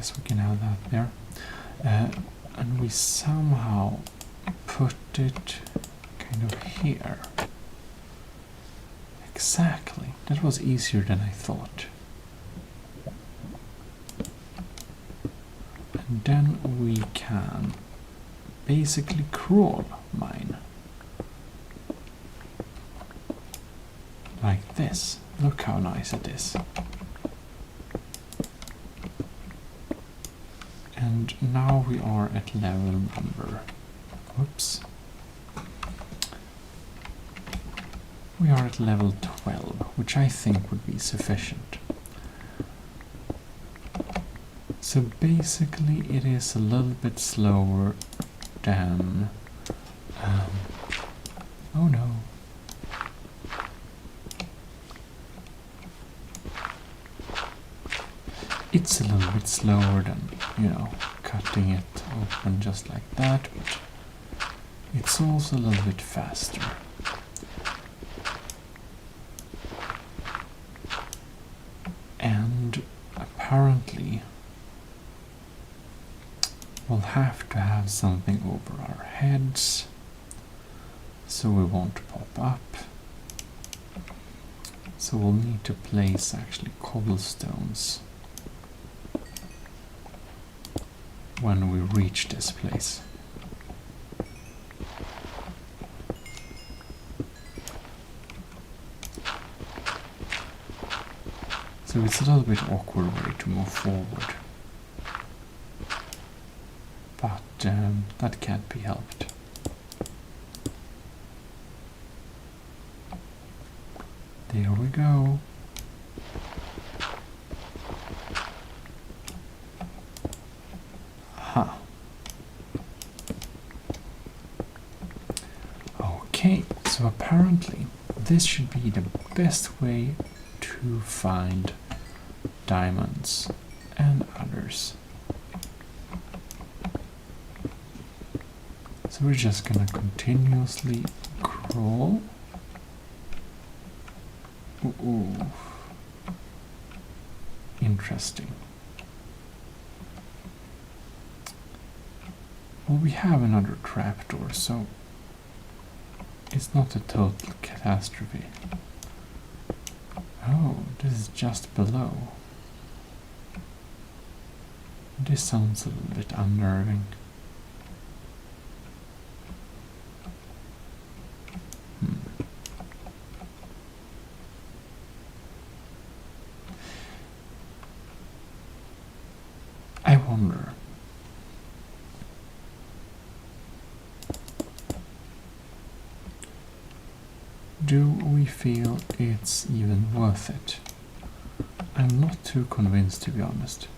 guess we can have that there. And we somehow put it kind of here. Exactly. That was easier than I thought. And then we can basically crawl mine. Like this. Look how nice it is. And now we are at level number... Whoops. We are at level 12, which I think would be sufficient. So basically it is a little bit slower than... oh no. It's a little bit slower than, you know, cutting it open just like that, but it's also a little bit faster. And apparently we'll have to have something over our heads so we won't pop up. So we'll need to place actually cobblestones when we reach this place. So it's a little bit awkward way to move forward, but that can't be helped. There we go. Huh. Okay, so apparently this should be the best way to find diamonds and others. So we're just gonna continuously crawl. Ooh. Interesting. Well, we have another trapdoor, so it's not a total catastrophe. Oh, this is just below. This sounds a little bit unnerving. I wonder. Do we feel it's even worth it? I'm not too convinced, to be honest.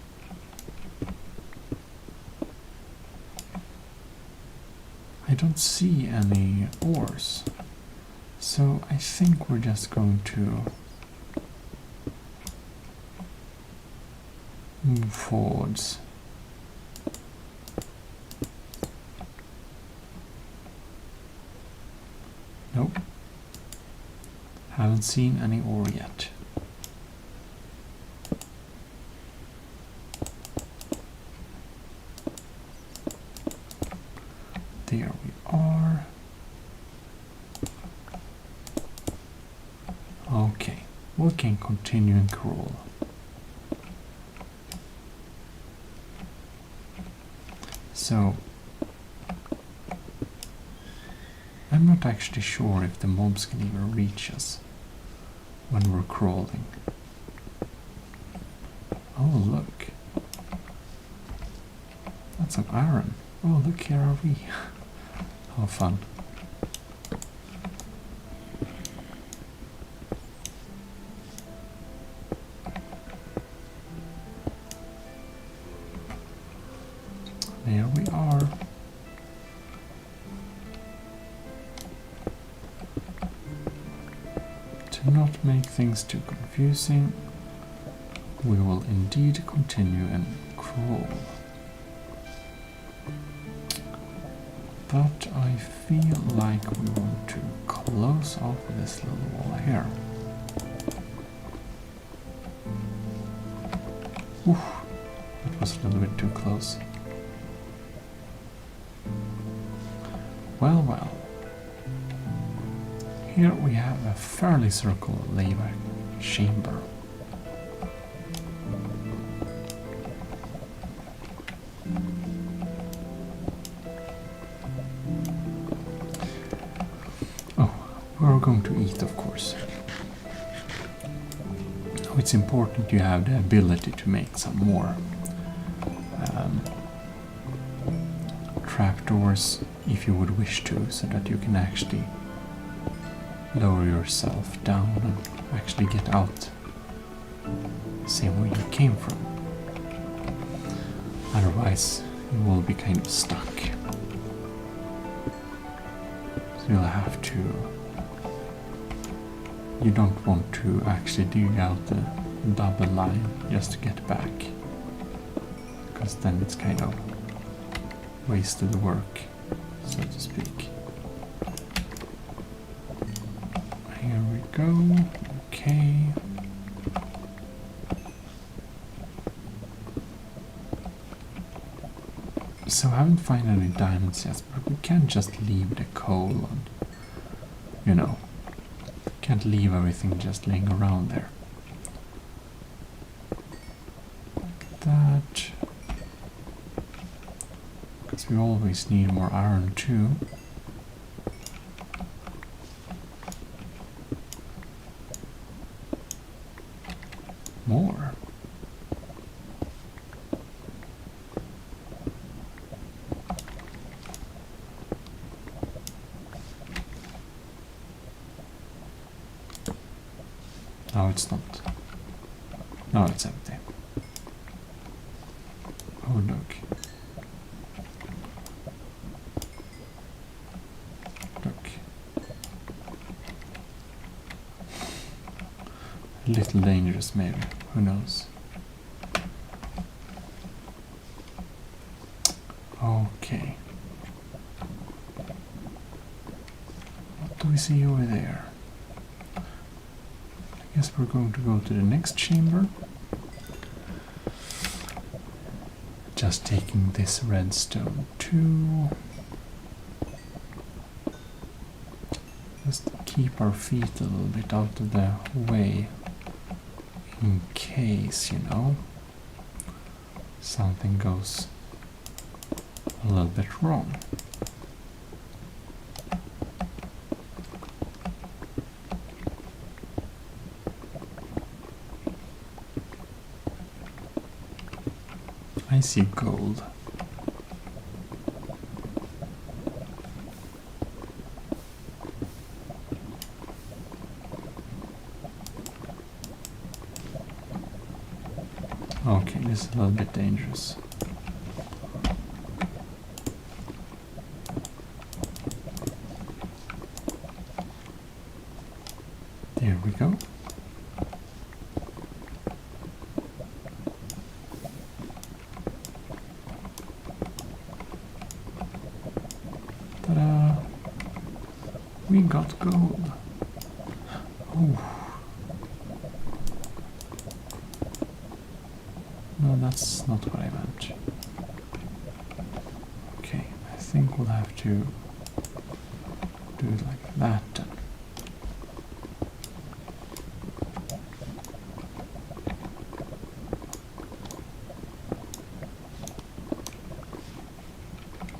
I don't see any ores, so I think we're just going to move forwards. Nope. Haven't seen any ore yet. There we are. Okay, we can continue and crawl. So, I'm not actually sure if the mobs can even reach us when we're crawling. Oh, look. That's some iron. Oh, look, here are we. How fun. There we are. To not make things too confusing, we will indeed continue and crawl. But I feel like we want to close off this little wall here. Oof, that was a little bit too close. Well, well. Here we have a fairly circular lava chamber. Oh, we're going to eat, of course. Now it's important you have the ability to make some more trapdoors if you would wish to, so that you can actually lower yourself down and actually get out the same way you came from. Otherwise, you will be kind of stuck. So you'll have to... You don't want to actually dig out the double line just to get back, because then it's kind of wasted work, so to speak. Here we go. Okay. So I haven't found any diamonds yet, but we can't just leave the coal and, you know, can't leave everything just laying around there. Like that. Because we always need more iron too. More. No, it's not. No, it's empty. Oh, look. Look. A little dangerous, maybe. Who knows? Okay. What do we see over there? I guess we're going to go to the next chamber. Just taking this redstone too. Just keep our feet a little bit out of the way in case, you know, something goes a little bit wrong. I see gold. Okay, this is a little bit dangerous. There we go. Ta-da! We got gold. Oh. No, that's not what I meant. Okay, I think we'll have to do it like that then.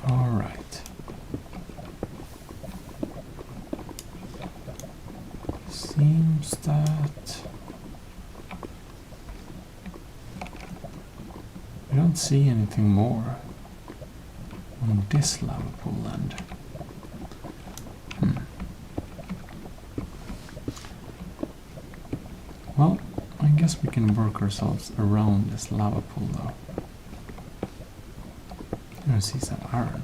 Alright. Seems that I don't see anything more on this lava pool end. Well, I guess we can work ourselves around this lava pool though. I see some iron.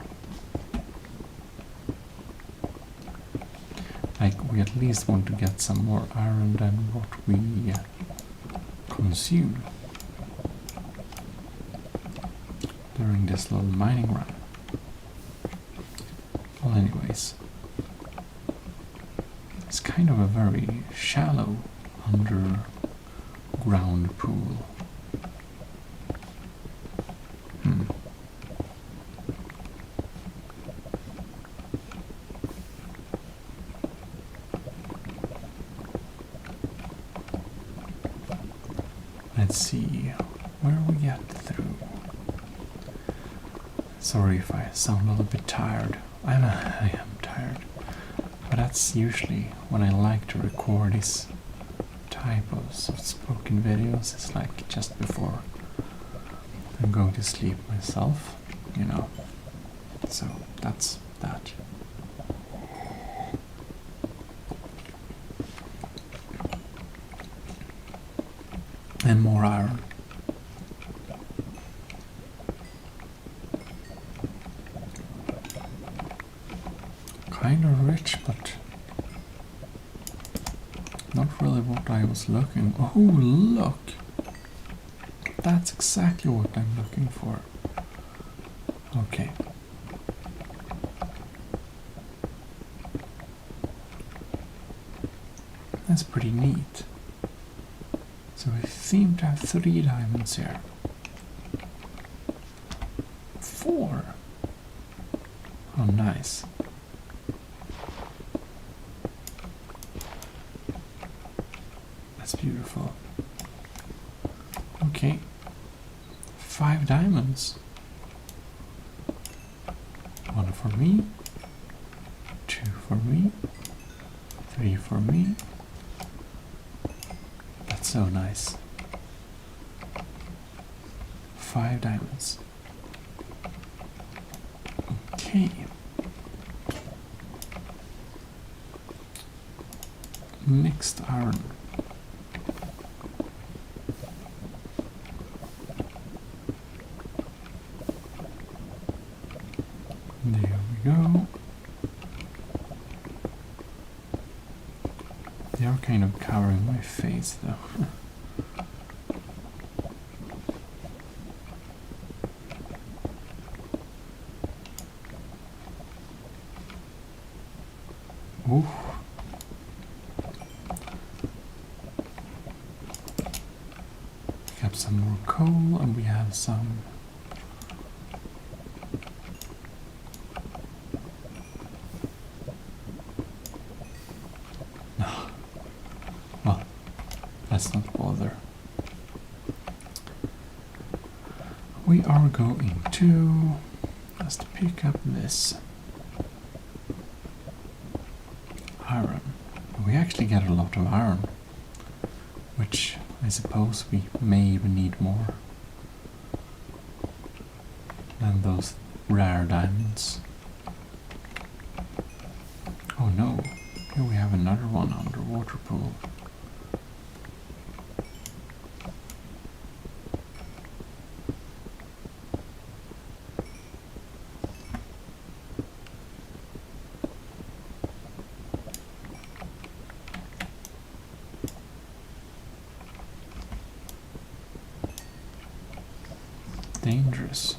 Like, we at least want to get some more iron than what we consume during this little mining run. Well, anyways, it's kind of a very shallow underground pool. see where we get through. Sorry if I sound a little bit tired. I am tired. But that's usually when I like to record these type of soft-spoken videos. It's like just before I'm going to sleep myself, you know. So that's that. And more iron. Kind of rich, but not really what I was looking. Oh, look! That's exactly what I'm looking for. Okay. That's pretty neat. So we seem to have 3 diamonds here. 4. Oh, nice. That's beautiful. Okay. 5 diamonds. 1 for me. 2 for me. 3 for me. That's so nice. 5 diamonds. Okay. Mixed iron. There we go. They are kind of covering my face though. Ooh. We have some more coal and we have some well, let's not bother. We are going to just pick up this iron. We actually get a lot of iron, which I suppose we may even need more than those rare diamonds. Oh no, here we have another one underwater pool. Dangerous.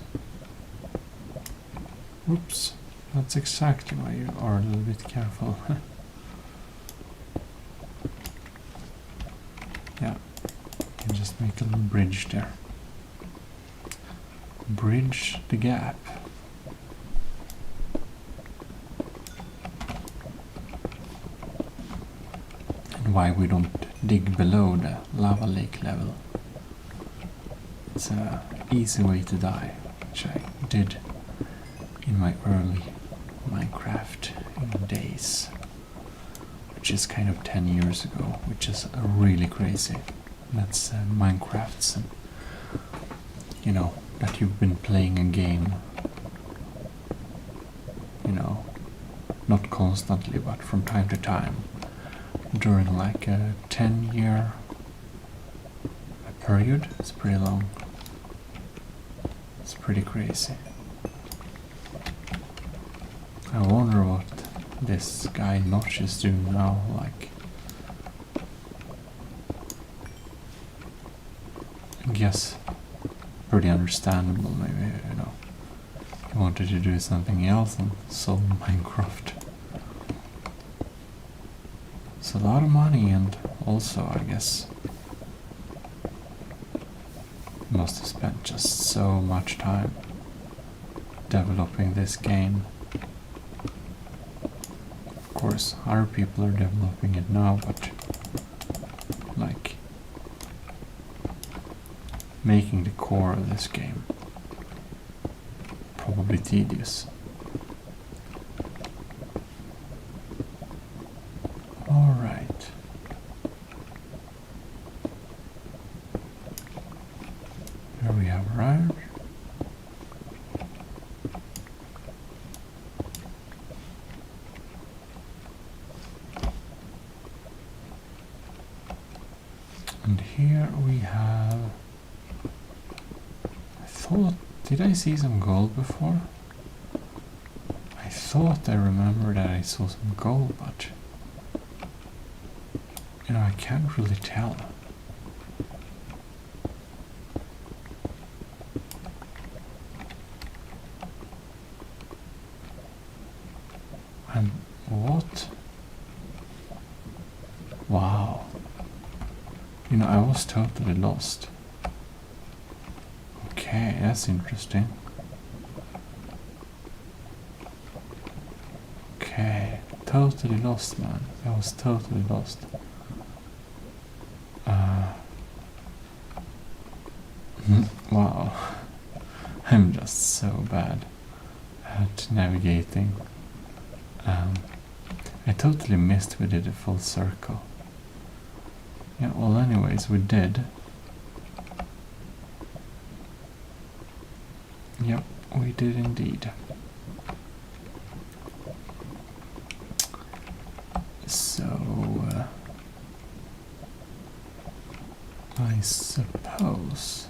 Whoops, that's exactly why you are a little bit careful. Yeah, you can just make a little bridge there. Bridge the gap. And why we don't dig below the lava lake level. It's an easy way to die, which I did in my early Minecraft days, which is kind of 10 years ago, which is really crazy. That's Minecraft's, and you know, that you've been playing a game, you know, not constantly, but from time to time, during like a 10-year period. It's pretty long. It's pretty crazy. I wonder what this guy Notch is doing now, like. I guess pretty understandable, maybe, you know. He wanted to do something else and sold Minecraft. It's a lot of money, and also, I guess, must have spent just so much time developing this game. Of course, other people are developing it now, but like, making the core of this game. Probably tedious. Alright. Here we have arrived. And here we have... Did I see some gold before? I thought I remembered that I saw some gold, but... You know, I can't really tell. And what? Wow. You know, I was totally lost. Okay, that's interesting. Okay, totally lost, man. I was totally lost. Wow. I'm just so bad at navigating. I totally missed we did a full circle. Yeah, well anyways, we did. Yep, we did indeed. So, I suppose...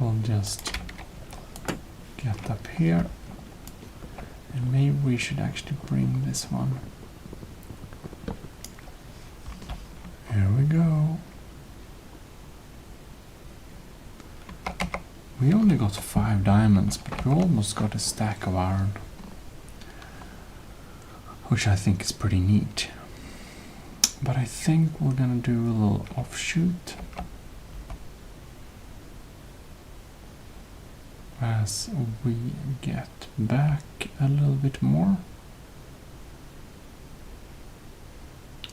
we'll just get up here, and maybe we should actually bring this one. Here we go. We only got 5 diamonds, but we almost got a stack of iron, which I think is pretty neat. But I think we're gonna do a little offshoot. As we get back a little bit more.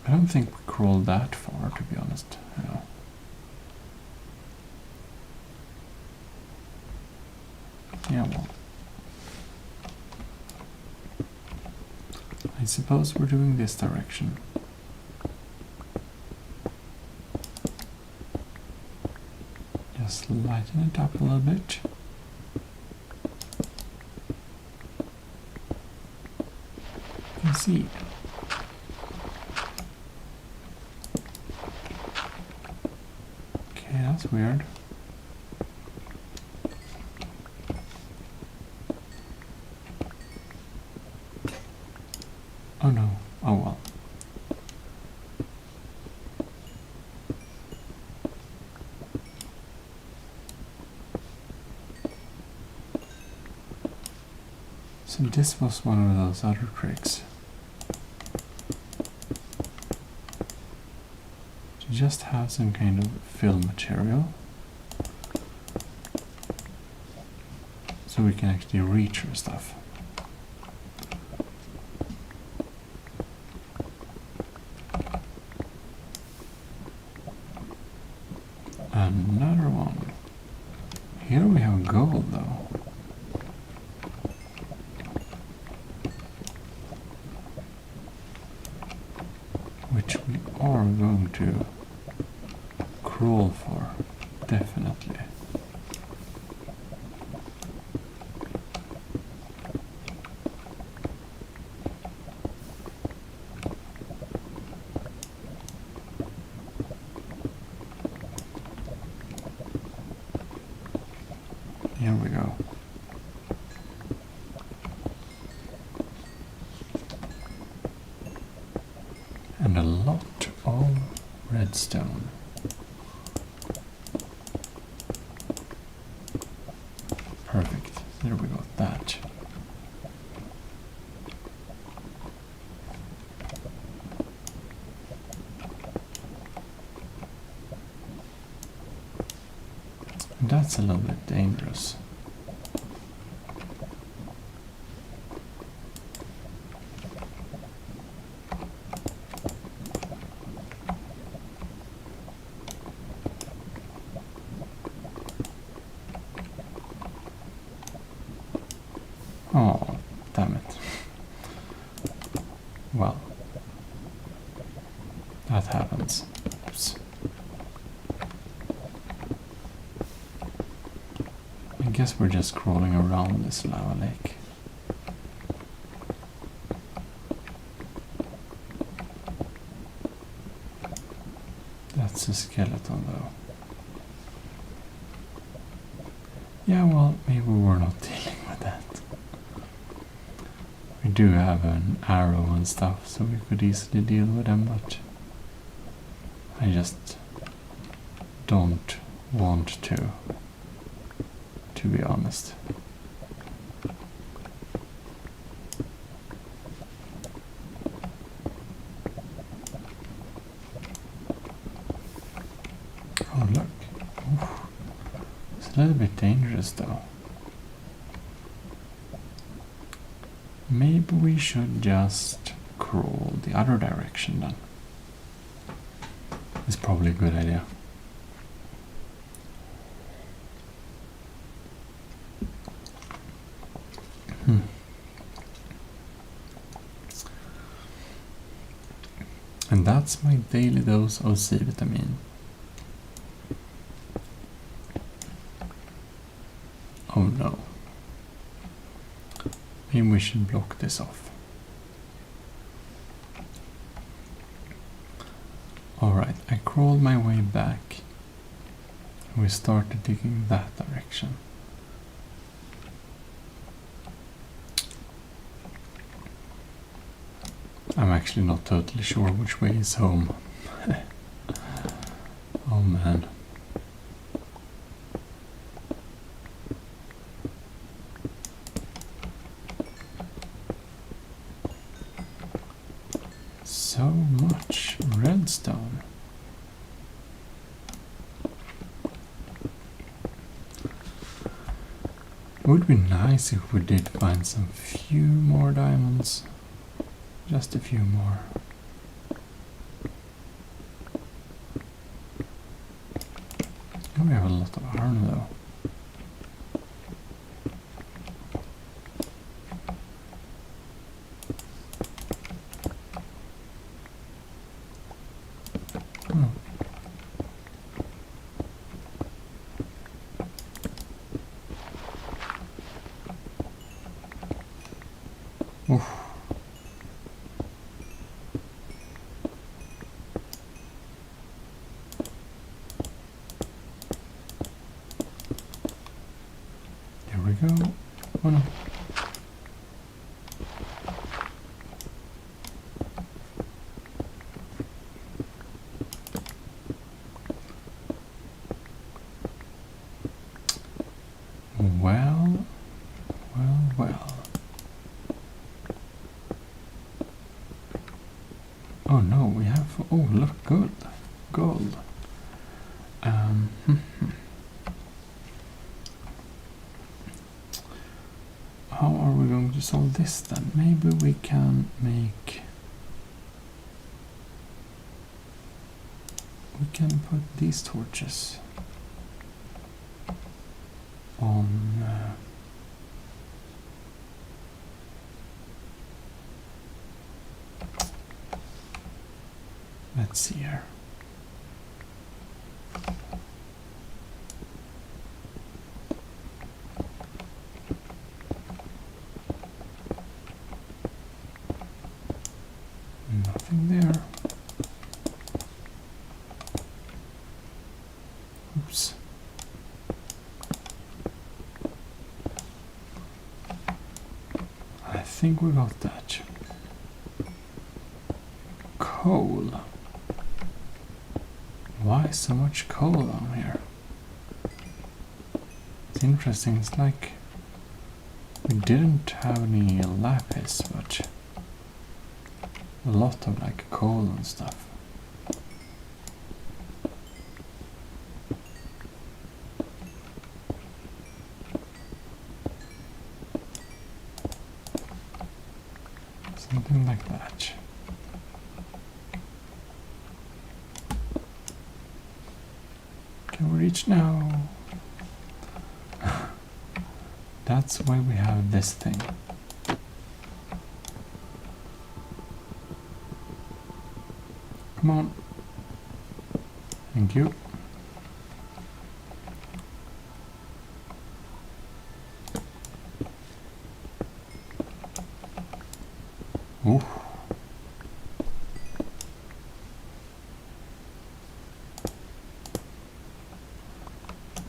I don't think we crawled that far, to be honest. Yeah. Yeah, well. I suppose we're doing this direction. Just lighten it up a little bit. See. Okay, that's weird. Oh no. Oh well. So this was one of those other tricks. Just have some kind of fill material so we can actually reach our stuff. Another one. Here we have gold though. Which we are going to crawl for, definitely. Here we go. And a lot of redstone. Perfect. There we got that. That's a little bit dangerous. Oh, damn it. Well, that happens. Oops. I guess we're just crawling around this lava lake. That's a skeleton though. Yeah, well, maybe we're not dealing with that. We do have an arrow and stuff, so we could easily deal with them, but I just don't want to be honest. Oh look, oof. It's a little bit dangerous though. Maybe we should just crawl the other direction then. It's probably a good idea. And that's my daily dose of C vitamin. Oh no. Maybe we should block this off. Alright, I crawled my way back. We started digging that direction. I'm actually not totally sure which way is home. Oh man. So much redstone. It would be nice if we did find some few more diamonds. Just a few more. Oh, we have a lot of iron though. Oof. There we go. Oh no. Well. Oh no, we have, oh look, good, gold. How are we going to solve this then? Maybe we can make, we can put these torches on let's see here. Nothing there. Oops. I think we got that. Coal. Why so much coal on here? It's interesting, it's like we didn't have any lapis, but a lot of like coal and stuff. Something like that. Can we reach now? That's why we have this thing. Come on. Thank you. Ooh.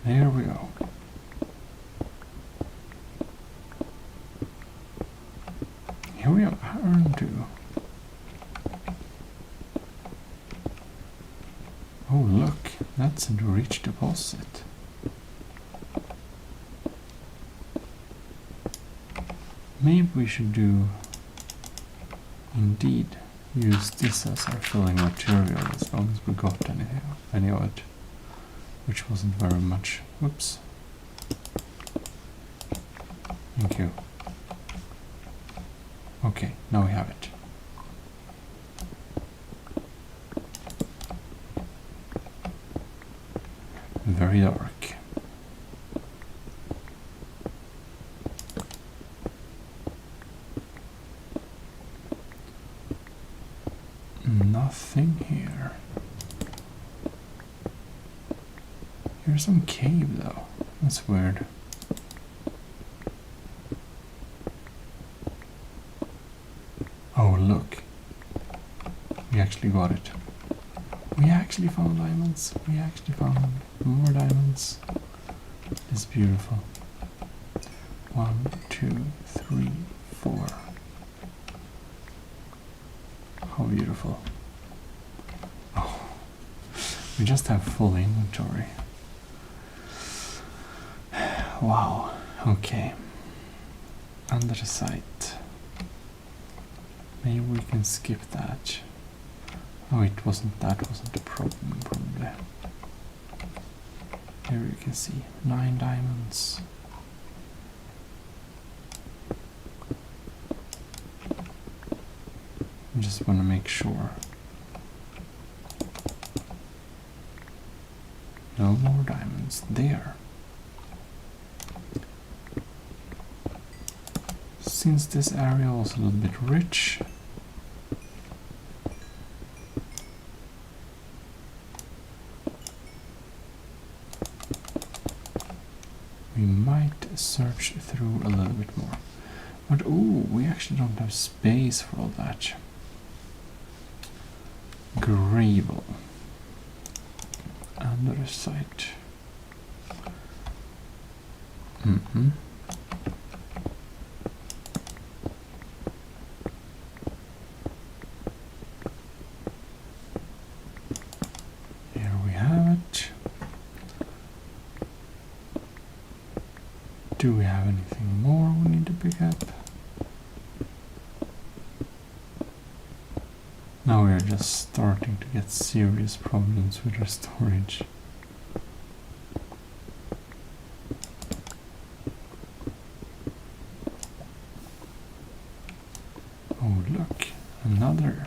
There we go. Here we are, to. Oh look, that's a rich deposit. Maybe we should do indeed use this as our filling material as long as we got any of it, which wasn't very much. Whoops. Thank you. Okay, now we have it. Very dark. Nothing here. Here's some cave though. That's weird. Oh look. We actually got it. We actually found diamonds. We actually found more diamonds. It's beautiful. 1, 2, 3, 4. How beautiful. Oh, we just have full inventory. Wow, okay. Under the site. Maybe we can skip that. Oh, that wasn't the problem, probably. Here you can see 9 diamonds. I just want to make sure. No more diamonds there. Since this area was a little bit rich, we might search through a little bit more. But oh, we actually don't have space for all that. Gravel. Another site. Here we have it. Do we have anything more we need to pick up? Now we are just starting to get serious problems with our storage. Oh look, another.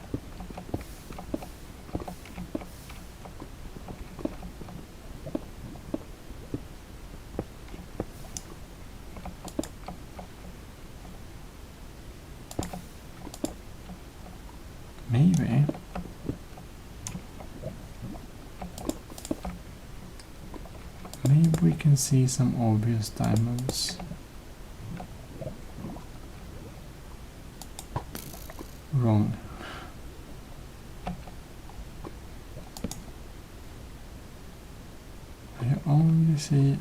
Maybe. Maybe we can see some obvious diamonds. Wrong. I only see...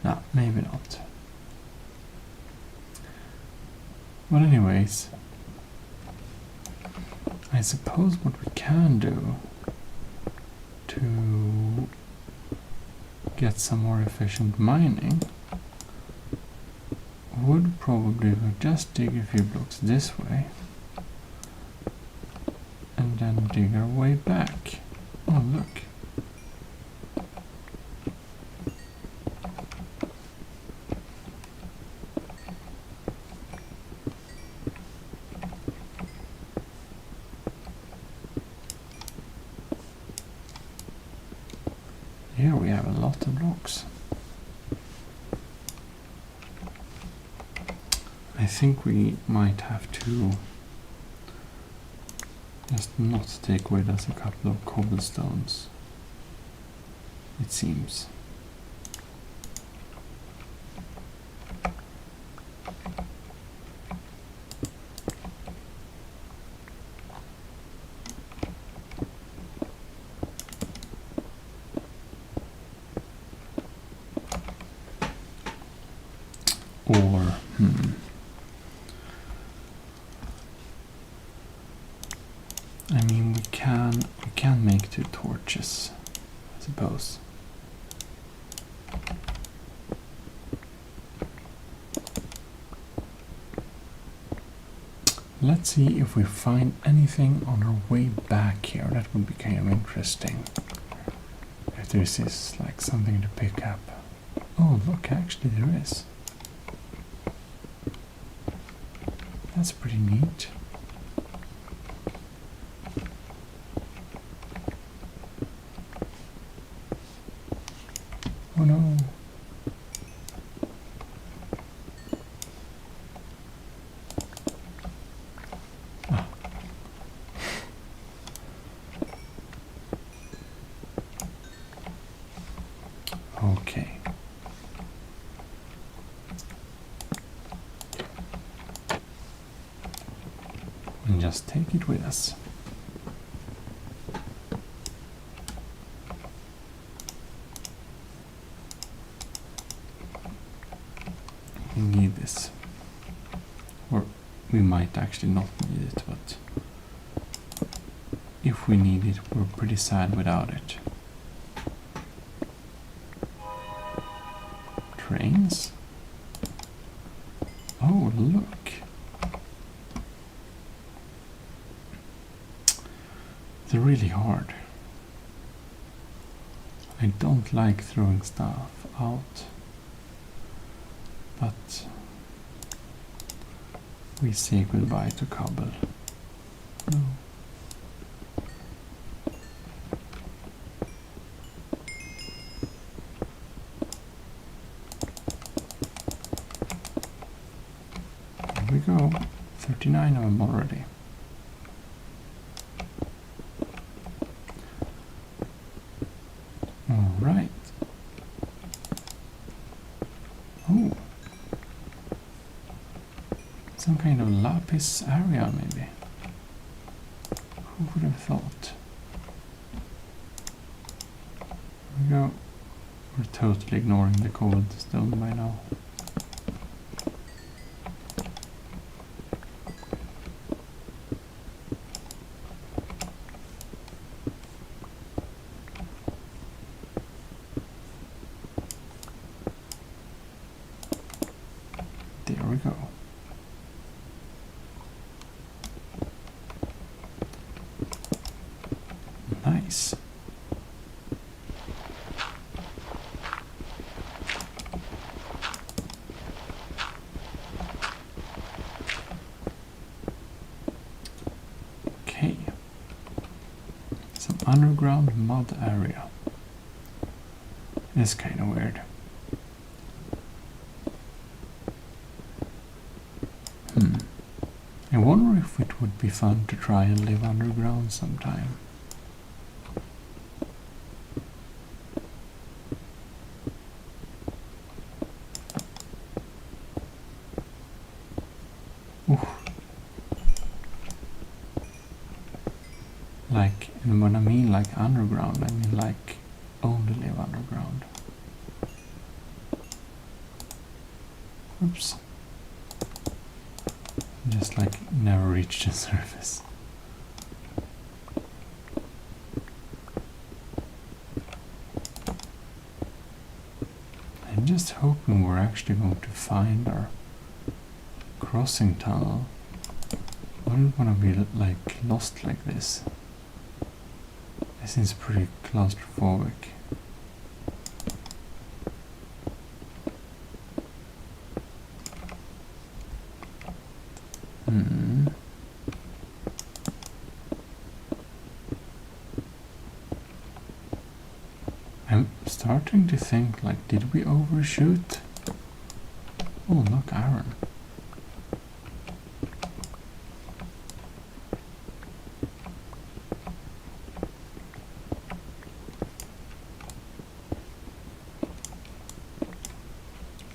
No, maybe not. But anyways, I suppose what we can do to get some more efficient mining would probably just dig a few blocks this way and then dig our way back. Oh look. we have a lot of blocks. I think we might have to just not take with us a couple of cobblestones, it seems. Or, I mean, we can make 2 torches, I suppose. Let's see if we find anything on our way back here. That would be kind of interesting. If this is like something to pick up. Oh, look, actually there is. That's pretty neat. Oh no. Ah. Okay. And just take it with us. We need this. Or we might actually not need it, but if we need it, we're pretty sad without it. Trains? Oh, look. They're really hard. I don't like throwing stuff out, but we say goodbye to cobble. No. Here we go. 39 of them already. Alright. Oh. Some kind of lapis area, maybe. Who would have thought? Here we go. We're totally ignoring the cobblestone by now. There we go. Nice. Okay. Some underground mud area. It's kind of weird. I wonder if it would be fun to try and live underground sometime. Ooh. Like, and when I mean like underground, I mean like only live underground. Oops. Just like never reach the surface. I'm just hoping we're actually going to find our crossing tunnel. I don't want to be like lost like this. This seems pretty claustrophobic. I'm starting to think, like, did we overshoot? Oh, look, iron.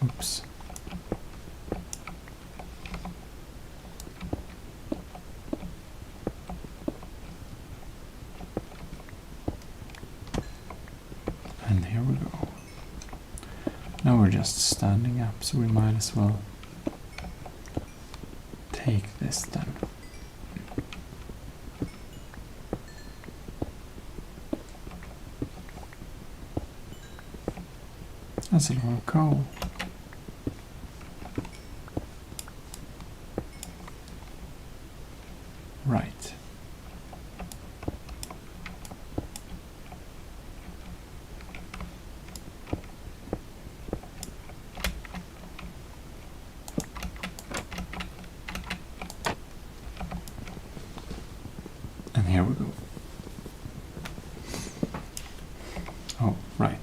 Oops. And here we go. Now we're just standing up, so we might as well take this then. That's a lot of coal. Right. And here we go. Oh, right.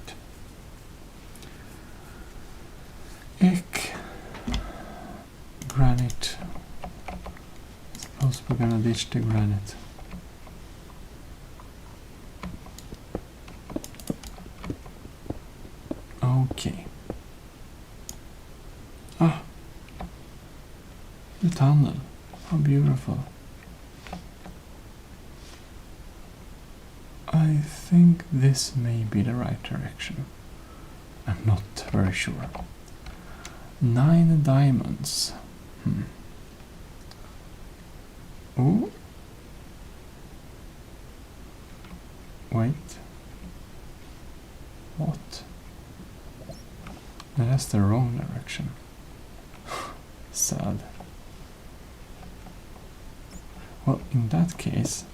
Granite. Suppose we're gonna ditch the granite. Okay. Ah! The tunnel. How beautiful. I think this may be the right direction. I'm not very sure. 9 diamonds. Oh. Wait. What? No, that's the wrong direction. Sad. Well, in that case,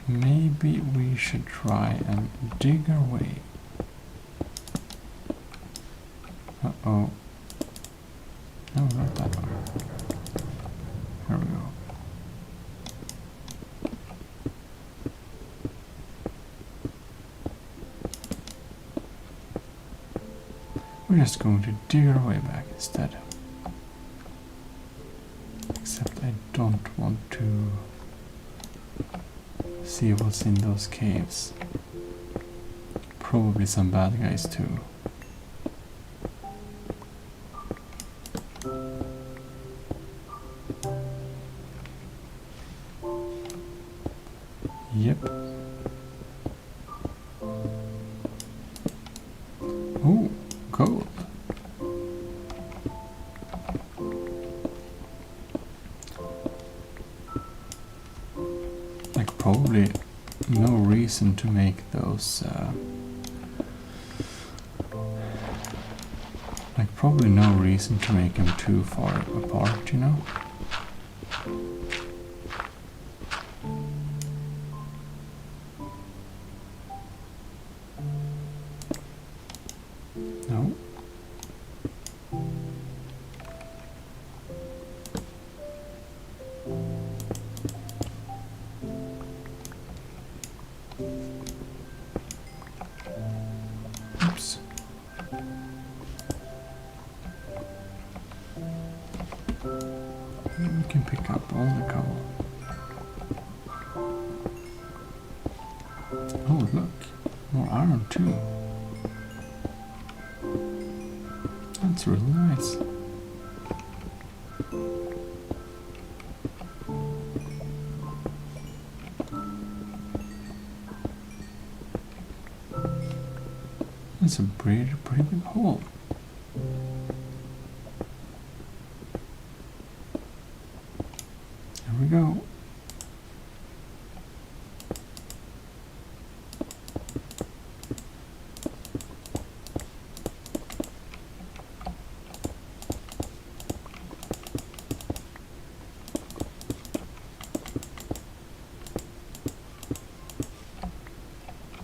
maybe we should try and dig our way. Uh-oh. No, not that one. Here we go. We're just going to dig our way back instead. Except I don't want to see what's in those caves. Probably some bad guys too. Yep. Oh, gold. Like probably no reason to make those like probably no reason to make them too far apart, you know? No. Oops. We can pick up all the coal. Oh, look. More iron too. That's really nice. That's a pretty big hole. There we go.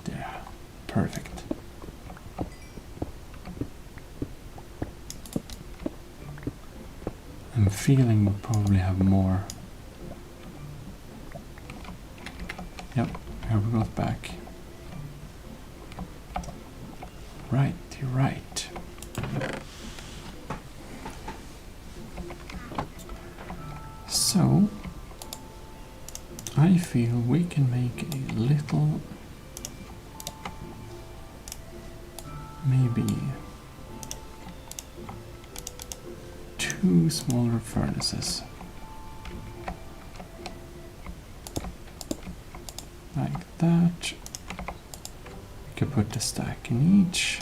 There. Perfect. I'm feeling we'll probably have more never got back. Right, you're right. So, I feel we can make a little, maybe 2 smaller furnaces. Like that. We could put a stack in each.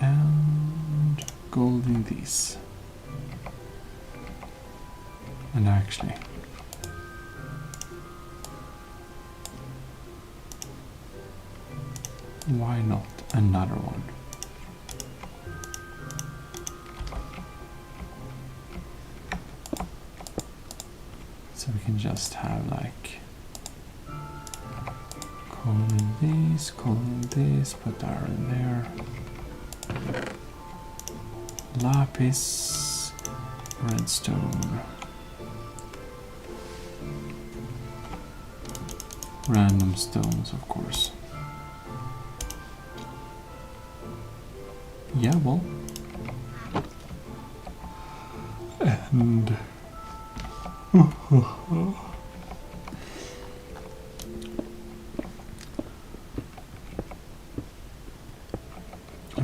And gold in these. And actually, why not another one? So we can just have like coal in this, put iron in there. Lapis, redstone. Random stones, of course. Yeah, well. And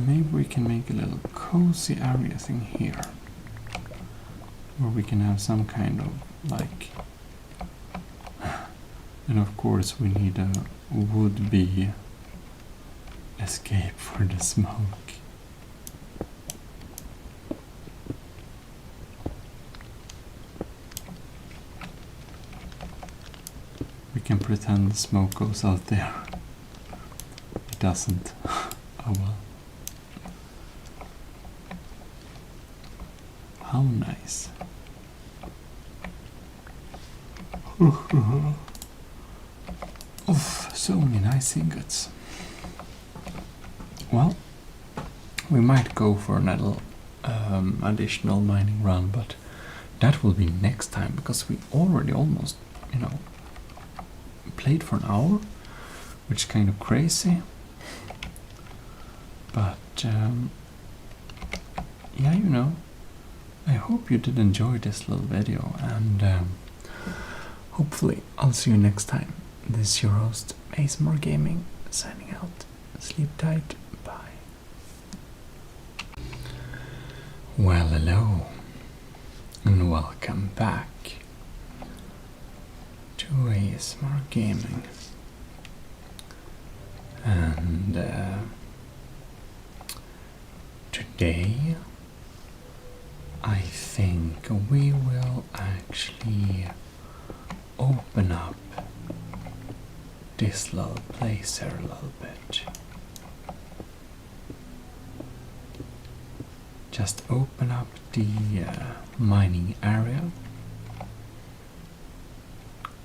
maybe we can make a little cozy area thing here, where we can have some kind of like, and of course we need a would-be escape for the smoke. We can pretend the smoke goes out there. It doesn't. Oh well. How nice. Oof, so many nice ingots. Well, we might go for another additional mining run, but that will be next time, because we already almost, played for an hour, which is kind of crazy. But yeah, I hope you did enjoy this little video, and hopefully I'll see you next time. This is your host, ASMR Gaming, signing out. Sleep tight. Bye. Well, hello, and welcome back to ASMR Gaming. And today I think we will actually open up this little place here a little bit. Just open up the mining area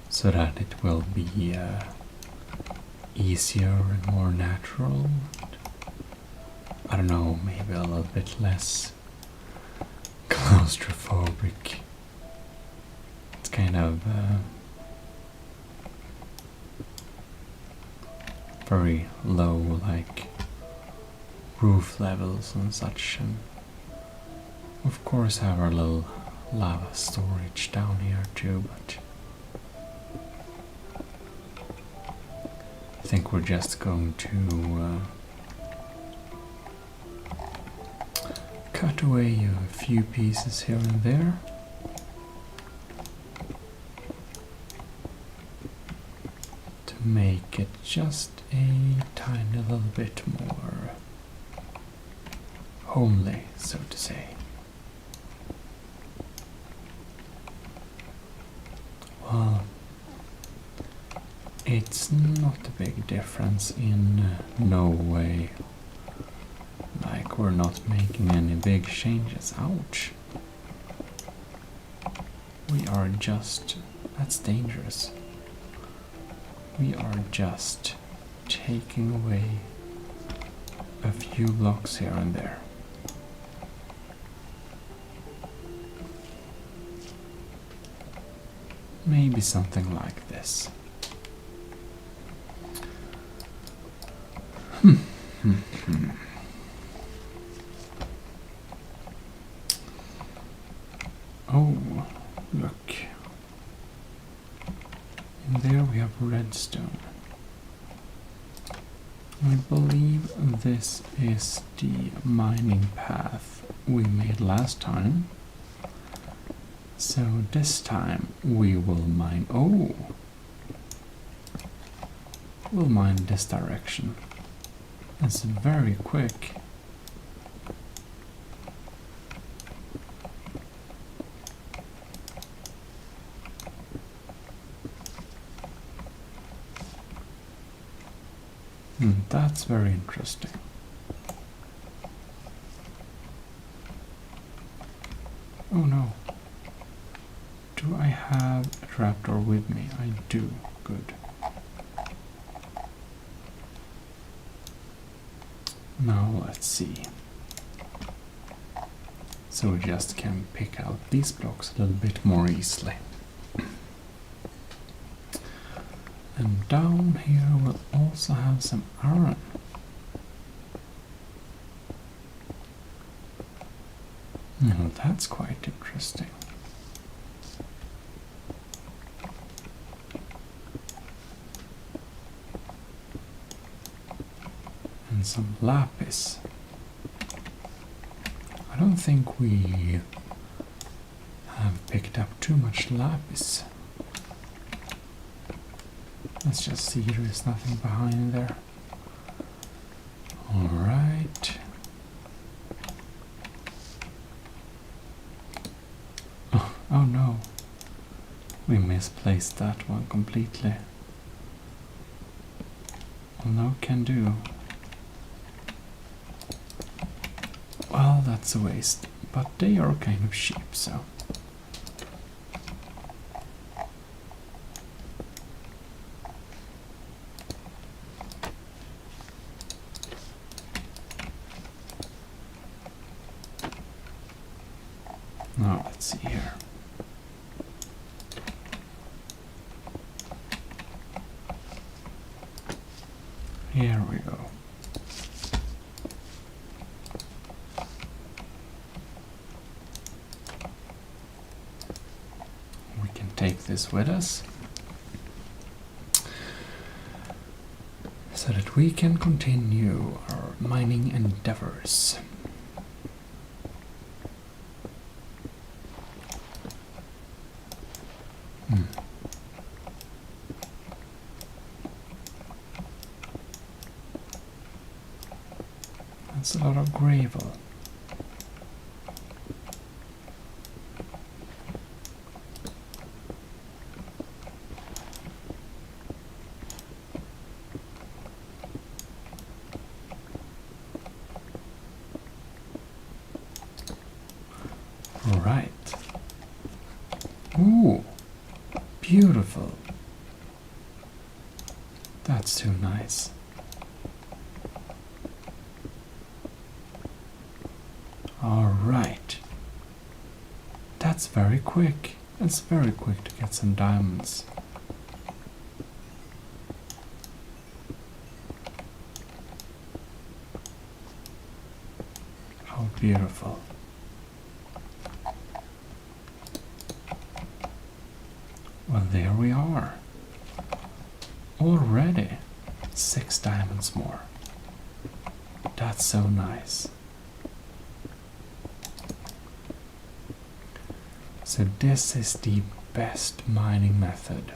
so that it will be easier and more natural. I don't know, maybe a little bit less claustrophobic. It's kind of very low, like roof levels and such, and of course have our little lava storage down here too, but I think we're just going to cut away a few pieces here and there. To make it just a tiny little bit more homely, so to say. Well, it's not a big difference in no way. Like, we're not making any big changes. Ouch. We are just... that's dangerous. We are just taking away a few blocks here and there. Maybe something like this. Oh, look. In there we have redstone. I believe this is the mining path we made last time. So this time we will mine... Oh! We'll mine this direction. It's very quick. That's very interesting. Oh no. Do I have a trapdoor with me? I do. Good. Now let's see. So we just can pick out these blocks a little bit more easily. And down here we'll also have some iron. Now that's quite interesting. And some lapis. I don't think we have picked up too much lapis. Let's just see, there is nothing behind there. Alright. Oh no. We misplaced that one completely. Well, no can do. Well, that's a waste. But they are kind of cheap, so... Now let's see here. Here we go. We can take this with us so that we can continue our mining endeavors. That's a lot of gravel. Right. Ooh, beautiful. That's too nice. All right. That's very quick. It's very quick to get some diamonds. How beautiful. Well, there we are. Already 6 diamonds more. That's so nice. So this is the best mining method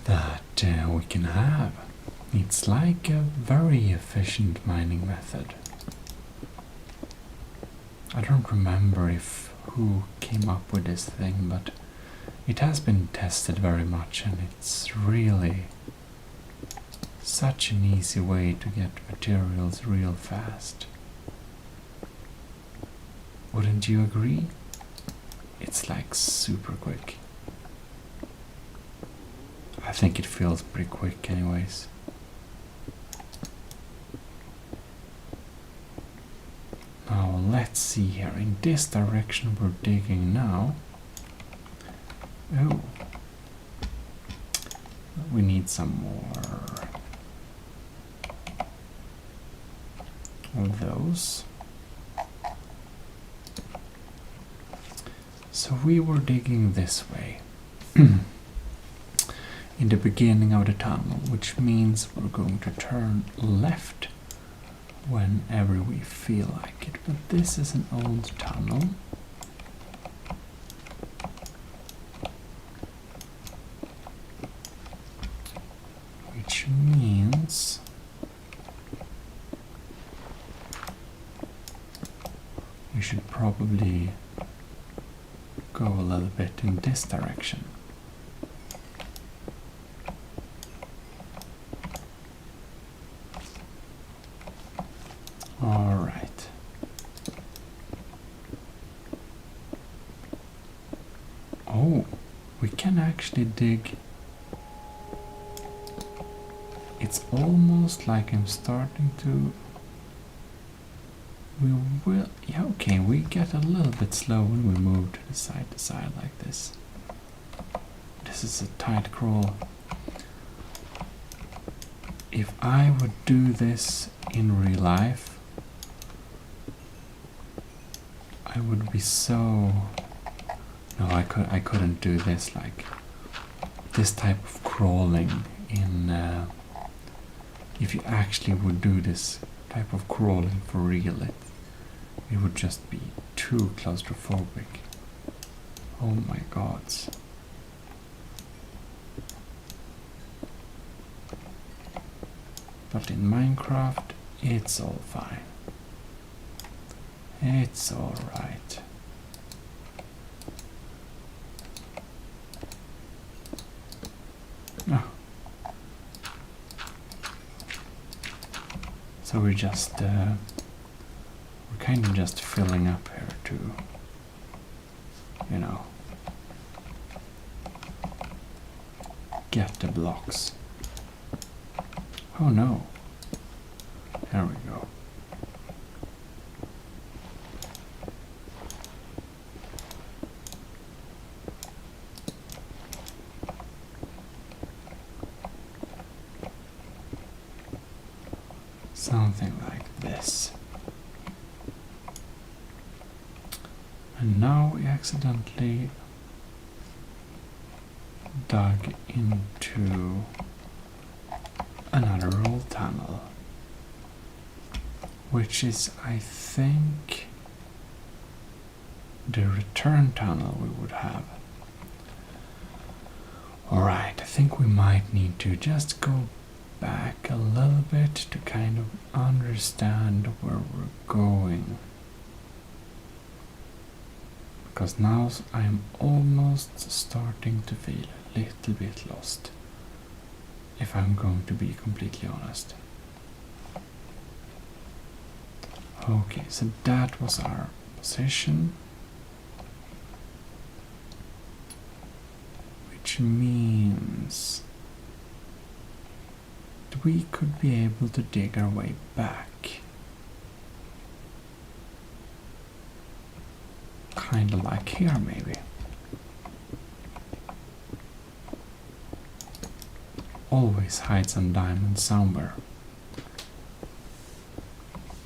that we can have. It's like a very efficient mining method. I don't remember who came up with this thing, but it has been tested very much, and it's really such an easy way to get materials real fast. Wouldn't you agree? It's like super quick. I think it feels pretty quick anyways. Now let's see here. In this direction we're digging now, Oh. We need some more of those. So we were digging this way in the beginning of the tunnel, which means we're going to turn left whenever we feel like it. But this is an old tunnel. Which means we should probably go a little bit in this direction. All right. Oh, we can actually dig. It's almost like I'm starting to. We will. Yeah, okay, we get a little bit slow when we move to side like this. This is a tight crawl. If I would do this in real life, I would be so. No, I couldn't do this, like this type of crawling in. If you actually would do this type of crawling for real, it would just be too claustrophobic. Oh my gods. But in Minecraft, it's all fine. It's all right. Oh. So we're just, we're kind of just filling up here to, you know, get the blocks. Oh no. There we go. Something like this. And now we accidentally dug into another old tunnel, which is, I think, the return tunnel we would have. Alright, I think we might need to just go back a little bit to kind of understand where we're going. Because now I'm almost starting to feel a little bit lost, if I'm going to be completely honest. Okay, so that was our position, which means that we could be able to dig our way back. Kinda like here, maybe. Always hide some diamonds somewhere.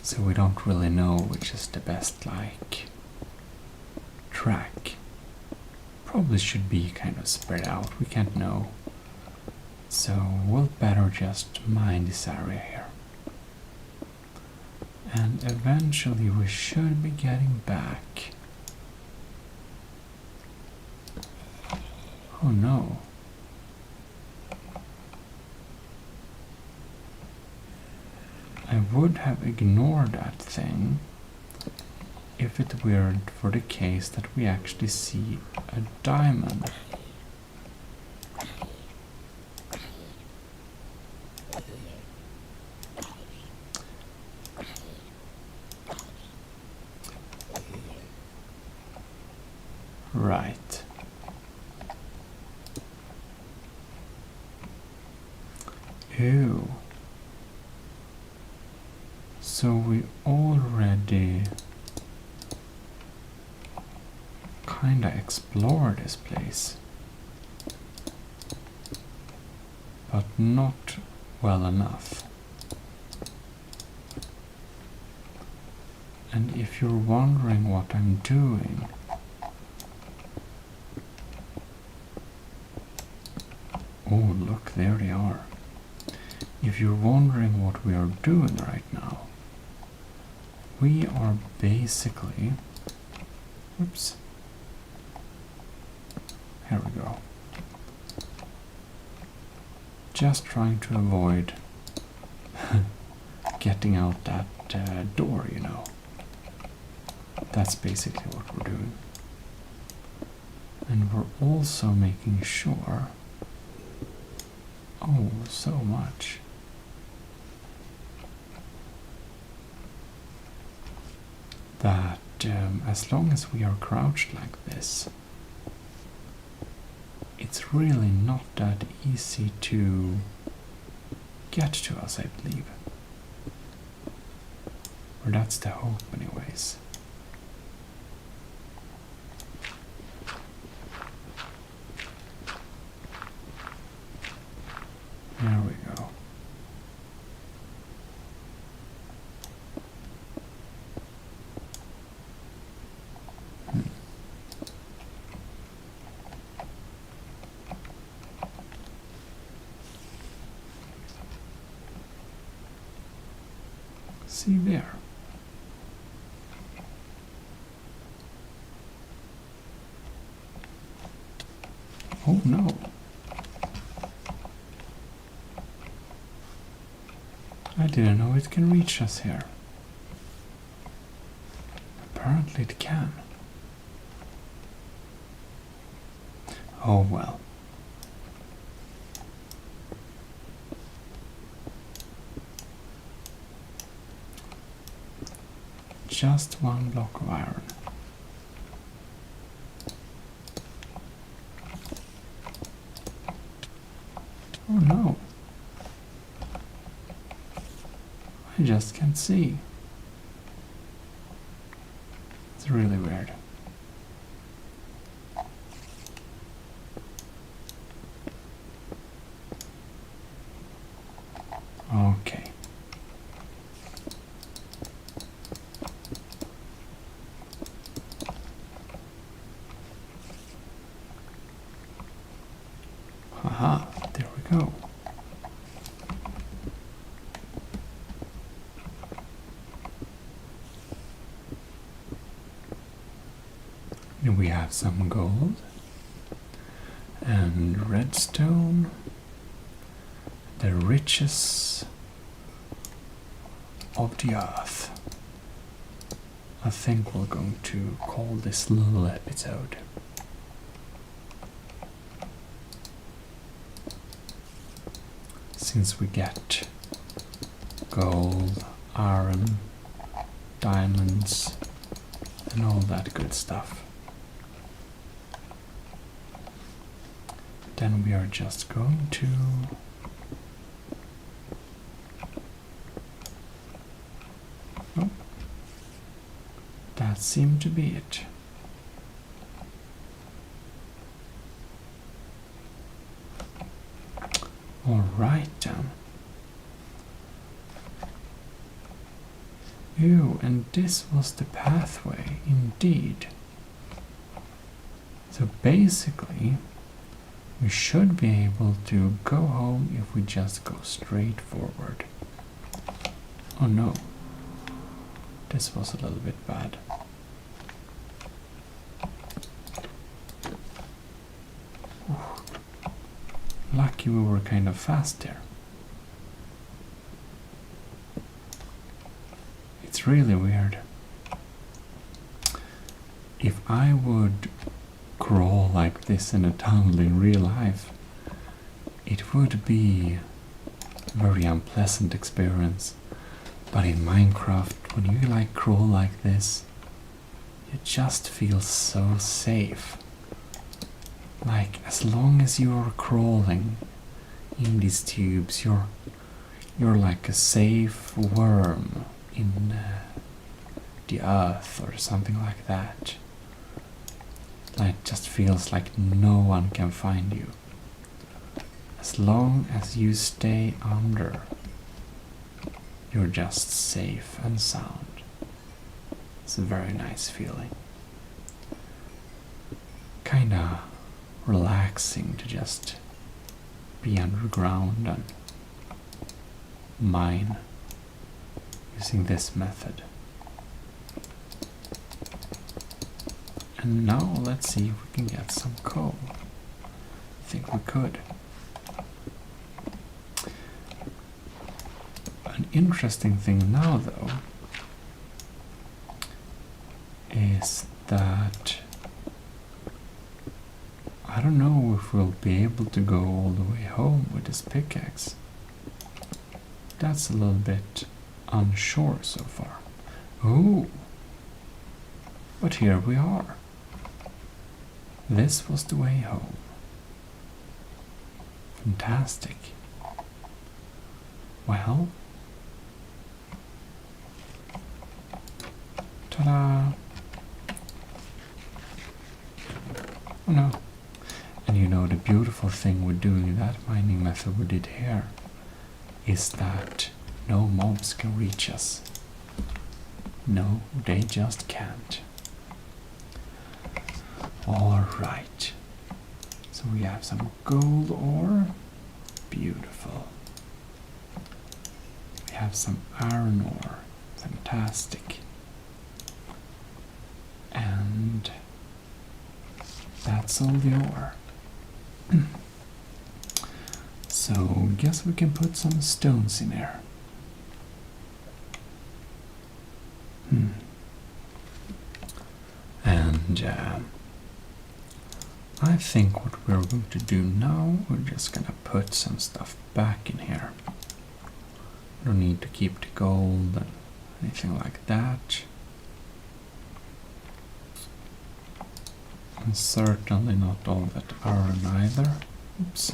So we don't really know which is the best, like, track. Probably should be kind of spread out, we can't know. So we'll better just mine this area here. And eventually we should be getting back. Oh no. I would have ignored that thing if it weren't for the case that we actually see a diamond. Right. Ew. So we already kinda explored this place. but not well enough. And if you're wondering what I'm doing, oh look, there they are. If you're wondering what we are doing right now, we are basically, oops, here we go, just trying to avoid getting out that door, you know. That's basically what we're doing. And we're also making sure, oh, so much, that as long as we are crouched like this, it's really not that easy to get to us, I believe. Or that's the hope anyways. There we go. See there. Oh no. I didn't know it can reach us here. Apparently it can. Oh well. Just one block of iron. Oh no. I just can't see. It's really weird. Okay. Haha, there we go. And we have some gold and redstone, the riches of the earth. I think we're going to call this little episode. Since we get gold, iron, diamonds, and all that good stuff. Then we are just going to that seemed to be it. Alright then. Ew, and this was the pathway, indeed. So basically, we should be able to go home if we just go straight forward. Oh no. This was a little bit bad. Lucky we were kind of fast there. It's really weird. If I would crawl like this in a tunnel in real life, it would be a very unpleasant experience. But in Minecraft, when you like crawl like this, you just feel so safe. Like, as long as you're crawling in these tubes, you're like a safe worm in the earth or something like that. It just feels like no one can find you. As long as you stay under, you're just safe and sound. It's a very nice feeling. Kinda relaxing to just be underground and mine using this method. And now let's see if we can get some coal. I think we could. An interesting thing now though is that I don't know if we'll be able to go all the way home with this pickaxe. That's a little bit unsure so far. Oh, but here we are. This was the way home. Fantastic. Well, ta-da! Oh no. And you know the beautiful thing with doing that mining method we did here is that no mobs can reach us. No, they just can't. Alright. So we have some gold ore. Beautiful. We have some iron ore. Fantastic. And that's all the ore. So guess we can put some stones in there. And I think what we're going to do now, we're just gonna put some stuff back in here. Don't need to keep the gold and anything like that. And certainly not all that iron either. Oops.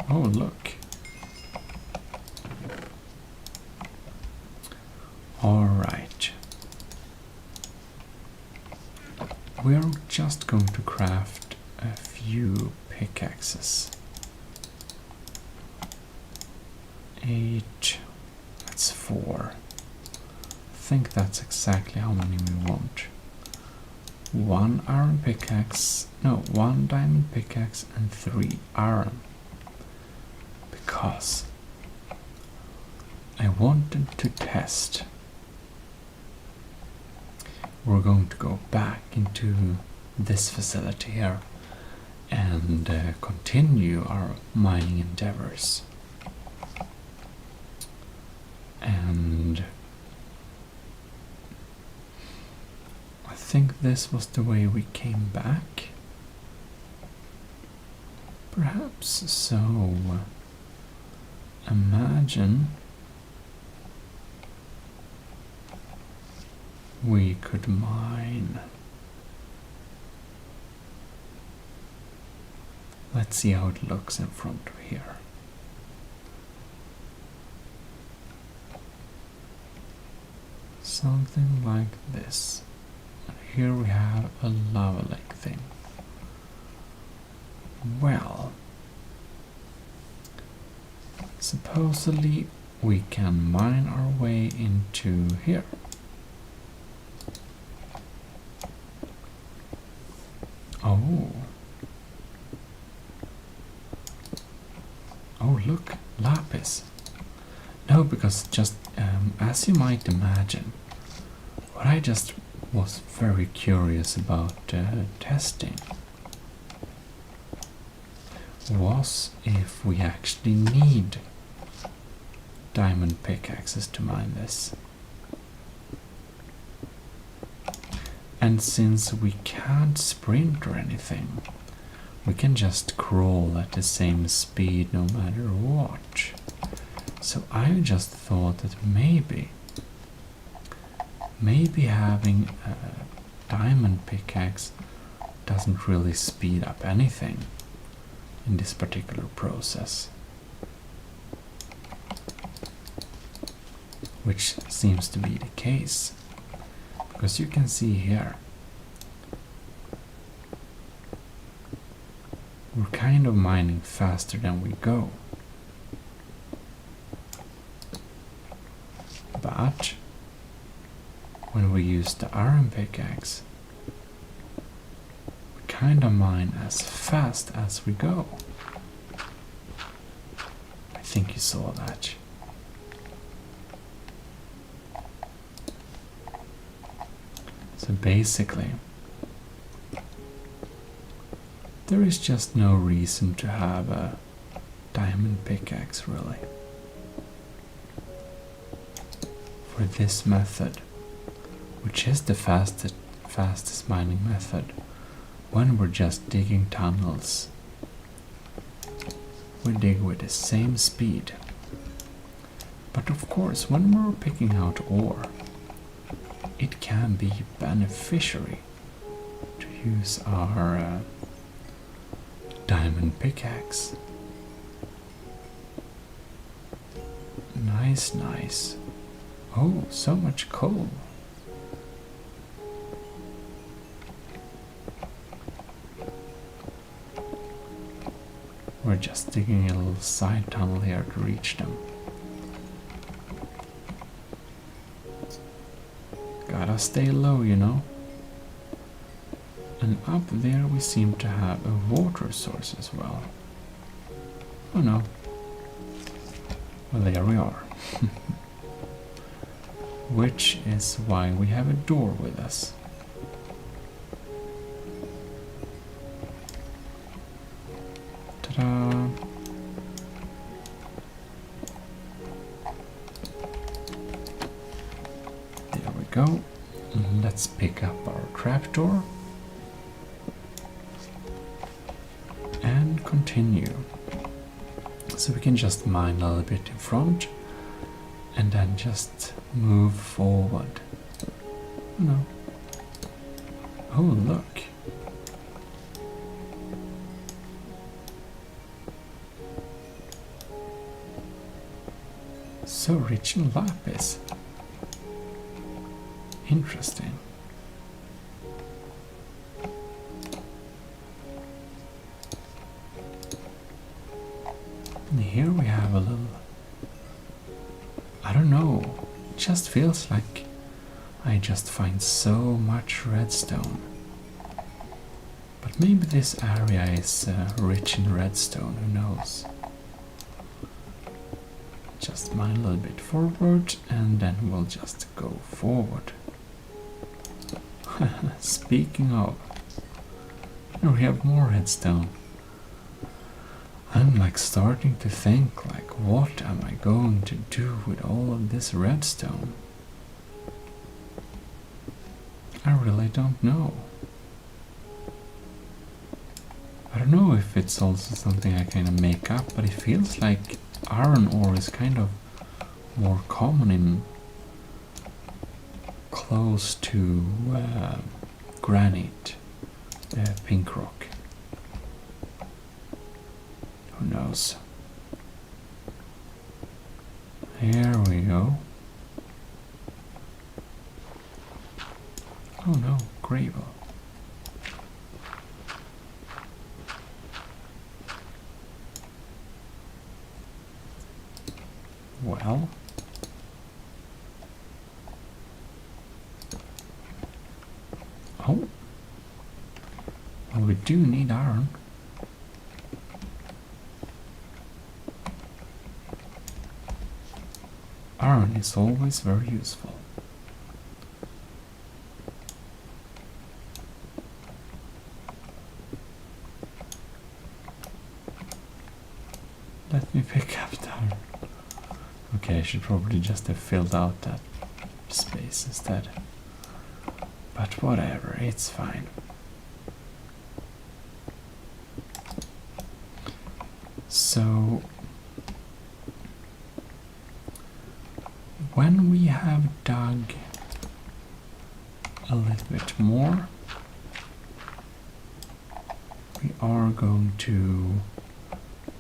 Oh, look. Alright. We're just going to craft a few pickaxes. 8. That's 4. I think that's exactly how many we want. 1 iron pickaxe, no, 1 diamond pickaxe and 3 iron. Because I wanted to test. We're going to go back into this facility here and continue our mining endeavors. And I think this was the way we came back. Perhaps so. Imagine we could mine. Let's see how it looks in front of here. Something like this. And here we have a lava lake thing. Well, supposedly we can mine our way into here. Oh. Oh, look, lapis. No, because just as you might imagine, what I just was very curious about testing was if we actually need diamond pickaxes to mine this. And since we can't sprint or anything, we can just crawl at the same speed no matter what. So I just thought that maybe having a diamond pickaxe doesn't really speed up anything in this particular process. Which seems to be the case. Because you can see here, we're kind of mining faster than we go. But when we use the iron pickaxe, we kind of mine as fast as we go. I think you saw that. So basically, there is just no reason to have a diamond pickaxe, really, for this method, which is the fastest mining method. When we're just digging tunnels, we dig with the same speed. But of course, when we're picking out ore, it can be beneficiary to use our diamond pickaxe. Nice, nice. Oh, so much coal. We're just digging a little side tunnel here to reach them. Gotta stay low, you know. And up there we seem to have a water source as well. Oh no. Well, there we are. Which is why we have a door with us. Ta-da! There we go. Let's pick up our trapdoor and continue. So we can just mine a little bit in front and then just move forward. Oh no. Oh, look. So rich in lapis. Interesting. And here we have a little, I don't know, it just feels like I just find so much redstone. But maybe this area is rich in redstone, who knows. Just mine a little bit forward and then we'll just go forward. Speaking of, here we have more redstone. I'm like starting to think, like, what am I going to do with all of this redstone? I really don't know. I don't know if it's also something I kind of make up, but it feels like iron ore is kind of more common in close to granite, pink rock. Who knows? Here we go. Oh no, gravel. Well, oh, well, we do need iron. Iron is always very useful. Let me pick up the iron. Okay, I should probably just have filled out that space instead. But whatever, it's fine. So, when we have dug a little bit more, we are going to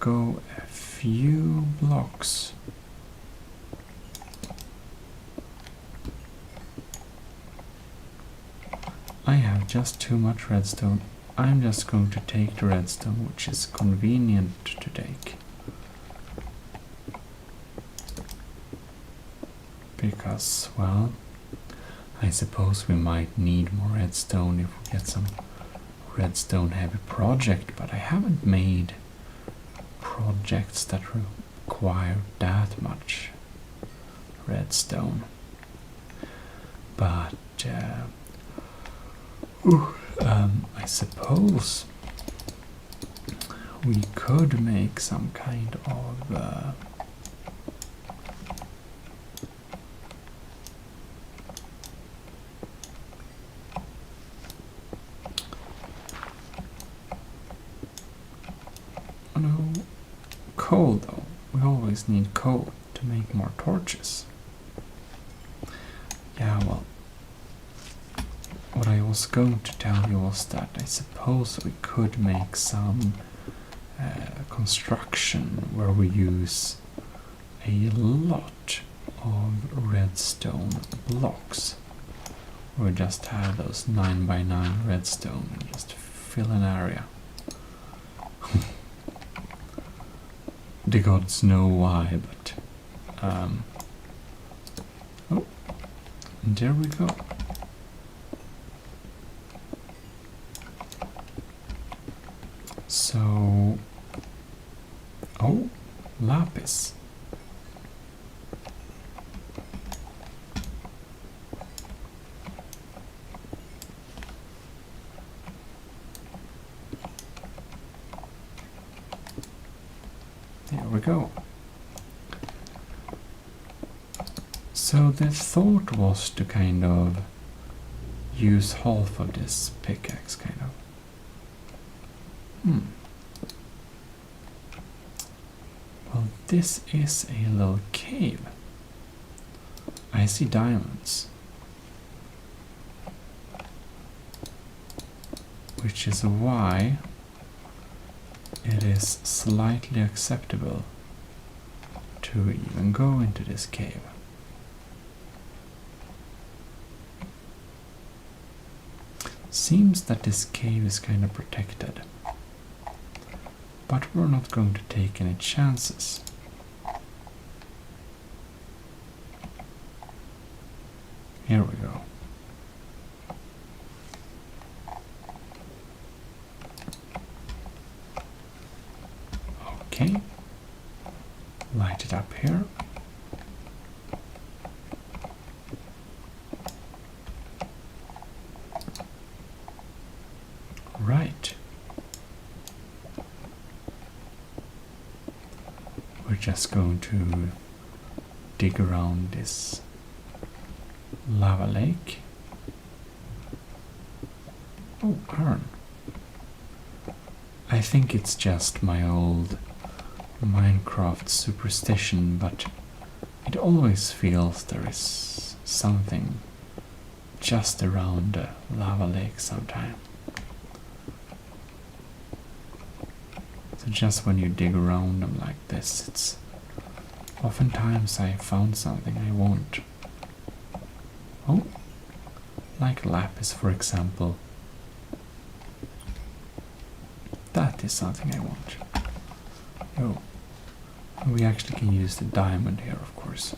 go a few blocks. I have just too much redstone. I'm just going to take the redstone, which is convenient to take. Because, well, I suppose we might need more redstone if we get some redstone heavy project, but I haven't made projects that require that much redstone. But I suppose we could make some kind of oh no, coal though. We always need coal to make more torches. Yeah, well, what I was going to tell you was that I suppose we could make some construction where we use a lot of redstone blocks. We just have those 9x9 redstone and just fill an area. The gods know why, but oh, and there we go. So, oh, lapis. There we go. So the thought was to kind of use half of this pickaxe, kind of. Well, this is a little cave. I see diamonds. Which is why it is slightly acceptable to even go into this cave. Seems that this cave is kind of protected, but we're not going to take any chances. Here we go. Okay, light it up here. Right. We're just going to dig around this lava lake. Oh, iron. I think it's just my old Minecraft superstition, but it always feels there is something just around the lava lake sometime. So just when you dig around them like this, it's oftentimes I found something I want. Oh, like lapis, for example. That is something I want. Oh, we actually can use the diamond here, of course.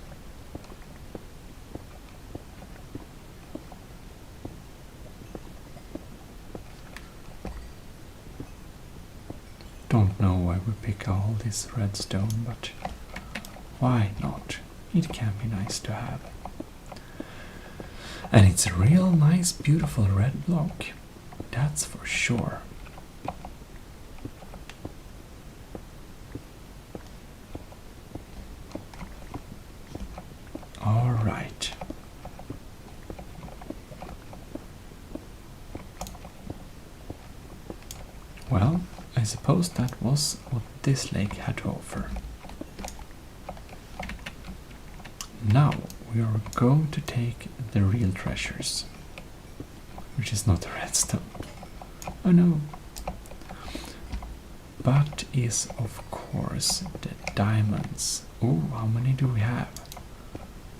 Don't know why we pick all this redstone, but why not? It can be nice to have. And it's a real nice, beautiful red block. That's for sure. All right. Well, I suppose that was what this lake had to offer. Now we are going to take the real treasures, which is not the redstone. Oh no. But is of course the diamonds. Oh, how many do we have?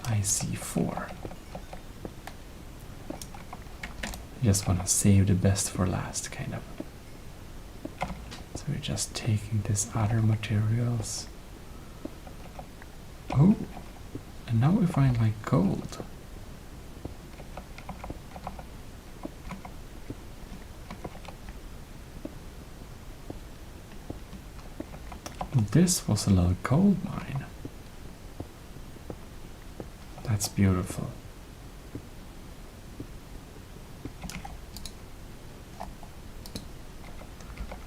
I see 4. Just wanna save the best for last, kind of. So we're just taking these other materials. Oh, and now we find like gold. This was a little gold mine. That's beautiful.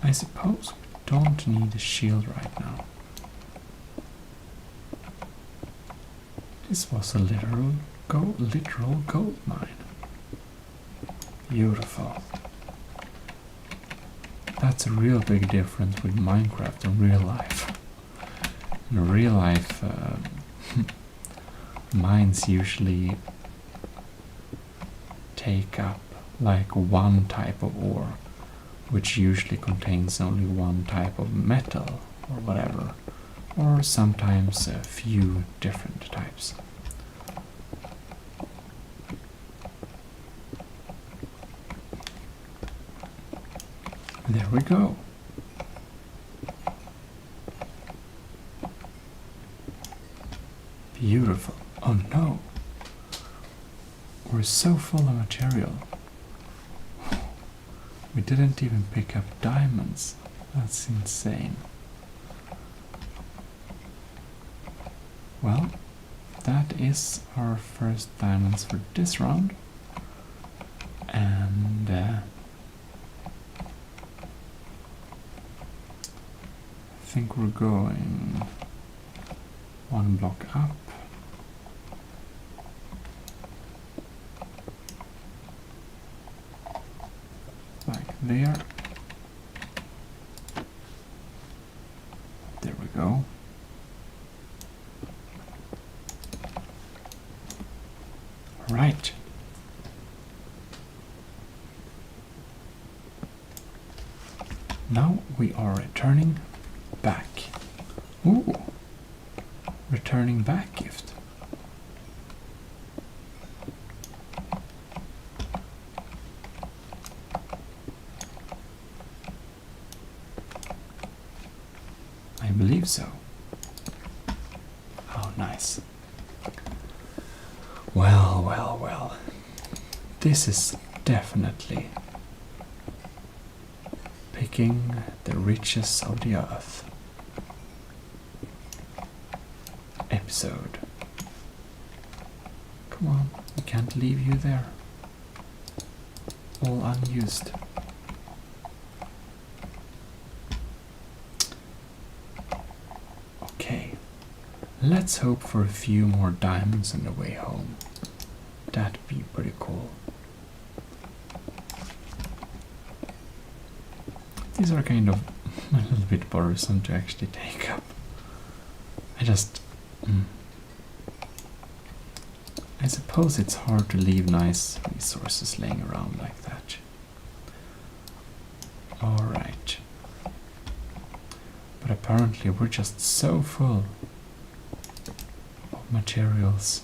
I suppose we don't need a shield right now. This was a literal gold mine. Beautiful. That's a real big difference with Minecraft and real life. In real life, mines usually take up like one type of ore, which usually contains only one type of metal or whatever, or sometimes a few different types. There we go. Beautiful. Oh no. We're so full of material. We didn't even pick up diamonds. That's insane. Well, that is our first diamonds for this round. And I think we're going one block up. Like there. There we go. All right. Now we are returning back. Ooh, returning back gift. I believe so. Oh, nice. Well, well, well. This is definitely picking the riches of the earth episode. Come on, we can't leave you there. All unused. Okay, let's hope for a few more diamonds on the way home. That'd be pretty cool. These are kind of a little bit bothersome to actually take up. I suppose it's hard to leave nice resources laying around like that. Alright. But apparently we're just so full of materials.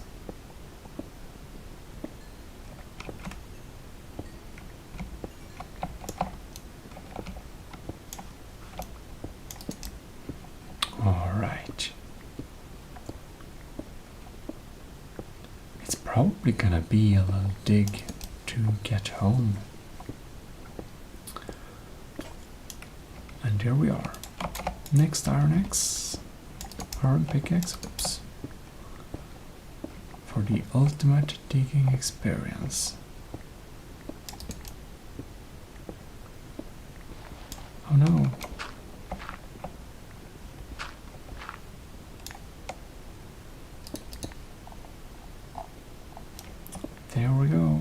Alright. It's probably gonna be a little dig to get home. And here we are. Next iron axe, iron pickaxe, oops. For the ultimate digging experience. Oh no. There we go.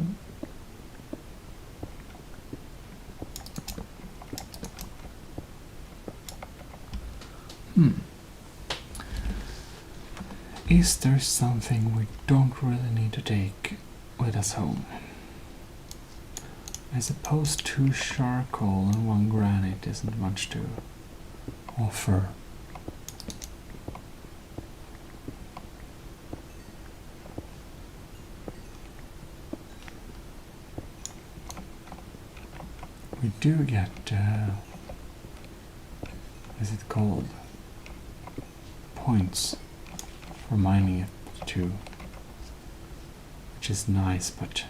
Is there something we don't really need to take with us home? I suppose 2 charcoal and 1 granite isn't much to offer. We do get is it called? Points for mining it too. Which is nice, but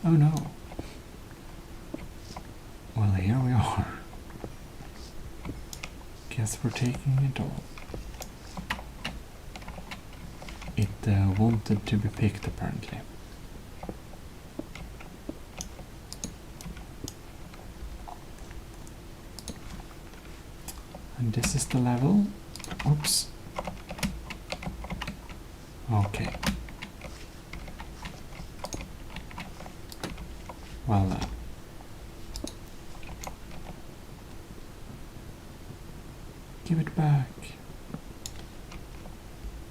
oh no. Well, here we are. Guess we're taking it all. It wanted to be picked, apparently. And this is the level. Oops. Okay. Well then. Give it back.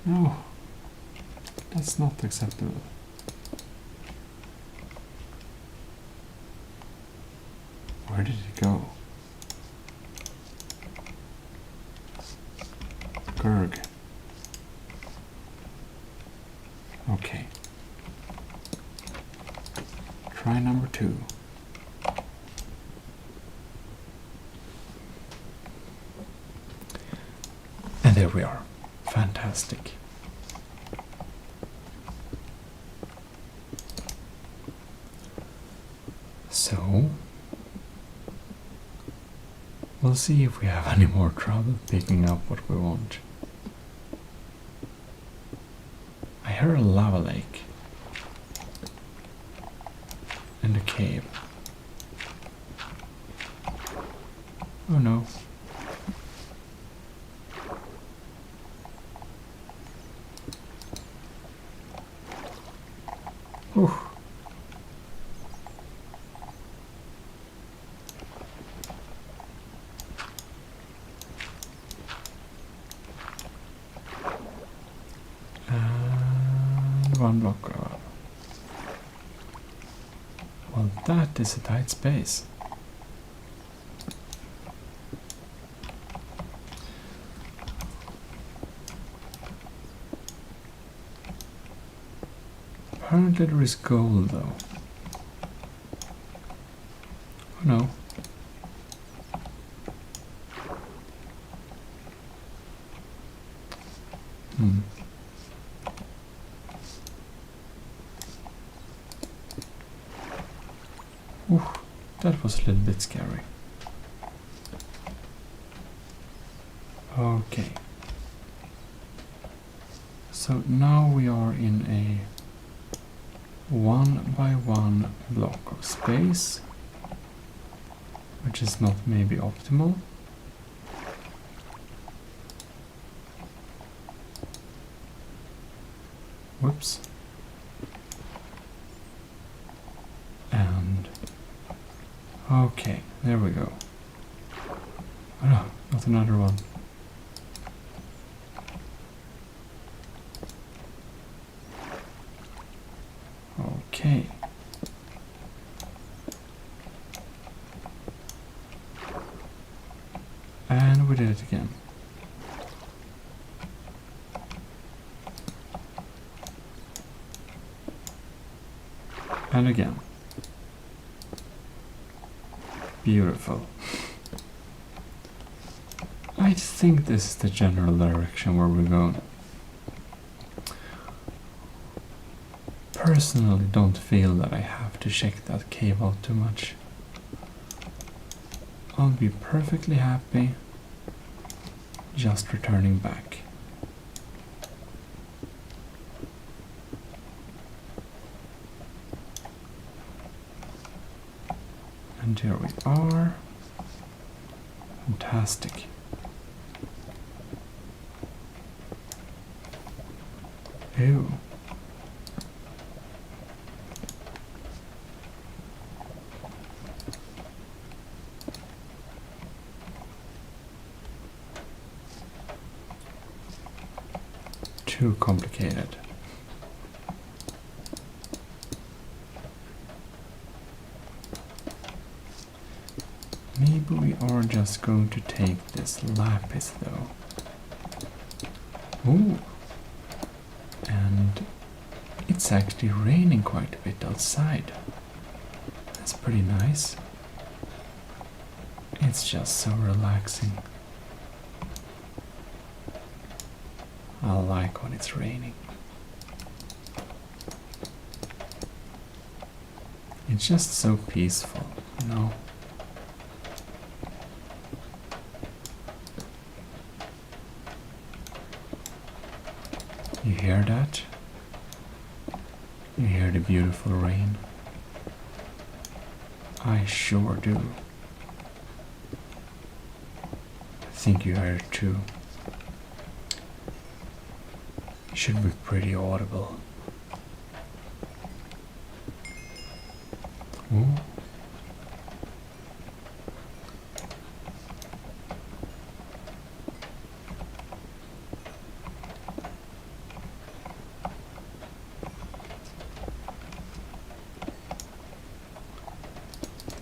No. That's not acceptable. Where did it go? Gerg. Okay. Try number 2. And there we are. Fantastic. So, we'll see if we have any more trouble picking up what we want. I heard a lava lake and a cave. Oh no. Oof. And 1 block up. Well, that is a tight space. Apparently there is gold though. Oh no. Ooh, that was a little bit scary. Okay. So now we are in a 1 by 1 block of space, which is not maybe optimal. Whoops. And okay, there we go. Oh no, not another one. Okay. And we did it again. And again. Beautiful. I think this is the general direction where we're going. Personally, don't feel that I have to check that cave out too much. I'll be perfectly happy just returning back. And here we are. Fantastic. Ew. Too complicated. Maybe we are just going to take this lapis though. Ooh. And it's actually raining quite a bit outside. That's pretty nice. It's just so relaxing. I like when it's raining. It's just so peaceful, you know. You hear that? You hear the beautiful rain? I sure do. I think you hear it too. It should be pretty audible. Ooh.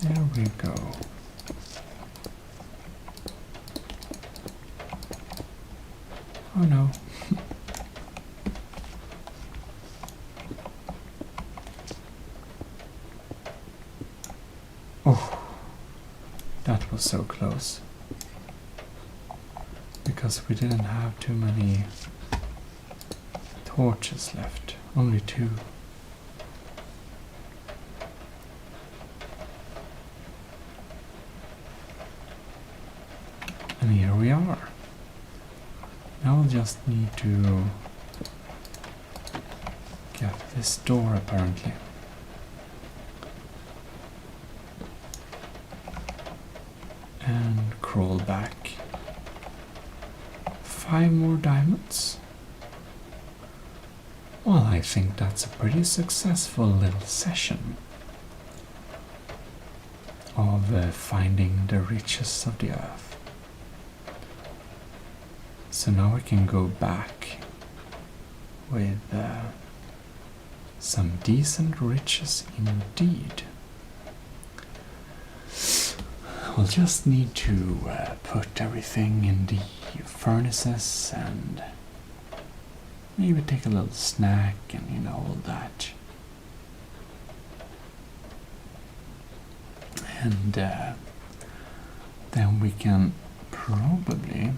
There we go. Oh no. Oh, that was so close. Because we didn't have too many torches left, only 2. And here we are. Now we'll just need to get this door apparently. And crawl back. 5 more diamonds. Well, I think that's a pretty successful little session of finding the riches of the earth. So now we can go back with some decent riches indeed. We'll just need to put everything in the furnaces and maybe take a little snack and you know all that. And then we can probably,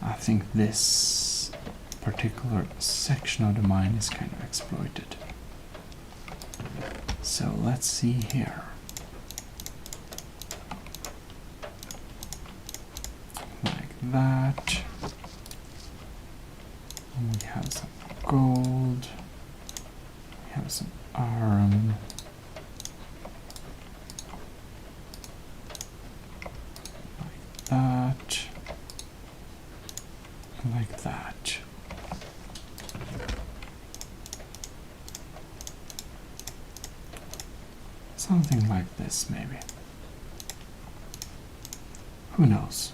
I think this particular section of the mine is kind of exploited. So let's see here. Like that. And we have some gold. We have some iron. Like that. Like that. Something like this, maybe. Who knows?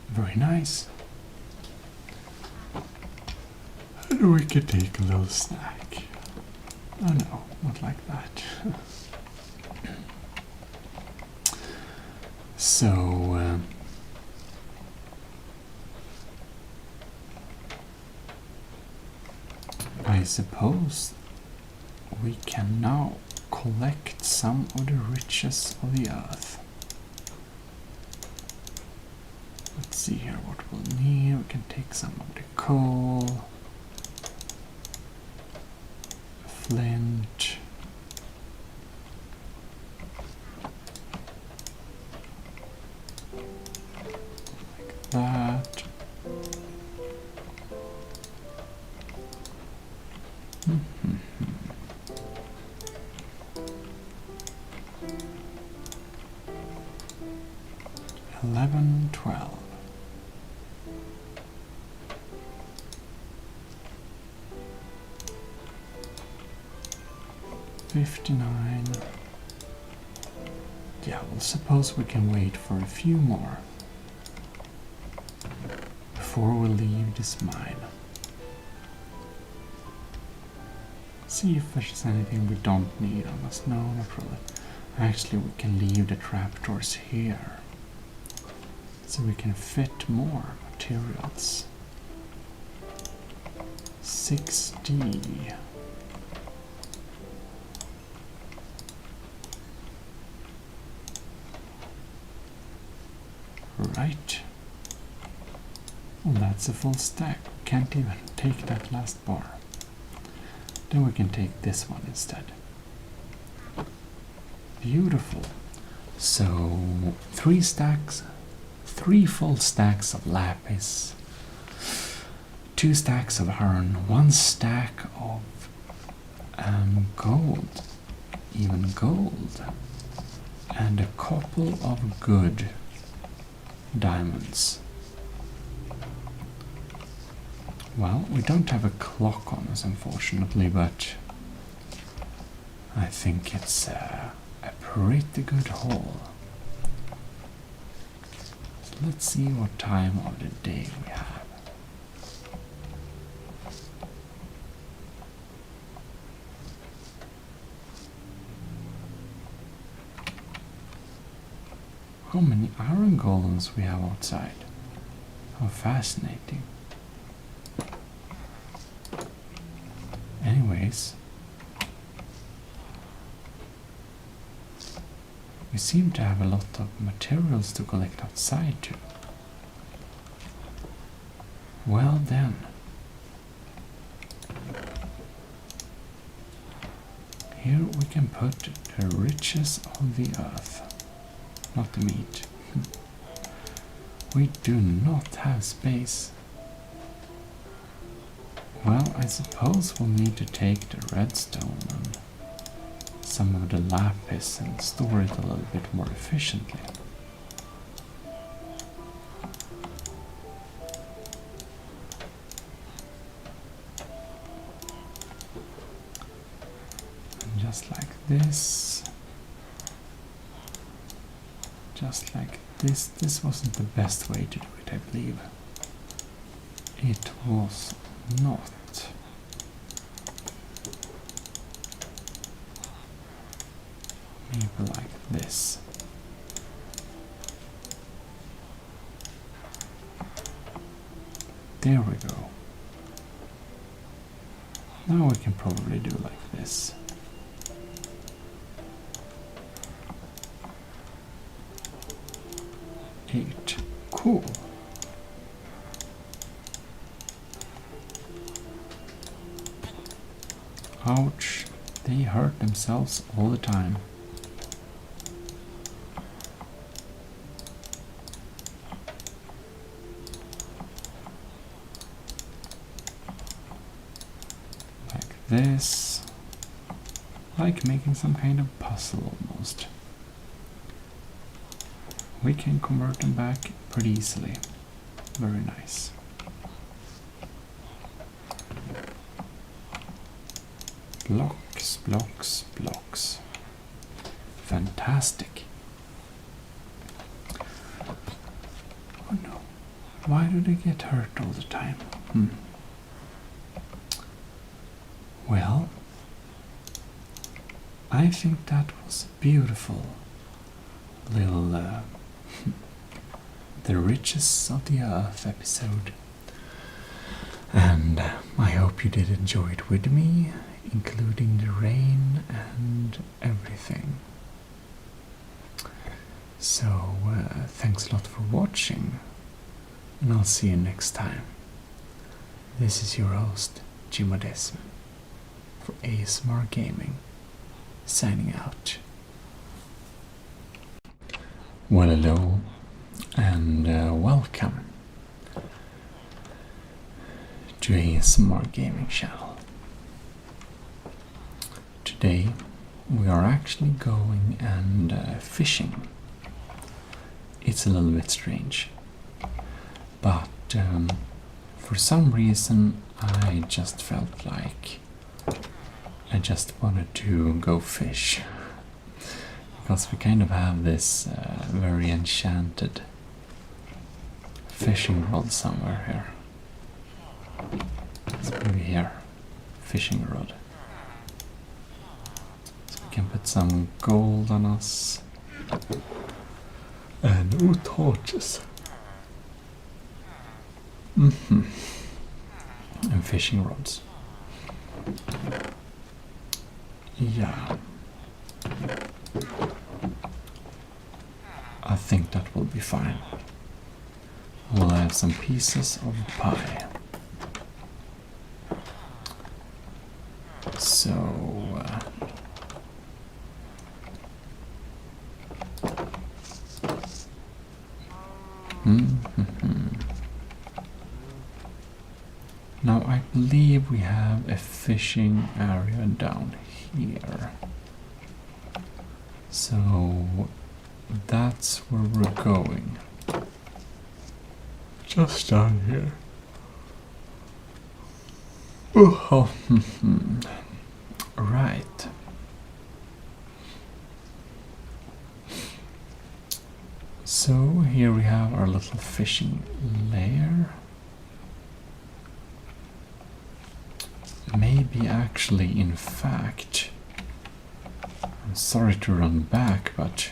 Very nice. And we could take a little snack. Oh no, not like that. So, I suppose we can now collect some of the riches of the earth. Let's see here what we'll need. We can take some of the coal, flint, like that. $11, $12. $59. Yeah, well, suppose we can wait for a few more before we leave this mine. See if there's anything we don't need on us. No, not really. Actually, we can leave the trapdoors here, so we can fit more materials. 60. It's a full stack. Can't even take that last bar. Then we can take this one instead. Beautiful. So 3 stacks, 3 full stacks of lapis, 2 stacks of iron, 1 stack of gold, even gold, and a couple of good diamonds. Well, we don't have a clock on us, unfortunately, but I think it's a pretty good haul. So let's see what time of the day we have. How many iron golems we have outside. How fascinating. Anyways, we seem to have a lot of materials to collect outside too. Well then. Here we can put the riches of the earth. Not the meat. We do not have space. Well, I suppose we'll need to take the redstone and some of the lapis and store it a little bit more efficiently. And just like this. Just like this. This wasn't the best way to do it, I believe. It was not. Maybe like this. There we go. Now we can probably do like this. Cool. Ouch, they hurt themselves all the time. Like this. Like making some kind of puzzle almost. We can convert them back pretty easily. Very nice. Blocks, blocks, blocks. Fantastic. Oh no. Why do they get hurt all the time? Well, I think that was a beautiful little the riches of the earth episode, and I hope you did enjoy it with me, including the rain and everything. So thanks a lot for watching, and I'll see you next time. This is your host Gmodism for ASMR Gaming, signing out. Well, hello and welcome to ASMR Gaming channel. Today we are actually going and fishing. It's a little bit strange, but for some reason I just felt like I just wanted to go fish. Because we kind of have this very enchanted fishing rod somewhere here. It's maybe here. Fishing rod. So we can put some gold on us. And torches. And fishing rods. Yeah. I think that will be fine. We'll have some pieces of pie. So now I believe we have a fishing area down here. So that's where we're going. Just down here. Oh, right. So here we have our little fishing lair. Maybe actually, in fact, I'm sorry to run back, but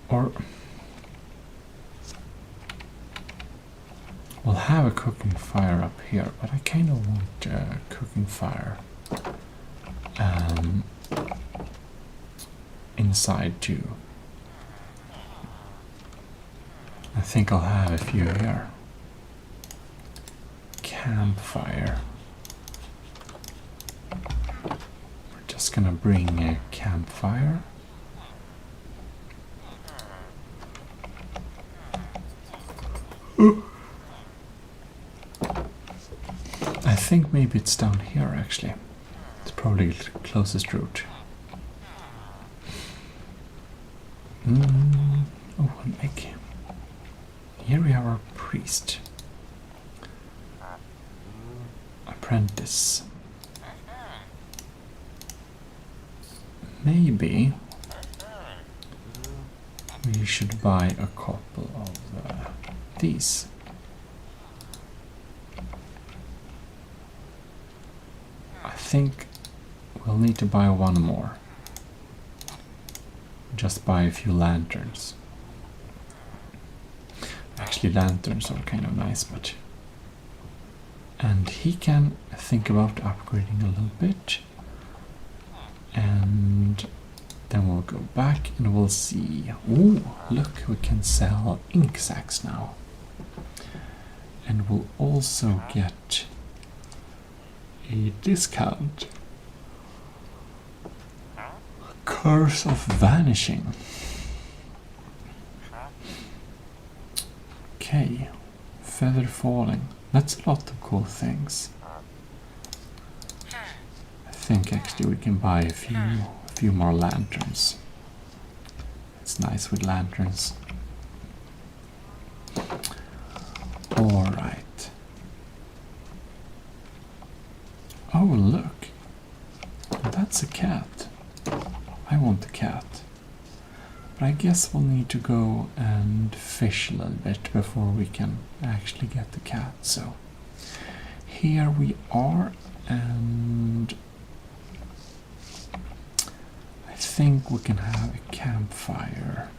or we'll have a cooking fire up here, but I kind of want a cooking fire inside too. I think I'll have a few here. Campfire. We're just gonna bring a campfire. I think maybe it's down here actually. It's probably the closest route. Oh, an egg. Here we have our priest. Apprentice. Maybe we should buy a couple of these. I think we'll need to buy one more. Just buy a few lanterns. Actually, lanterns are kind of nice, but... And he can think about upgrading a little bit. And then we'll go back and we'll see. Oh, look, we can sell ink sacks now. And we'll also get a discount. Curse of Vanishing. Okay, Feather Falling. That's a lot of cool things. I think actually we can buy a few more lanterns. It's nice with lanterns. All right. Oh, look. That's a cat. I want a cat. But I guess we'll need to go and fish a little bit before we can actually get the cat. So here we are, and I think we can have a campfire.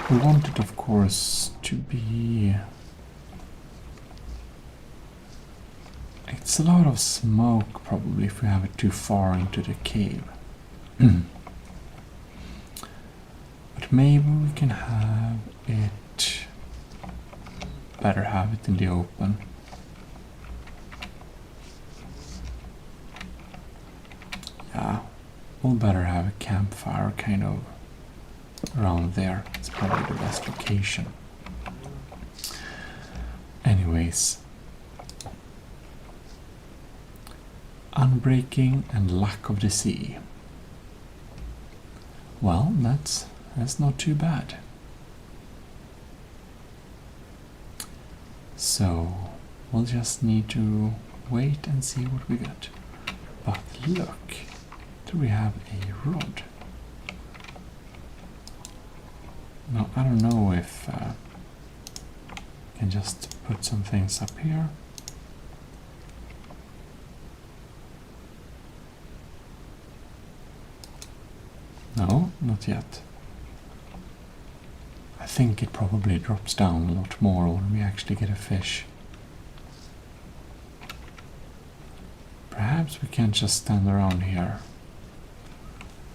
We want it, of course, to be... It's a lot of smoke, probably, if we have it too far into the cave. But maybe we can have it... Better have it in the open. Yeah, we'll better have a campfire kind of around there. It's probably the best location. Anyways. Unbreaking and Luck of the Sea. Well, that's not too bad. So we'll just need to wait and see what we get. But look, do we have a rod? Now I don't know if I can just put some things up here. No, not yet. I think it probably drops down a lot more when we actually get a fish. Perhaps we can just stand around here.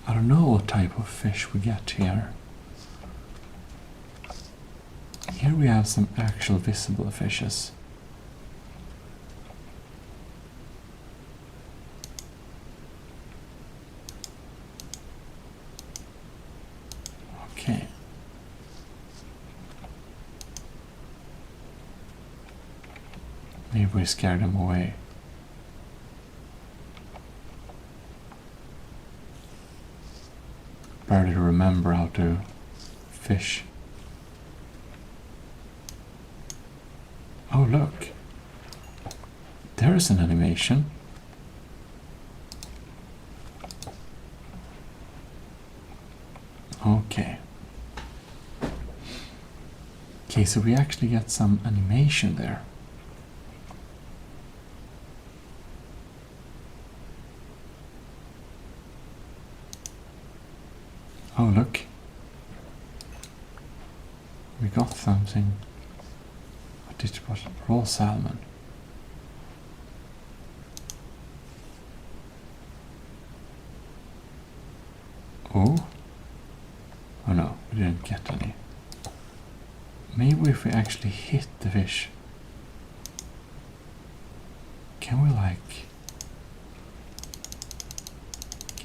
I don't know what type of fish we get here. Here we have some actual visible fishes. Okay. Maybe we scare them away. Barely remember how to fish. Oh, look. There's an animation. Okay. Okay, so we actually get some animation there. Oh, look. We got something. What did it was? Raw salmon. Oh. Oh no, we didn't get any. Maybe if we actually hit the fish. Can we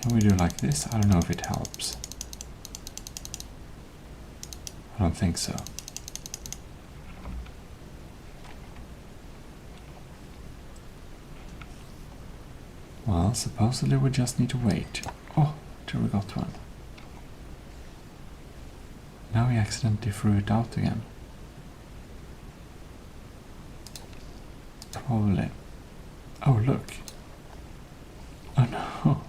Can we do like this? I don't know if it helps. I don't think so. Well, supposedly we just need to wait. Oh, there we got one. Now we accidentally threw it out again. Probably. Oh, look. Oh no.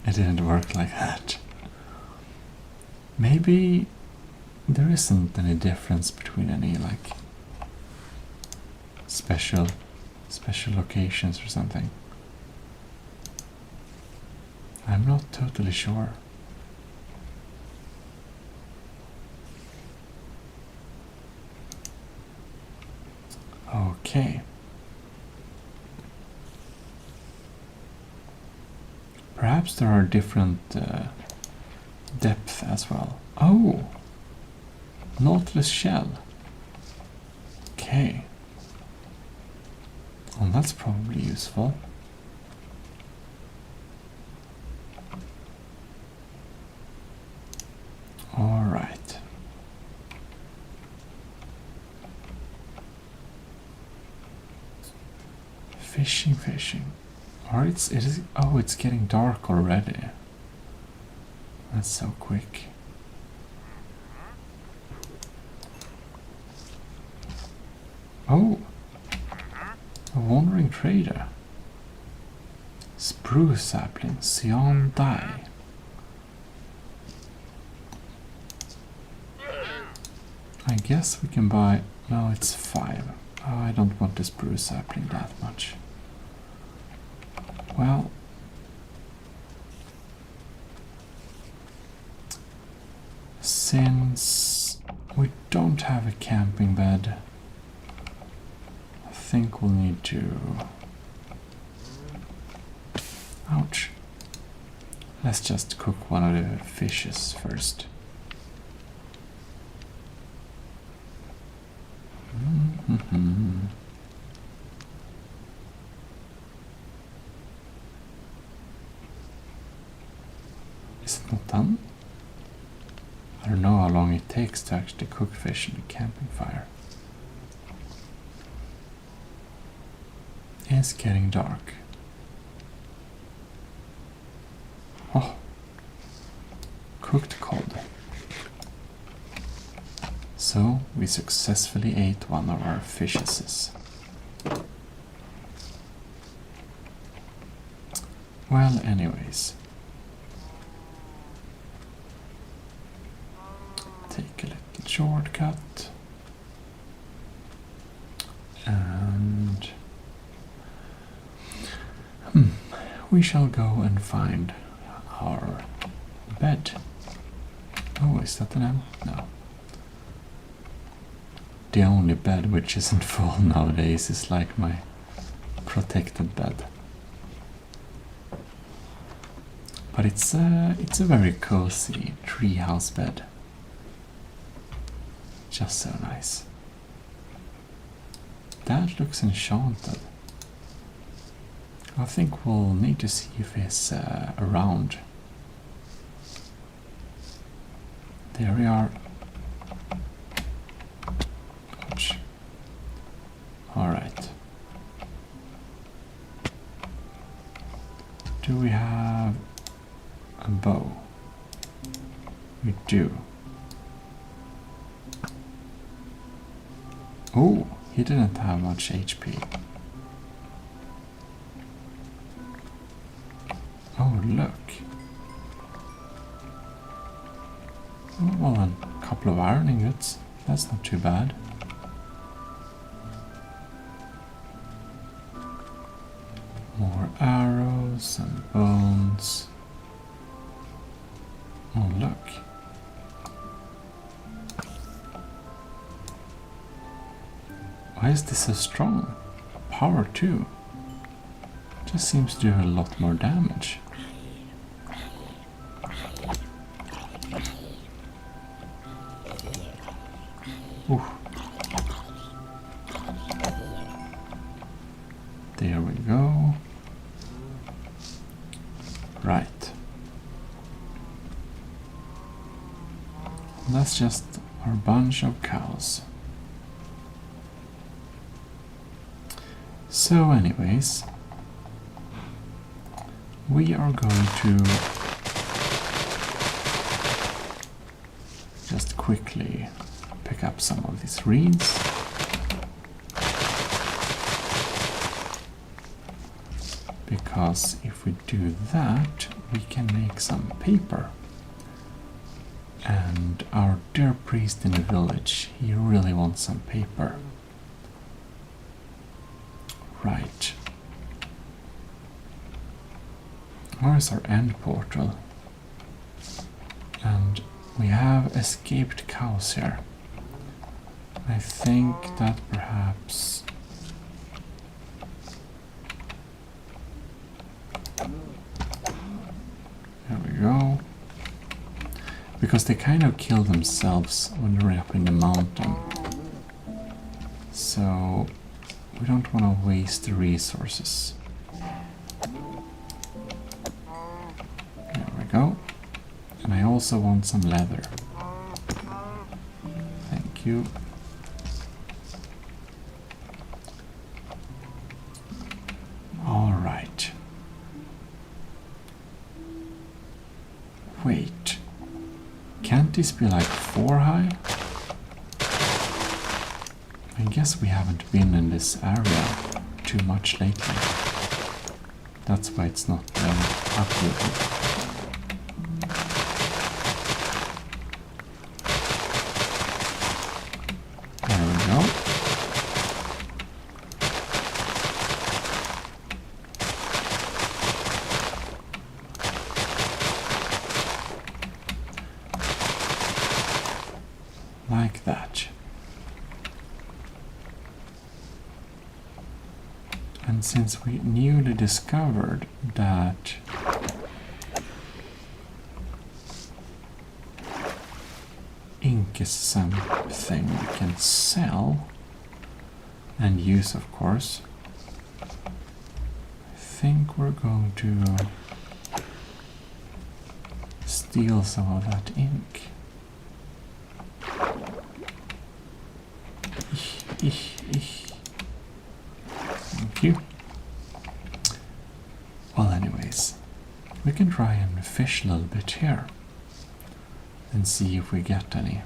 It didn't work like that. Maybe there isn't any difference between any like special locations or something. I'm not totally sure. Okay. Perhaps there are different depth as well. Oh! Nautilus shell. Okay. Well, that's probably useful. All right. Fishing. Or it is. Oh, it's getting dark already. That's so quick. Oh, a wandering trader. Spruce sapling, cyan dye. I guess we can buy. No, it's 5. Oh, I don't want the spruce sapling that much. Well, since we don't have a camping bed, I think we'll need to... Ouch. Let's just cook one of the fishes first. Is it not done? I don't know how long it takes to actually cook fish in a camping fire. It's getting dark. Oh, cooked cod. So we successfully ate one of our fishes. Well, anyways. Take a little shortcut. And we shall go and find our bed. Oh, is that an M? No. The only bed which isn't full nowadays is like my protected bed. But it's a very cozy treehouse bed. Just so nice. That looks enchanted. I think we'll need to see if he's around. There we are. Ouch. Alright. Do we have a bow? We do. Oh, he didn't have much HP. Oh, look. Oh, well, then, a couple of iron ingots. That's not too bad. More arrows and bones. Oh, look. Why is this so strong? Power too. Just seems to do a lot more damage. Ooh. There we go. Right. That's just our bunch of cows. So anyways, we are going to just quickly pick up some of these reeds. Because if we do that, we can make some paper. And our dear priest in the village, he really wants some paper. Right. Where's our end portal? And we have escaped cows here. I think that perhaps... There we go. Because they kind of kill themselves when they're up in the mountain. So we don't want to waste the resources. There we go. And I also want some leather. Thank you. All right. Wait. Can't this be like 4 high? I guess we haven't been in this area too much lately. That's why it's not uploaded. There we go. Like that. And since we newly discovered that ink is something we can sell and use, of course, I think we're going to steal some of that ink. Thank you. Well, anyways, we can try and fish a little bit here and see if we get any.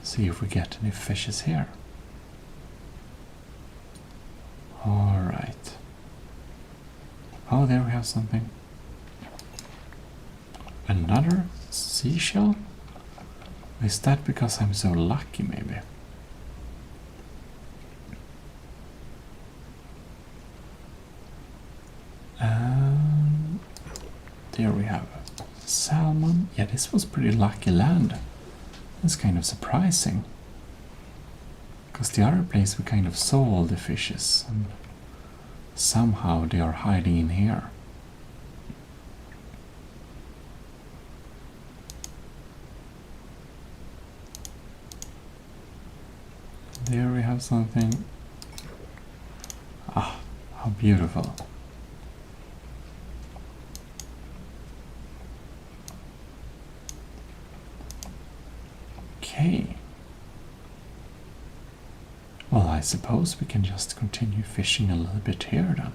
See if we get any fishes here. All right. Oh, there we have something. Another seashell? Is that because I'm so lucky, maybe? There we have salmon. Yeah, this was pretty lucky land. That's kind of surprising. Because the other place we kind of saw all the fishes, and somehow they are hiding in here. There we have something. Ah, how beautiful. Okay. Well, I suppose we can just continue fishing a little bit here then.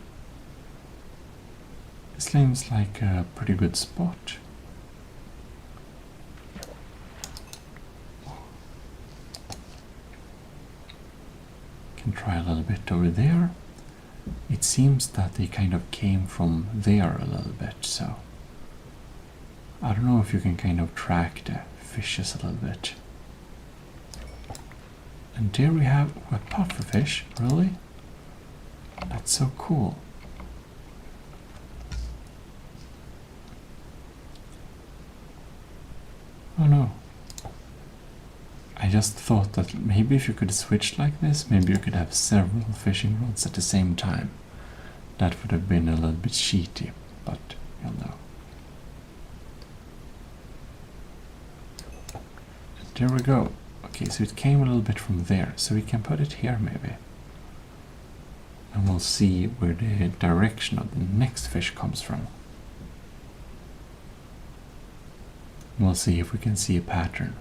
This seems like a pretty good spot. Can try a little bit over there. It seems that they kind of came from there a little bit, so I don't know if you can kind of track the fishes a little bit. And there we have a pufferfish, really? That's so cool. Oh no. I just thought that maybe if you could switch like this, maybe you could have several fishing rods at the same time. That would have been a little bit cheaty, but you'll know. There we go. Okay, so it came a little bit from there, so we can put it here maybe. And we'll see where the direction of the next fish comes from. We'll see if we can see a pattern.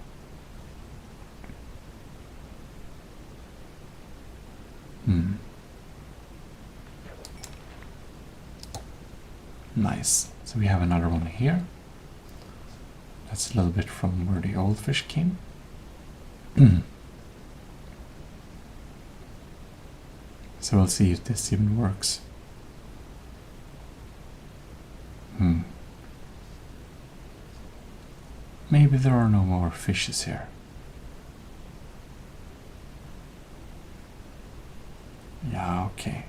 Nice. So we have another one here. That's a little bit from where the old fish came. So we'll see if this even works. Maybe there are no more fishes here. Yeah, okay.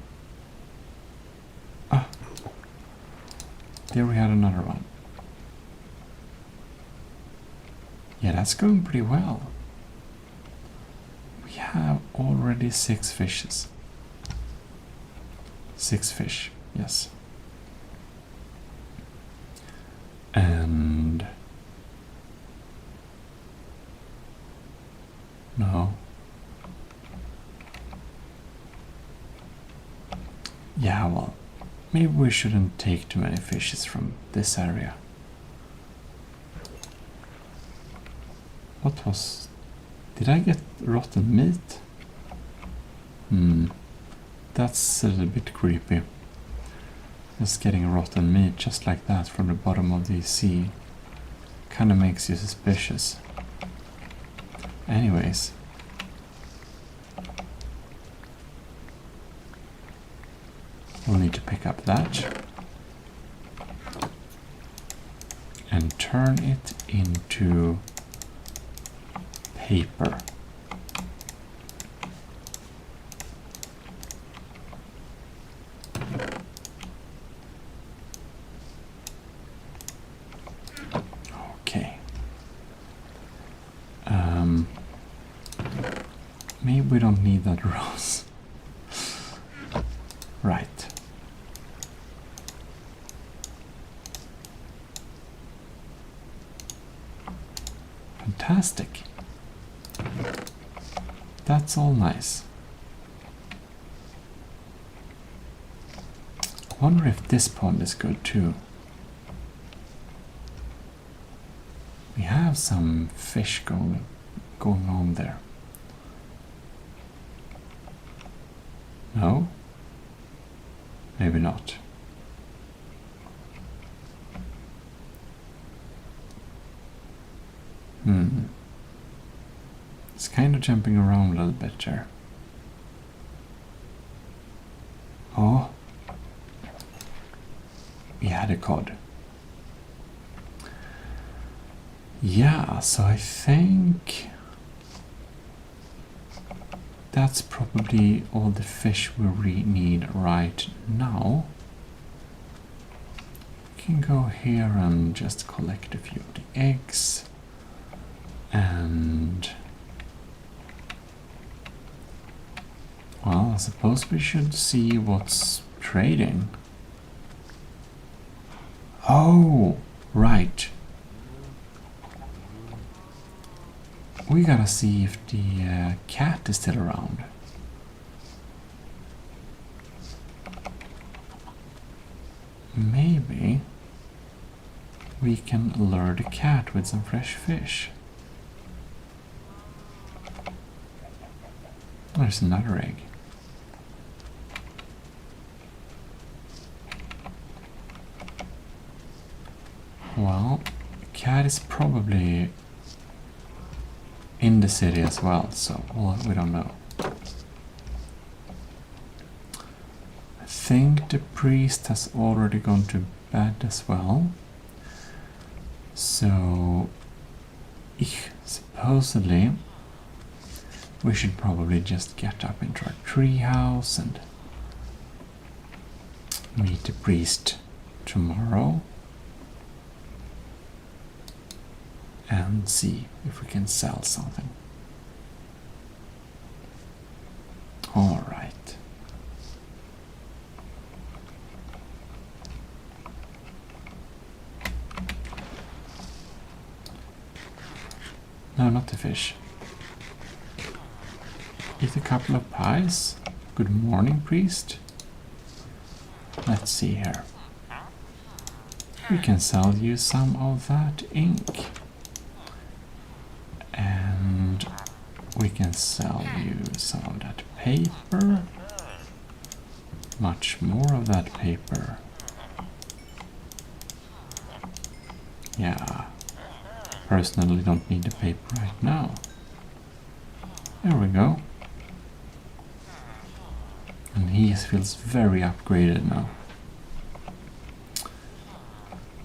Ah, there we had another one. Yeah, that's going pretty well. We have already 6 fishes. 6 fish, yes. And no. Yeah, well, maybe we shouldn't take too many fishes from this area. What was... Did I get rotten meat? That's a little bit creepy. Just getting rotten meat just like that from the bottom of the sea kind of makes you suspicious. Anyways. We'll need to pick up that and turn it into paper. Okay. Maybe we don't need that rose. Right. Fantastic. That's all nice. Wonder if this pond is good too. We have some fish going on there. No? Maybe not. It's kind of jumping around a little bit there. Oh. We had a cod. Yeah, so I think that's probably all the fish we need right now. We can go here and just collect a few of the eggs. And I suppose we should see what's trading. Oh, right. We gotta see if the cat is still around. Maybe we can lure the cat with some fresh fish. There's another egg. Well, the cat is probably in the city as well, so well, we don't know. I think the priest has already gone to bed as well. So, supposedly, we should probably just get up into our treehouse and meet the priest tomorrow and see if we can sell something. All right. No, not the fish. Eat a couple of pies. Good morning, priest. Let's see here. We can sell you some of that ink. And we can sell you some of that paper. Much more of that paper. Yeah. Personally don't need the paper right now. There we go. And he feels very upgraded now.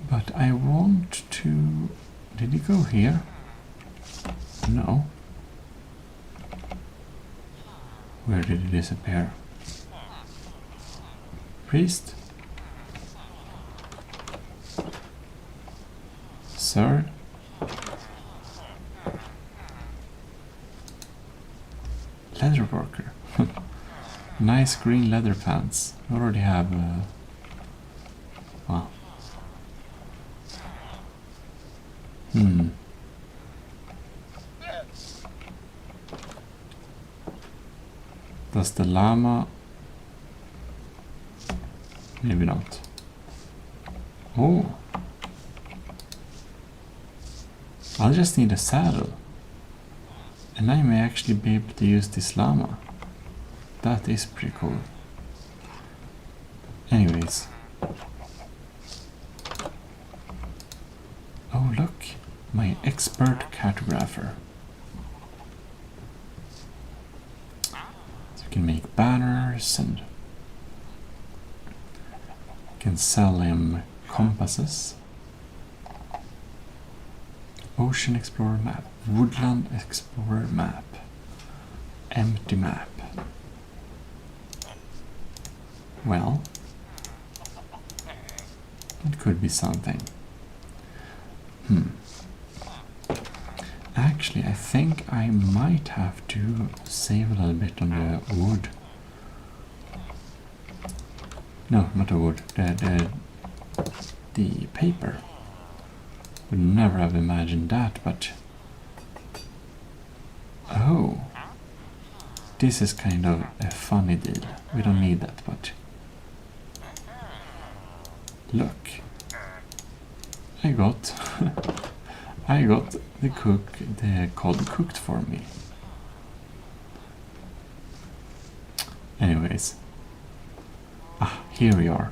But I want to... Did he go here? No. Where did he disappear? Priest? Sir? Leather worker. Nice green leather pants. I already have well. Does the llama... Maybe not. Oh. I'll just need a saddle. And I may actually be able to use this llama. That is pretty cool. Anyways. Oh look, my expert cartographer. So you can make banners and can sell him compasses. Ocean Explorer map, Woodland Explorer map, empty map. Well, it could be something. Actually, I think I might have to save a little bit on the wood. No, not the wood, the paper. Would never have imagined that, but... Oh. This is kind of a funny deal. We don't need that, but... Look. I got... I got the cod cooked for me. Anyways. Here we are.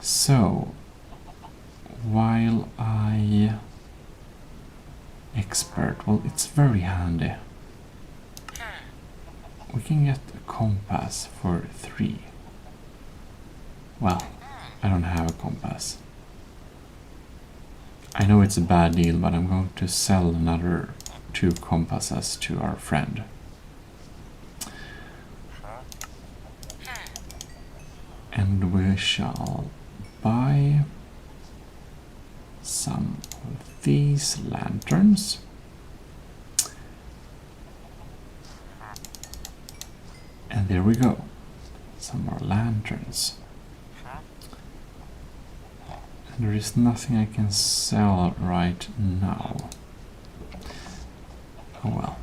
So... While I expert, well, it's very handy. We can get a compass for 3. Well, I don't have a compass. I know it's a bad deal, but I'm going to sell another 2 compasses to our friend. And we shall buy some of these lanterns. And there we go. Some more lanterns. And there is nothing I can sell right now. Oh well.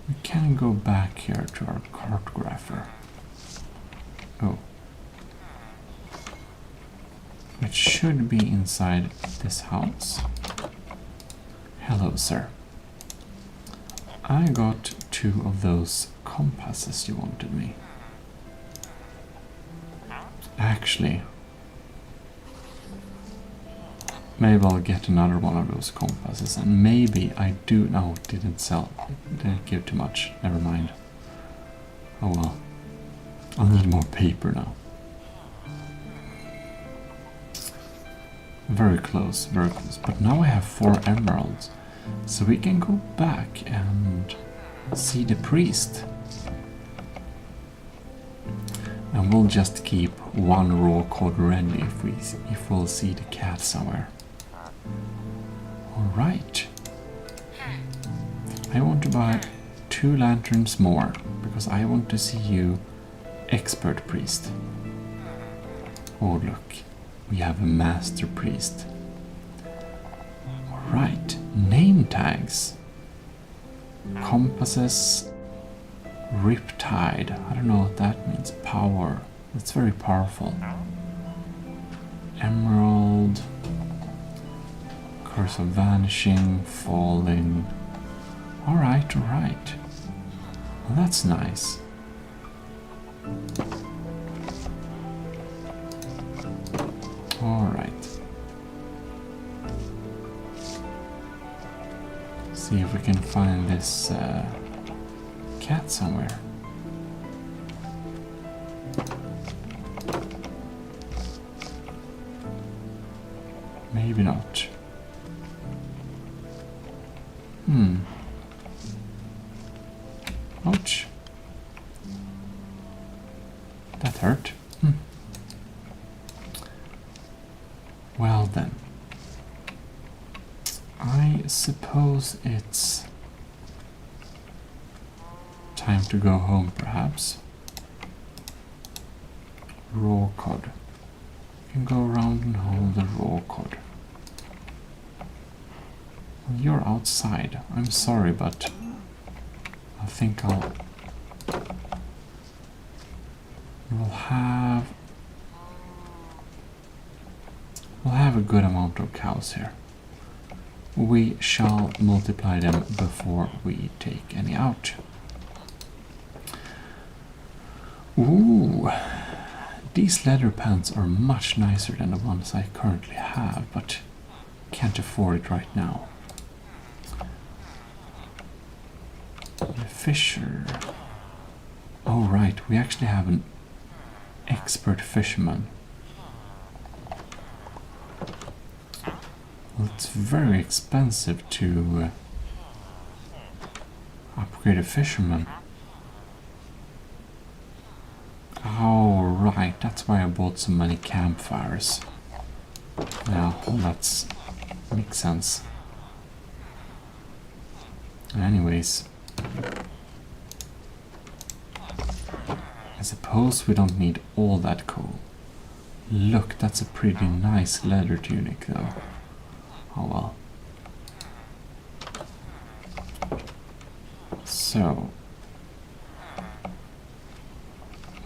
We can go back here to our cartographer. Oh. It should be inside this house. Hello, sir. I got 2 of those compasses you wanted me. Actually, maybe I'll get another one of those compasses, and maybe I do. No, didn't sell. Didn't give too much. Never mind. Oh well. I'll need more paper now. Very close, very close. But now I have 4 emeralds, so we can go back and see the priest. And we'll just keep 1 raw cod ready if we'll see the cat somewhere. All right. I want to buy 2 lanterns more because I want to see you, expert priest. Oh look. We have a master priest. Alright, name tags. Compasses. Riptide. I don't know what that means. Power. That's very powerful. Emerald. Curse of Vanishing. Falling. Alright, alright. Well, that's nice. Alright. See if we can find this cat somewhere. Maybe not. Ouch. That hurt. Well then, I suppose it's time to go home perhaps. Raw cod. You can go around and hold the raw cod. Well, you're outside. I'm sorry, but I think we'll have a good amount of cows here. We shall multiply them before we take any out. Ooh, these leather pants are much nicer than the ones I currently have, but can't afford it right now. The fisher. Oh right, we actually have an expert fisherman. Well, it's very expensive to upgrade a fisherman. Oh, right, that's why I bought so many campfires. Yeah, well, that makes sense. Anyways, I suppose we don't need all that coal. Look, that's a pretty nice leather tunic, though. Oh well. So,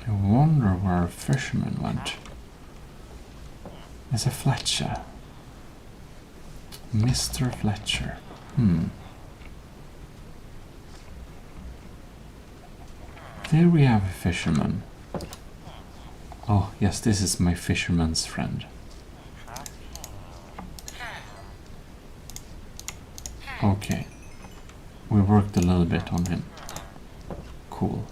I wonder where our fisherman went. There's a Fletcher. Mr. Fletcher. There we have a fisherman. Oh, yes, this is my fisherman's friend. Okay, we worked a little bit on him. Cool.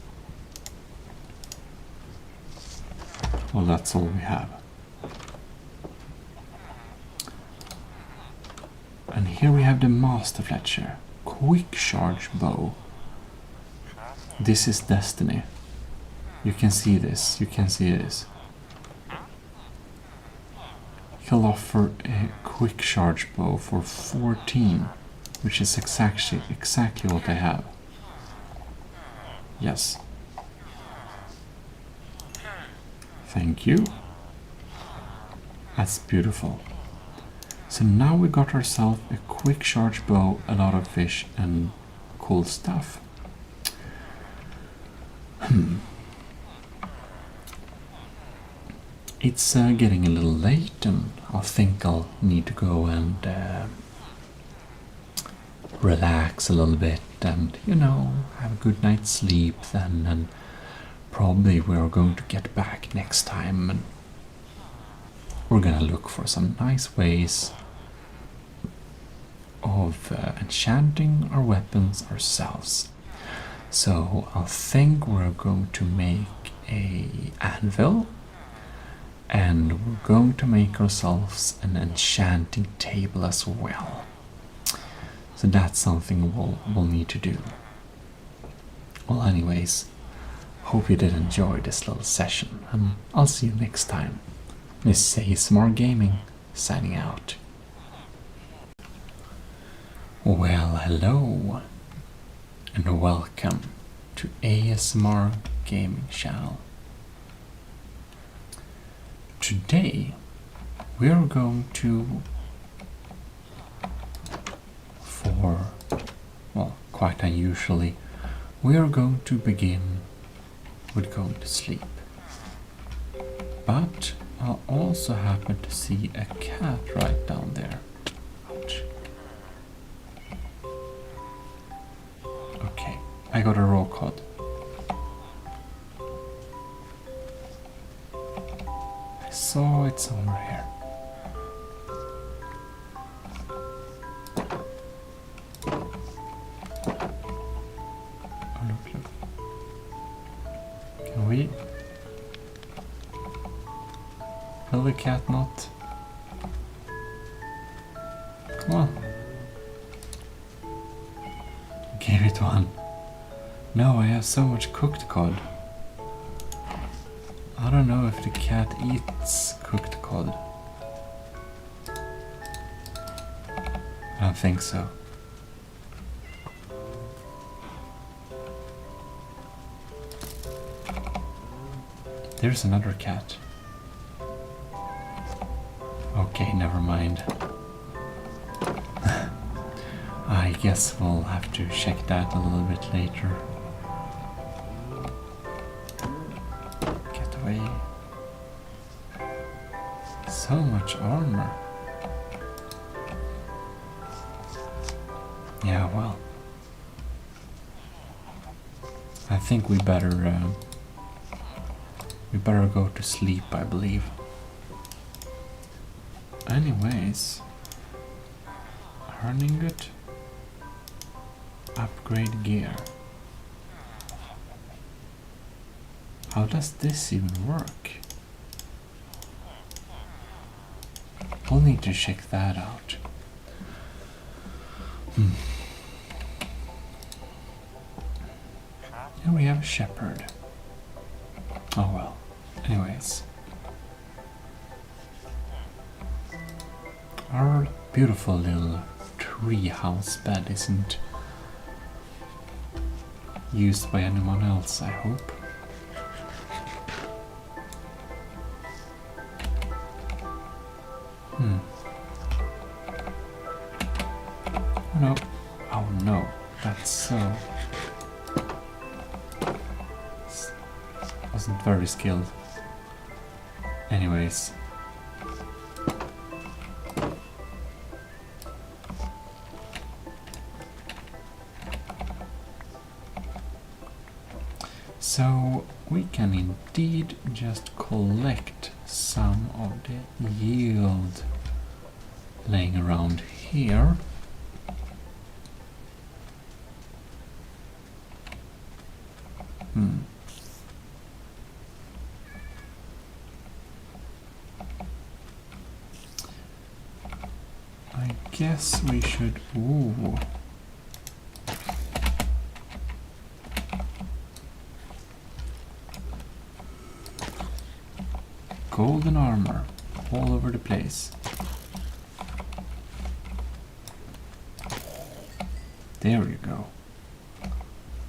Well, that's all we have. And here we have the Master Fletcher. Quick charge bow. This is destiny. You can see this. You can see this. He'll offer a quick charge bow for 14. which is exactly what I have. Yes. Thank you. That's beautiful. So now we got ourselves a quick charge bow, a lot of fish, and cool stuff. It's getting a little late, and I think I'll need to go and relax a little bit and, you know, have a good night's sleep then, and probably we're going to get back next time and we're gonna look for some nice ways of enchanting our weapons ourselves. So I think we're going to make a anvil, and we're going to make ourselves an enchanting table as well. So that's something we'll need to do. Well, anyways, hope you did enjoy this little session, and I'll see you next time. This is ASMR Gaming, signing out. Well, hello, and welcome to ASMR Gaming channel. Today, we are going to, quite unusually, we are going to begin with going to sleep. But I also happen to see a cat right down there. Ouch. Okay, I got a raw cod. I saw it somewhere here. Oh, look. Can we? Will the cat not? Come on. Gave it one. No, I have so much cooked cod. I don't know if the cat eats cooked cod. I don't think so. There's another cat. Okay, never mind. I guess we'll have to check that a little bit later. Get away. So much armor. Yeah, well. I think we better go to sleep, I believe. Anyways, earning it. Upgrade gear. How does this even work? We'll need to check that out. Here we have a shepherd. Oh well. Anyways. Our beautiful little tree house bed isn't used by anyone else, I hope. Oh no. Oh no. That's so... wasn't very skilled. Anyways. So we can indeed just collect some of the yield laying around here. I guess we should... Ooh. Golden armor all over the place. There you go.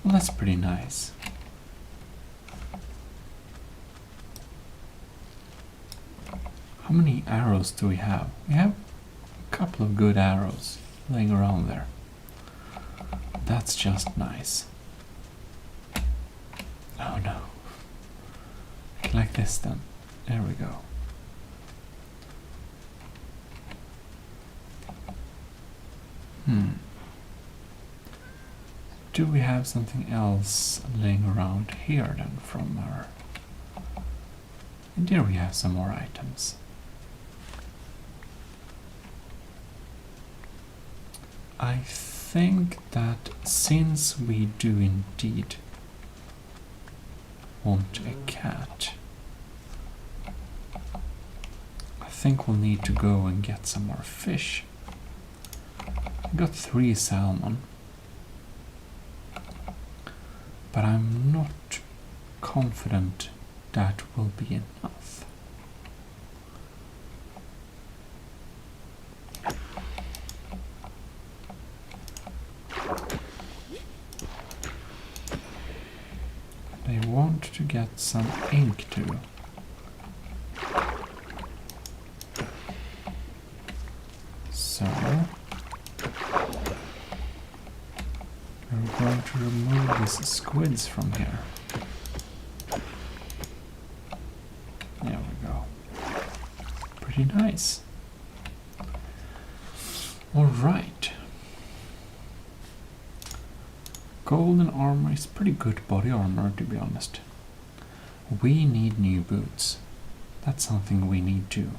Well, that's pretty nice. How many arrows do we have? We have a couple of good arrows laying around there. That's just nice. Oh no. Like this then. There we go. Do we have something else laying around here then from our... And here we have some more items. I think that since we do indeed want a cat, I think we'll need to go and get some more fish. I got 3 salmon, but I'm not confident that will be enough. I want to get some ink too. So we're going to remove these squids from here. There we go. Pretty nice. Alright. Golden armor is pretty good body armor, to be honest. We need new boots. That's something we need too.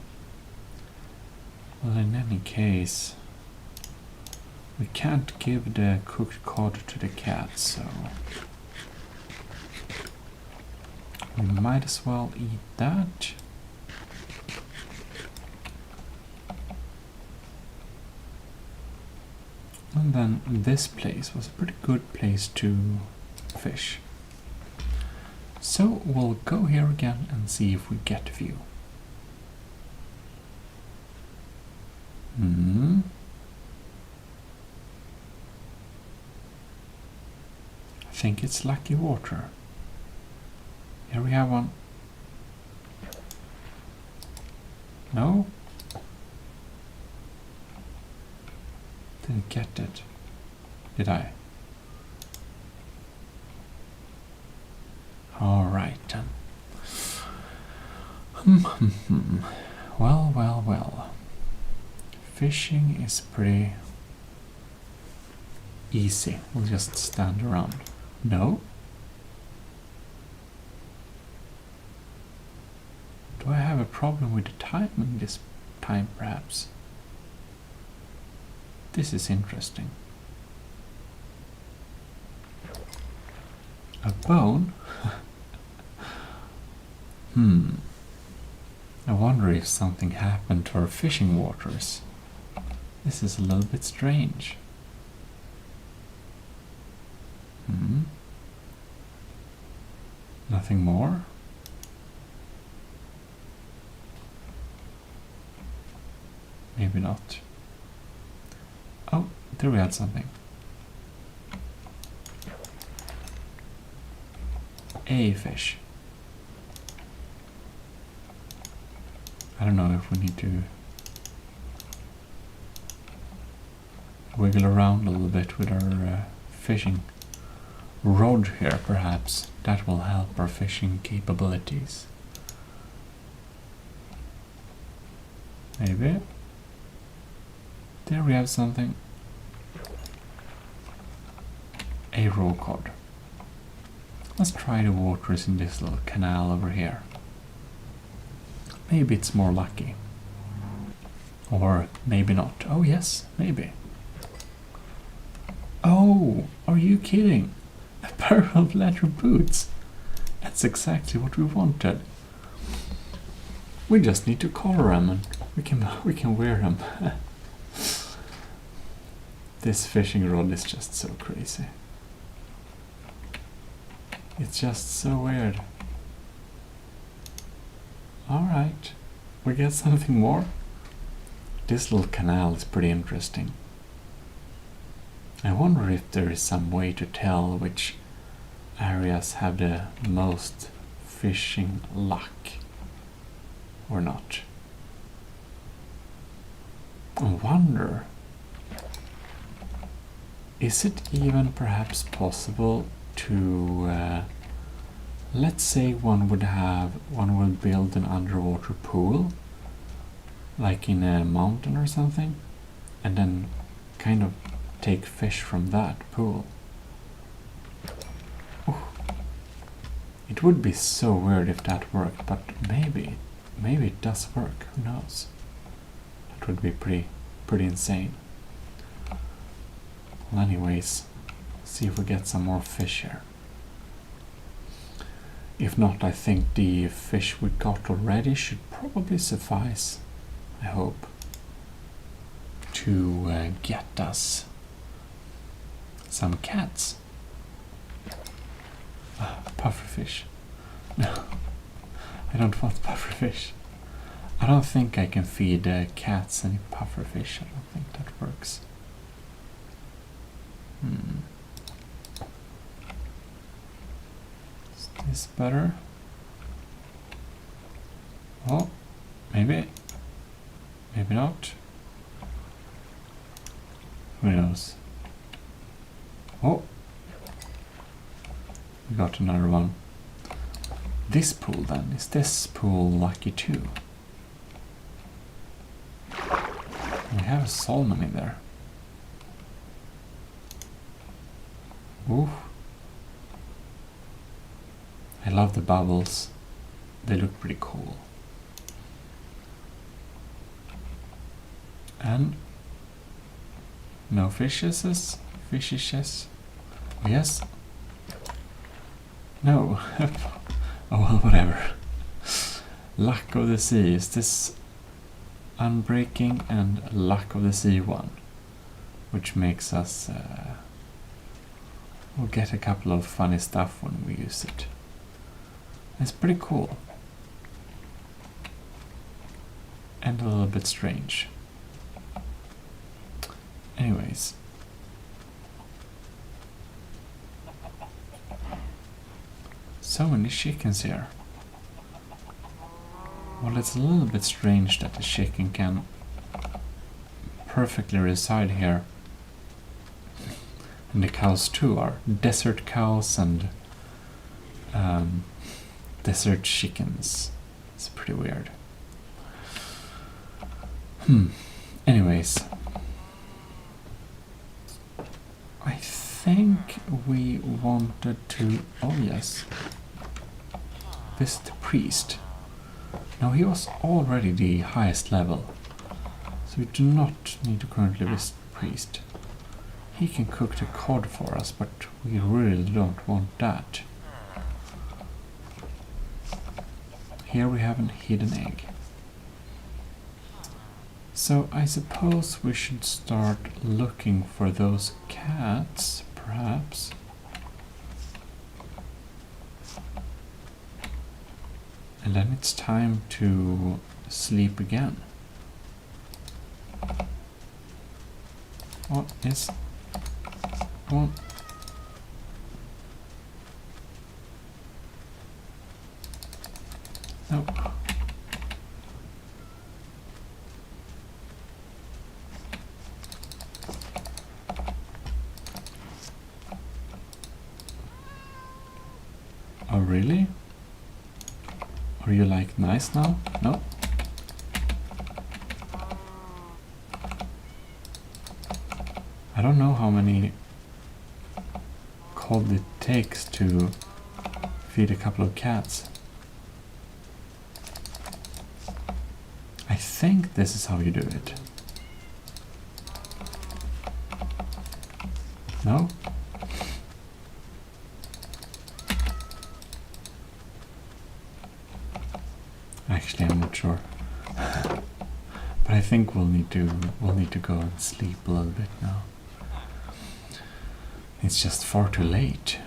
Well, in any case, we can't give the cooked cod to the cat, so we might as well eat that. And then this place was a pretty good place to fish. So we'll go here again and see if we get a view. I think it's lucky water. Here we have one. No? Didn't get it. Did I? Alright then. Well, well, well. Fishing is pretty easy. We'll just stand around. No? Do I have a problem with the timing this time, perhaps? This is interesting. A bone? I wonder if something happened to our fishing waters. This is a little bit strange. Nothing more? Maybe not. Oh, there we had something. A fish. I don't know if we need to wiggle around a little bit with our fishing rod here, perhaps. That will help our fishing capabilities. Maybe. There we have something. A raw cod. Let's try the waters in this little canal over here. Maybe it's more lucky. Or maybe not. Oh yes, maybe. Oh, are you kidding? A pair of leather boots. That's exactly what we wanted. We just need to color them and we can wear them. This fishing rod is just so crazy. It's just so weird. Alright, we get something more. This little canal is pretty interesting. I wonder if there is some way to tell which areas have the most fishing luck or not. I wonder, is it even perhaps possible to let's say one would build an underwater pool like in a mountain or something, and then kind of take fish from that pool. Ooh. It would be so weird if that worked, but maybe it does work, who knows. That would be pretty insane. Well, anyways, see if we get some more fish here. If not, I think the fish we got already should probably suffice, I hope, to get us some cats. Pufferfish. No, I don't want pufferfish. I don't think I can feed cats any pufferfish. I don't think that works. Is this better? Oh, maybe. Maybe not. Who knows? Oh! We got another one. This pool then, is this pool lucky too? We have a salmon in there. Ooh. I love the bubbles. They look pretty cool. And no fishes? Fishes? Yes? No. Oh well, whatever. Luck of the sea. Is this unbreaking and luck of the sea one? Which makes us... we'll get a couple of funny stuff when we use it. It's pretty cool. And a little bit strange. Anyways. So many chickens here. Well, it's a little bit strange that the chicken can perfectly reside here. And the cows too are desert cows and desert chickens. It's pretty weird. Anyways. I think we wanted to... Oh yes. Visit the priest. Now he was already the highest level. So we do not need to currently visit the priest. He can cook the cod for us, but we really don't want that. Here we have a hidden egg. So I suppose we should start looking for those cats, perhaps. And then it's time to sleep again. What is... Come on. No. Oh, really? Are you like nice now? No? I don't know how many cod it takes to feed a couple of cats. I think this is how you do it. No? Actually, I'm not sure. But I think we'll need to go and sleep a little bit now. It's just far too late.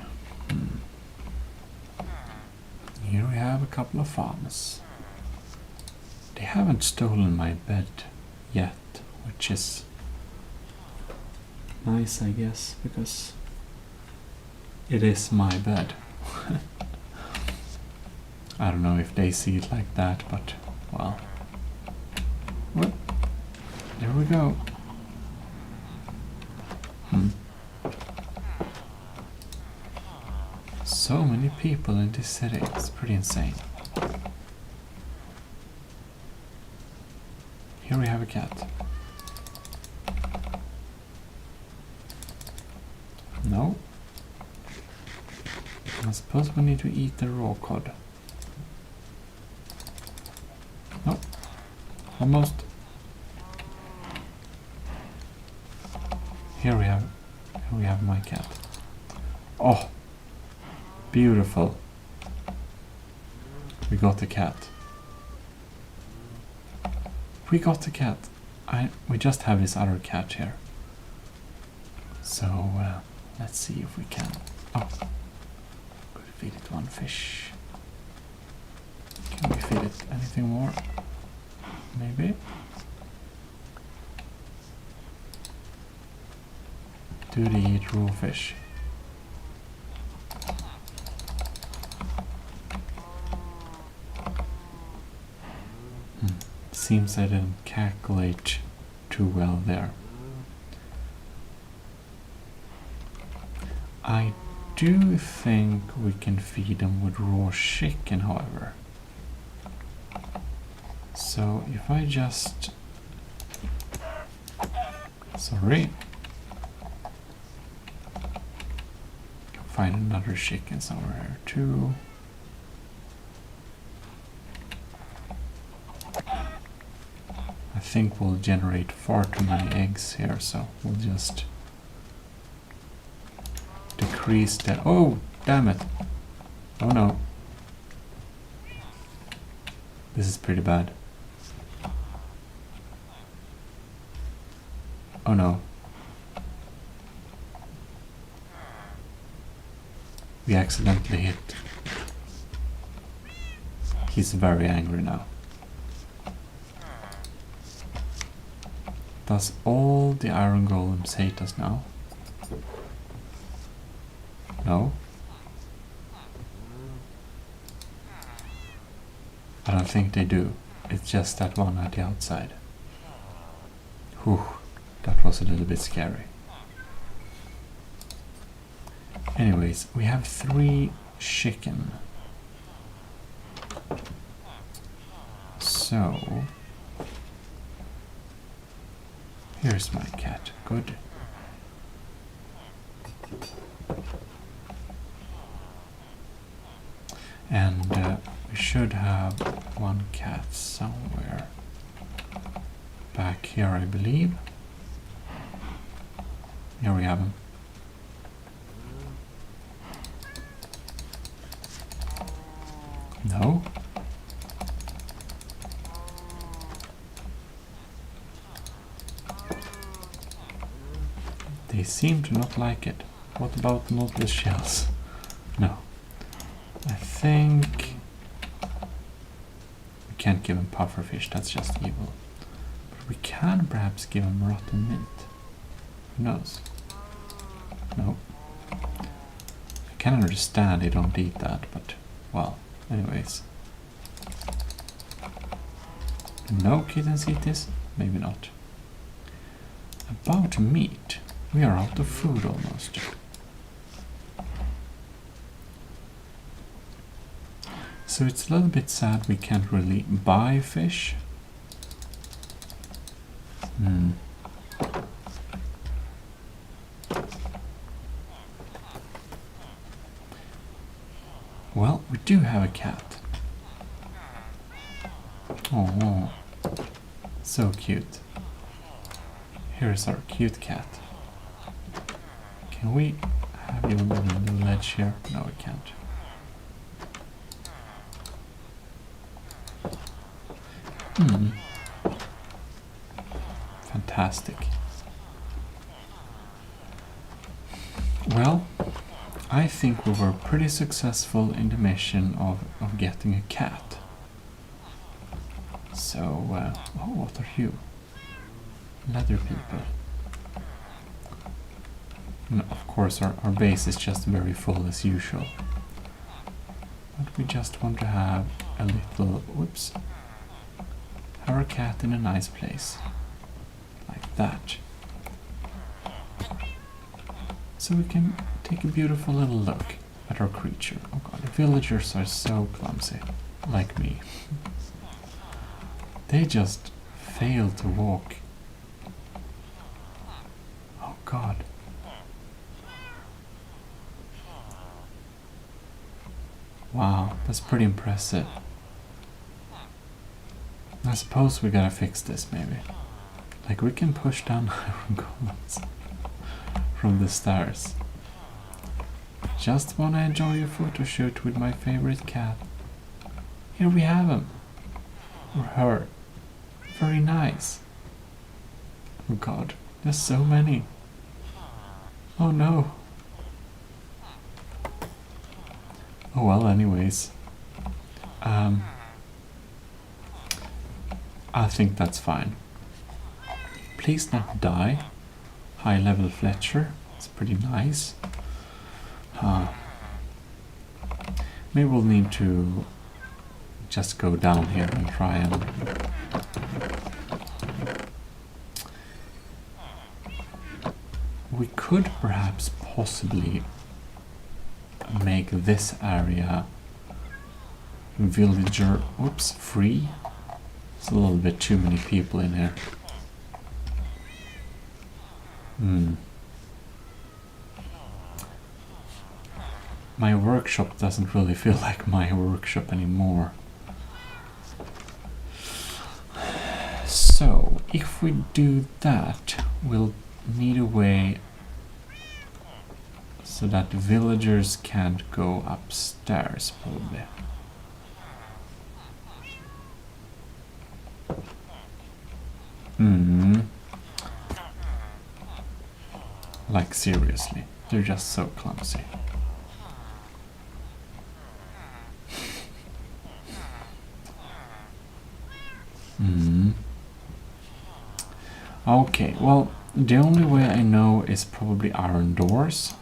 Here we have a couple of farms. They haven't stolen my bed yet, which is nice, I guess, because it is my bed. I don't know if they see it like that, but well. Whoop. There we go. So many people in this city, it's pretty insane. Here we have a cat. No. I suppose we need to eat the raw cod. No. Almost. Here we have my cat. Oh, beautiful. We got the cat. We got the cat. We just have this other cat here. So let's see if we can. Oh, could feed it one fish. Can we feed it anything more? Maybe. Do they eat raw fish? Seems I didn't calculate too well there. I do think we can feed them with raw chicken, however. So if I just... Sorry. Find another chicken somewhere too. I think we'll generate far too many eggs here, so we'll just decrease that. Oh, damn it. Oh no. This is pretty bad. Oh no. We accidentally hit. He's very angry now. Does all the iron golems hate us now? No? I don't think they do. It's just that one at the outside. Whew, that was a little bit scary. Anyways, we have 3 chicken. So... here's my cat. Good. And we should have one cat somewhere back here, I believe. Here we have him. No? They seem to not like it. What about the nautilus shells? No. I think we can't give him pufferfish, that's just evil. But we can perhaps give him rotten mint. Who knows? No. I can understand they don't eat that, but well, anyways. No kittens eat this? Maybe not. About meat. We are out of food almost. So it's a little bit sad we can't really buy fish. Well, we do have a cat. Oh, so cute. Here's our cute cat. Can we have you on the ledge here? No, we can't. Fantastic. Well, I think we were pretty successful in the mission of getting a cat. So, oh, what are you? Leather people. And of course our base is just very full as usual. But we just want to have a little, whoops, have our cat in a nice place. Like that. So we can take a beautiful little look at our creature. Oh god, the villagers are so clumsy, like me. They just fail to walk. Oh god. Wow, that's pretty impressive. I suppose we gotta fix this maybe. Like we can push down iron golems from the stairs. Just wanna enjoy a photo shoot with my favorite cat. Here we have him. Or her. Very nice. Oh god, there's so many. Oh no. Oh well, anyways. I think that's fine. Please not die. High level Fletcher. It's pretty nice. Maybe we'll need to just go down here and try and we could perhaps possibly make this area villager free. It's a little bit too many people in here. My workshop doesn't really feel like my workshop anymore. So, if we do that, we'll need a way so that the villagers can't go upstairs, probably. Like seriously, they're just so clumsy. Okay, well, the only way I know is probably iron doors.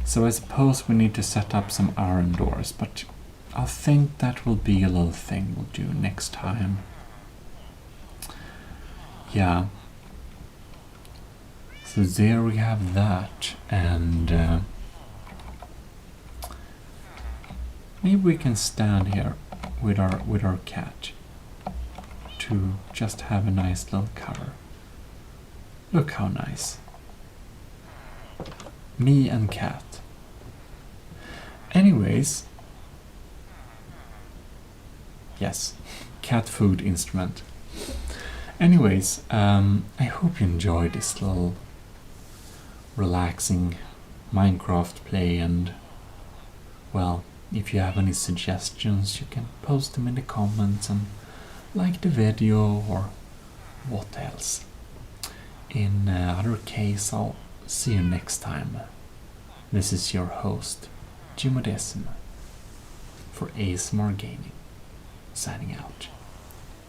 So I suppose we need to set up some iron doors, but I think that will be a little thing we'll do next time. Yeah. So there we have that, and maybe we can stand here with our cat to just have a nice little cover. Look how nice. Me and cat. Anyways, yes, cat food instrument. Anyways, I hope you enjoyed this little relaxing Minecraft play, and well, if you have any suggestions you can post them in the comments and like the video or what else. In other case, I'll see you next time. This is your host, Gmodism, for ASMR Gaming, signing out.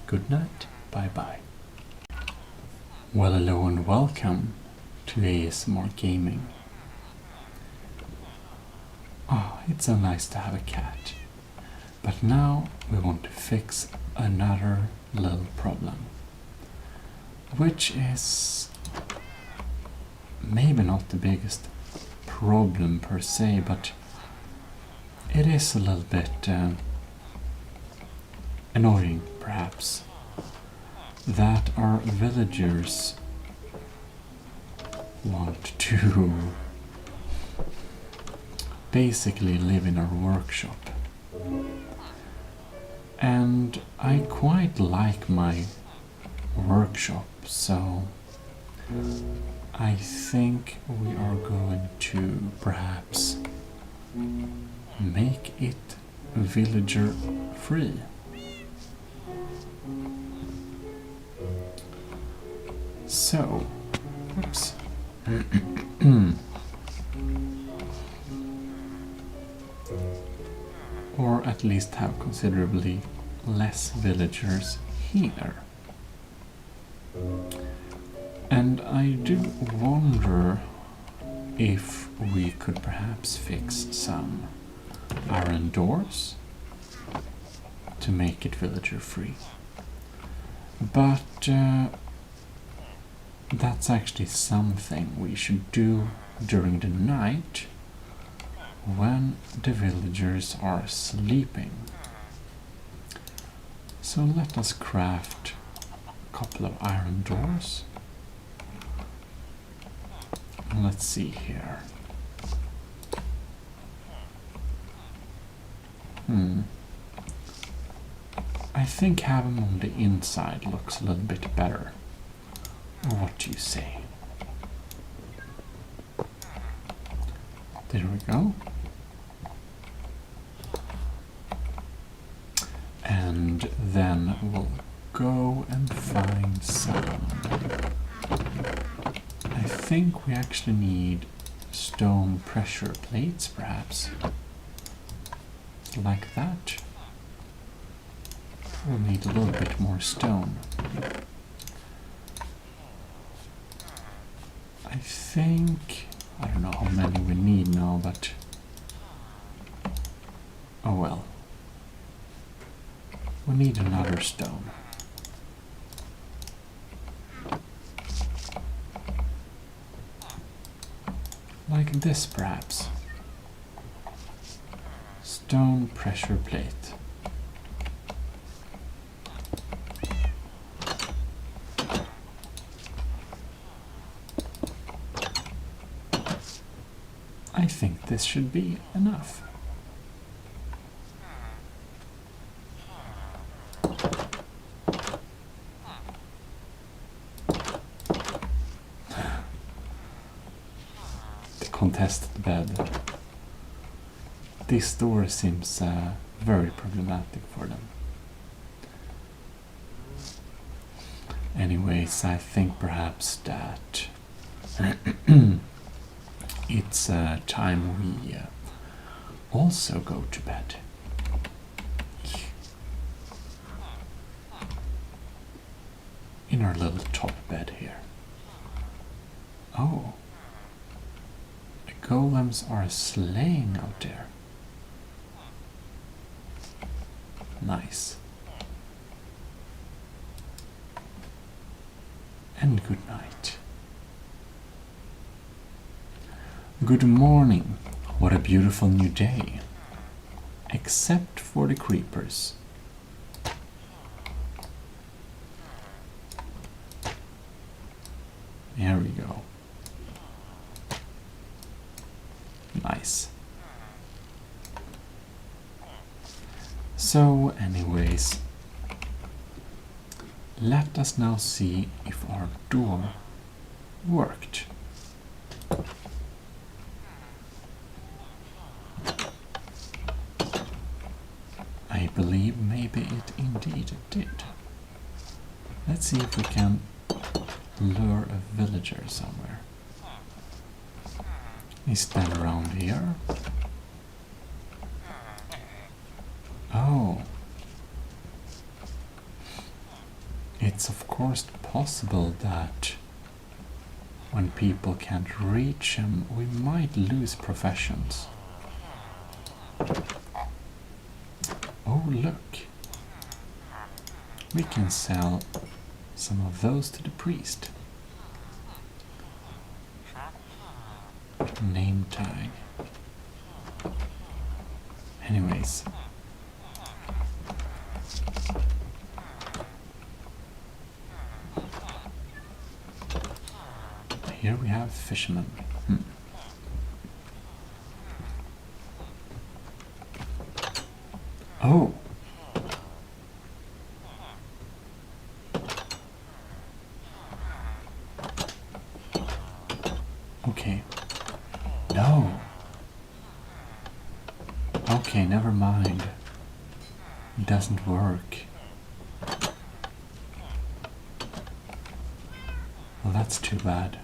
Good night, bye bye. Well, hello and welcome to ASMR Gaming. Oh, it's so nice to have a cat. But now we want to fix another little problem, which is maybe not the biggest problem per se, but it is a little bit annoying perhaps that our villagers want to basically live in our workshop. And I quite like my workshop, so I think we are going to perhaps make it villager free. So, oops. Or at least have considerably less villagers here. And I do wonder if we could perhaps fix some iron doors to make it villager free. But that's actually something we should do during the night when the villagers are sleeping. So let us craft a couple of iron doors. Let's see here. I think having them on the inside looks a little bit better. What do you say? There we go. And then we'll go and find some. I think we actually need stone pressure plates, perhaps. Like that. We'll need a little bit more stone. I think, I don't know how many we need now, but oh well. We need another stone. Like this, perhaps. Stone pressure plate. I think this should be enough. The contested bed. This door seems very problematic for them. Anyways, I think perhaps that it's time we also go to bed. In our little top bed here. Oh. The golems are slaying out there. Nice. And good night. Good morning. What a beautiful new day. Except for the creepers. There we go. Nice. So, anyways, let us now see if our door worked. I believe maybe it indeed did. Let's see if we can lure a villager somewhere. Is that around here? Oh. It's of course possible that when people can't reach him, we might lose professions. Oh, look. We can sell some of those to the priest. Name tag. Anyways. Here we have fishermen. Oh. Okay. No. Okay, never mind. It doesn't work. Well, that's too bad.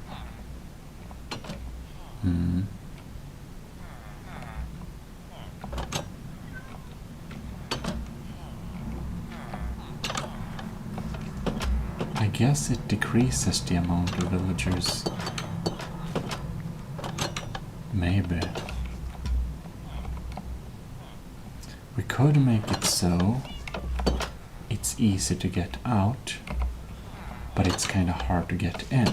I guess it decreases the amount of villagers. Maybe. We could make it so it's easy to get out, but it's kind of hard to get in.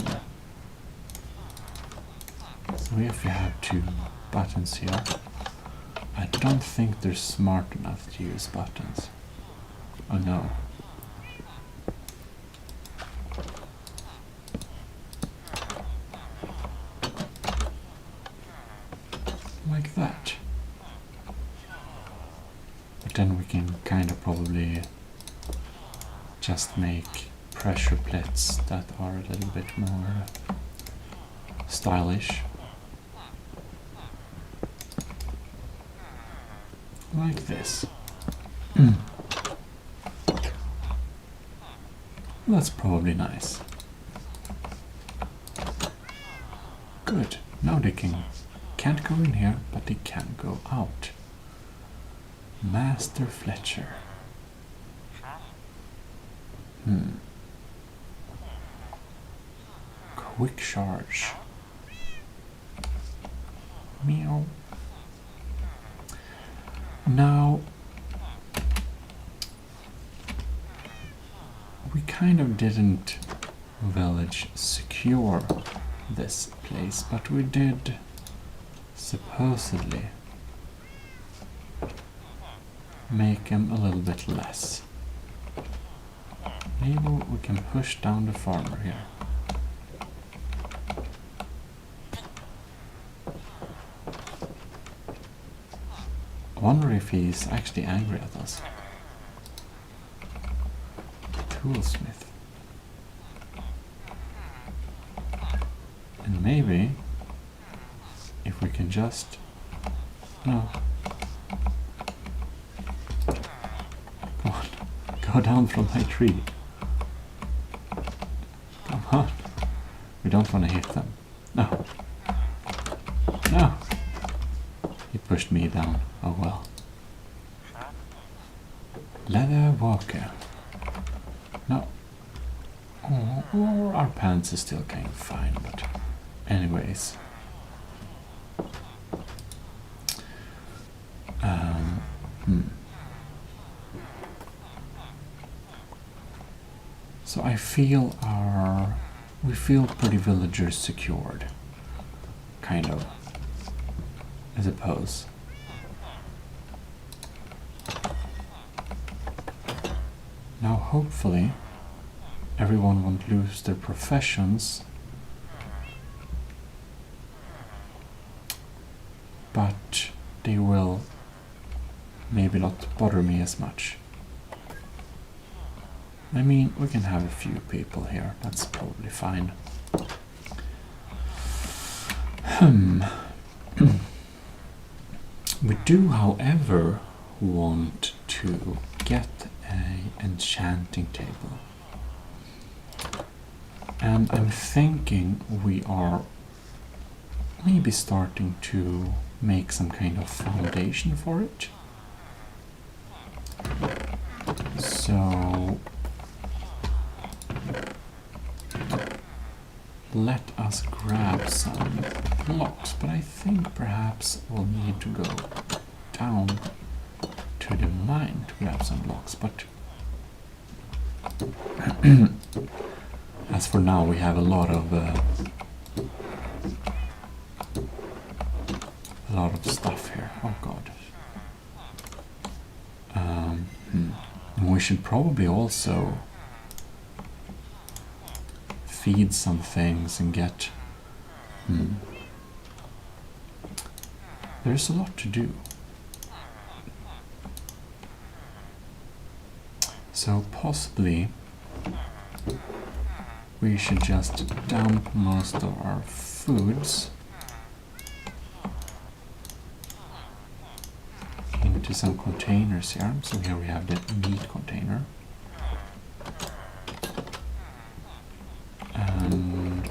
So if we have 2 buttons here, I don't think they're smart enough to use buttons. Oh no. Like that. But then we can kind of probably just make pressure plates that are a little bit more stylish. Like this. That's probably nice. Good. Now they can't go in here, but they can go out. Master Fletcher. Quick charge. Meow. Now, we kind of didn't village secure this place, but we did supposedly make him a little bit less. Maybe we can push down the farmer here. I wonder if he's actually angry at us. Toolsmith. And maybe if we can just... No. Come on. Go down from my tree. Come on. We don't want to hit them. No. No. He pushed me down. Oh well. Leather walker. No. Oh, our pants is still kind of fine, but anyways. So I feel we feel pretty villagers secured. Kind of. I suppose. Now hopefully everyone won't lose their professions, but they will maybe not bother me as much. I mean, we can have a few people here, that's probably fine. We do, however, want to get an enchanting table. And I'm thinking we are maybe starting to make some kind of foundation for it. So let us grab some blocks, but I think perhaps we'll need to go down to the mine to grab some blocks, but as for now we have a lot of stuff here. Oh god. We should probably also feed some things and get... There's a lot to do. So possibly we should just dump most of our foods into some containers here. So here we have the meat container. And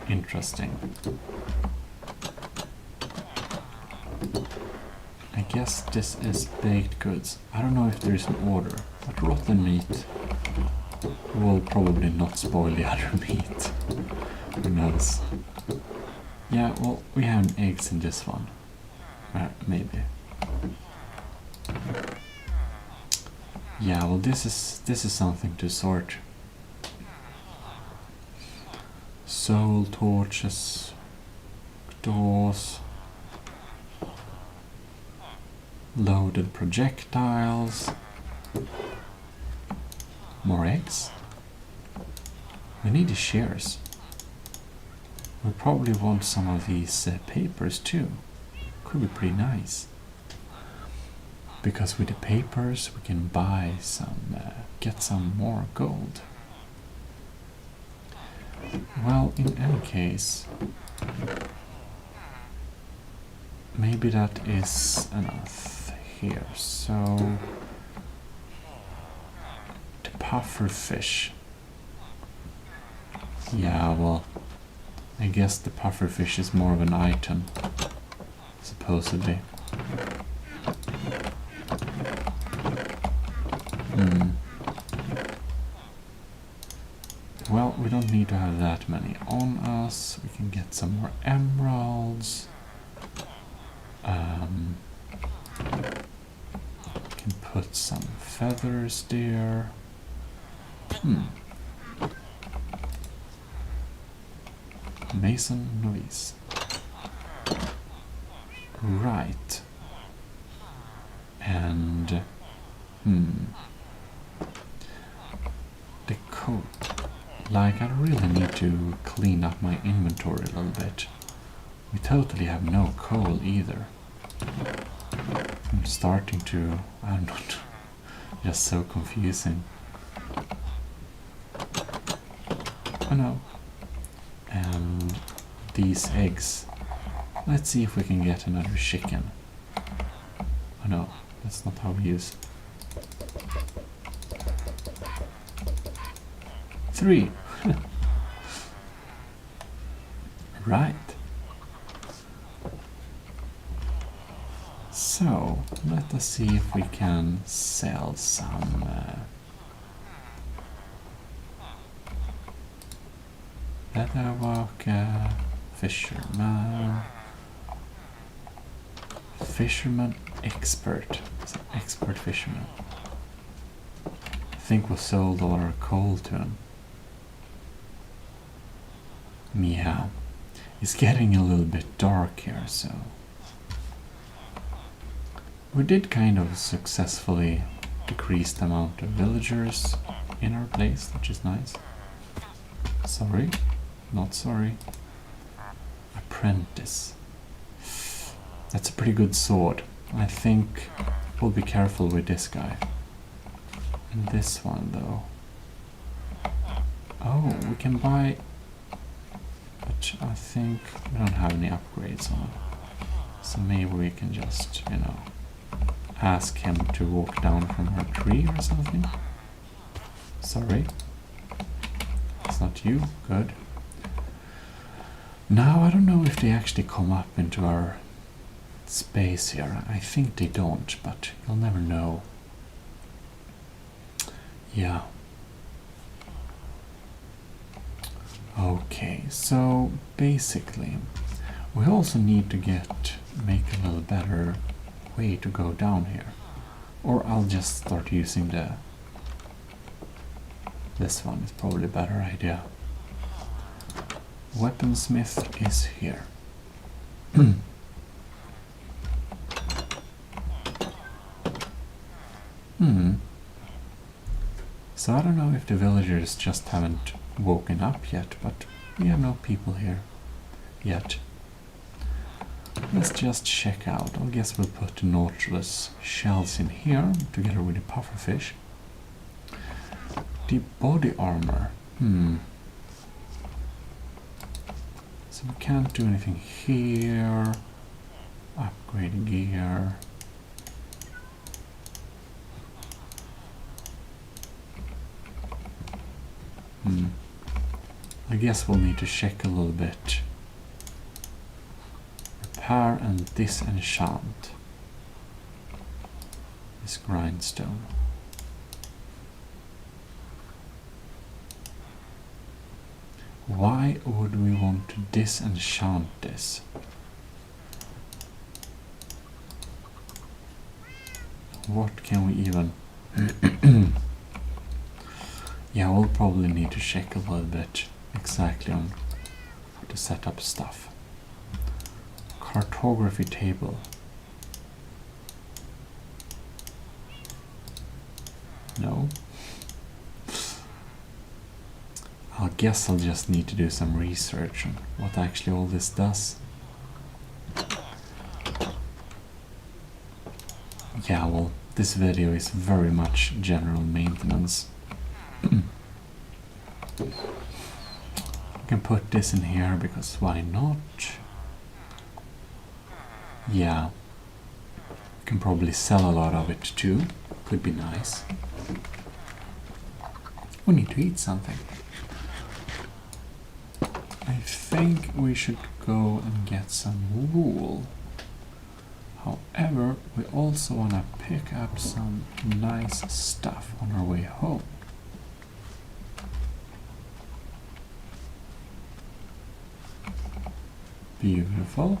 interesting. I guess this is baked goods. I don't know if there is an order, but rotten meat will probably not spoil the other meat. Who knows? Yeah, well, we have eggs in this one. Maybe. Yeah, well, this is something to sort. Soul torches, doors, loaded projectiles, more eggs. We need the shears. We probably want some of these papers too. Could be pretty nice. Because with the papers we can buy some, get some more gold. Well, in any case, maybe that is enough here. So, the puffer fish. Yeah, well, I guess the puffer fish is more of an item, supposedly. Well, we don't need to have that many on us. We can get some more emeralds. Can put some feathers there. Mason novice. Right. And the coat. Like, I really need to clean up my inventory a little bit. We totally have no coal either. I'm starting to... I'm not... just so confusing. Oh no. And these eggs. Let's see if we can get another chicken. Oh no, that's not how we use. 3. Right. So, let us see if we can sell some leatherworker, fisherman expert. It's an expert fisherman. I think we sold all our coal to him. Yeah, it's getting a little bit dark here, so we did kind of successfully decrease the amount of villagers in our place, which is nice. Sorry, not sorry. Apprentice. That's a pretty good sword. I think we'll be careful with this guy. And this one though. Oh, we can buy... But I think we don't have any upgrades on. So maybe we can just, you know, ask him to walk down from our tree or something. Sorry. It's not you. Good. Now, I don't know if they actually come up into our space here. I think they don't, but you'll never know. Yeah. Okay, so basically we also need to make a little better way to go down here, or I'll just start using this one. Is probably a better idea. Weaponsmith is here. So I don't know if the villagers just haven't woken up yet, but we have no people here yet. Let's just check out. I guess we'll put the Nautilus shells in here together with the pufferfish. The body armor. So we can't do anything here. Upgrade gear. I guess we'll need to check a little bit. Repair and disenchant. this grindstone. Why would we want to disenchant this? What can we even... Yeah, we'll probably need to check a little bit exactly on how to set up stuff. Cartography table. No. I guess I'll just need to do some research on what actually all this does. Yeah, well, this video is very much general maintenance. I can put this in here because why not? Yeah, I can probably sell a lot of it too. Could be nice. We need to eat something. I think we should go and get some wool. However, we also want to pick up some nice stuff on our way home. Beautiful.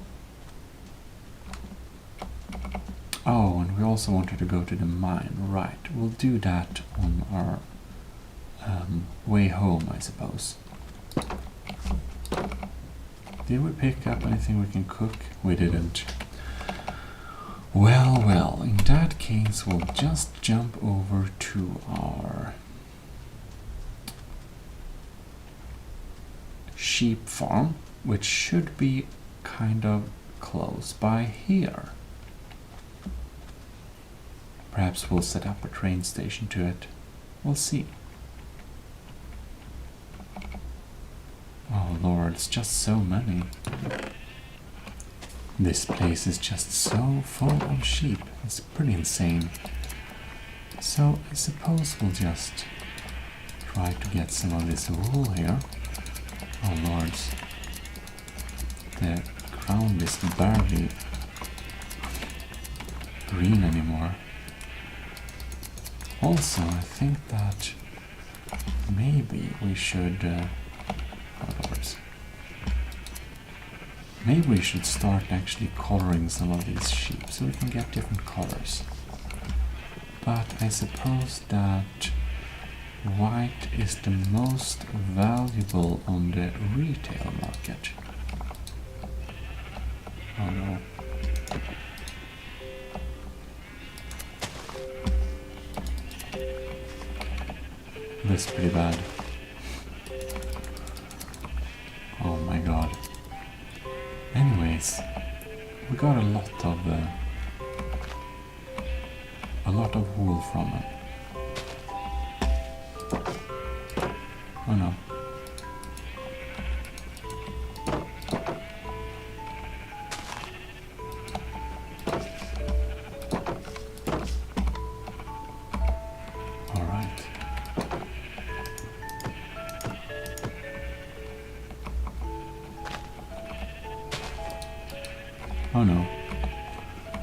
Oh, and we also wanted to go to the mine. Right, we'll do that on our way home, I suppose. Did we pick up anything we can cook? We didn't. Well, well, in that case, we'll just jump over to our sheep farm, which should be kind of close by here. Perhaps we'll set up a train station to it. We'll see. Oh Lord, it's just so many. This place is just so full of sheep. It's pretty insane. So I suppose we'll just try to get some of this wool here. Oh lords. The ground is barely green anymore. Also, I think that maybe we should... oh lords. Maybe we should start actually coloring some of these sheep so we can get different colors. But I suppose that white is the most valuable on the retail market. Oh no. This is pretty bad. Oh my god. Anyways, we got a lot of wool from it. Oh no. All right. Oh no.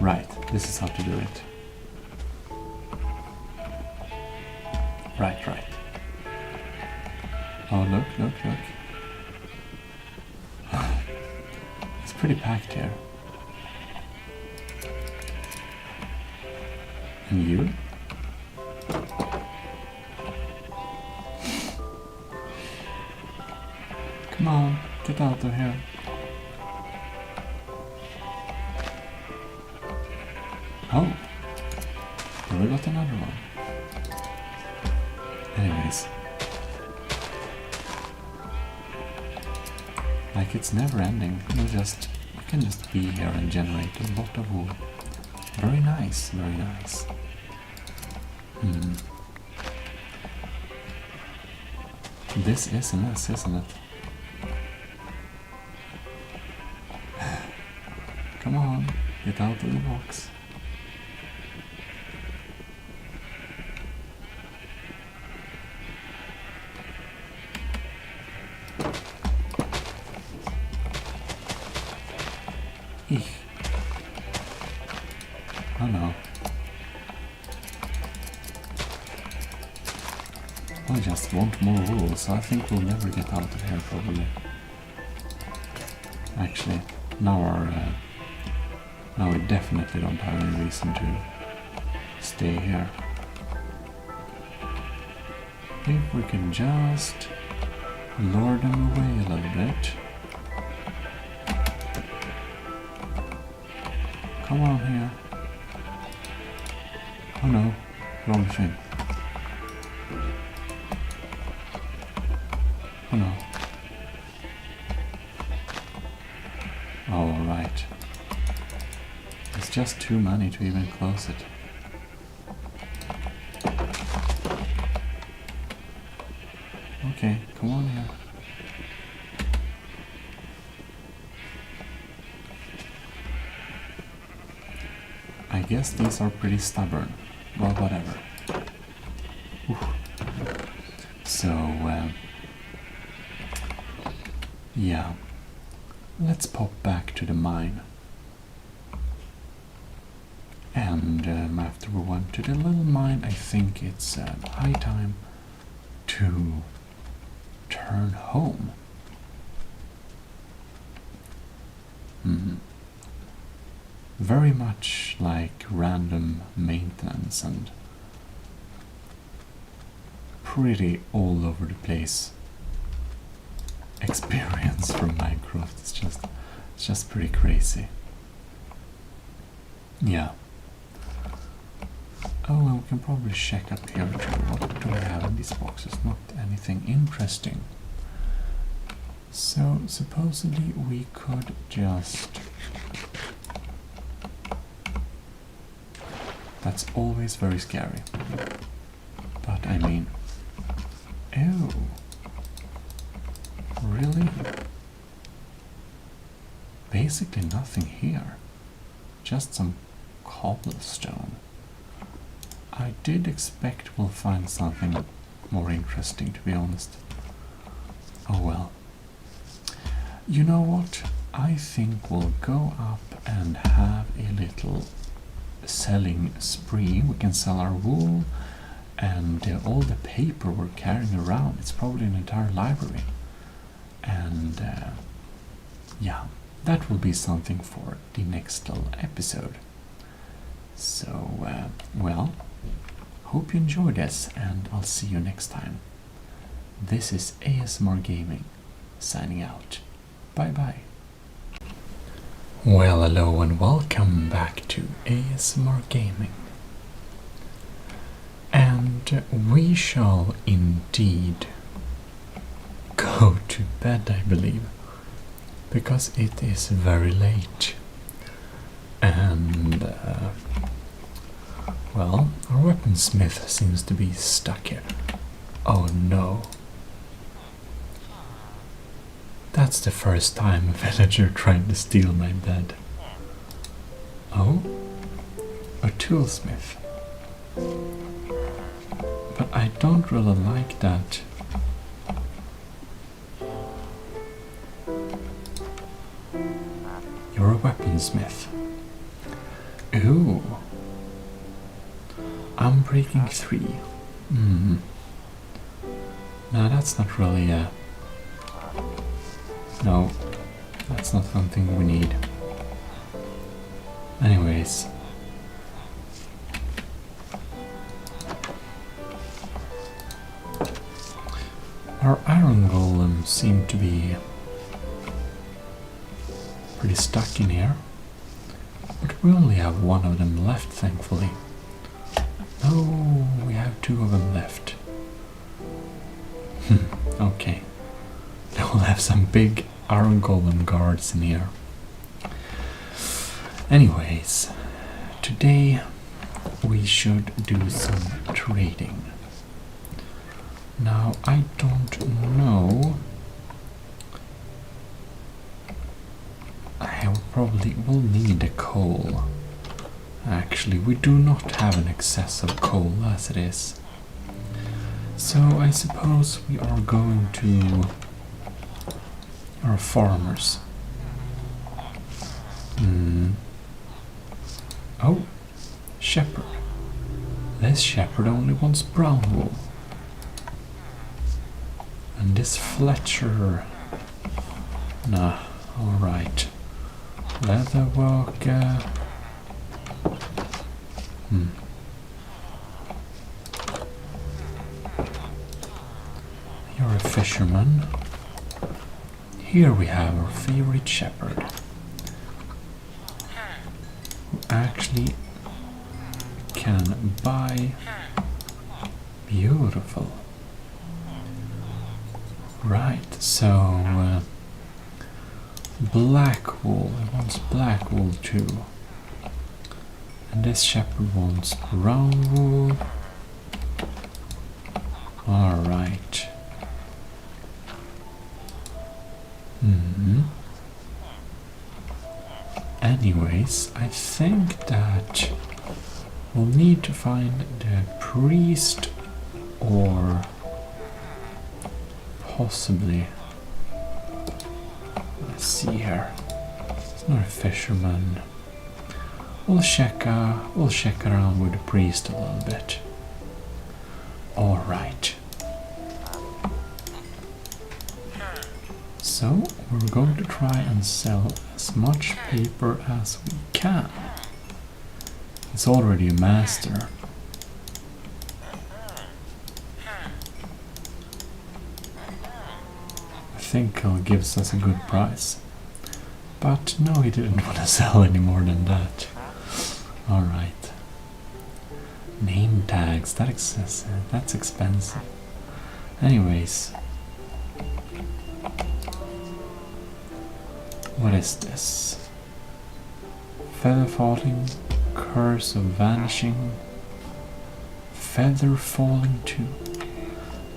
Right, this is how to do it. Right, right. Oh, look, look, look. It's pretty packed here. And you? Come on, get out of here. Oh, we got another one. Anyways, like it's never ending. We can just be here and generate a lot of wool. Very nice, very nice. This is a mess, isn't it? Come on, get out of the box. Oh no. just want more wool, so I think we'll never get out of here probably. Actually, now we definitely don't have any reason to stay here. If we can just lure them away a little bit. Come on here. Oh no, wrong thing. Oh no. Oh, right. It's just too many to even close it. Okay, come on here. I guess these are pretty stubborn. Well, whatever. Oof. So, yeah. Let's pop back to the mine. And after we went to the little mine, I think it's high time to turn home. Very much like random maintenance and pretty all over the place experience from Minecraft. It's just pretty crazy. Yeah. Oh, and we can probably check up here too. What do we have in these boxes? Not anything interesting. So supposedly we could just... That's always very scary. But I mean... Ew. Really? Basically nothing here. Just some cobblestone. I did expect we'll find something more interesting, to be honest. Oh well. You know what? I think we'll go up and have a little selling spree. We can sell our wool and all the paper we're carrying around. It's probably an entire library. And yeah, that will be something for the next little episode. So, well, hope you enjoyed this, and I'll see you next time. This is ASMR Gaming, signing out. Bye bye. Well, hello and welcome back to ASMR Gaming. And we shall indeed go to bed, I believe, because it is very late. And, well, our weaponsmith seems to be stuck here. Oh no. That's the first time a villager tried to steal my bed. Oh? A toolsmith. But I don't really like that. You're a weaponsmith. Ooh. I'm breaking 3. Now that's not really a... No, that's not something we need. Anyways. Our iron golems seem to be pretty stuck in here. But we only have one of them left, thankfully. Oh, we have 2 of them left. Okay. Now we'll have some big iron golem guards in here. Anyways, today we should do some trading. Now, I don't know. I probably will need a coal. Actually, we do not have an excess of coal as it is. So I suppose we are going to our farmers. Oh, shepherd. This shepherd only wants brown wool. this Fletcher? Nah, alright. Leatherworker. You're a fisherman. Here we have our favorite shepherd, who actually can buy. Beautiful. Right, so black wool. He wants black wool too. And this shepherd wants brown wool. Alright. Anyways, I think that we'll need to find the priest, or possibly, let's see here, it's not a fisherman. We'll check around with the priest a little bit. Alright. So we're going to try and sell as much paper as we can. It's already a master. I think he'll give us a good price. But no, he didn't want to sell any more than that. Alright. Name tags, that's expensive. Anyways. What is this? Feather falling, curse of vanishing, feather falling too.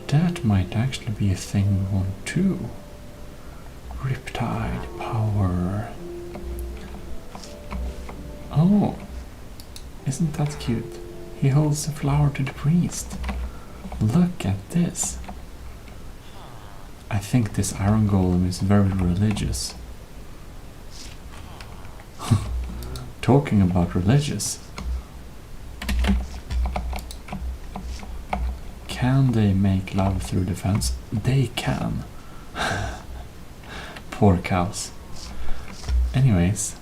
That might actually be a thing we want too. Riptide power. Oh, isn't that cute? He holds the flower to the priest. Look at this. I think this iron golem is very religious. Talking about religious. Can they make love through the fence? They can. Poor cows. Anyways.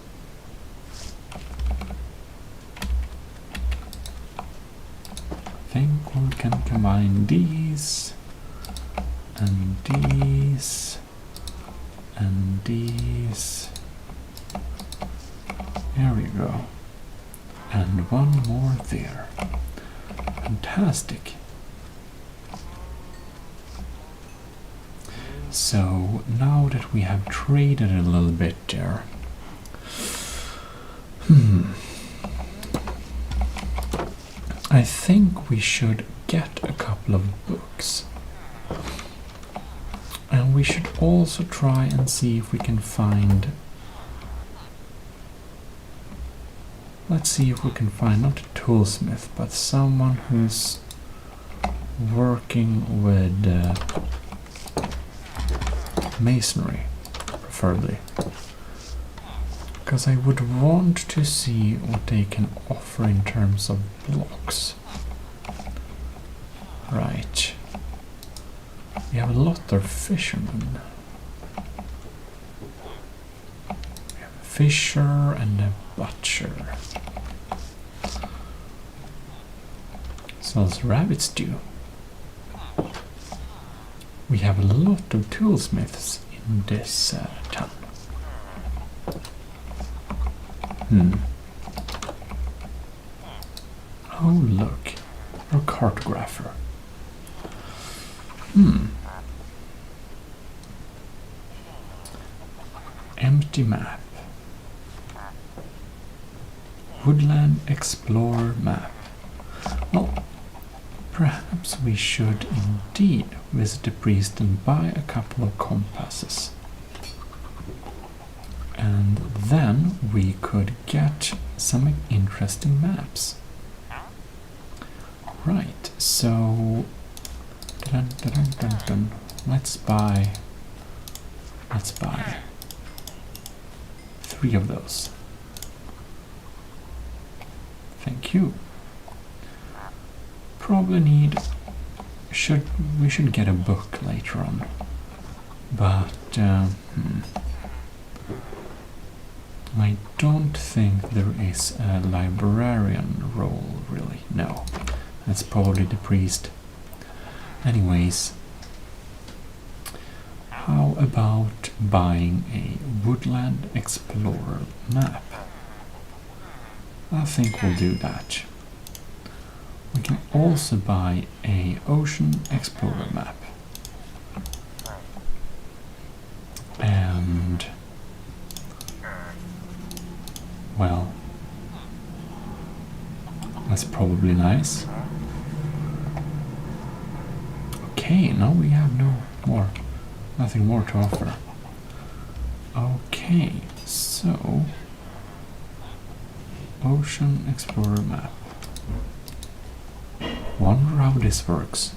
I think we can combine these and these and these. There we go. And one more there. Fantastic. So now that we have traded a little bit there. I think we should get a couple of books. And we should also try and see if we can find. Let's see if we can find not a toolsmith, but someone who's working with masonry, preferably. Because I would want to see what they can offer in terms of blocks. Right. We have a lot of fishermen. We have a fisher and a butcher. Sells rabbit stew. We have a lot of toolsmiths in this town. Oh look, a cartographer. Empty map. Woodland Explorer map. Well, perhaps we should indeed visit the priest and buy a couple of compasses. And then we could get some interesting maps. Right, so let's buy 3 of those. Thank you. Probably need we should get a book later on, but I don't think there is a librarian role, really. No, that's probably the priest. Anyways, how about buying a Woodland Explorer map? I think we'll do that. We can also buy a Ocean Explorer map. And well, that's probably nice. Okay, now we have nothing more to offer. Okay, so Ocean Explorer map. Wonder how this works.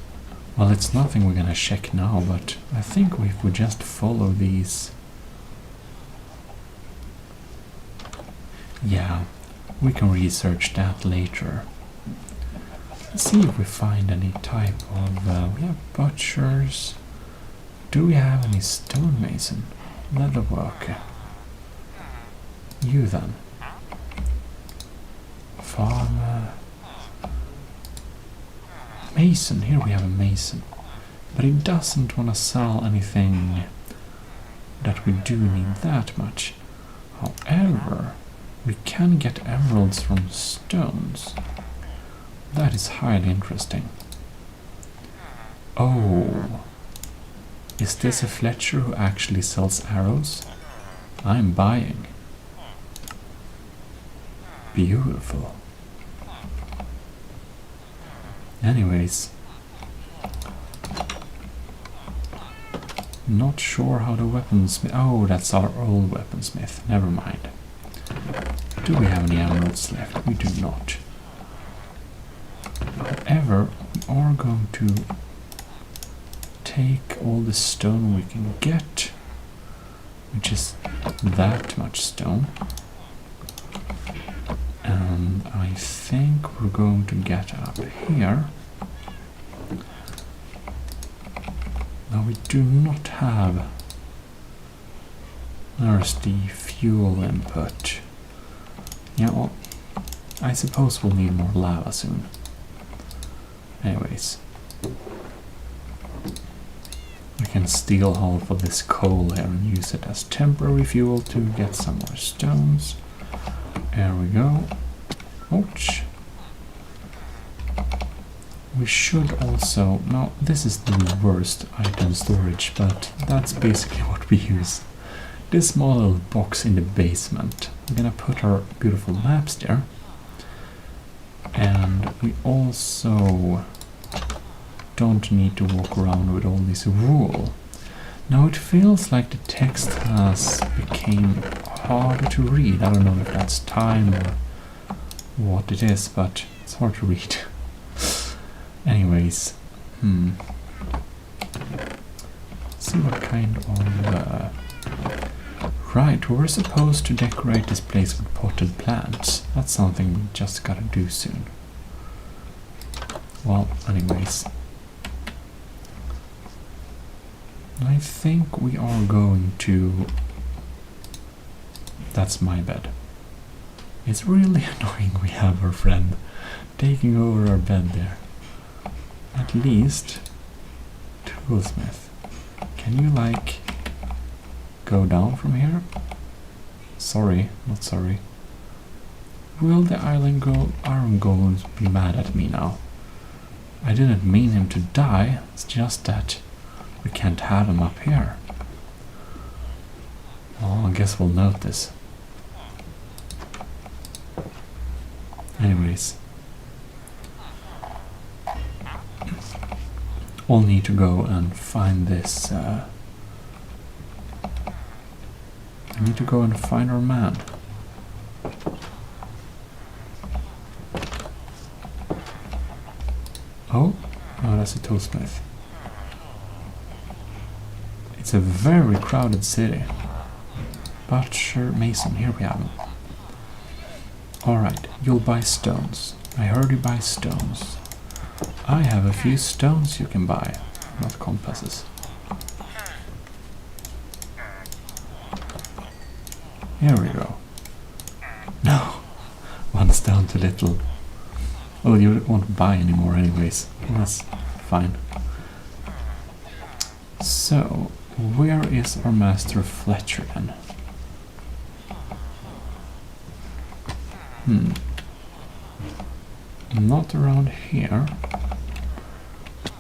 Well, it's nothing we're gonna check now, but I think if we just follow these... Yeah, we can research that later. Let's see if we find any type of... we have butchers. Do we have any stonemason? Leatherworker. You then. Farmer. Mason, here we have a mason. But he doesn't want to sell anything that we do need that much. However, we can get emeralds from stones. That is highly interesting. Oh, is this a Fletcher who actually sells arrows? I'm buying. Beautiful. Anyways, not sure how the weaponsmith... Oh, that's our old weaponsmith. Never mind. Do we have any emeralds left? We do not. However, we are going to take all the stone we can get, which is that much stone. And I think we're going to get up here. Now we do not have... There's the fuel input. Yeah, well, I suppose we'll need more lava soon. Anyways. We can steal half of this coal here and use it as temporary fuel to get some more stones. There we go. Ouch. We should also... Now, this is the worst item storage, but that's basically what we use. This small little box in the basement. We're gonna put our beautiful maps there. And we also don't need to walk around with all this wool. Now it feels like the text has become harder to read. I don't know if that's time or what it is, but it's hard to read. Anyways, let's see what kind of... Right, we're supposed to decorate this place with potted plants. That's something we just gotta do soon. Well, anyways. I think we are going to... That's my bed. It's really annoying we have our friend taking over our bed there. At least, toolsmith. Can you, like, go down from here? Sorry, not sorry. Will the iron golems be mad at me now? I didn't mean him to die, it's just that we can't have him up here. Well, I guess we'll note this. Anyways. We'll need to go and find this... I need to go and find our man. Oh, that's a toolsmith. It's a very crowded city. Butcher, mason, here we have him. Alright, you'll buy stones. I heard you buy stones. I have a few stones you can buy, not compasses. Here we go. No, one stone too little. Well, you won't buy anymore anyways. That's fine. So, where is our Master Fletcher then? Not around here.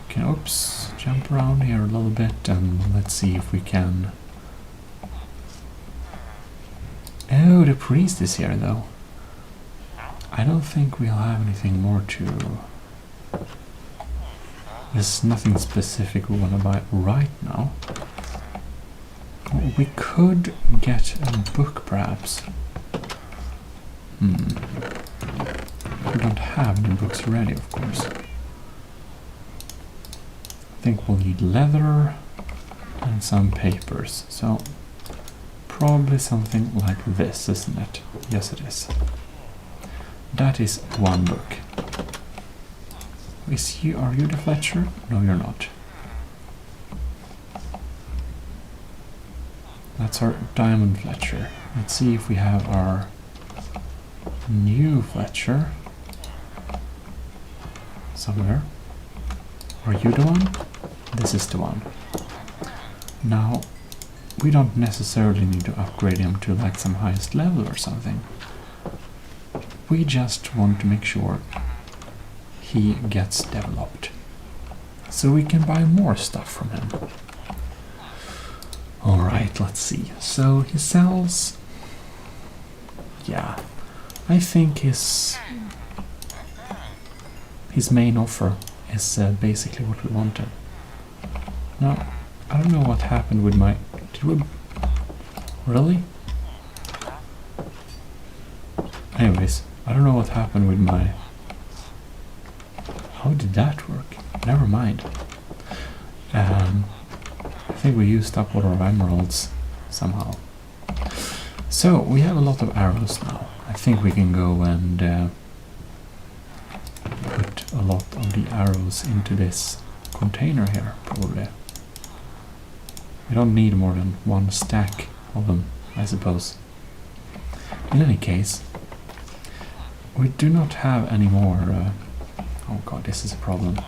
Okay, oops. Jump around here a little bit and let's see if we can... Oh, the priest is here though. I don't think we'll have anything more to... There's nothing specific we want to buy right now. We could get a book perhaps. We don't have any books ready, of course. I think we'll need leather and some papers. So probably something like this, isn't it? Yes, it is. That is one book. Are you the Fletcher? No, you're not. That's our Diamond Fletcher. Let's see if we have our new Fletcher somewhere. Are you the one? This is the one. Now, we don't necessarily need to upgrade him to like some highest level or something. We just want to make sure he gets developed, so we can buy more stuff from him. Alright, let's see. So he sells... Yeah, I think his main offer is basically what we wanted. Now, I don't know what happened with my... Did we... Really? Anyways, I don't know what happened with my... How did that work? Never mind. I think we used up all our emeralds somehow. So, we have a lot of arrows now. I think we can go and put a lot of the arrows into this container here, probably. We don't need more than one stack of them, I suppose. In any case, we do not have any more... oh god, this is a problem.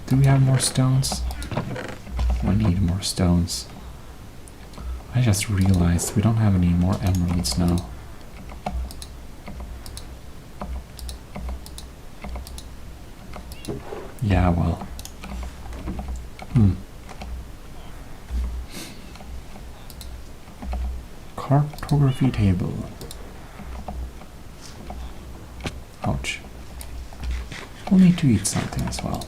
Do we have more stones? We need more stones. I just realized we don't have any more emeralds now. Yeah, well. Cartography table. Ouch. We'll need to eat something as well.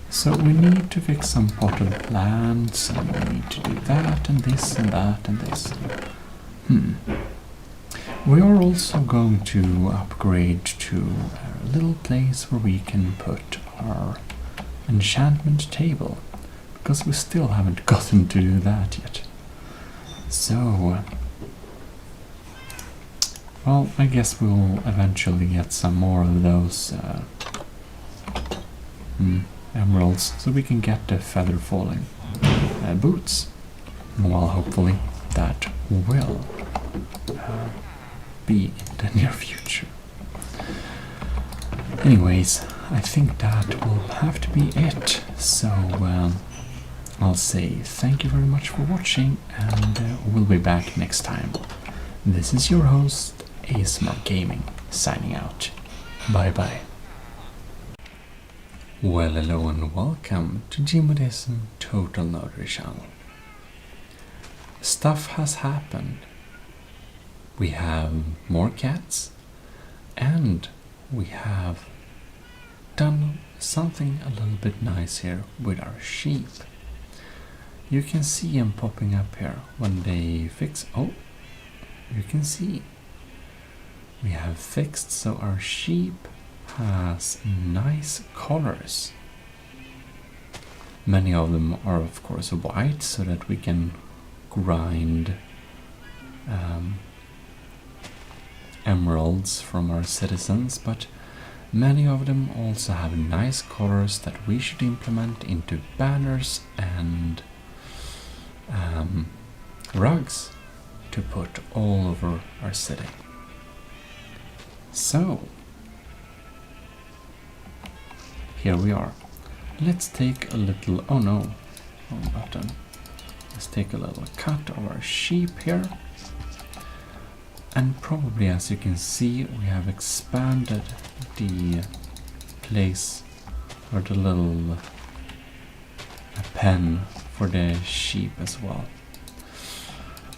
So we need to fix some potted plants, and we need to do that, and this, and that, and this. We are also going to upgrade to a little place where we can put our enchantment table, because we still haven't gotten to do that yet. So... well, I guess we'll eventually get some more of those emeralds, so we can get the feather falling boots. Well, hopefully that will be in the near future. Anyways, I think that will have to be it. So I'll say thank you very much for watching, and we'll be back next time. This is your host, ASMR Gaming, signing out. Bye bye. Well, hello and welcome to Gmodism Total Nerdery channel. Stuff has happened. We have more cats, and we have done something a little bit nice here with our sheep. You can see them popping up here when they fix. Oh, you can see we have fixed so our sheep has nice colors. Many of them are of course white, so that we can grind emeralds from our citizens, but many of them also have nice colors that we should implement into banners and rugs to put all over our city. So, here we are. Let's take a little, oh no, wrong button. Let's take a little cut of our sheep here. And probably, as you can see, we have expanded the place or the little pen for the sheep as well.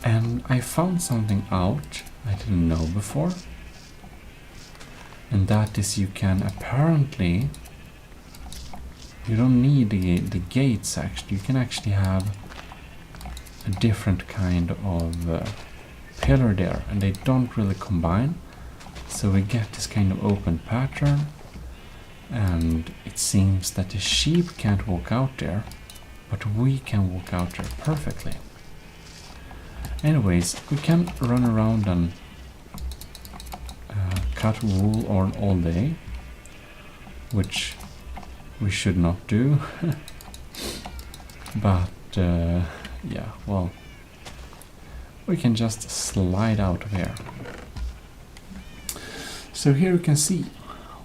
And I found something out I didn't know before. And that is you can apparently, you don't need the gates actually, you can actually have a different kind of pillar there, and they don't really combine, so we get this kind of open pattern, and it seems that the sheep can't walk out there, but we can walk out there perfectly. Anyways, we can run around and cut wool all day, which we should not do. But yeah, well, we can just slide out of here. So here you can see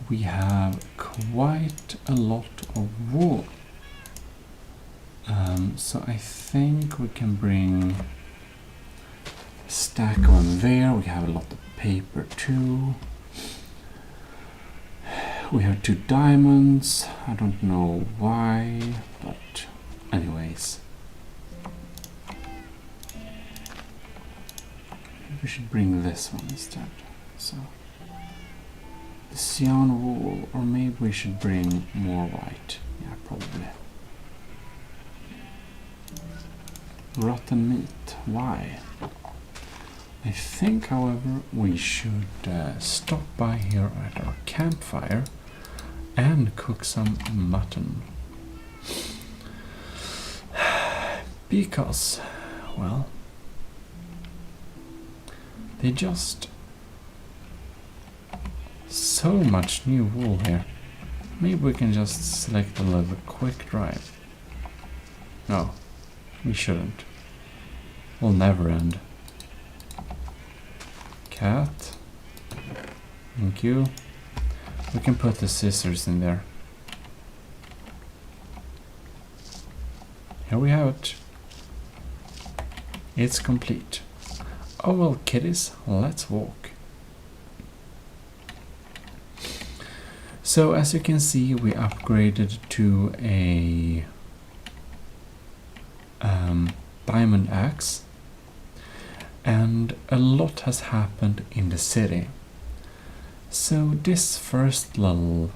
we have quite a lot of wool. So I think we can bring a stack on there. We have a lot of paper too. We have 2 diamonds. I don't know why, but anyways. We should bring this one instead. So the cyan wool, or maybe we should bring more white. Yeah, probably. Rotten meat. Why? I think, however, we should stop by here at our campfire and cook some mutton. Because, well, they just so much new wool here. Maybe we can just select a little quick drive. No, we shouldn't. We'll never end. Cat. Thank you. We can put the scissors in there. Here we have it. It's complete. Oh well, kiddies, let's walk. So as you can see, we upgraded to a diamond axe, and a lot has happened in the city. So this little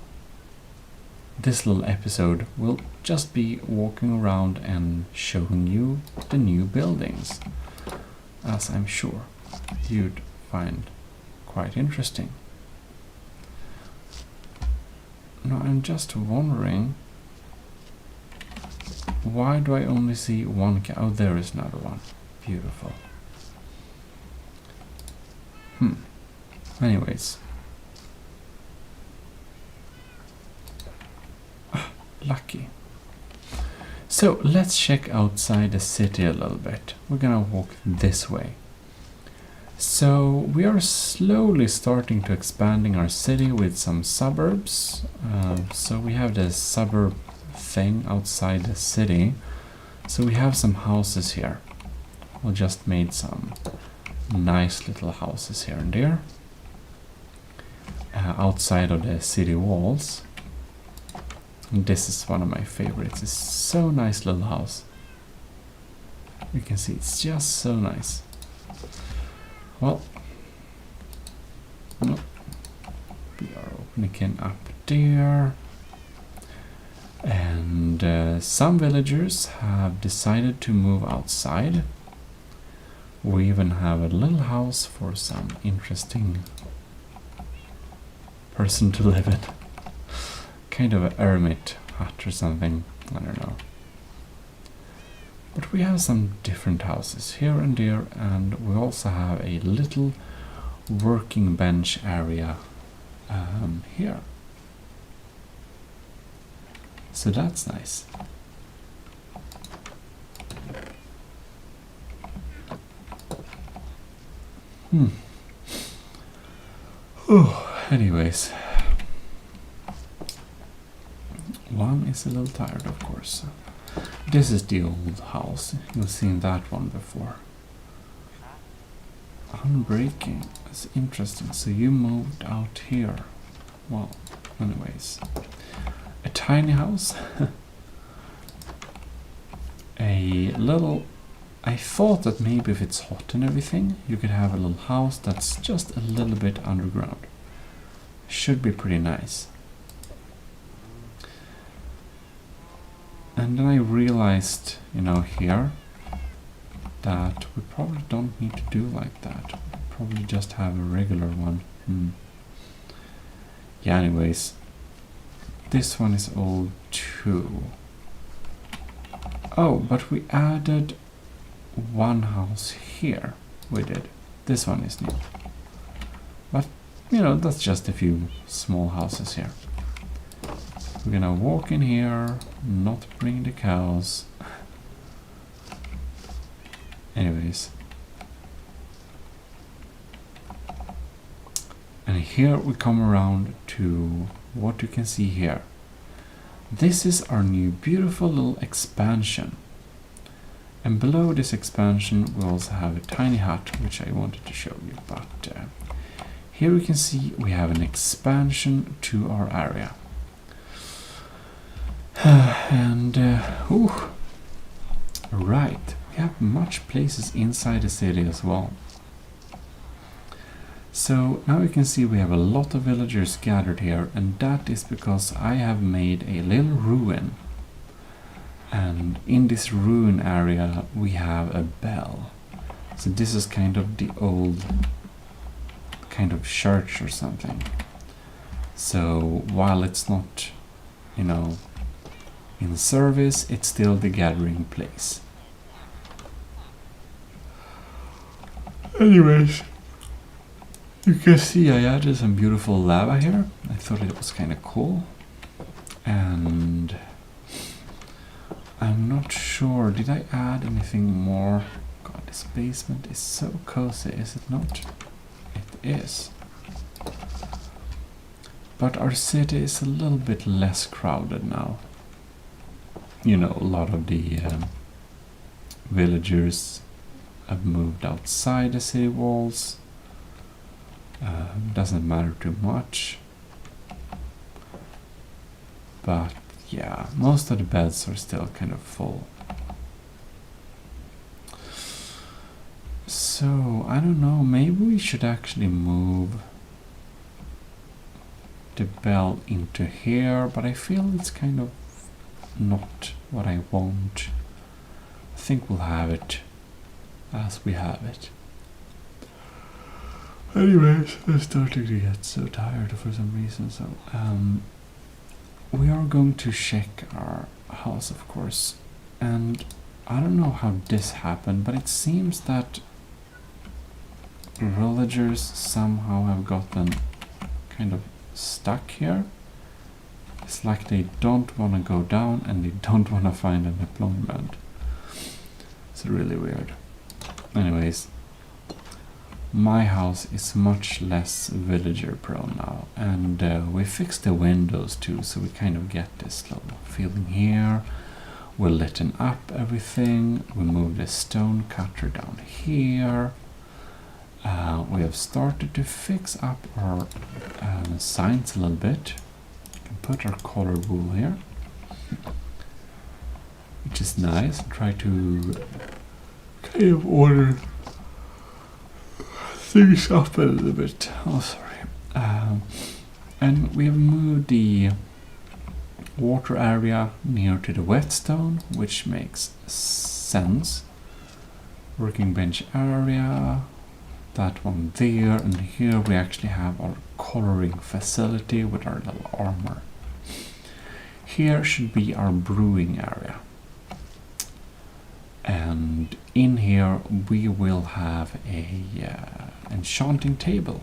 episode will just be walking around and showing you the new buildings, as I'm sure you'd find quite interesting. Now I'm just wondering, why do I only see one cat? Oh, there is another one. Beautiful. Anyways. Lucky. So let's check outside the city a little bit. We're gonna walk this way. So we are slowly starting to expanding our city with some suburbs. So we have the suburb thing outside the city. So we have some houses here. We just made some nice little houses here and there. Outside of the city walls. And this is one of my favorites. It's so nice little house. You can see it's just so nice. Well, no, we are opening up there, and some villagers have decided to move outside. We even have a little house for some interesting person to live in. Kind of a hermit hut or something, I don't know. But we have some different houses here and there, and we also have a little working bench area here. So that's nice. Anyways, one is a little tired, of course. This is the old house. You've seen that one before. Unbreaking. That's interesting. So you moved out here. Well, anyways. A tiny house. A little... I thought that maybe if it's hot and everything, you could have a little house that's just a little bit underground. Should be pretty nice. And then I realized, you know, here, that we probably don't need to do like that. We probably just have a regular one. Yeah, anyways. This one is old too. Oh, but we added one house here. We did. This one is new. But, you know, that's just a few small houses here. We're gonna walk in here, not bring the cows. Anyways. And here we come around to what you can see here. This is our new beautiful little expansion. And below this expansion we also have a tiny hut, which I wanted to show you. But here we can see we have an expansion to our area. Right, we have much places inside the city as well. So now you can see we have a lot of villagers gathered here, and that is because I have made a little ruin. And in this ruin area we have a bell. So this is kind of the old kind of church or something. So while it's not, you know, in service, it's still the gathering place. Anyways, you can see I added some beautiful lava here. I thought it was kind of cool. And I'm not sure, did I add anything more? God, this basement is so cozy, is it not? It is. But our city is a little bit less crowded now. You know, a lot of the villagers have moved outside the city walls. Doesn't matter too much. But yeah, most of the beds are still kind of full. So, I don't know, maybe we should actually move the bell into here, but I feel it's kind of not what I want. I think we'll have it as we have it. Anyways, I'm starting to get so tired for some reason, so we are going to check our house, of course, and I don't know how this happened, but it seems that villagers somehow have gotten kind of stuck here. It's like they don't want to go down and they don't want to find an employment. It's really weird. Anyways, my house is much less villager prone now, and we fixed the windows too, so we kind of get this little feeling here. We're lighten up everything. We moved the stone cutter down here. We have started to fix up our signs a little bit. We can put our color wool here, which is nice. Try to kind of order things up a little bit. Oh, sorry. And we have moved the water area near to the whetstone, which makes sense. Working bench area, that one there, and here we actually have our coloring facility with our little armor. Here should be our brewing area. And in here we will have a enchanting table.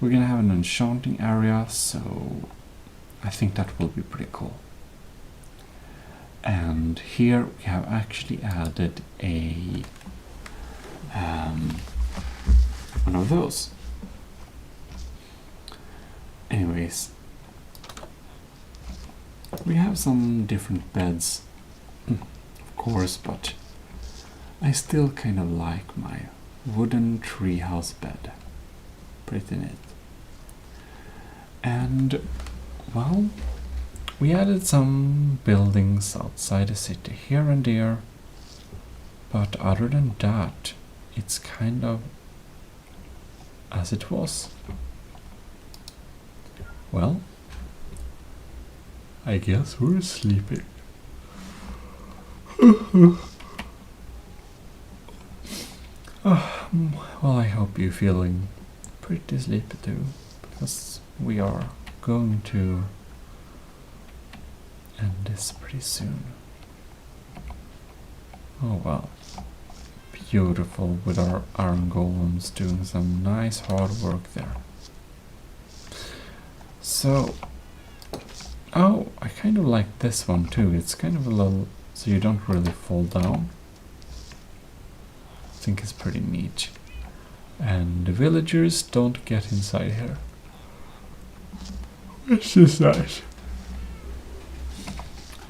We're gonna have an enchanting area, so I think that will be pretty cool. And here we have actually added a one of those. Anyways, we have some different beds, of course, but I still kind of like my wooden treehouse bed. Pretty neat. And, well, we added some buildings outside the city here and there, but other than that, it's kind of as it was. Well, I guess we're sleeping. Well, I hope you're feeling pretty sleepy too, because we are going to end this pretty soon. Oh well, beautiful with our iron golems doing some nice hard work there. So, oh, I kind of like this one too. It's kind of a little, so you don't really fall down. I think it's pretty neat. And the villagers don't get inside here, which is nice.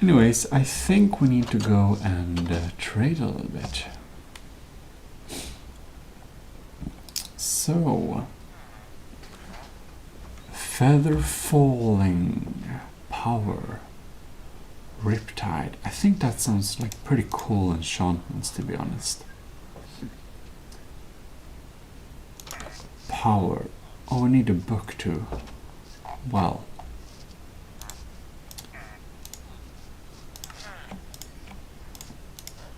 Anyways, I think we need to go and trade a little bit. So, feather falling, power, riptide. I think that sounds like pretty cool enchantments, to be honest. Power. Oh, we need a book too. Well.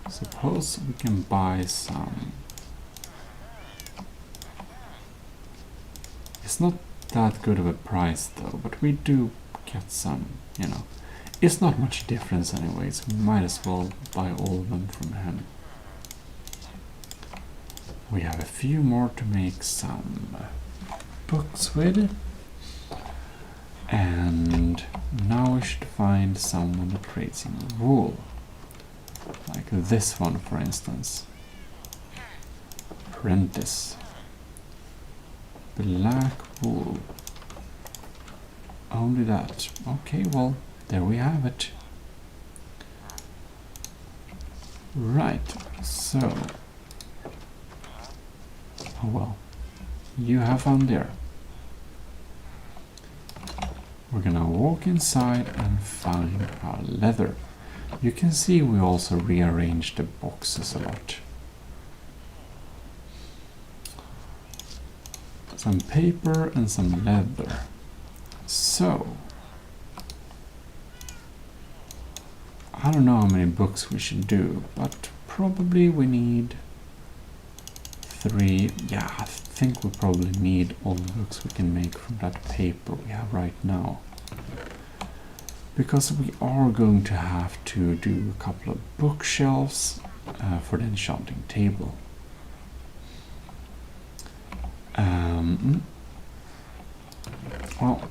Suppose we can buy some. It's not that good of a price though, but we do get some, you know. It's not much difference anyways. We might as well buy all of them from him. We have a few more to make some books with. And now we should find someone that trades in wool. Like this one, for instance. Apprentice. Black wool. Only that. Okay, well, there we have it. Right, so. Oh well, you have fun there. We're gonna walk inside and find our leather. You can see we also rearranged the boxes a lot. Some paper and some leather. So, I don't know how many books we should do, but probably we need 3. Yeah, I think we probably need all the books we can make from that paper we have right now. Because we are going to have to do a couple of bookshelves for the enchanting table. Well,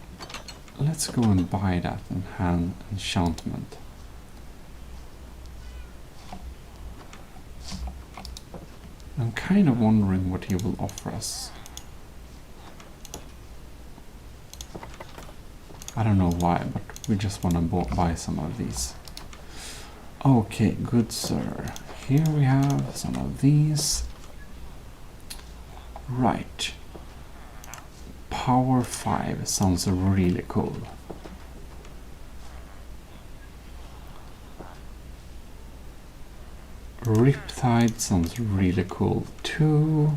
let's go and buy that enchantment. I'm kind of wondering what he will offer us. I don't know why, but we just want to buy some of these. Okay, good sir. Here we have some of these. Right. Power 5 sounds really cool. Riptide sounds really cool too.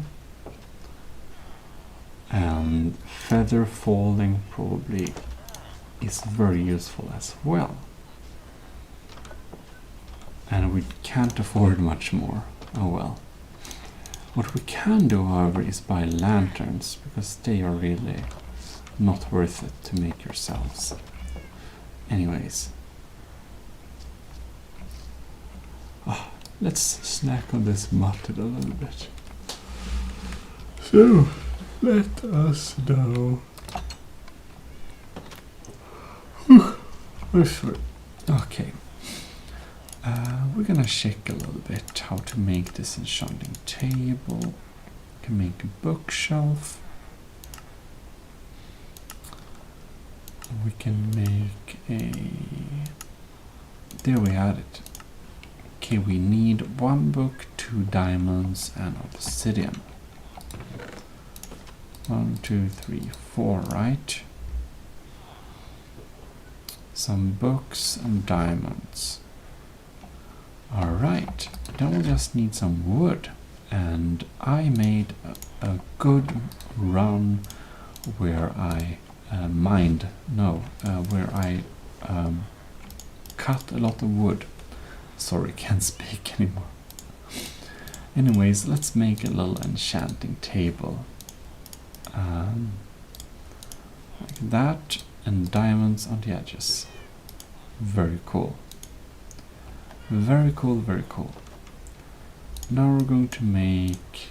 And feather falling probably is very useful as well. And we can't afford much more. Oh well. What we can do, however, is buy lanterns, because they are really not worth it to make yourselves. Anyways. Let's snack on this mutton a little bit. So, let us know. Okay. We're gonna check a little bit how to make this enchanting table. We can make a bookshelf. We can make a... There we had it. Okay, we need 1 book, 2 diamonds, and obsidian. 1, 2, 3, 4, right? Some books and diamonds. Alright, then we just need some wood. And I made a good run where I where I cut a lot of wood. Sorry, can't speak anymore. Anyways, let's make a little enchanting table. Like that, and diamonds on the edges. Very cool. Very cool, very cool. Now we're going to make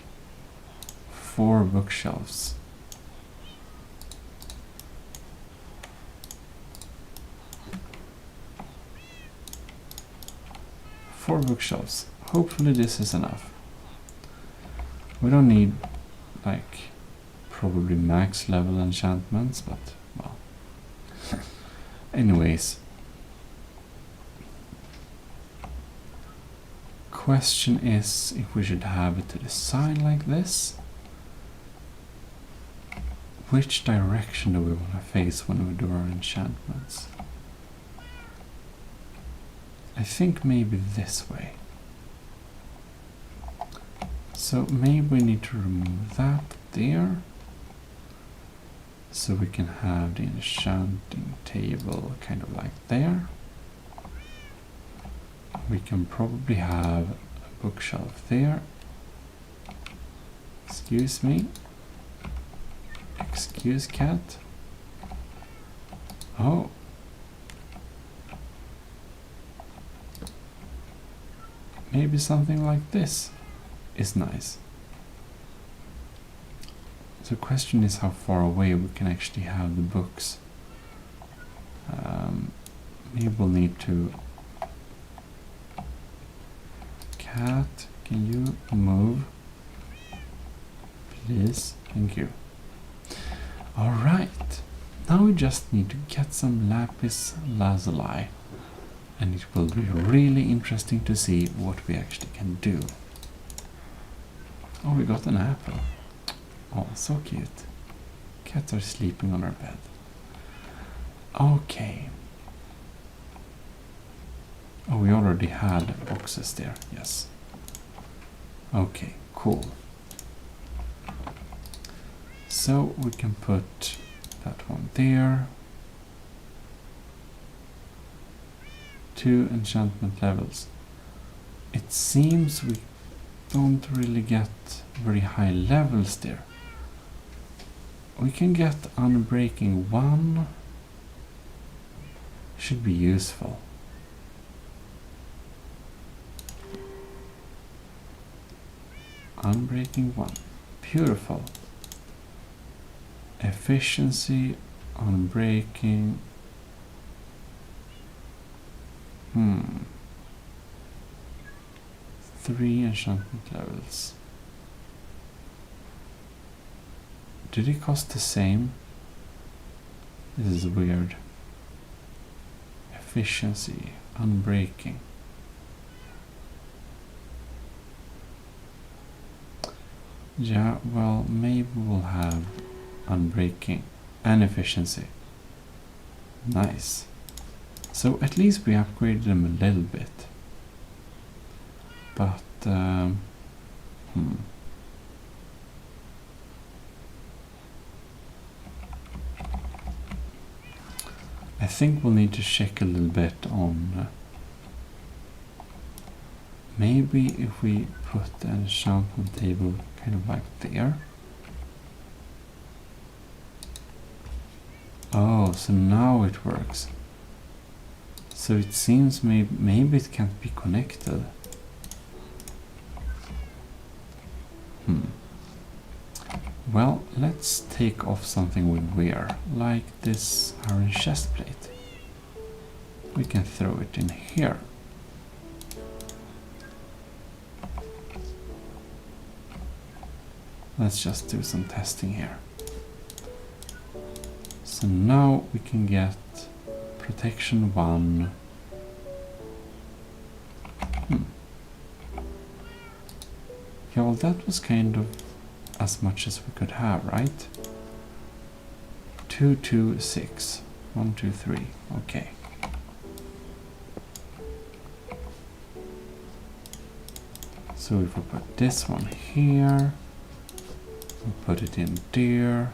4 bookshelves. 4 bookshelves. Hopefully this is enough. We don't need, like, probably max level enchantments, but, well. Anyways. Question is if we should have it to the side like this. Which direction do we want to face when we do our enchantments? I think maybe this way. So maybe we need to remove that there. So we can have the enchanting table kind of like there. We can probably have a bookshelf there. Excuse me. Excuse cat. Oh. Maybe something like this is nice. The question is how far away we can actually have the books. Maybe we'll need to... Cat, can you move? Please, thank you. Alright, now we just need to get some lapis lazuli. And it will be really interesting to see what we actually can do. Oh, we got an apple. Oh, so cute. Cats are sleeping on our bed. Okay. Oh, we already had boxes there, yes. Okay, cool. So we can put that one there. 2 enchantment levels. It seems we don't really get very high levels there. We can get unbreaking 1. Should be useful. Unbreaking 1. Beautiful. Efficiency, unbreaking. 3 enchantment levels. Did it cost the same? This is weird. Efficiency, unbreaking. Yeah, well, maybe we'll have unbreaking and efficiency. Nice. So at least we upgraded them a little bit. But, I think we'll need to check a little bit on... maybe if we put the enchantment table kind of like there. Oh, so now it works. So it seems maybe it can't be connected. Well, let's take off something with wear, like this iron chest plate. We can throw it in here. Let's just do some testing here. So now we can get protection 1. Yeah, well, that was kind of as much as we could have, right? 2, 2, 6. 1, 2, 3. Okay. So if we put this one here, we put it in there.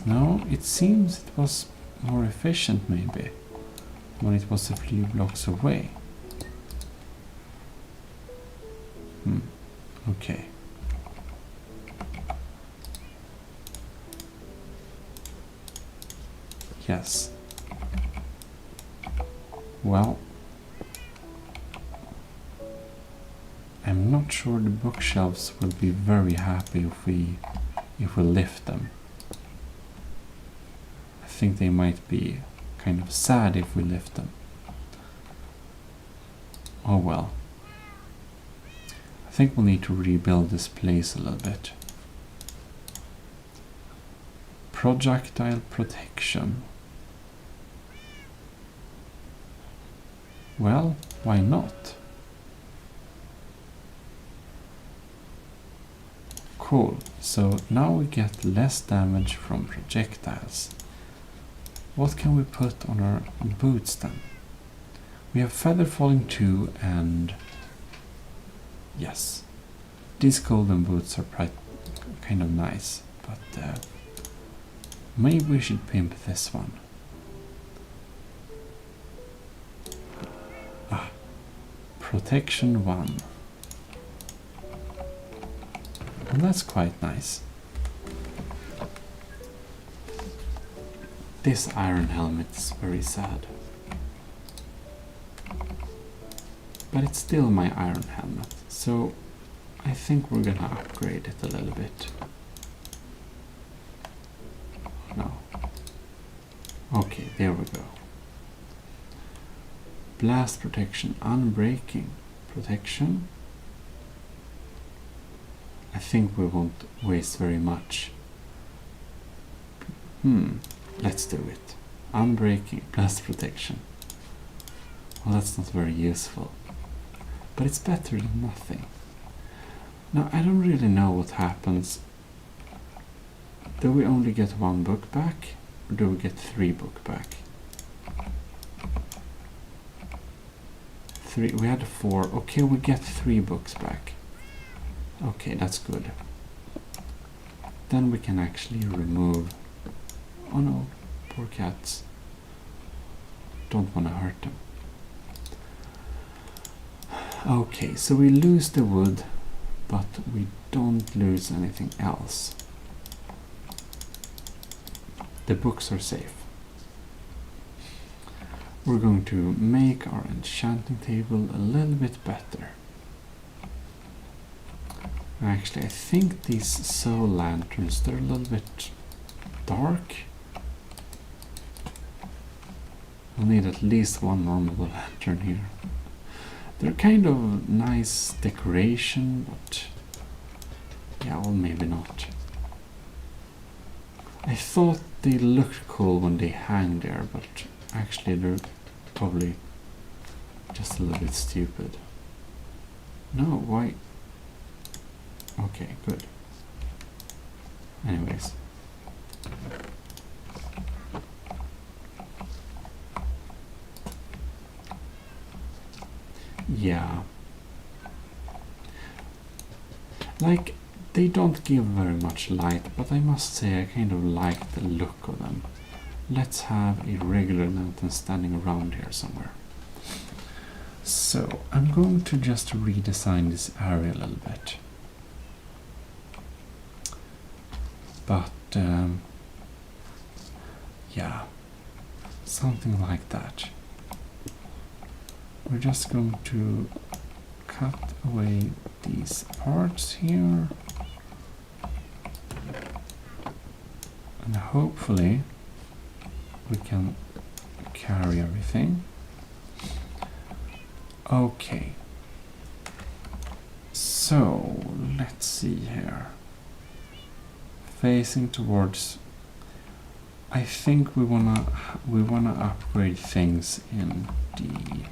No, it seems it was more efficient maybe when it was a few blocks away. Okay. Yes. Well, I'm not sure the bookshelves will be very happy if we lift them. I think they might be kind of sad if we lift them. Oh well. I think we'll need to rebuild this place a little bit. Projectile protection. Well, why not? Cool. So now we get less damage from projectiles. What can we put on our boots then? We have feather falling 2 and yes, these golden boots are kind of nice, but maybe we should pimp this one. Protection 1. And that's quite nice. This iron helmet is very sad. But it's still my iron helmet, so I think we're gonna upgrade it a little bit. No. Okay, there we go. Blast protection, unbreaking protection. I think we won't waste very much. Let's do it. Unbreaking, blast protection. Well, that's not very useful. But it's better than nothing. Now, I don't really know what happens. Do we only get 1 book back? Or do we get 3 book back? 3, we had 4. Okay, we get 3 books back. Okay, that's good. Then we can actually remove... Oh no, poor cats. Don't want to hurt them. Okay, so we lose the wood, but we don't lose anything else. The books are safe. We're going to make our enchanting table a little bit better. Actually, I think these soul lanterns, they're a little bit dark. We'll need at least 1 normal lantern here. They're kind of nice decoration, but yeah, well, maybe not. I thought they looked cool when they hang there, but actually they're probably just a little bit stupid. No, why? Okay, good. Anyways. Yeah. Like, they don't give very much light, but I must say I kind of like the look of them. Let's have a regular lantern standing around here somewhere. So, I'm going to just redesign this area a little bit. But, yeah, something like that. We're just going to cut away these parts here. And hopefully we can carry everything. Okay. So let's see here. Facing towards, I think we wanna upgrade things in the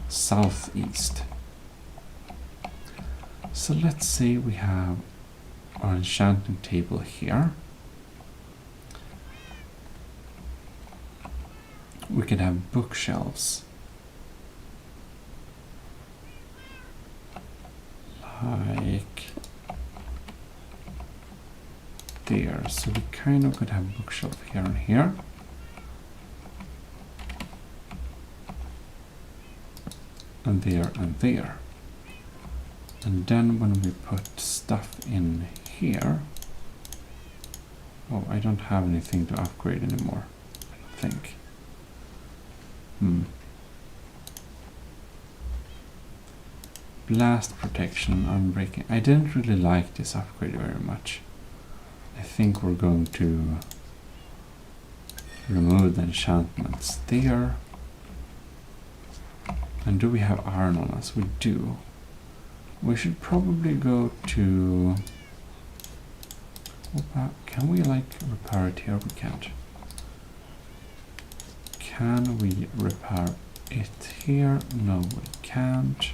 southeast. So let's say we have our enchanting table here. We could have bookshelves. Like there. So we kind of could have bookshelf here and here. And there and there. And then when we put stuff in here, oh, I don't have anything to upgrade anymore, I don't think. Blast protection, unbreaking. I didn't really like this upgrade very much. I think we're going to remove the enchantments there. And do we have iron on us? We do. We should probably go to... Can we like repair it here? We can't. Can we repair it here? No, we can't.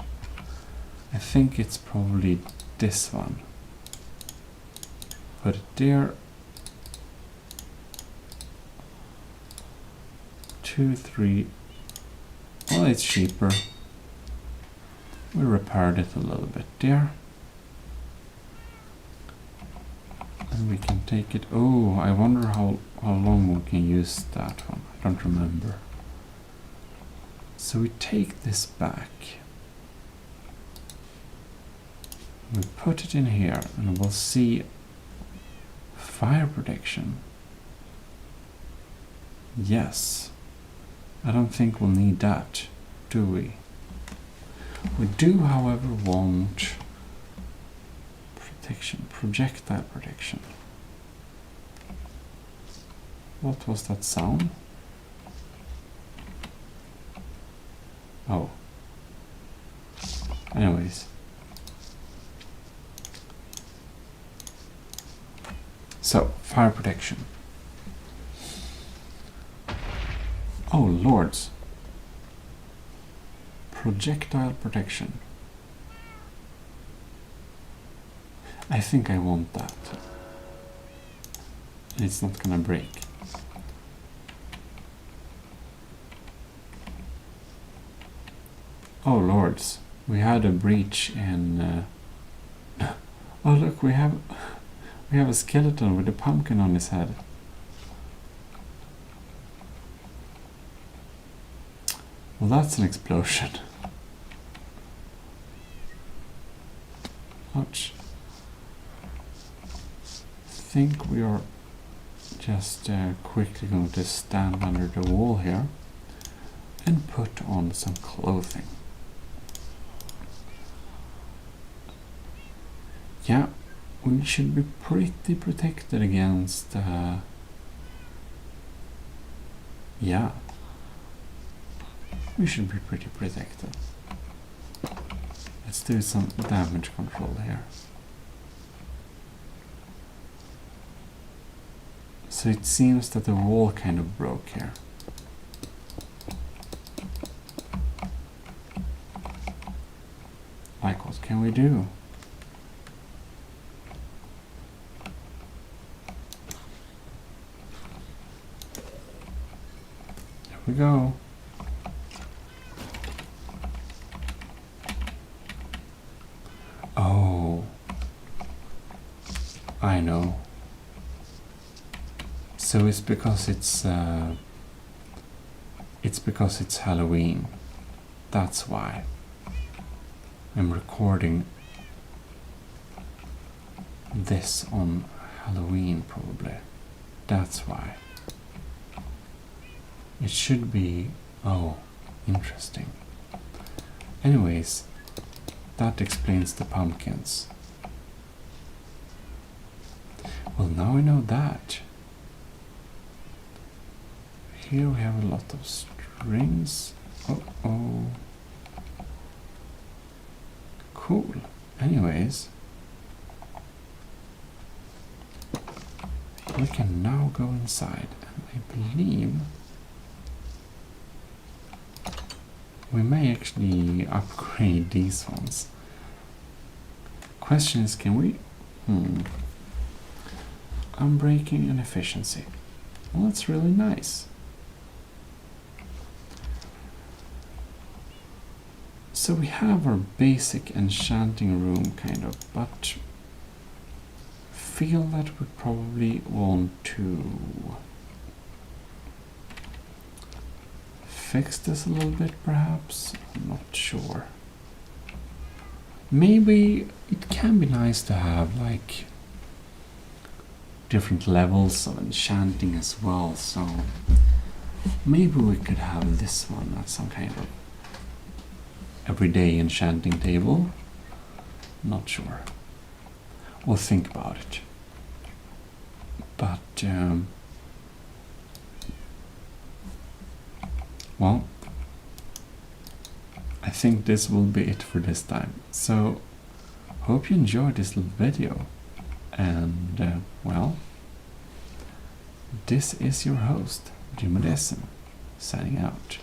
I think it's probably this one. Put it there. 2, 3. Well, it's cheaper. We repaired it a little bit there. And we can take it. Oh, I wonder how long we can use that one. I don't remember. So we take this back. We put it in here and we'll see fire protection. Yes. I don't think we'll need that, do we? We do, however, want protection, projectile protection. What was that sound? Oh. Anyways. So, fire protection. Oh, lords. Projectile protection. I think I want that. It's not gonna break. Oh, lords. We had a breach in... Oh, look, we have a skeleton with a pumpkin on his head. Well, that's an explosion. Ouch. I think we are just quickly going to stand under the wall here and put on some clothing. Yeah, we should be pretty protected against... yeah. We should be pretty protected. Let's do some damage control here. So it seems that the wall kind of broke here. Like, what can we do? There we go. Oh, I know. So it's because it's Halloween. That's why I'm recording this on Halloween, probably. That's why. It should be... oh, interesting. Anyways, that explains the pumpkins. Well, now I know that. Here we have a lot of strings. Oh. Cool. Anyways, we can now go inside, and I believe we may actually upgrade these ones. Question is, can we? Unbreaking and efficiency. Well, that's really nice. So we have our basic enchanting room, kind of, but feel that we probably want to fix this a little bit, perhaps. I'm not sure. Maybe it can be nice to have like different levels of enchanting as well, so maybe we could have this one as some kind of everyday enchanting table. Not sure. We'll think about it. But well, I think this will be it for this time. So hope you enjoyed this little video, and well, this is your host, Gmodism, signing out.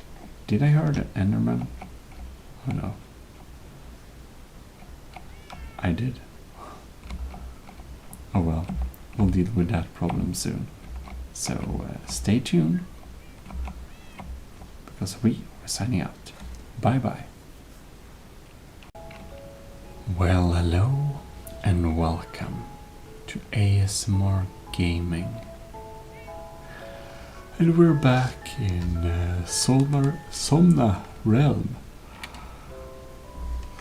Did I hear the Enderman? Oh no. I did. Oh well, we'll deal with that problem soon. So stay tuned, because we are signing out. Bye bye. Well, hello and welcome to ASMR Gaming. And we're back in Somna realm.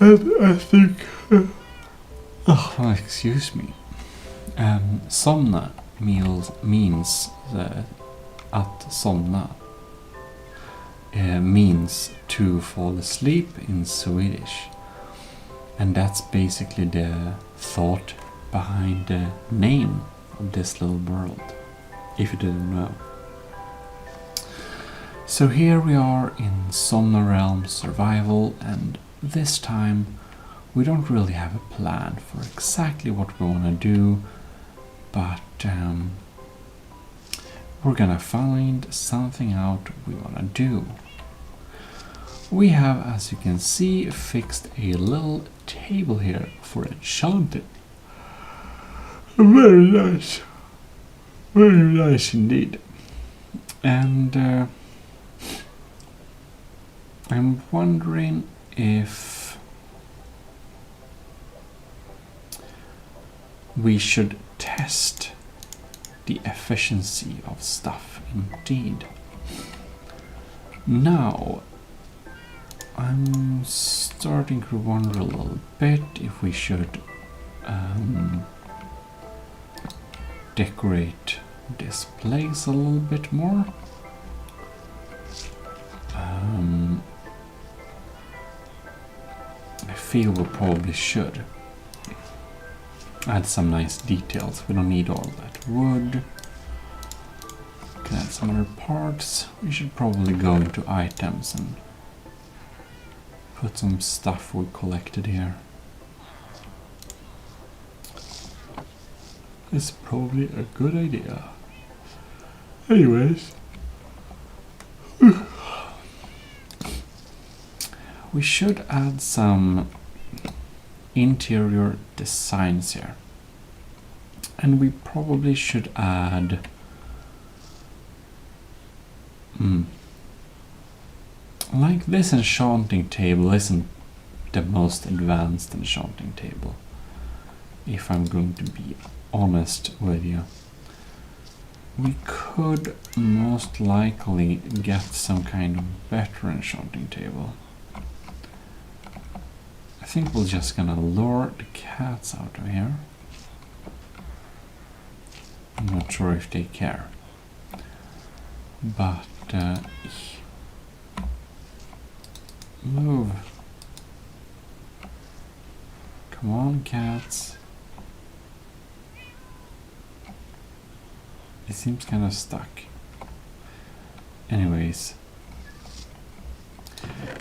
And I think... excuse me. Somna means att somna. Means to fall asleep in Swedish. And that's basically the thought behind the name of this little world, if you didn't know. So here we are in Somna Realm Survival, and this time we don't really have a plan for exactly what we want to do, but we're gonna find something out we want to do. We have, as you can see, fixed a little table here for enchanting. Very nice. Very nice indeed. And I'm wondering if we should test the efficiency of stuff indeed. Now, I'm starting to wonder a little bit if we should decorate this place a little bit more. I feel we probably should add some nice details. We don't need all that wood. Can add some other parts. We should probably go into items and put some stuff we collected here. It's probably a good idea. Anyways, we should add some interior designs here. And we probably should add like this enchanting table isn't the most advanced enchanting table, if I'm going to be honest with you. We could most likely get some kind of better enchanting table. I think we're just gonna lure the cats out of here. I'm not sure if they care, but move. Come on, cats. It seems kind of stuck. Anyways,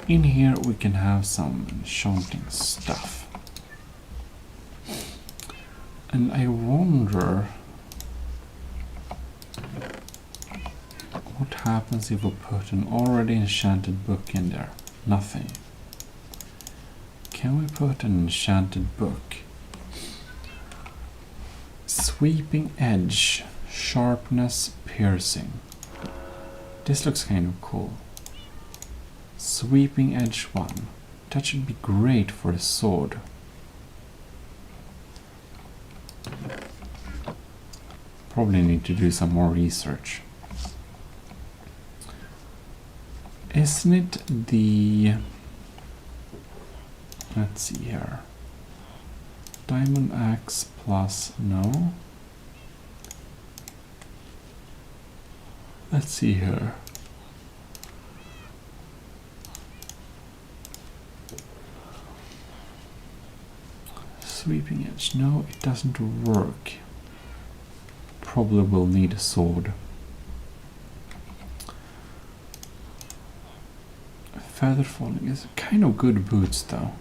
in here we can have some enchanting stuff. And I wonder what happens if we put an already enchanted book in there? Nothing. Can we put an enchanted book? Sweeping edge, sharpness, piercing. This looks kind of cool. Sweeping edge 1. That should be great for a sword. Probably need to do some more research. Isn't it the... Let's see here. Diamond axe plus... No. Let's see here. Sweeping edge. No, it doesn't work. Probably will need a sword. Feather falling is kind of good boots though.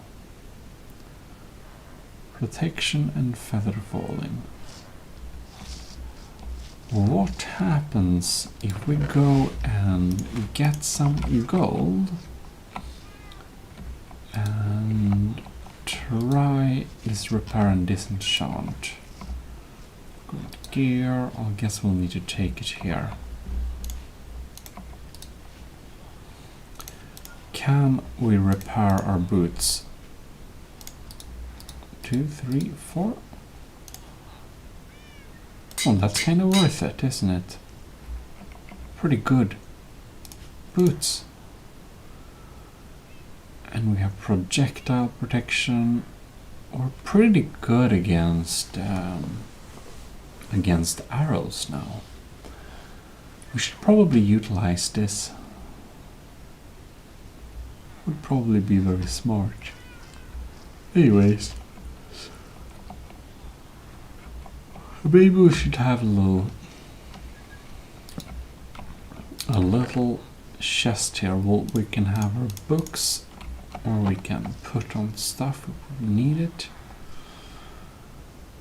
Protection and feather falling. What happens if we go and get some gold and try this repair and disenchant? Good gear. I guess we'll need to take it here. Can we repair our boots? 2, 3, 4. Oh, that's kind of worth it, isn't it? Pretty good boots. And we have projectile protection. We're pretty good against arrows now. We should probably utilize this. Would probably be very smart. Anyways, maybe we should have a little chest here. We can have our books, or we can put on stuff if we need it.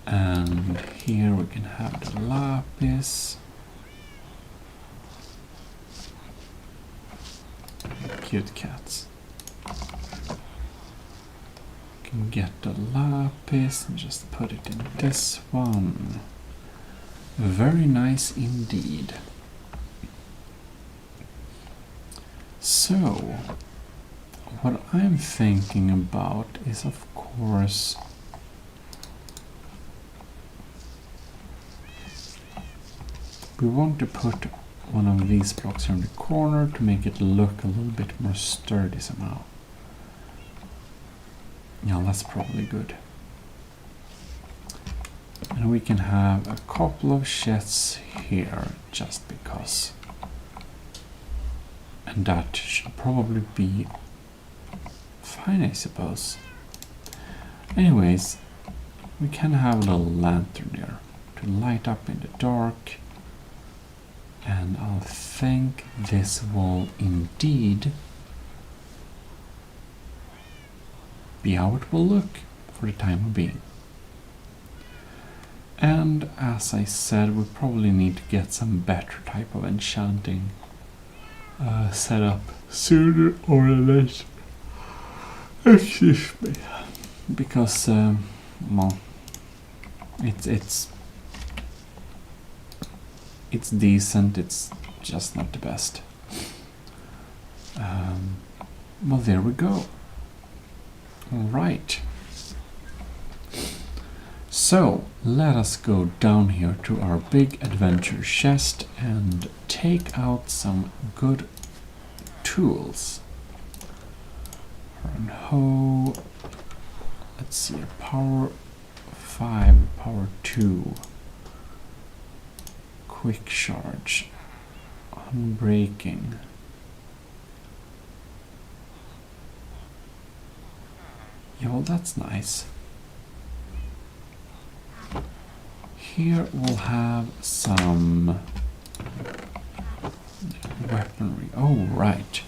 And here we can have the lapis. Cute cats. Can get the lapis and just put it in this one. Very nice indeed. So, what I'm thinking about is, of course, we want to put one of these blocks here in the corner to make it look a little bit more sturdy somehow. Yeah, that's probably good. And we can have a couple of chests here just because. And that should probably be fine, I suppose. Anyways, we can have a little lantern there to light up in the dark. And I think this will indeed be how it will look for the time being. And as I said, we probably need to get some better type of enchanting set up sooner or later. Excuse me. Because, well, it's decent, it's just not the best. Well, there we go. Alright. So, let us go down here to our big adventure chest and take out some good tools. Run hoe. Let's see, power 5, power 2. Quick charge. Unbreaking. Yeah, well, that's nice. here we'll have some weaponry. Oh, right.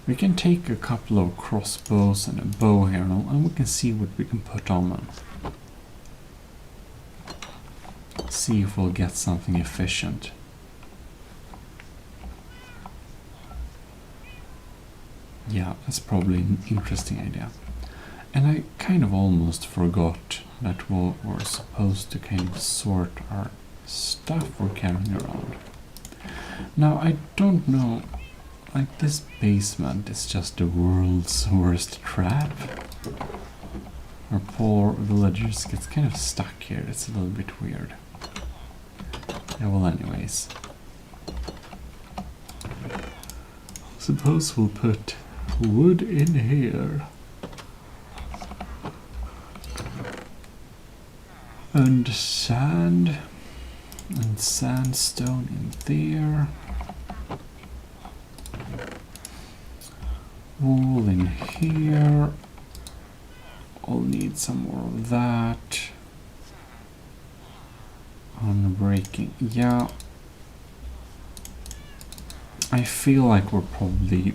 We can take a couple of crossbows and a bow here now, and we can see what we can put on them. See if we'll get something efficient. Yeah, that's probably an interesting idea. And I kind of almost forgot that we're supposed to kind of sort our stuff we're carrying around. Now, I don't know, like this basement is just the world's worst trap. Our poor villagers get kind of stuck here, it's a little bit weird. Yeah, well anyways. Suppose we'll put wood in here. And sand. And sandstone in there. Wool in here. I'll need some more of that. Unbreaking. Yeah. I feel like we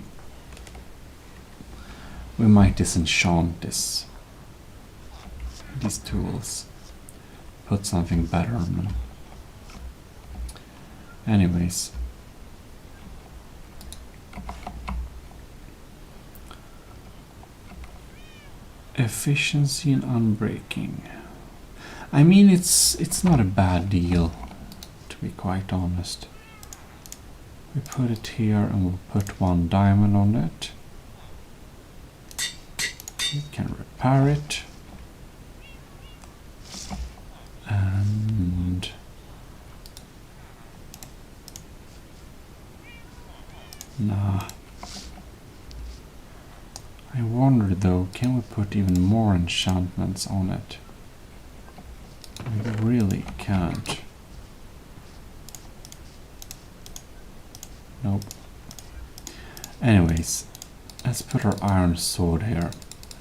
might disenchant these tools. Put something better on them. Anyways. Efficiency and unbreaking. I mean, it's not a bad deal, to be quite honest. We put it here and we'll put 1 diamond on it. We can repair it. And nah. I wonder though, can we put even more enchantments on it? We really can't. Nope. Anyways, let's put our iron sword here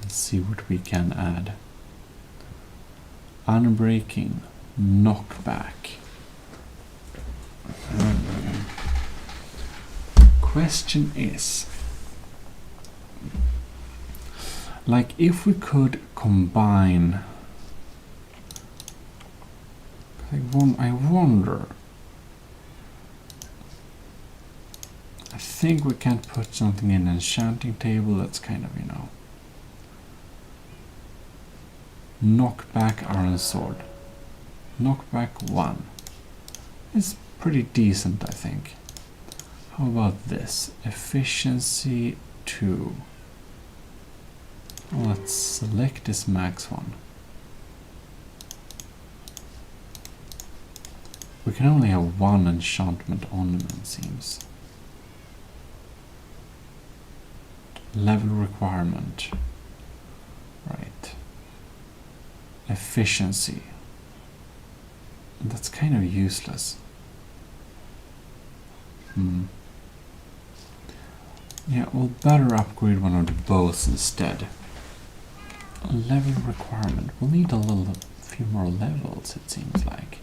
and see what we can add. Unbreaking, knockback. Question is, like if we could combine, I wonder. I think we can put something in an enchanting table that's kind of, you know. Knockback iron sword. Knockback 1. It's pretty decent, I think. How about this? Efficiency 2. Let's select this max one. We can only have 1 enchantment on them, it seems. Level requirement. Right. Efficiency. That's kind of useless. Yeah, we'll better upgrade one of the bows instead. Level requirement. We'll need a few more levels, it seems like.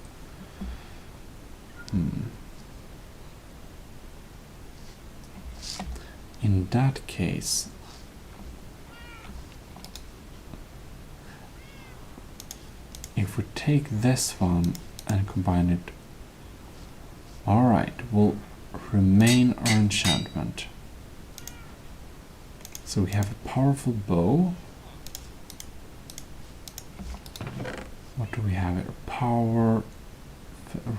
In that case, if we take this one and combine it, alright, we'll remain our enchantment. So we have a powerful bow. What do we have here? Power,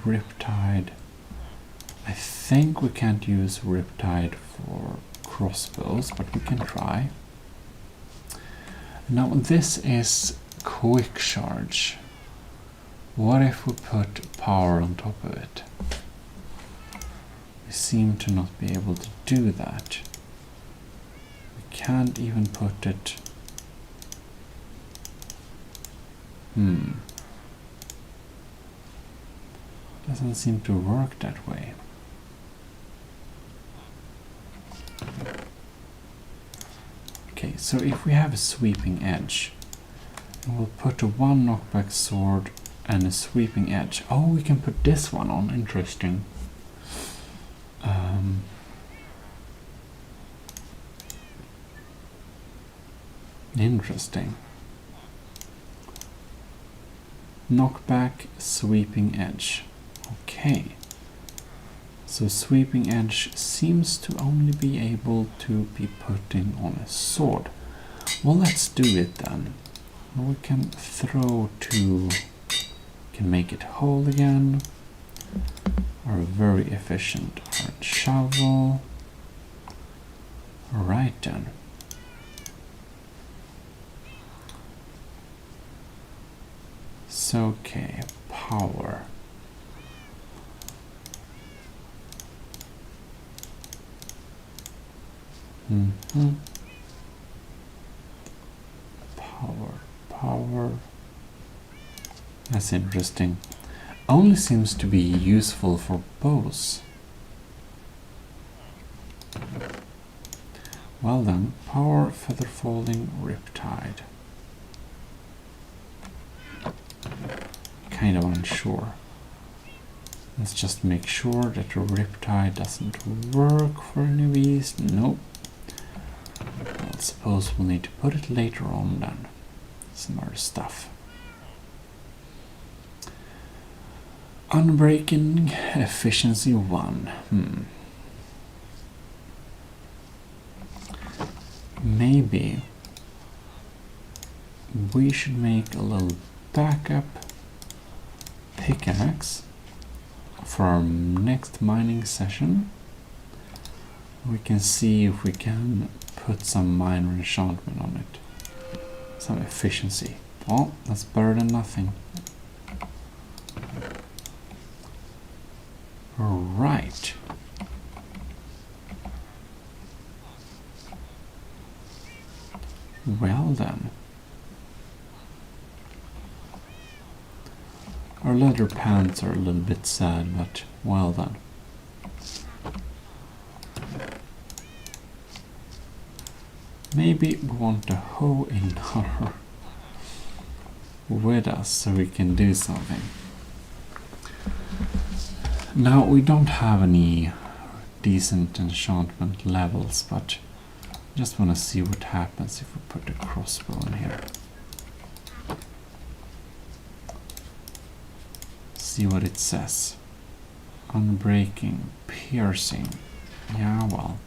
Riptide. I think we can't use Riptide for crossbows, but we can try. Now this is quick charge. What if we put power on top of it? We seem to not be able to do that. We can't even put it. Doesn't seem to work that way. Okay, so if we have a sweeping edge, We'll put a 1 knockback sword and a sweeping edge. Oh, we can put this one on. Interesting. Interesting. Knockback, sweeping edge. Okay. So sweeping edge seems to only be able to be putting on a sword. Well, let's do it then. We can throw 2, can make it whole again. Are very efficient. Our shovel. Right then. So okay, power. Power. That's interesting. Only seems to be useful for bows. Well then, power, feather falling, riptide. Kind of unsure. Let's just make sure that the riptide doesn't work for any of these. Nope. I suppose we'll need to put it later on then. Some other stuff. Unbreaking efficiency 1. Maybe we should make a little backup pickaxe for our next mining session. We can see if we can put some minor enchantment on it. Some efficiency. Well, that's better than nothing. Right. Well then. Our leather pants are a little bit sad, but well then. Maybe we want the hoe in our with us so we can do something. Now we don't have any decent enchantment levels, but just want to see what happens if we put the crossbow in here. See what it says. Unbreaking, piercing. Yeah, well.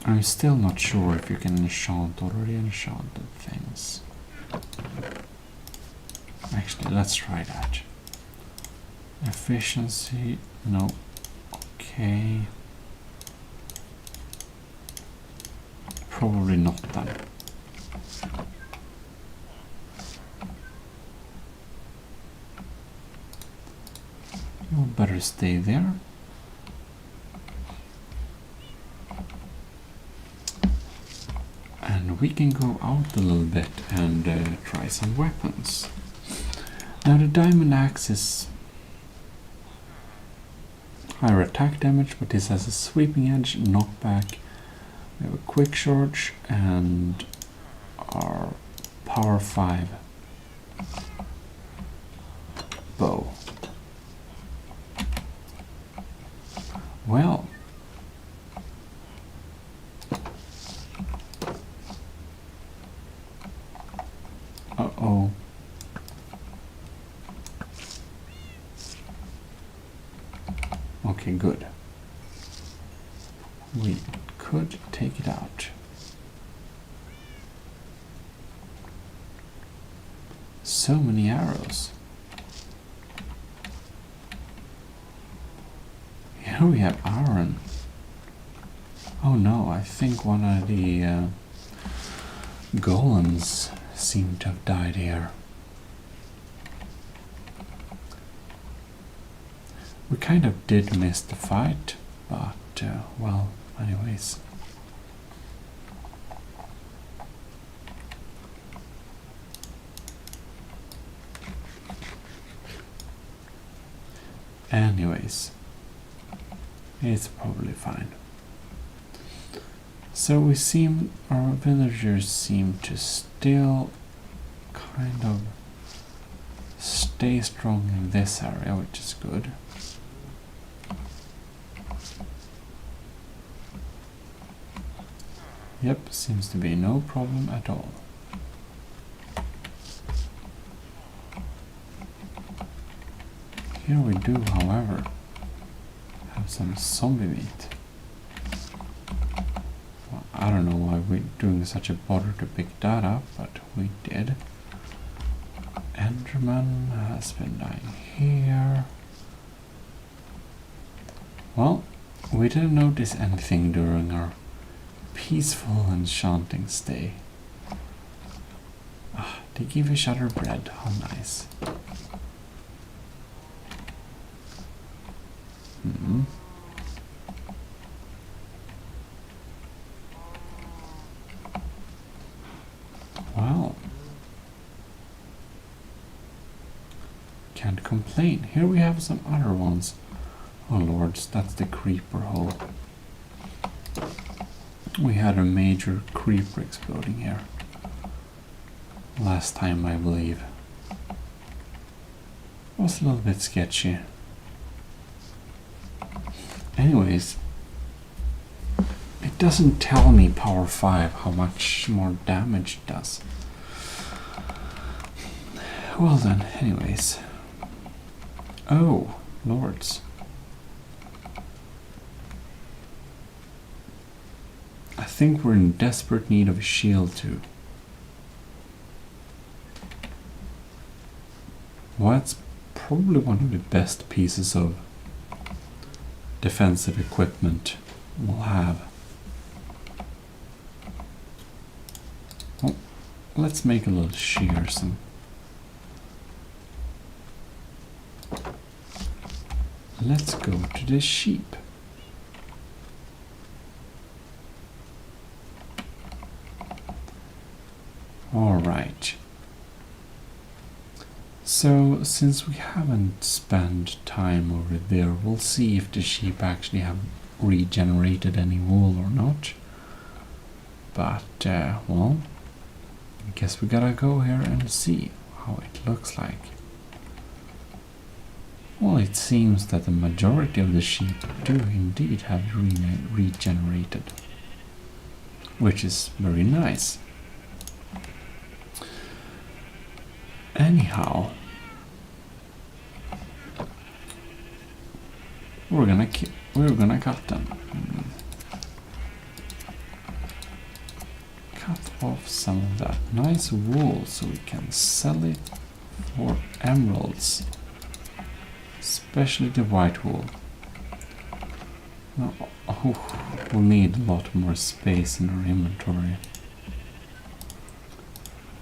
I'm still not sure if you can enchant already enchanted things. Actually, let's try that. Efficiency, no. Okay. Probably not then. You'll better stay there. And we can go out a little bit and try some weapons. Now the diamond axe is higher attack damage, but this has a sweeping edge, knockback. We have a quick charge and our power 5 bow. Well, uh-oh. Okay, good. We could take it out. So many arrows. Here we have iron. Oh no, I think one of the golems seem to have died here. We kind of did miss the fight, but well, anyways. Anyways, it's probably fine. So our villagers seem to still kind of stay strong in this area, which is good. Yep, seems to be no problem at all. Here we do, however, have some zombie meat. Well, I don't know why we're doing such a bother to pick that up, but we did. Enderman has been dying here. Well, we didn't notice anything during our peaceful enchanting stay. Ah, they give each other bread, how nice. Well, can't complain. Here we have some other ones. Oh lords, that's the creeper hole. We had a major creeper exploding here last time, I believe. It was a little bit sketchy. Anyways, it doesn't tell me power 5 how much more damage it does. Well then, anyways. Oh, lords. I think we're in desperate need of a shield too. Well, that's probably one of the best pieces of defensive equipment we'll have. Well, let's make a little shears and let's go to the sheep. Alright. So, since we haven't spent time over there, we'll see if the sheep actually have regenerated any wool or not. But, well, I guess we gotta go here and see how it looks like. Well, it seems that the majority of the sheep do indeed have regenerated, which is very nice. Anyhow, we're gonna cut them. Cut off some of that nice wool so we can sell it for emeralds, especially the white wool. Oh, we'll need a lot more space in our inventory.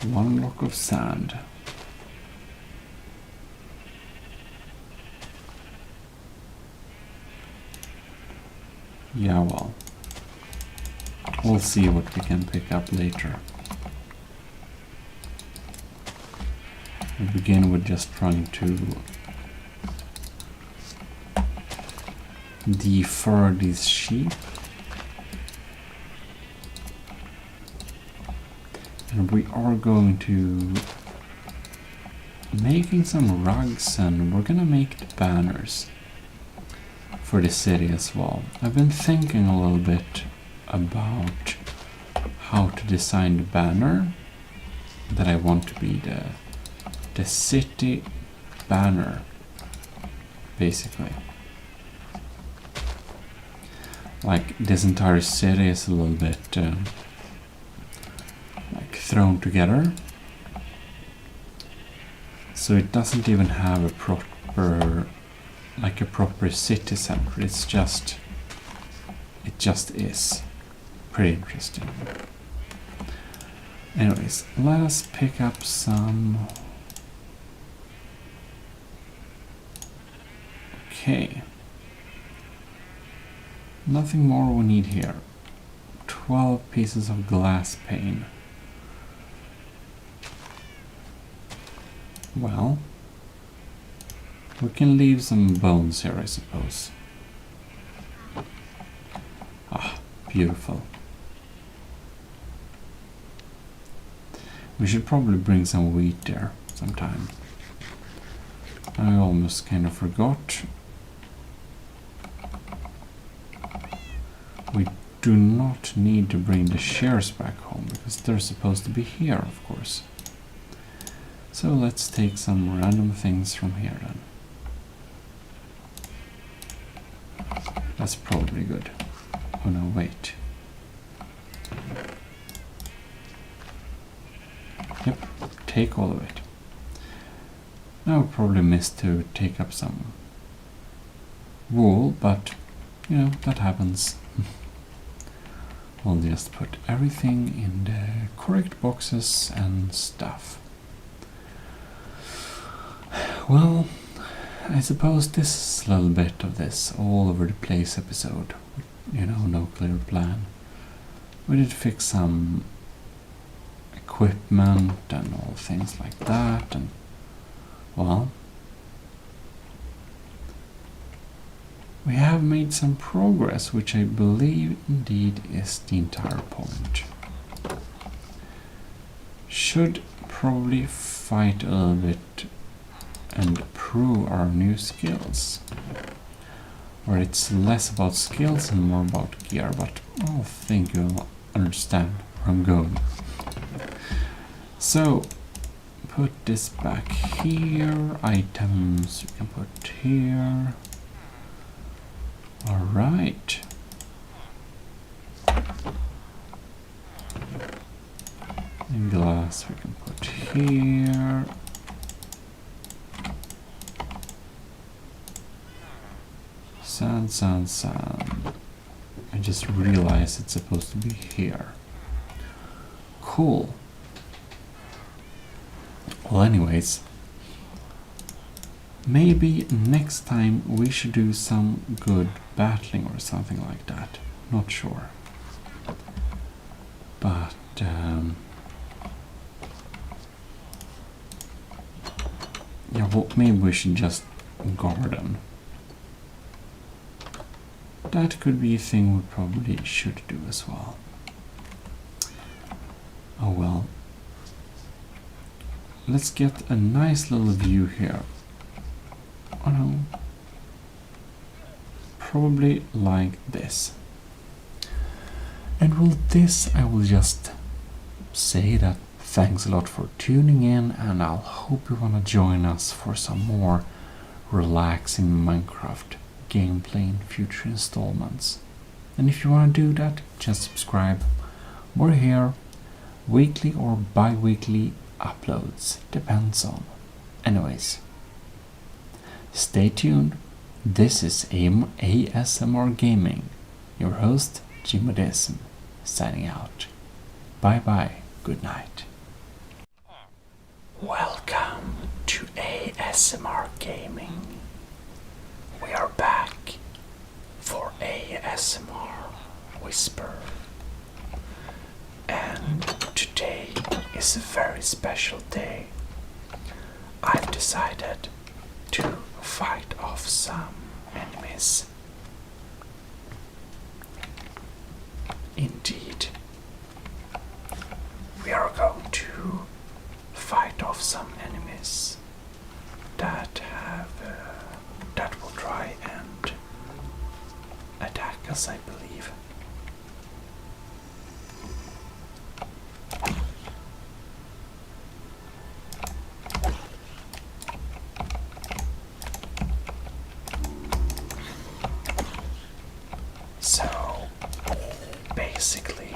One block of sand. Yeah, well, we'll see what we can pick up later. We begin with just trying to defer these sheep. And we are going to making some rugs, and we're gonna make the banners for the city as well. I've been thinking a little bit about how to design the banner that I want to be the city banner, basically. Like, this entire city is a little bit like thrown together, so it doesn't even have a proper city center. It just is pretty interesting. Anyways, let us pick up some. Okay, nothing more we need here. 12 pieces of glass pane. Well, we can leave some bones here, I suppose. Ah, beautiful. We should probably bring some wheat there sometime. I almost kind of forgot. We do not need to bring the shears back home because they're supposed to be here, of course. So let's take some random things from here then. That's probably good. Oh no, wait. Yep, take all of it. Now I probably missed to take up some wool, but you know, that happens. We'll just put everything in the correct boxes and stuff. Well, I suppose this is a little bit of this all over the place episode. You know, no clear plan. We did fix some equipment and all things like that, and well, we have made some progress, which I believe indeed is the entire point. Should probably fight a little bit and prove our new skills. Or it's less about skills and more about gear, but I think you'll understand where I'm going. So, put this back here, items you can put here. Alright. And glass we can put here. Sand, sand, sand. I just realized it's supposed to be here. Cool. Well, anyways, maybe next time we should do some good battling or something like that. Not sure. But yeah, well, maybe we should just garden. That could be a thing we probably should do as well. Oh well. Let's get a nice little view here. Oh no. Probably like this. And with this I will just say that thanks a lot for tuning in, and I'll hope you want to join us for some more relaxing Minecraft gameplay in future installments. And if you want to do that, just subscribe. We're here weekly or bi-weekly uploads, depends on. Anyways, stay tuned. This is ASMR Gaming, your host Gmodism, signing out. Bye bye, good night. Welcome to ASMR Gaming. We are back for ASMR Whisper. And today is a very special day. I've decided to fight off some enemies. Indeed, we are going to fight off some enemies that will try and attack us, I believe. So, basically,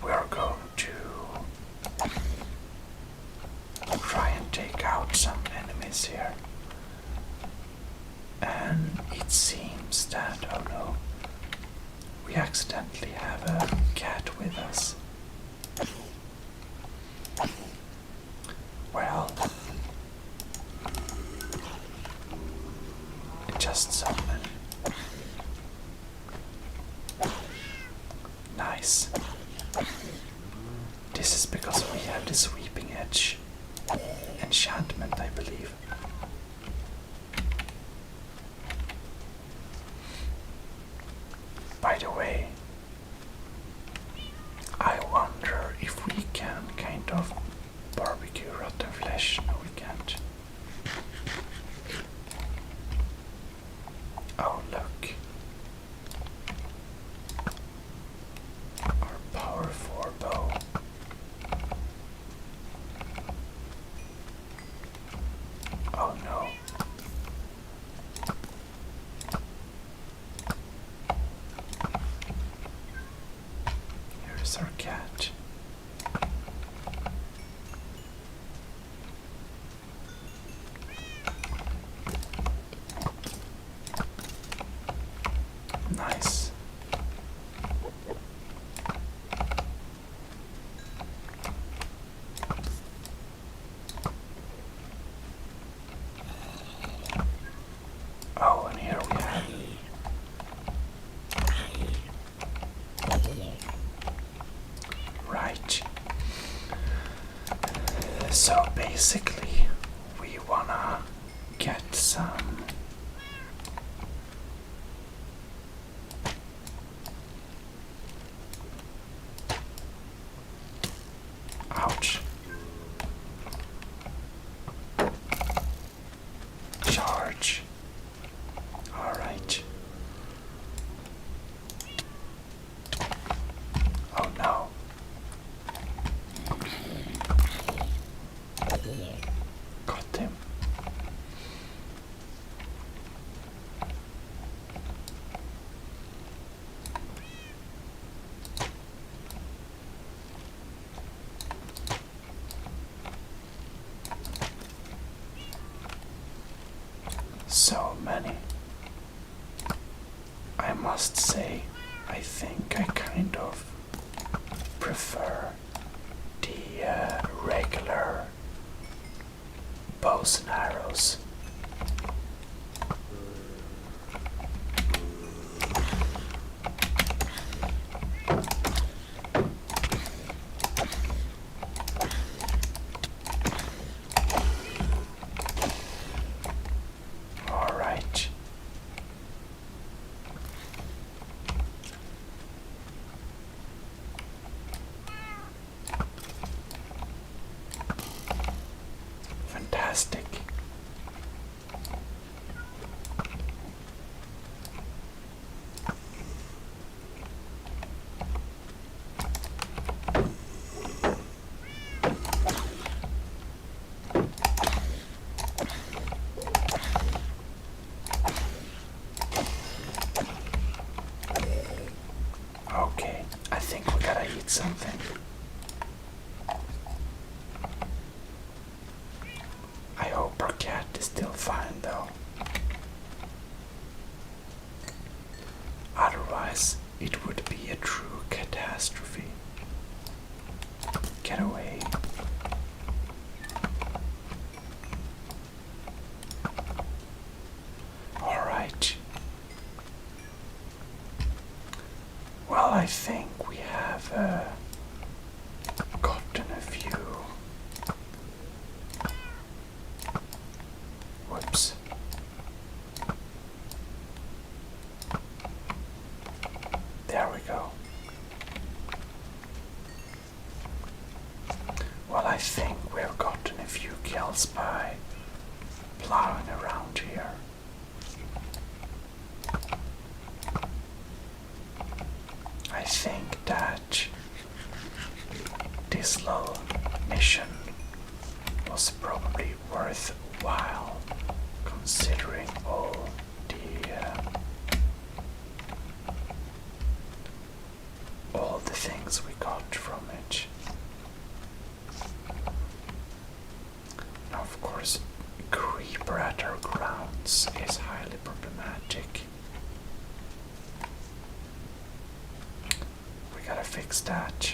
we are going to try and take out some enemies here. And it seems that, oh no, we accidentally have a cat with us. Well, it just summoned. Nice. This is because we have the sweeping edge enchantment, I believe. By the way, I wonder if we can kind of work. Our power 4 bow. Oh no. Here's our cat. Nice. Oh, and here we have right. So basically we wanna get some ouch. Charge. All right. Oh no. Got him. So many. I must say, I think I kind of prefer the regular bows and arrows. All right. Fantastic. Okay, I think we gotta eat something. I hope our cat is still fine though. Otherwise, it would be a true catastrophe. Get away. Alright. Well, I think we have gotten a few. Whoops. There we go. Well, I think we've gotten a few kills by plowing around here. I think that this little mission was probably worthwhile considering all the things we got from it. Now, of course, creeper at our grounds is highly problematic. We gotta fix that.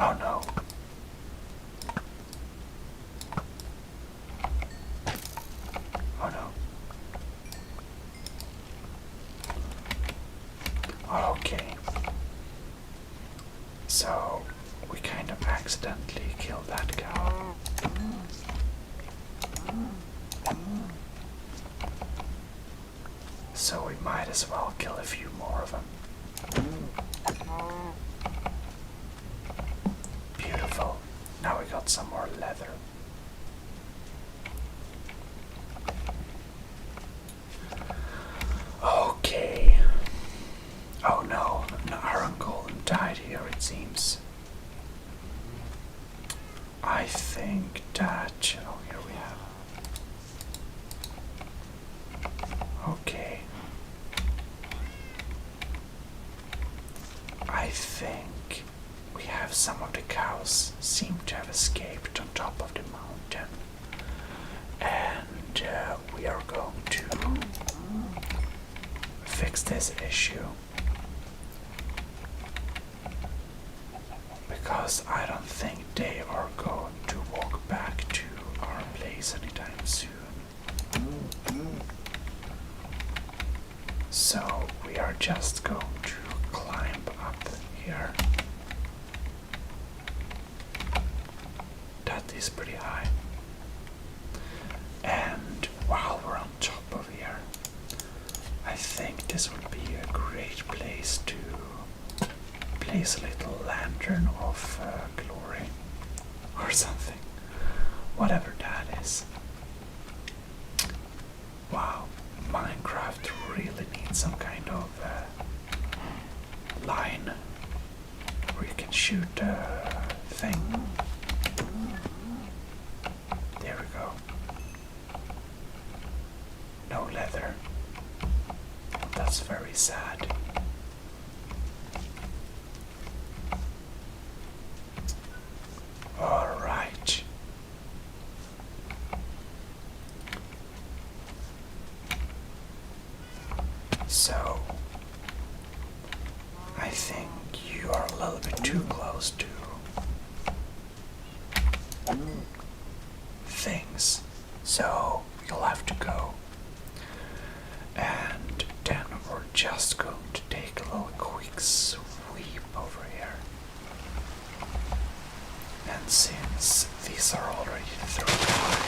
Oh no. Oh no. Okay. So we kind of accidentally killed that cow. So we might as well kill a few more of them. Beautiful. Now we got some more leather. cows seem to have escaped on top of the mountain, and we are going to fix this issue, because I don't think they are going to walk back to our place anytime soon. So we are just going to climb up here. That is pretty high. And while we're on top of here, I think this would be a great place to place a little lantern of glory or something, whatever that is. Wow, Minecraft really needs some kind of line where you can shoot a thing. There we go. No leather. That's very sad. Alright. So, I think you are a little bit too close to things, so you'll have to go. And then we're just going to take a little quick sweep over here. And since these are already through time,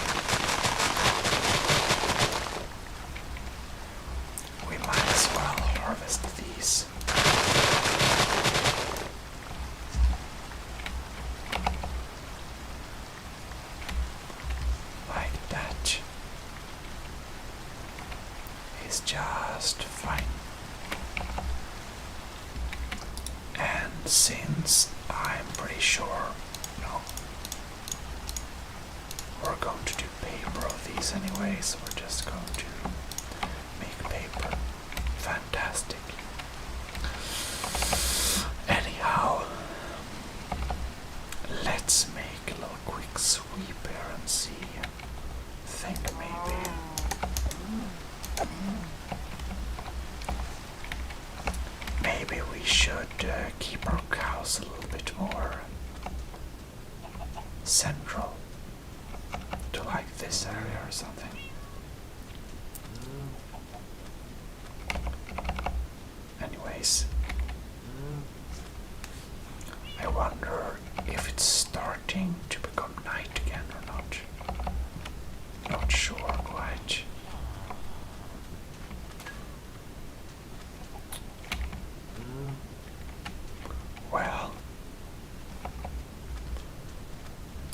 we might as well harvest these. Like that. Is just fine. And since I'm pretty sure, no, we're going to do paper of these anyway, so we're just going to make paper. Fantastic. Anyhow, let's make a little quick sweep here and see. Think maybe we should keep our cows a little bit more central to like this area or something. Anyways, I wonder if it's starting to become night again or not. Not sure quite. Well,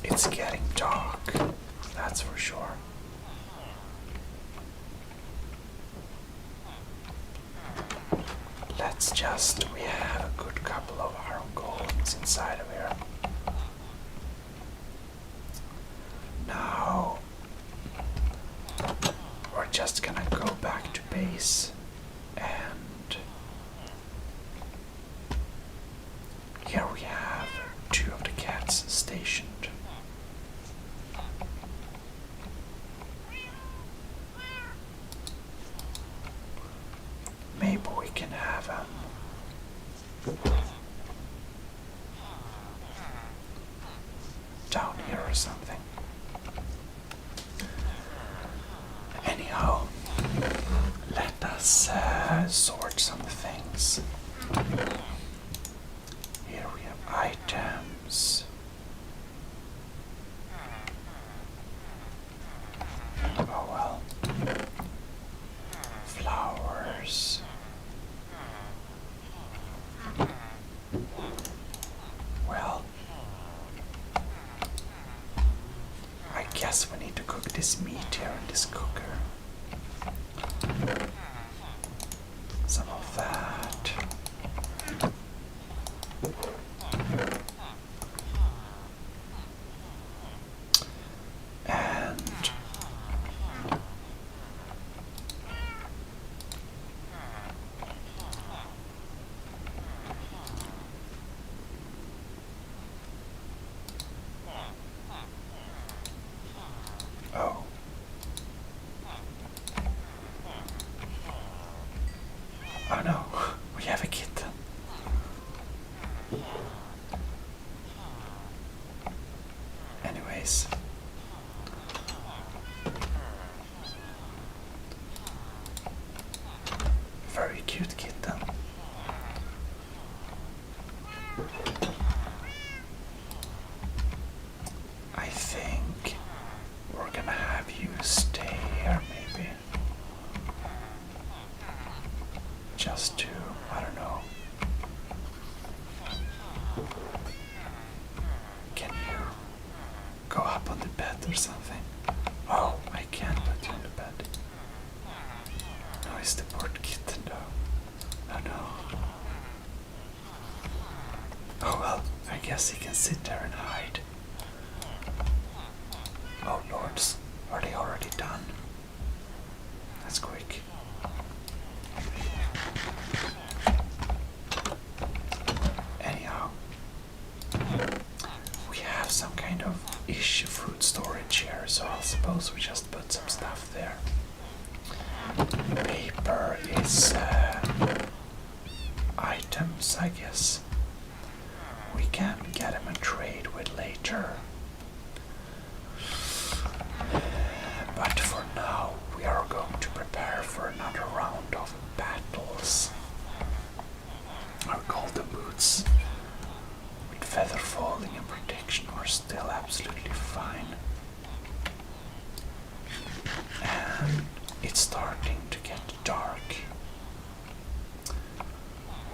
it's getting dark, that's for sure. We have a good couple of iron golems inside of here. Now, we're just gonna go back to base and here we have 2 of the cats stationed. Maybe we can have down here or something. Anyhow, let us sort some things. Here we have items. Oh well. Flowers. Well, I guess we need to cook this meat here in this cooker. Some of that. And stuff there. Paper is items, I guess. We can get them and trade with later. But for now, we are going to prepare for another round of battles. Our golden boots with feather falling and protection are still absolutely fine. And it's starting to get dark,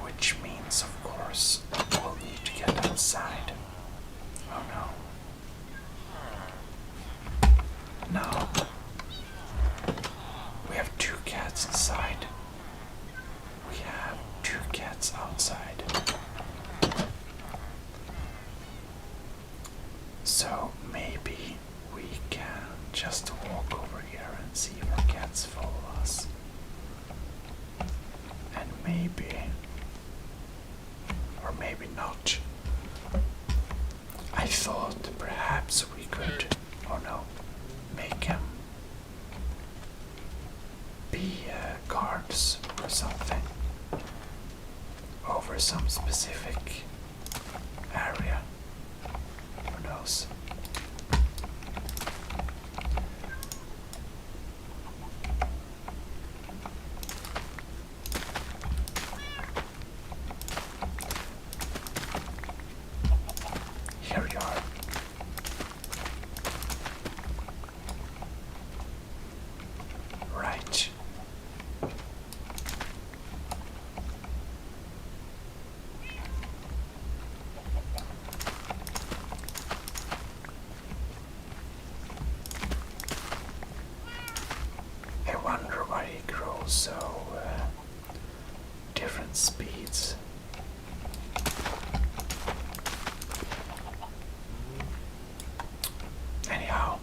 which means, of course, we'll need to get outside. Oh no. No. We have 2 cats inside. We have 2 cats outside. So maybe we can just walk over here and see if our cats follow us. And maybe, or maybe not. I thought perhaps we could, oh no, make them be guards or something over some specific area. Who knows? Here we are. Right. I wonder why he grows so different speeds. Anyhow,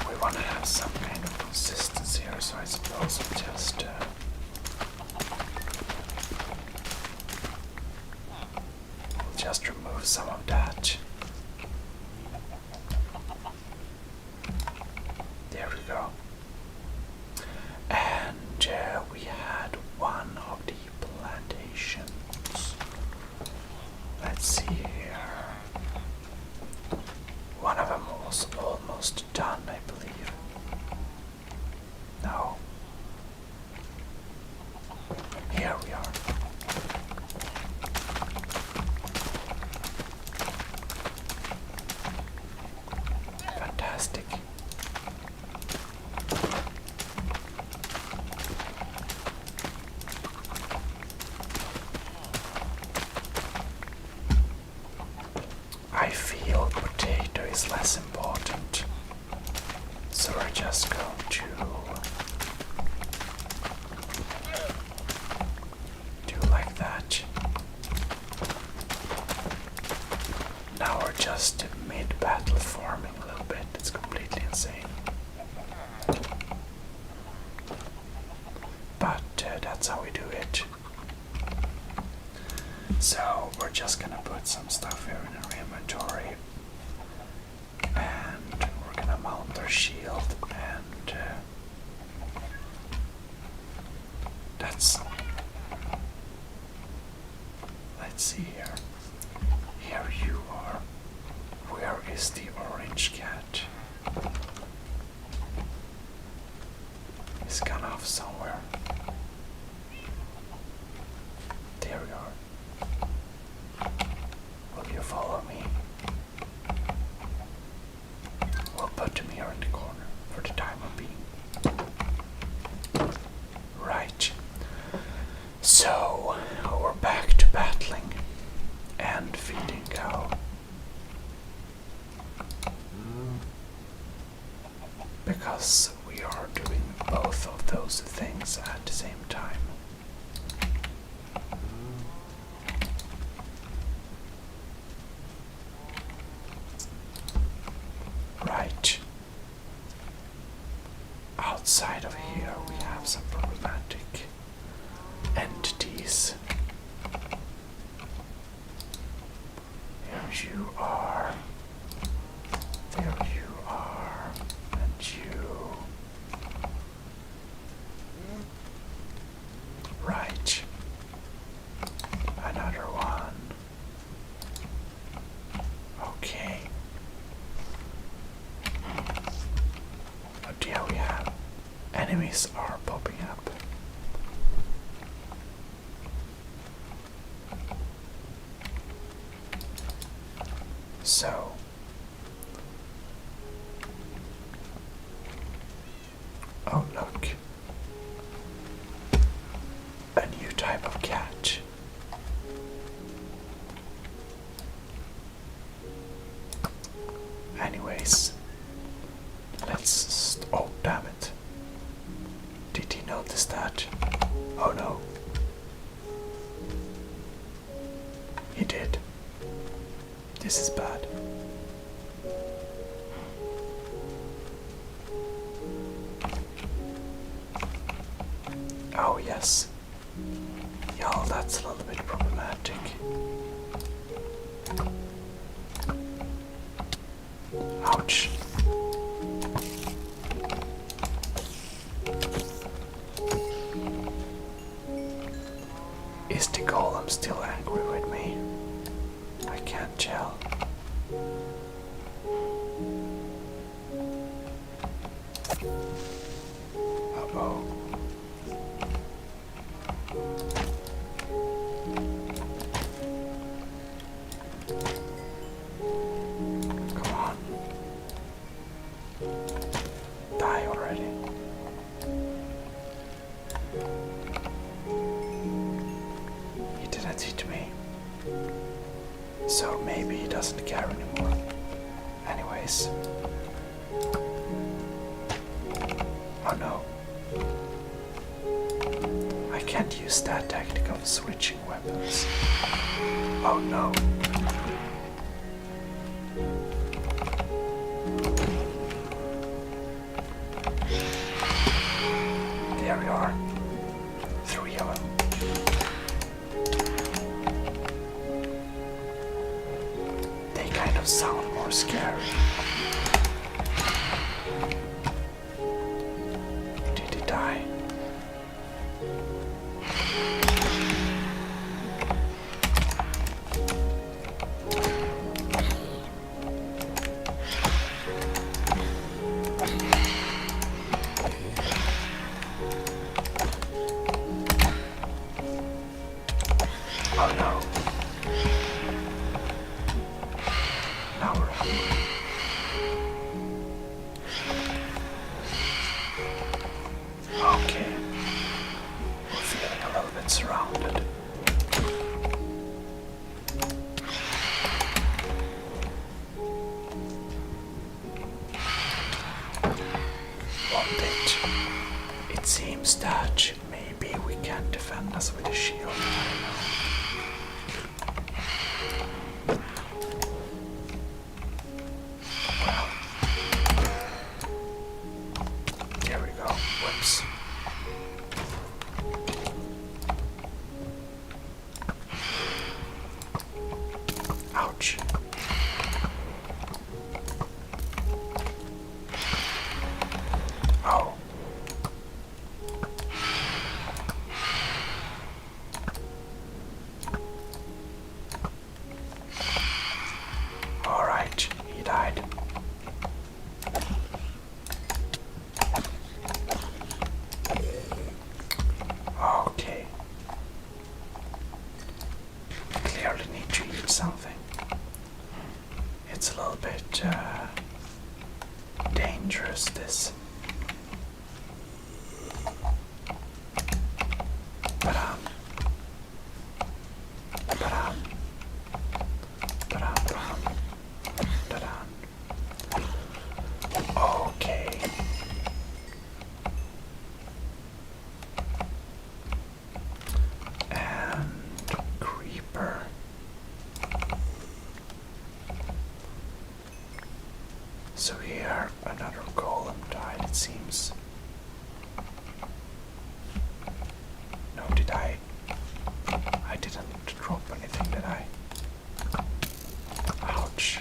we want to have some kind of consistency here, so I suppose we'll just remove some of that. There we go. And we had one of the plantations. Let's see here. One of them was almost done, I believe. No. Here we are. Fantastic. I feel potato is less important, so we're just going to do like that. Now we're just mid-battle farming a little bit. It's completely insane. But that's how we do it. So we're just gonna put some stuff here in our inventory, and we're gonna mount our shield, and that's, let's see here. Here you are. Where is the orange cat? He's gone off somewhere. There we are. Will you follow me? We'll put him here in the corner for the time of being. Right. So, we're back to battling and feeding cow. Because we are doing both of those things at the same time. Right. Outside of here we have some problematic entities. Here you are. There here you are, and you. Right. Another one. Okay. Oh dear, we have enemies are popping up. So oh look. A new type of cat. Anyways, let's oh damn it. Did he notice that? Oh no. He did. This is bad. Oh yes. Y'all, that's a little bit problematic. Ouch. Is the golem still angry with me? I can't tell. Uh-oh. Come on. Die already. He didn't hit me. So maybe he doesn't care anymore. Anyways. Oh no. I can't use that tactic of switching weapons. Oh no. There we are. 3 of them. They kind of sound more scary. Did he die? Oh no. Now we're hungry. Okay. We're feeling a little bit surrounded. Want it? It seems that maybe we can defend us with a shield. I don't know. Well, there we go. Whoops. Ouch. Oh. Alright, he died. Okay. Clearly need to eat something. It's a little bit dangerous, this. Ba-dum. Ba-dum. Ba-dum, ba-dum. Da-dum. Okay. And creeper. So here another golem died, it seems. No, did I? I didn't drop anything, did I? Ouch.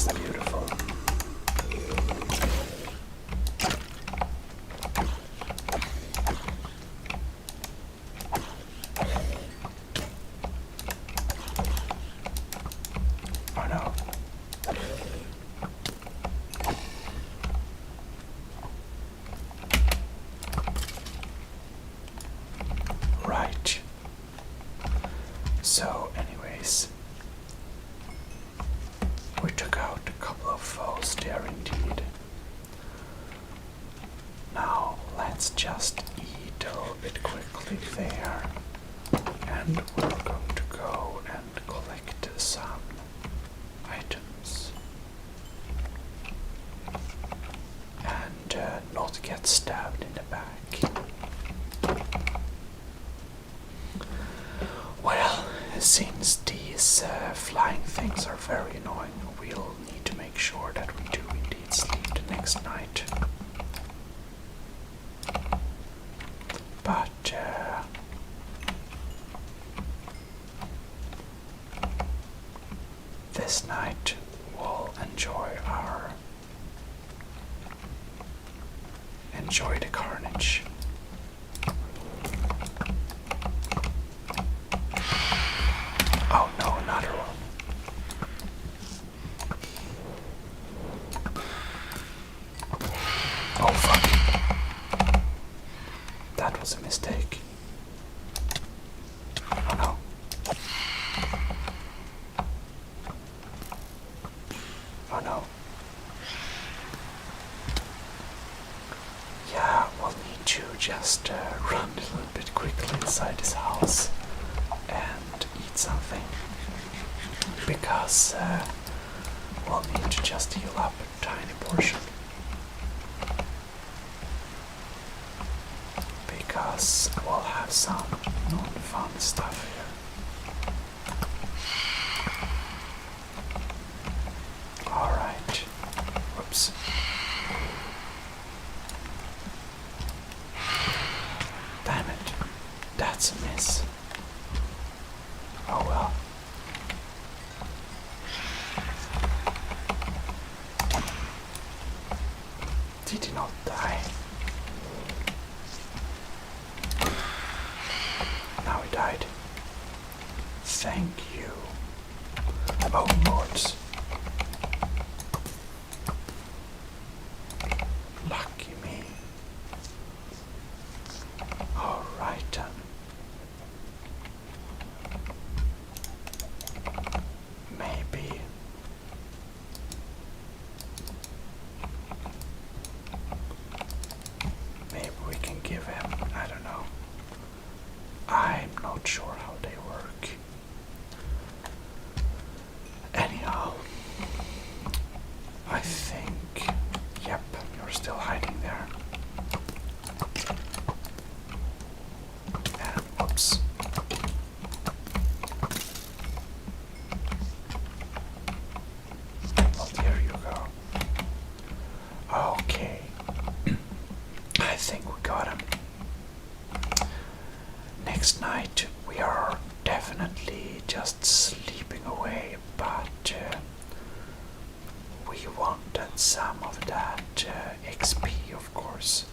That's beautiful. Oh no. Right. So, anyways, we took out a couple of foes there indeed. Now, let's just eat a little bit quickly there. And we're going to go and collect some items. And not get stabbed in the back. Well, since these flying things are very annoying, we'll need to make sure that we do indeed sleep the next night. But this night we'll enjoy the carnage. Oh no, another one. Oh fuck. That was a mistake. Oh no. Oh no. Yeah, we'll need to just run a little bit quickly inside this house and eat something. Because we'll need to just heal up a tiny portion. Because we'll have some non-fun stuff here. Alright. Whoops. Damn it. That's a miss. Oh well. Did he not die? Now he died. Thank you. Oh, mods. Lucky me. Alright then. Maybe. Maybe we can give him, I don't know. I'm not sure how they work. Anyhow, I think, yep, you're still hiding there. And whoops. Well, there you go. Okay. I think we got him. Next night we are definitely just sleeping away, but we wanted some of that XP, of course.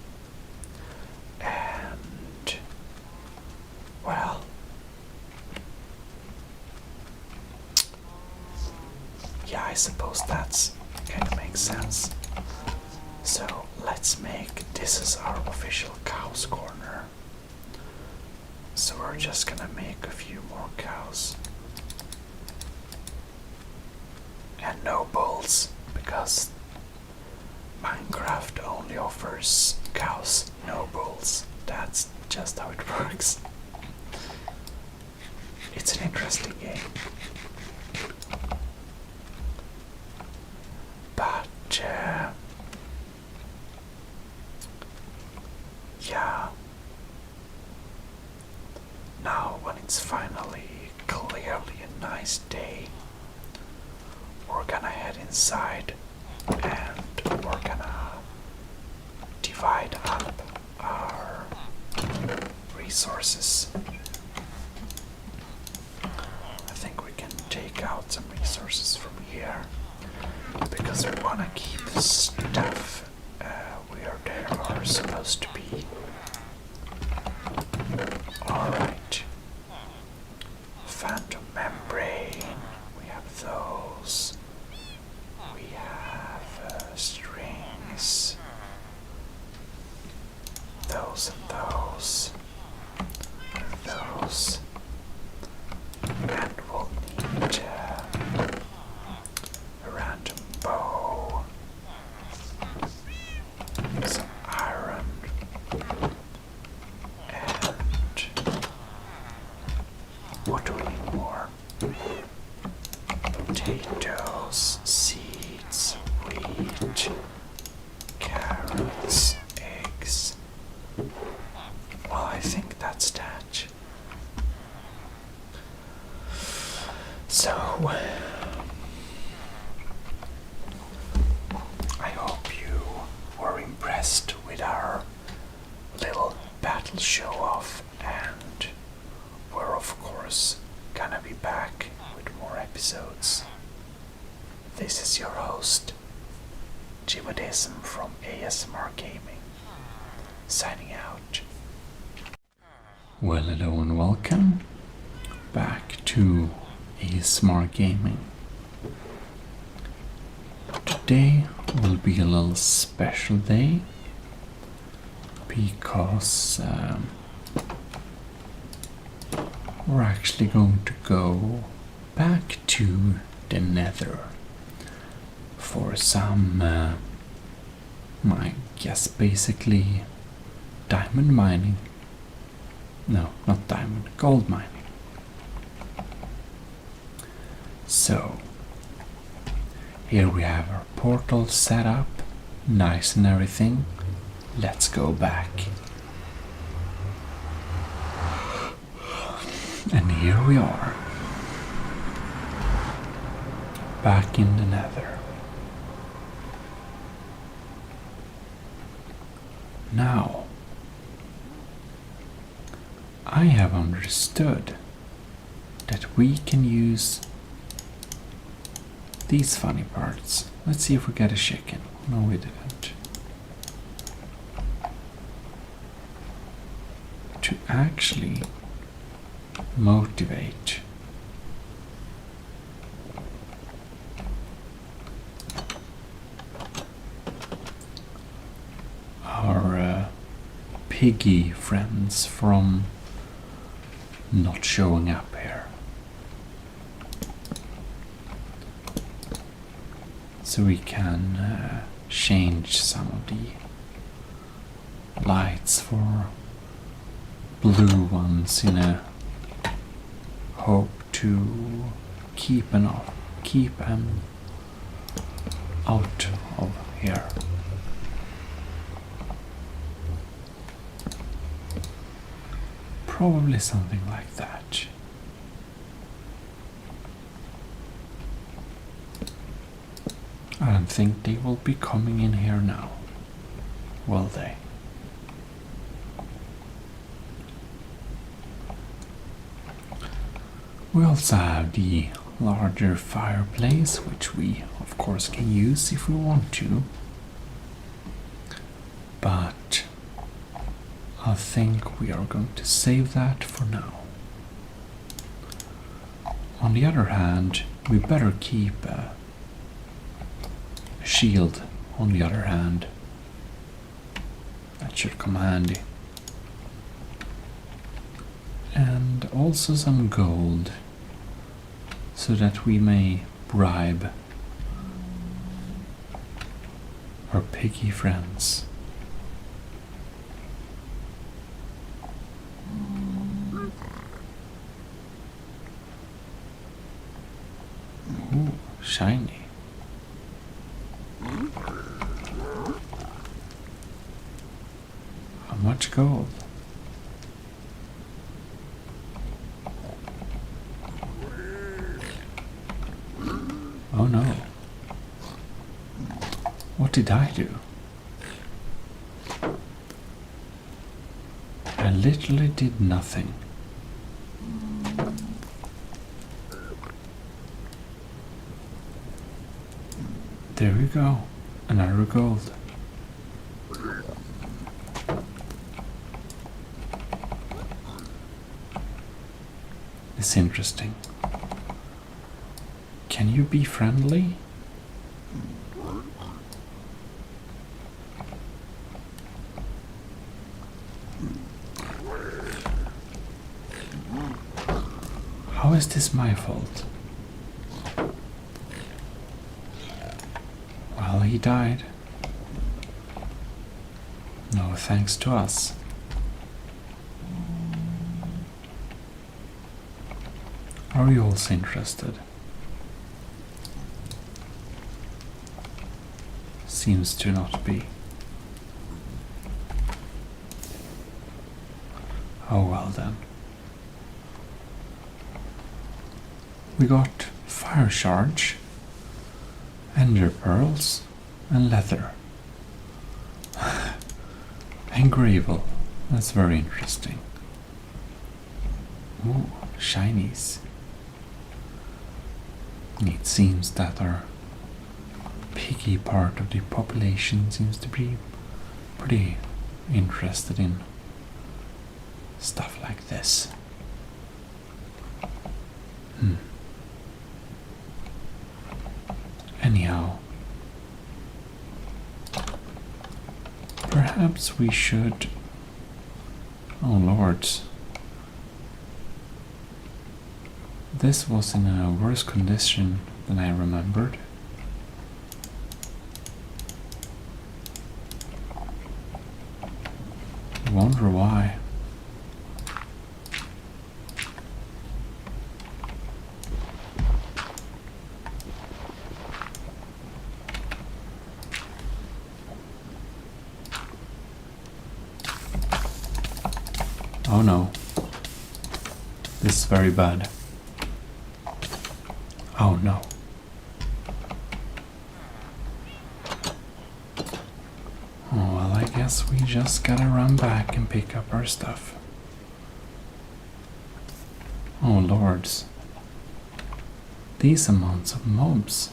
And well, yeah, I suppose that's kind of makes sense. So let's make this is our official cows corner. So we're just gonna make a few more cows. And no bulls, because Minecraft only offers cows, no bulls. That's just how it works. It's an interesting game. But yeah. Now when it's finally clearly a nice day, we're gonna head inside and we're gonna divide up our resources. I think we can take out some resources from here because we want to keep the stuff where they are supposed to be. Alright. Phantom membrane. We have those. We have strings. Those and those. And those. And we'll need a random bow. Some iron. And what do we need more? Potatoes, seeds, wheat, carrots, eggs. Well, I think that's that. So, I hope you were impressed with our little battle show off, and we're of course gonna be back with more episodes. This is your host, Gmodism from ASMR Gaming, signing out. Well, hello and welcome back to ASMR Gaming. Today will be a little special day because we're actually going to go back to the Nether for some, I guess basically diamond mining. No, not diamond, gold mining. So, here we have our portal set up, nice and everything. Let's go back. And here we are, back in the Nether. Now, I have understood that we can use these funny parts. Let's see if we get a chicken. No, we didn't. To actually motivate our piggy friends from not showing up here. So we can change some of the lights for blue ones in a hope to keep them out of here. Probably something like that. I don't think they will be coming in here now, will they? We also have the larger fireplace, which we of course can use if we want to, but I think we are going to save that for now. On the other hand, we better keep a shield on the other hand. That should come handy. And also some gold, so that we may bribe our piggy friends. Ooh, shiny. How much gold? Oh no. What did I do? I literally did nothing. There we go. Another gold. It's interesting. Can you be friendly? How is this my fault? Well, he died. No thanks to us. Are you also interested? Seems to not be. Oh well then. We got fire charge, ender pearls, and leather. And gravel. That's very interesting. Ooh, shinies. It seems that our piggy part of the population seems to be pretty interested in stuff like this. Anyhow, perhaps we should... Oh lords. This was in a worse condition than I remembered. I wonder why. Oh no. This is very bad. Oh no. Oh well, I guess we just gotta run back and pick up our stuff. Oh lords. These amounts of mobs.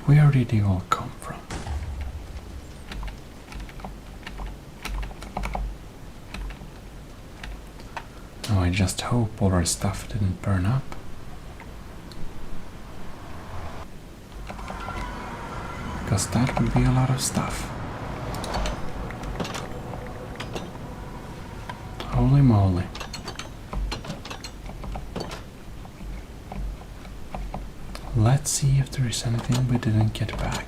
Where did they all come from? Oh, I just hope all our stuff didn't burn up. Because that would be a lot of stuff. Holy moly. Let's see if there is anything we didn't get back.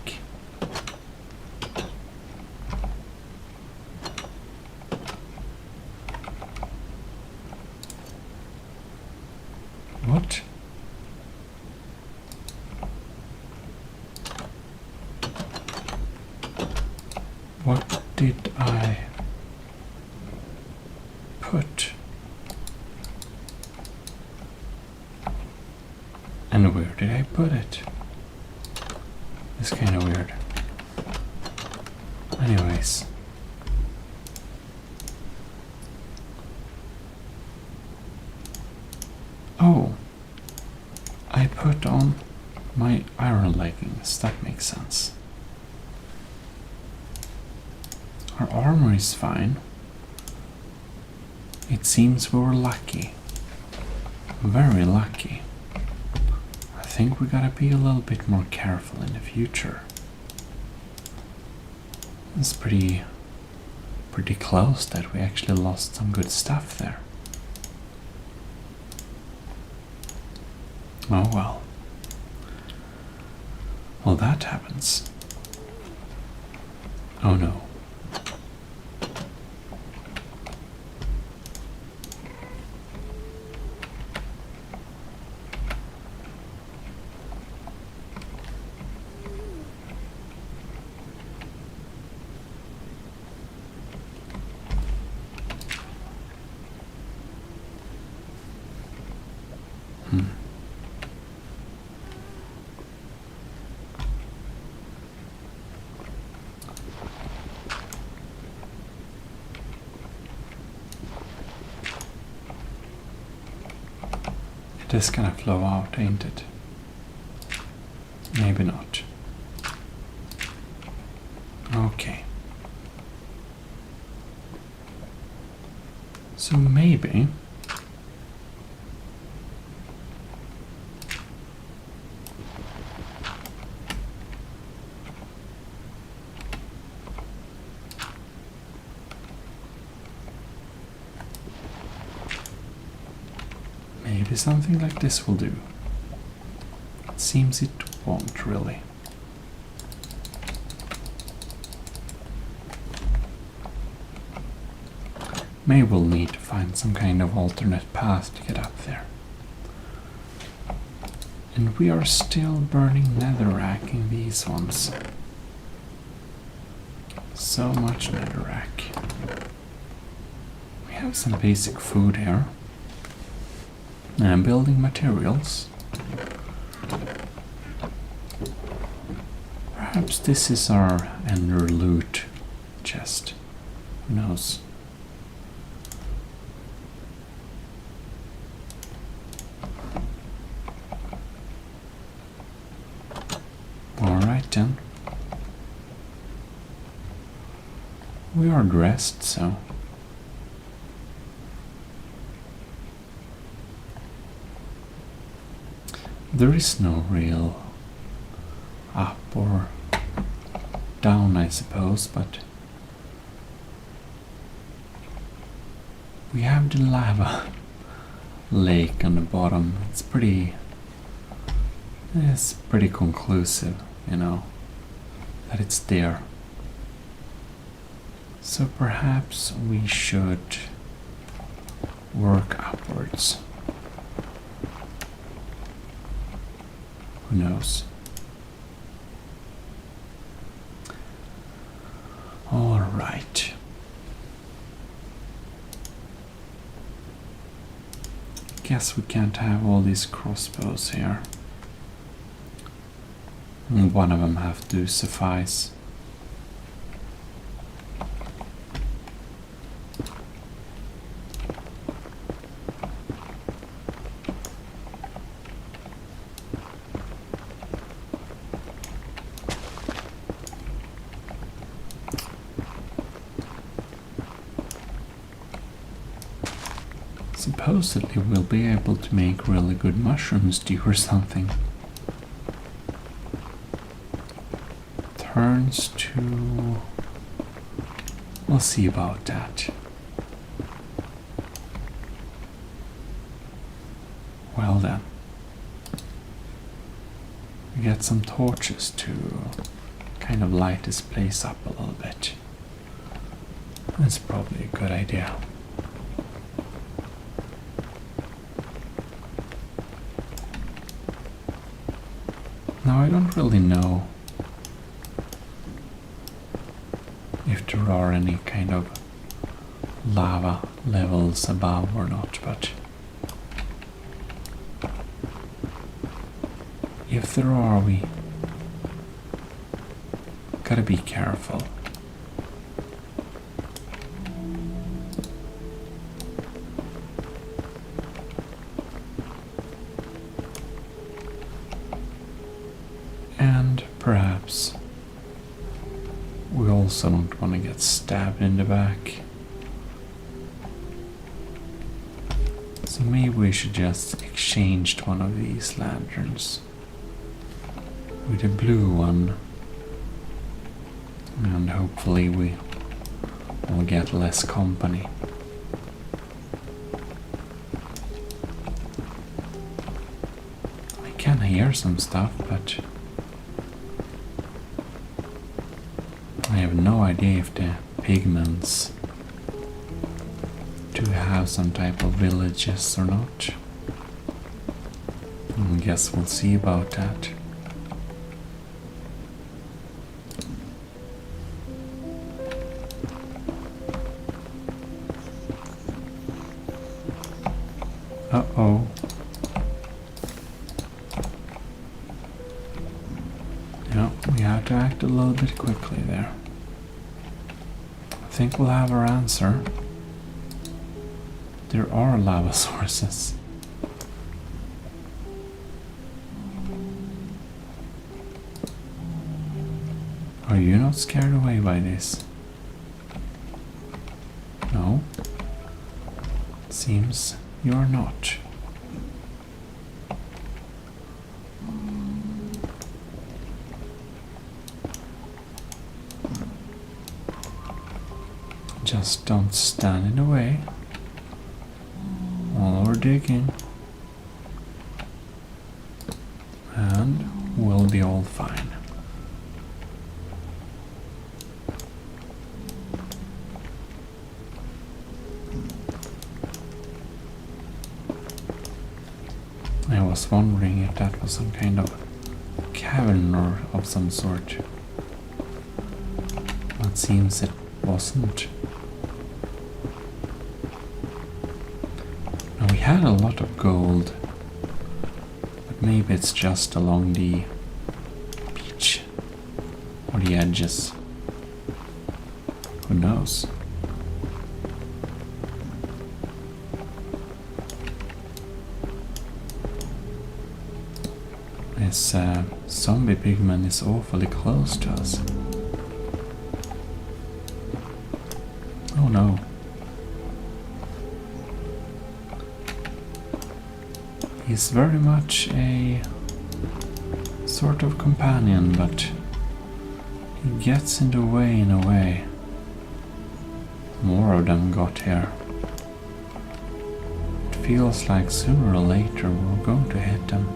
What? What did I put? And where did I put it? It's kind of weird. Anyways. Oh, I put on my iron leggings. That makes sense. Our armor is fine. It seems we were lucky. Very lucky. I think we gotta be a little bit more careful in the future. It's pretty close that we actually lost some good stuff there. Oh well. Well, that happens. Oh no. It is gonna flow out, ain't it? Maybe not. So maybe something like this will do. It seems it won't really. Maybe we'll need to find some kind of alternate path to get up there. And we are still burning netherrack in these ones. So much netherrack. We have some basic food here. And building materials. Perhaps this is our ender loot chest. Who knows? Alright then. We are dressed, so there is no real up or down, I suppose, but we have the lava lake on the bottom. It's pretty conclusive, you know, that it's there. So perhaps we should work upwards. Who knows? All right. Guess we can't have all these crossbows here. And one of them have to suffice. Supposedly we'll be able to make really good mushroom stew or something. Turns to... we'll see about that. Well then. We get some torches to kind of light this place up a little bit. That's probably a good idea. Now I don't really know if there are any kind of lava levels above or not, but if there are, we gotta be careful. And perhaps we also don't want to get stabbed in the back. So maybe we should just exchange one of these lanterns with a blue one. And hopefully we will get less company. I can hear some stuff, but I have no idea if the pigments do have some type of villages or not. I guess we'll see about that. Uh-oh. Yeah, we have to act a little bit quickly there. I think we'll have our answer. There are lava sources. Are you not scared away by this? No? seems you're not. Just don't stand in the way while we're digging, and we'll be all fine. I was wondering if that was some kind of cavern or of some sort. It seems it wasn't. Now we had a lot of gold, but maybe it's just along the beach or the edges. Who knows? This zombie pigman is awfully close to us. Oh no. He's very much a sort of companion, but he gets in the way in a way. More of them got here. It feels like sooner or later we're going to hit them.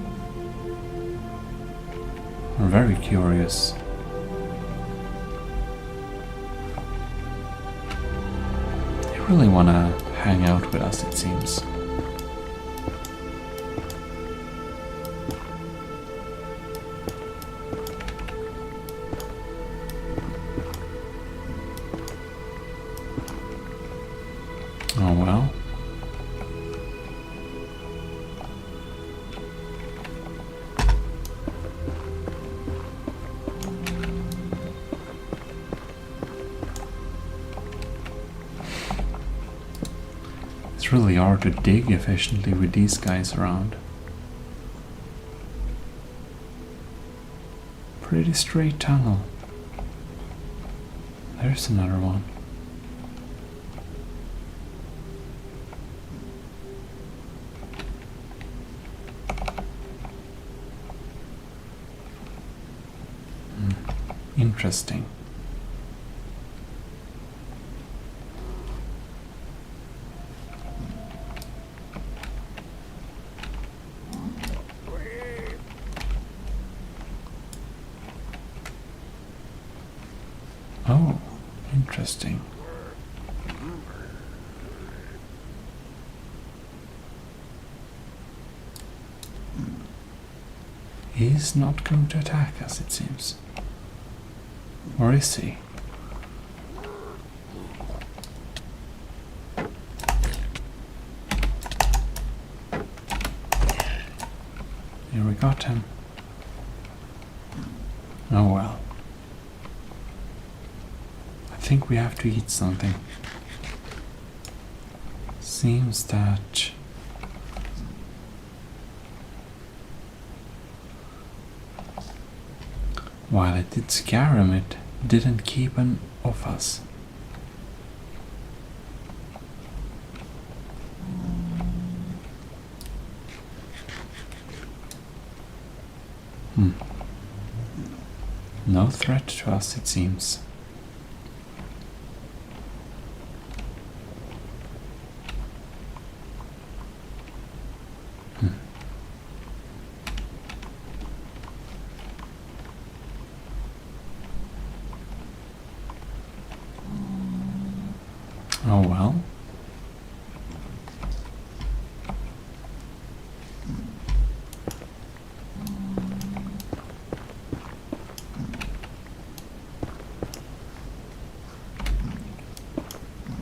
We're very curious. They really want to hang out with us, it seems. Oh well. It's really hard to dig efficiently with these guys around. Pretty straight tunnel. There's another one. Interesting. Oh, interesting. He's not going to attack us, it seems. Or is he? Here we got him. Oh well. I think we have to eat something. Seems that while it did scare him, it didn't keep him off us. No threat to us, it seems. Oh well.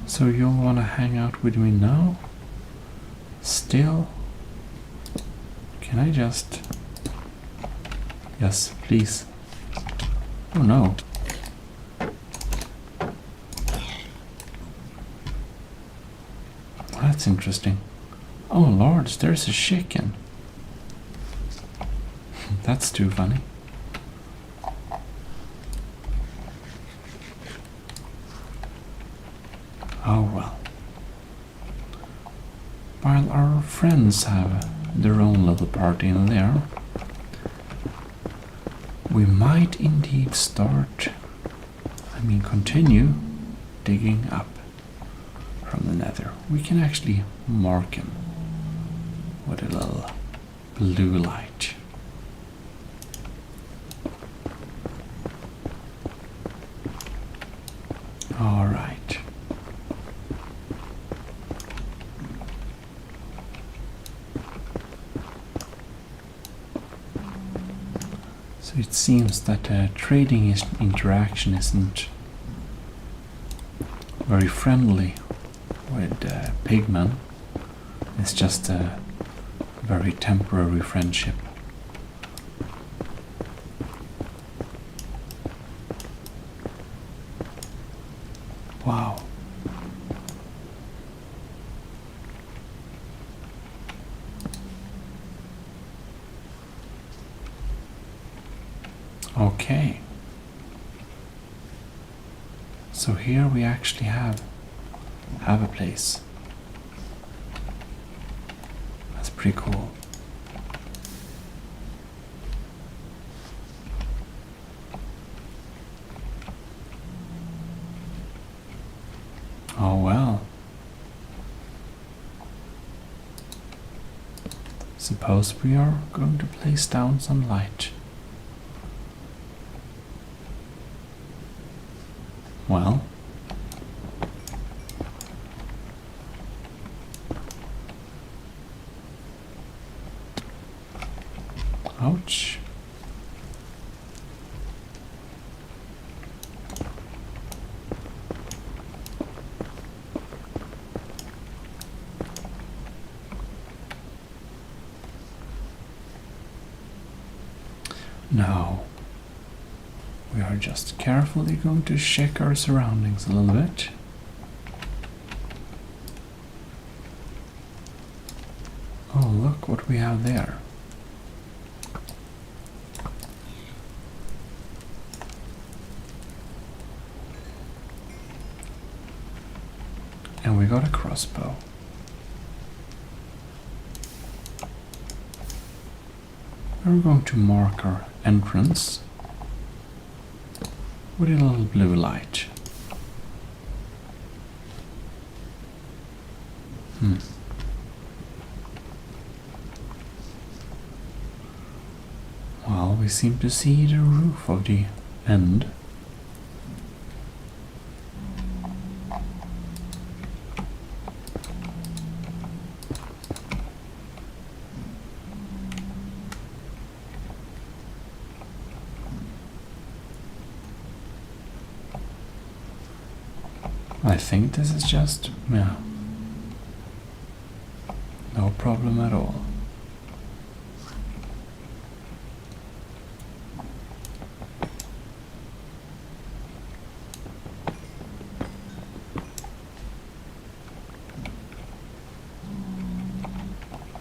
So you'll want to hang out with me now? Still? Can I just... Yes, please. Oh no. That's interesting. Oh lord, there's a chicken. That's too funny. Oh well. while our friends have their own little party in there, we might indeed continue digging up from the nether. We can actually mark him with a little blue light. All right. So it seems that trading interaction isn't very friendly with pigmen. It's just a very temporary friendship. Wow. Okay. So here we actually have a place. That's pretty cool. Oh well. Suppose we are going to place down some light. Well, ouch. Now, we are just carefully going to check our surroundings a little bit. Oh, look what we have there. And we got a crossbow. We're going to mark our entrance with a little blue light. Well, we seem to see the roof of the end. I think this is just, yeah, no problem at all.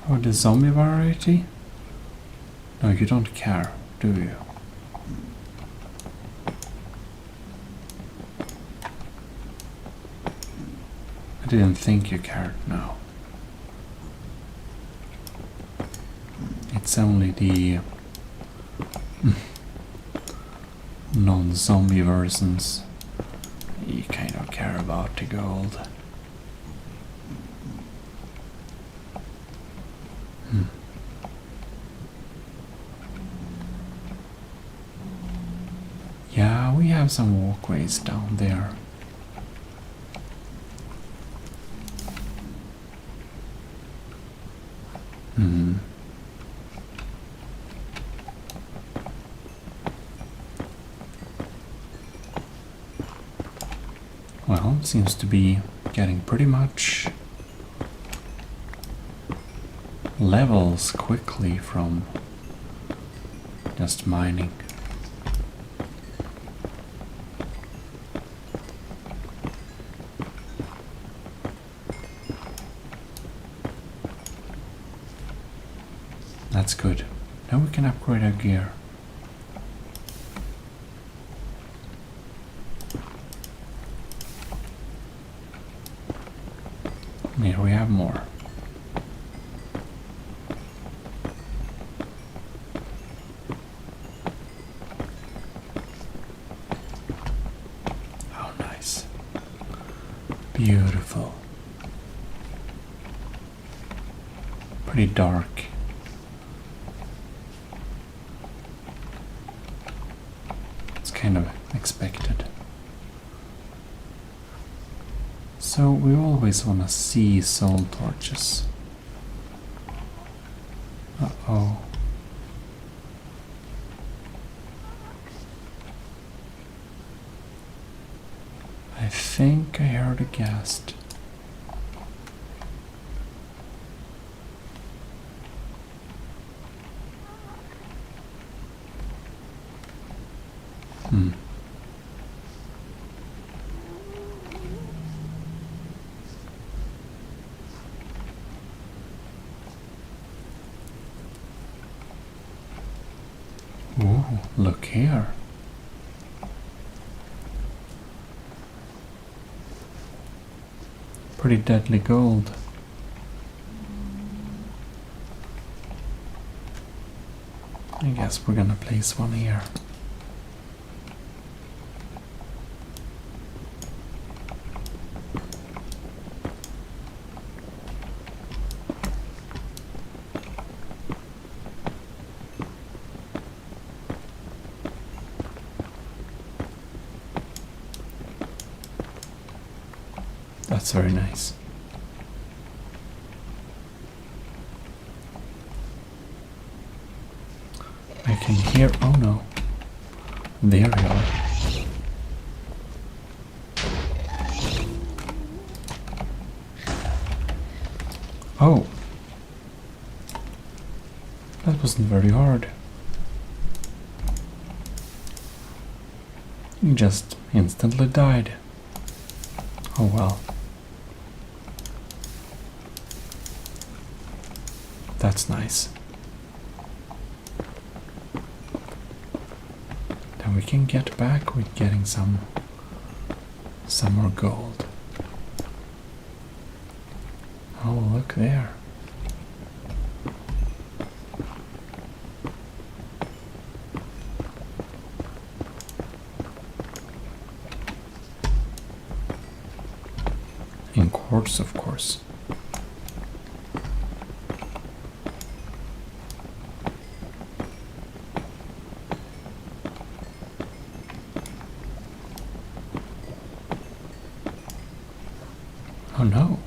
Oh, the zombie variety? No, you don't care, do you? I didn't think you cared, no. It's only the non-zombie versions you kind of care about the gold. Yeah, we have some walkways down there. Well, seems to be getting pretty much levels quickly from just mining. That's good. Now we can upgrade our gear. Here we have more. Beautiful. Pretty dark. It's kind of expected. So we always want to see soul torches. Uh-oh. I think I heard a ghast. Ooh, look here. Pretty deadly gold. I guess we're gonna place one here. That's very nice. I can hear, oh no, there we are. Oh, that wasn't very hard. You just instantly died. Oh well. That's nice. Then we can get back with getting some more gold. Oh, look there. In quartz, of course. Oh no.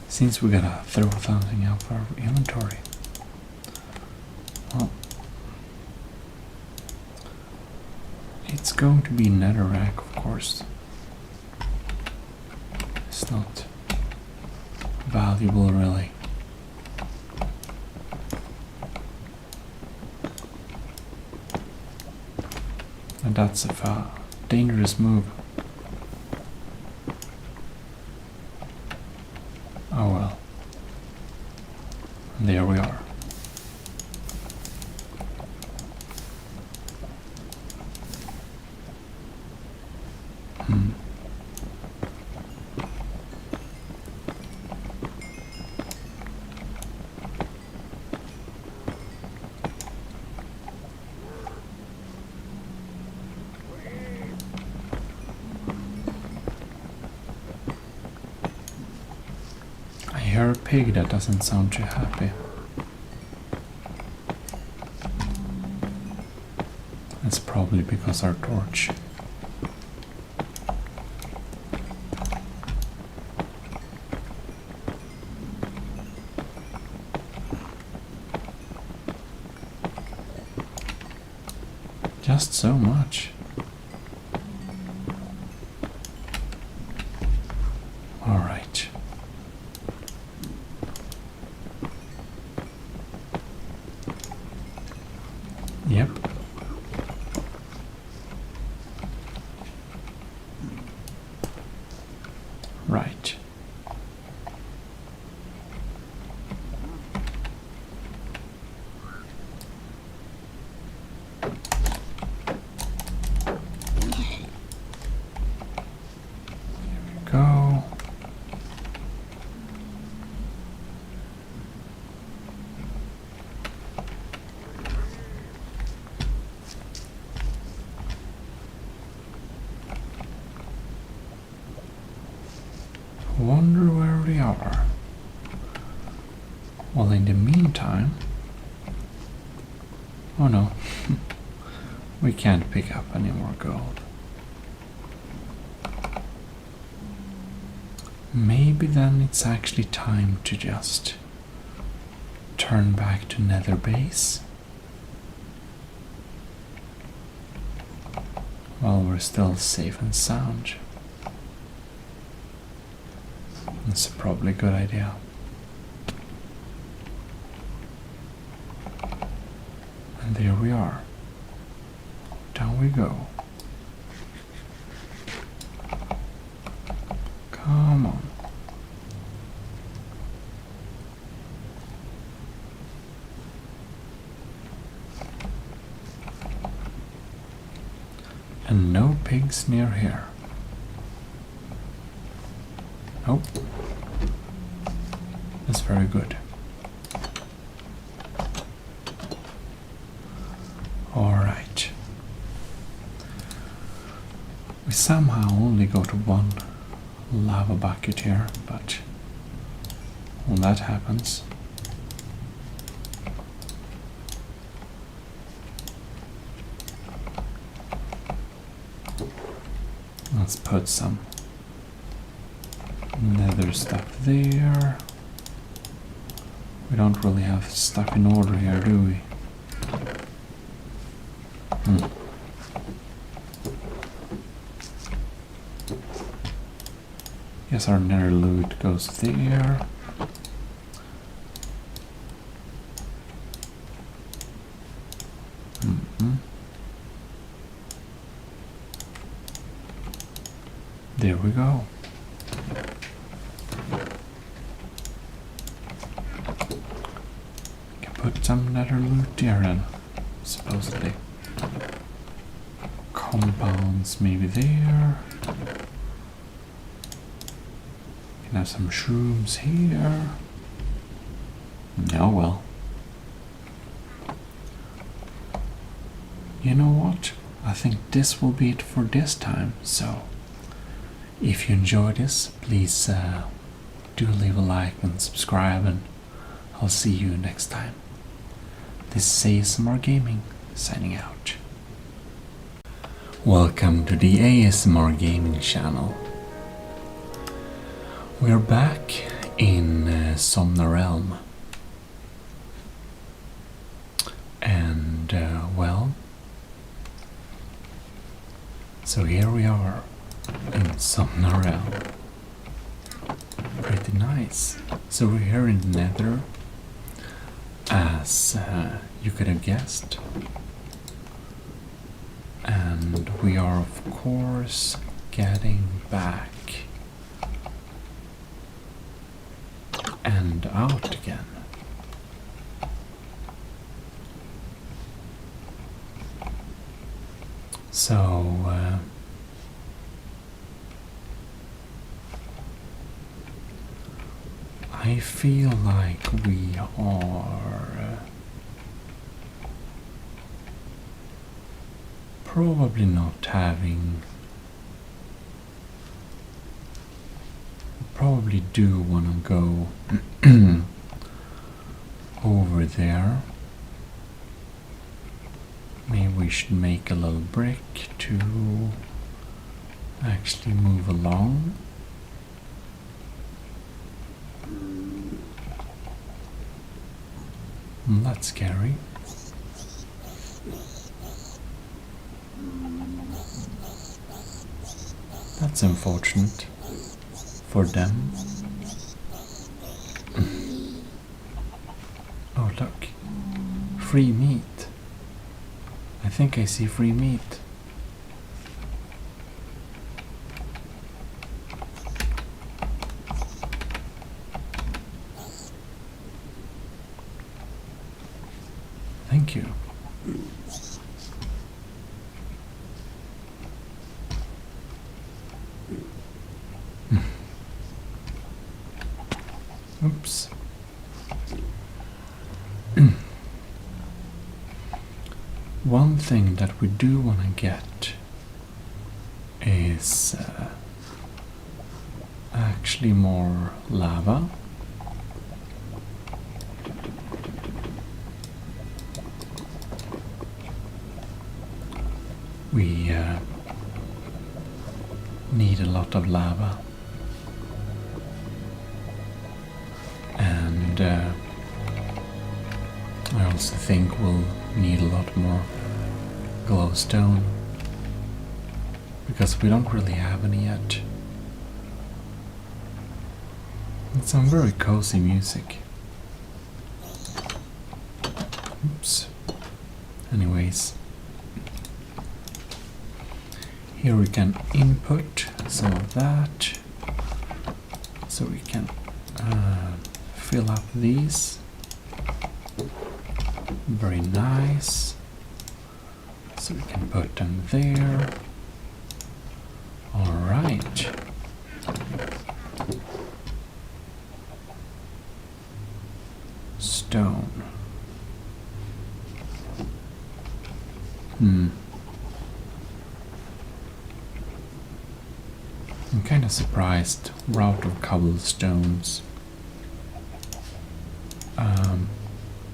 Seems we gotta throw something out for our inventory. Well, it's going to be netherrack, of course. It's not valuable, really. And that's a dangerous move. Oh well. And there we are. I hear a pig that doesn't sound too happy. It's probably because our torch. Just so much. All right. Yep. Right. Go. wonder where they are. Well, in the meantime... Oh no. We can't pick up any more gold. Maybe then it's actually time to just turn back to Nether base. While we're still safe and sound. That's probably a good idea. And there we are. Down we go. Come on. And no pigs near here. Oh. That's very good. Alright. We somehow only go to one lava bucket here, but when that happens, let's put some nether stuff there. We don't really have stuff in order here, do we? Guess our nether loot goes there. There we go. Can put some nether loot there then, supposedly. Compounds maybe there. Can have some shrooms here. Oh well. You know what? I think this will be it for this time, so if you enjoyed this, please do leave a like and subscribe, and I'll see you next time. This is ASMR Gaming, signing out. Welcome to the ASMR Gaming channel. We're back in Somna Realm. And, well, so here we are in Somna Realm. Pretty nice. So we're here in the Nether, as you could have guessed. And we are, of course, getting back and out again. So, I feel like we are probably not having... Probably do want to go over there. Maybe we should make a little brick to actually move along. That's scary. That's unfortunate for them. Oh look, free meat. I think I see free meat. Thank you. Oops. One thing that we do want to get is actually more lava. We need a lot of lava, and I also think we'll need a lot more glowstone, because we don't really have any yet. It's some very cozy music. Oops. Anyways, here we can input some of that, so we can fill up these. Very nice. So we can put them there. All right. Stone. I'm kind of surprised we're out of cobblestones.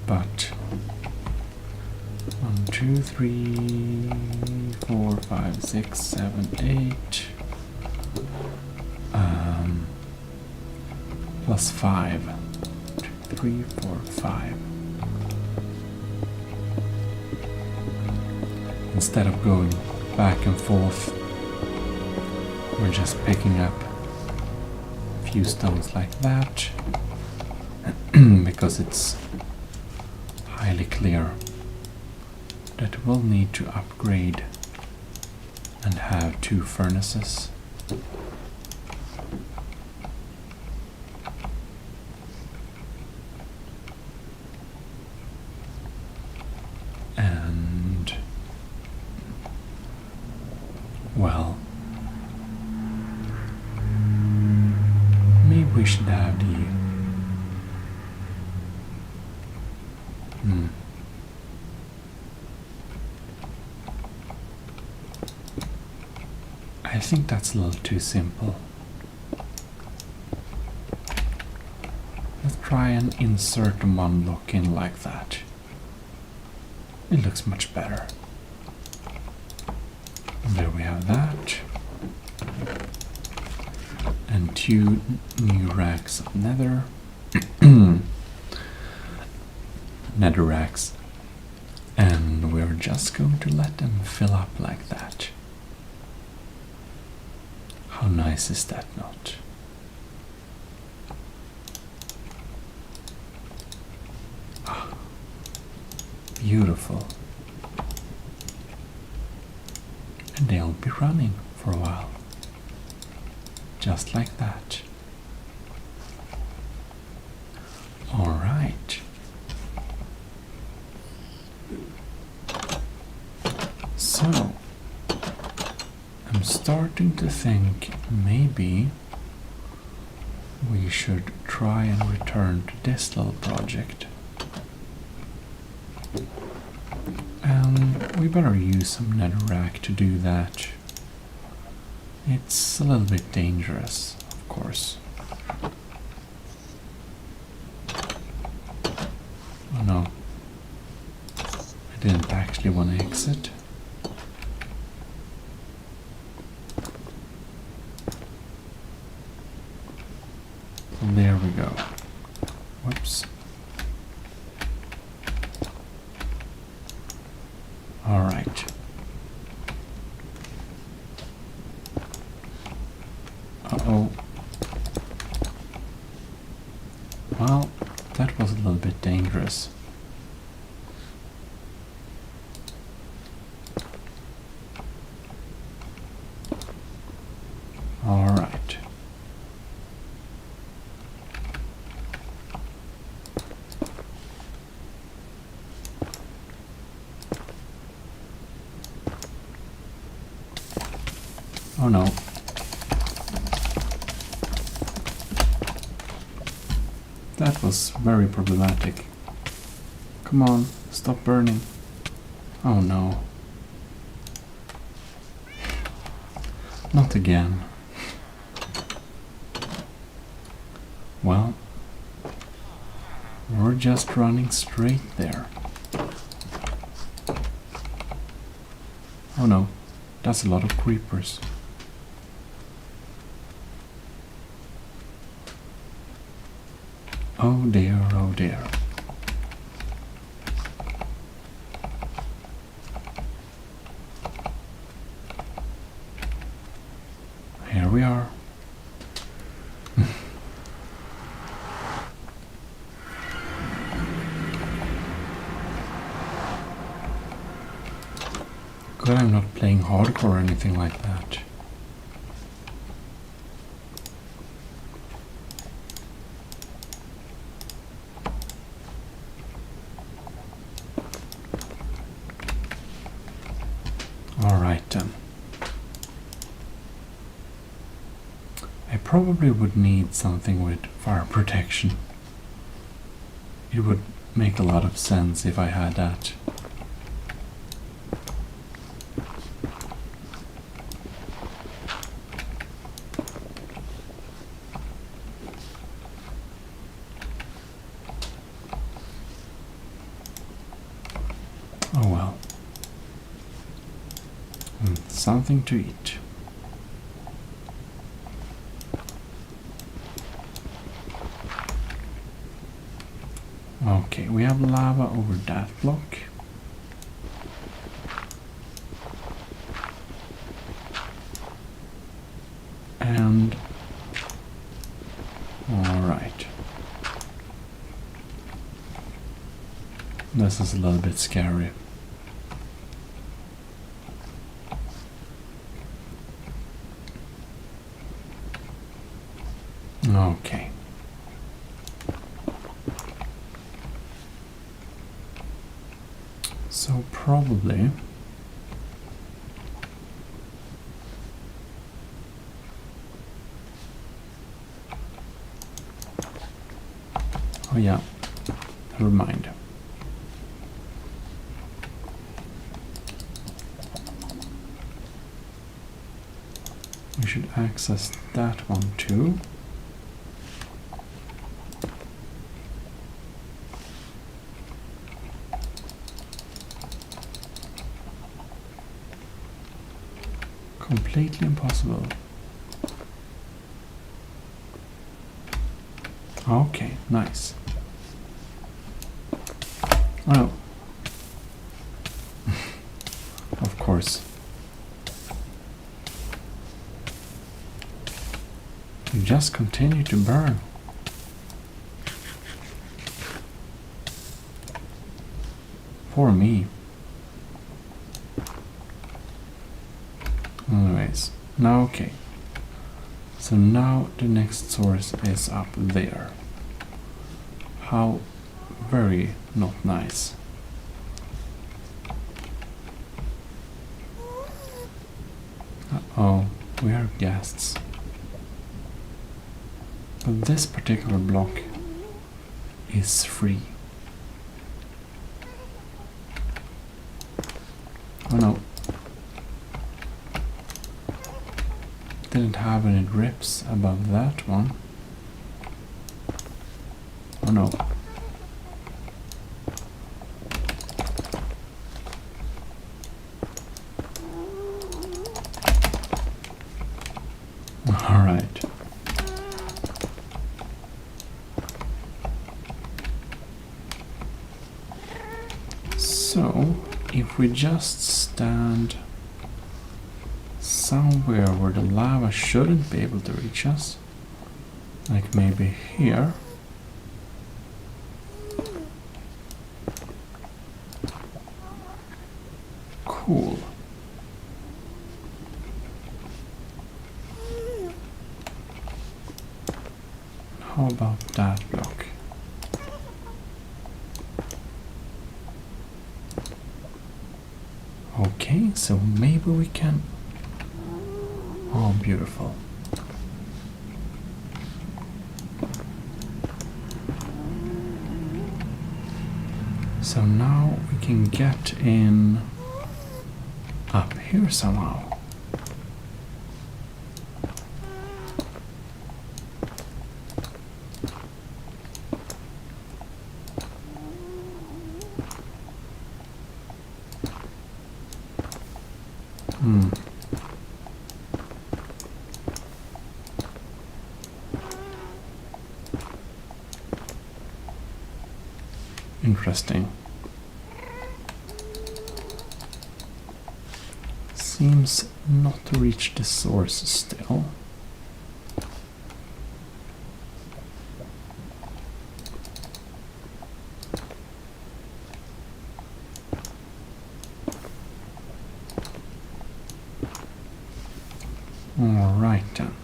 But 1, 2, 3, 4, 5, 6, 7, 8. Plus 5. 2, 3, 4, 5. Instead of going back and forth, we're just picking up a few stones like that, because it's highly clear that we'll need to upgrade and have 2 furnaces. And well, maybe we should have the I think that's a little too simple. Let's try and insert one block in like that. It looks much better. And there we have that. And 2 new racks of nether. Nether racks. And we're just going to let them fill up like that. How nice is that not? Ah, beautiful. And they'll be running for a while. Just like that. All right. So, I'm starting to think maybe we should try and return to this little project. And we better use some netherrack to do that. It's a little bit dangerous, of course. Oh no. I didn't actually want to exit. There we go. Whoops. All right. Uh-oh. Well, that was a little bit dangerous. All right. Oh no. That was very problematic. Come on, stop burning. Oh no. Not again. Well, we're just running straight there. Oh no, that's a lot of creepers. Oh dear, oh dear. Here we are. Good, I'm not playing hardcore or anything like that. Alright then. I probably would need something with fire protection. It would make a lot of sense if I had that. Oh well. Something to eat. Okay, we have lava over that block. And alright. This is a little bit scary. Okay. So probably oh yeah, never mind. We should access that one too. Completely impossible. Okay, nice. Oh. Of course. You just continue to burn. Poor me. Anyways, now okay. So now the next source is up there. How very not nice. Uh-oh, we are guests. But this particular block is free. Oh no. Didn't have any drips above that one. Oh no. Alright. So, if we just stand somewhere where the lava shouldn't be able to reach us, like maybe here. Cool. How about that block? Okay, so maybe we can. Oh, beautiful. So now we can get in up here somehow. Interesting. Seems not to reach the source still. All right then.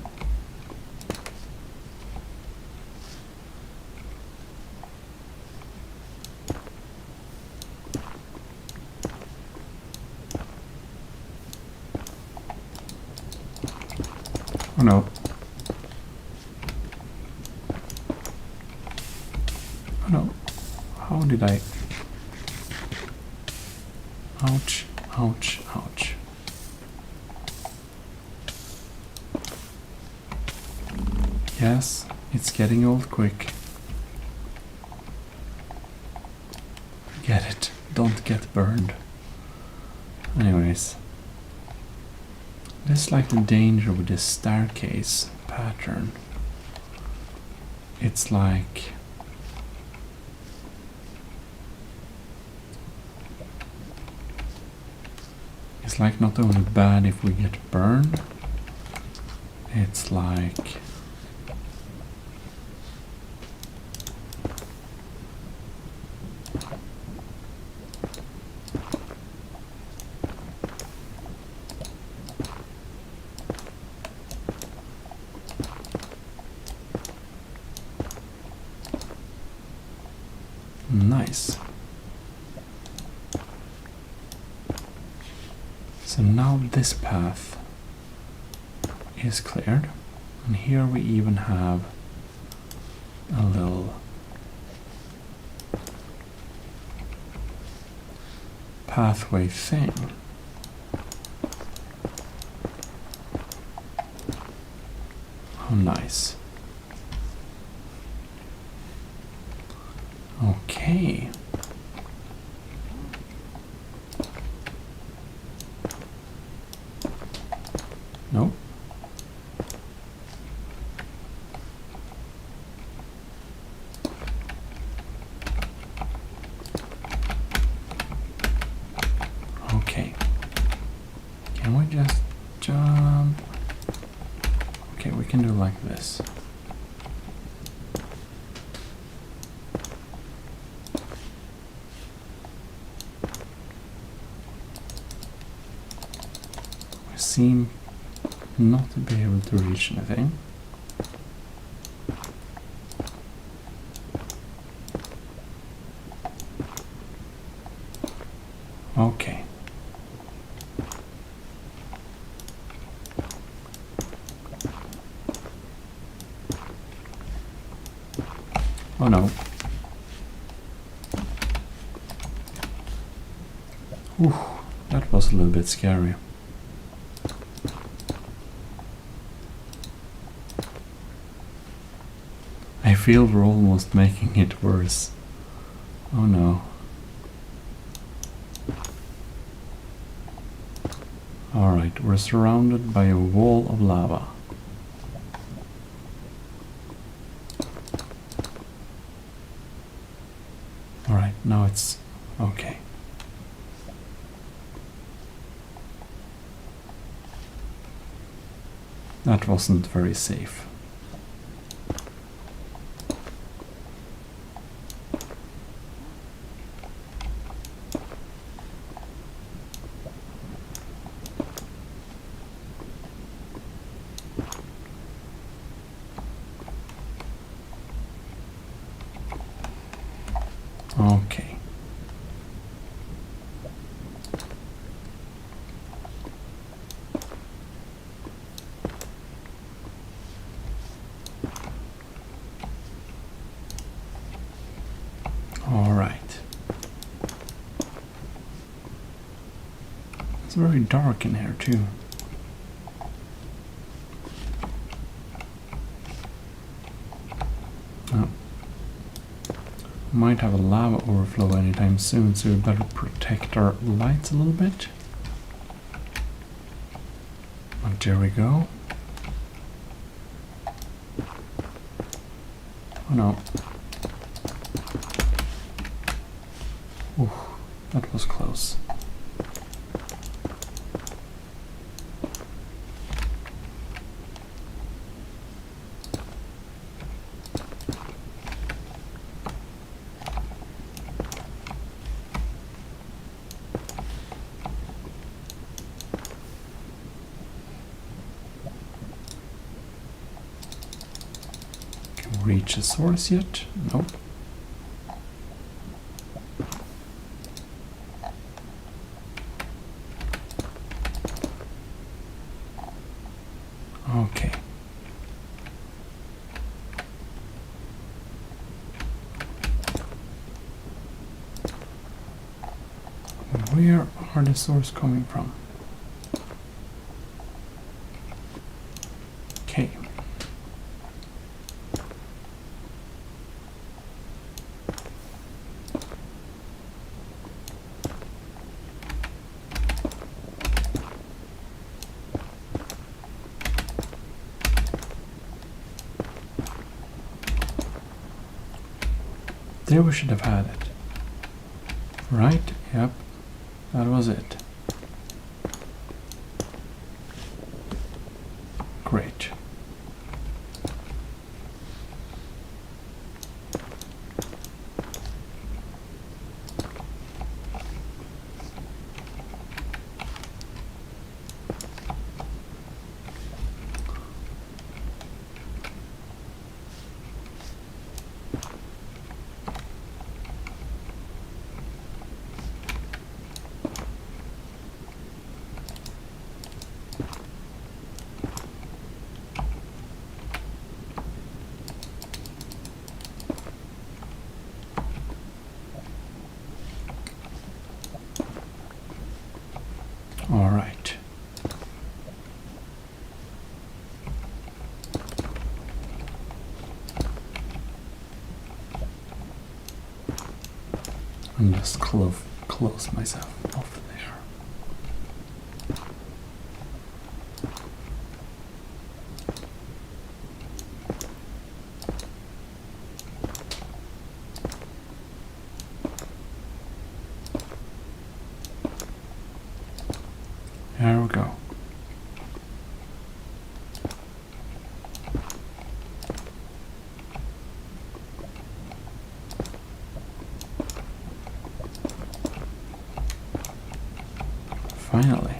Oh no. Oh no. How did I... Ouch, ouch, ouch. Yes, it's getting old quick. Get it. Don't get burned. Anyways. This is like the danger with this staircase pattern. It's like... It's like not only bad if we get burned, it's like... Nice. So now this path is cleared, and here we even have a little pathway thing. How nice. Okay. Nope. Okay. Can we just jump? Okay, we can do like this. Seem not to be able to reach anything. Okay. Oh no. Whew, that was a little bit scary. I feel we're almost making it worse. Oh no. Alright, we're surrounded by a wall of lava. Alright, now it's okay. That wasn't very safe. Okay. All right. It's very dark in here too. Oh. Might have a lava overflow anytime soon, so we better protect our lights a little bit. And there we go. Oh no. reach a source yet? Nope. Okay. Where are the source coming from? Okay. There we should have had it. Right? Yep. That was it. Great. All right. And just close myself off there. There we go. Finally.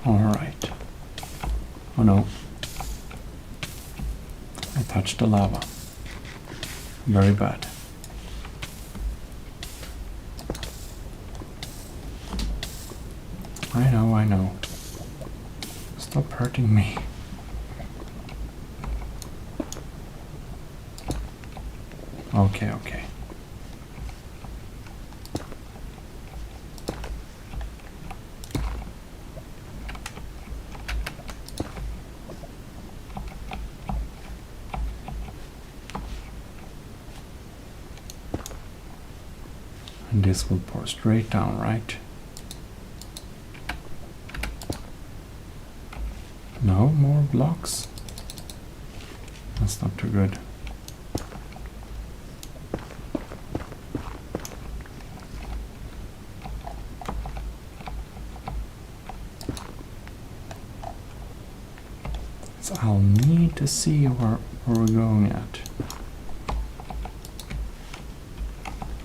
All right. Oh no. I touched the lava. Very bad. I know. Stop hurting me. Okay. And this will pour straight down, right? No more blocks? That's not too good. So I'll need to see where we're going at.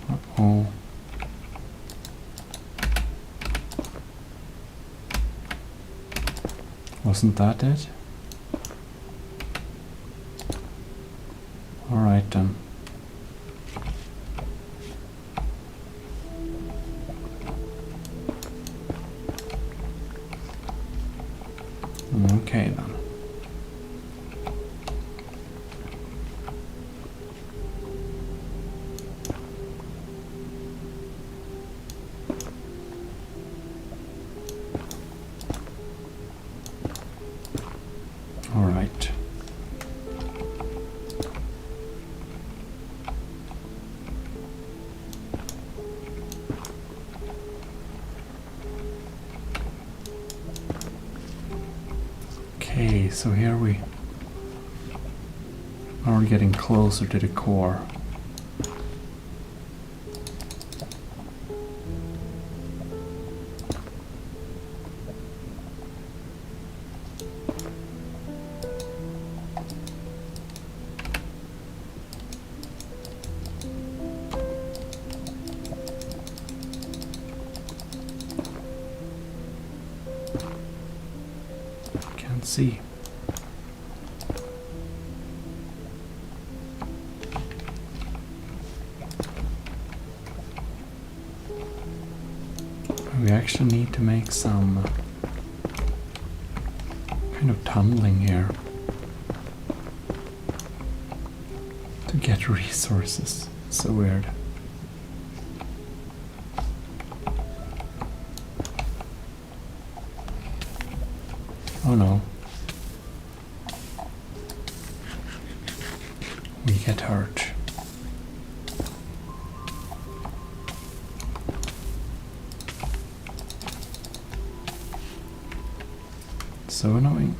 Uh-oh. Wasn't that it? All right then. Okay then. All right. Okay, so here we are getting closer to the core. Let's see. We actually need to make some kind of tunneling here to get resources. So weird. Oh no. We get hurt. So annoying.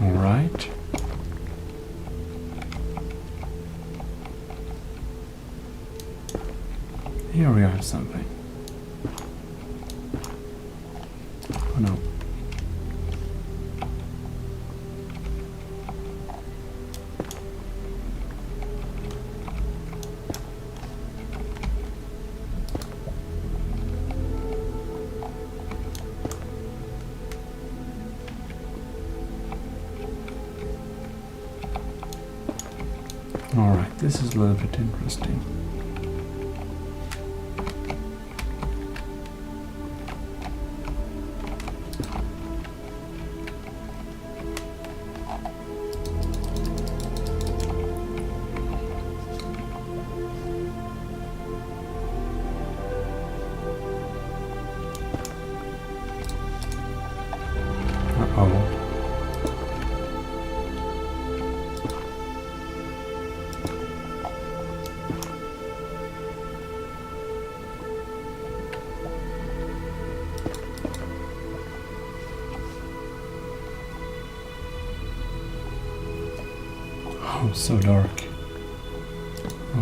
All right. Here we have something. Oh no. All right, this is a little bit interesting. Uh-oh. Oh, so dark.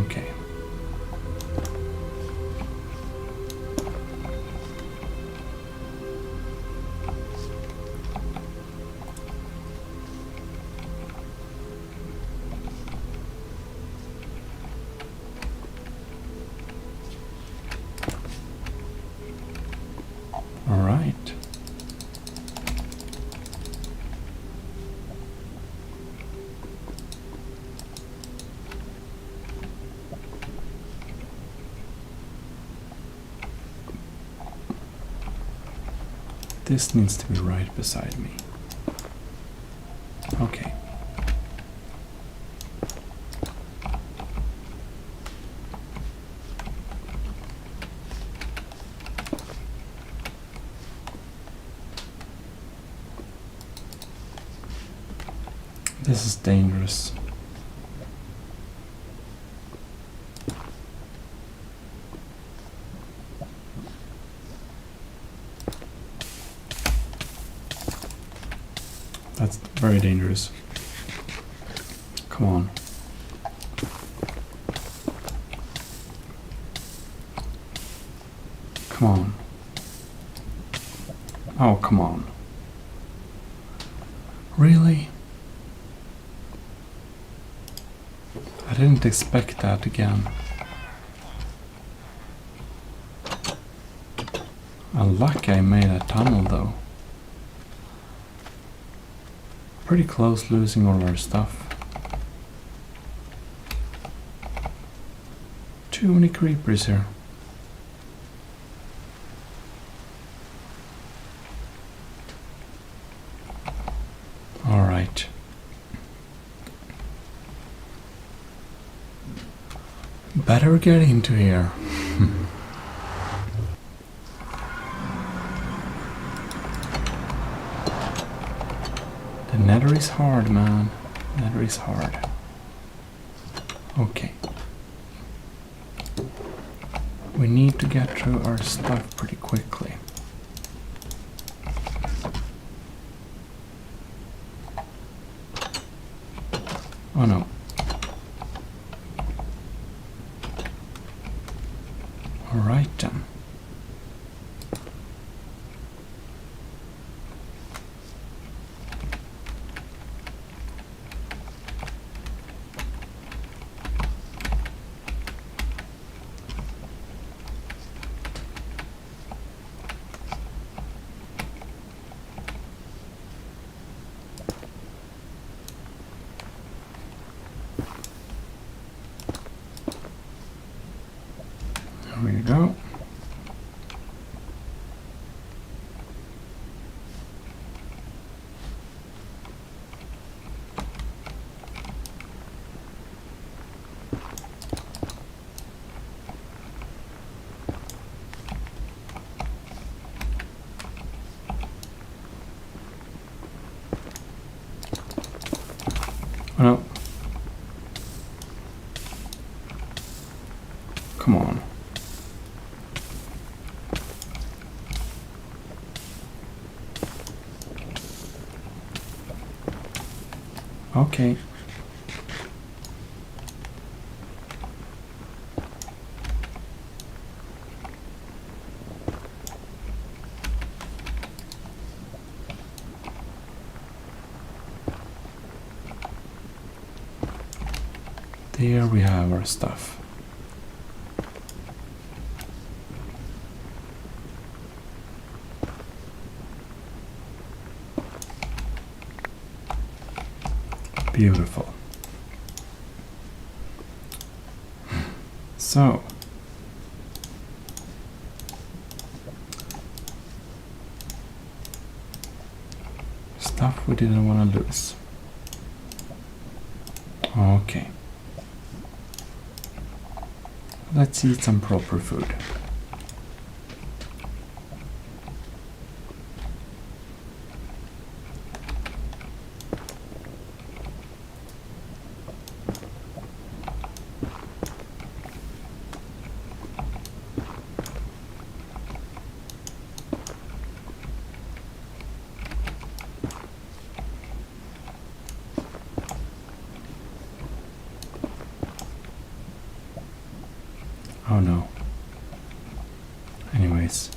Okay. All right. This needs to be right beside me. Okay. This is dangerous. That's very dangerous. Come on. Come on. Oh, come on. Really? I didn't expect that again. Lucky I made a tunnel though. Pretty close losing all our stuff. Too many creepers here. Alright. Better get into here. The nether is hard, man. Nether is hard. Okay. We need to get through our stuff pretty quickly. Oh no. Alright then. There we go. Oh no. Come on. Okay. There we have our stuff. Beautiful. So, stuff we didn't want to lose. Okay. Let's eat some proper food. Oh no. Anyways.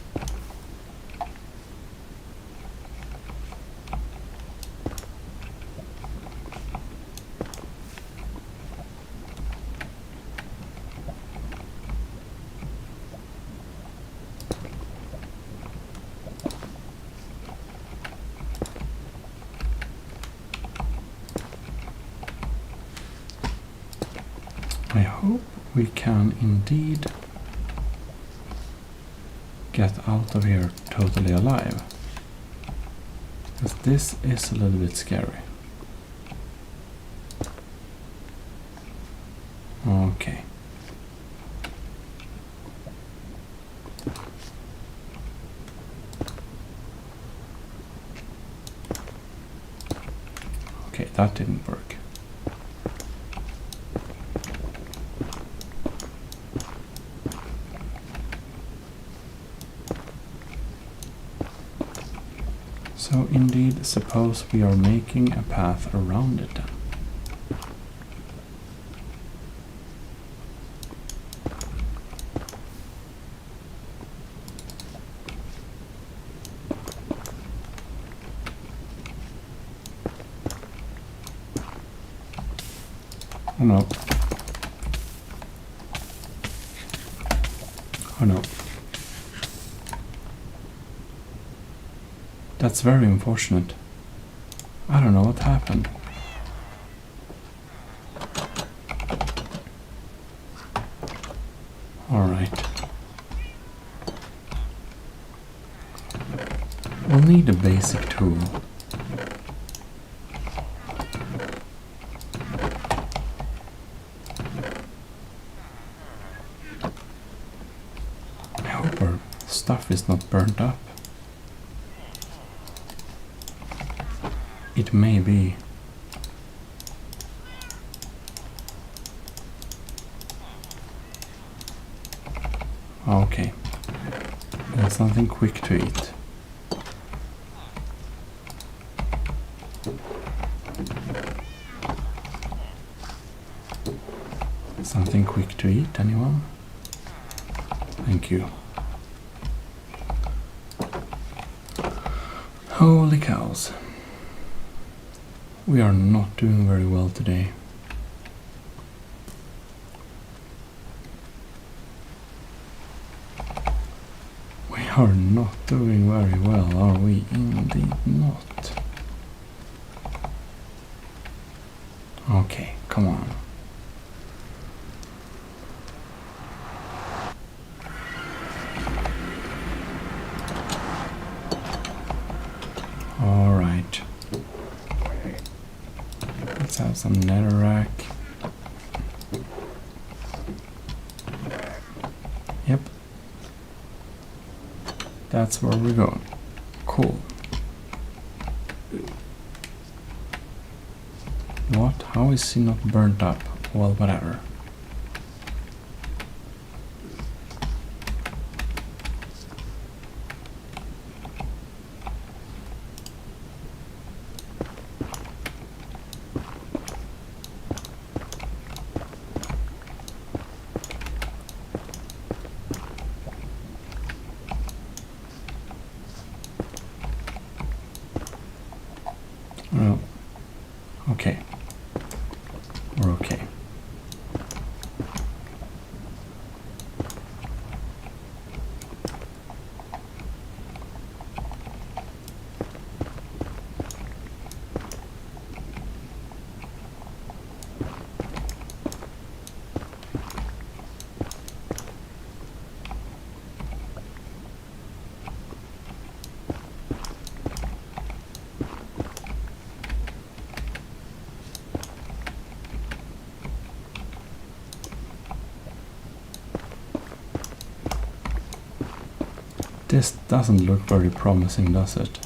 I hope we can indeed get out of here totally alive. Because this is a little bit scary. Okay. Okay, that didn't work. So indeed, suppose we are making a path around it then. Oh no. Oh no. That's very unfortunate. I don't know what happened. Alright. We'll need a basic tool. I hope our stuff is not burnt up. It may be. Okay. There's something quick to eat. Something quick to eat, anyone? Thank you. Holy cows. We are not doing very well today. We are not doing very well, are we? Indeed not. Okay, come on. Alright. Let's have some netherrack. Yep. That's where we're going. Cool. What? How is he not burnt up? Well, whatever. Well, okay. We're okay. This doesn't look very promising, does it?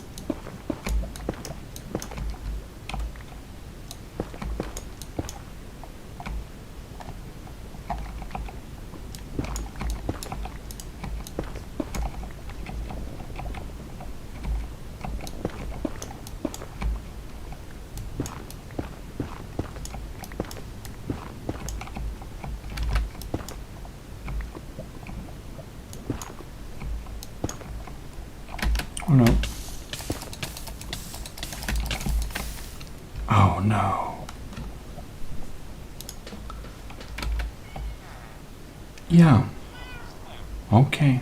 Oh no. Oh no. Yeah. Okay.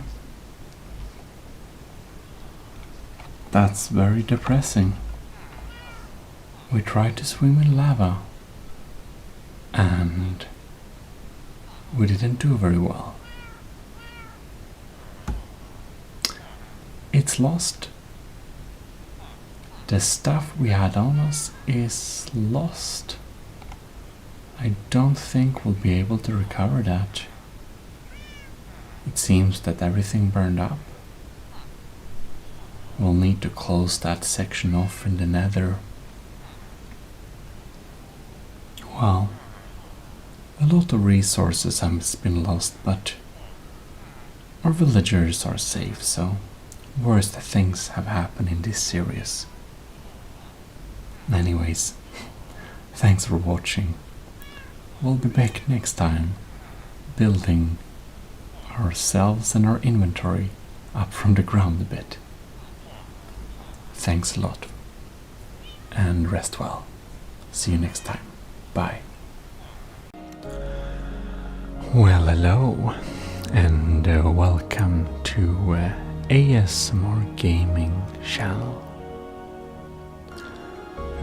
That's very depressing. We tried to swim in lava and we didn't do very well. It's lost. The stuff we had on us is lost. I don't think we'll be able to recover that. It seems that everything burned up. We'll need to close that section off in the nether. Well, a lot of resources have been lost, but our villagers are safe, so worst things have happened in this series. Anyways, thanks for watching. We'll be back next time, building ourselves and our inventory up from the ground a bit. Thanks a lot, and rest well. See you next time. Bye. Well, hello, and welcome to ASMR Gaming channel.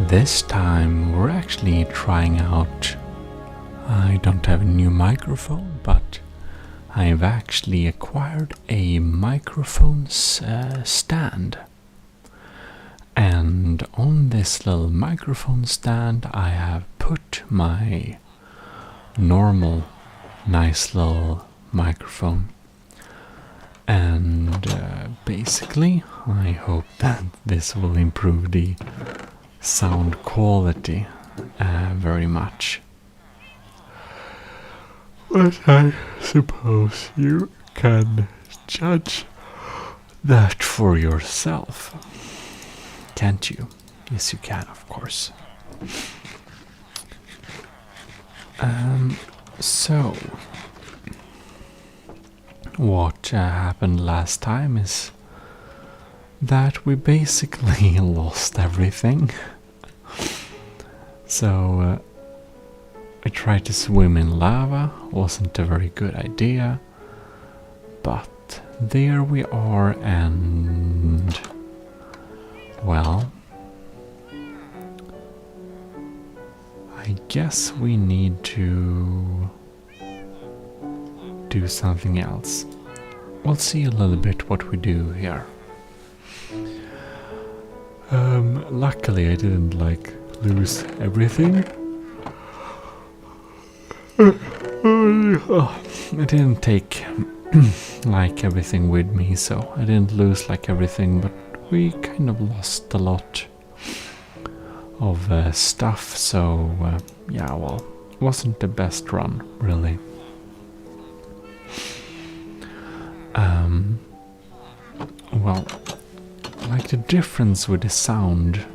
This time we're actually trying out, I don't have a new microphone, but I've actually acquired a microphone stand. And on this little microphone stand I have put my normal nice little microphone. And basically I hope that this will improve the sound quality very much. But I suppose you can judge that for yourself, can't you? Yes, you can, of course. So what happened last time is that we basically lost everything. So I tried to swim in lava, wasn't a very good idea, but there we are, and well, I guess we need to do something else. We'll see a little bit what we do here. Luckily I didn't lose everything. I didn't take everything with me, so I didn't lose everything, but we kind of lost a lot of stuff, so yeah, well, it wasn't the best run, really. Well, the difference with the sound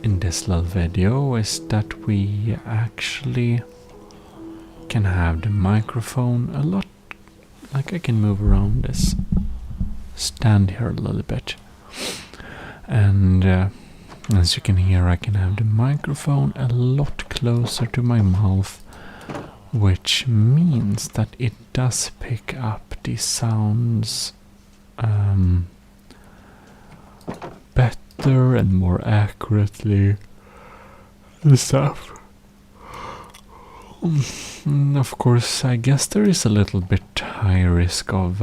in this little video is that we actually can have the microphone a lot, I can move around this, stand here a little bit, and as you can hear, I can have the microphone a lot closer to my mouth, which means that it does pick up the sounds better and more accurately and stuff. Of course, I guess there is a little bit high risk of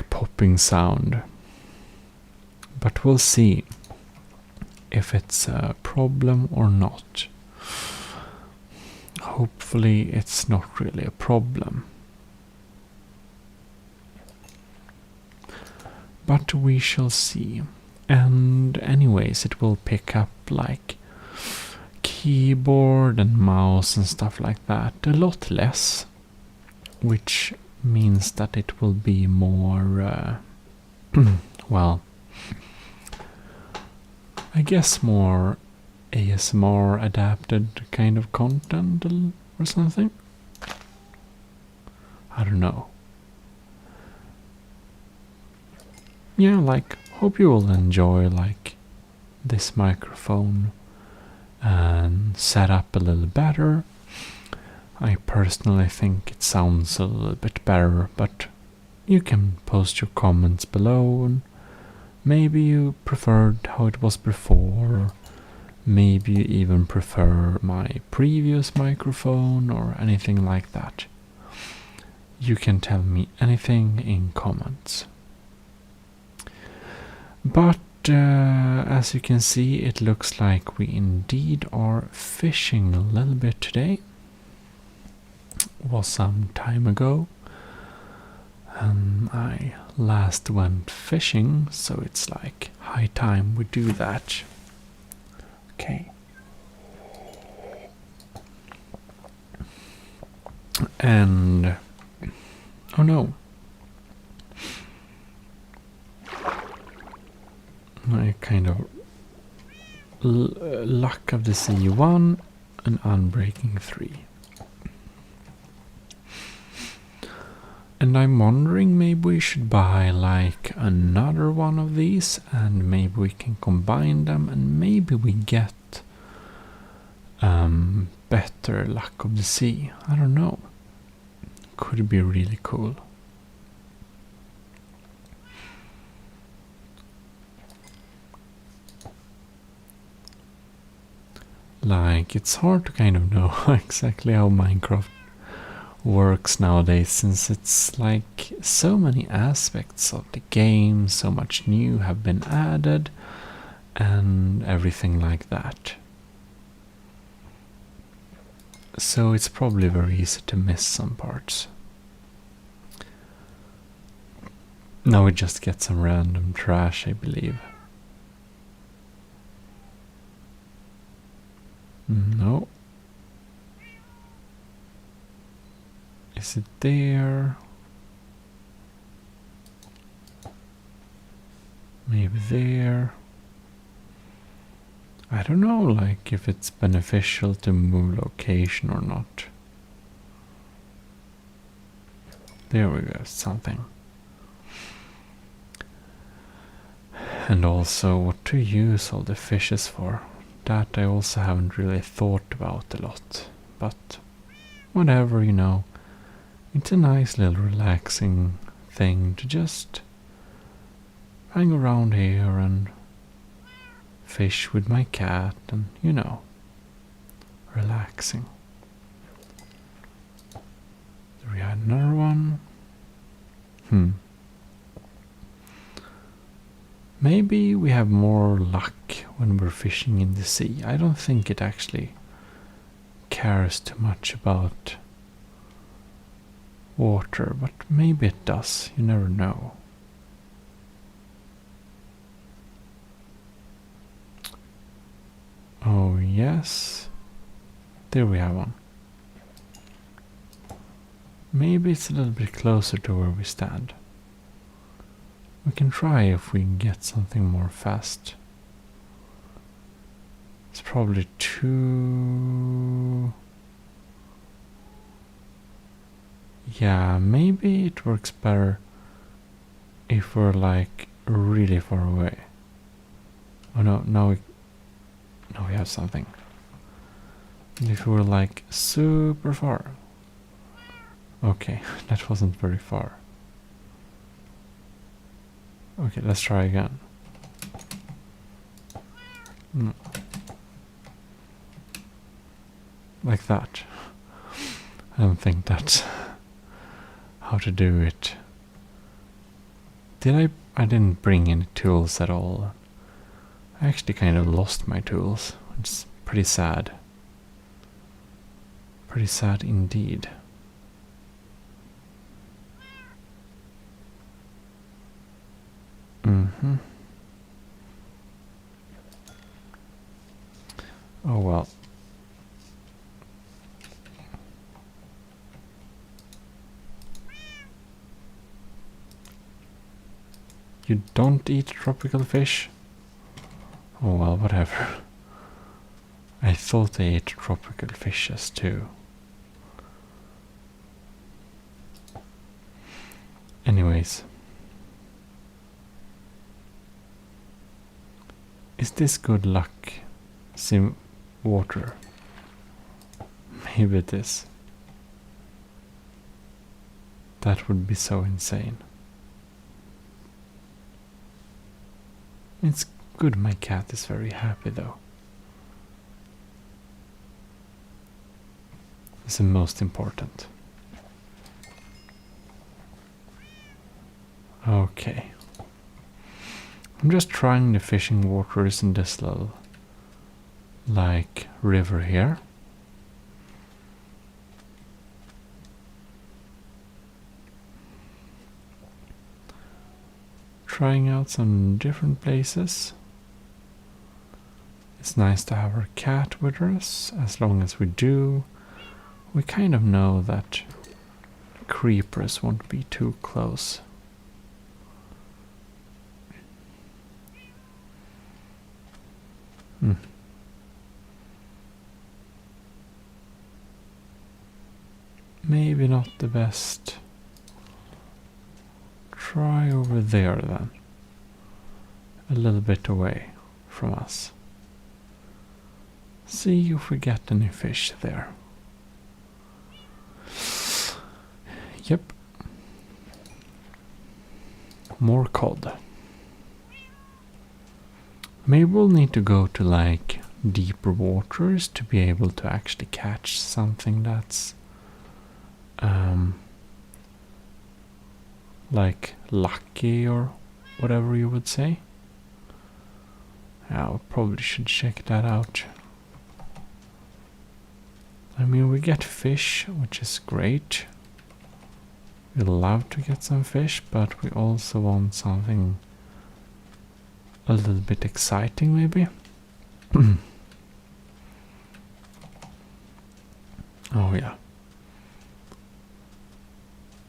popping sound, but we'll see if it's a problem or not. Hopefully it's not really a problem, but we shall see. And anyways, it will pick up keyboard and mouse and stuff like that a lot less, which means that it will be more well, I guess more ASMR adapted kind of content or something. I don't know. Yeah, hope you will enjoy this microphone and set up a little better. I personally think it sounds a little bit better, but you can post your comments below, and maybe you preferred how it was before, or maybe you even prefer my previous microphone or anything like that. You can tell me anything in comments. But as you can see, it looks like we indeed are fishing a little bit today. It was some time ago I last went fishing, so it's high time we do that. Okay. And oh no, I kind of luck of the sea 1 and unbreaking 3. And I'm wondering, maybe we should buy another one of these, and maybe we can combine them, and maybe we get better luck of the sea. I don't know. Could be really cool. It's hard to kind of know exactly how Minecraft works nowadays, since it's so many aspects of the game, so much new have been added, and everything like that. So it's probably very easy to miss some parts. Now we just get some random trash, I believe. No. Is it there? Maybe there. I don't know, if it's beneficial to move location or not. There we go, something. And also what to use all the fishes for. That I also haven't really thought about a lot. But whatever, you know. It's a nice little relaxing thing to just hang around here and fish with my cat and, you know, relaxing. We had another one. Maybe we have more luck when we're fishing in the sea. I don't think it actually cares too much about water, but maybe it does. You never know. Oh yes, there we have one. Maybe it's a little bit closer to where we stand. We can try if we can get something more fast. It's probably too... Yeah, maybe it works better if we're like really far away. Oh no, now we have something. If we're like super far. Okay, that wasn't very far. Okay, let's try again. Like that. I don't think that's how to do it. I didn't bring any tools at all. I actually kind of lost my tools, which is pretty sad. Pretty sad indeed. Oh well. You don't eat tropical fish? Oh well, whatever. I thought they ate tropical fishes too. Anyways. Is this good luck? Sim water. Maybe it is. That would be so insane. It's good my cat is very happy though. It's the most important. Okay. I'm just trying the fishing waters in this little like river here. Trying out some different places. It's nice to have our cat with us. As long as we do, we kind of know that creepers won't be too close. Maybe not the best. Try over there then. A little bit away from us. See if we get any fish there. Yep. More cod. Maybe we'll need to go to like deeper waters to be able to actually catch something that's like lucky or whatever you would say. Yeah, we probably should check that out. I mean, we get fish, which is great. We love to get some fish, but we also want something a little bit exciting, maybe. Oh yeah.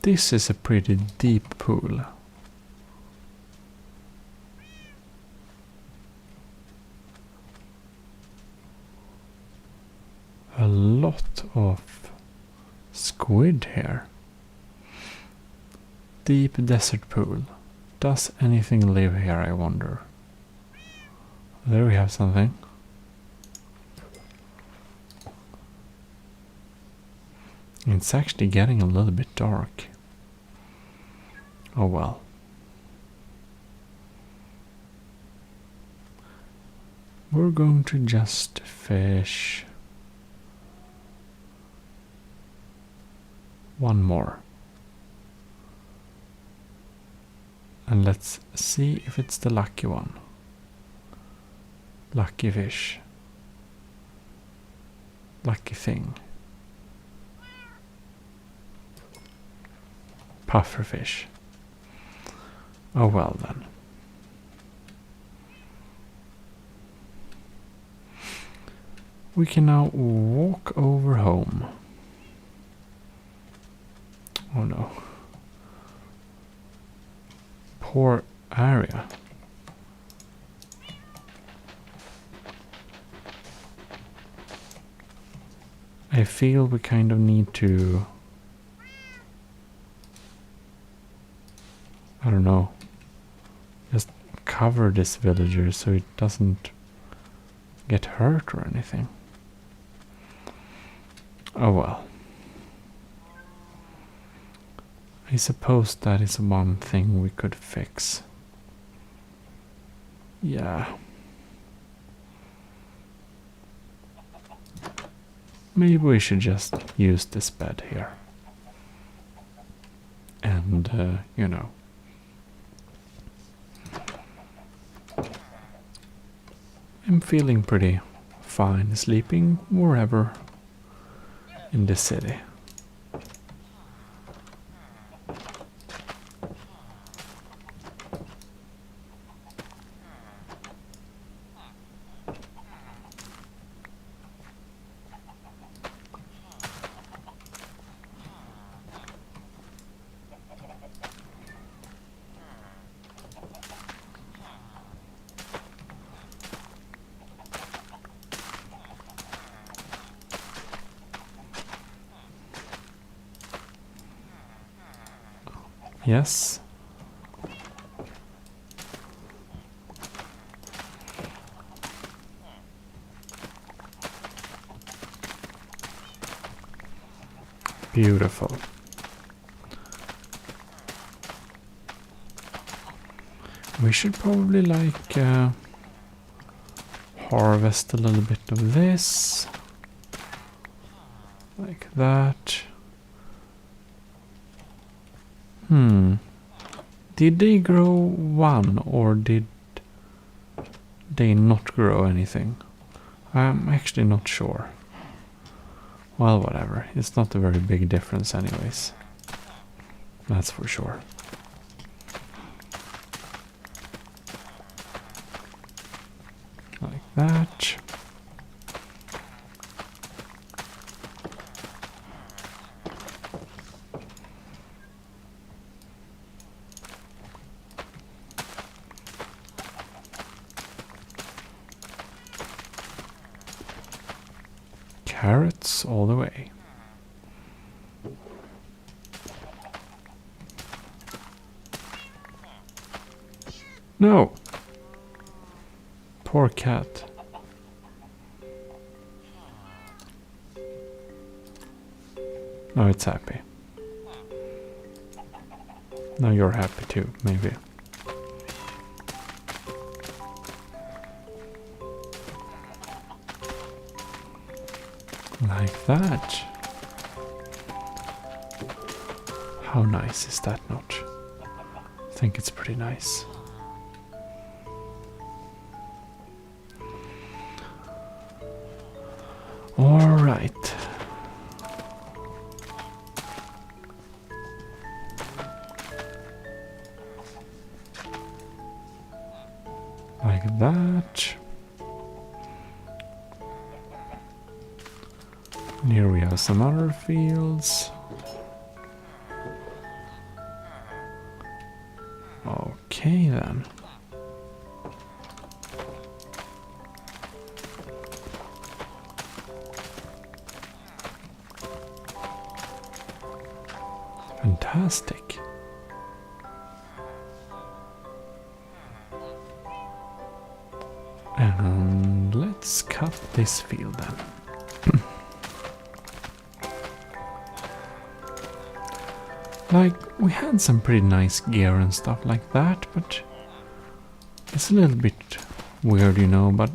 This is a pretty deep pool. A lot of squid here. Deep desert pool. Does anything live here, I wonder? There we have something. It's actually getting a little bit dark. Oh well. We're going to just fish one more. And let's see if it's the lucky one. Lucky fish. Lucky thing. Pufferfish. Oh well then. We can now walk over home. Oh no. Poor area. I feel we kind of need to, I don't know, just cover this villager so it doesn't get hurt or anything. Oh well. I suppose that is one thing we could fix. Yeah. Maybe we should just use this bed here. And, you know. I'm feeling pretty fine sleeping wherever in the city. Yes. Beautiful. We should probably harvest a little bit of this. Like that. Did they grow one or did they not grow anything? I'm actually not sure. Well, whatever. It's not a very big difference anyways. That's for sure. Like that. Carrots all the way. No! Poor cat. Now it's happy. Now you're happy too, maybe. Like that. How nice is that not? I think it's pretty nice. All right. Like that. And here we have some other fields. Okay then. Fantastic. let's cut this field then. Like, we had some pretty nice gear and stuff like that, but it's a little bit weird, you know, but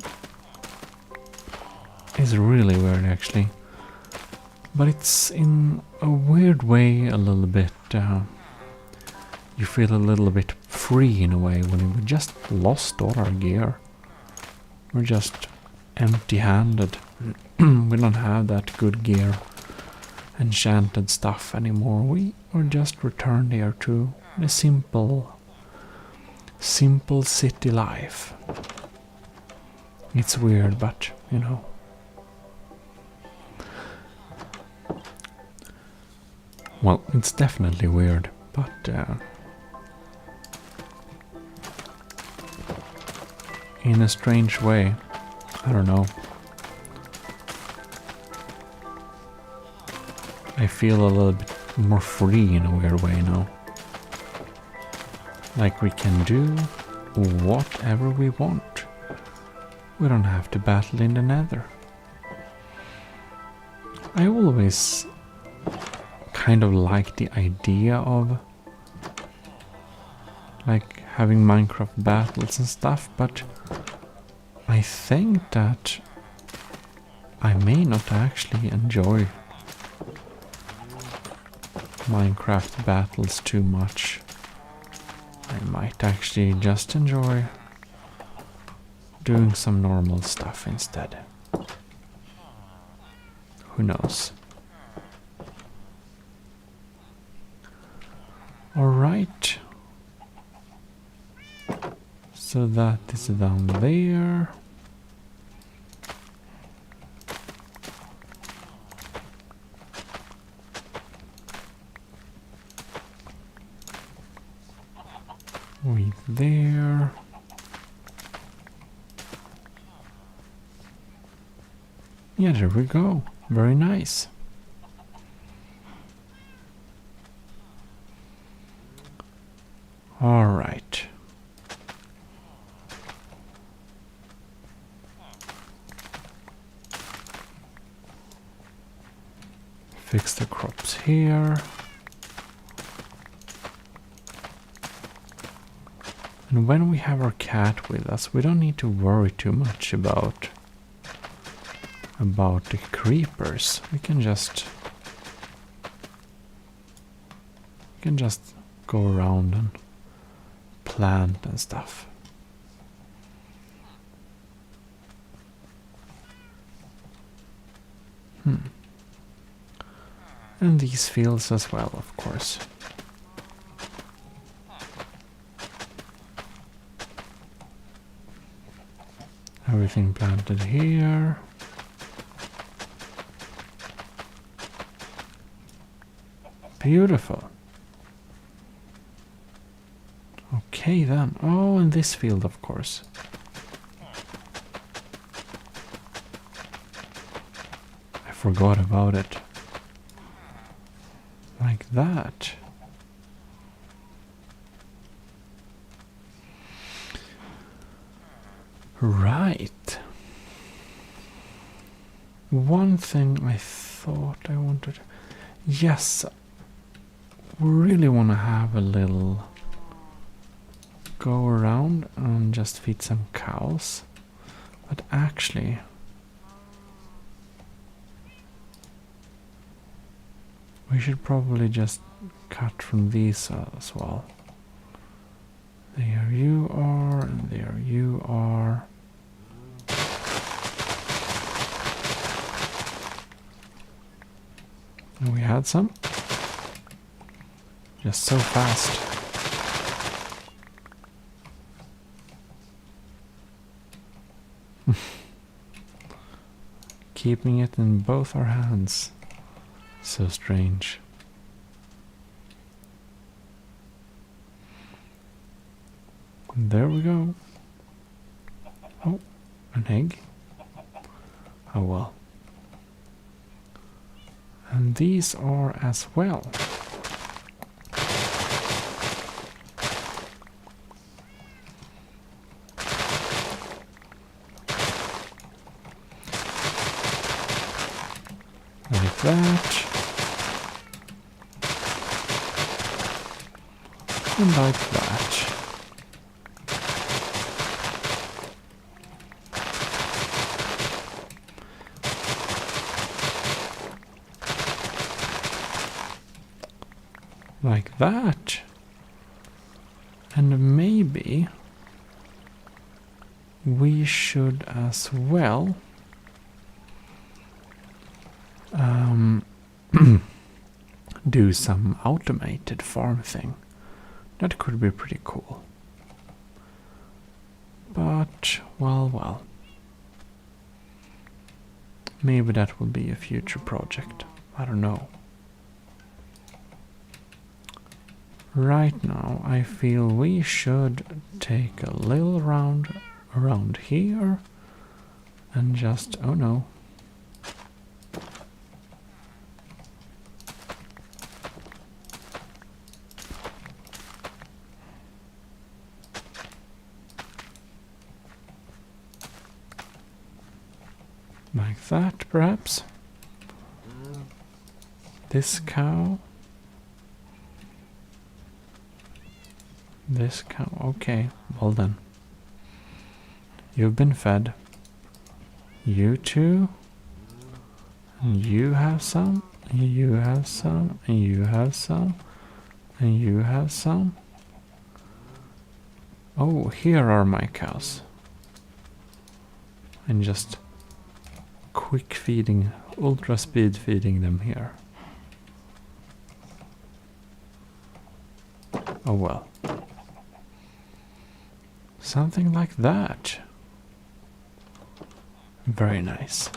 it's really weird actually. But it's in a weird way a little bit, you feel a little bit free in a way when we just lost all our gear. We're just empty-handed. We don't have that good gear, enchanted stuff anymore. We are just returned here to the simple city life. It's weird, but you know. Well, it's definitely weird, but in a strange way, I don't know. I feel a little bit more free in a weird way now. Like we can do whatever we want. We don't have to battle in the nether. I always kind of like the idea of like having Minecraft battles and stuff, but I think that I may not actually enjoy Minecraft battles too much. I might actually just enjoy doing some normal stuff instead. Who knows? Alright. So that is down there. Wait there. Yeah, there we go. Very nice. All right. Fix the crops here. And when we have our cat with us, we don't need to worry too much about the creepers. We can just go around and plant and stuff. And these fields as well, of course. Everything planted here. Beautiful. Okay then. Oh, and this field, of course. I forgot about it. Like that. Right. One thing I thought I wanted... Yes, we really want to have a little go around and just feed some cows. But actually... we should probably just cut from these as well. There you are, and there you are. And we had some. Just so fast. Keeping it in both our hands. So strange. And there we go. Oh, an egg. Oh well. And these are as well. that. And like that. Like that. And maybe we should as well do some automated farm thing. That could be pretty cool. But, well. Maybe that will be a future project. I don't know. Right now, I feel we should take a little round around here and just, oh no. Like that, perhaps. This cow. This cow. Okay, well then. You've been fed. You too. And you have some. And you have some. And you have some. And you have some. Oh, here are my cows. And just quick feeding, ultra speed feeding them here. Oh well. Something like that. Very nice.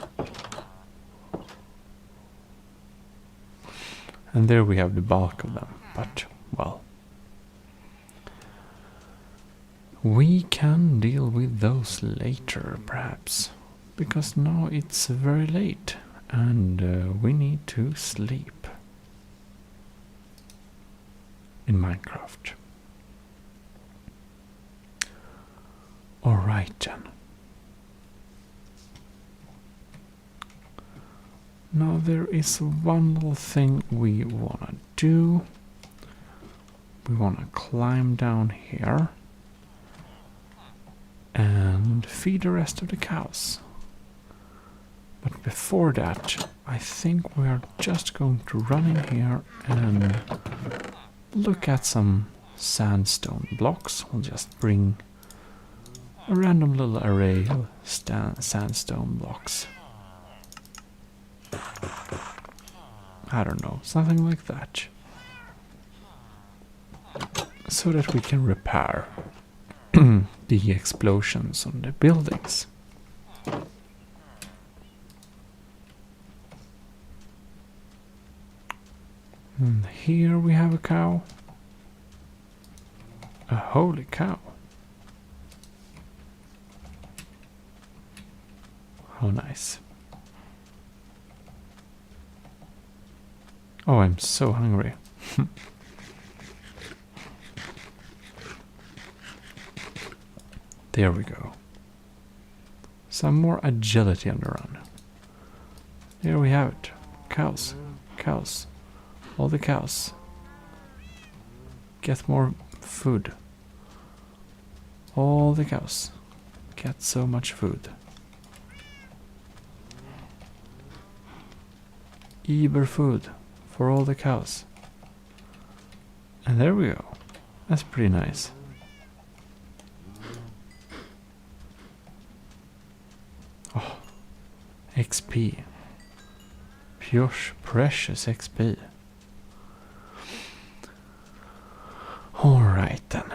And there we have the bulk of them, but well. We can deal with those later, perhaps. Because now it's very late and we need to sleep in Minecraft. Alright then. Now there is one little thing we wanna do. We wanna climb down here and feed the rest of the cows. But before that, I think we are just going to run in here and look at some sandstone blocks. We'll just bring a random little array of sandstone blocks. I don't know, something like that. So that we can repair the explosions on the buildings. And here we have a cow. A holy cow. How nice. Oh, I'm so hungry. There we go. Some more agility on the run. There we have it. Cows. Cows. All the cows. Get more food. All the cows. Get so much food. Eber food for all the cows. And there we go. That's pretty nice. Oh, XP. Pure precious XP. Alright then.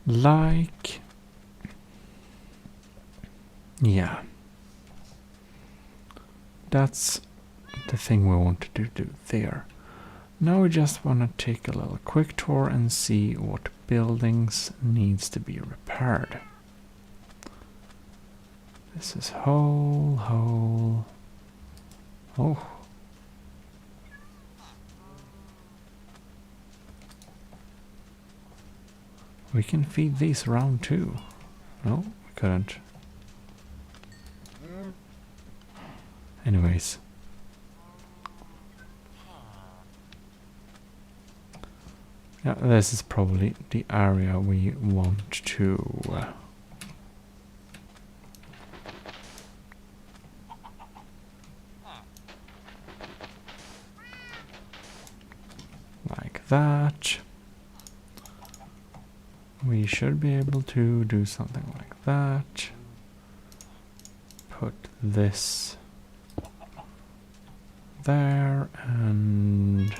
Like, yeah, that's the thing we want to do there. Now we just want to take a little quick tour and see what buildings needs to be repaired. This is whole. Oh. We can feed these around too. No, we couldn't. Anyways. Yeah, this is probably the area we want to... like that. We should be able to do something like that. Put this there and...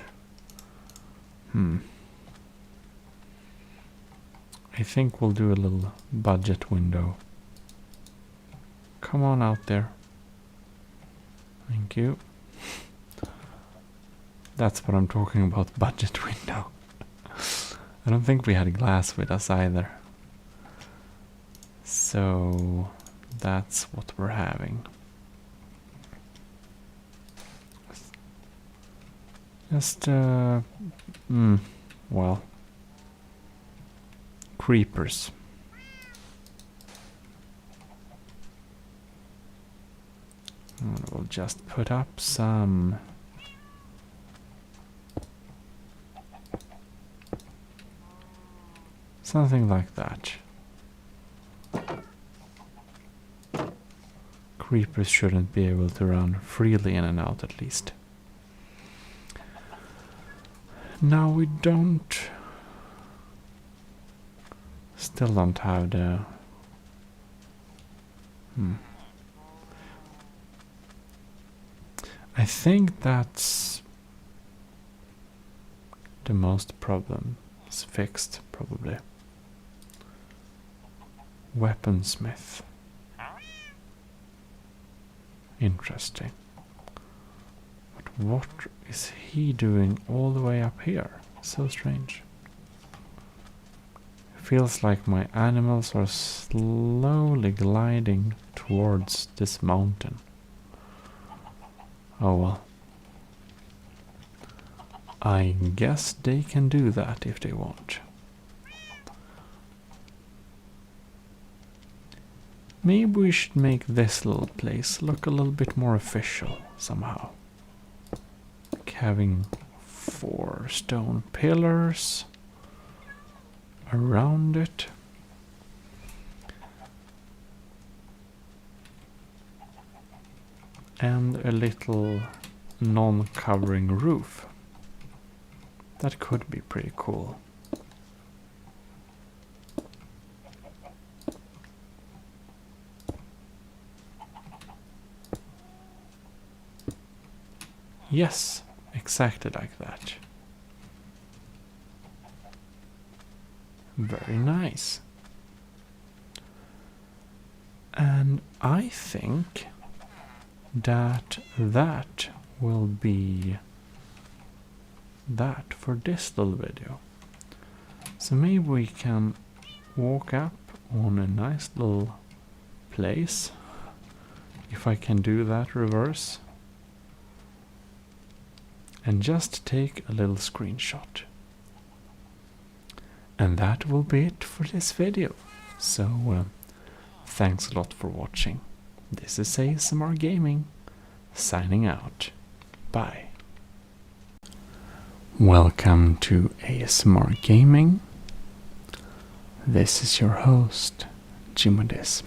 I think we'll do a little budget window. Come on out there. Thank you. That's what I'm talking about, budget window. I don't think we had glass with us either. So that's what we're having. Just, well, creepers. And we'll just put up some... something like that. Creepers shouldn't be able to run freely in and out, at least. Now we still don't have the... I think that's the most problem is fixed, probably. Weaponsmith. Interesting. But what is he doing all the way up here? So strange. Feels like my animals are slowly gliding towards this mountain. Oh well. I guess they can do that if they want. Maybe we should make this little place look a little bit more official somehow. Like having 4 stone pillars around it. And a little non-covering roof. That could be pretty cool. Yes, exactly like that. Very nice. And I think that will be that for this little video. So maybe we can walk up on a nice little place. If I can do that reverse. And just take a little screenshot. And that will be it for this video. So thanks a lot for watching. This is ASMR Gaming, signing out. Bye. Welcome to ASMR Gaming. This is your host, Gmodism.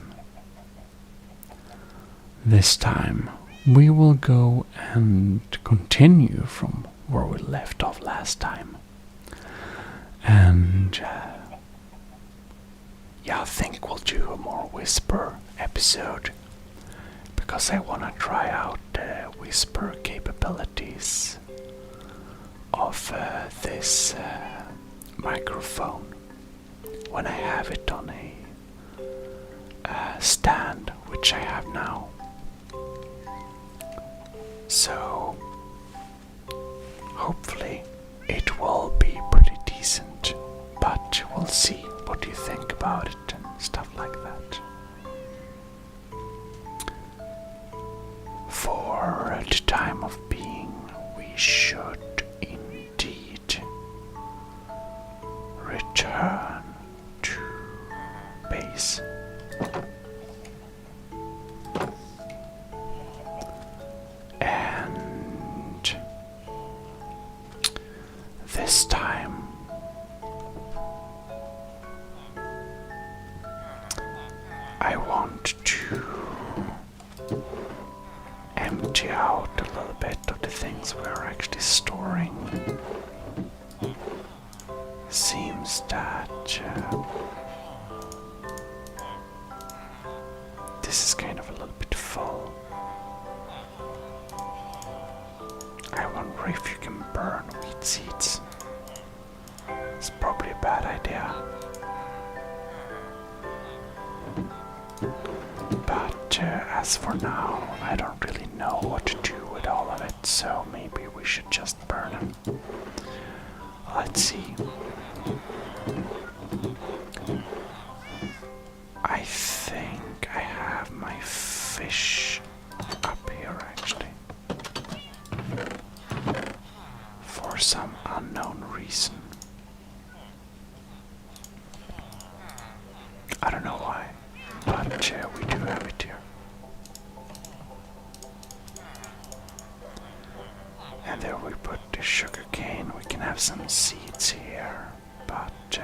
This time we will go and continue from where we left off last time. And yeah, I think we'll do a more whisper episode. Because I want to try out the whisper capabilities of this microphone when I have it on a stand, which I have now. So hopefully it will be pretty decent, but we'll see what you think about it and stuff like that. For the time of being, we should indeed return this time I want to empty out a little bit of the things we're actually storing. Seems that this is kind of a little bit full. I wonder if you can burn wheat seeds. It's probably a bad idea. But as for now, I don't really know what to do with all of it, so maybe we should just burn them. Let's see. I think I have my fish up here actually. For some unknown reason. I don't know why, but we do have it here. And there we put the sugar cane. We can have some seeds here, but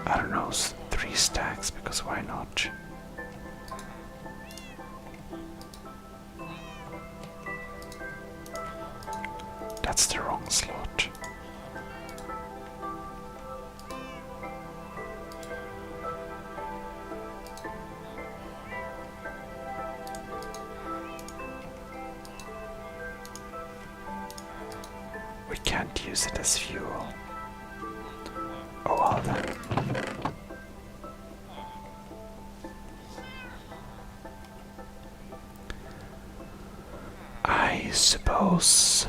I don't know, 3 stacks, because why not? That's the wrong slot. We can't use it as fuel. Oh well then. I suppose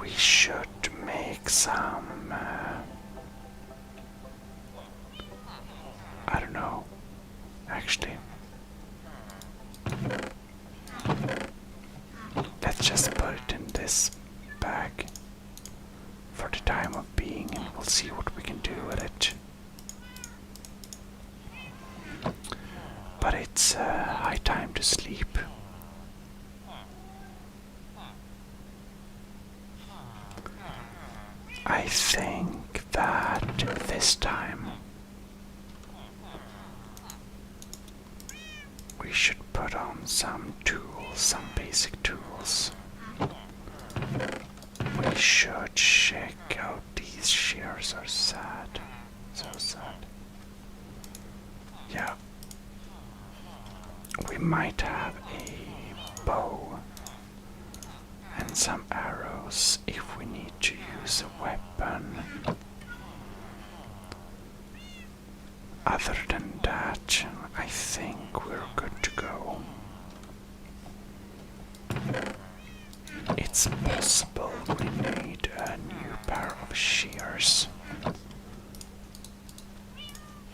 we should make some I don't know, actually. Let's just put it in this bag for the time of being, and we'll see what we can do with it. But it's high time to sleep. I think that this time we should put on some tools, some basic tools. We should check out these shears are sad. So sad. Yeah. We might have a bow and some arrows if we need to use a weapon. Other than that, I think we're good to go. It's possible we need a new pair of shears.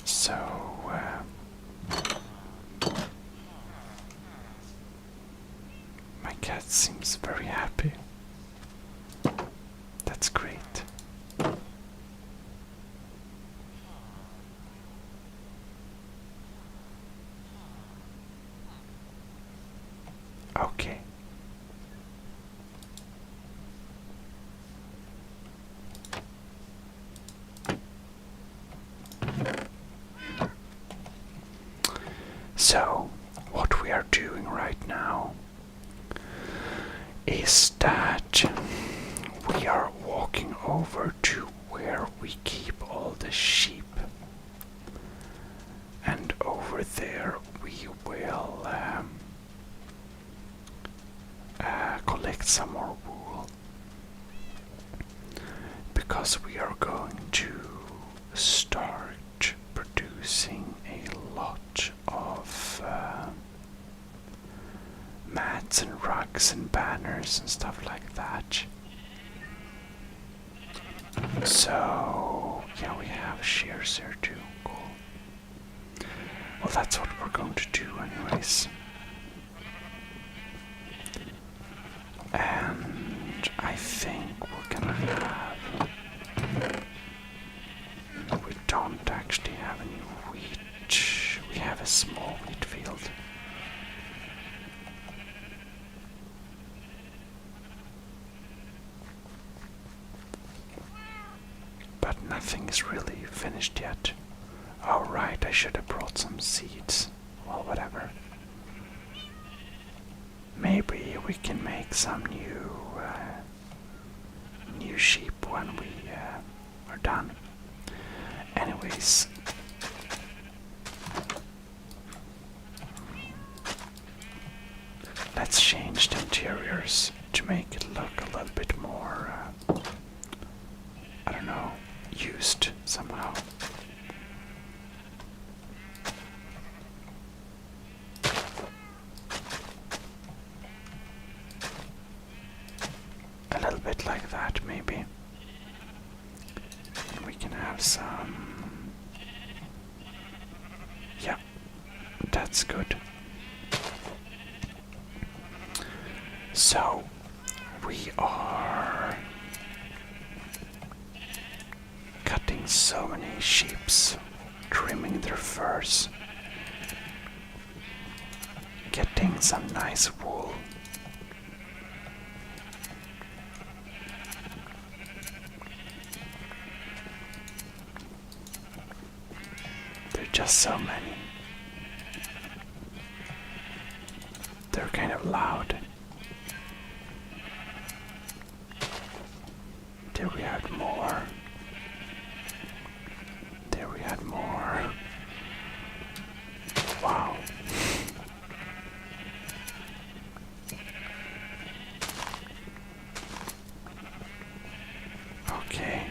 So, my cat seems very happy. That's great. Okay. So, what we are doing right now is that we are walking over to where we keep all the sheep, and over there we will collect some more wool, because we are going to start producing a lot of mats and rugs and banners and stuff like that. So, yeah, we have shears here too. Cool. Well, that's what we're going to do anyways. And I think we're gonna have... We don't actually have any wheat. We have a small wheat field. nothing is really finished yet. Oh right, I should have brought some seeds. Well, whatever. Maybe we can make some new sheep when we are done. Anyways, let's change the interiors to make it look a little bit more, I don't know, used somehow. A little bit like that, maybe. And we can have some... Yeah, that's good. So, we are cutting so many sheeps, trimming their furs, getting some nice wool. There are just so many. They're kind of loud. There we had more. There we had more. Wow. Okay.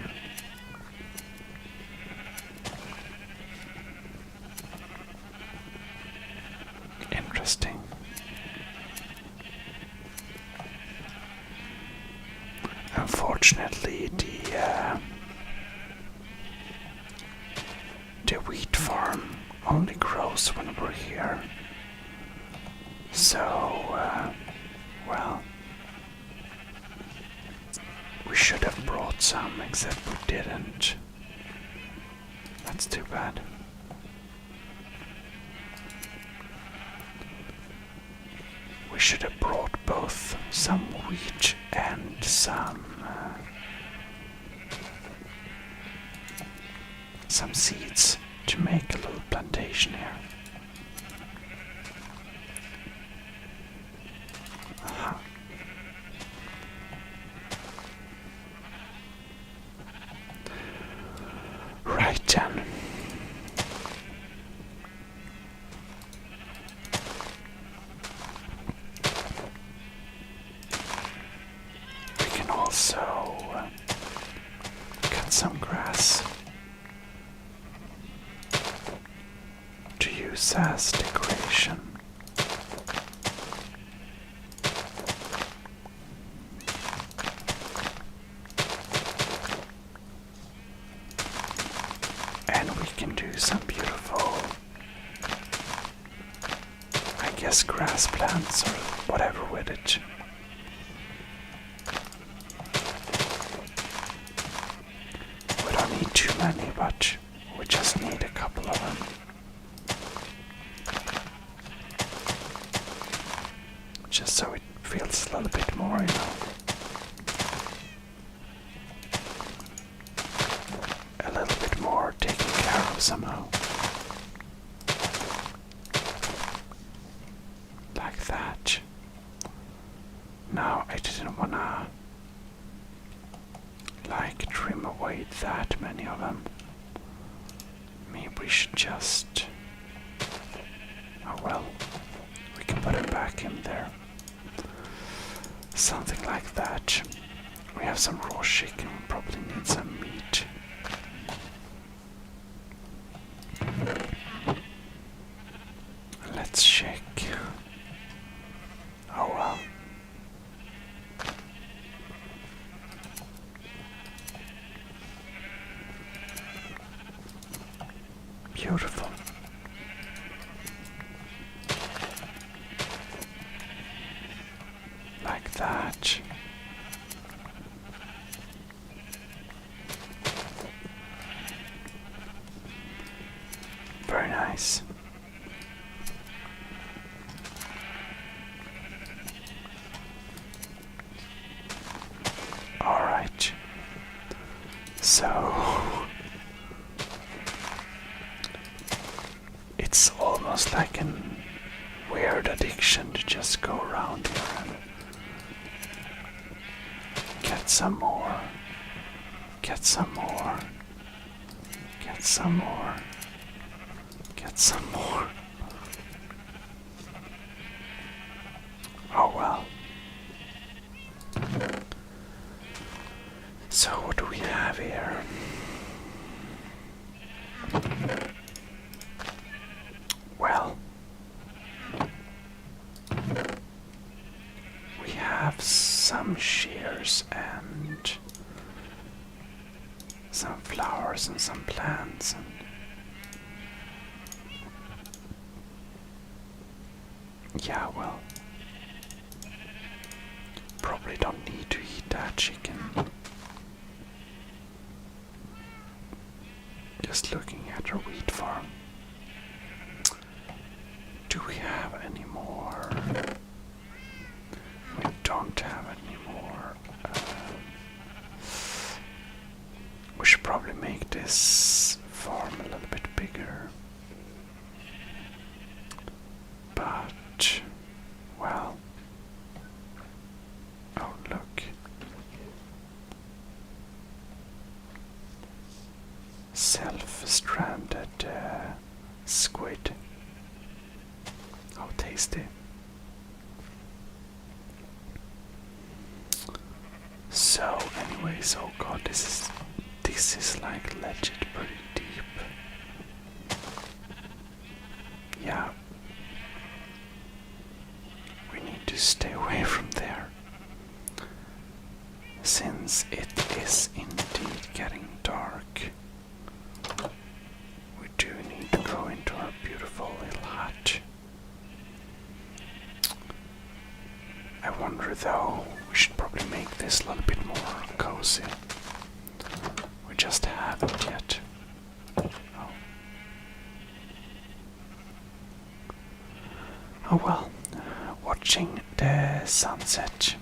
Interesting. Unfortunately, the wheat farm only grows when we're here. So, well, we should have brought some, except we didn't. That's too bad. We should have brought both some wheat and some seeds to make a little plantation here. Uh-huh. Right then. We can also cut some grass to use as decoration. And we can do some beautiful, I guess, grass plants or whatever with it. We don't need too many, but we just need a couple of them. Just so it feels a little bit more, you know. A little bit more taken care of somehow. Like that. Now, I didn't wanna trim away that many of them. Maybe we should just... Oh well, we can put it back in there. Something like that. We have some raw chicken, we probably need some meat. Let's check. Oh well. Beautiful. Like that. Very nice. All right. So almost like an weird addiction to just go around here and get some more, get some more, get some more, get some more. Oh well. So what do we have here? Well, we have some shears and some flowers and some plants and yeah, well, probably don't need to eat that chicken. Just looking at our wheat farm. Do we have any more? We don't have any more. We should probably make this farm a little bit bigger. But, well, oh look. Self-stranded squid. How tasty. So anyways, oh god, this is like legit pretty deep. Yeah. We need to stay away from there. Since it is indeed getting dark, we do need to go into our beautiful little hut. I wonder though, we should probably make this a little bit more cozy. We just haven't yet. Oh. Oh well, watching the sunset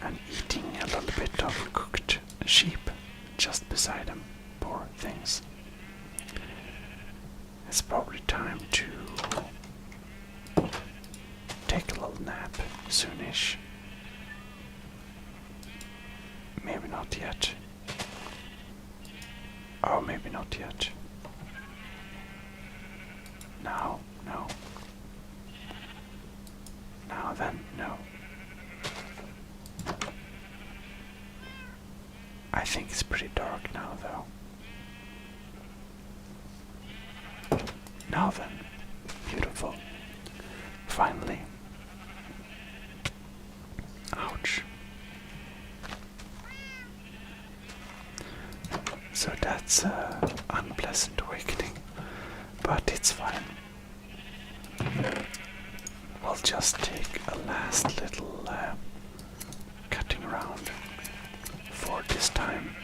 and eating a little bit of cooked sheep just beside them, poor things. It's probably time to take a little nap soonish. Maybe not yet. Oh, maybe not yet. No, no. Now then, no. I think it's pretty dark now, though. Now then, beautiful. Finally. Ouch. So that's an unpleasant awakening, but it's fine. We'll just take a last little cutting around for this time.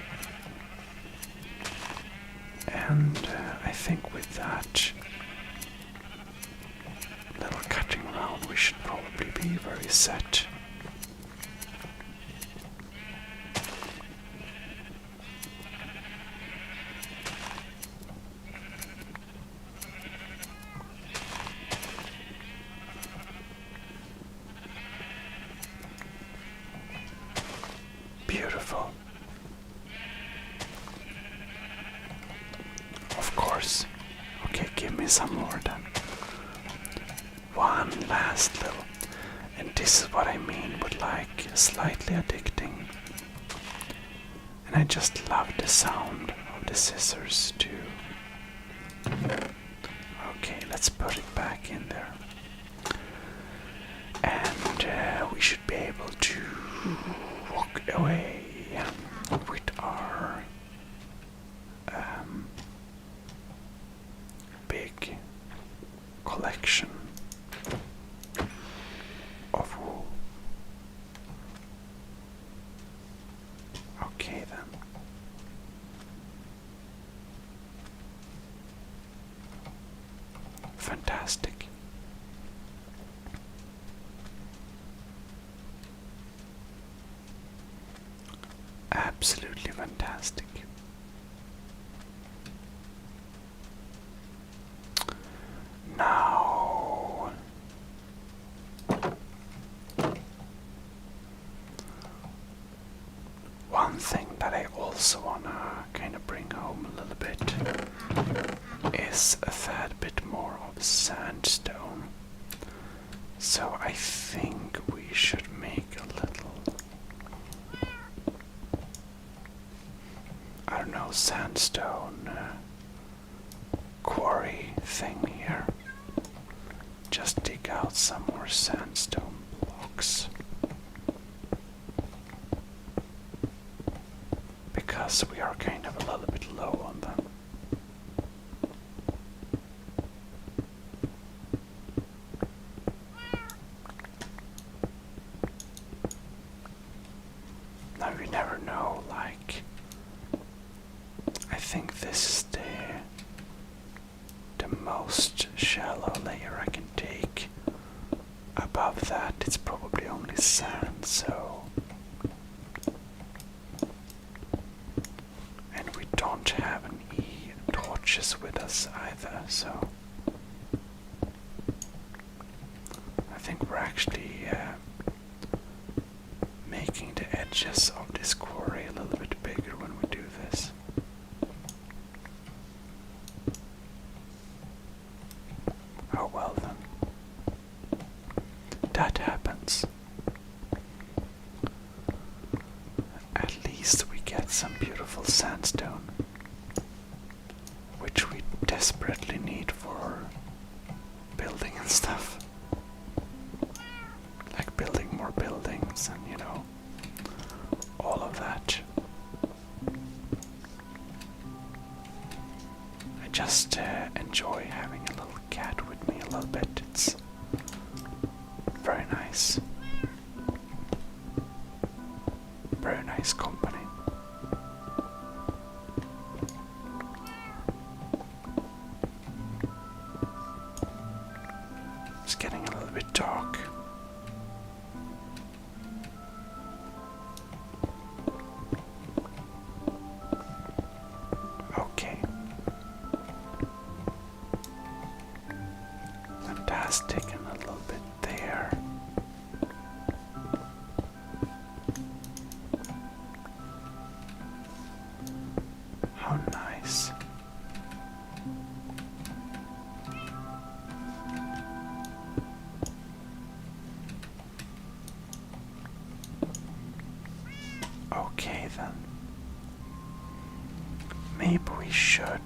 And I think with that little cutting around we should probably be very set. Beautiful. Of course. Okay, give me some more then. One last little. And this is what I mean with like slightly addicting. And I just love the sound of the scissors too. Okay, let's put it back in there. And we should be able to walk away with our big collection of wool. Okay then. Fantastic. Absolutely fantastic. Now that I also wanna kind of bring home a little bit is a tad bit more of sandstone. So I think we should make a little, I don't know, sandstone quarry thing here. Just dig out some more sandstone blocks. Because we are kind of a little bit low on them. Now you never know, like, I think this is the most shallow layer I can take. Above that it's probably only sand, so, and we don't have any torches with us either, so I think we're actually making the edges of this quarry a little bit bigger when we do this. Oh well then. That happens. At least we get some beautiful sandstone, which we desperately need for building and stuff. Like building more buildings and, you know, all of that. I just enjoy having a little cat with me a little bit. It's very nice. Very nice company. It's getting a little bit dark. Okay. Fantastic, and a little bit there. How nice. Okay then. Maybe we should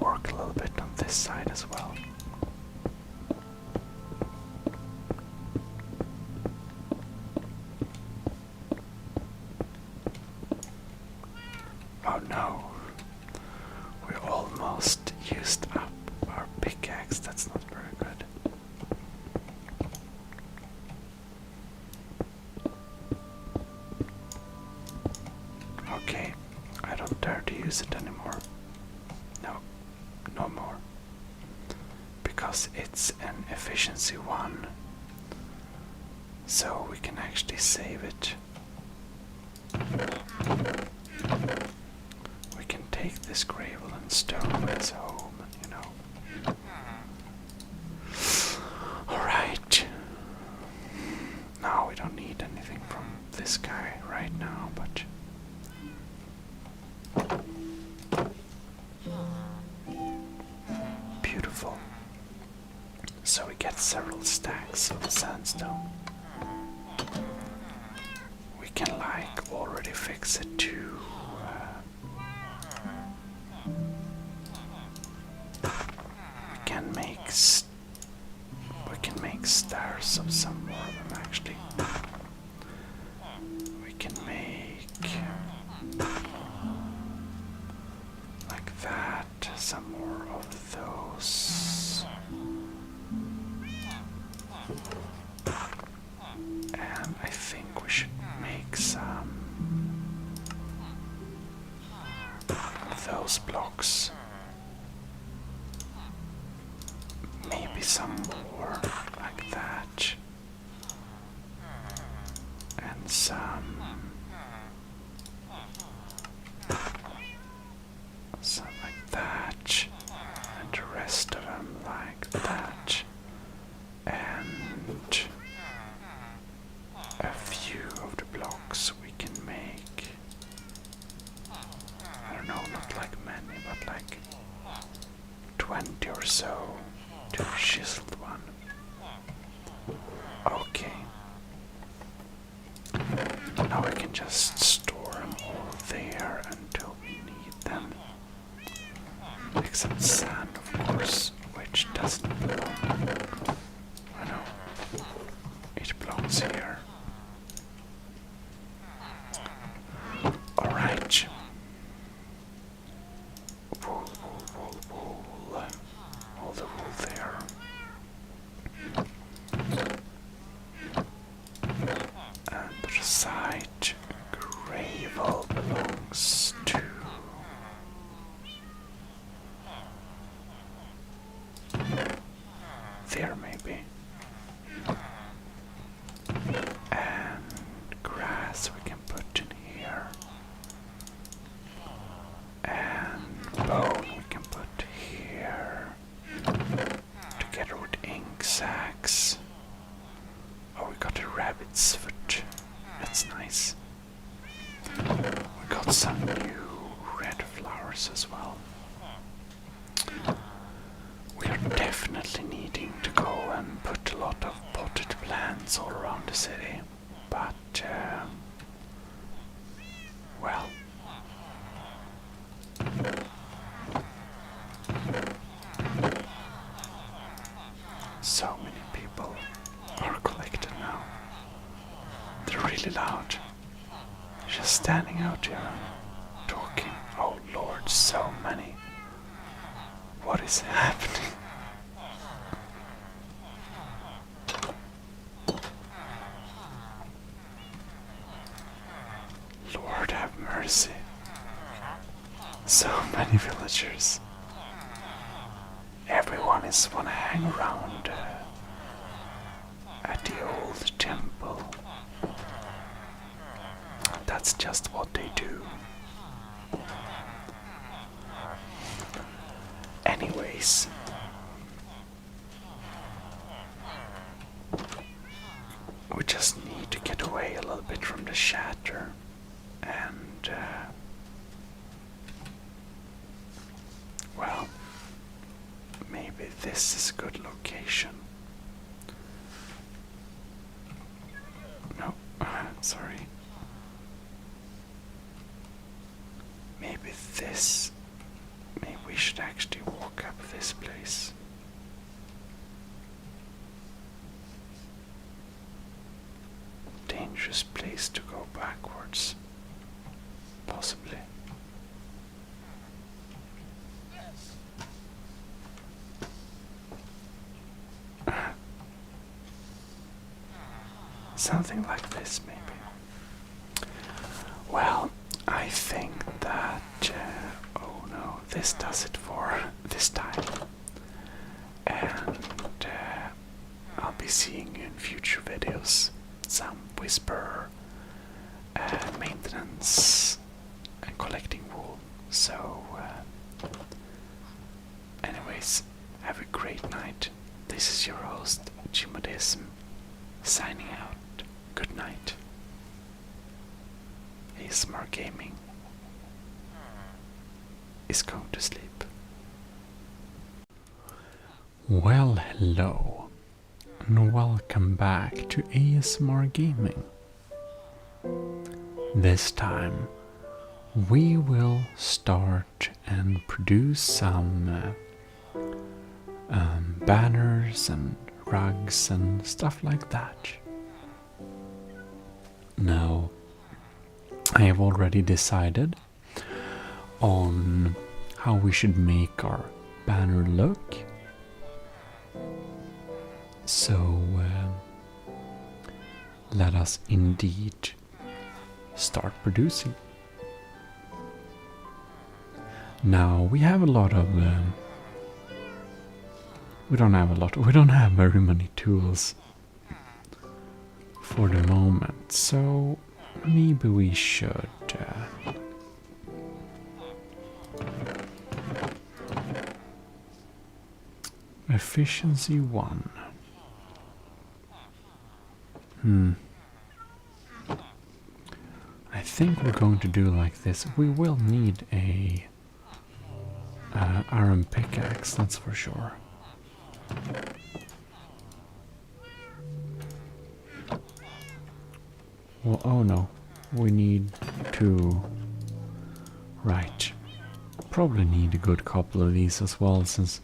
work a little bit on this side as well. Oh no, we almost used up our pickaxe. That's not very good. Okay, I don't dare to use it anymore. No, no more. Because it's an efficiency 1. So we can actually save it. We can take this gravel and stone with us home, you know. Alright. Now we don't need anything from this guy right now, but beautiful. So we get several stacks of sandstone. We can like already fix it to we can make stairs of some more of them actually. We can make like that, some more of those. And I think we should make some of those blocks. Maybe some more like that. And some like that. And the rest of them like that. And a few of the blocks we can make so to the chiseled one. Okay. Now we can just store them all there until we need them. Except sand, of course, which doesn't belong. I know. It belongs here. Alright. Wool, wool, wool, wool. All the wool there. And the side gravel belongs to there maybe. And grass we can put in here. And bone we can put here. Together with ink sacks. Oh, we got a rabbit's foot. That's nice. We got some new red flowers as well. We are definitely needing to go and put a lot of potted plants all around the city. But, well. So many people are collected now. They're really loud. Just standing out here and talking. Oh Lord, so many. What is happening? Lord have mercy. So many villagers. Everyone is wanna hang around at the old temple. That's just what they do. Anyways, we just need to get away a little bit from the shatter and well, maybe this is a good location. No, sorry. Maybe this. Maybe we should actually walk up this place. Dangerous place to go backwards. Possibly. Something like this, maybe. Well, I think that, oh no, this does it for this time. And I'll be seeing you in future videos. Some whisper, maintenance, and collecting wool. So, anyways, have a great night. This is your host, Gmodism, signing out. Good night. ASMR Gaming is going to sleep. Well, hello, and welcome back to ASMR Gaming. This time, we will start and produce some banners and rugs and stuff like that. Now, I have already decided on how we should make our banner look. So, let us indeed start producing. Now, we have a lot of... we don't have very many tools for the moment, so maybe we should efficiency 1. I think we're going to do like this. We will need a iron pickaxe, that's for sure. Well, oh no, we need to... Right. Probably need a good couple of these as well, since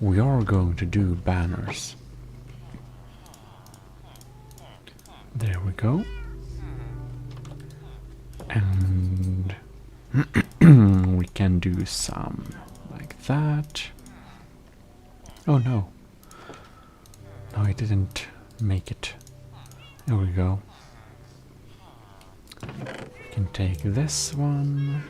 we are going to do banners. There we go. And we can do some like that. Oh no. No, I didn't make it. There we go. We can take this one.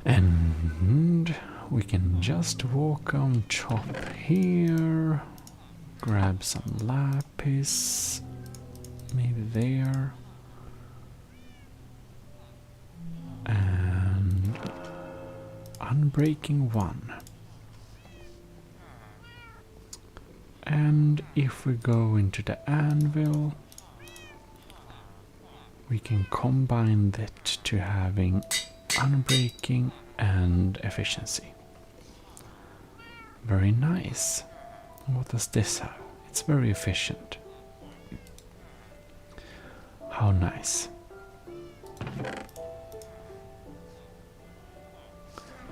And we can just walk on top here. Grab some lapis. Maybe there. And unbreaking one. And if we go into the anvil, we can combine that to having unbreaking and efficiency. Very nice. What does this have? It's very efficient. How nice.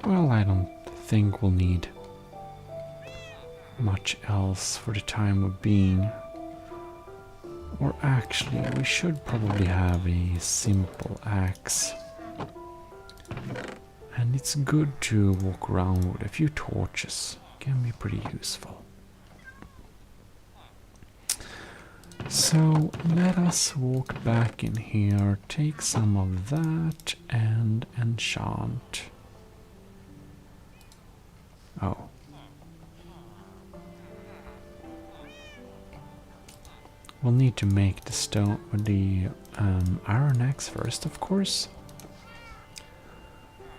Well, I don't think we'll need much else for the time of being. Or actually, we should probably have a simple axe. And it's good to walk around with a few torches. Can be pretty useful. So let us walk back in here, take some of that and enchant. Oh. We'll need to make the stone with the iron axe first, of course.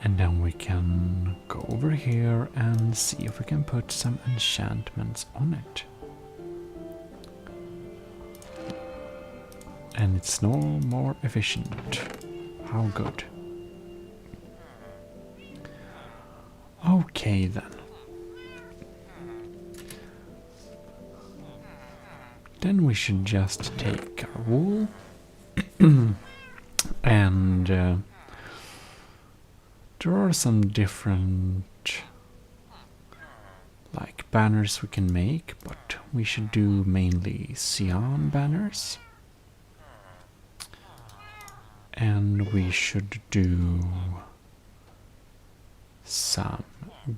And then we can go over here and see if we can put some enchantments on it. And it's no more efficient. How good. Okay then. Then we should just take our wool and there are some different like banners we can make, but we should do mainly cyan banners. And we should do some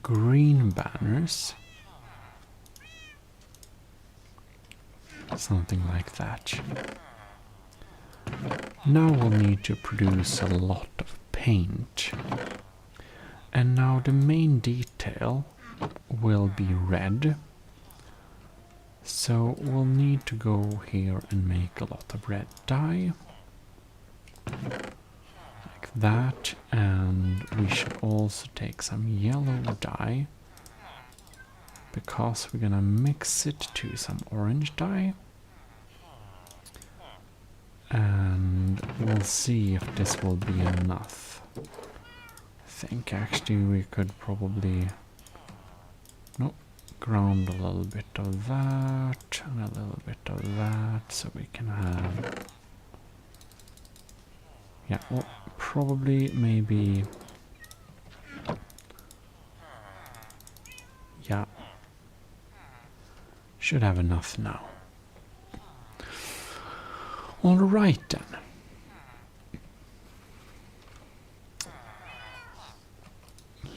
green banners. Something like that. Now we'll need to produce a lot of paint. And now the main detail will be red. So we'll need to go here and make a lot of red dye. Like that. And we should also take some yellow dye, because we're gonna mix it to some orange dye. And we'll see if this will be enough. I think actually we could probably ground a little bit of that and a little bit of that, so we can have, yeah, well, probably maybe, yeah, should have enough now. All right then.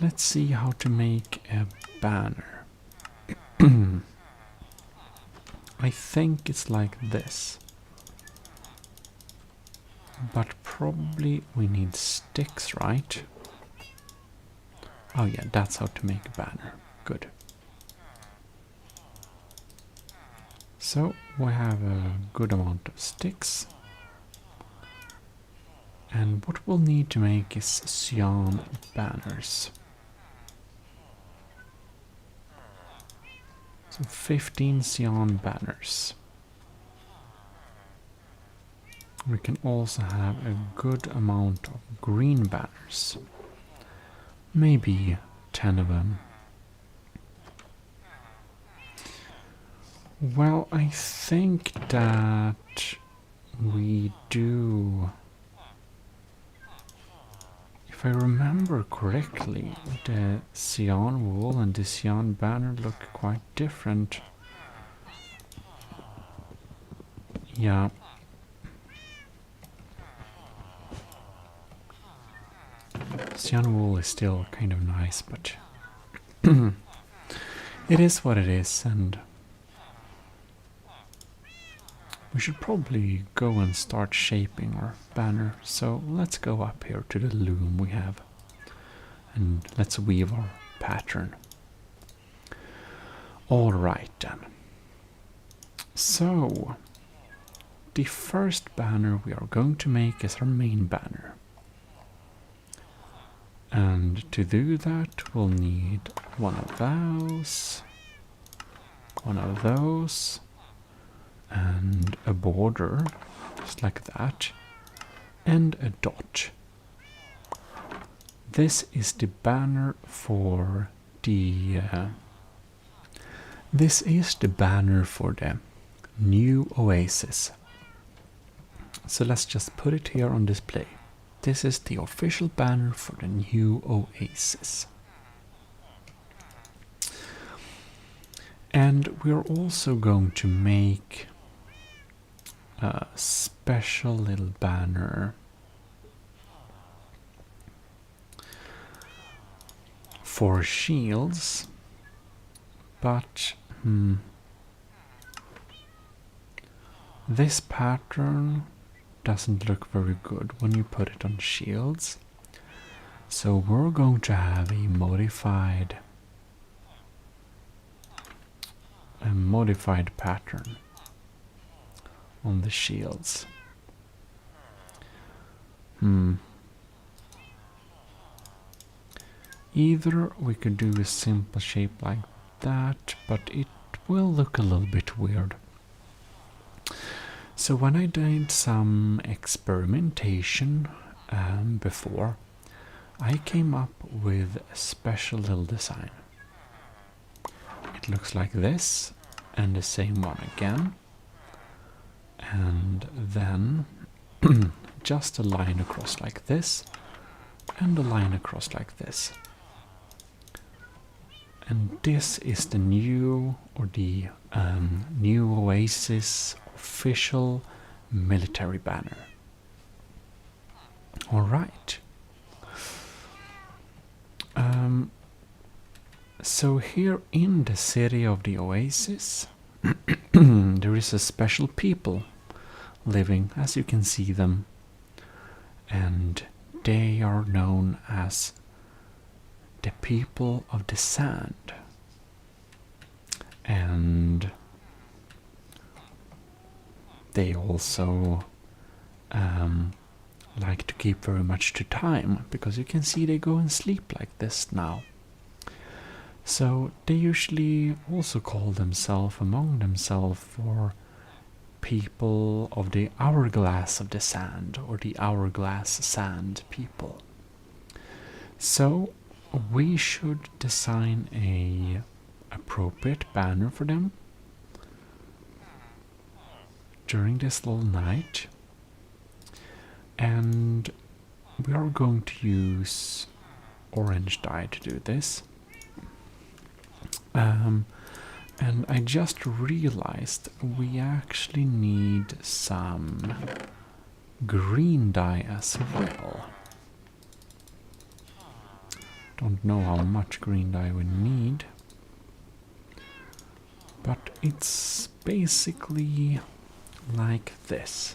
Let's see how to make a banner. I think it's like this. But probably we need sticks, right? Oh yeah, that's how to make a banner. Good. So we have a good amount of sticks. And what we'll need to make is cyan banners. So 15 cyan banners. We can also have a good amount of green banners. Maybe 10 of them. Well, I think that we do. If I remember correctly, the cyan wool and the cyan banner look quite different. Yeah. Cyan wool is still kind of nice, but it is what it is, and we should probably go and start shaping our banner. So let's go up here to the loom we have, and let's weave our pattern. Alright then. So, the first banner we are going to make is our main banner. And to do that, we'll need one of those, and a border, just like that, and a dot. This is the banner for the new oasis. So let's just put it here on display. This is the official banner for the new oasis. And we're also going to make a special little banner for shields, but this pattern doesn't look very good when you put it on shields. So we're going to have a modified pattern on the shields. Either we could do a simple shape like that, but it will look a little bit weird. So when I did some experimentation before, I came up with a special little design. It looks like this, and the same one again, and then just a line across like this, and a line across like this. And this is the new Oasis official military banner. All right. So here in the city of the Oasis, there is a special people living, as you can see them, and they are known as the people of the sand. And they also like to keep very much to time, because you can see they go and sleep like this now. So they usually also call themselves among themselves for people of the hourglass of the sand, or the hourglass sand people. So we should design a appropriate banner for them during this little night, and we are going to use orange dye to do this. And I just realized we actually need some green dye as well. Don't know how much green dye we need, but it's basically like this.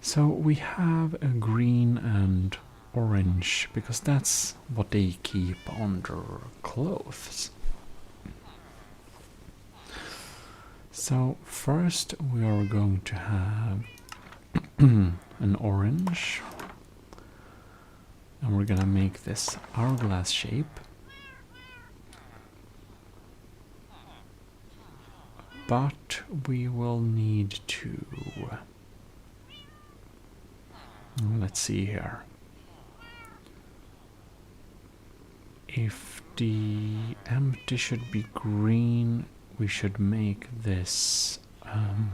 So we have a green and orange, because that's what they keep on their clothes. So first we are going to have an orange, and we're gonna make this hourglass shape. But we will need to, let's see here. If the empty should be green, we should make this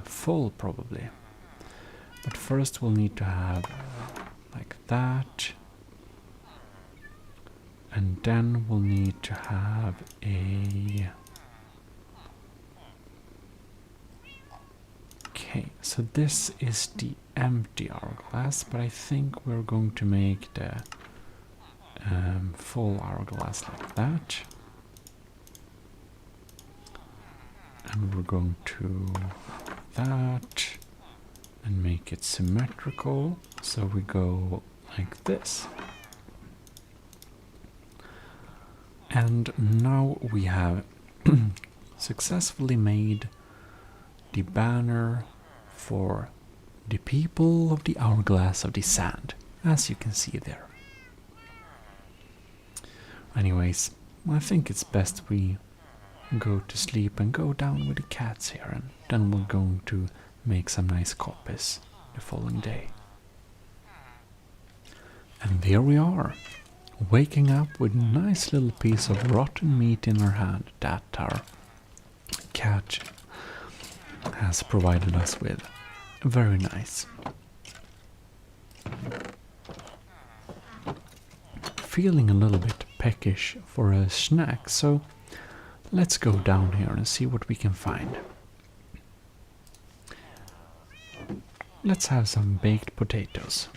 full probably. But first we'll need to have like that. And then we'll need to have a... Okay, so this is the empty hourglass, but I think we're going to make the full hourglass like that. And we're going to that and make it symmetrical, so we go like this. And now we have successfully made the banner for the people of the hourglass of the sand, as you can see there. Anyways, I think it's best we go to sleep and go down with the cats here, and then we're going to make some nice copies the following day. And there we are, waking up with a nice little piece of rotten meat in our hand that our cat has provided us with. Very nice. Feeling a little bit peckish for a snack, so let's go down here and see what we can find. Let's have some baked potatoes.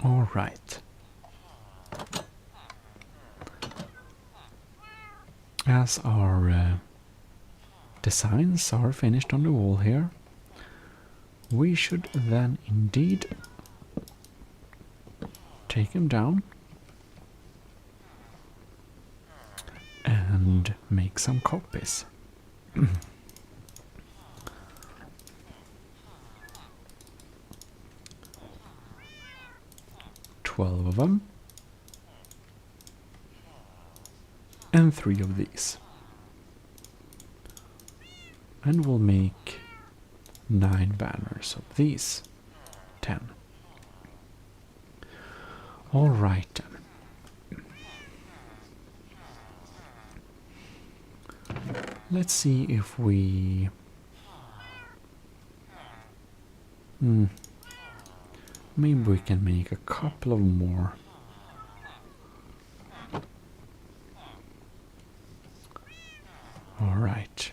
All right. As our designs are finished on the wall here, we should then indeed take them down and make some copies. 12 of them. And 3 of these. And we'll make 9 banners of these. 10. Alright then. Let's see if we... maybe we can make a couple of more. Alright.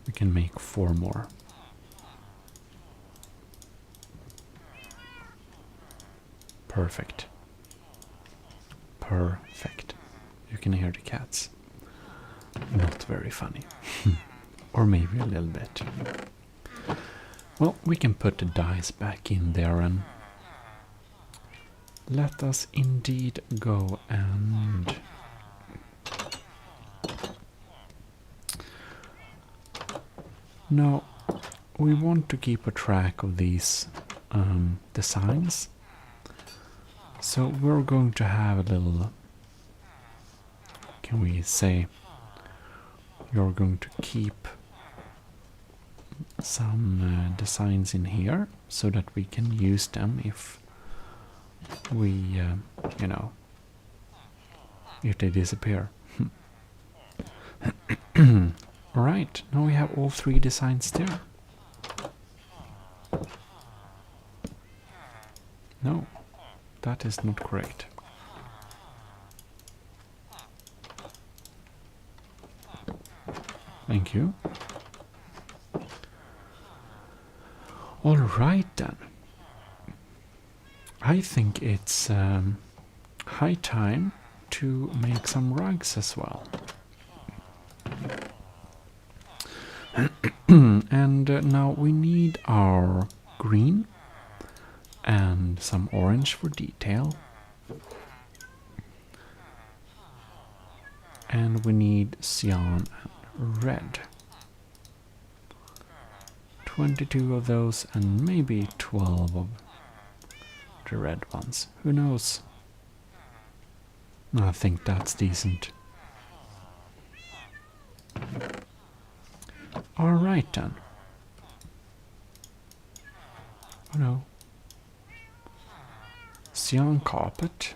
We can make 4 more. Perfect. Perfect. You can hear the cats. Not very funny. Or maybe a little bit. Well, we can put the dice back in there and let us indeed go and now we want to keep a track of these designs, so we're going to have a little, can we say, you're going to keep some designs in here so that we can use them if we, you know, if they disappear. Alright, now we have all 3 designs there. No, that is not correct. Thank you. Alright then. I think it's high time to make some rugs as well. And now we need our green and some orange for detail. And we need cyan and red. 22 of those and maybe 12 of the red ones. Who knows? I think that's decent. Alright then. Oh no. Cyan carpet.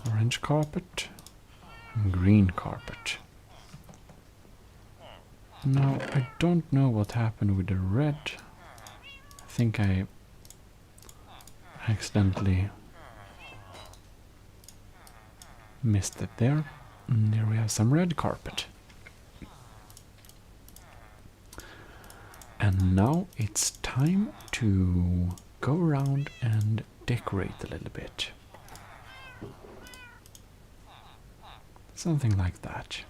Orange carpet and green carpet. Now, I don't know what happened with the red. I think I accidentally missed it there. And there we have some red carpet. And now it's time to go around and decorate a little bit. Something like that.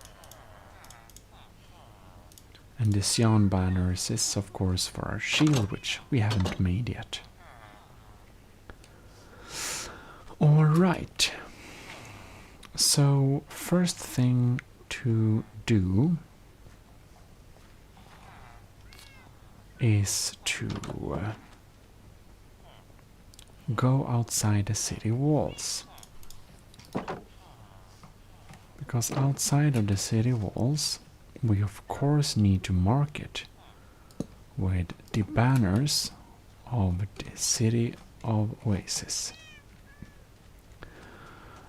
And the cyan banners is of course for our shield, which we haven't made yet. Alright. So first thing to do is to go outside the city walls. Because outside of the city walls, we of course need to mark it with the banners of the city of Oasis.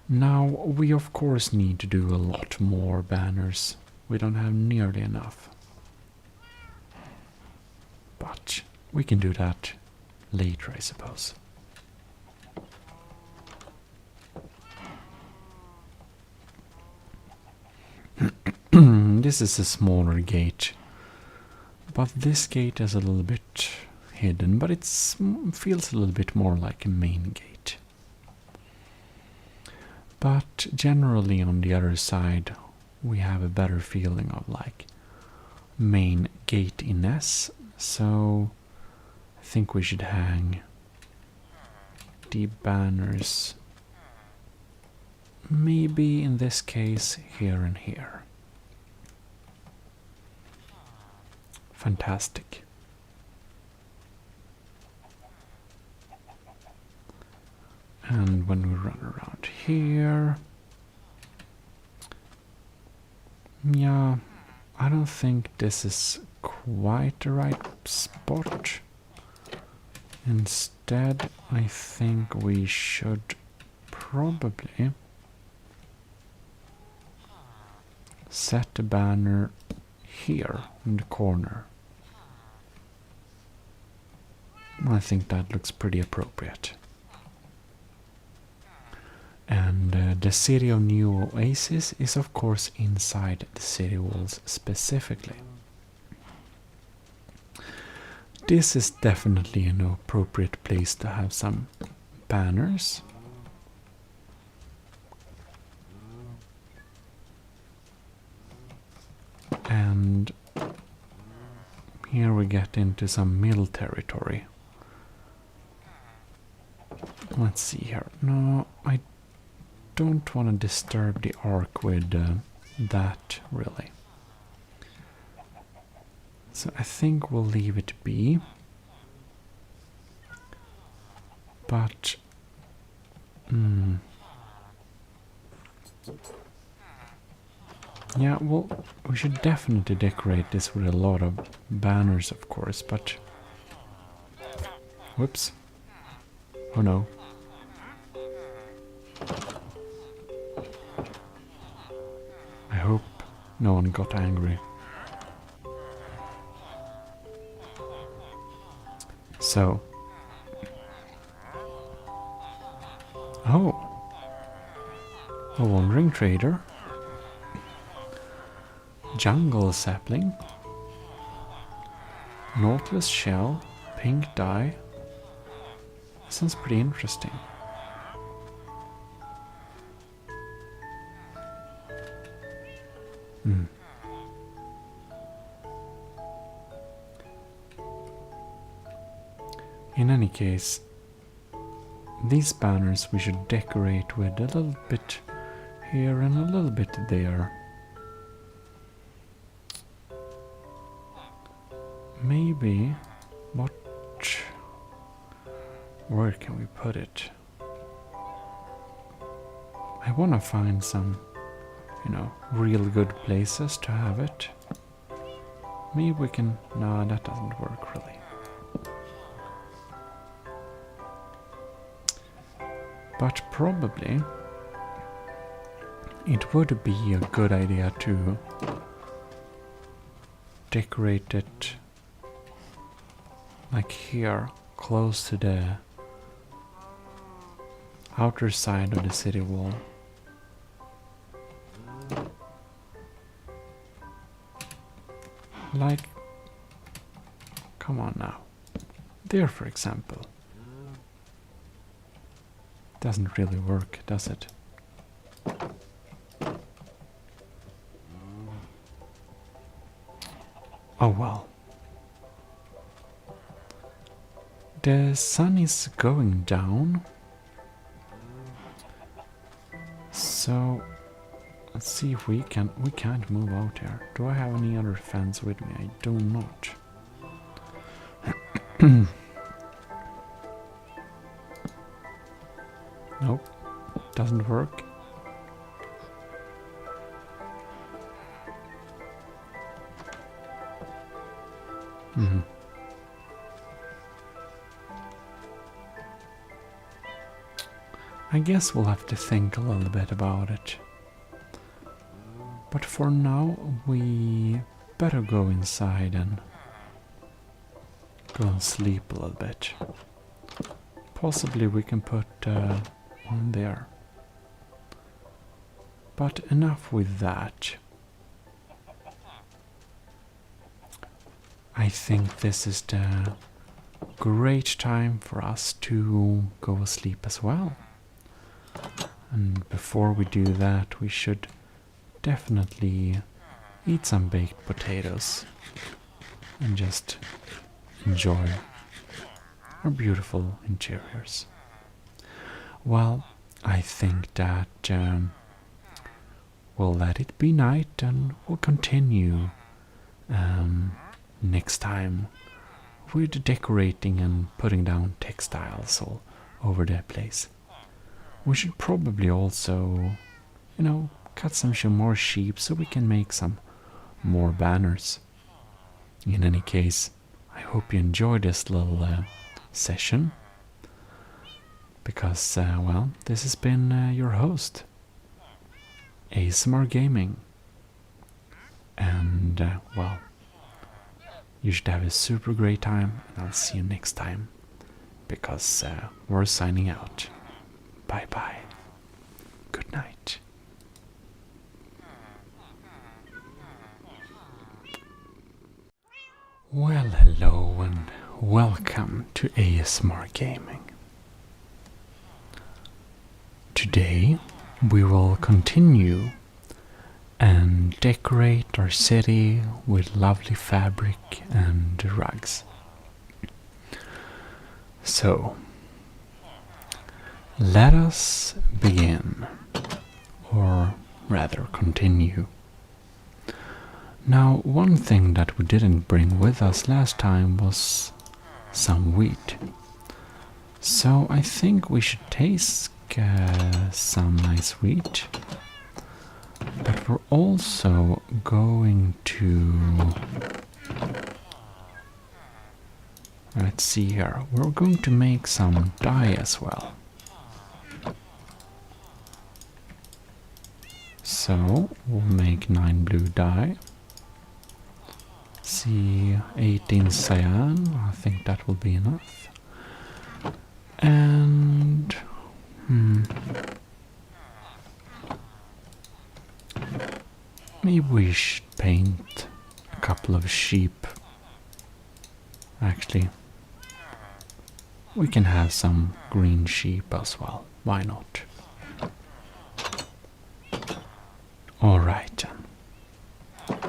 Now we of course need to do a lot more banners. We don't have nearly enough. But we can do that later, I suppose. This is a smaller gate, but this gate is a little bit hidden, but it feels a little bit more like a main gate. But generally on the other side we have a better feeling of like main gate-iness, so I think we should hang the banners maybe in this case here and here. Fantastic. And when we run around here, yeah, I don't think this is quite the right spot. Instead, I think we should probably set the banner here in the corner. I think that looks pretty appropriate. And the city of New Oasis is of course inside the city walls specifically. This is definitely an appropriate place to have some banners. And here we get into some mill territory. Let's see here. No, I don't want to disturb the arc with that, really. So I think we'll leave it be. But... yeah, well, we should definitely decorate this with a lot of banners, of course, but... whoops. Oh no. I hope no one got angry. So... oh! A wandering trader. Jungle sapling. Nautilus shell. Pink dye. Sounds pretty interesting. In any case, these banners we should decorate with a little bit here and a little bit there. Maybe, what... where can we put it? I want to find some, you know, real good places to have it. Maybe we can... no, that doesn't work really. But probably it would be a good idea to decorate it like here, close to the outer side of the city wall. Like, come on now. There, for example. Doesn't really work, does it? Oh well. The sun is going down. So let's see if we can't move out here. Do I have any other fans with me? I do not. Nope. Doesn't work. Mm-hmm. I guess we'll have to think a little bit about it. But for now, we better go inside and go and sleep a little bit. Possibly we can put one there. But enough with that. I think this is the great time for us to go asleep as well. And before we do that, we should definitely eat some baked potatoes and just enjoy our beautiful interiors. Well, I think that we'll let it be night and we'll continue next time with decorating and putting down textiles all over the place. We should probably also, cut some more sheep so we can make some more banners. In any case, I hope you enjoyed this little session. Because, well, this has been your host, ASMR Gaming. And, well, you should have a super great time, and I'll see you next time. Because we're signing out. Bye bye. Good night. Well, hello and welcome to ASMR Gaming. Today we will continue and decorate our city with lovely fabric and rugs. So, let us begin, or rather continue. Now, one thing that we didn't bring with us last time was some wheat. So I think we should taste some nice wheat. But we're also going to... Let's see here. We're going to make some dye as well. So, we'll make 9 blue dye. See, 18 cyan. I think that will be enough. And... maybe we should paint a couple of sheep. Actually, we can have some green sheep as well. Why not? Alright then.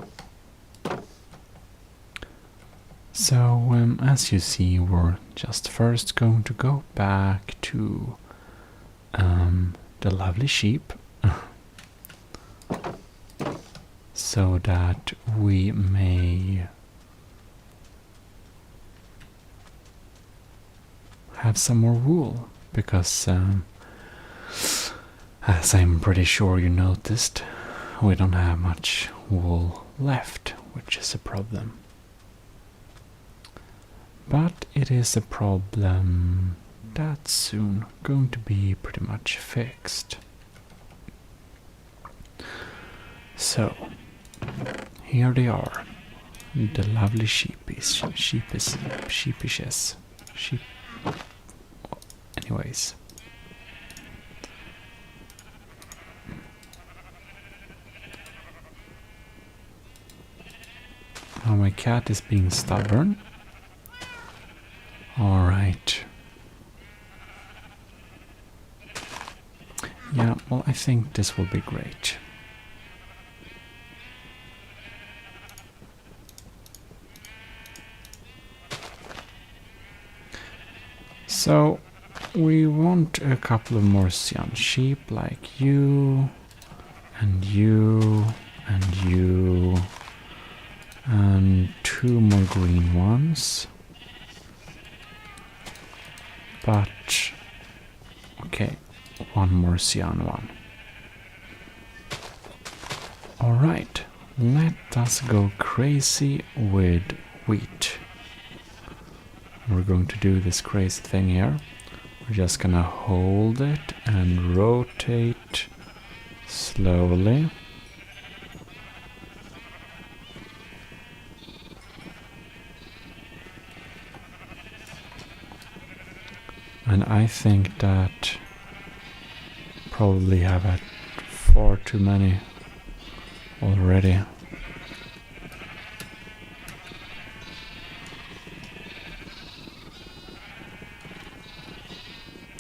So, as you see, we're just first going to go back to the lovely sheep. So that we may have some more wool, because as I'm pretty sure you noticed, we don't have much wool left, which is a problem. But it is a problem that's soon going to be pretty much fixed. So, here they are. The lovely sheepishes. Sheep. Anyways. Now my cat is being stubborn. Alright. Yeah, well, I think this will be great. So, we want a couple of more cyan sheep like you, and you, and you, and 2 more green ones. But, okay, 1 more cyan one. Alright, let us go crazy with wheat. We're going to do this crazy thing here. We're just gonna hold it and rotate slowly. And I think that probably have had far too many already.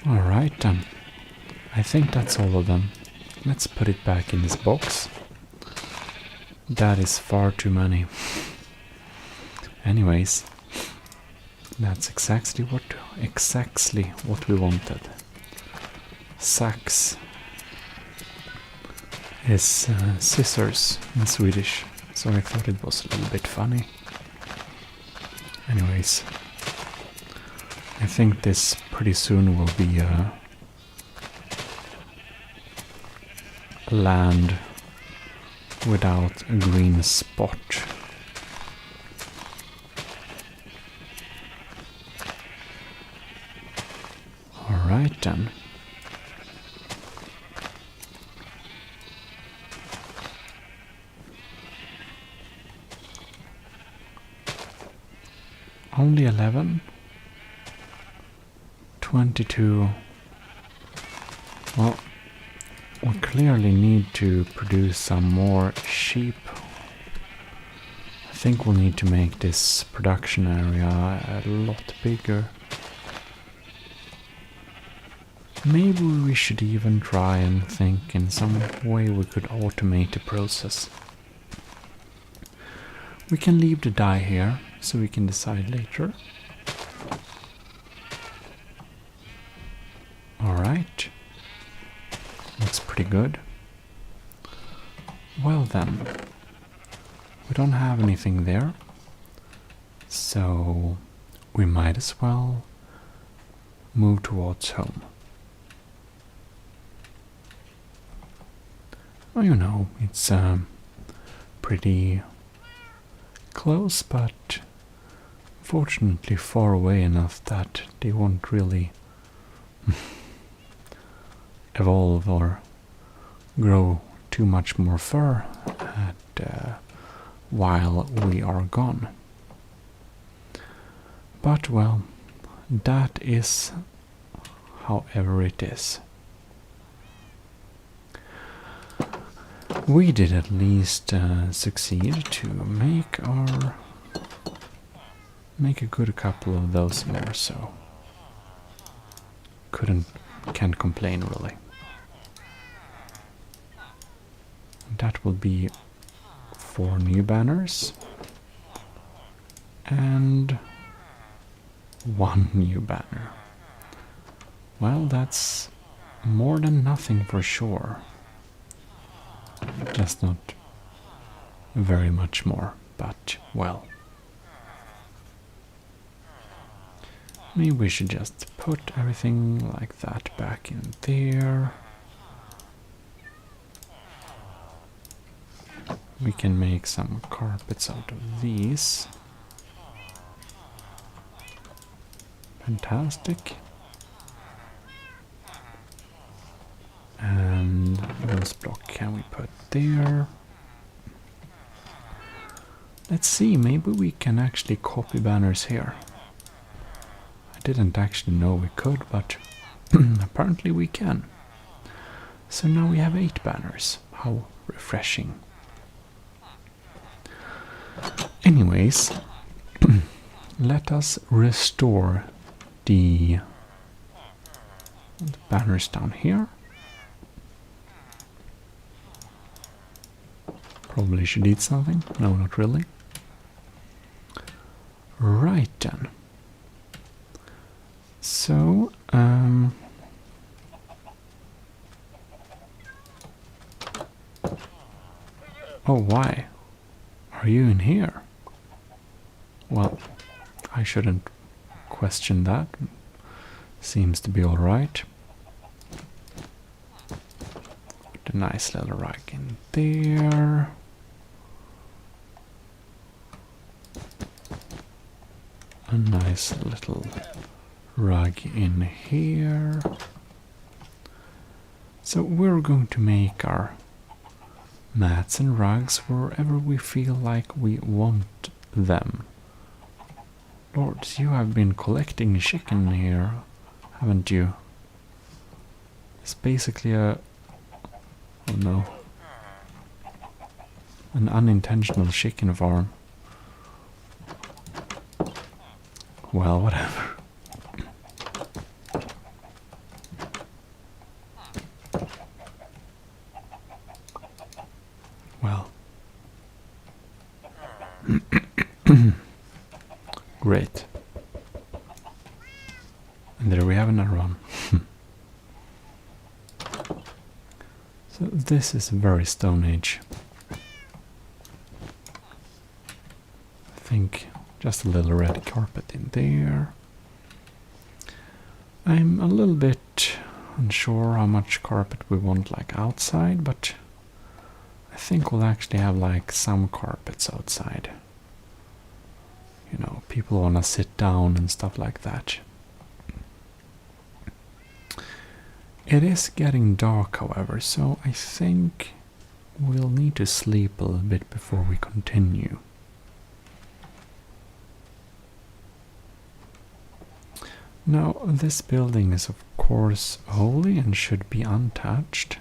Alright then. I think that's all of them. Let's put it back in this box. That is far too many. Anyways, that's exactly what we wanted. Sax is scissors in Swedish, so I thought it was a little bit funny. Anyways, I think this pretty soon will be a land without a green spot. Alright then. Only 11? 22. Well, we clearly need to produce some more sheep. I think we'll need to make this production area a lot bigger. Maybe we should even try and think in some way we could automate the process. We can leave the dye here, so we can decide later. Alright. Looks pretty good. Well then, we don't have anything there, so we might as well move towards home. Well, you know, it's pretty close, but fortunately far away enough that they won't really evolve or grow too much more fur while we are gone. But well, that is however it is. We did at least succeed to make a good couple of those more, so can't complain really. That will be 4 new banners and 1 new banner. Well, that's more than nothing for sure. Just not very much more, but well. Maybe we should just put everything like that back in there. We can make some carpets out of these. Fantastic. And those blocks can we put there? Let's see, maybe we can actually copy banners here. I didn't actually know we could, but apparently we can. So now we have 8 banners. How refreshing. Anyways, let us restore the banners down here. Probably should eat something. No, not really. Right then. So, oh, why? Are you in here? Well, I shouldn't question that. Seems to be alright. Put a nice little rug in there. A nice little rug in here. So we're going to make our mats and rugs wherever we feel like we want them. Lords, you have been collecting chicken here, haven't you? It's basically a... oh no. An unintentional chicken farm. Well, whatever. Well. Great. And there we have another one. So this is very Stone Age. I think just a little red carpet in there. I'm a little bit unsure how much carpet we want like outside, but I think we'll actually have like some carpets outside. You know, people want to sit down and stuff like that. It is getting dark, however, so I think we'll need to sleep a little bit before we continue. Now, this building is of course holy and should be untouched.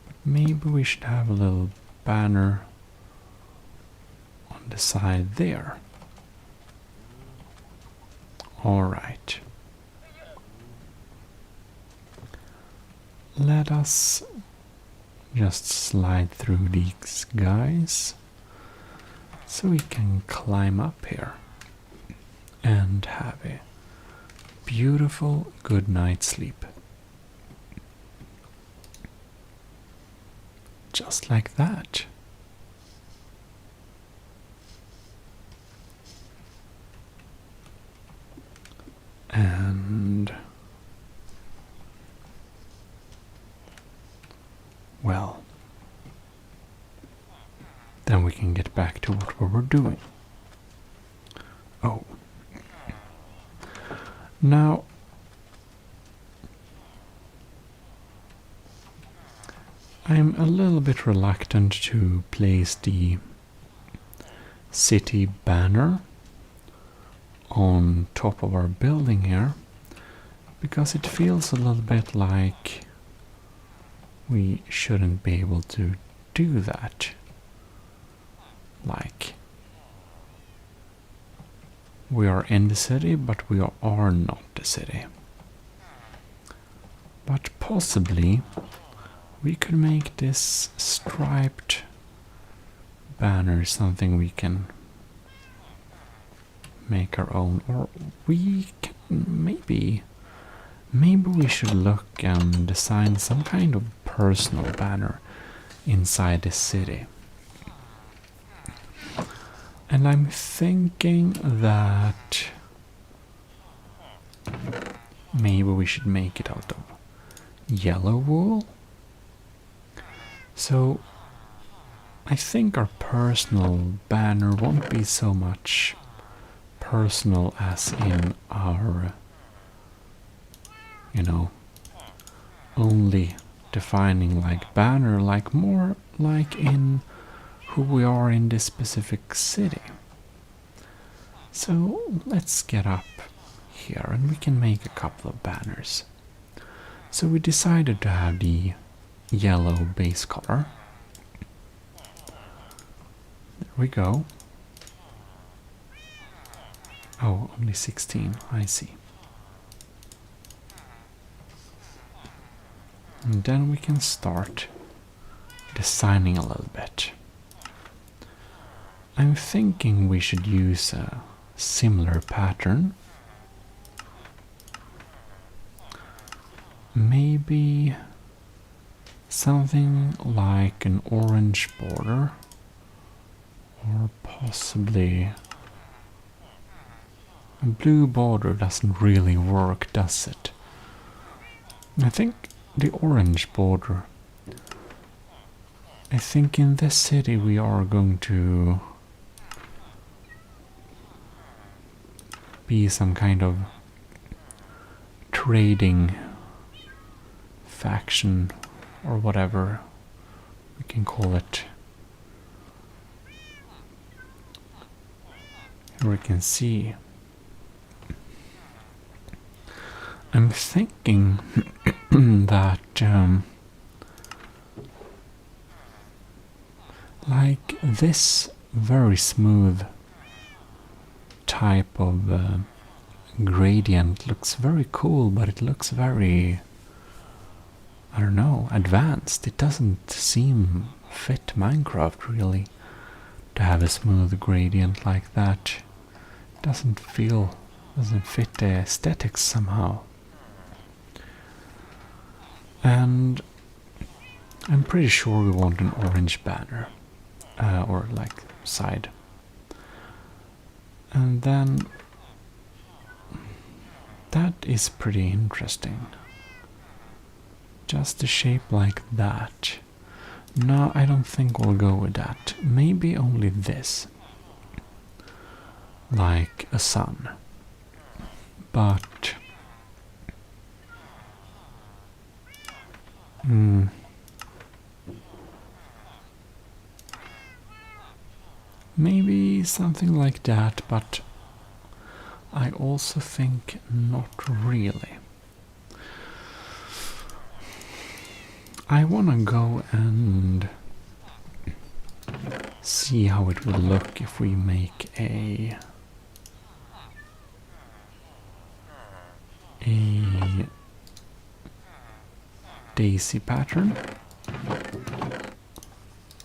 But maybe we should have a little banner on the side there. Alright. Let us just slide through these guys so we can climb up here and have a beautiful good night's sleep. Just like that. And well, then we can get back to what we were doing. Oh. Now, I'm a little bit reluctant to place the city banner on top of our building here, because it feels a little bit like we shouldn't be able to do that. Like, we are in the city, but we are not the city. But possibly we could make this striped banner something we can make our own, or we can maybe we should look and design some kind of personal banner inside the city. And I'm thinking that maybe we should make it out of yellow wool. So I think our personal banner won't be so much personal as in our, you know, only defining like banner, like more like in who we are in this specific city. So let's get up here and we can make a couple of banners. So we decided to have the yellow base color. There we go. Oh, only 16, I see. And then we can start designing a little bit. I'm thinking we should use a similar pattern. Maybe something like an orange border, or possibly a blue border doesn't really work, does it? I think the orange border. I think in this city we are going to be some kind of trading faction or whatever we can call it. Here we can see. I'm thinking that like this very smooth type of gradient looks very cool, but it looks very, I don't know, advanced. It doesn't seem fit Minecraft really to have a smooth gradient like that. It doesn't fit the aesthetics somehow. And I'm pretty sure we want an orange banner, or like side. And then that is pretty interesting. Just a shape like that. No, I don't think we'll go with that. Maybe only this. Like a sun. But maybe something like that, but I also think not really. I wanna go and see how it would look if we make a daisy pattern.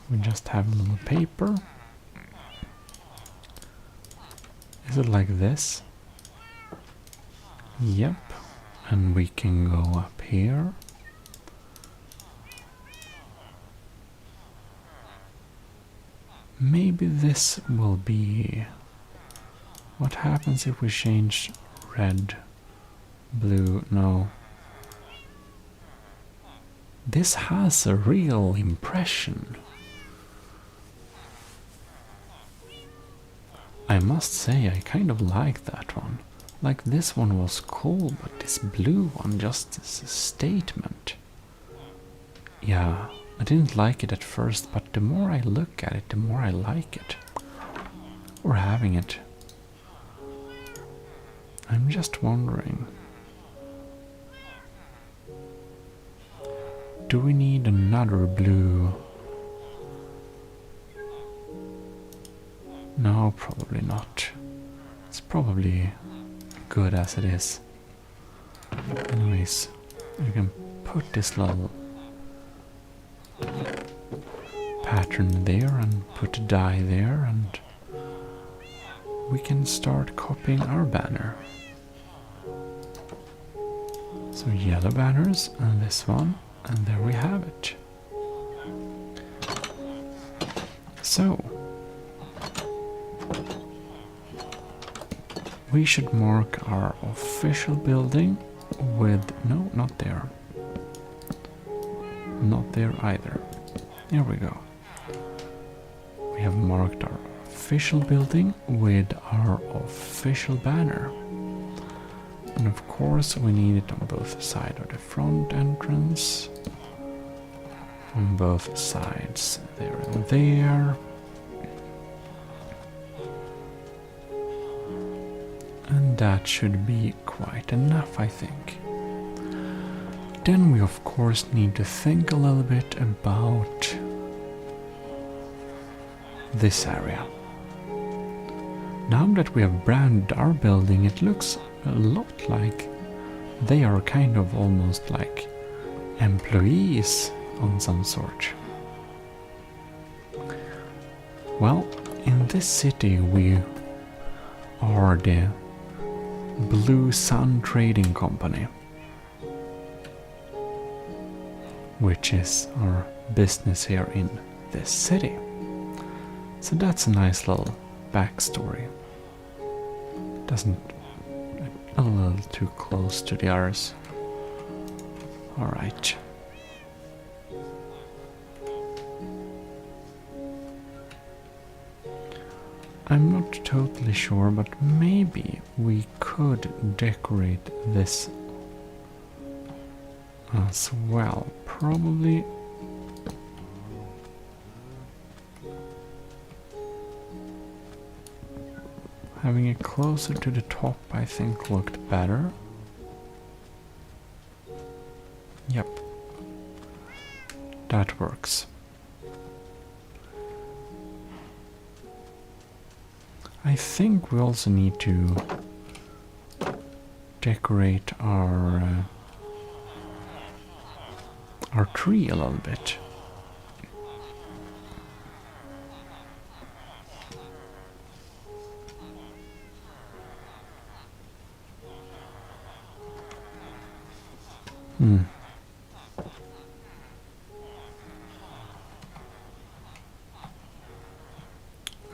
We just have a little paper. Is it like this? Yep. And we can go up here. Maybe this will be... What happens if we change red, blue? No. This has a real impression. I must say I kind of like that one. Like this one was cool, but this blue one just is a statement. Yeah, I didn't like it at first, but the more I look at it, the more I like it. Or having it. I'm just wondering. Do we need another blue? No, probably not. It's probably good as it is. Anyways, you can put this little pattern there and put a dye there, and we can start copying our banner. So yellow banners and this one, and there we have it. So we should mark our official building with... No, not there. Not there either. There we go. We have marked our official building with our official banner. And of course we need it on both sides of the front entrance. On both sides, there and there. that should be quite enough, I think. Then we of course need to think a little bit about this area. Now that we have branded our building, it looks a lot like they are kind of almost like employees on some sort. Well, in this city we are the Blue Sun Trading Company, which is our business here in this city. So that's a nice little backstory. Doesn't a little too close to the others. Alright. I'm not totally sure, but maybe we could decorate this as well. Probably having it closer to the top, I think, looked better. Yep, that works. I think we also need to decorate our tree a little bit.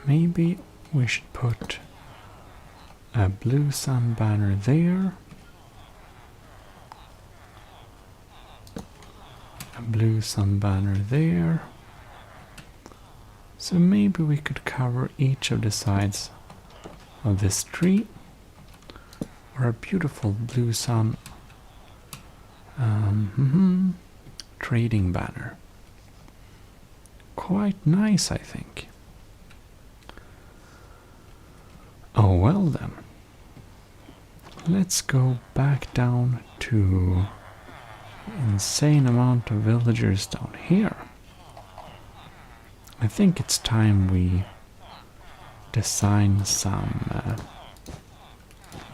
Maybe we should put a blue sun banner there, a blue sun banner there. So maybe we could cover each of the sides of this tree, or a beautiful blue sun trading banner. Quite nice, I think. Oh well then, let's go back down to insane amount of villagers down here. I think it's time we design some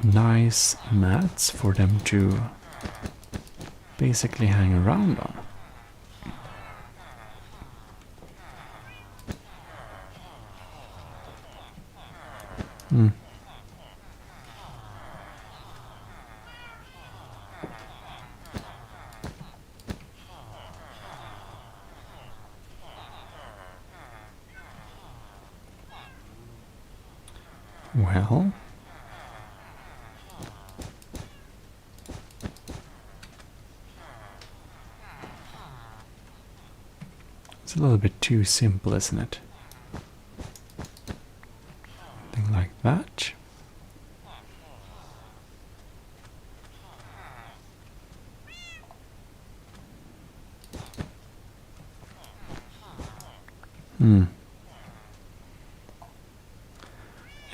nice mats for them to basically hang around on. Well, it's a little bit too simple, isn't it? Something like that.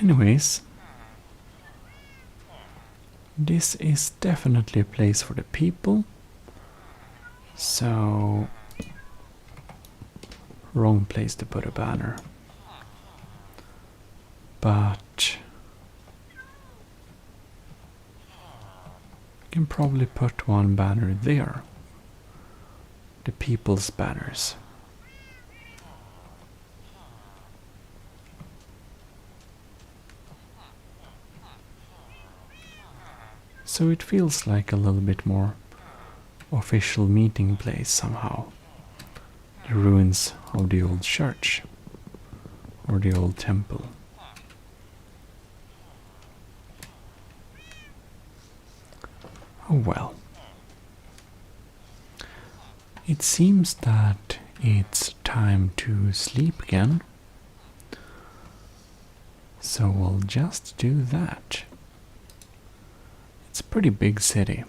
Anyways, this is definitely a place for the people. So, wrong place to put a banner. But we can probably put one banner there. The people's banners. So it feels like a little bit more official meeting place somehow. The ruins of the old church or the old temple. Oh well. It seems that it's time to sleep again. So we'll just do that. It's a pretty big city.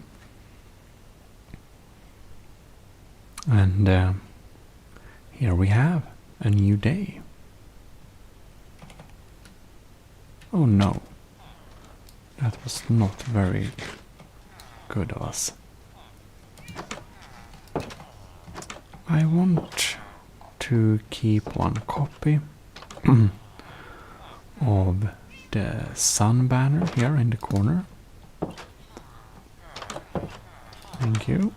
And here we have a new day. That was not very good of us. I want to keep one copy of the sun banner here in the corner. Thank you.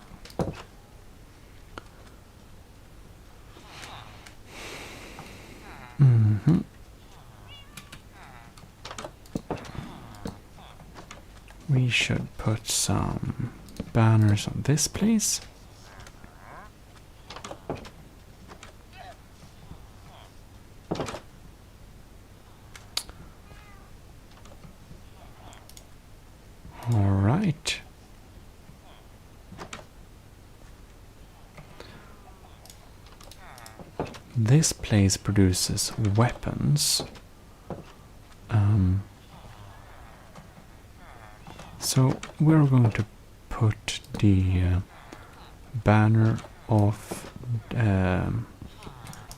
We should put some banners on this place. All right. This place produces weapons. So we're going to put the banner of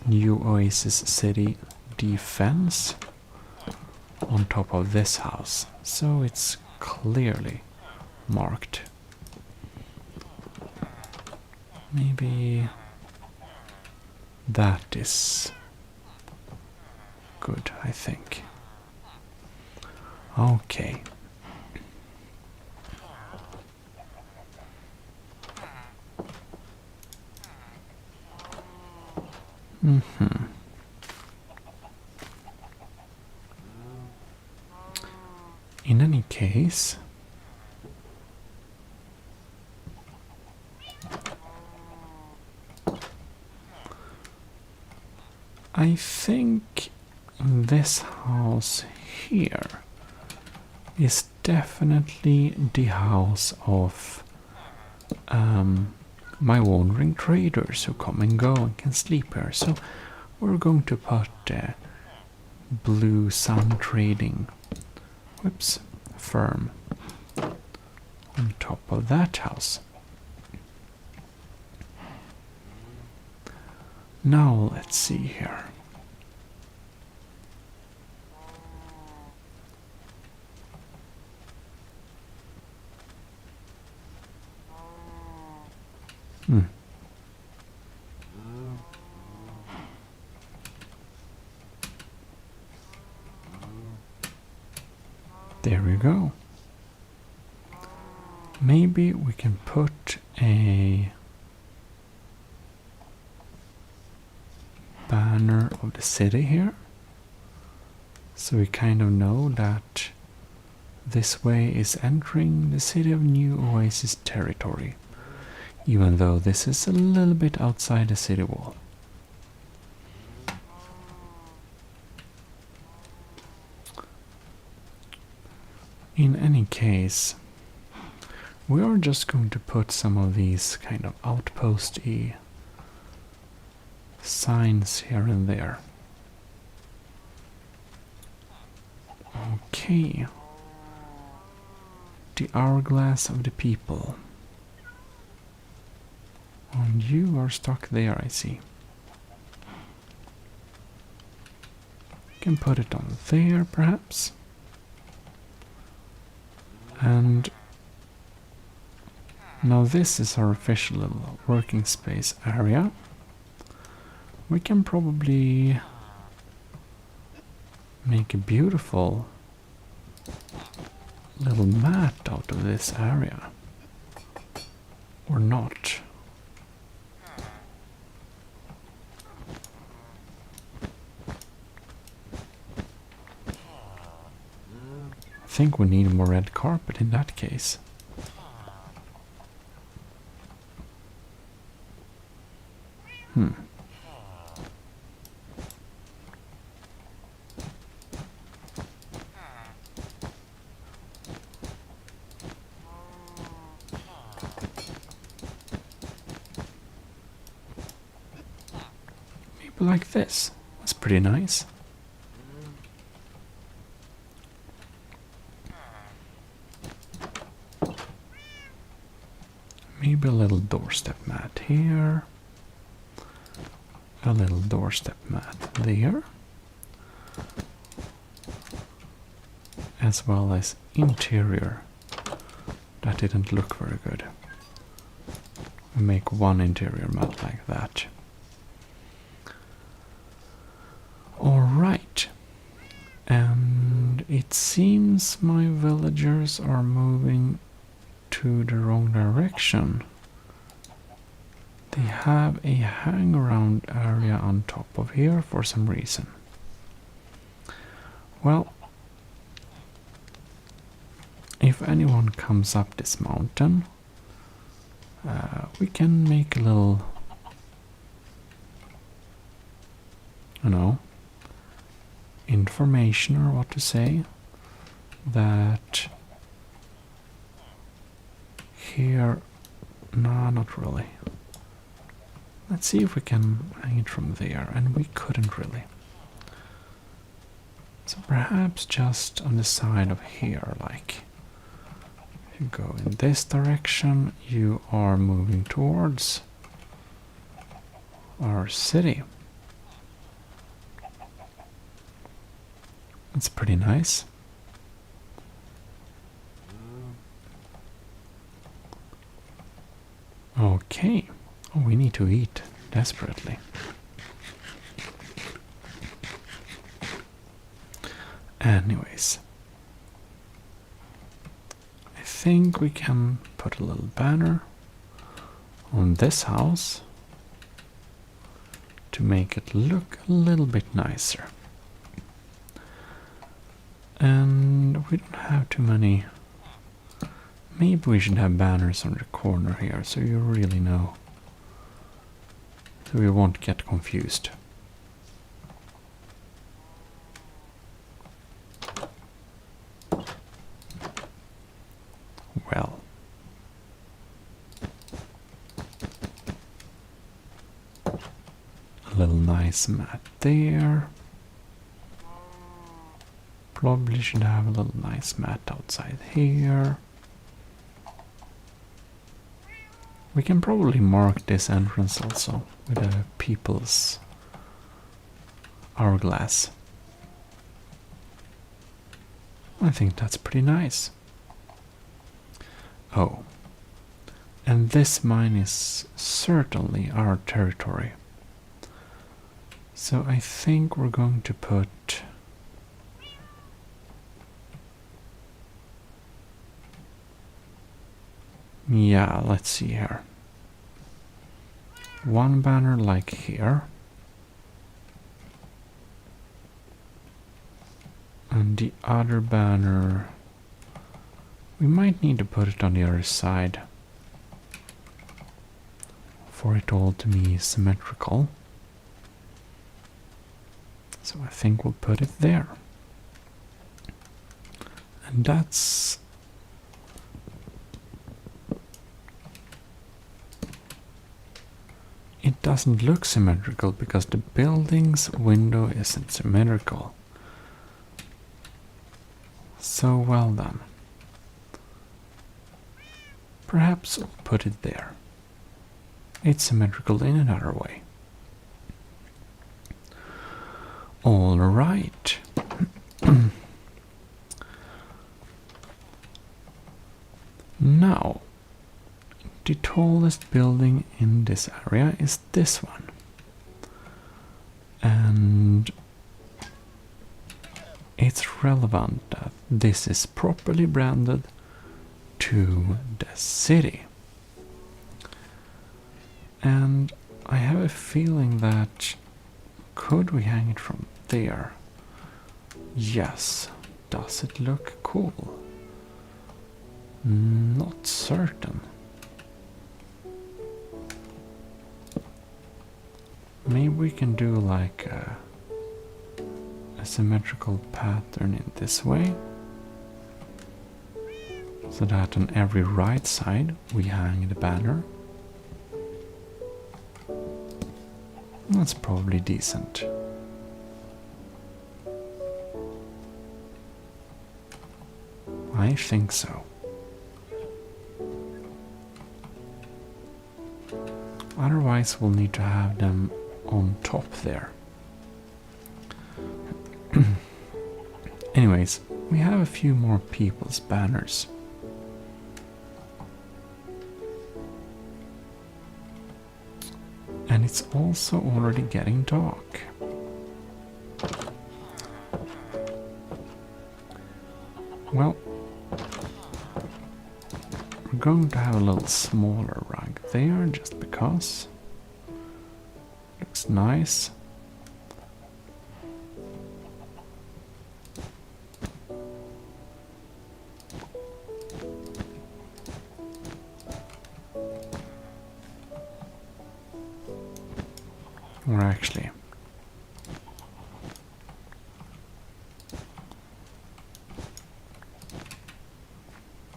New Oasis City Defense on top of this house, so it's clearly marked. Maybe that is good, I think. Okay. In any case, I think this house here is definitely the house of my wandering traders who come and go and can sleep here. So we're going to put Blue Sun Trading firm on top of that house. Now let's see here. There we go. Maybe we can put a banner of the city here, so we kind of know that this way is entering the city of New Oasis territory, even though this is a little bit outside the city wall. In any case, we are just going to put some of these kind of outpost-y signs here and there. Okay. The hourglass of the people. And you are stuck there, I see. Can put it on there, perhaps. And now this is our official little working space area. We can probably make a beautiful little mat out of this area. Or not. I think we need more red carpet in that case. Maybe like this. That's pretty nice. Maybe a little doorstep mat here. A little doorstep mat there. as well as interior. That didn't look very good. We make one interior map like that. Alright. And it seems my villagers are moving to the wrong direction. They have a hang-around area on top of here for some reason. Well, if anyone comes up this mountain, we can make a little, you know, information or what to say, that here, no, not really. Let's see if we can hang it from there, and we couldn't really. So perhaps just on the side of here, like, if you go in this direction, you are moving towards our city. It's pretty nice. Okay. Oh, we need to eat desperately. Anyways, I think we can put a little banner on this house to make it look a little bit nicer. And we don't have too many. Maybe we should have banners on the corner here so you really know. So we won't get confused. Well. A little nice mat there. Probably should have a little nice mat outside here. We can probably mark this entrance also with a people's hourglass. I think that's pretty nice. Oh, and this mine is certainly our territory. So I think we're going to put yeah, let's see here. One banner like here. And the other banner, we might need to put it on the other side for it all to be symmetrical. So I think we'll put it there. And that's it doesn't look symmetrical because the building's window isn't symmetrical. So well done. Perhaps we'll put it there. It's symmetrical in another way. All right. Now, the tallest building in this area is this one. And it's relevant that this is properly branded to the city. And I have a feeling that could we hang it from there? Yes. Does it look cool? Not certain. Maybe we can do like a symmetrical pattern in this way, so that on every right side we hang the banner. That's probably decent. I think so. Otherwise we'll need to have them on top there. Anyways, we have a few more people's banners. And it's also already getting dark. Well, we're going to have a little smaller rug there just because. Looks nice. Or actually,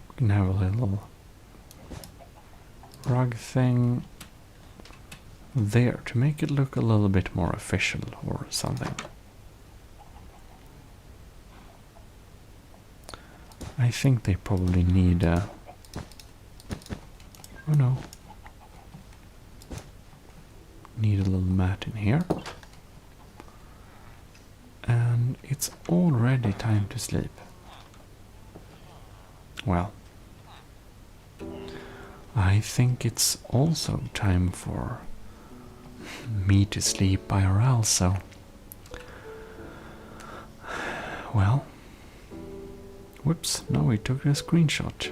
we can have a little rug thing there to make it look a little bit more official or something. I think they probably need a... Oh no. Need a little mat in here. And it's already time to sleep. Well, I think it's also time for me to sleep IRL, so... Well... Whoops, no, we took a screenshot.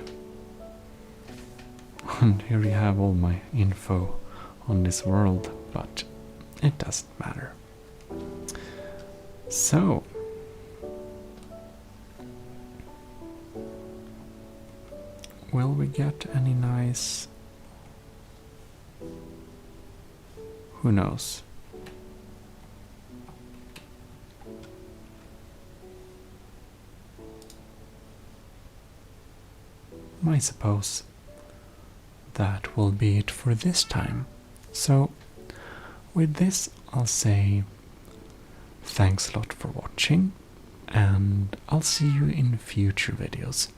And here you have all my info on this world, but it doesn't matter. So... Will we get any nice... Who knows? I suppose that will be it for this time. So, with this I'll say thanks a lot for watching, and I'll see you in future videos.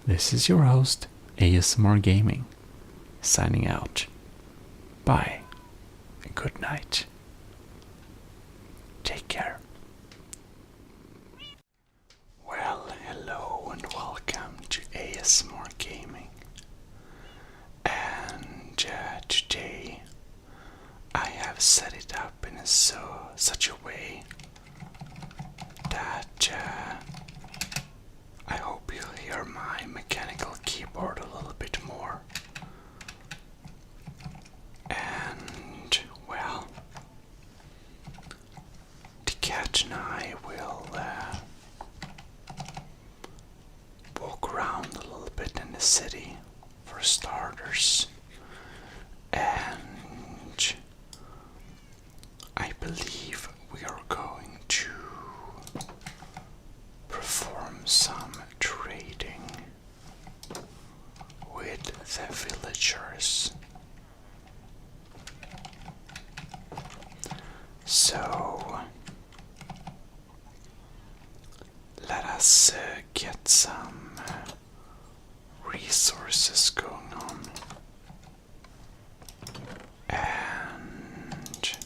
This is your host, ASMR Gaming, signing out. Bye, and good night. Take care. Well, hello and welcome to ASMR Gaming. And today I have set it up in such a way that I hope you'll hear my mechanical keyboard a little bit more. And, well, the cat and I will walk around a little bit in the city, for starters. And I believe we are going to perform some trading with the villagers. So let us get some resources going on. And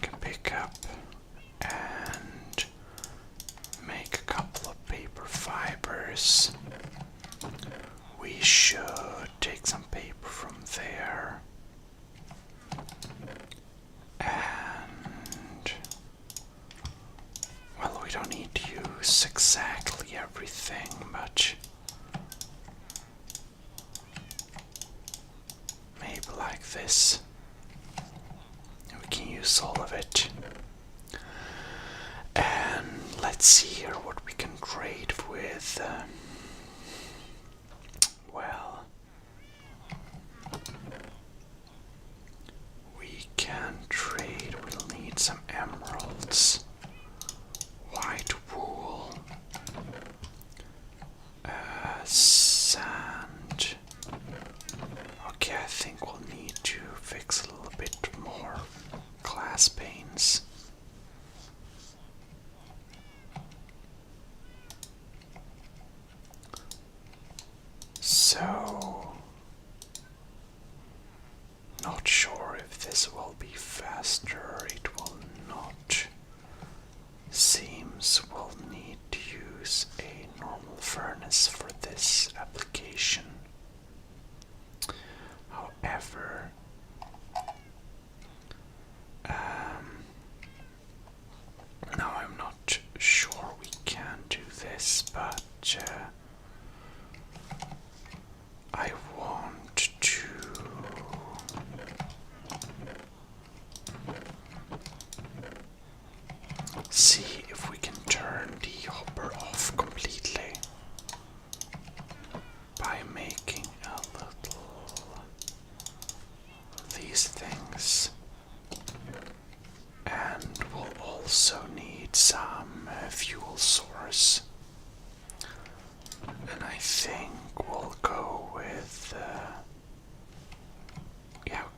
can pick up and make a couple of paper fibers. We should take some paper from there. And, well, we don't need to use exactly everything, but maybe like this. We can use all of it. And let's see here what we can trade with. Well, we can trade. We'll need some emeralds, white wool, sand. Okay, I think we'll need to fix a little bit more glass panes. fuel source. And I think we'll go with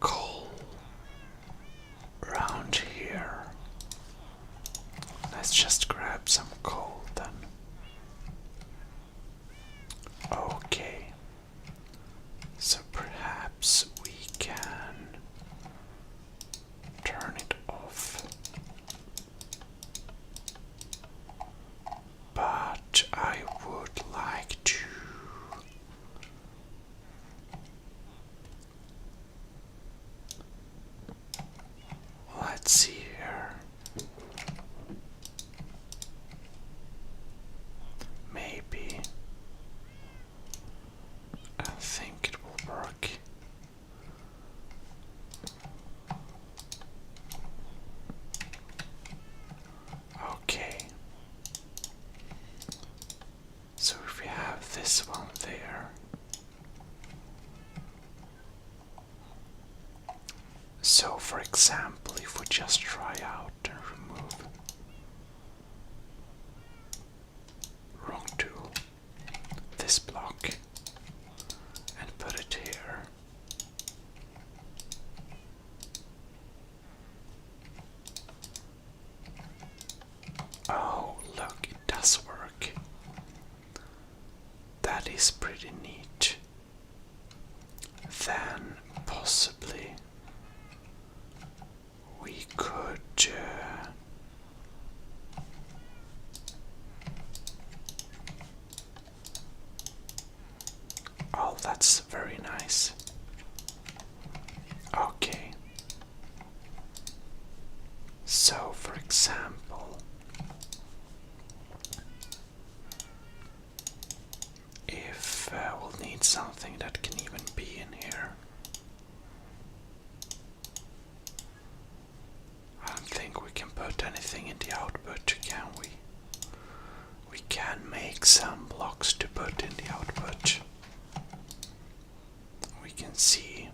coal around here. Let's just grab some coal then. Okay, so perhaps we can turn it off, but I would like to let's see here. Maybe I think it will work. Okay. So if we have this one there, so for example, if we just try out and remove wrong tool, this block, and put it here. Oh, look, it does work. That is pretty neat. Then possibly we could oh, that's very nice. Okay. So, for example, if we'll need something that can even be in here. I don't think we can put anything in the output, can we? We can make some blocks to put in the output. We can see.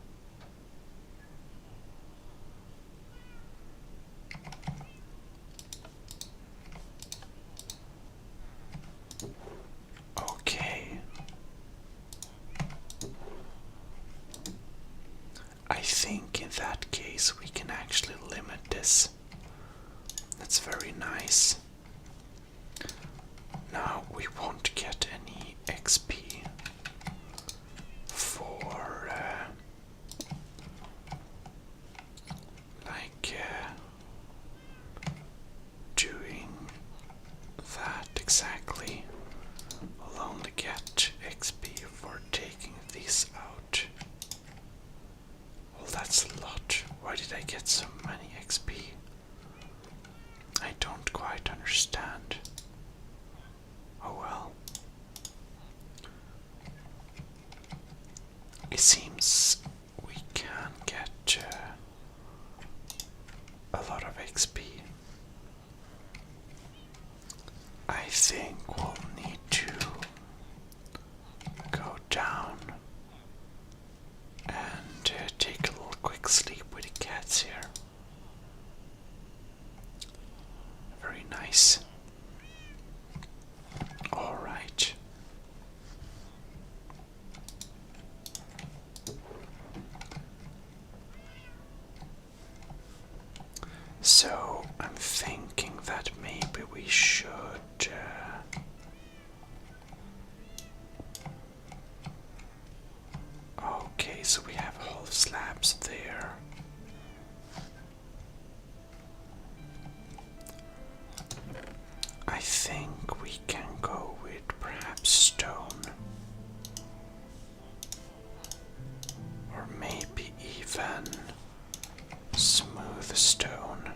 Okay. I think in that case we can actually limit this. That's very nice. Now we won't get any XP for doing that exactly. We'll only get XP for taking these out. Well, that's a lot. Why did I get so many XP? I don't quite understand. Oh well. It seems we can get a lot of XP. I think we'll need to go down and take a little quick sleep with the cats here. Very nice. Alright. So I'm thinking that maybe we should okay, so we have whole slabs there. I think we can go with perhaps stone, or maybe even smooth stone.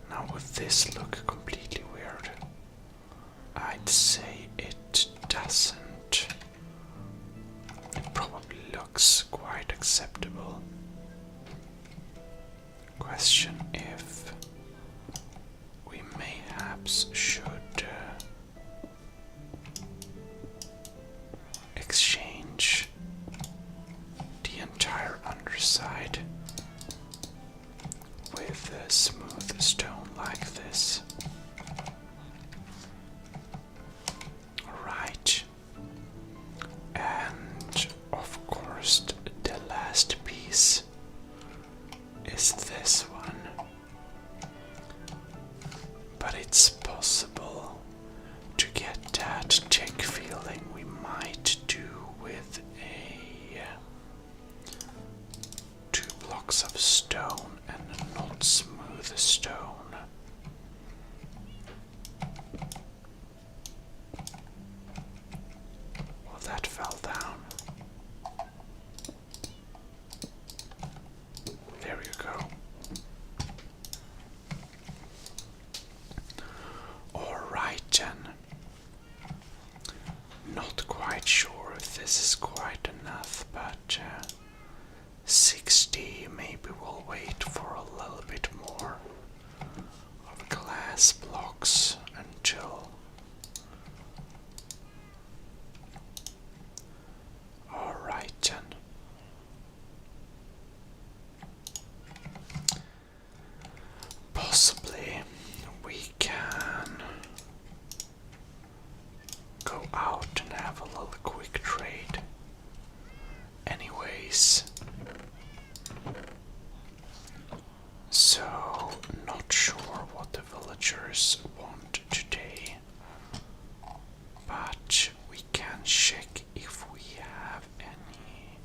Now would this look completely weird? I'd say it doesn't. It probably looks quite acceptable. Question if we mayhaps should exchange the entire underside stone like this. Alright. And of course, the last piece is this one. But it's possible to get that tick feeling we might do with a 2 blocks of stone and a not smooth stone. Well, that fell down. There you go. Alright then. Not quite sure if this is quite enough, but 60, maybe we'll wait for a little bit more of glass blocks until. Alright then. Possibly we can go out and have a little quick trade. Anyways, so not sure what the villagers want today, but we can check if we have any.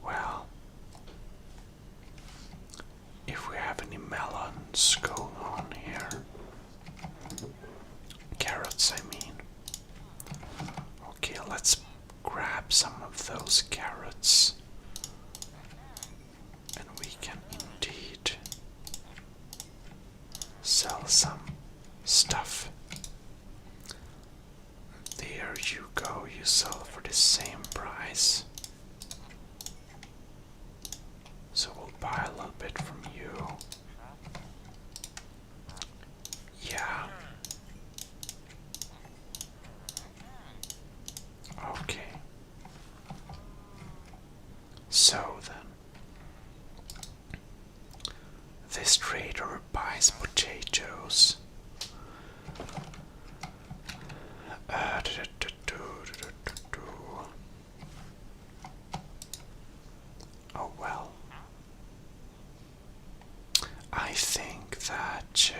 Well, if we have any melons going on here. Carrots, I mean. Okay, let's grab some of those carrots. And we can indeed sell some stuff. There you go, you sell for the same price. So we'll buy a little bit from you. Yeah. Okay. So then, this trader buys potatoes. Oh well. I think that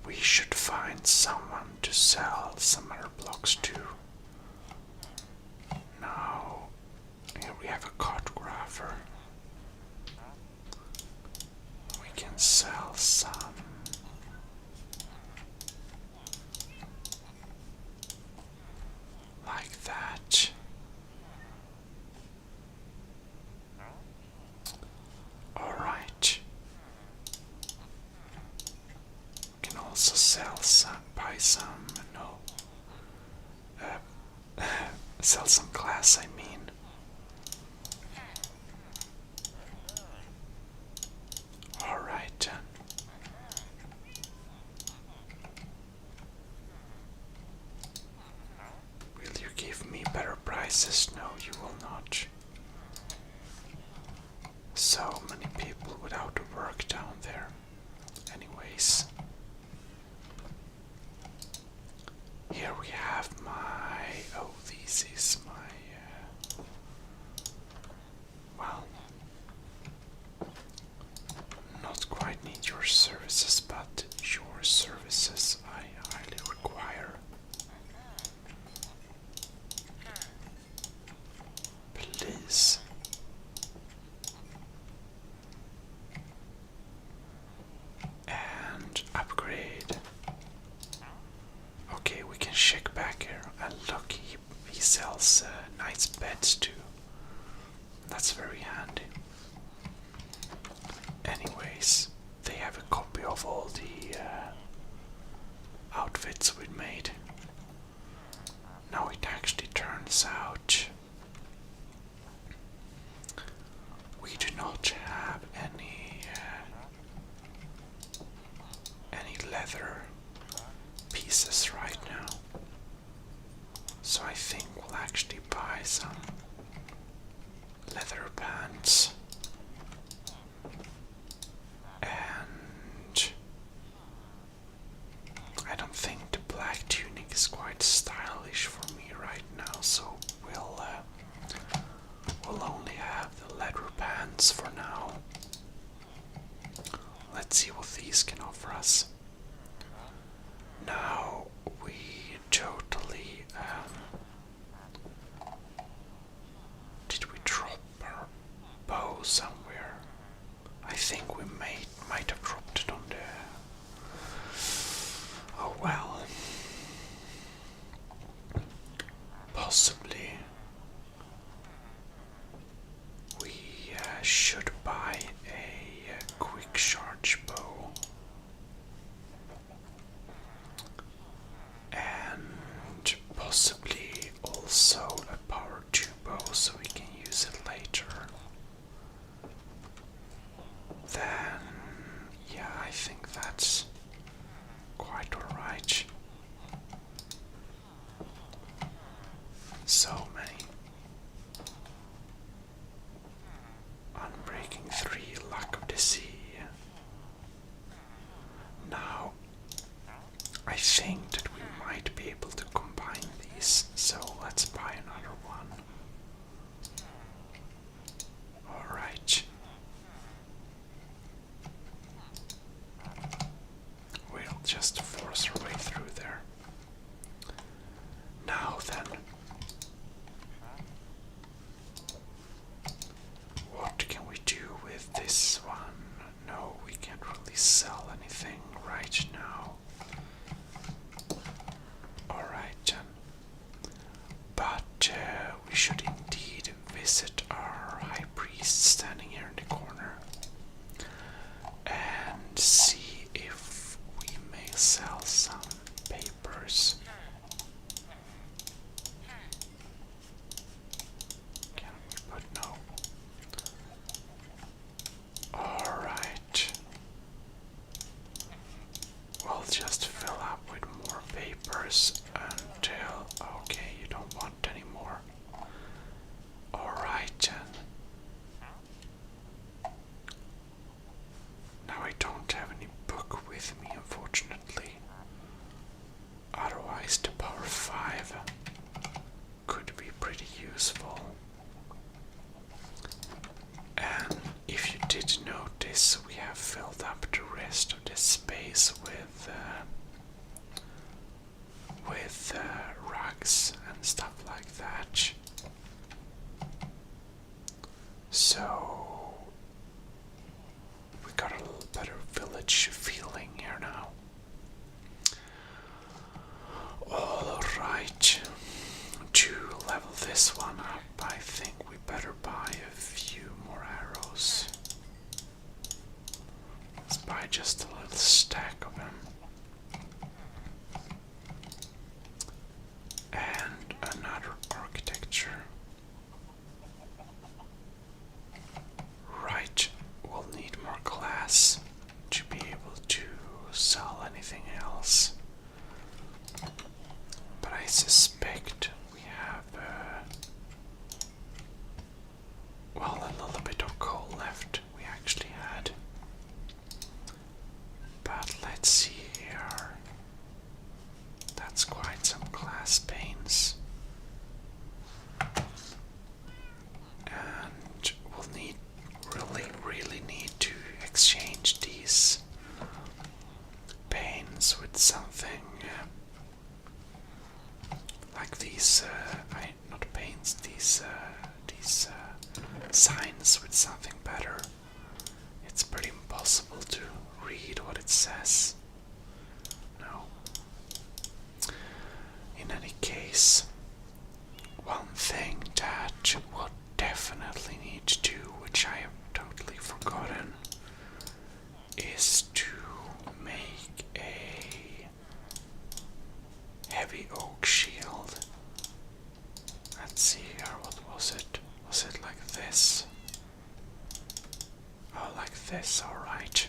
we should find someone to sell some other blocks to. Now, here we have a cartographer. We can sell some. Like that. Alright. Can also sell some, buy some, no. Sell some glass, I mean. Alright then. Will you give me better prices? No, you will not. So many people without work down there. Anyways. Here we have my, oh, this is my, well, not quite need your services, but your services I highly require. Please. And upgrade. Okay, we can check back here, and look, he sells nice beds too. That's very handy. Anyways, they have a copy of all the outfits we made. Now it actually turns out we do not have any leather pieces right now. So I think we'll actually buy some leather pants. And I don't think the black tunic is quite stylish for me right now, so we'll only have the leather pants for now. Let's see what these can offer us. Now we totally did we drop our bow somewhere? I think we might have dropped it on the. Oh well. Possibly. We should buy a quick charge bow. And possibly also a power 2 bow so we can use it later. Then, yeah, I think that's quite alright. So many. Unbreaking 3, Luck of the Sea. Now, I think that we might be able to combine these, so let's buy another one. Alright. We'll just force our way through there. Now then, what can we do with this one? No, we can't really sell anything right now. Alright then. But we should indeed visit our high priest standing here in the corner and see if we may sell some papers. Can we put no? Alright. We'll just fill up with more papers until. Okay, you don't want any more. Alright then. Now I don't have any book with me, unfortunately. Otherwise, the power 5 could be pretty useful. And if you did notice, we have filled up the rest of this space with rugs and stuff like that. So we got a little better village feeling here now. Alright, to level this one up, I think we better buy a few more arrows. Let's buy just a little stack of them. And another architecture. Right, we'll need more glass to be able to sell anything else. But I suspect we have, well, a little bit of coal left we actually had. But let's see here. That's quite some glass panes. And we'll really need to exchange these panes with something like these, not panes, these signs with something better. It's pretty impossible to read what it says. No. In any case, one thing that we'll definitely need to do, which I have totally forgotten, is to make a heavy oak shield. Let's see here, what was it? Was it like this? Oh, like this, alright.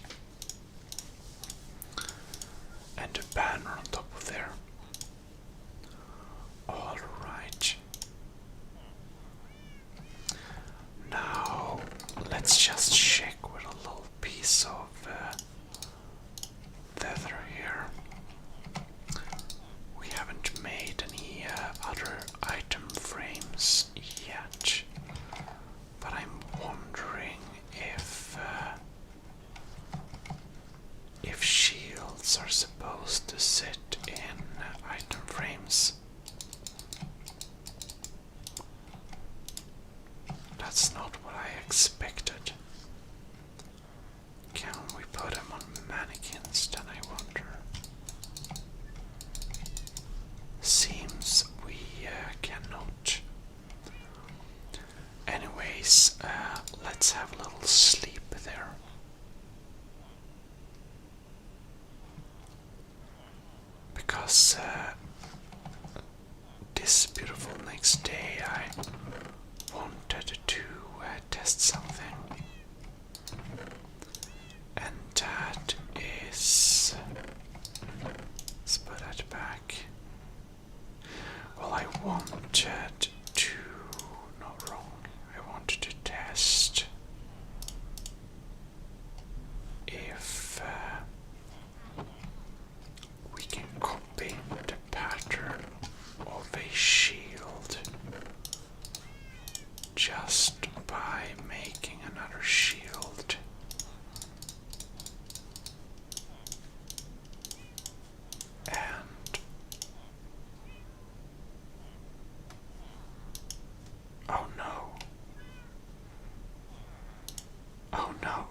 And a banner on top of there. Alright. case, let's have a little sleep there. Because this beautiful next day I wanted to test something. And that is... let's put that back. Well, I wanted to... no, wrong. I wanted to test if we can copy the pattern of a shield just by making another shield. And oh no. Oh no.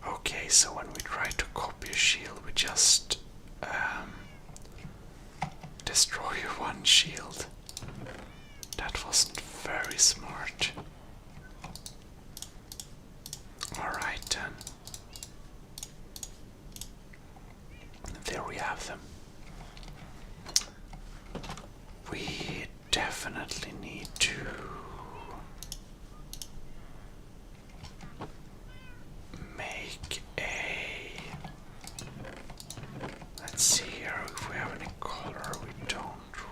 Okay, so when we try to copy a shield, we just destroy one shield. That wasn't very smart. Alright then. There we have them. We definitely need to make a... let's see here if we have any color. We don't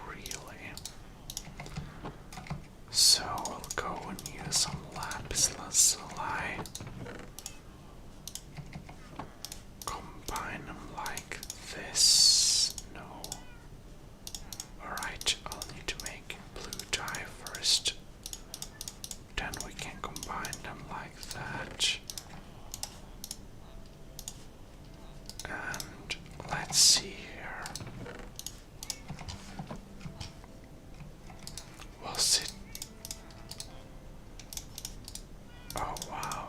really. So we'll go and use some lapis lazuli. Combine them like this. No. Alright, I'll need to make blue dye first. Then we can combine them like that. And let's see here. Was it? Oh wow.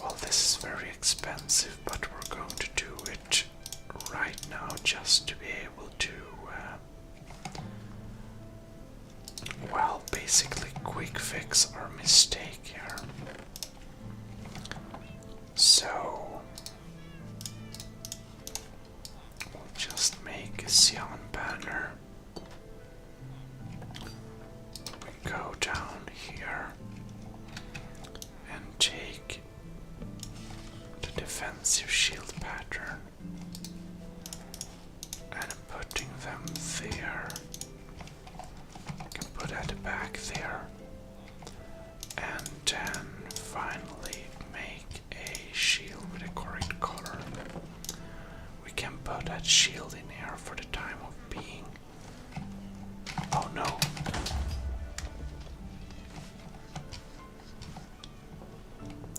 Well, this is very expensive, but we're going to do it right now just to be able to, well, basically quick fix our mistake here. So, we'll just make a cyan banner. We go down here and take the defensive shield pattern and putting them there. Can put at the back there, and then finally make a shield with a correct color. We can put that shield in here for the time of being. Oh no.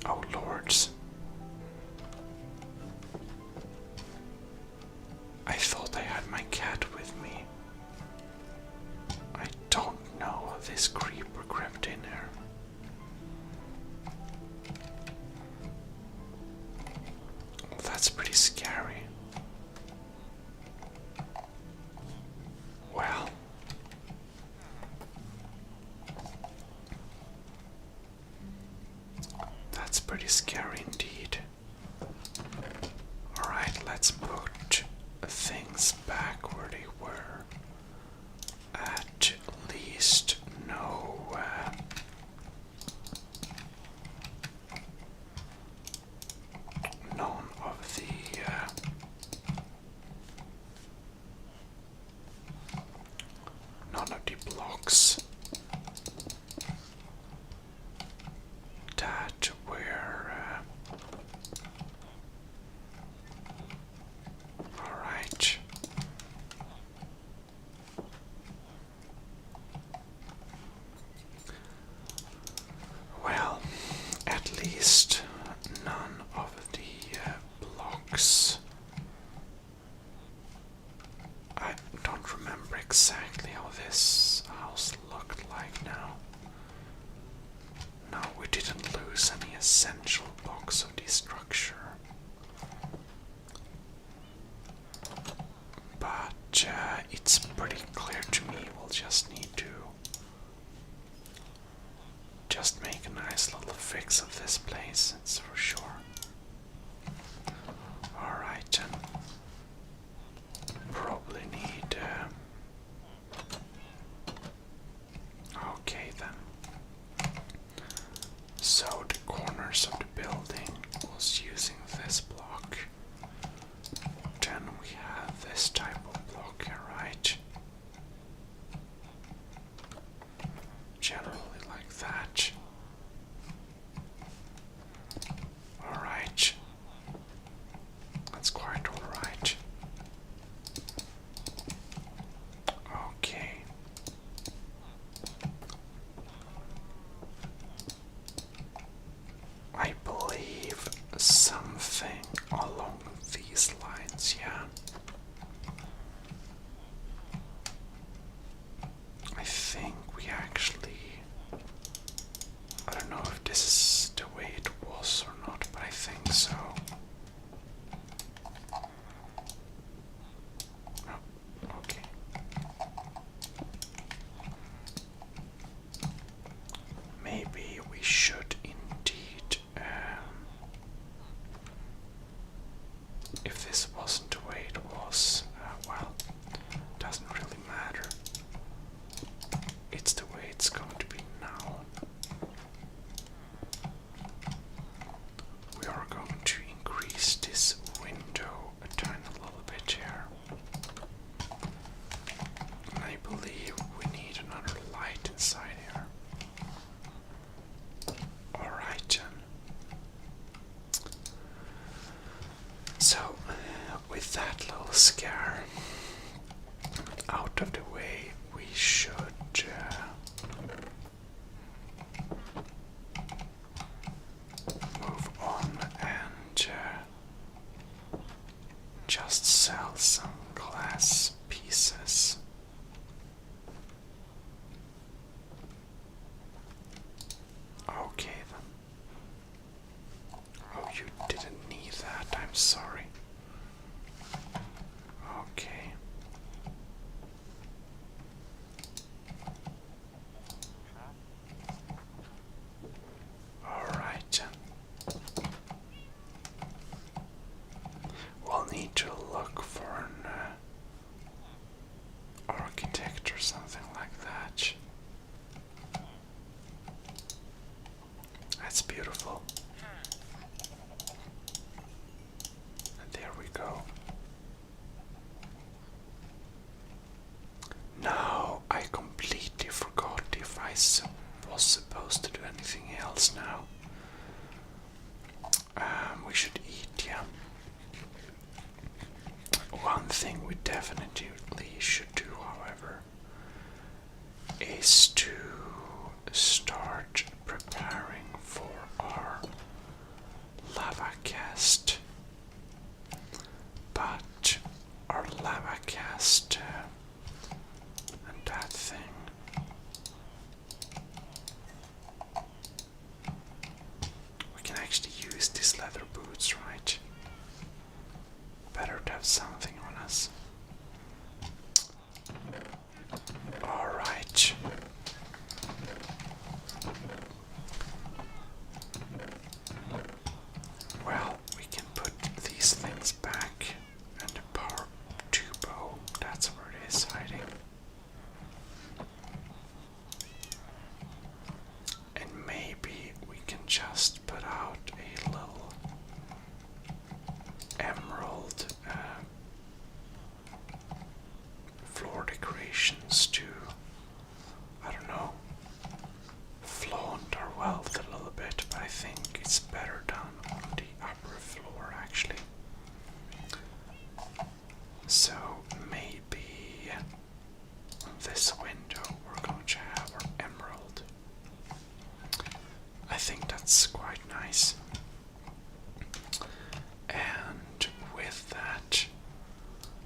Oh lords. I thought I had my cat with me. I don't know how this creeper crept in here. Well, that's pretty scary. Well. That's pretty scary indeed. Alright, let's put things back where they were. At least no none of the blocks that were alright. Well, at least none of the blocks. I don't remember exactly how this house looked like now. No, we didn't lose any essential blocks of the structure. But it's pretty clear to me. We'll just need to just make a nice little fix of this place, that's for sure. Alright then. Probably need... okay then. So the corners of the building was using this block. Then we have this type of block here, right? Generally like that. Alright. That's quite alright. Okay. I believe something along these lines, yeah. I think we actually... I don't know if this is the way it was or not, but I think so. No, okay. Maybe we should indeed, if this wasn't the way it was, well, doesn't really matter. It's the way it's going to be now. We are going to increase this window a tiny little bit here. And I believe we need another light inside here. Alright then. So, with that little scare out of the way, we should move on and just sell some glass pieces. Okay then. Oh, you didn't need that, I'm sorry. Okay. Alright then. We'll need to look for an architect or something like that. That's beautiful. And there we go. Now I completely forgot if I was supposed to do anything else now. We should eat, yeah. One thing we definitely should do, however, is to start preparing for our lava cast. But our lava cast and that thing, we can actually use these leather boots, right? Better to have something on us. Alright. Well, we can put these things back, and the power tubo, that's where it is hiding. And maybe we can just put out a little emerald floor decorations to, I don't know, flaunt our wealth a little bit, but I think it's better done on the upper floor actually. So maybe on this window we're going to have our emerald. I think that's quite nice. And with that,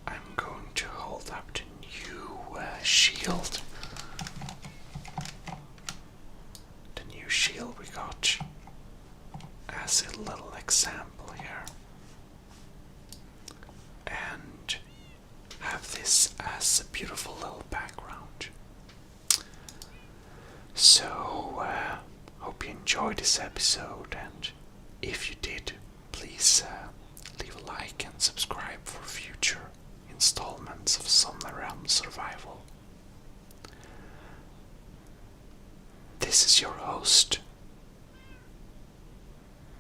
I'm going to hold up the new shield this as a beautiful little background. So, hope you enjoyed this episode, and if you did, please leave a like and subscribe for future installments of Somnium Survival. This is your host,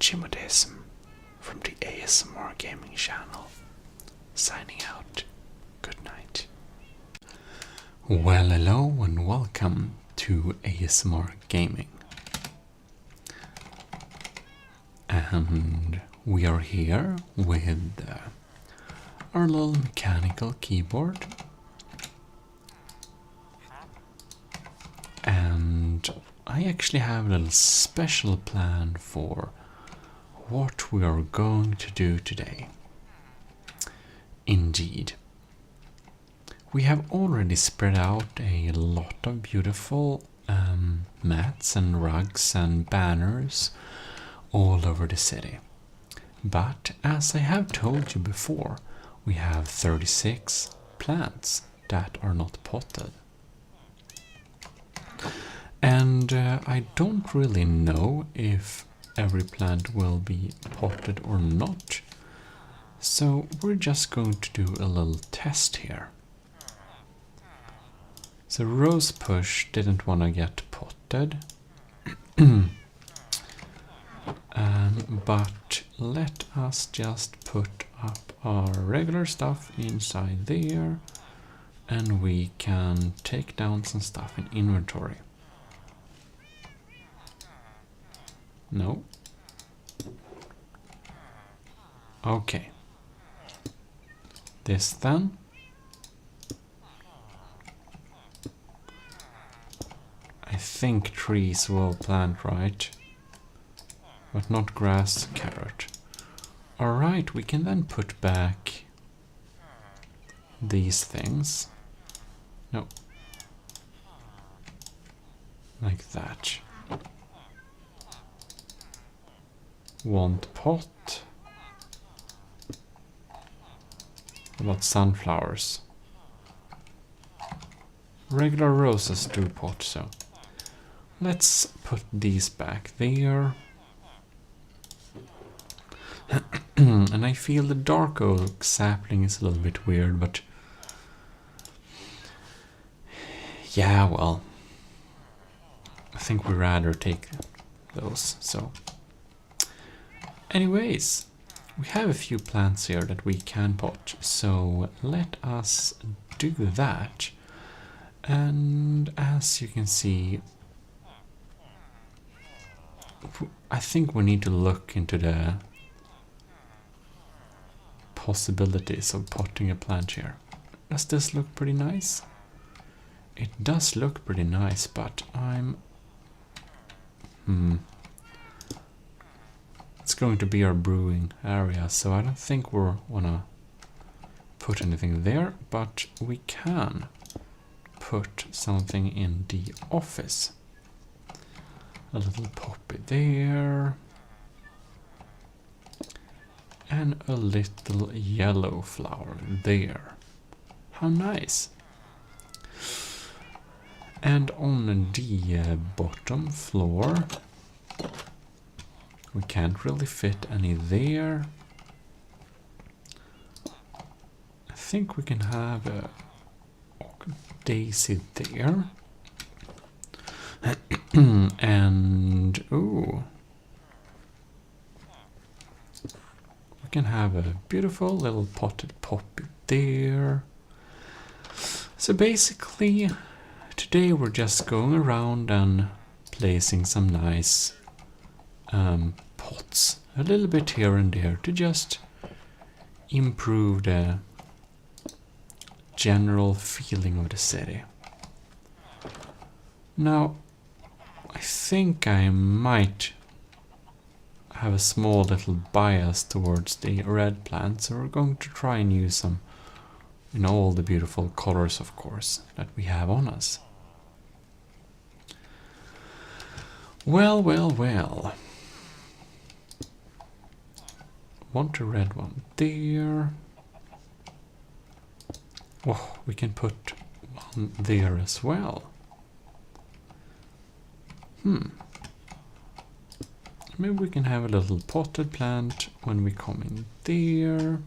Gmodism, from the ASMR Gaming channel, signing out. Good night. Well, hello and welcome to ASMR Gaming. And we are here with our little mechanical keyboard. And I actually have a little special plan for what we are going to do today. Indeed. We have already spread out a lot of beautiful mats and rugs and banners all over the city. But as I have told you before, we have 36 plants that are not potted. And I don't really know if every plant will be potted or not. So we're just going to do a little test here. So Rosepush didn't want to get potted. But let us just put up our regular stuff inside there, and we can take down some stuff in inventory. No. Okay. This then. I think trees will plant right, but not grass, carrot. Alright, we can then put back these things. No. Like that. Want pot. What about sunflowers? Regular roses do pot, so let's put these back there. And I feel the dark oak sapling is a little bit weird, but yeah, well, I think we'd rather take those, so. Anyways, we have a few plants here that we can pot, so let us do that. And as you can see, I think we need to look into the possibilities of potting a plant here. Does this look pretty nice? It does look pretty nice, but it's going to be our brewing area, so I don't think we're wanna put anything there, but we can put something in the office. A little poppy there. And a little yellow flower there. How nice. And on the bottom floor, we can't really fit any there. I think we can have a daisy there. And ooh, we can have a beautiful little potted poppy there. So basically today we're just going around and placing some nice pots a little bit here and there to just improve the general feeling of the city. Now, I think I might have a small little bias towards the red plants, so we're going to try and use some in all the beautiful colors, of course, that we have on us. Well, well, well. Want a red one there. Oh, we can put one there as well. Maybe we can have a little potted plant when we come in there.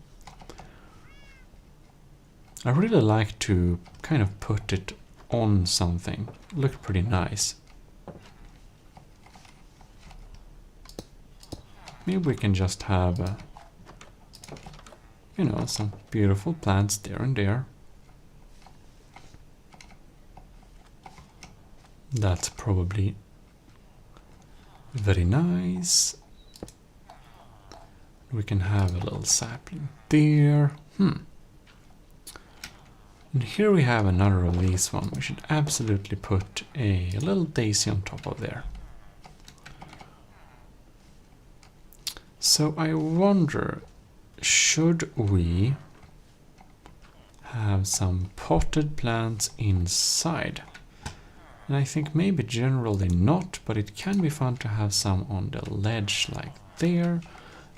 I really like to kind of put it on something. Looked pretty nice. Maybe we can just have, you know, some beautiful plants there and there. That's probably very nice. We can have a little sapling there. And here we have another of these one. We should absolutely put a little daisy on top of there. So I wonder, should we have some potted plants inside? And I think maybe generally not, but it can be fun to have some on the ledge like there.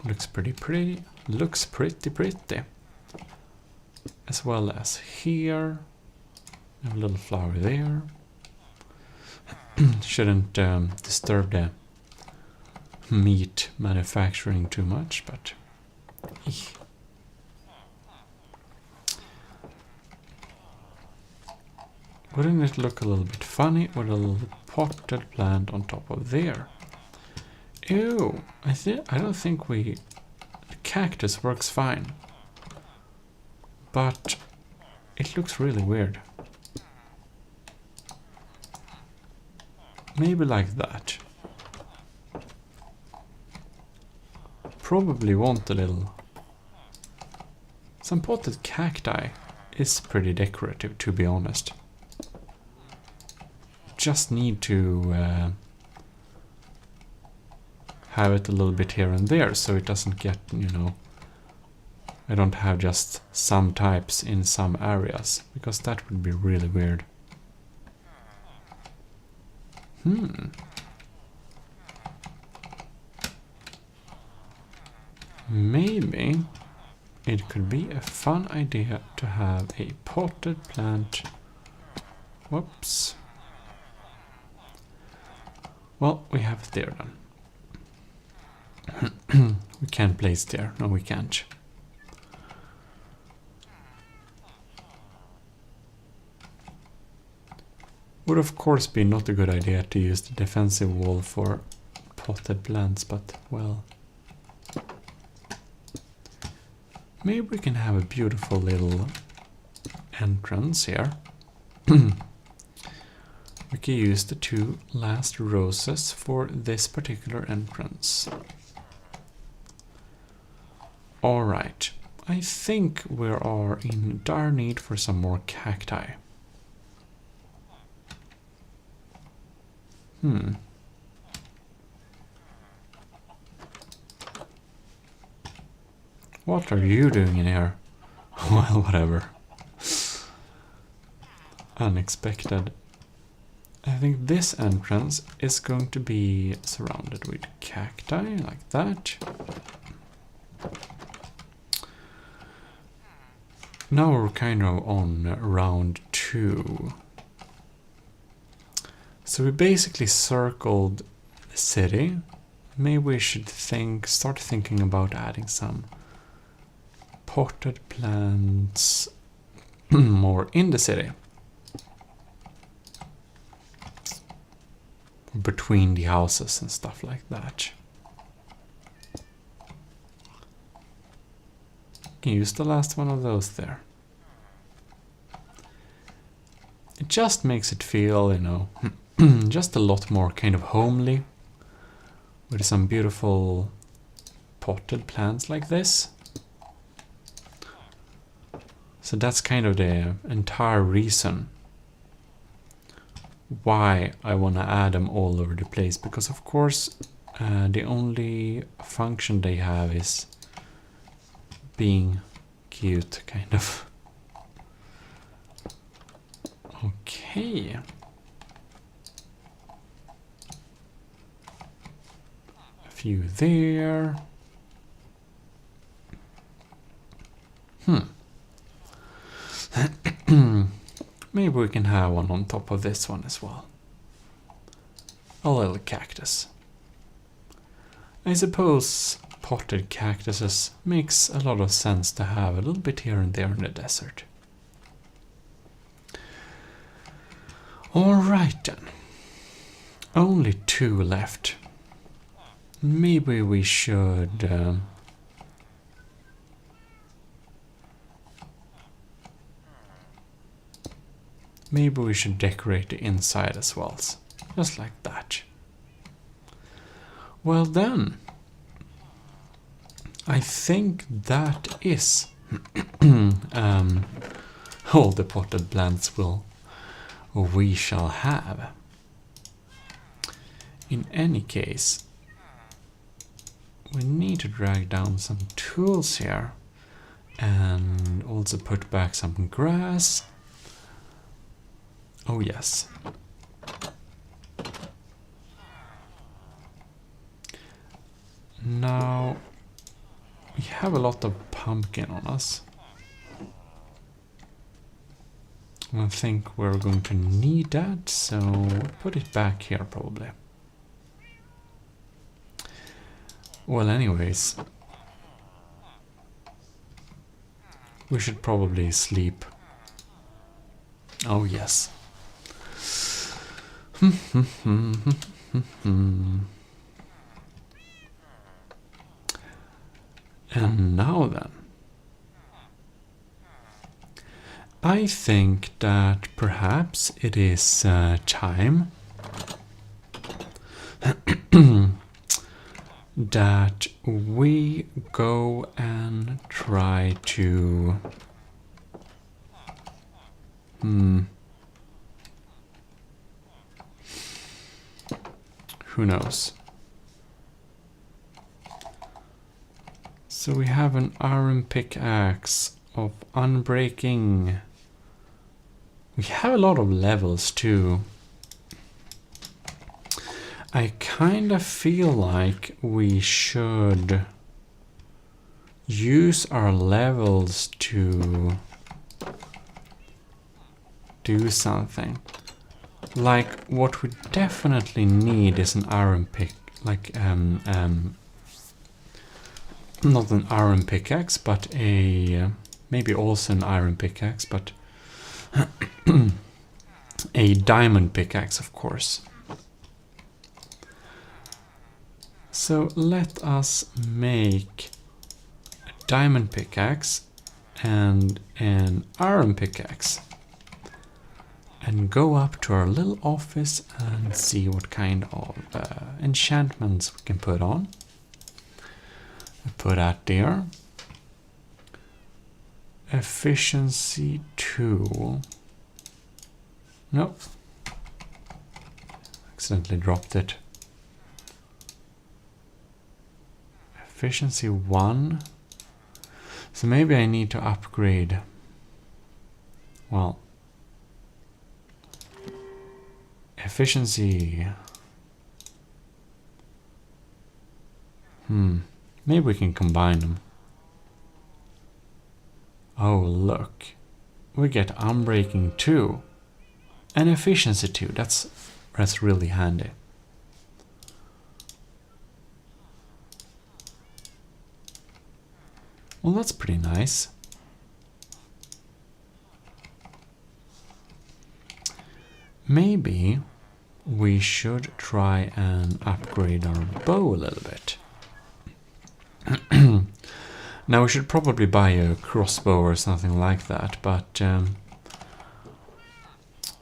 Looks pretty pretty. Looks pretty pretty. As well as here. A little flower there. Shouldn't disturb the meat manufacturing too much, but wouldn't it look a little bit funny with a little potted plant on top of there? Ew, I don't think the cactus works fine. But it looks really weird. Maybe like that. Probably want a little... Some potted cacti is pretty decorative, to be honest. Just need to have it a little bit here and there so it doesn't get, you know, I don't have just some types in some areas, because that would be really weird. Maybe it could be a fun idea to have a potted plant. Whoops. Well, we have it there then. We can't place there. No, we can't. Would of course be not a good idea to use the defensive wall for potted plants, but well... Maybe we can have a beautiful little entrance here. We can use the 2 last roses for this particular entrance. Alright, I think we are in dire need for some more cacti. What are you doing in here? Well, whatever. Unexpected. I think this entrance is going to be surrounded with cacti, like that. Now we're kind of on round 2. So we basically circled the city. Maybe we should start thinking about adding some potted plants more in the city. Between the houses and stuff like that. Can use the last one of those there. It just makes it feel, you know, just a lot more kind of homely. With some beautiful potted plants like this. So that's kind of the entire reason why I want to add them all over the place, because of course the only function they have is being cute, kind of. Okay. A few there. maybe we can have one on top of this one as well. A little cactus. I suppose potted cactuses makes a lot of sense to have a little bit here and there in the desert. Alright then. Only 2 left. Maybe we should... maybe we should decorate the inside as well. Just like that. Well then, I think that is all the potted plants we shall have. In any case, we need to drag down some tools here and also put back some grass. Oh yes. Now, we have a lot of pumpkin on us. I think we're going to need that, so put it back here probably. Well, anyways, we should probably sleep. Oh yes. And now then, I think that perhaps it is time that we go and try to who knows? So we have an iron pickaxe of unbreaking. We have a lot of levels too. I kind of feel like we should use our levels to do something. Like what we definitely need is an iron pick, like not an iron pickaxe, but a maybe also an iron pickaxe, but a diamond pickaxe, of course. So let us make a diamond pickaxe and an iron pickaxe and go up to our little office and see what kind of enchantments we can put on. Put that there. Efficiency 2. Nope. Accidentally dropped it. Efficiency 1. So maybe I need to upgrade. Well, efficiency. Maybe we can combine them. Oh, look. We get unbreaking 2 and efficiency 2. That's really handy. Well, that's pretty nice. Maybe we should try and upgrade our bow a little bit. Now we should probably buy a crossbow or something like that, but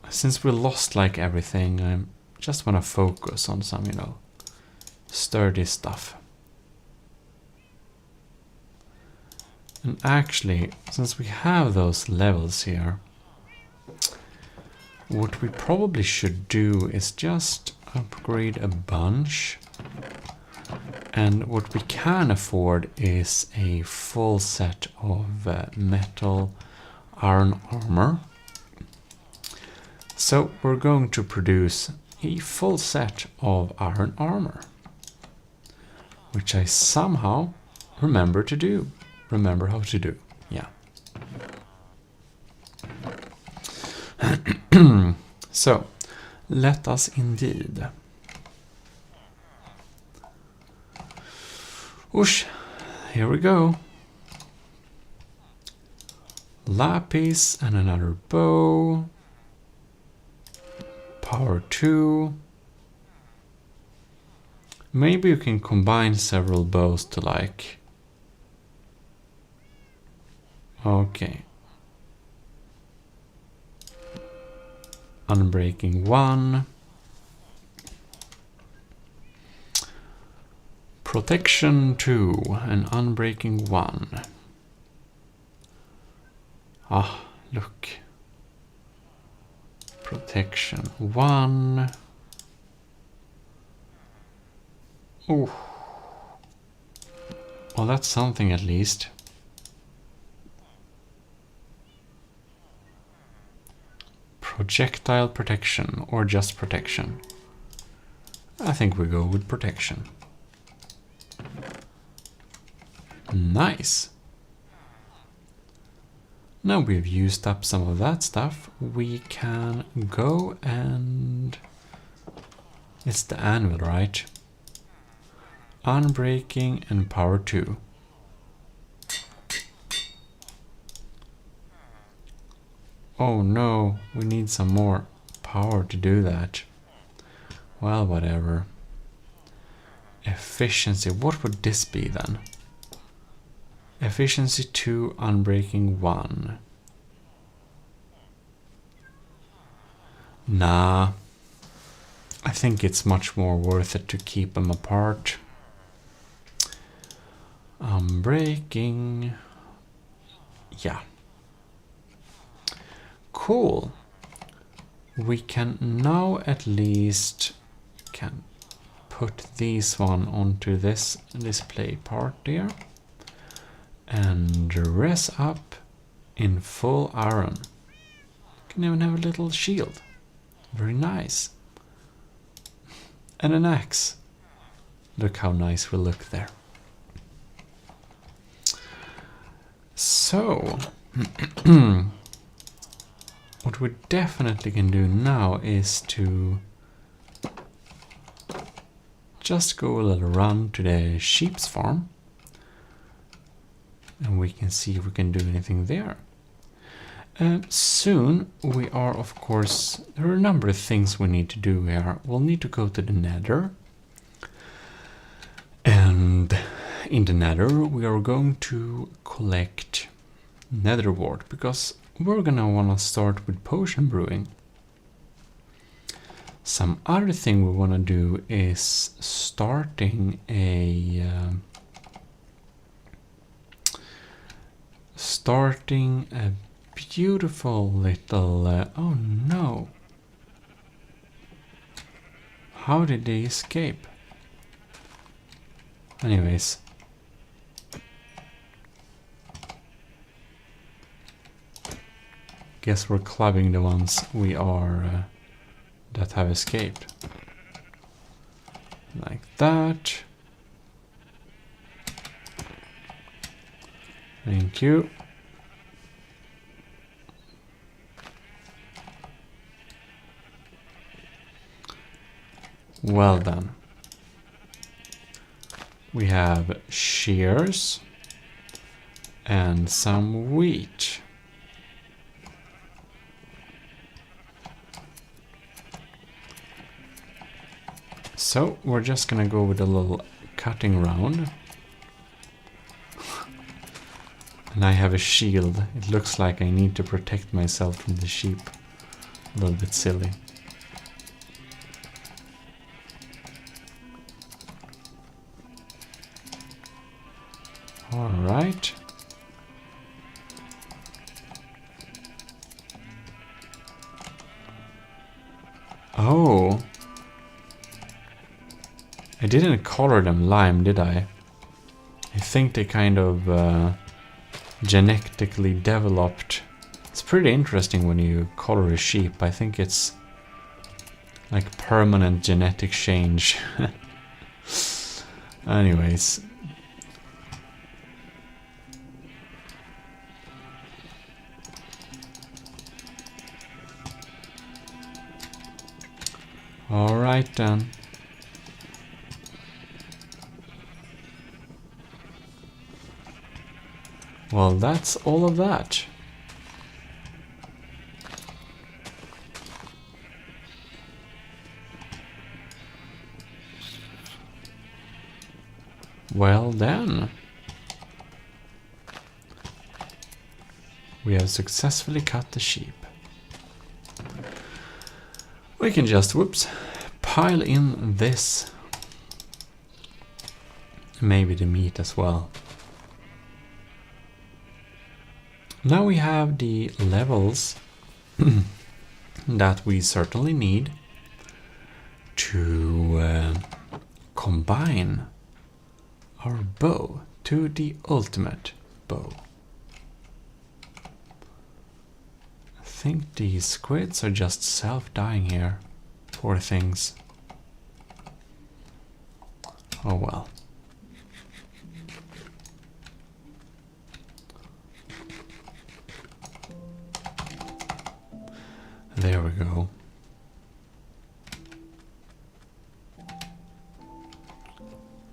since we lost like everything, I just want to focus on some, sturdy stuff. And actually, since we have those levels here, what we probably should do is just upgrade a bunch. And what we can afford is a full set of metal iron armor. So we're going to produce a full set of iron armor, which I somehow remember how to do. Yeah. So, let us indeed. Whoosh, here we go. Lapis and another bow. Power 2. Maybe you can combine several bows to like... Okay. Unbreaking 1. Protection 2 and Unbreaking 1. Ah, look. Protection 1. Oh. Well, that's something at least. Projectile protection or just protection. I think we go with protection. Nice. Now we've used up some of that stuff, we can go and... It's the anvil, right? Unbreaking and power 2. Oh no, we need some more power to do that. Well, whatever. Efficiency, what would this be then? Efficiency 2, Unbreaking 1. Nah. I think it's much more worth it to keep them apart. Unbreaking. Yeah. Cool. We can now at least can put these one onto this display part there. And dress up in full iron. Can even have a little shield. Very nice. And an axe. Look how nice we look there. So, what we definitely can do now is to just go a little run to the sheep's farm. And we can see if we can do anything there. Soon we are, of course, there are a number of things we need to do here. We'll need to go to the nether. And in the nether we are going to collect nether wart, because we're gonna want to start with potion brewing. Some other thing we want to do is starting a beautiful little oh no, how did they escape? Anyways, guess we're clubbing the ones we are that have escaped, like that. Thank you. Well done. We have shears and some wheat. So we're just gonna go with a little cutting round. And I have a shield. It looks like I need to protect myself from the sheep. A little bit silly. All right. Oh. I didn't color them lime, did I? I think they kind of genetically developed. It's pretty interesting when you color a sheep. I think it's like permanent genetic change. Anyways. Alright then. Well, that's all of that. Well then. We have successfully cut the sheep. We can just, whoops, pile in this. Maybe the meat as well. Now we have the levels that we certainly need to combine our bow to the ultimate bow. I think these squids are just self-dying here. Poor things. Oh well. There we go.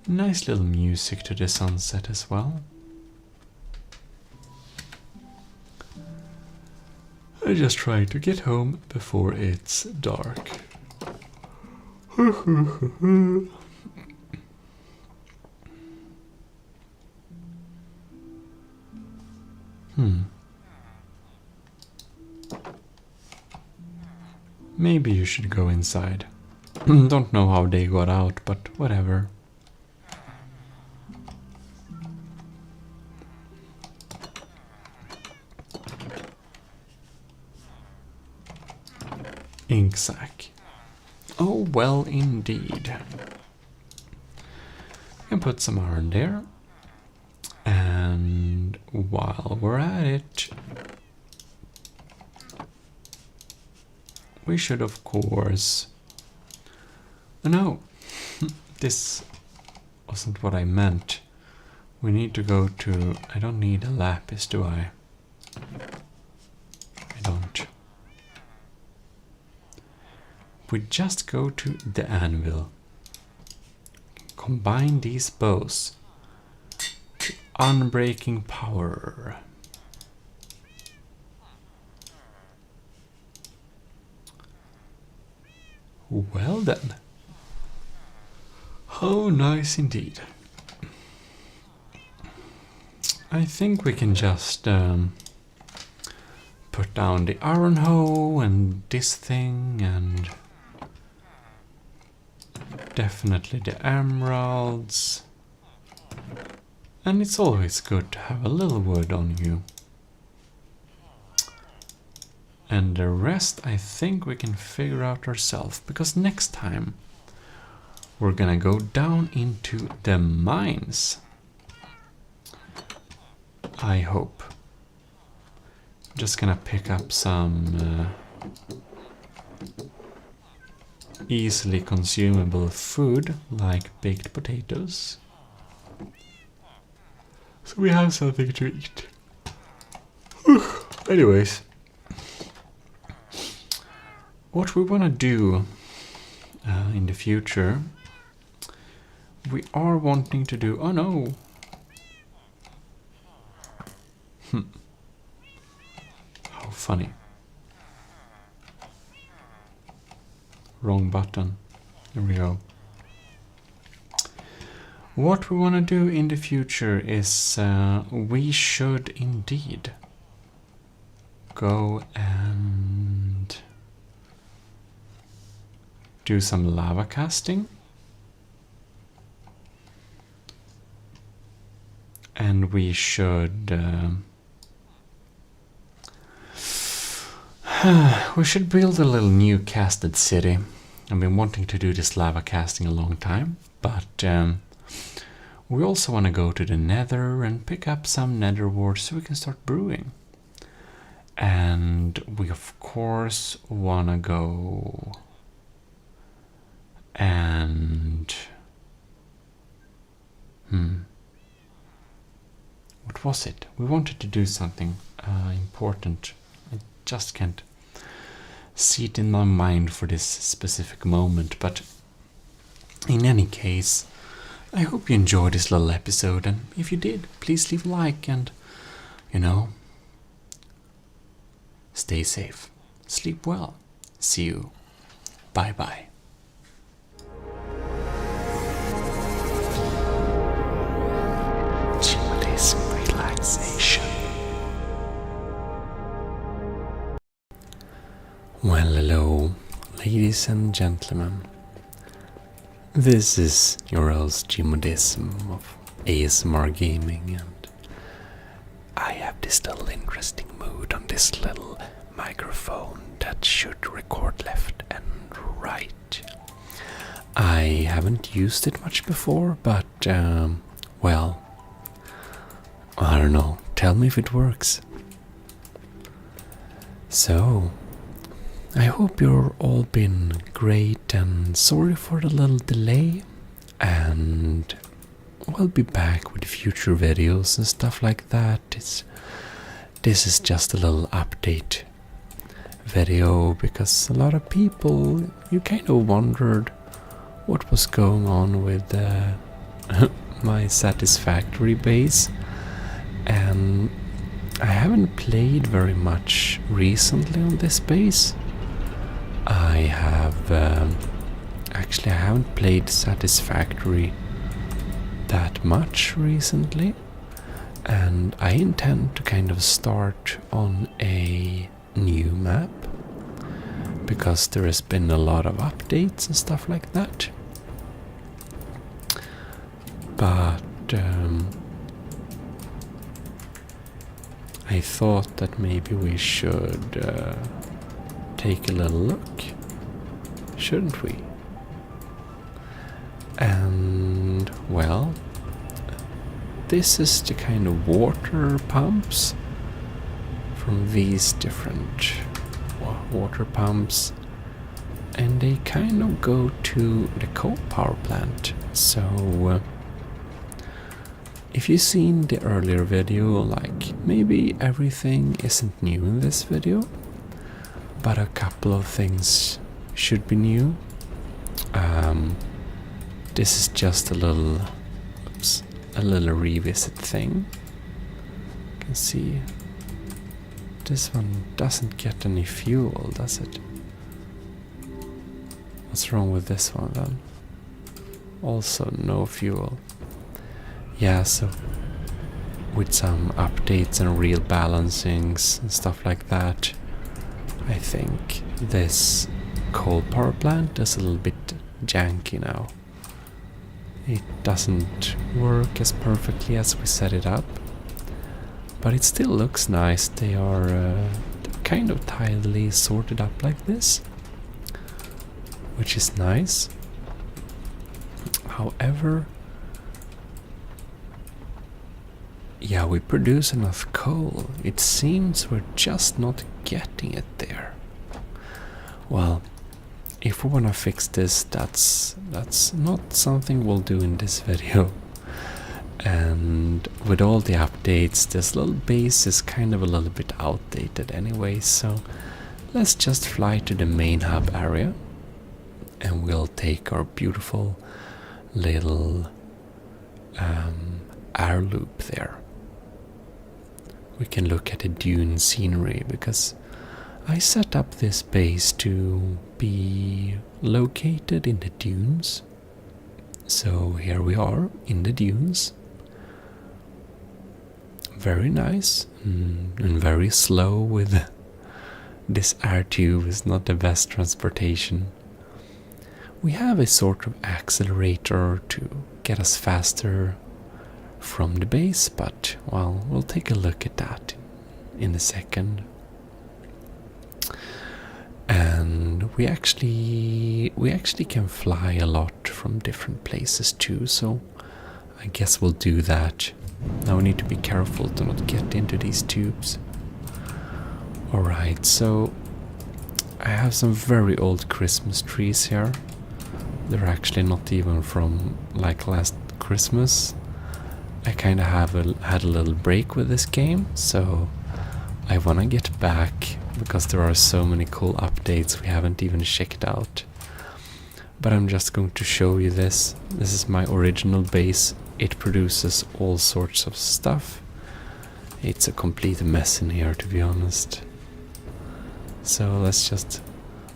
Nice little music to the sunset as well. I just try to get home before it's dark. Maybe you should go inside. Don't know how they got out, but whatever. Ink sac. Oh, well, indeed. We can put some iron there. And while we're at it, we should, of course... No, this wasn't what I meant. We need to go to... I don't need a lapis, do I? I don't. We just go to the anvil. Combine these bows to unbreaking power. Well then. How nice indeed. I think we can just put down the iron hoe and this thing and definitely the emeralds. And it's always good to have a little wood on you. And the rest I think we can figure out ourselves, because next time we're gonna go down into the mines. I hope. Just gonna pick up some easily consumable food like baked potatoes. So we have something to eat. Anyways. What we want to do in the future, we are wanting to do... Oh no! How funny. Wrong button. There we go. What we want to do in the future is we should indeed go and do some lava casting. And we should build a little new casted city. I've been wanting to do this lava casting a long time, but we also want to go to the nether and pick up some nether wart so we can start brewing. And we of course want to go and what was it? We wanted to do something important. I just can't see it in my mind for this specific moment, but in any case, I hope you enjoyed this little episode, and if you did, please leave a like and, stay safe, sleep well, see you, bye bye. Gmodism relaxation. Well, hello, ladies and gentlemen. This is your host Gmodism of ASMR Gaming, and I have this little interesting mood on this little microphone that should record left and right. I haven't used it much before, but, well, I don't know, tell me if it works. So, I hope you're all been great, and sorry for the little delay, and we'll be back with future videos and stuff like that. This is just a little update video because a lot of people, you kind of wondered what was going on with my satisfactory base, and I haven't played very much recently on this base. I haven't played Satisfactory that much recently, and I intend to kind of start on a new map because there has been a lot of updates and stuff like that. But I thought that maybe we should take a little look, shouldn't we? And, well, this is the kind of water pumps from these different water pumps, and they kind of go to the coal power plant. So, if you've seen the earlier video, like, maybe everything isn't new in this video, but a couple of things should be new. This is just a little revisit thing. You can see this one doesn't get any fuel, does it? What's wrong with this one then? Also no fuel. Yeah, so with some updates and real balancings and stuff like that, I think this coal power plant is a little bit janky now. It doesn't work as perfectly as we set it up, but it still looks nice. They are kind of tidily sorted up like this, which is nice. However, yeah, we produce enough coal. It seems we're just not getting it there. Well, if we want to fix this, that's not something we'll do in this video. And with all the updates, this little base is kind of a little bit outdated anyway, so let's just fly to the main hub area and we'll take our beautiful little air loop there. We can look at the dune scenery because I set up this base to be located in the dunes. So here we are in the dunes. Very nice and very slow with this air tube is not the best transportation. We have a sort of accelerator to get us faster from the base, but well, we'll take a look at that in a second. And we actually can fly a lot from different places too, so I guess we'll do that. Now we need to be careful to not get into these tubes. Alright, so I have some very old Christmas trees here. They're actually not even from like last Christmas. I kind of had a little break with this game, so I wanna get back because there are so many cool updates we haven't even checked out. But I'm just going to show you this. This is my original base. It produces all sorts of stuff. It's a complete mess in here, to be honest. So let's just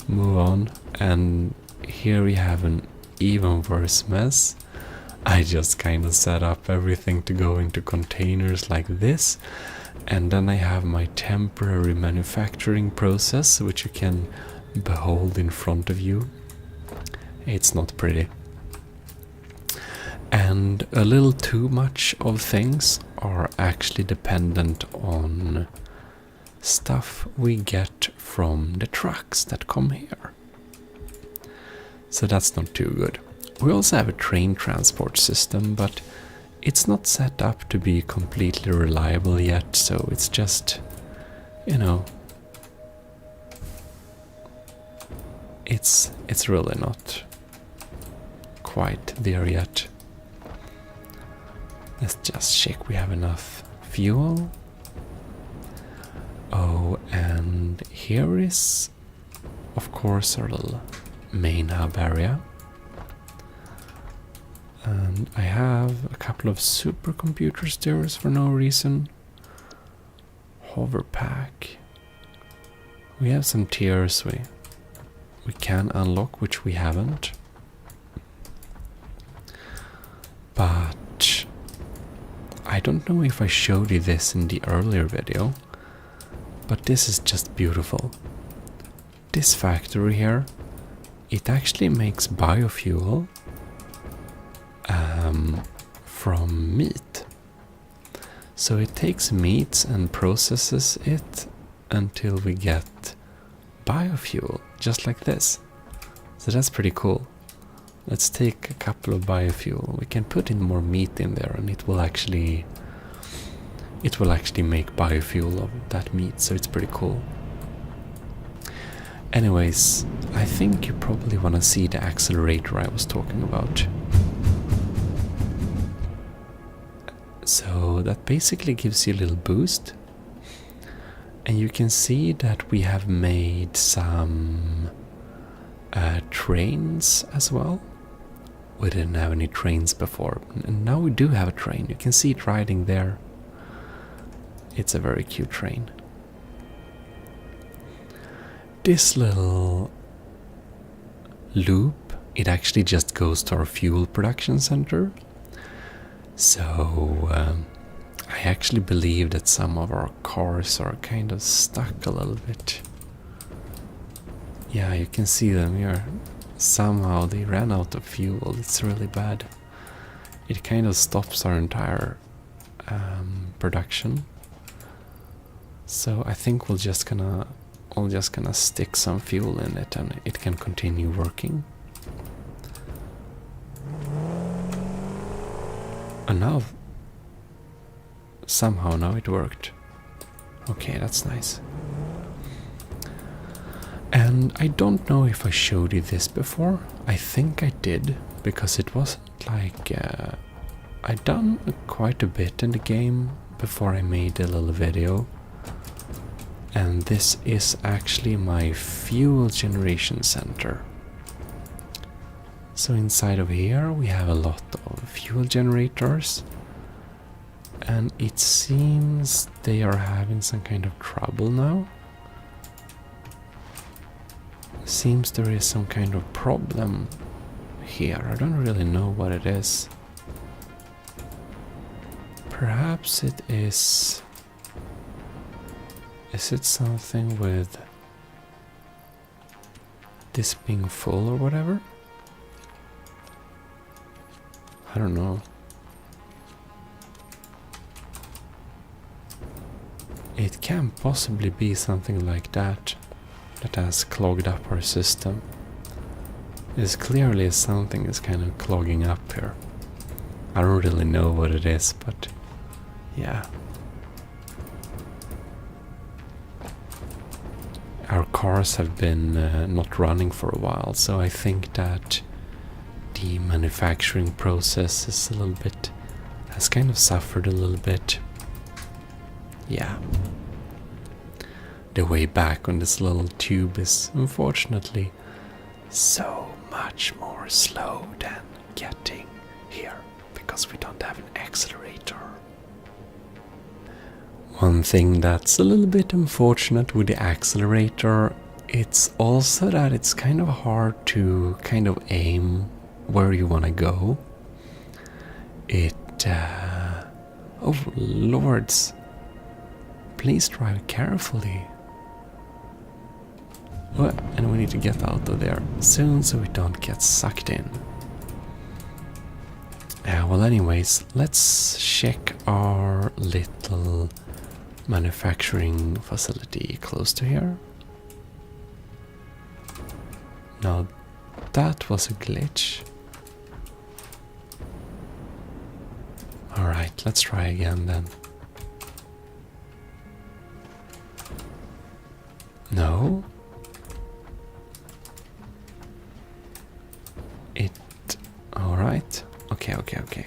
move on. And here we have an even worse mess. I just kind of set up everything to go into containers like this. And then I have my temporary manufacturing process, which you can behold in front of you. It's not pretty. And a little too much of things are actually dependent on stuff we get from the trucks that come here. So that's not too good. We also have a train transport system, but it's not set up to be completely reliable yet, so it's just, you know, it's really not quite there yet. Let's just check we have enough fuel. Oh, and here is, of course, our little main hub area. And I have a couple of supercomputer stirrers for no reason. Hover pack. We have some tiers we can unlock, which we haven't. But I don't know if I showed you this in the earlier video, but this is just beautiful. This factory here, it actually makes biofuel from meat. So it takes meats and processes it until we get biofuel, just like this. So that's pretty cool. Let's take a couple of biofuel. We can put in more meat in there, and it will actually make biofuel of that meat. So it's pretty cool. Anyways, I think you probably want to see the accelerator I was talking about. So that basically gives you a little boost. And you can see that we have made some trains as well. We didn't have any trains before, and now we do have a train. You can see it riding there. It's a very cute train. This little loop, it actually just goes to our fuel production center. So I actually believe that some of our cars are kind of stuck a little bit. Yeah, you can see them here. Somehow they ran out of fuel. It's really bad. It kind of stops our entire production. So I think we're just gonna stick some fuel in it, and it can continue working. And now, somehow now it worked. Okay, that's nice. And I don't know if I showed you this before. I think I did, because it wasn't like I'd done quite a bit in the game before I made a little video. And this is actually my fuel generation center. So inside of here we have a lot of fuel generators, and it seems they are having some kind of trouble now. Seems there is some kind of problem here. I don't really know what it is. Perhaps it is... Is it something with this being full or whatever? I don't know. It can possibly be something like that has clogged up our system. It's clearly something is kind of clogging up here. I don't really know what it is, but yeah. Our cars have been not running for a while, so I think that the manufacturing process is a little bit, has kind of suffered a little bit. Yeah. the way back on this little tube is unfortunately so much more slow than getting here, because we don't have an accelerator. One thing that's a little bit unfortunate with the accelerator, it's also that it's kind of hard to kind of aim where you want to go. Oh lords, please drive carefully. Oh, and we need to get out of there soon so we don't get sucked in. Well, anyways, let's check our little manufacturing facility close to here. Now, that was a glitch. Alright, let's try again then. No? Alright. Okay.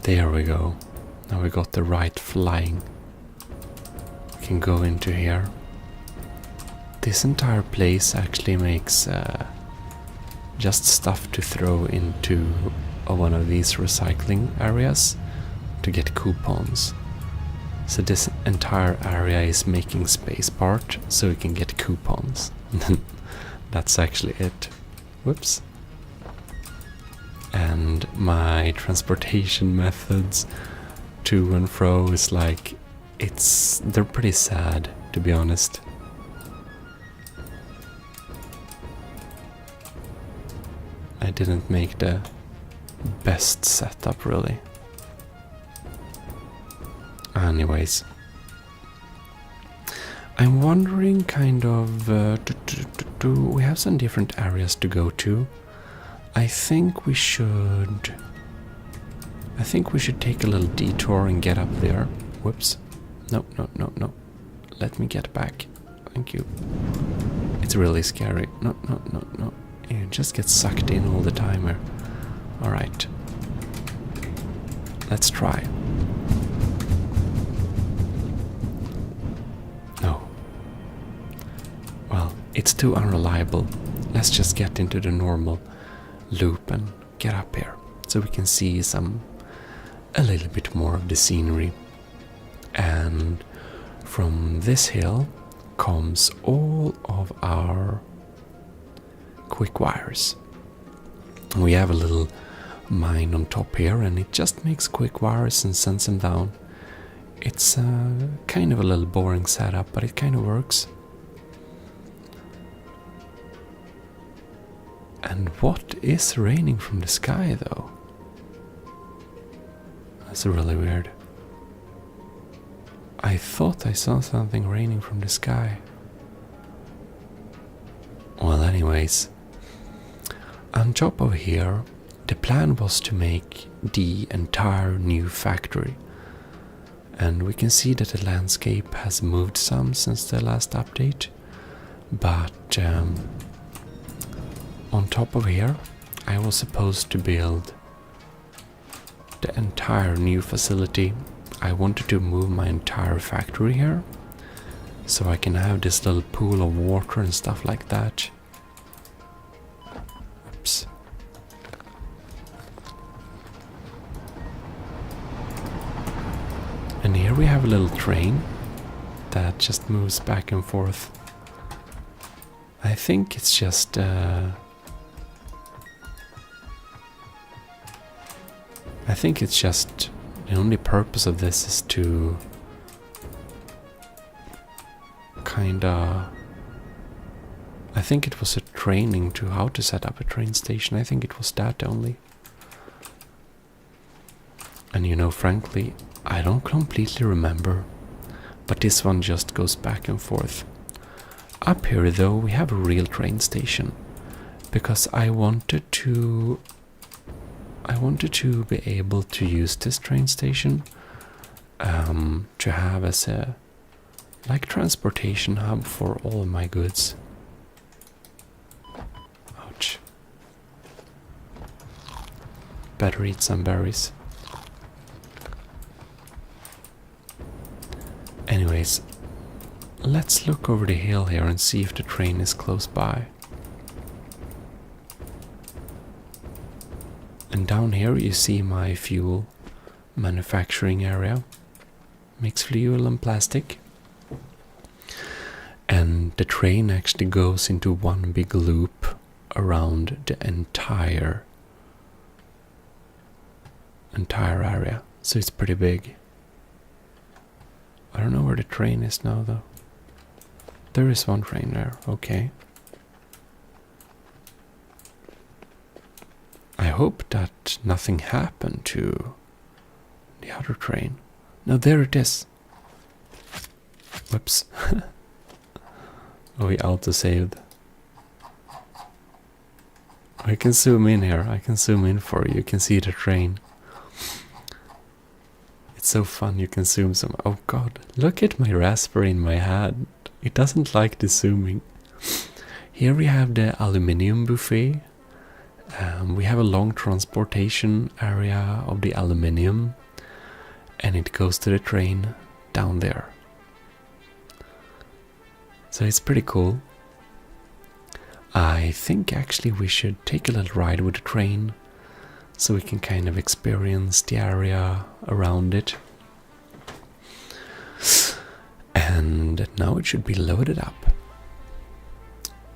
There we go. Now we got the right flying. We can go into here. This entire place actually makes just stuff to throw into one of these recycling areas to get coupons. So this entire area is making space part so we can get coupons. That's actually it. Whoops. And my transportation methods to and fro is like, they're pretty sad, to be honest. I didn't make the best setup, really. Anyways, I'm wondering kind of, we have some different areas to go to. I think we should take a little detour and get up there. Whoops. No. Let me get back. Thank you. It's really scary. No. You just get sucked in all the time here. Alright. Let's try. No. Well, it's too unreliable. Let's just get into the normal loop and get up here so we can see a little bit more of the scenery. And from this hill comes all of our quick wires. We have a little mine on top here, and it just makes quick wires and sends them down. It's kind of a little boring setup, but it kind of works. And what is raining from the sky, though? That's really weird. I thought I saw something raining from the sky. Well, anyways, on top of here, the plan was to make the entire new factory. And we can see that the landscape has moved some since the last update. But on top of here, I was supposed to build the entire new facility. I wanted to move my entire factory here, so I can have this little pool of water and stuff like that. Oops. And here we have a little train that just moves back and forth. I think it's just the only purpose of this is to kinda, I think it was a training to how to set up a train station. I think it was that only. And you know, frankly, I don't completely remember, but this one just goes back and forth. Up here though, we have a real train station, because I wanted to be able to use this train station to have as a like transportation hub for all of my goods. Ouch. Better eat some berries. Anyways, let's look over the hill here and see if the train is close by. And down here you see my fuel manufacturing area. Mixed fuel and plastic. And the train actually goes into one big loop around the entire area. So it's pretty big. I don't know where the train is now though. There is one train there, okay. I hope that nothing happened to the other train. No, there it is. Whoops. Oh, we auto-saved. I can zoom in here. I can zoom in for you. You can see the train. It's so fun. You can zoom some. Oh god. Look at my Raspberry in my hand. It doesn't like the zooming. Here we have the aluminium buffet. We have a long transportation area of the aluminium. And it goes to the train down there. So it's pretty cool. I think actually we should take a little ride with the train so we can kind of experience the area around it. And now it should be loaded up.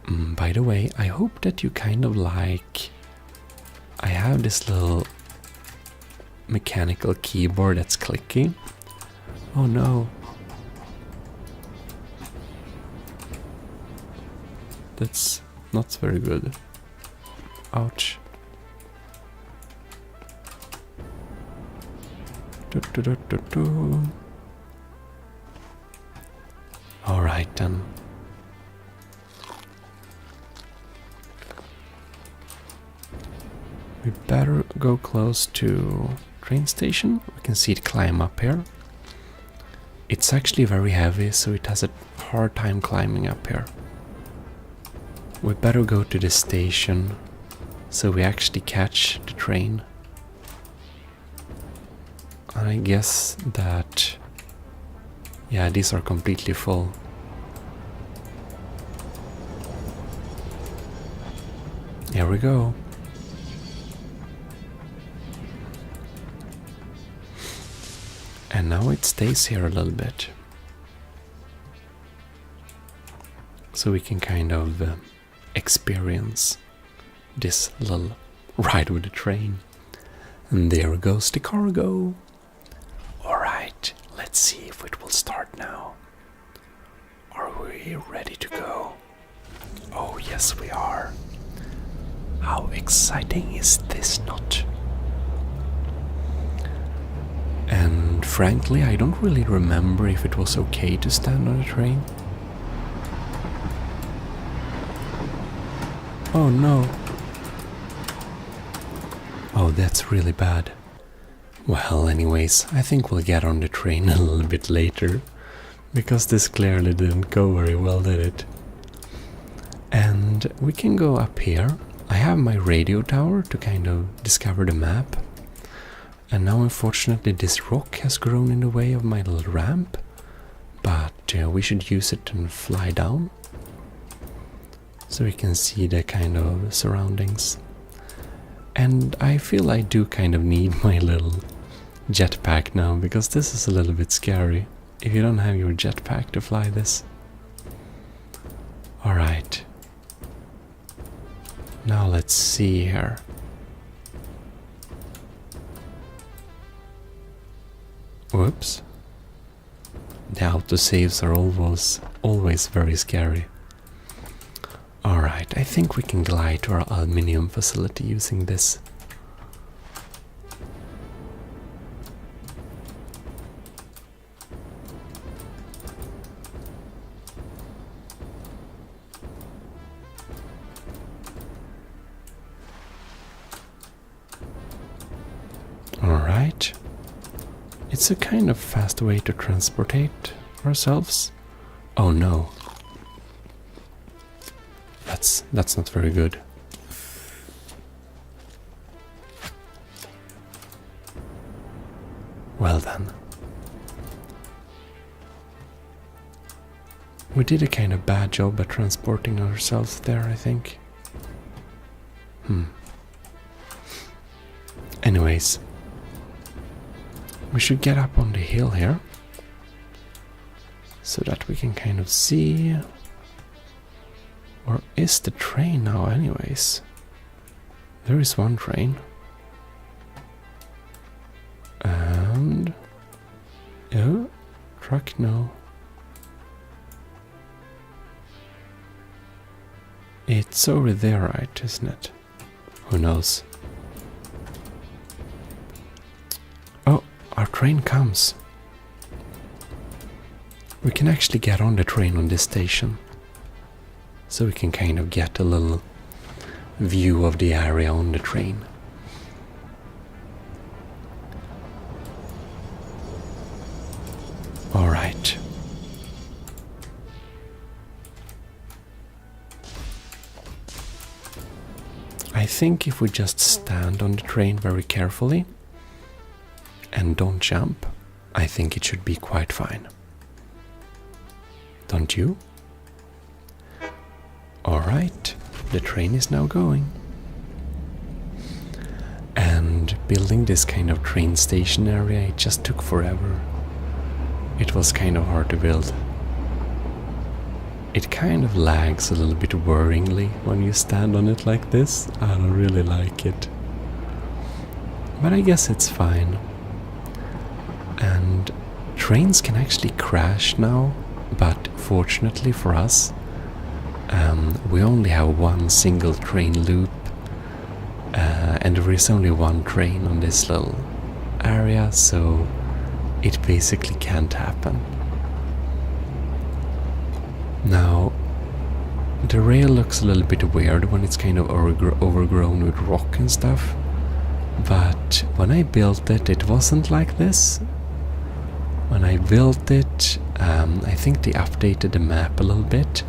By the way, I hope that you kind of like... I have this little mechanical keyboard that's clicky. Oh no. That's not very good. Ouch. Alright then. We better go close to train station. We can see it climb up here. It's actually very heavy, so it has a hard time climbing up here. We better go to the station so we actually catch the train. I guess that... yeah, these are completely full. Here we go. And now it stays here a little bit. So we can kind of experience this little ride with the train. And there goes the cargo. Alright, let's see if it will start now. Are we ready to go? Oh yes we are. How exciting is this not? And frankly, I don't really remember if it was okay to stand on a train. Oh no. Oh, that's really bad. Well, anyways, I think we'll get on the train a little bit later, because this clearly didn't go very well, did it? And we can go up here. I have my radio tower to kind of discover the map. And now unfortunately this rock has grown in the way of my little ramp, but we should use it and fly down so we can see the kind of surroundings. And I feel I do kind of need my little jetpack now, because this is a little bit scary if you don't have your jetpack to fly this. Alright. Now let's see here. Whoops. The autosaves are always very scary. Alright, I think we can glide to our aluminium facility using this. Alright. It's a kind of fast way to transportate ourselves. Oh no. That's not very good. Well then. We did a kind of bad job at transporting ourselves there, I think. Anyways, we should get up on the hill here so that we can kind of see. Where is the train now anyways? There is one train. And... oh, truck, no. It's over there, right, isn't it? Who knows? Oh, our train comes. We can actually get on the train on this station. So we can kind of get a little view of the area on the train. All right. I think if we just stand on the train very carefully and don't jump, I think it should be quite fine. Don't you? Alright, the train is now going. And building this kind of train station area, it just took forever. It was kind of hard to build. It kind of lags a little bit worryingly when you stand on it like this. I don't really like it. But I guess it's fine. And trains can actually crash now, but fortunately for us, we only have one single train loop, and there is only one train on this little area, so it basically can't happen. Now, the rail looks a little bit weird when it's kind of overgrown with rock and stuff, but when I built it, it wasn't like this. When I built it, I think they updated the map a little bit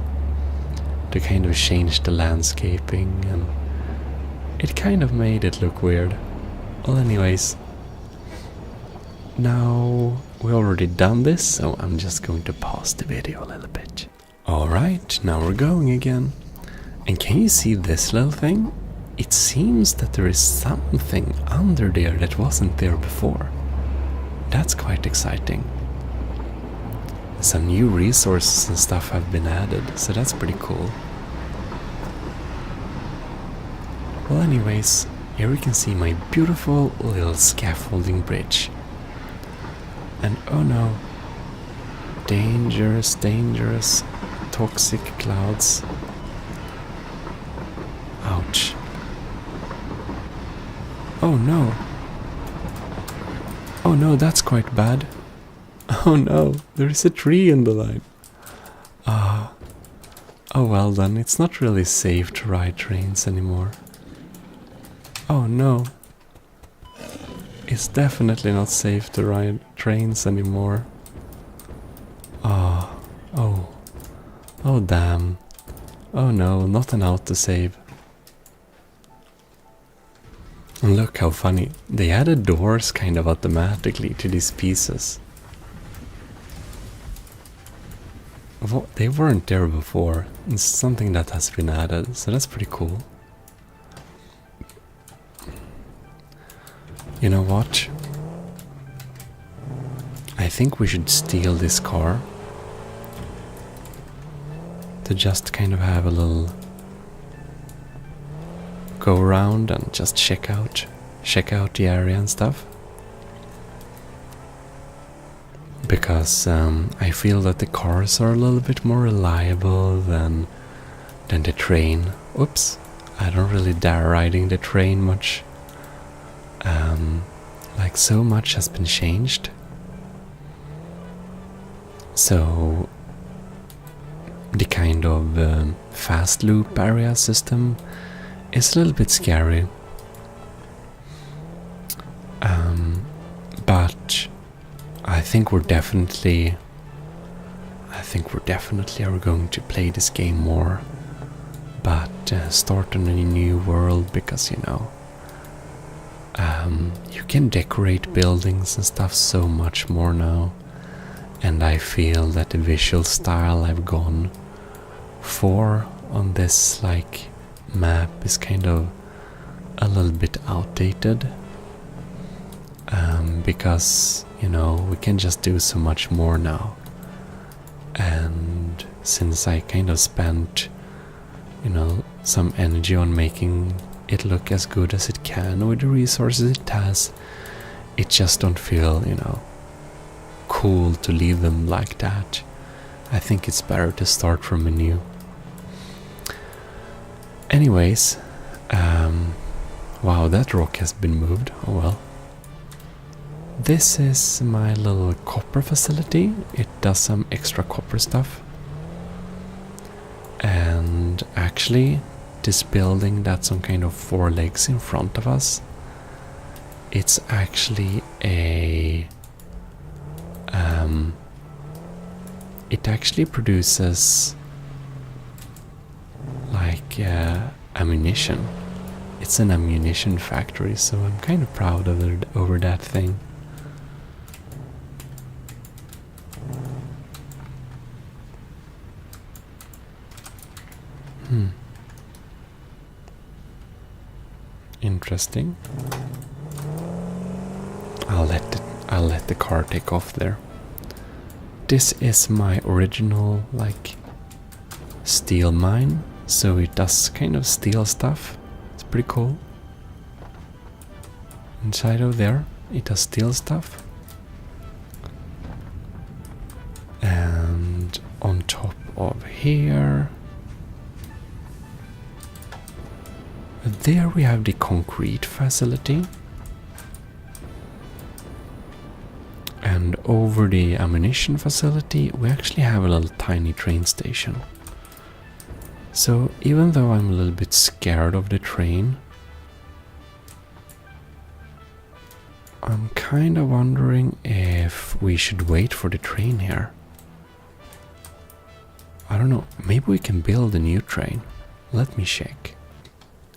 to kind of change the landscaping, and it kind of made it look weird. Well, anyways, now we already done this, so I'm just going to pause the video a little bit. Alright, now we're going again. And can you see this little thing? It seems that there is something under there that wasn't there before. That's quite exciting. Some new resources and stuff have been added, so that's pretty cool. Well, anyways, here we can see my beautiful little scaffolding bridge. And oh no, dangerous, dangerous, toxic clouds. Ouch. Oh no. Oh no, that's quite bad. Oh no, there is a tree in the line. Oh well then, it's not really safe to ride trains anymore. Oh no. It's definitely not safe to ride trains anymore. Oh damn. Oh no, not an autosave. And look how funny, they added doors kind of automatically to these pieces. They weren't there before. It's something that has been added, so that's pretty cool. You know what? I think we should steal this car to just kind of have a little go around and just check out the area and stuff. Because I feel that the cars are a little bit more reliable than the train. Oops, I don't really dare riding the train much. Like so much has been changed. So the kind of fast loop area system is a little bit scary. But I think we're definitely are going to play this game more, but start on a new world, because you know, you can decorate buildings and stuff so much more now, and I feel that the visual style I've gone for on this like map is kind of a little bit outdated, because you know we can just do so much more now. And since I kind of spent, you know, some energy on making it look as good as it can with the resources it has, it just don't feel, you know, cool to leave them like that. I think it's better to start from anew. Anyways, wow, that rock has been moved. Oh well. This is my little copper facility. It does some extra copper stuff. And actually, this building that's on kind of 4 legs in front of us, it's actually a... it actually produces like ammunition. It's an ammunition factory, so I'm kind of proud of it over that thing. Interesting. I'll let the car take off there. This is my original like steel mine, so it does kind of steel stuff. It's pretty cool. Inside of there, it does steel stuff. And on top of here, there we have the concrete facility. And over the ammunition facility, we actually have a little tiny train station. So even though I'm a little bit scared of the train, I'm kind of wondering if we should wait for the train here. I don't know, maybe we can build a new train. Let me check.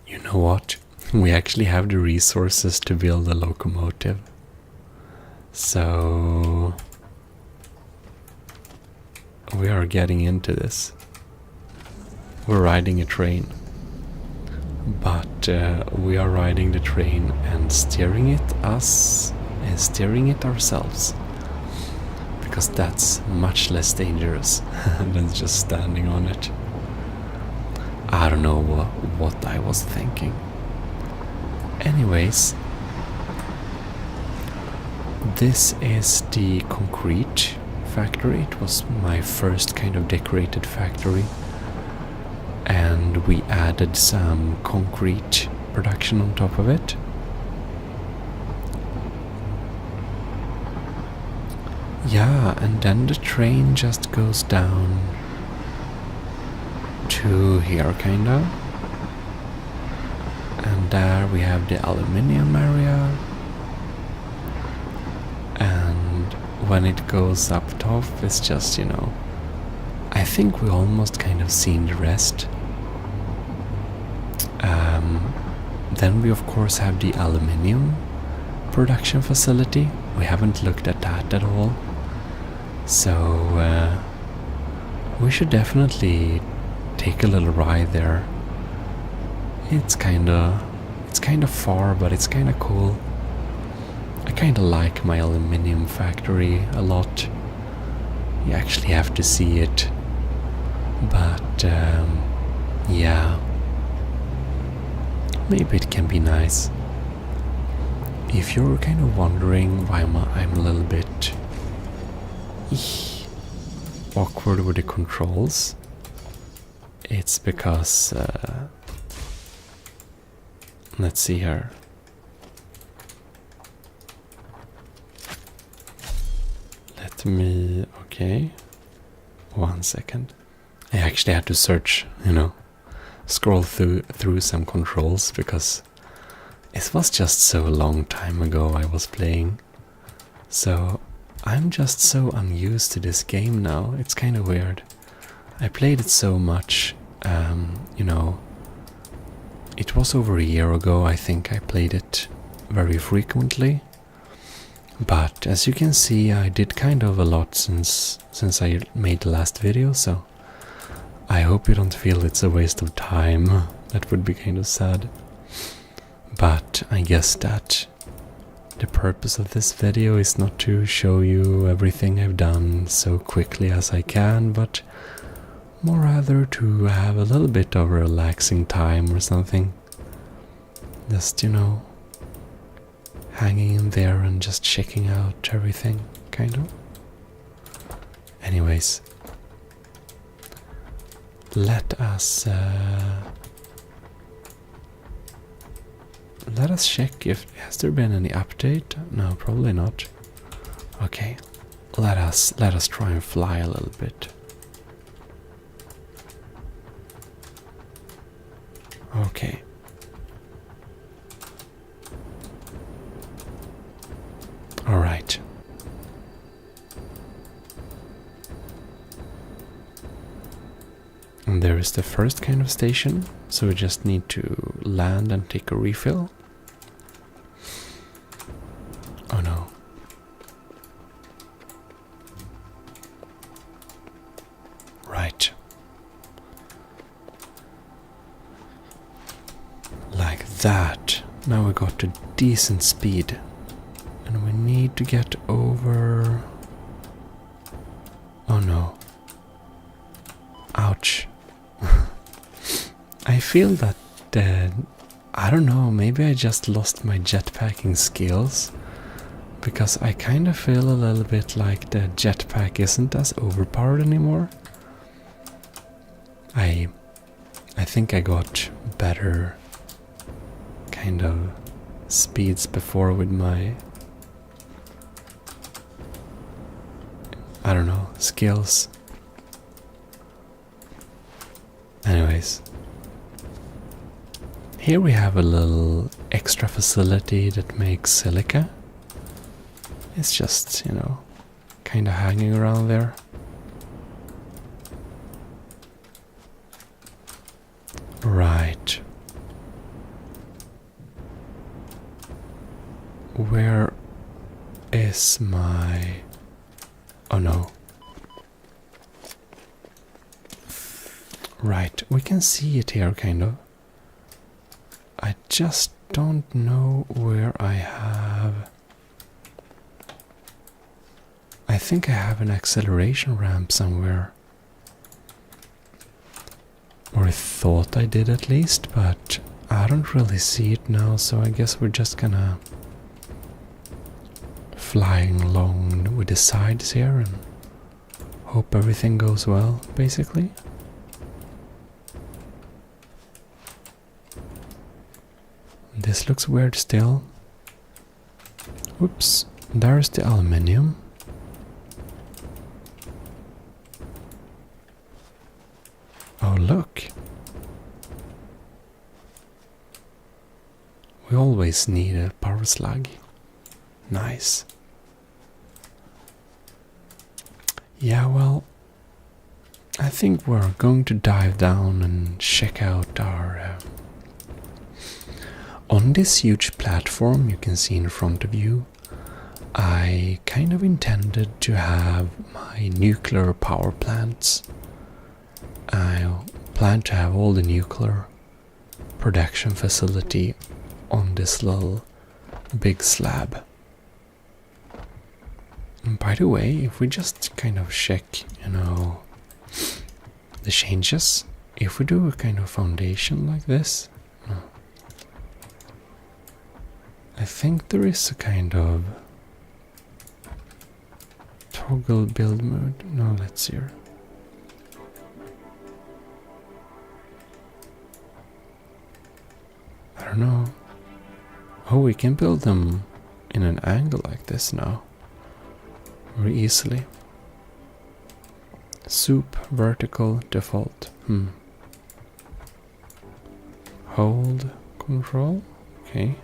You know what? We actually have the resources to build a locomotive. So we are getting into this. We're riding a train. But we are riding the train and steering it ourselves. Because that's much less dangerous than just standing on it. I don't know what I was thinking. Anyways, this is the concrete factory. It was my first kind of decorated factory. And we added some concrete production on top of it. Yeah, and then the train just goes down to here, kinda. And there we have the aluminium area. And when it goes up top, it's just, you know, I think we almost kind of seen the rest. Then we of course have the aluminium production facility. We haven't looked at that at all. So we should definitely take a little ride there. It's kind of far, but it's kind of cool. I kind of like my aluminium factory a lot. You actually have to see it. But yeah, maybe it can be nice. If you're kind of wondering why I'm a little bit awkward with the controls, it's because let's see here. Okay, 1 second. I actually had to search, you know, scroll through some controls because it was just so long time ago I was playing. So I'm just so unused to this game now. It's kind of weird. I played it so much, you know, it was over a year ago I think I played it very frequently. But as you can see, I did kind of a lot since I made the last video, so I hope you don't feel it's a waste of time. That would be kind of sad. But I guess that the purpose of this video is not to show you everything I've done so quickly as I can, but more rather to have a little bit of a relaxing time or something. Just, you know, hanging in there and just checking out everything, kind of. Anyways, let us check if has there been any update. No, probably not. Okay, let us try and fly a little bit. Okay. All right. And there is the first kind of station, so we just need to land and take a refill. Oh no. Right. Like that. Now we got a decent speed. And we need to get over... Oh no. Ouch. I feel that... I don't know, maybe I just lost my jetpacking skills. Because I kind of feel a little bit like the jetpack isn't as overpowered anymore. I think I got better kind of speeds before with my... I don't know, skills. Anyways. Here we have a little extra facility that makes silica. It's just, you know, kind of hanging around there. Right. Where is my... Oh no. Right, we can see it here, kind of. I just don't know where I have... I think I have an acceleration ramp somewhere. Or I thought I did at least, but I don't really see it now, so I guess we're just gonna... flying along with the sides here and hope everything goes well, basically. This looks weird still. Whoops, there's the aluminium. Oh look. We always need a power slug. Nice. Yeah, well, I think we're going to dive down and check out our... On this huge platform you can see in front of you, I kind of intended to have my nuclear power plants. I plan to have all the nuclear production facility on this little big slab. And by the way, if we just kind of check, you know, the changes, if we do a kind of foundation like this, I think there is a kind of toggle build mode. No, let's see here. I don't know. Oh, we can build them in an angle like this now. Very easily. Soup, vertical, default. Hold, control. Okay.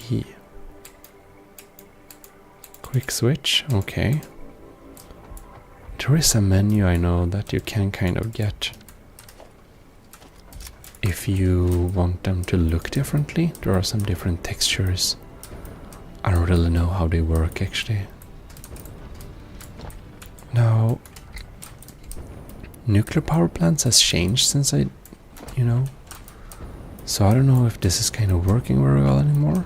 E. Quick switch, okay. There is a menu I know that you can kind of get if you want them to look differently, there are some different textures. I don't really know how they work actually. Now, nuclear power plants has changed since so I don't know if this is kind of working very well anymore.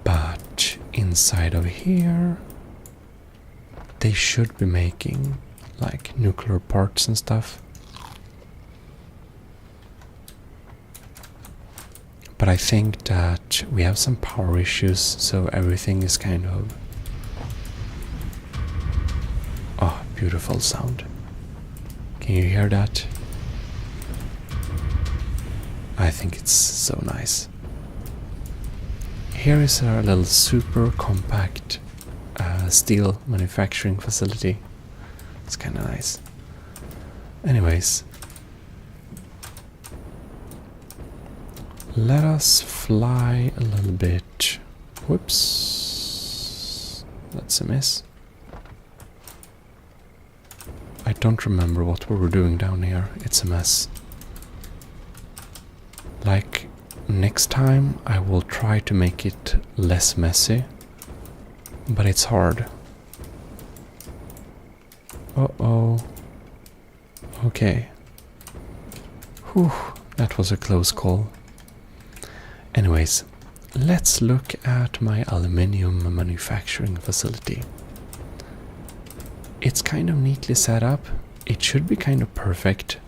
But inside of here, they should be making like nuclear parts and stuff. But I think that we have some power issues, so everything is kind of... Oh, beautiful sound. Can you hear that? I think it's so nice. Here is our little super compact steel manufacturing facility. It's kind of nice. Anyways, let us fly a little bit. Whoops, that's a miss. I don't remember what we were doing down here. It's a mess. Like, next time I will try to make it less messy, but it's hard. Uh-oh. Okay. Whew, that was a close call. Anyways, let's look at my aluminium manufacturing facility. It's kind of neatly set up. It should be kind of perfect.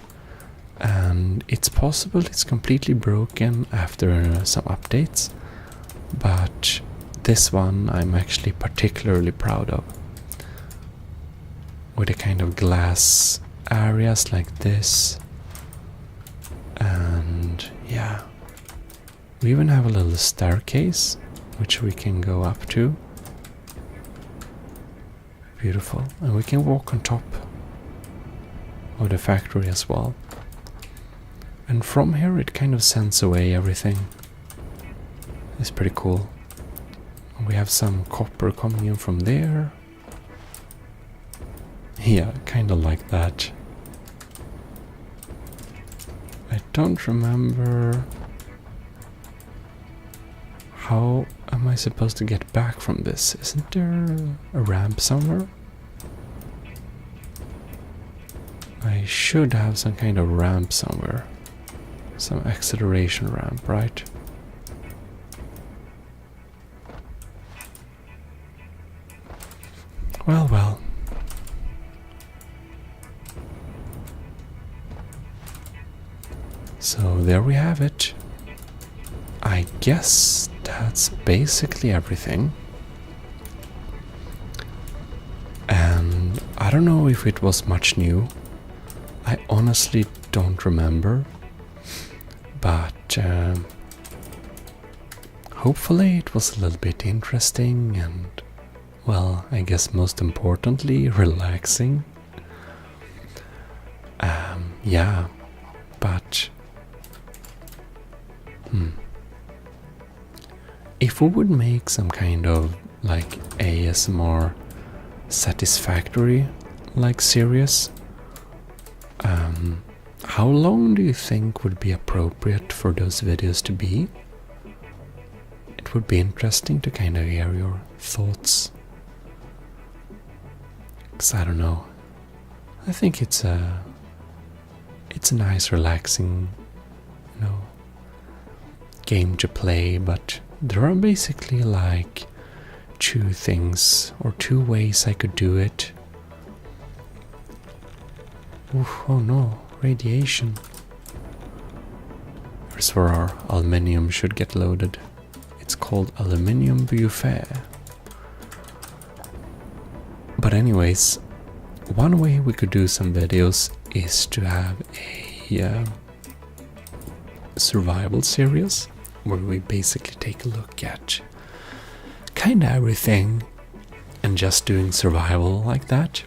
And it's possible it's completely broken after some updates. But this one I'm actually particularly proud of. With a kind of glass areas like this. And yeah. We even have a little staircase which we can go up to. Beautiful. And we can walk on top of the factory as well. And from here it kind of sends away everything. It's pretty cool. We have some copper coming in from there. Yeah, kind of like that. I don't remember... How am I supposed to get back from this? Isn't there a ramp somewhere? I should have some kind of ramp somewhere. Some acceleration ramp, right? Well, well. So there we have it. I guess that's basically everything. And I don't know if it was much new. I honestly don't remember. But hopefully it was a little bit interesting and, well, I guess most importantly, relaxing. Yeah, but... If we would make some kind of like ASMR satisfactory like series, how long do you think would be appropriate for those videos to be? It would be interesting to kind of hear your thoughts. 'Cause I don't know. I think it's a nice, relaxing, game to play, but there are basically like two things or two ways I could do it. Oof, oh no, radiation. Here's where our aluminium should get loaded. It's called aluminium buffet. But anyways, one way we could do some videos is to have a survival series where we basically take a look at kind of everything and just doing survival like that.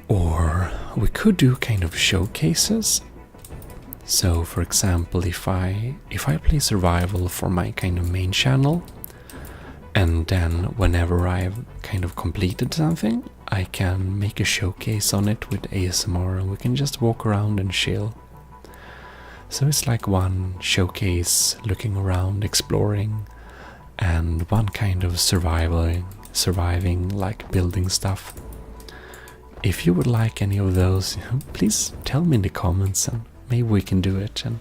Or we could do kind of showcases. So for example, if I play survival for my kind of main channel, and then whenever I've kind of completed something, I can make a showcase on it with ASMR and we can just walk around and chill. So it's like one showcase, looking around, exploring, and one kind of surviving, like building stuff. If you would like any of those, please tell me in the comments and maybe we can do it. And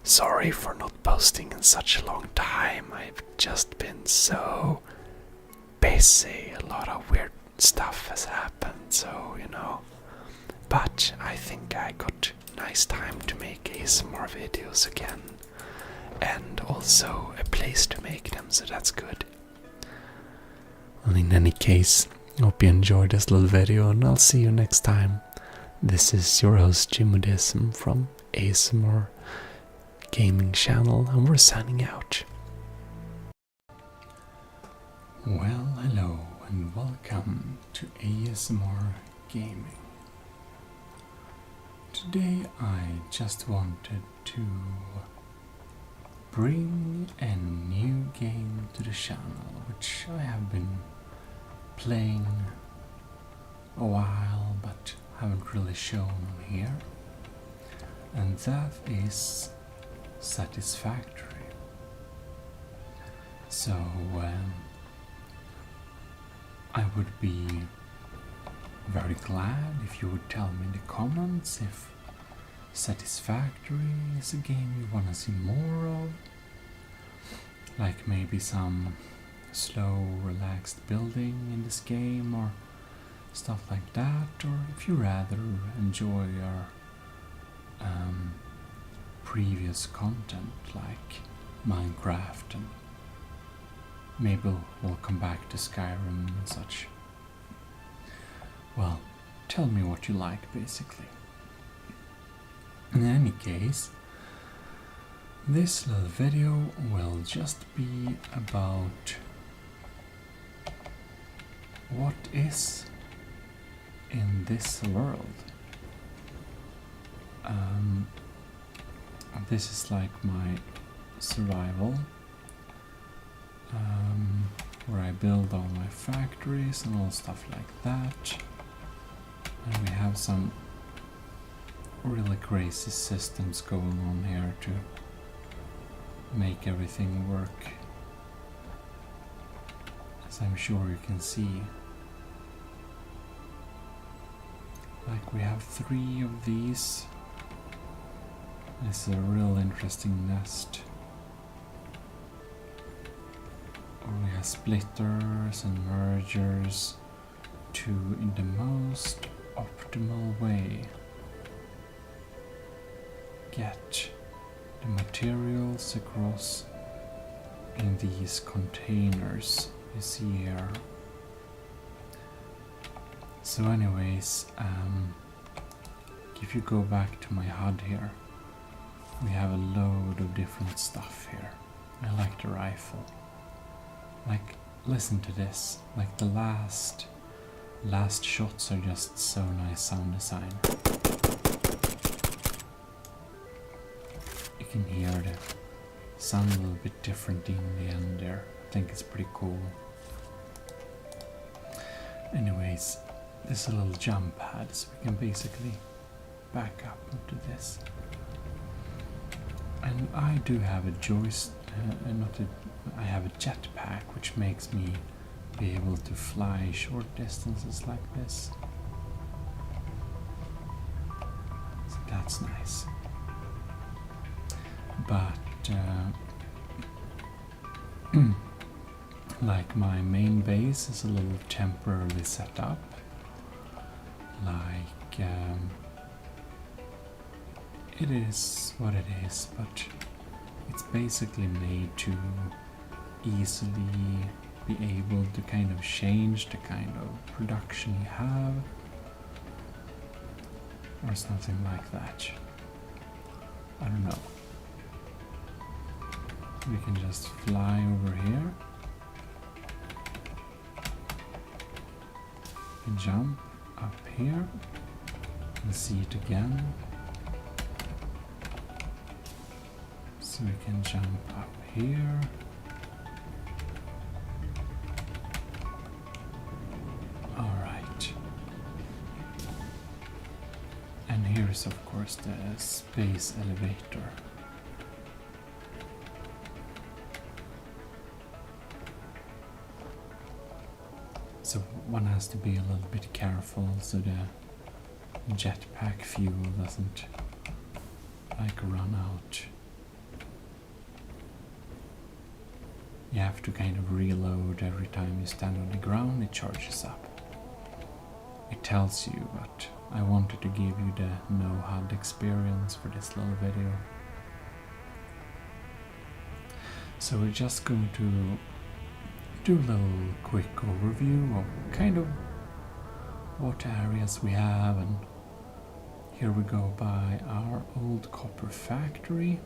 sorry for not posting in such a long time. I've just been so busy. A lot of weird stuff has happened, so but I think I got nice time to make ASMR videos again, and also a place to make them, so that's good. Well, in any case, I hope you enjoyed this little video, and I'll see you next time. This is your host Gmodism from ASMR Gaming Channel, and we're signing out. Well, hello and welcome to ASMR Gaming. Today I just wanted to bring a new game to the channel, which I have been playing a while but haven't really shown on here, and that is Satisfactory. So I would be very glad if you would tell me in the comments if Satisfactory is a game you want to see more of, like maybe some slow, relaxed building in this game or stuff like that, or if you rather enjoy our previous content like Minecraft, and maybe we'll come back to Skyrim and such. Well, tell me what you like, basically. In any case, this little video will just be about what is in this world. This is like my survival, where I build all my factories and all stuff like that. And we have some really crazy systems going on here to make everything work, as I'm sure you can see. Like, we have 3 of these. It's a real interesting nest. Or we have splitters and mergers to, in the most optimal way, get the materials across in these containers you see here. So anyways, if you go back to my HUD here, we have a load of different stuff here. I like the rifle. Like, listen to this. Like, the last shots are just so nice sound design. You can hear the sound a little bit different in the end there. I think it's pretty cool. Anyways, this is a little jump pad, so we can basically back up into this. And I do have a I have a jetpack, which makes me be able to fly short distances like this. So that's nice. But like, my main base is a little temporarily set up. Like, it is what it is, but it's basically made to easily be able to kind of change the kind of production you have, or something like that. I don't know. We can just fly over here and jump up here and see it again. So we can jump up here course the space elevator. So one has to be a little bit careful so the jetpack fuel doesn't like run out. You have to kind of reload every time you stand on the ground, it charges up. It tells you, but I wanted to give you the no HUD experience for this little video. So we're just going to do a little quick overview of kind of what areas we have, and here we go by our old copper factory.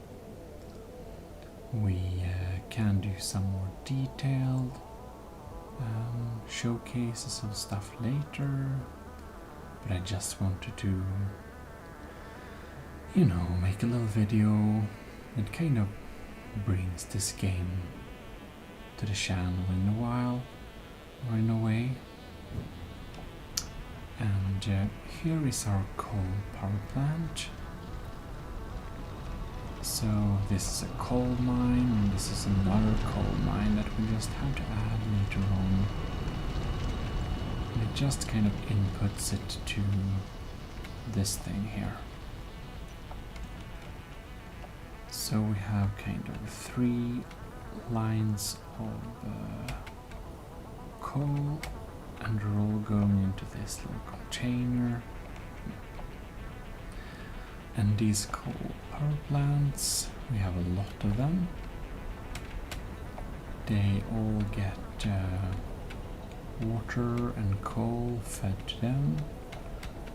We can do some more detailed showcases of stuff later, but I just wanted to, you know, make a little video that kind of brings this game to the channel in a while, or in a way. And here is our coal power plant. So this is a coal mine, and this is another coal mine that we just have to add later on. And it just kind of inputs it to this thing here. So we have kind of 3 lines of coal, and they're all going into this little container. And these coal power plants, we have a lot of them. They all get water and coal fed to them.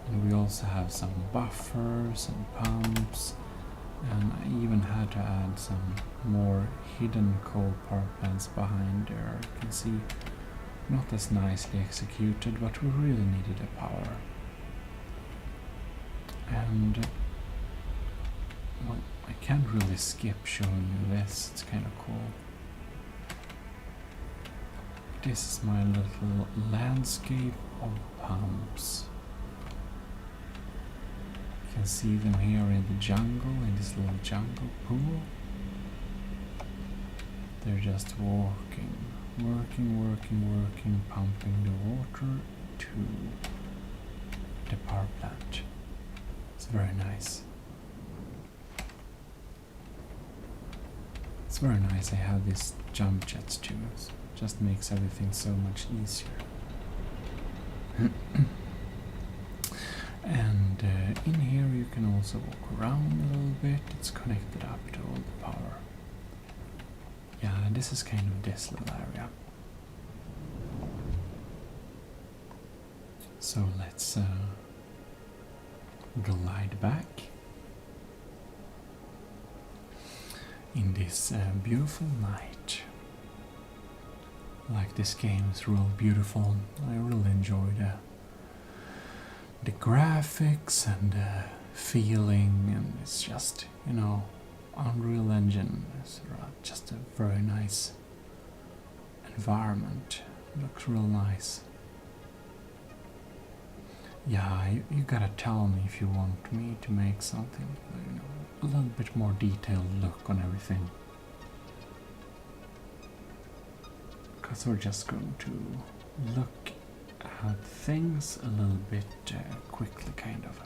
And we also have some buffers and pumps. And I even had to add some more hidden coal power plants behind there. You can see, not as nicely executed, but we really needed the power. And well, I can't really skip showing you this, it's kind of cool. This is my little landscape of pumps. You can see them here in the jungle, in this little jungle pool. They're just working, pumping the water to the power plant. It's very nice. It's very nice I have these jump jets too. It just makes everything so much easier. And in here you can also walk around a little bit. It's connected up to all the power. Yeah, this is kind of this little area. So let's glide back in this beautiful night. Like, this game is real beautiful. I really enjoy the graphics and the feeling, and it's just, you know, Unreal Engine is just a very nice environment. It looks real nice. Yeah, you gotta tell me if you want me to make something, you know, a little bit more detailed look on everything. Because we're just going to look at things a little bit quickly, kind of.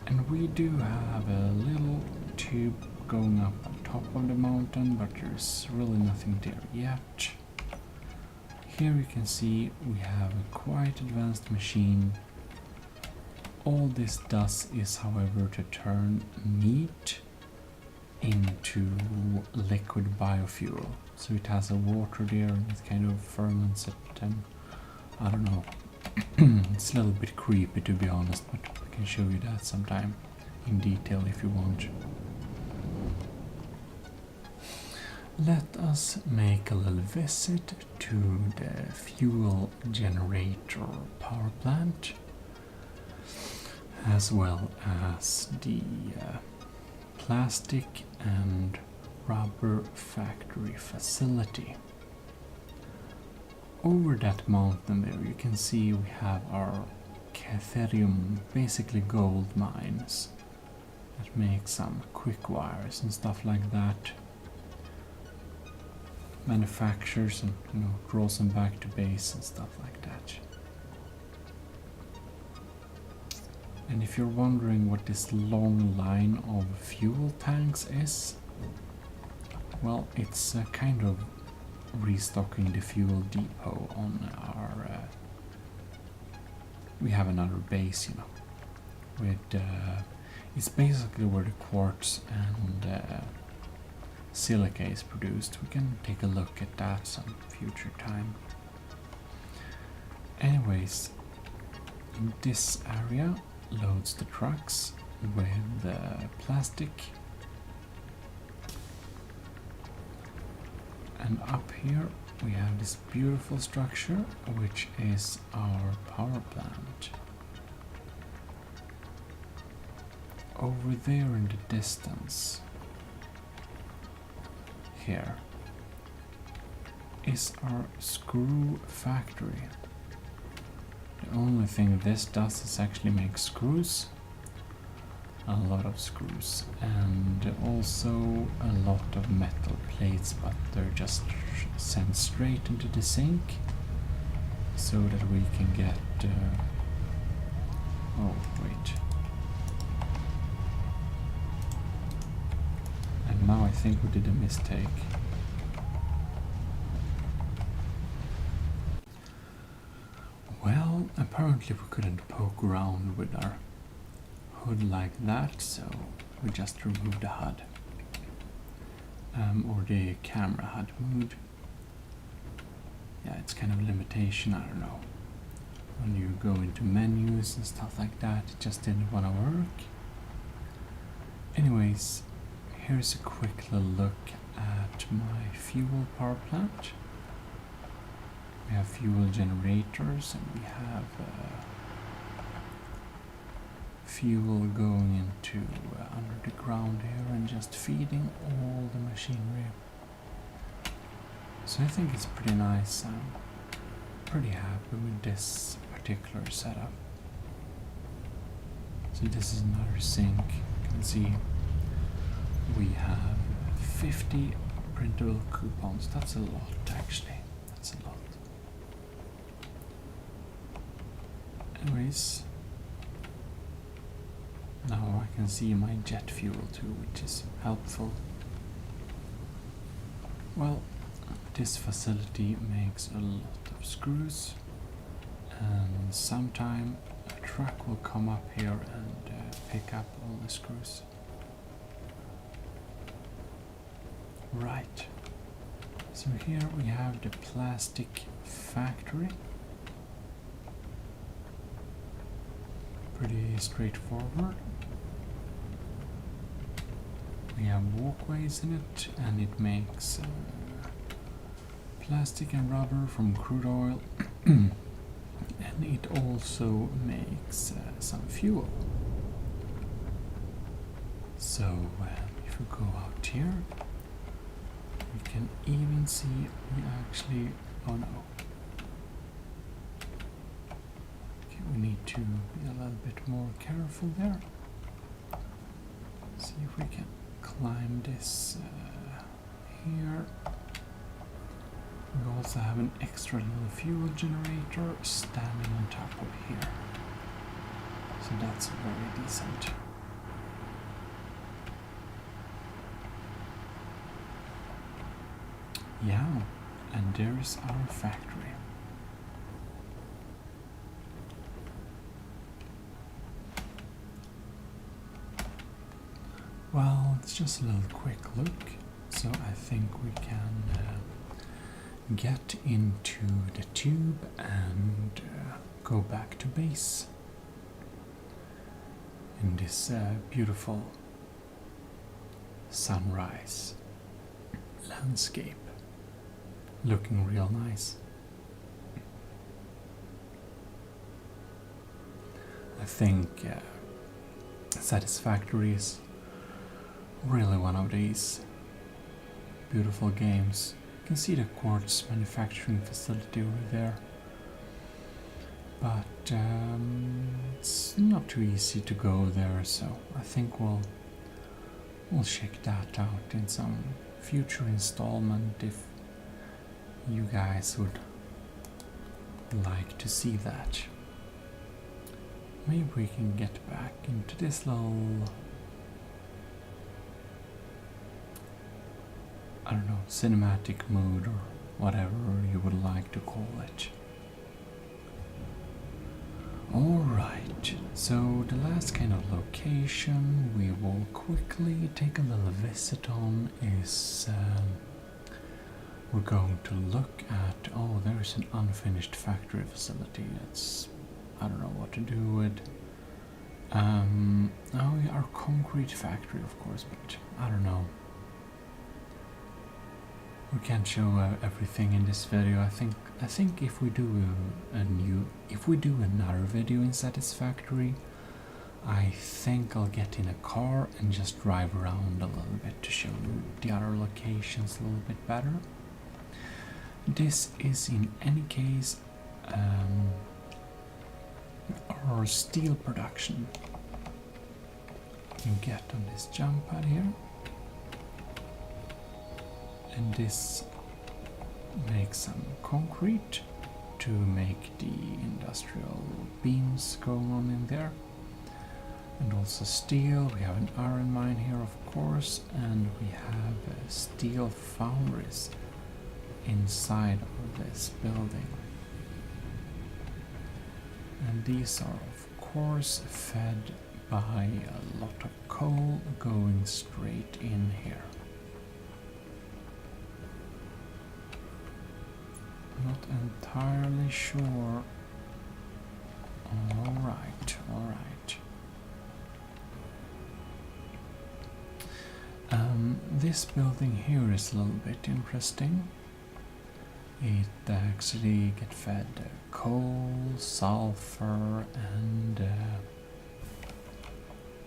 And we do have a little tube going up on top of the mountain, but there's really nothing there yet. Here you can see we have a quite advanced machine. All this does is, however, to turn meat into liquid biofuel. So it has a water there and it kind of ferments it, and I don't know. It's a little bit creepy, to be honest, but I can show you that sometime in detail if you want. Let us make a little visit to the fuel generator power plant, as well as the plastic and rubber factory facility. Over that mountain there you can see we have our Ethereum, basically gold mines that make some quick wires and stuff like that. Manufactures and draws them back to base and stuff like that. And if you're wondering what this long line of fuel tanks is, well, it's kind of restocking the fuel depot on our. We have another base, with it's basically where the quartz and silica is produced. We can take a look at that some future time. Anyways, in this area loads the trucks with plastic, and up here we have this beautiful structure which is our power plant. Over there in the distance here is our screw factory. The only thing this does is actually make screws, a lot of screws, and also a lot of metal plates, but they're just sent straight into the sink so that we can get oh wait, and now I think we did a mistake. Well, apparently we couldn't poke around with our hood like that, so we just removed the HUD. Or the camera HUD mode. Yeah, it's kind of a limitation, I don't know. When you go into menus and stuff like that, it just didn't want to work. Anyways, here's a quick little look at my fuel power plant. We have fuel generators, and we have fuel going into under the ground here and just feeding all the machinery. So I think it's pretty nice. I'm pretty happy with this particular setup. So this is another sink. You can see we have 50 printable coupons. That's a lot, actually. That's a lot. Anyways, now I can see my jet fuel too, which is helpful. Well, this facility makes a lot of screws, and sometime a truck will come up here and pick up all the screws. Right, so here we have the plastic factory. Pretty straightforward. We have walkways in it, and it makes plastic and rubber from crude oil, and it also makes some fuel. So if we go out here, we can even see we actually, oh no, we need to be a little bit more careful there. See if we can climb this here. We also have an extra little fuel generator standing on top of here. So that's very decent. Yeah, and there's our factory. Well, it's just a little quick look, so I think we can get into the tube and go back to base in this beautiful sunrise landscape, looking real nice. I think Satisfactory is really one of these beautiful games. You can see the quartz manufacturing facility over there, but it's not too easy to go there, so I think we'll check that out in some future installment if you guys would like to see that. Maybe we can get back into this little, I don't know, cinematic mood or whatever you would like to call it. Alright, so the last kind of location we will quickly take a little visit on is we're going to look at, oh, there's an unfinished factory facility. It's, I don't know what to do with. Oh, yeah, our concrete factory, of course, but I don't know. We can't show everything in this video. I think if we do another video in Satisfactory, I think I'll get in a car and just drive around a little bit to show you the other locations a little bit better. This is in any case our steel production. You get on this jump pad here, and this makes some concrete to make the industrial beams going on in there, and also steel. We have an iron mine here, of course, and we have steel foundries inside of this building, and these are of course fed by a lot of coal going straight in here. Not entirely sure. Alright, alright. This building here is a little bit interesting. It actually gets fed coal, sulfur, and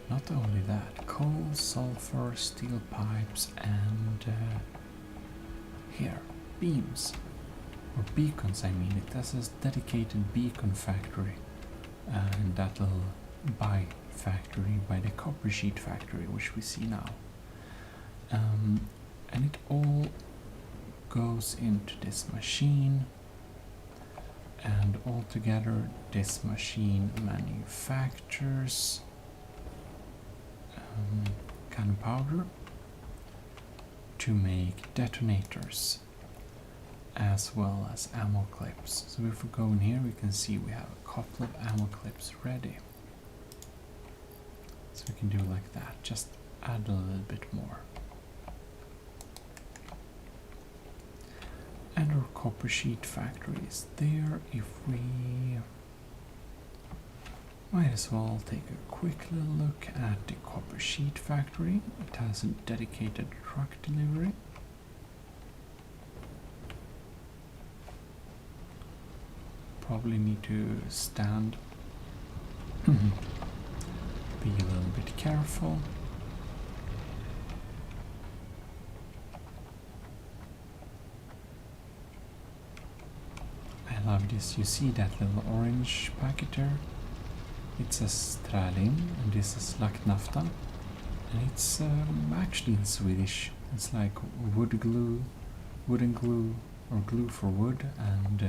not only that, coal, sulfur, steel pipes, and here, beams. Or beacons, I mean. It has a dedicated beacon factory in that little by factory, by the copper sheet factory, which we see now. And it all goes into this machine, and altogether this machine manufactures gunpowder to make detonators, as well as ammo clips. So if we go in here, we can see we have a couple of ammo clips ready. So we can do like that, just add a little bit more. And our copper sheet factory is there. If we might as well take a quick little look at the copper sheet factory. It has a dedicated truck delivery. Probably need to stand, be a little bit careful. I love this. You see that little orange packet there? It says Stralin, and this is Lacknafta, and it's actually in Swedish. It's like wood glue, wooden glue, or glue for wood, and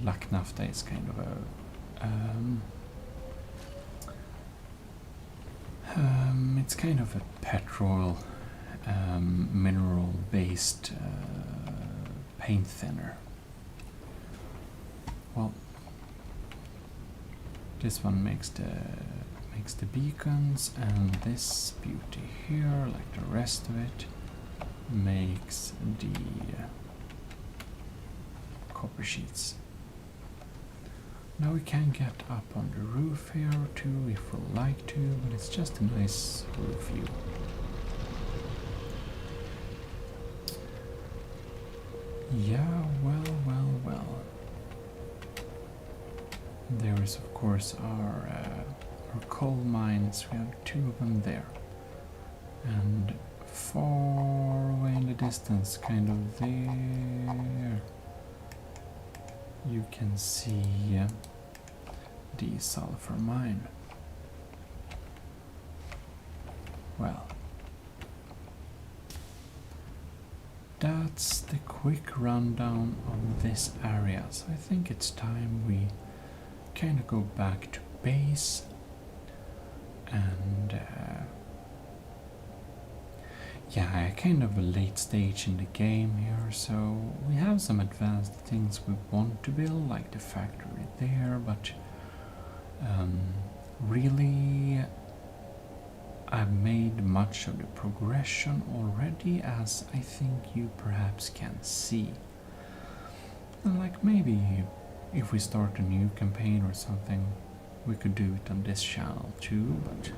Lacknafta is kind of a it's kind of a petrol mineral based paint thinner. Well, this one makes the beacons, and this beauty here, like the rest of it, makes the copper sheets. Now we can get up on the roof here too if we like to, but it's just a nice roof view. Yeah, well. There is of course our coal mines. We have two of them there, and far away in the distance, kind of there, you can see the sulfur mine. Well, that's the quick rundown of this area, so I think it's time we kind of go back to base and yeah, kind of a late stage in the game here, so we have some advanced things we want to build, like the factory there, but really I've made much of the progression already, as I think you perhaps can see. And like maybe if we start a new campaign or something, we could do it on this channel too, but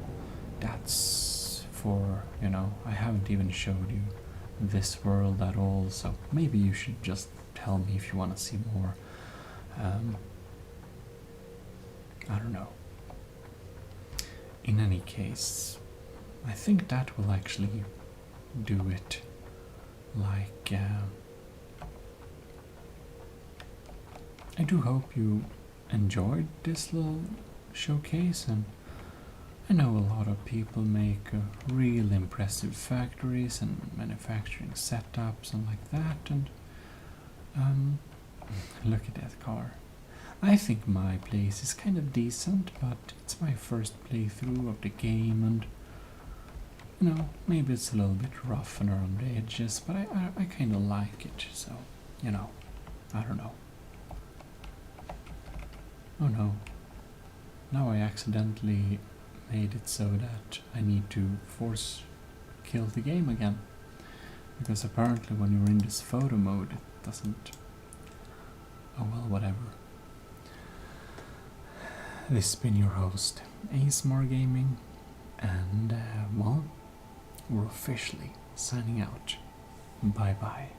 that's for, you know, I haven't even showed you this world at all, so maybe you should just tell me if you want to see more. I don't know. In any case, I think that will actually do it. Like, I do hope you enjoyed this little showcase, and I know a lot of people make real impressive factories and manufacturing setups and like that, and look at that car. I think my place is kind of decent, but it's my first playthrough of the game, and you know, maybe it's a little bit rough and around the edges, but I kind of like it, so, you know, I don't know. Oh no, now I accidentally made it so that I need to force kill the game again, because apparently when you're in this photo mode it doesn't. Oh well, whatever. This has been your host, ASMR Gaming, and well, we're officially signing out. Bye bye.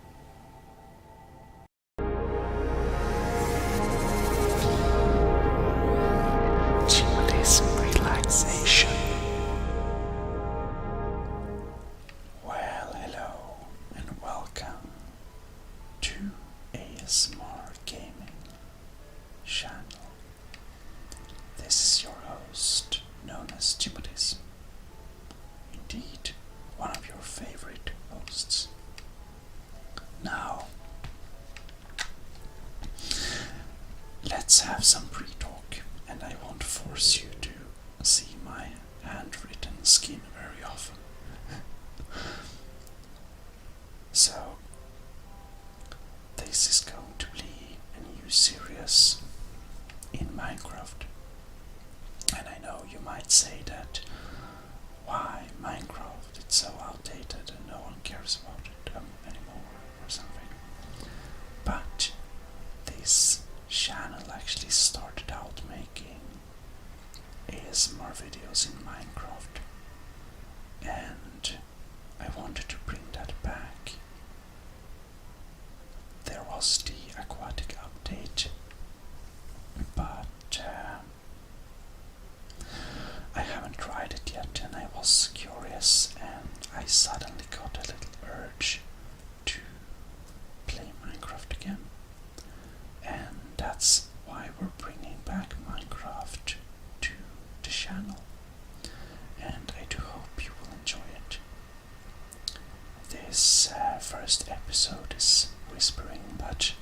Gmodism Relaxation. Well, hello and welcome to ASMR Gaming channel. This is your host, known as Gmodism. Indeed, one of your favorite hosts. Now, let's have some pre-talk, and I won't force you to see my handwritten skin very often. So, this is going to be a new series in Minecraft. And I know you might say that, why Minecraft, it's so outdated and no one cares about it anymore or something. But this channel actually started out making ASMR videos in Minecraft, and I wanted to bring that back. There was the aquatic update, but I haven't tried it yet, and I was curious, and I suddenly got a little urge to play Minecraft again. And that's why we're bringing back Minecraft to the channel, and I do hope you will enjoy it. This first episode is whispering, but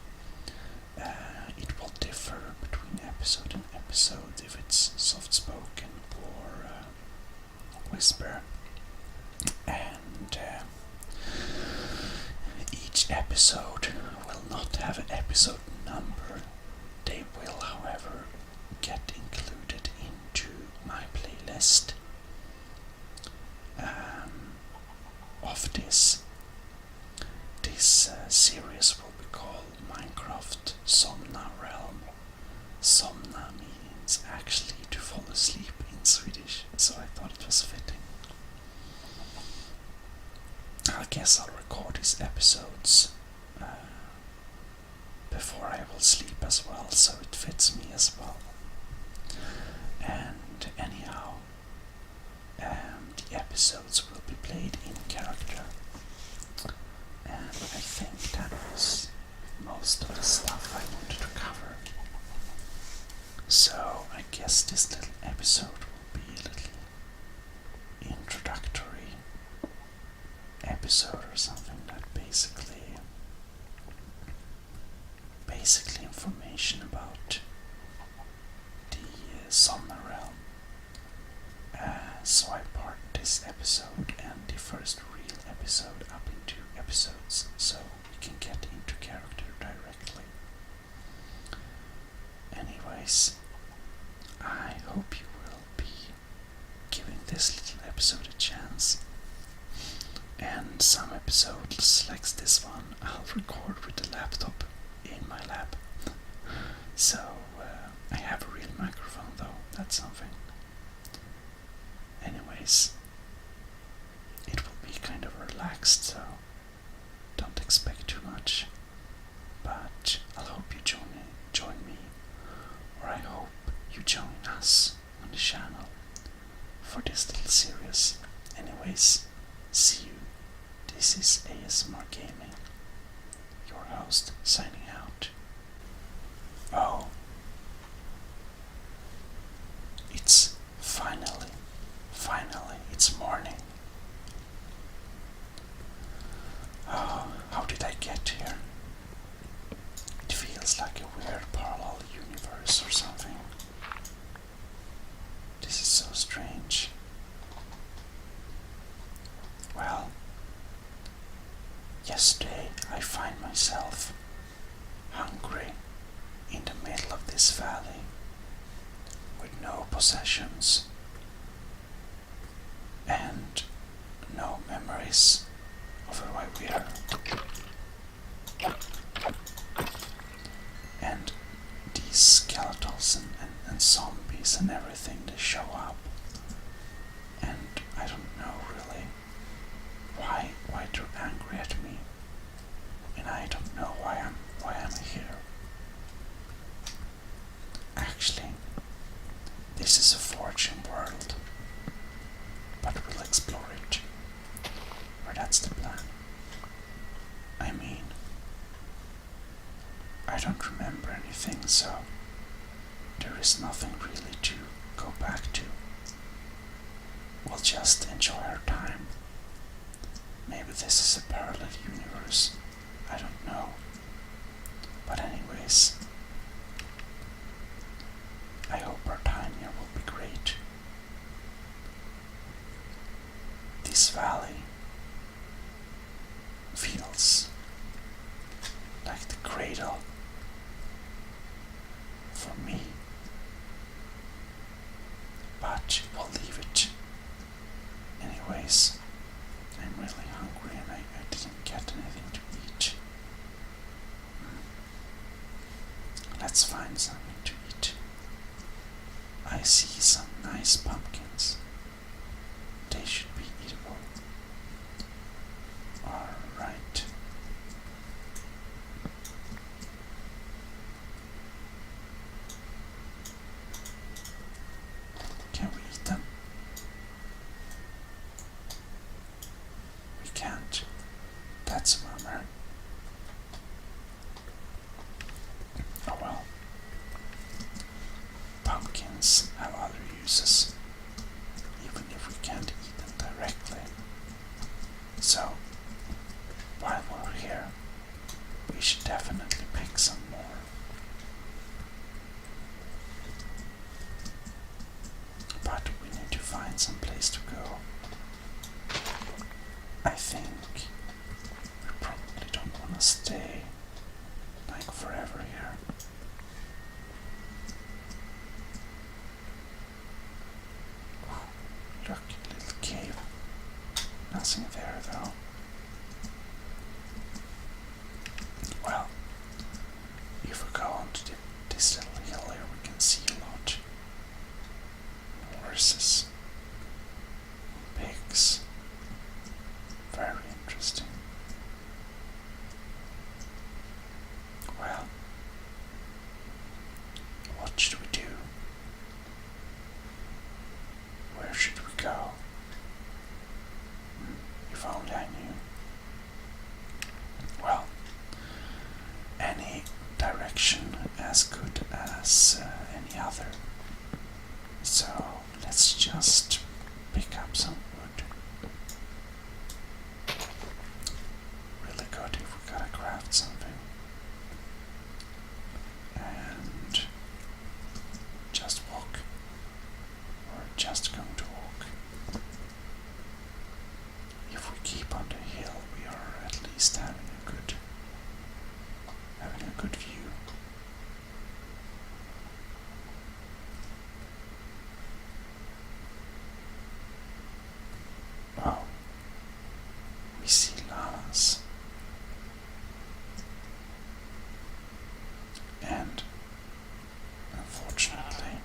it will differ between episode and episode if it's soft spoken or whisper, and each episode will not have an episode number. They will, however, get included into my playlist of this. This series will be called Minecraft Somna Realm. Somna means actually to fall asleep in Swedish, so I thought it was fitting. I guess I'll record these episodes before I will sleep as well, so it fits me as well. And anyhow, the episodes will be played in character, and I think that was most of the stuff I wanted to cover. So I guess this little episode will be a little introductory episode or something that basically information about the Somna realm. So I part this episode and the first real episode up into episodes so we can get into character directly. Anyways, I hope you will be giving this little episode a chance. And some episodes, like this one, I'll record with the laptop in my lab. So I have a real microphone though, that's something. Anyways, it will be kind of relaxed, so don't expect too much. But I hope you join me, or I hope you join us on the channel for this little series. Anyways, see you. This is ASMR Gaming, your host, signing out. Oh, it's finally, it's morning. Oh, how did I get here? It feels like a weird parallel universe or something. This is so strange. Well, yesterday I find myself hungry in the middle of this valley with no possessions and no memories of why we are. And these skeletons and zombies and everything, they show up, and I don't know really why they're angry at me, and I don't know why I'm here. Actually, this is a fortune world, but we'll explore it, or that's the plan. I mean, I don't remember anything, so there is nothing really to go back to. We'll just enjoy our time. Maybe this is a parallel universe, I don't know. But anyways, I hope our time here will be great. This valley feels like the cradle for me, but we'll leave it. Anyways, I'm really hungry and I didn't get anything to eat. Let's find something to eat. I see some nice pumpkins. They should be eatable. Alright. Can we eat them? We can't. That's a bummer. Oh well. Pumpkins have other uses, even if we can't eat them directly. So, while we're here, we should definitely pick some more. But we need to find some place to go. I think we probably don't want to stay like forever here. Look, little cave. Nothing there though. Well, if we go onto this little hill here, we can see a lot. Horses, pigs. Very interesting. Well, what should we do? Where should we go? If only I knew. Oh, we see llamas. And unfortunately,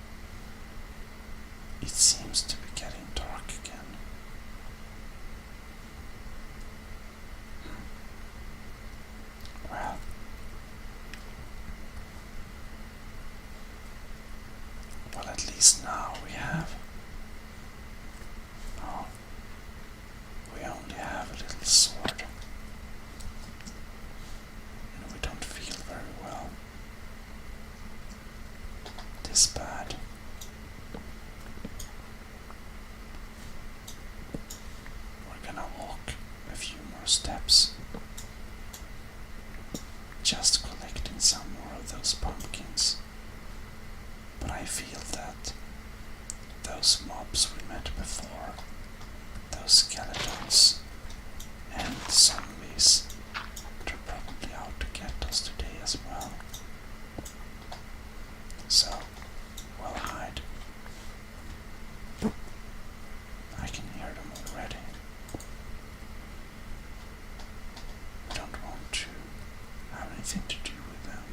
it seems to be getting dark again. Well, at least now we have. Oh, we only have a little sword. And we don't feel very well. This bad. We're gonna walk a few more steps. Just collecting some more of those pumpkins. But I feel that those mobs we met before, those skeletons and zombies, they're probably out to get us today as well. So, we'll hide. I can hear them already. I don't want to have anything to do with them.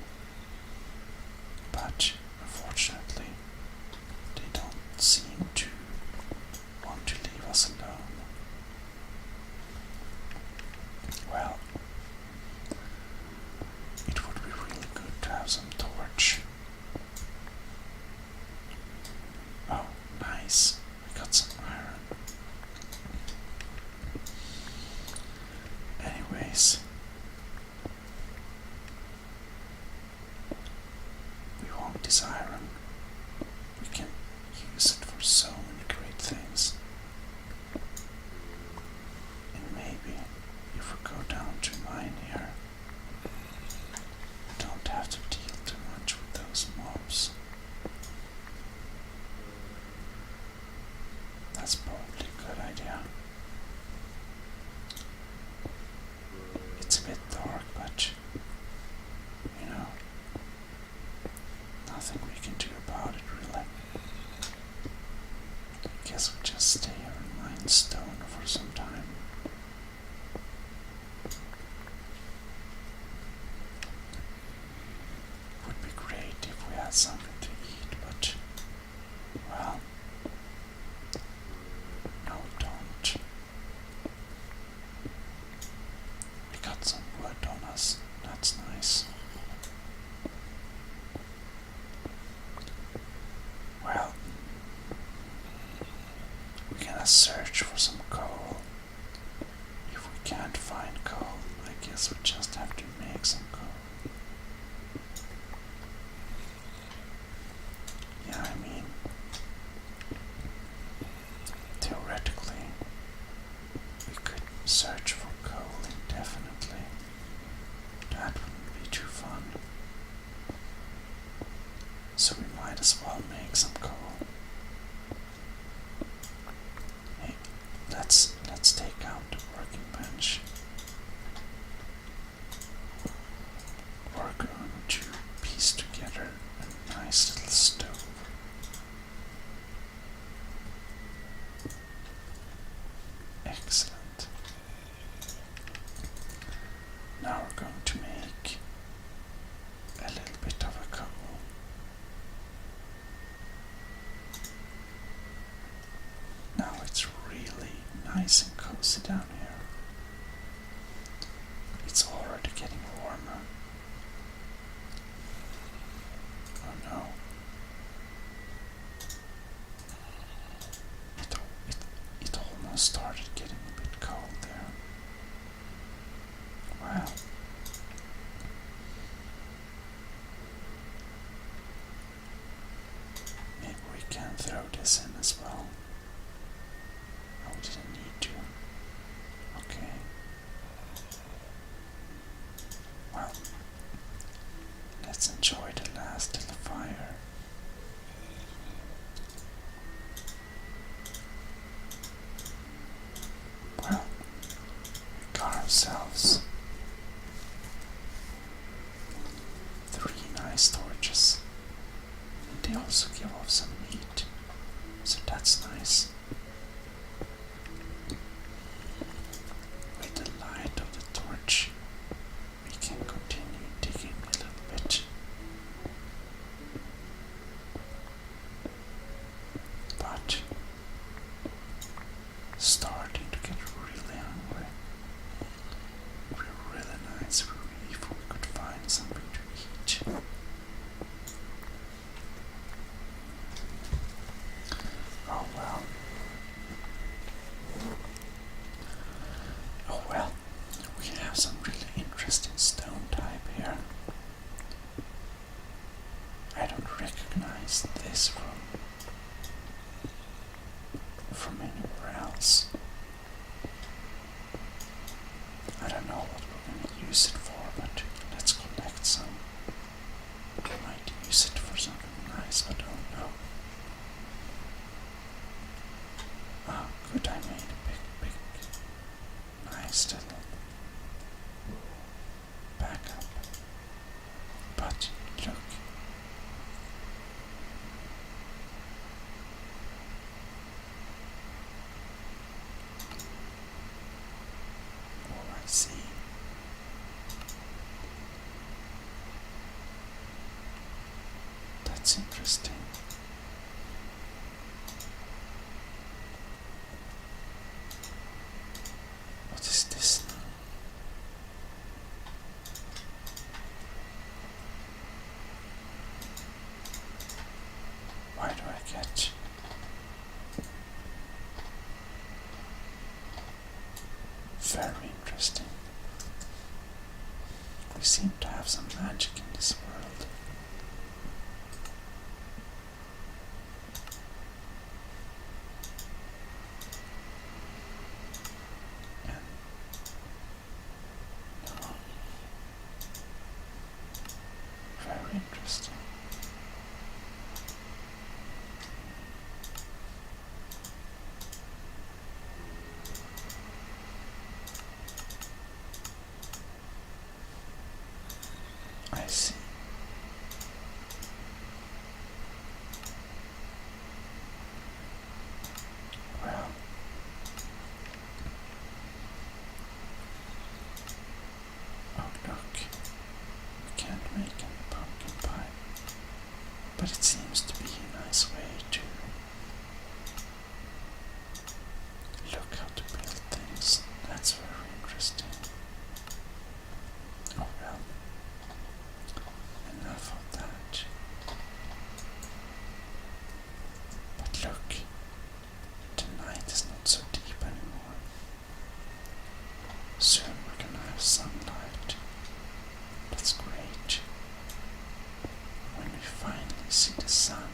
But unfortunately, they don't seem to want to leave us alone. Well, it would be really good to have some torch. Oh, nice. I got some iron. Anyways, we want this iron. We can use it for so many great things. And maybe if we go down to mine here, we don't have to deal too much with those mobs. That's probably a good idea. It's a bit dark, but you know, nothing we can do about it really. I guess we just stay here and mine stone for some time. Would be great if we had something to eat, but well, no we don't. We got some wood on us, that's nice. Well, we're gonna search for some coal. If we can't find coal, I guess we just have to make some coal. Yeah, I mean, theoretically, we could search for coal indefinitely. That wouldn't be too fun. So we might as well make some coal. Hey, let's take out the working bench. We're going to piece together a nice little stove. Excellent. Now we're going to make a little bit of a coal. Now it's really nice and cozy down here. It's already getting warmer. Oh no. It almost started getting a bit cold there. Wow. Maybe we can throw this in as well. Oh, we didn't need to. Okay. Well, let's enjoy the last little fire. Well, we got ourselves still back up. But look. Oh, I see. That's interesting. What is this now? Why do I get very interesting? We seem to have some magic in this world. Very interesting. I see. Well, oh look, we can't make any pumpkin pie, but it seems to be a nice way to look how to build things. That's very interesting. Oh well, enough of that. But look, the night is not so deep anymore. Soon we're gonna have sunlight. That's great. When we finally see the sun,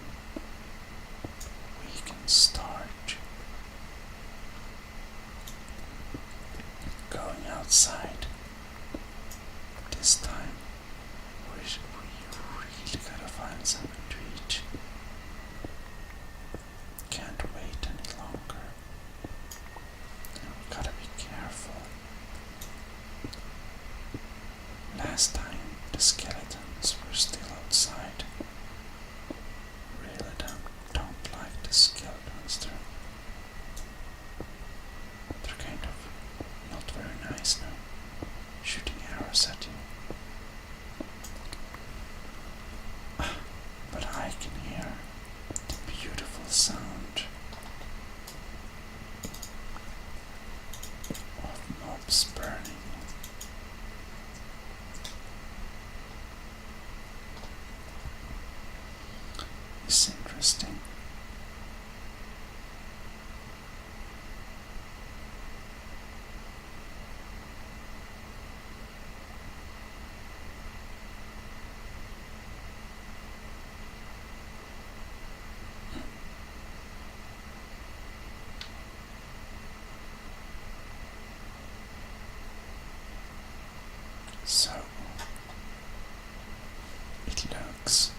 we can start going outside. This time, we really gotta find something to eat. Can't wait any longer. And we gotta be careful. Last time, the skeletons were still outside. Really don't like the skeletons. They're kind of not very nice now, shooting arrows at you. But I can hear the beautiful sound of mobs burning. It's interesting. So it looks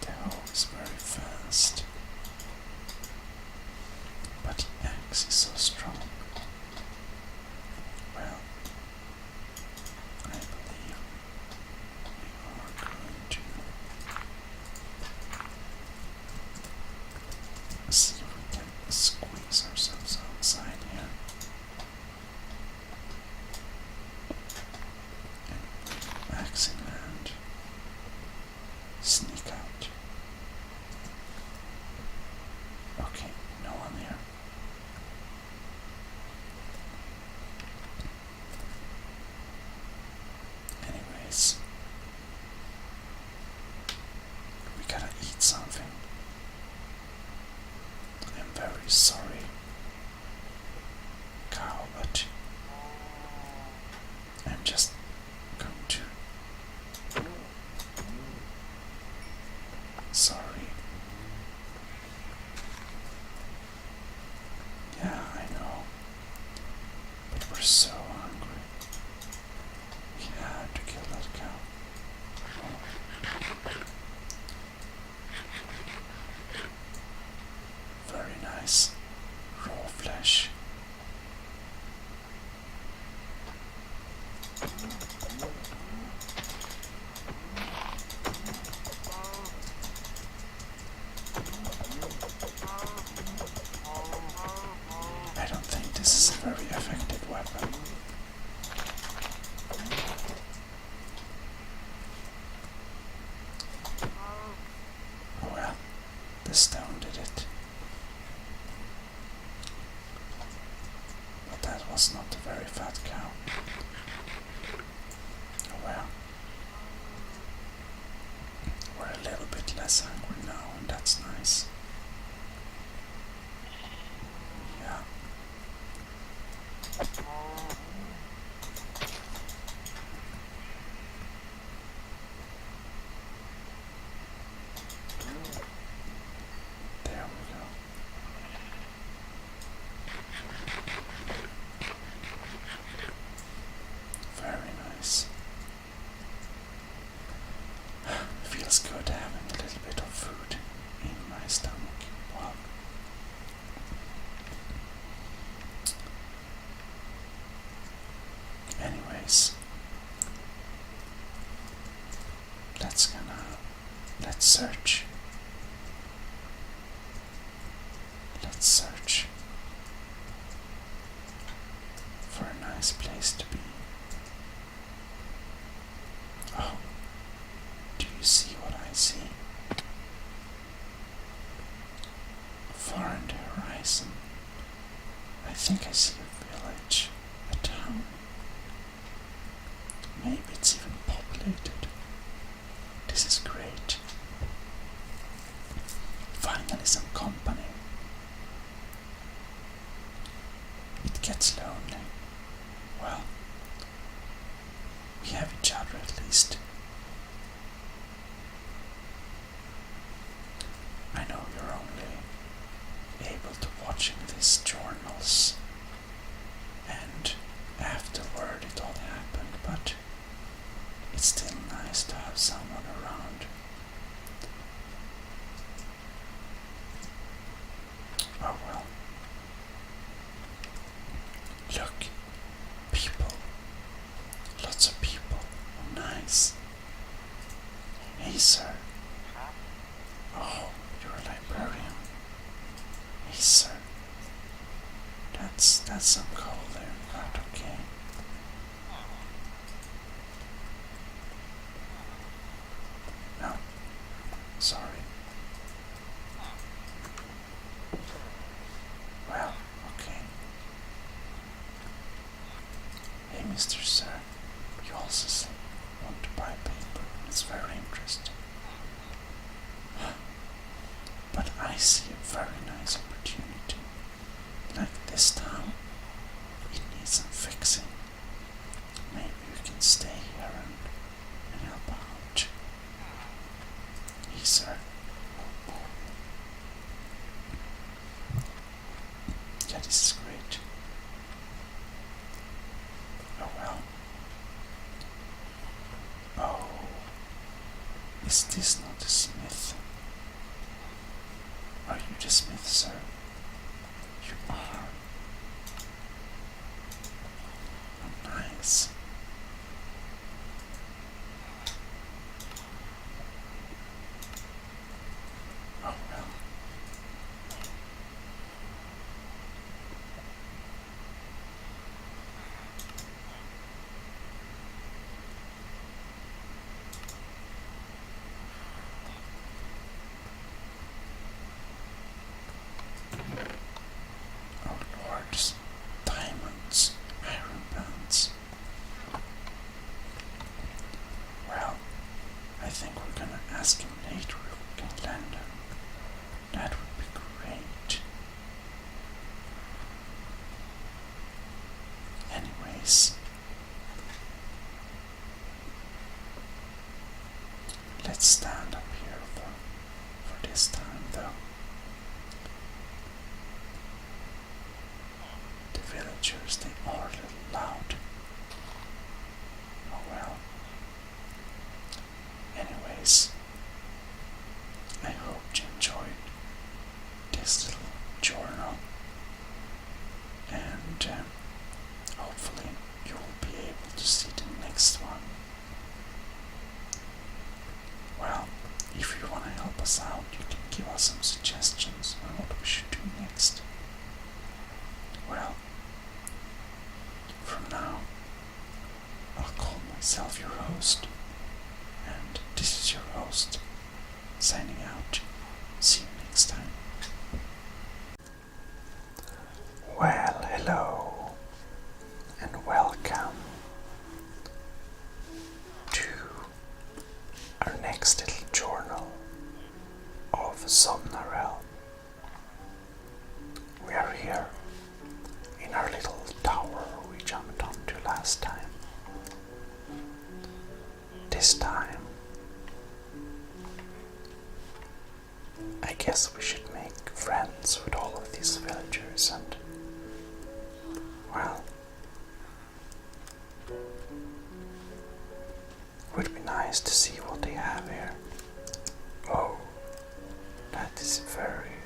the hoe is very fast, but the axe is so strong. Well, I believe we are going to see if we can squeeze ourselves outside here. Axe in hand. Sneak out. Okay, no one here. Anyways, we gotta eat something. I'm very sorry, cow, but I'm just going to. Sorry. Yeah, I know. But we're so hungry. We had to kill that cow. Very nice. Raw flesh. was not a very fat cow. Oh well. We're a little bit less hungry now, and that's nice. Yeah. There we go. Very nice. Feels good having a little bit of food in my stomach. Wow. Anyways, let's search. Let's search for a nice place to be. Oh, do you see what I see? Far in the horizon, I think I see a village, a town. Maybe it's even populated. This is great. Finally some company. It gets lonely. Well, we have each other at least. I know you're only able to watching these journals and afterward it all happened, but it's still nice to have someone around. Oh well. Look, people. Lots of people. Oh, nice. Hey, sir. Oh, you're a librarian. Hey, sir. That's some coal there, but okay. No, sorry. Well, okay. Hey, Mr. Sir, you also say you want to buy paper. It's very interesting. But I see a very nice opportunity. Like this town, it needs some fixing. Maybe we can stay here and help out. Hey, sir. Yeah, this is great. Oh well. Oh, is this not a smith? Are you the smith, sir? You are. Oh, nice. Oh well. Oh lords, diamonds, iron bands. Well, I think we're gonna ask him later if we can lend him. That would be great. Anyways, let's stand up here for this time though. The villagers, they are a little loud. Oh well. Anyways, I hope you enjoyed this little journal, and hopefully you will be able to see the next one. Well, if you want to help us out, you can give us some suggestions on what we should do next. Well, from now, I'll call myself your host, and this is your host, signing out. See you next time. Well, hello. inventories and, well, would be nice to see what they have here. Oh, that is very,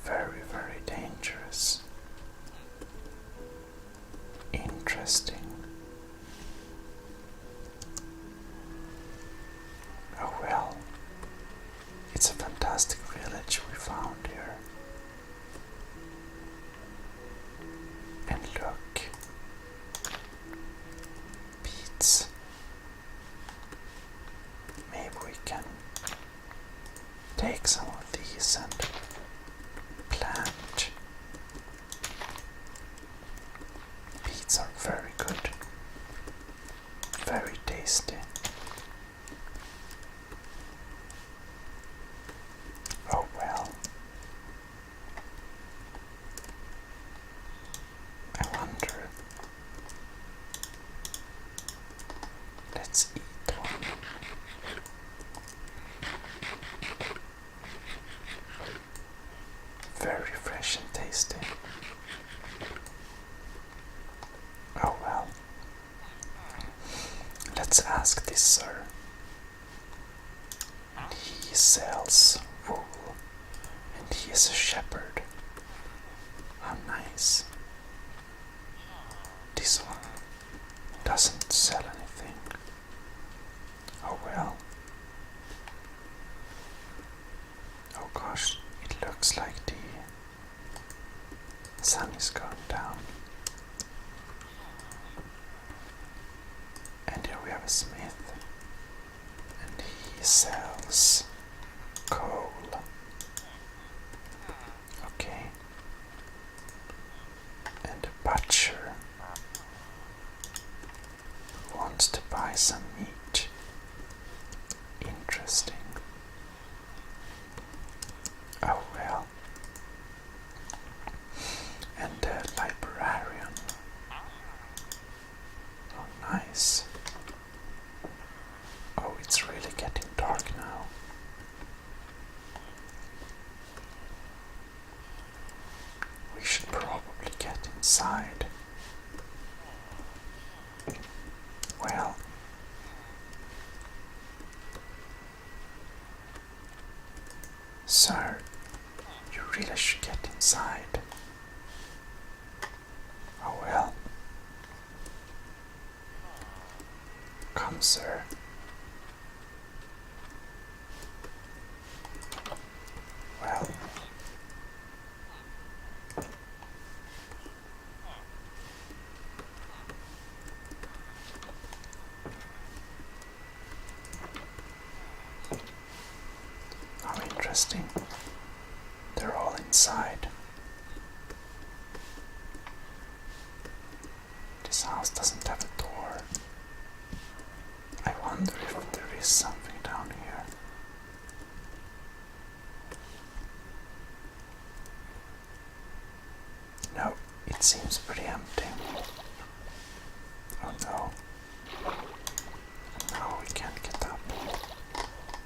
very, very dangerous. Interesting. Oh well, it's a fantastic village we found here. And look, beets. Maybe we can take some of these and plant. Beets are very good, very tasty. Oh well. I wonder. Let's eat one. Very fresh and tasty. Oh well. Let's ask this sir. He sells wool and he is a shepherd. How nice. This one doesn't sell anything. Oh well. Oh gosh, it looks like the sun is going down. And here we have a smith. And he sells coal. Okay. And a butcher who wants to buy some meat. Interesting. Oh well. And a librarian. Oh nice. Oh, it's really getting dark now. We should probably get inside. Well, sir, you really should get inside. Oh well. Come, sir. Well, how interesting. They're all inside. This house doesn't have a door. I wonder if there is something down here. No, it seems pretty empty. Oh no. Now we can't get up.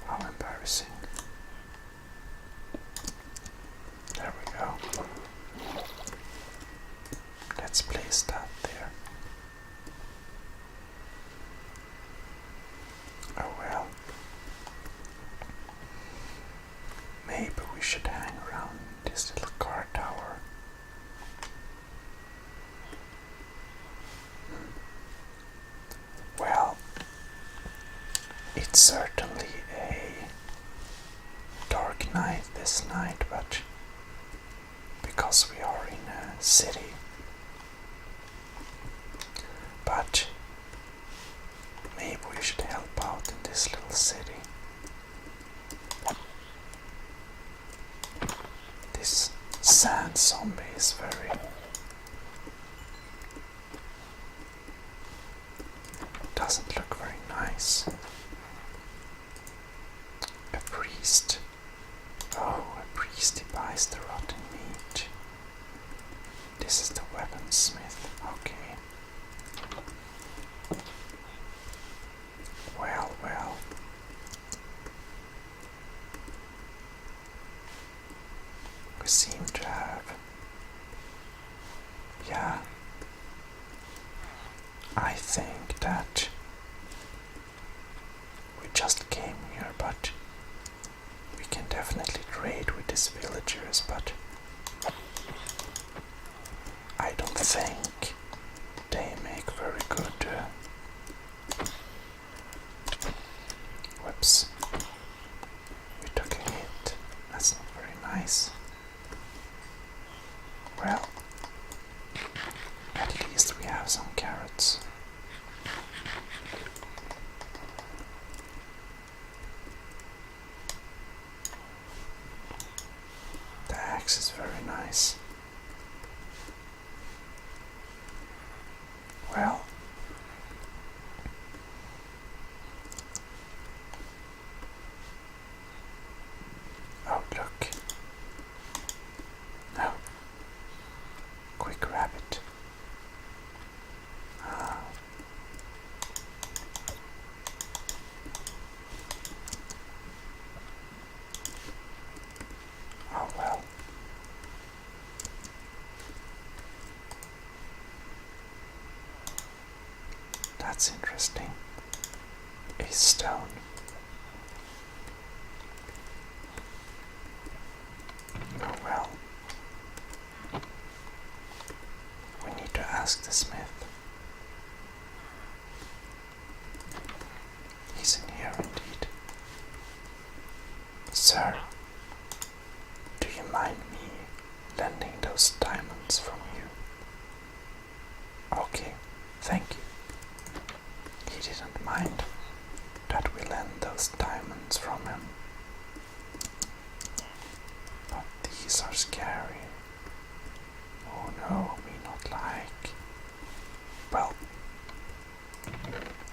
How embarrassing. There we go. Let's place that there. Oh well. Maybe we should hang around this little car tower. Well, it's certainly a dark night this night, but because we are in a city. But maybe we should help out in this little city. This sand zombie is very doesn't look very nice. A priest. Oh, a priest, he buys the rotten meat. This is the weaponsmith. Okay. Well, well. We seem to have I think that we just came here, but we can definitely trade with these villagers, but I don't think they make very good. Whoops. We took a hit. That's not very nice. Well, at least we have some carrots. The axe is very nice. Well, oh look. No. Quick rabbit. Ah. Oh well. That's interesting. A stone. Oh well. We need to ask the smith. He's in here indeed. Sir, do you mind me lending those diamonds from you? Okay, thank you. He didn't mind that we lend those diamonds from him. But these are scary. Oh no, me not like. Well,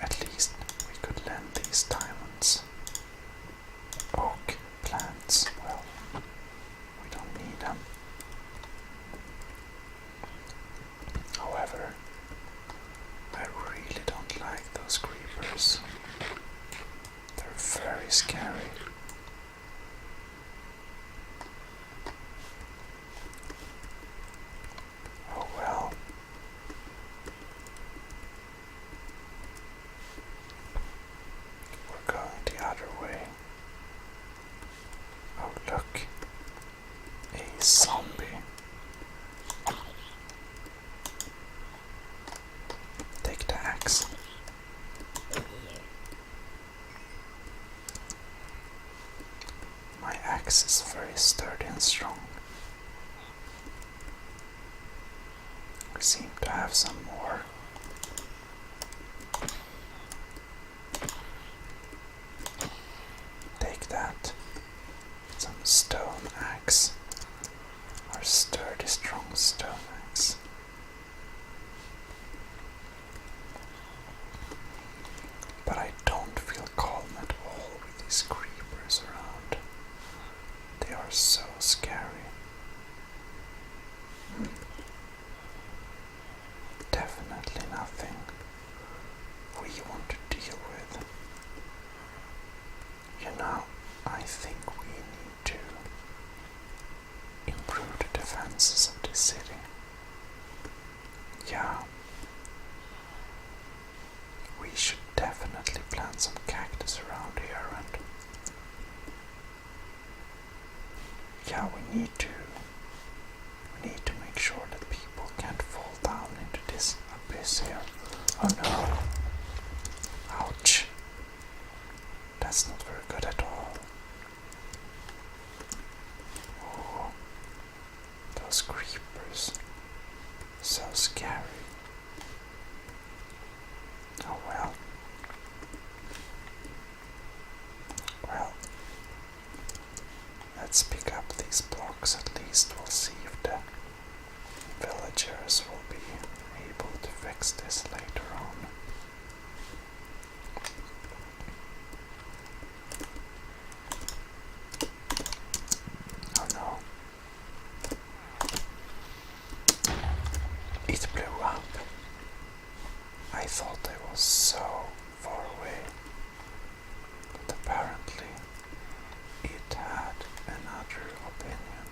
at least we could lend these diamonds. Oak plants, well, we don't need them. However, I really don't like those creepers. They're very scary. Oh well. We're going the other way. Oh look. A zombie. Take the axe. My axe is very sturdy and strong. We seem to have some more. Take that. Some stone axe. Or sturdy, strong stone axe. But I don't feel calm at all with these creepers around. They are so scary. Definitely nothing we want to deal with. You know, I think we need to improve the defenses of this city. Yeah. We should definitely plant some cactus around here, and yeah, we need to make sure that people can't fall down into this abyss here. Oh no. Ouch. That's not very good at all. Oh, those creepers. So scary. Oh well. Well, let's pick up these blocks at least. We'll see if the villagers will be able to fix this later on. Oh no. It blew up. I thought I was so far away, but apparently it had another opinion.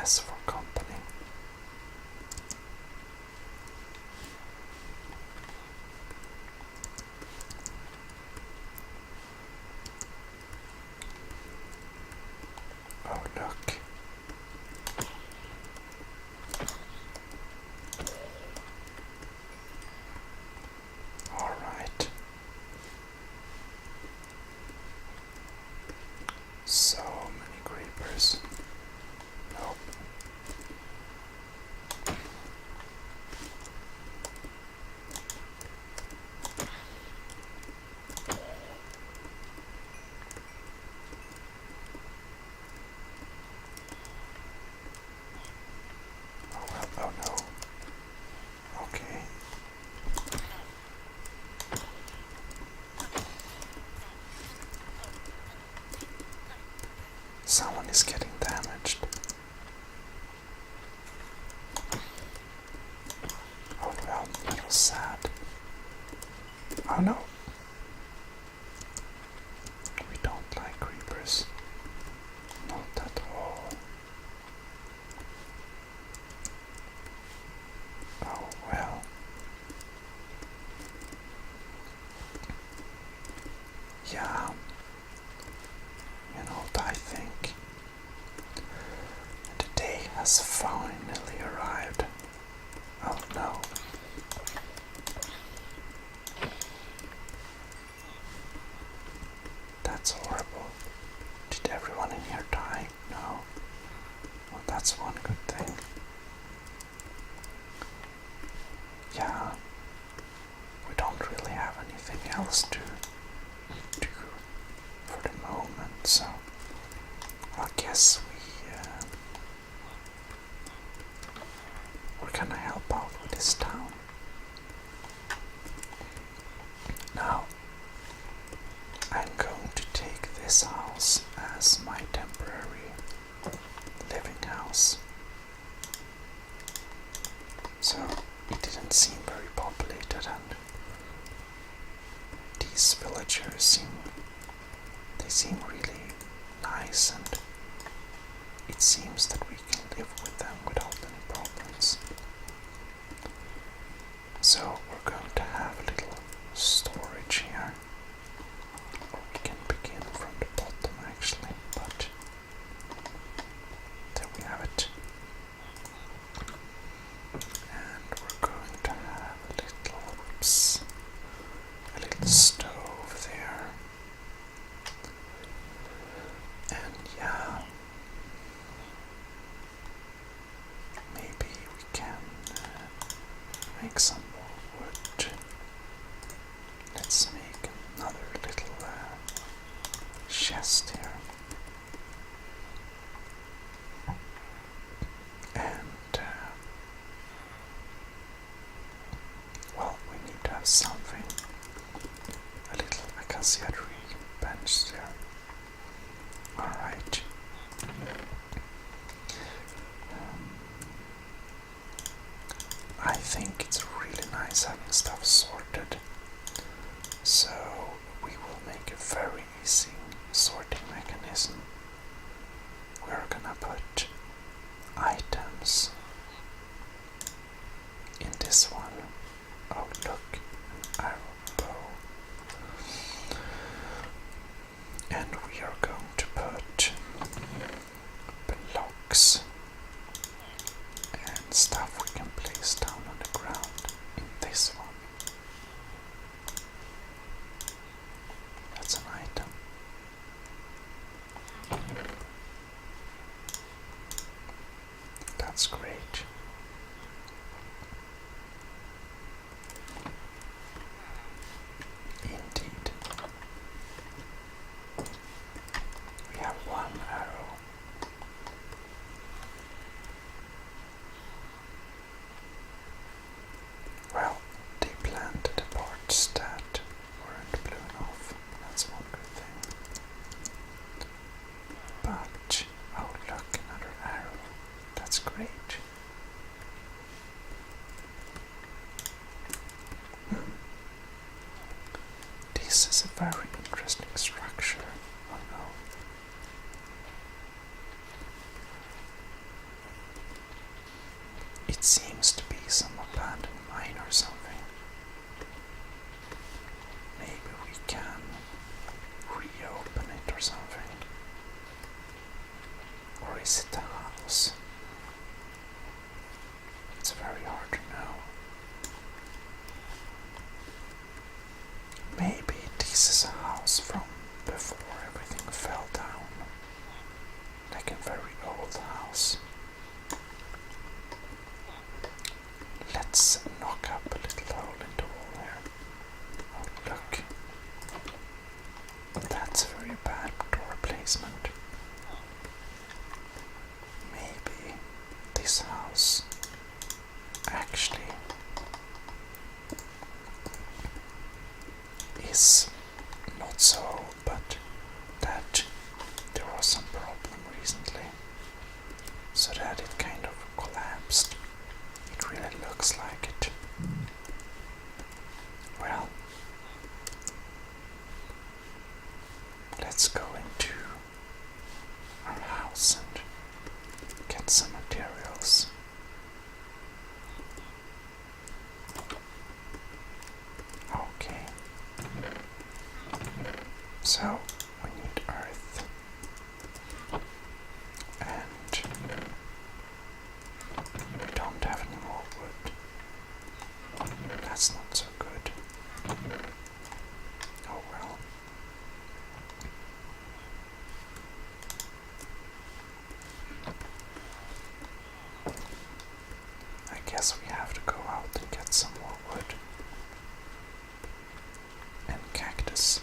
less for company. Oh, look. All right. So many creepers. Nope. Oh well, oh no. Okay. Someone is getting damaged. Oh well, that was sad. Oh no. We don't like creepers. Not at all. Oh well. Yeah. You know what I think? The day has finally arrived. Oh no. That's horrible. Did everyone in here die? No. Well, that's one good thing. Yeah. We don't really have anything else to do for the moment, so I guess we're gonna help out with this town. Now, I'm going to take this house as my temporary living house. So, it didn't seem very populated, and these villagers seem really nice, and it seems that we can live with them without any problems. So we're going to have a little storage here. Or we can begin from the bottom actually, but there we have it. And we're going to have a little stove there. And yeah, maybe we can make some more wood. Let's make another little chest here. And well, we need to have something. A little acacia tree bench there. Alright. I think it's really nice having stuff sorted. So we will make a very easy sorting mechanism. We're gonna put items in this one. Oh look, an arrow bow. And we are going to put blocks and stuff we can place down on the ground in this one. That's an item. That's great. Indeed. We have one arrow. Well, they planted the parts that weren't blown off. That's one good thing. But, oh look, another arrow. That's great. This is a very interesting structure. Oh no. is it a house? It's very hard to know. Maybe this is a house from before everything fell down. Like a very old house. Let's knock up a little hole in the wall here. Oh, look. That's a very bad door placement. Maybe this house actually is not so old, but that there was some problem recently, so that it kind of collapsed. It really looks like it. Well, let's go into our house and get some materials. Okay. So, we need earth. And we don't have any more wood. That's not so good. Oh well. I guess we have to go out and get some more wood. And cactus.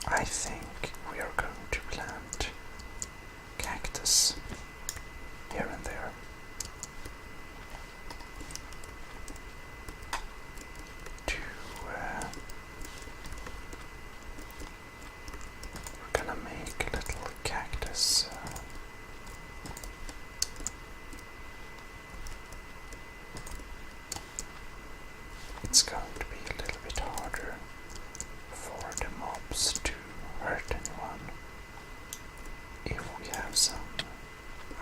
I think we are going to plant cactus here and there. We're gonna make a little cactus. It's going to be a little bit harder for the mobs to hurt anyone if we have some,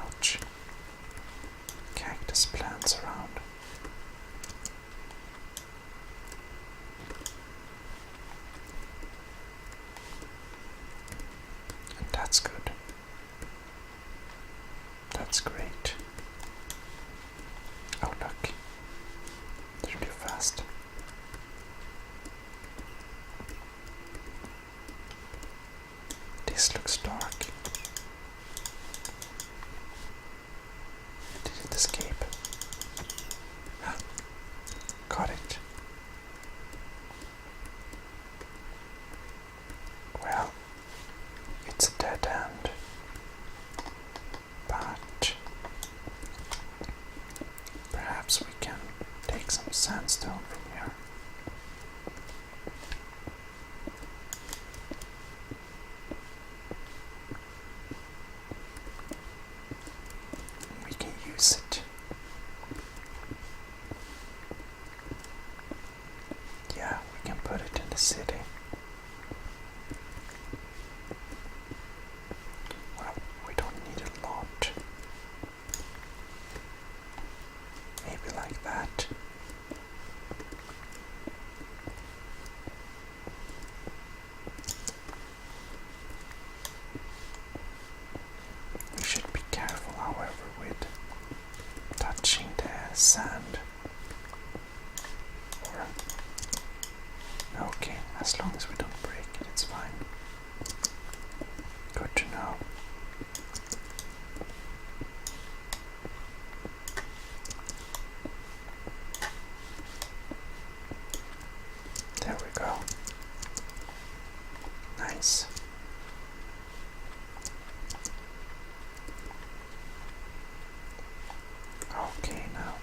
ouch, cactus plants around. And that's good. That's great. Oh look, they're too fast. This looks dark. Did it escape? Ah, got it. Well, it's a dead end. But perhaps we can take some sandstone from here. We can use it. Yeah, we can put it in the city. Well, we don't need a lot. Maybe like that. We should be careful, however, with touching the sand. Or, okay, as long as we don't break it, it's fine. Good to know. There we go. Nice. Okay, now.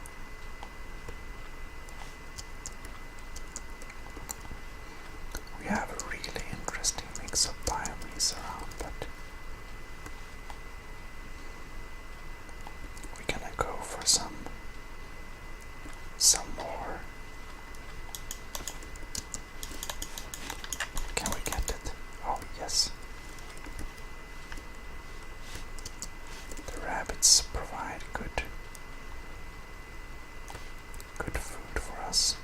We have a really interesting mix of biomes around, but we're gonna go for some more. Can we get it? Oh, yes. The rabbits provide good food for us.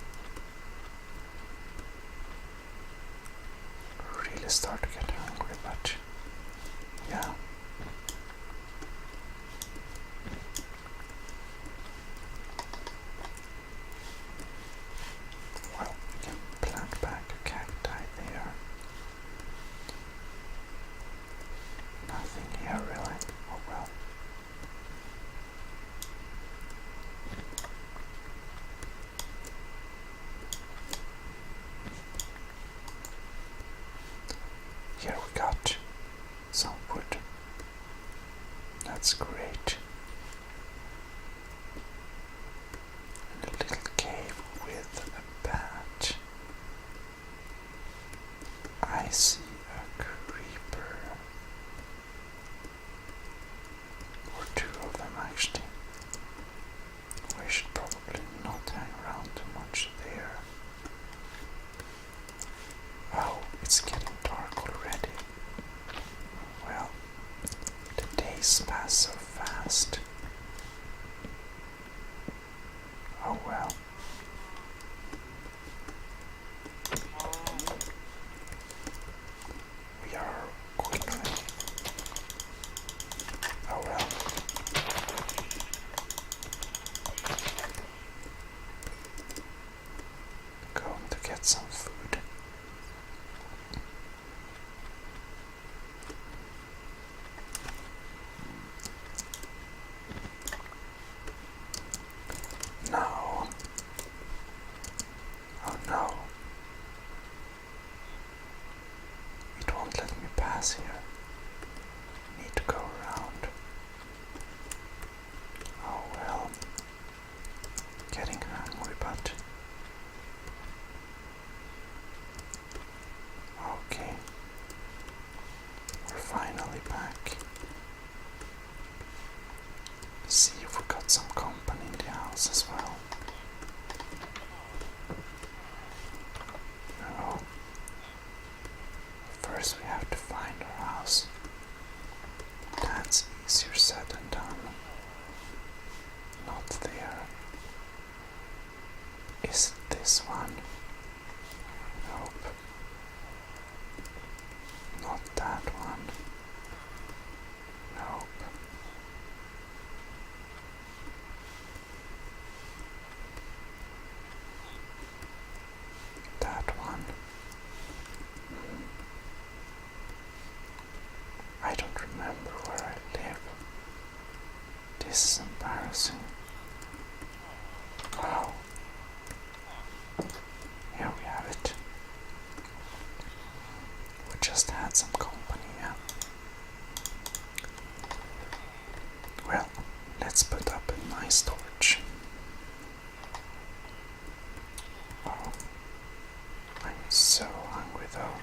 Really start to get hungry, but Yeah. Well, we can plant back a cacti there. Nothing here really. Oh well. Here we got some wood. That's great. And a little cave with a bat. I see a creeper. Or two of them actually. We should probably not hang around too much there. Oh, it's getting dark already. Well, the days pass so fast. Oh well. We are quickly. Oh well. Going to get some food. No. Oh no. It won't let me pass here. Need to go around. Oh well. Getting hungry, but okay. We're finally back. See if we got some company in the house as well. No. First we have to find our house. That's easier said than done. Not there. Is it this one? Nope. Not that one. Nope. That one. I don't remember where I live. This is embarrassing. Wow. Here we have it. We just had some company, yeah. Well, let's put up a nice torch. Oh, I'm so hungry though.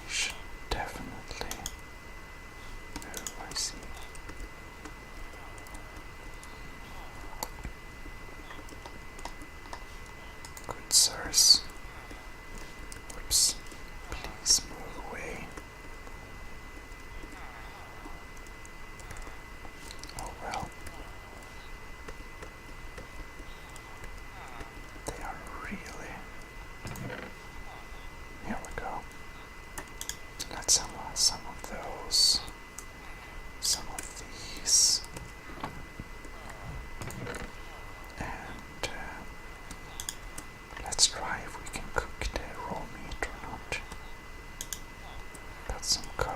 We should definitely. Oh, I see. Good sirs. Whoops. Please move away. Oh well. They are really. Here we go. Let's have some of those. Some of these. And let's try if we can cook the raw meat or not. Got some coal.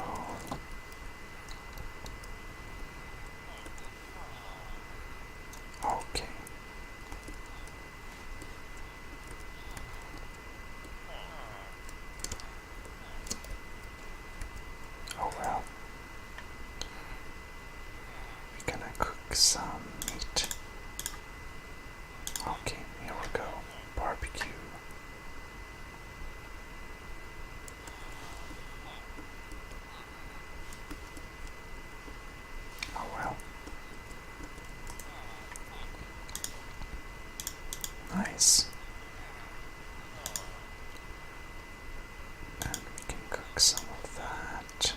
Okay. Oh well. We're gonna cook some meat. Okay, here we go. Barbecue. Oh well. Nice. And we can cook some of that.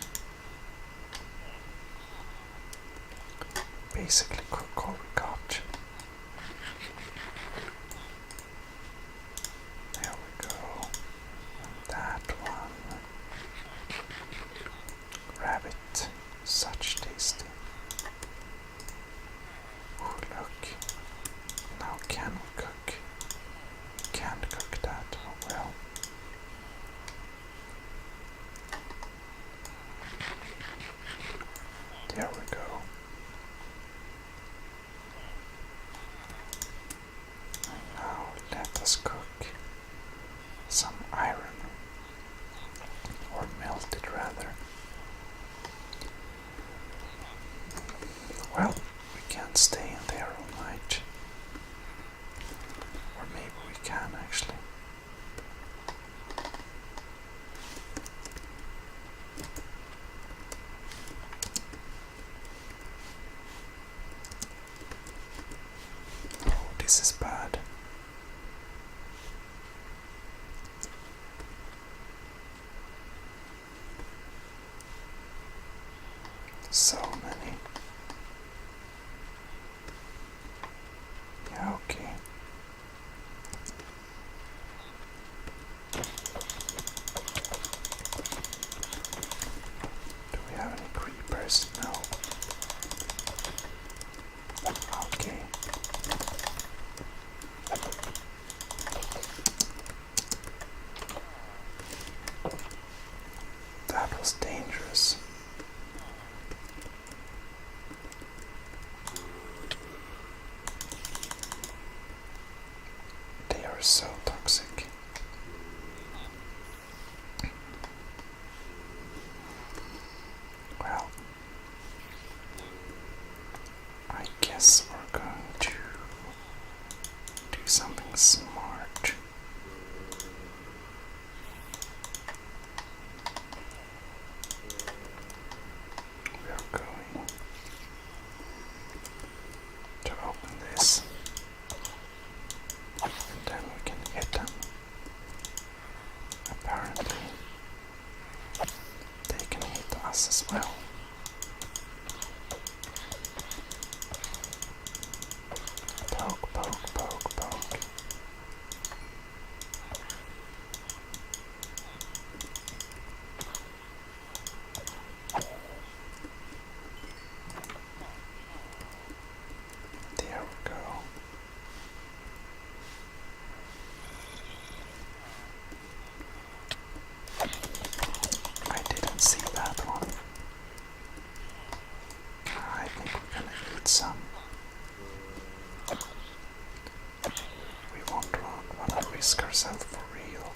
Basically cook all we got. There we go. And that one. Grab it. So many. Yeah, okay. Do we have any creepers? No. Okay. That was dangerous. They are so toxic. Well, I guess we're going to do something smart. We are going to open this, and then we can hit them. Apparently, they can hit us as well. Poke, poke, poke, poke. There we go. I didn't see that one. I think we're gonna eat some. We won't wanna risk ourselves for real.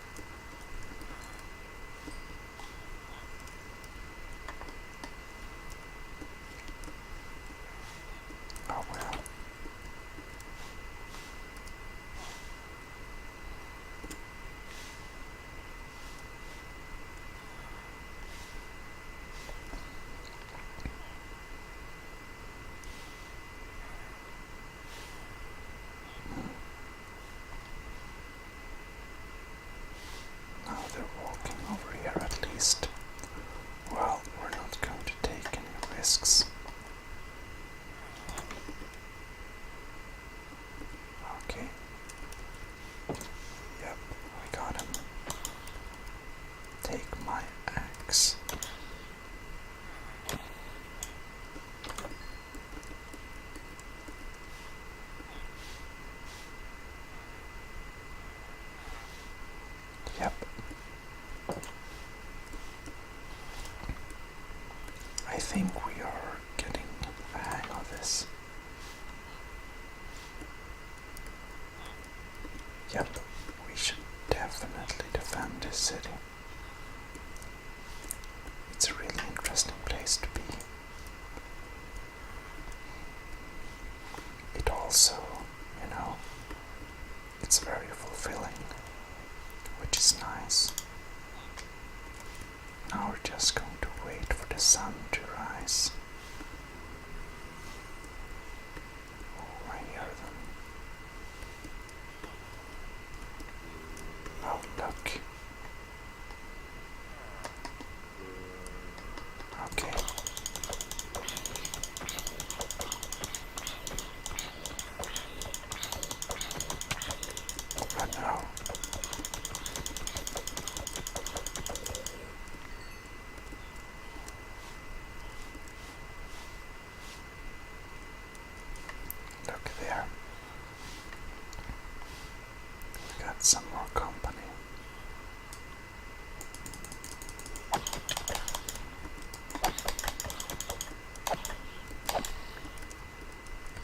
Oh well. Now they're walking over here at least. Well, we're not going to take any risks. Okay. Yep, we got him. Take my axe. Yep. I think we are getting a hang of this. Yep, we should definitely defend this city. It's a really interesting place to be. It also, it's very fulfilling, which is nice. Now we're just going to wait for the sun to rise. Oh, I hear them. Oh, look. Okay. Oh no. Look there. We got some more company.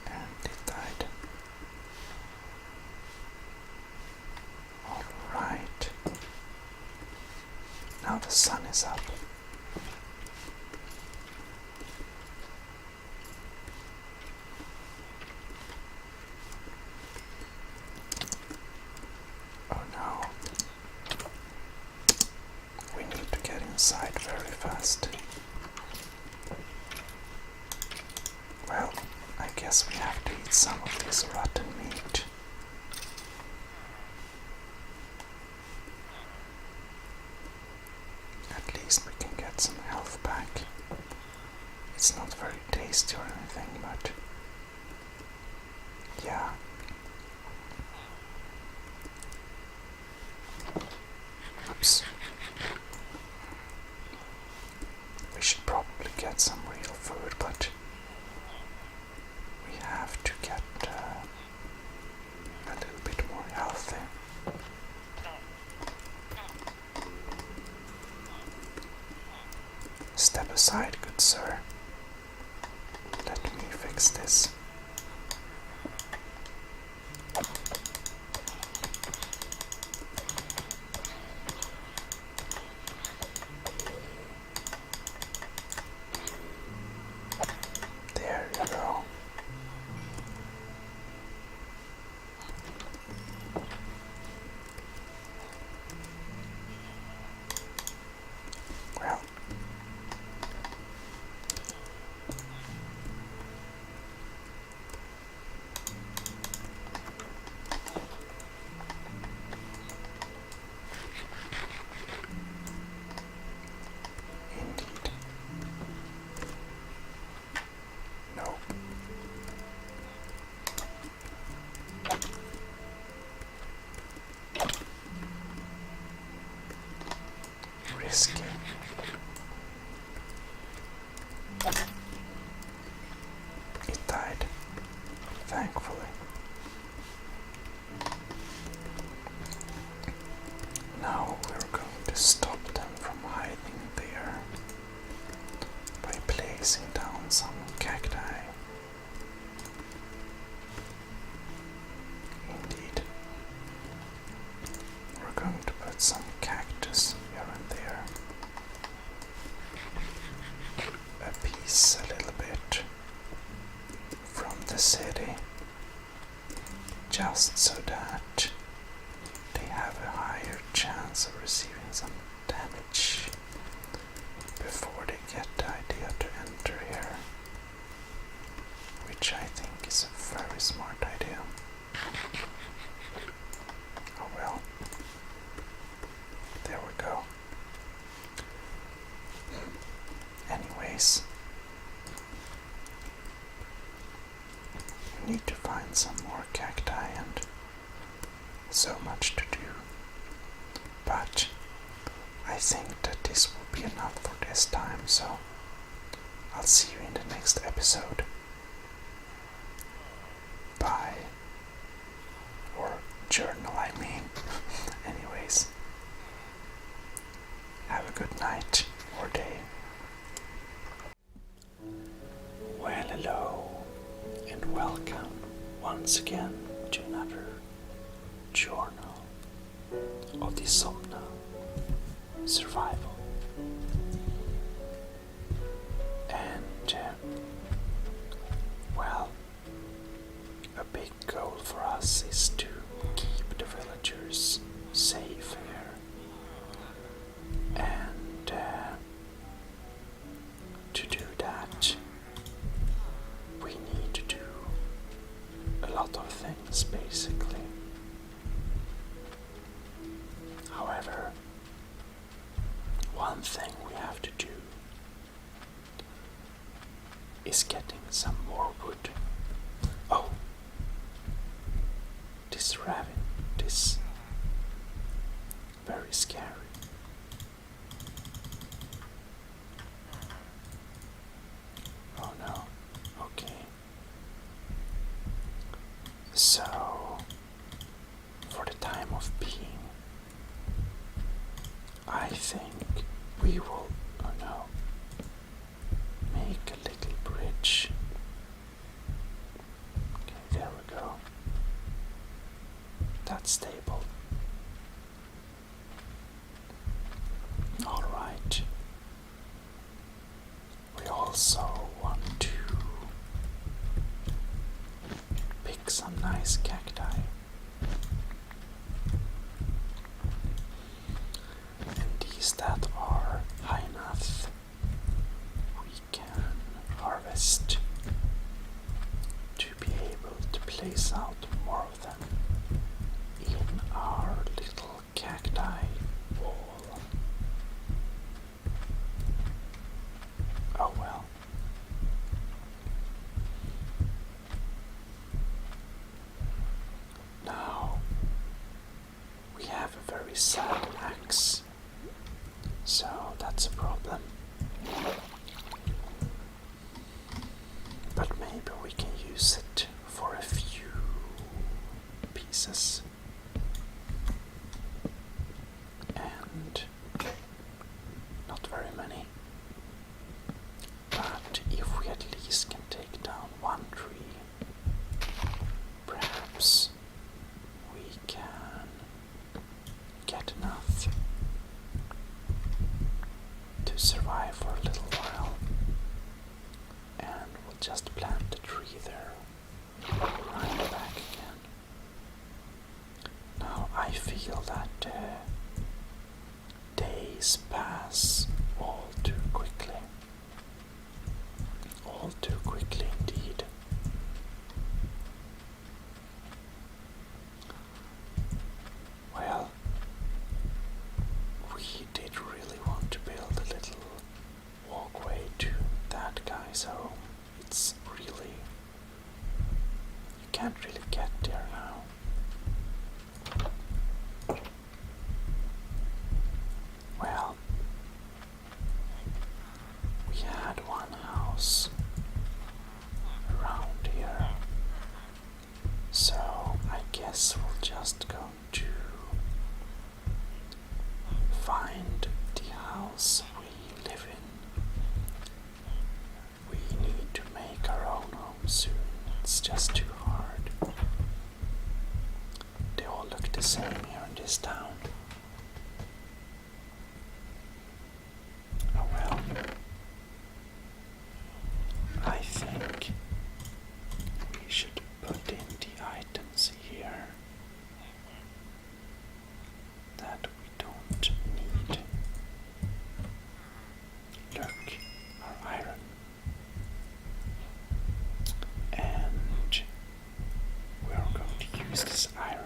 And it died. Alright. Now the sun is up. Oh no. We need to get inside very fast. Well, I guess we have to eat some of this rotten meat. At least we can get some health back. It's not very tasty or anything, but yeah. Oops. We should probably get some real food, but we have to get a little bit more healthy. Step aside, good sir. Let me fix this. There you go. Well, indeed. No. Risky. It died, thankfully. Now we're going to stop them from hiding there by placing down some cacti. Indeed. We're going to put some cactus here and there. A piece, a little bit from the city, just so that they have a higher chance of receiving some damage before they get the idea to enter here, which I think is a very smart idea. Oh well, there we go. Anyways, we need to find some more cacti and so much to do. But I think that this will be enough for this time, so I'll see you in the next episode. Bye. Or journal, I mean. Anyways, have a good night or day. Well, hello, and welcome once again to another journal of the Somna survival. And, well, a big goal for us is to keep the villagers safe here. And to do that, we need to do a lot of things, basically. However, one thing we have to do is getting some more wood. Oh, this raven, this very scary. Oh no, okay. So, for the time of being, I think we will, oh no, make a little bridge. Okay, there we go. That's stable. Alright. We also want to pick some nice cacti. And these that are high enough, we can harvest to be able to place out more of them in our little cacti wall. Oh well, sad axe, so that's a problem. But maybe we can use it for a few pieces. And not very many. But if we at least can take down one tree, perhaps we can get enough to survive for a little while. And we'll just plant the tree there, right back again. Now I feel that days pass all too quickly. All too quickly indeed. Well, we did really want to build a little walkway to that guy's home. It's really, you can't really get there now. Well, we had one house around here, so I guess we'll just go to find the house we live in. We need to make our own home soon. It's just too hard. They all look the same here in this town. Oh well. I think we should put in the items here that we don't need. Look, our iron. And we're going to use this iron.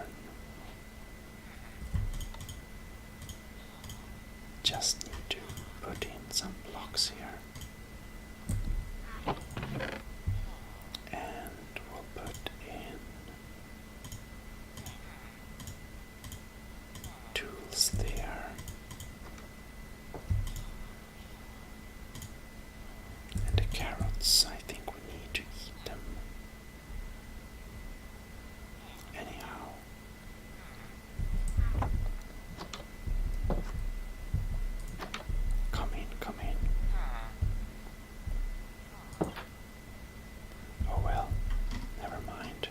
Just need to put in some blocks here. And we'll put in tools there. And the carrots, I think we need to eat them. Anyhow. Come in, come in. Oh well, never mind.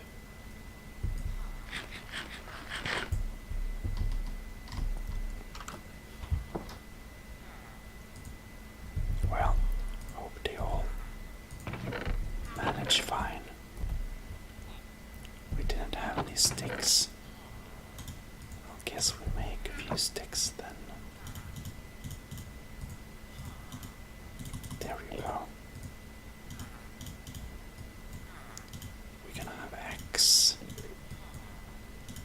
Well, hope they all manage fine. We didn't have any sticks. I guess we make a few sticks then. There we go. We're gonna have axe.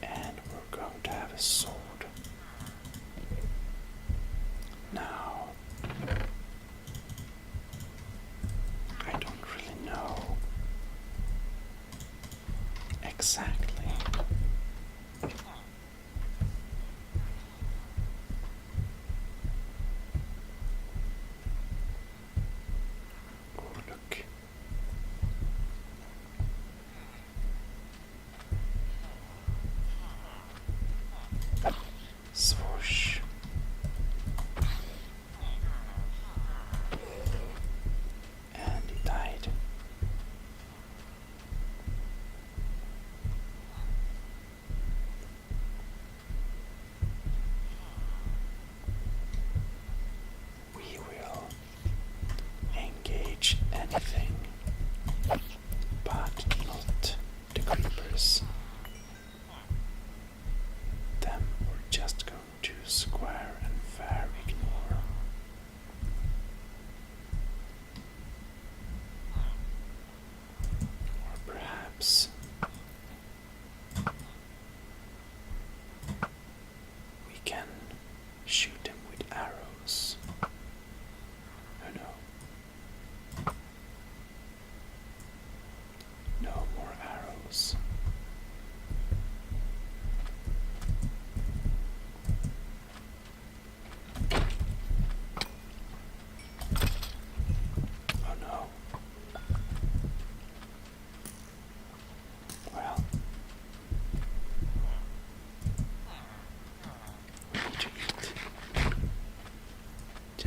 And we're going to have a sword. Now, I don't really know exactly. Oh, look. Swoosh. And he died.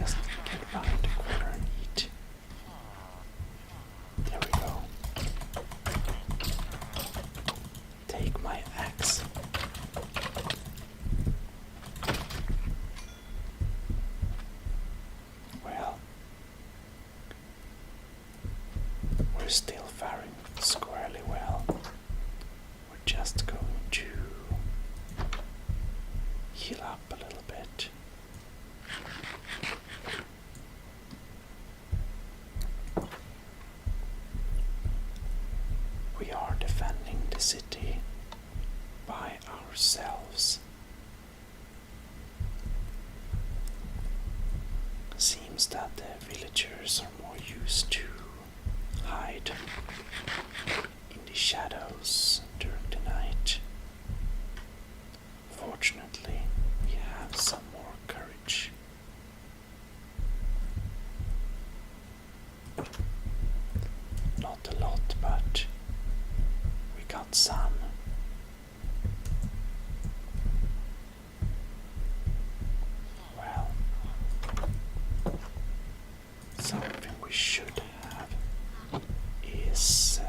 just get behind the corner and eat. There we go. Take my axe. Well, we're still faring squarely well. We're just going to heal up a little bit. We are defending the city by ourselves. Seems that the villagers are more used to hide in the shadows during the night. Fortunately, we have some more courage. Not a lot, but we got some. Well, something we should have is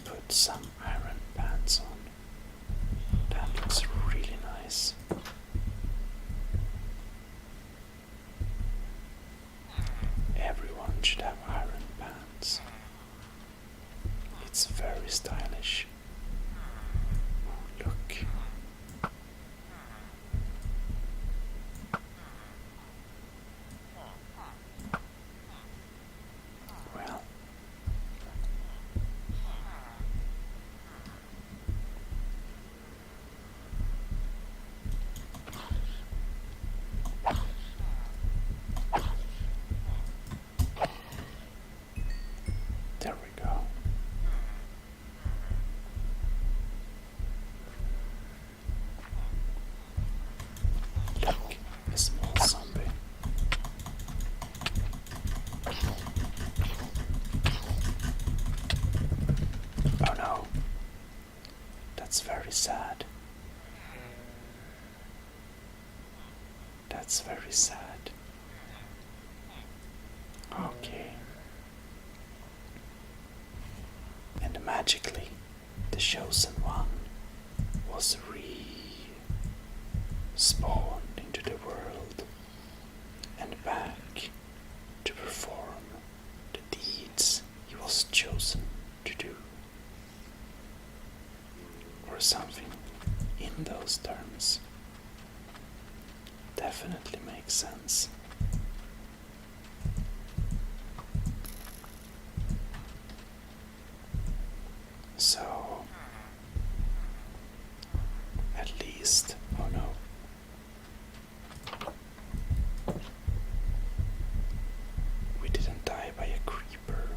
put some iron pants on. That looks really nice. Everyone should have iron pants. It's very stylish. Look. Well, there we go. Look, a small zombie. Oh no, that's very sad. That's very sad. Okay. And magically, the chosen one was respawned into the world and back to perform the deeds he was chosen to do. Or something in those terms. Definitely makes sense. So, at least, oh no. We didn't die by a creeper,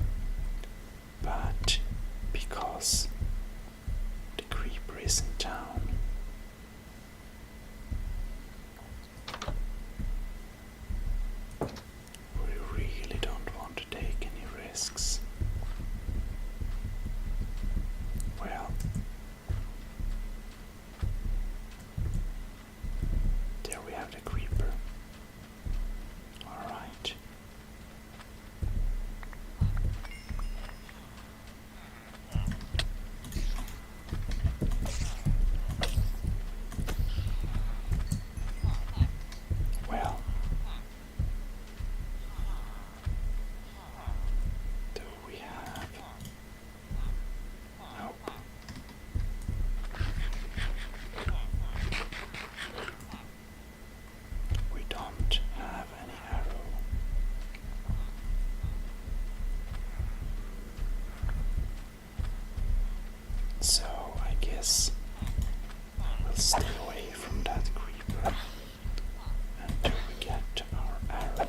but because the creeper is in town. We really don't want to take any risks. Well, there we have the creeper. All right. Well, do we have? Nope. We don't have any arrow. So I guess we'll stay away from that creeper until we get our arrow.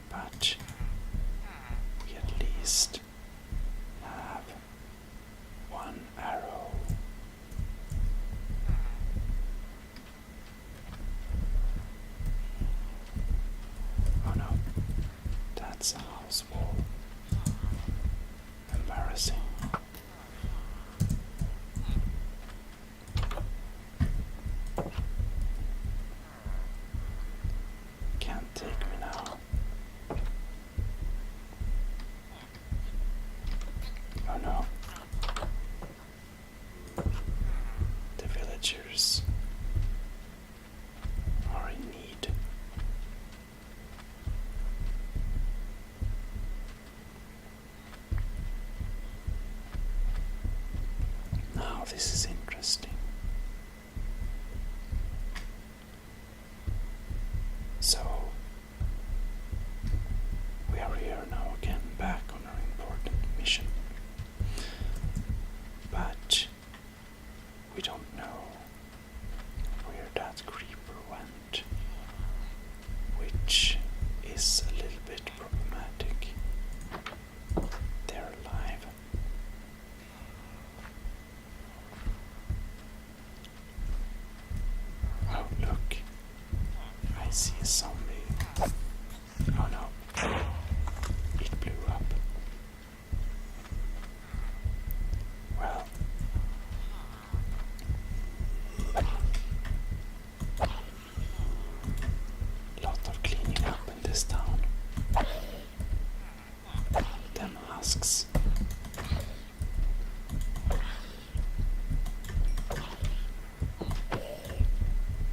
But we at least have one arrow. Oh no, that's a house wall. Take me now. Oh no. The villagers are in need. Now this is interesting. So, we are here now again, back on our important mission. But we don't know where that creeper went, which is a little bit problematic. They're alive. Oh, look. I see a zombie. Oh no. It blew up. Well. Lot of cleaning up in this town. Them husks.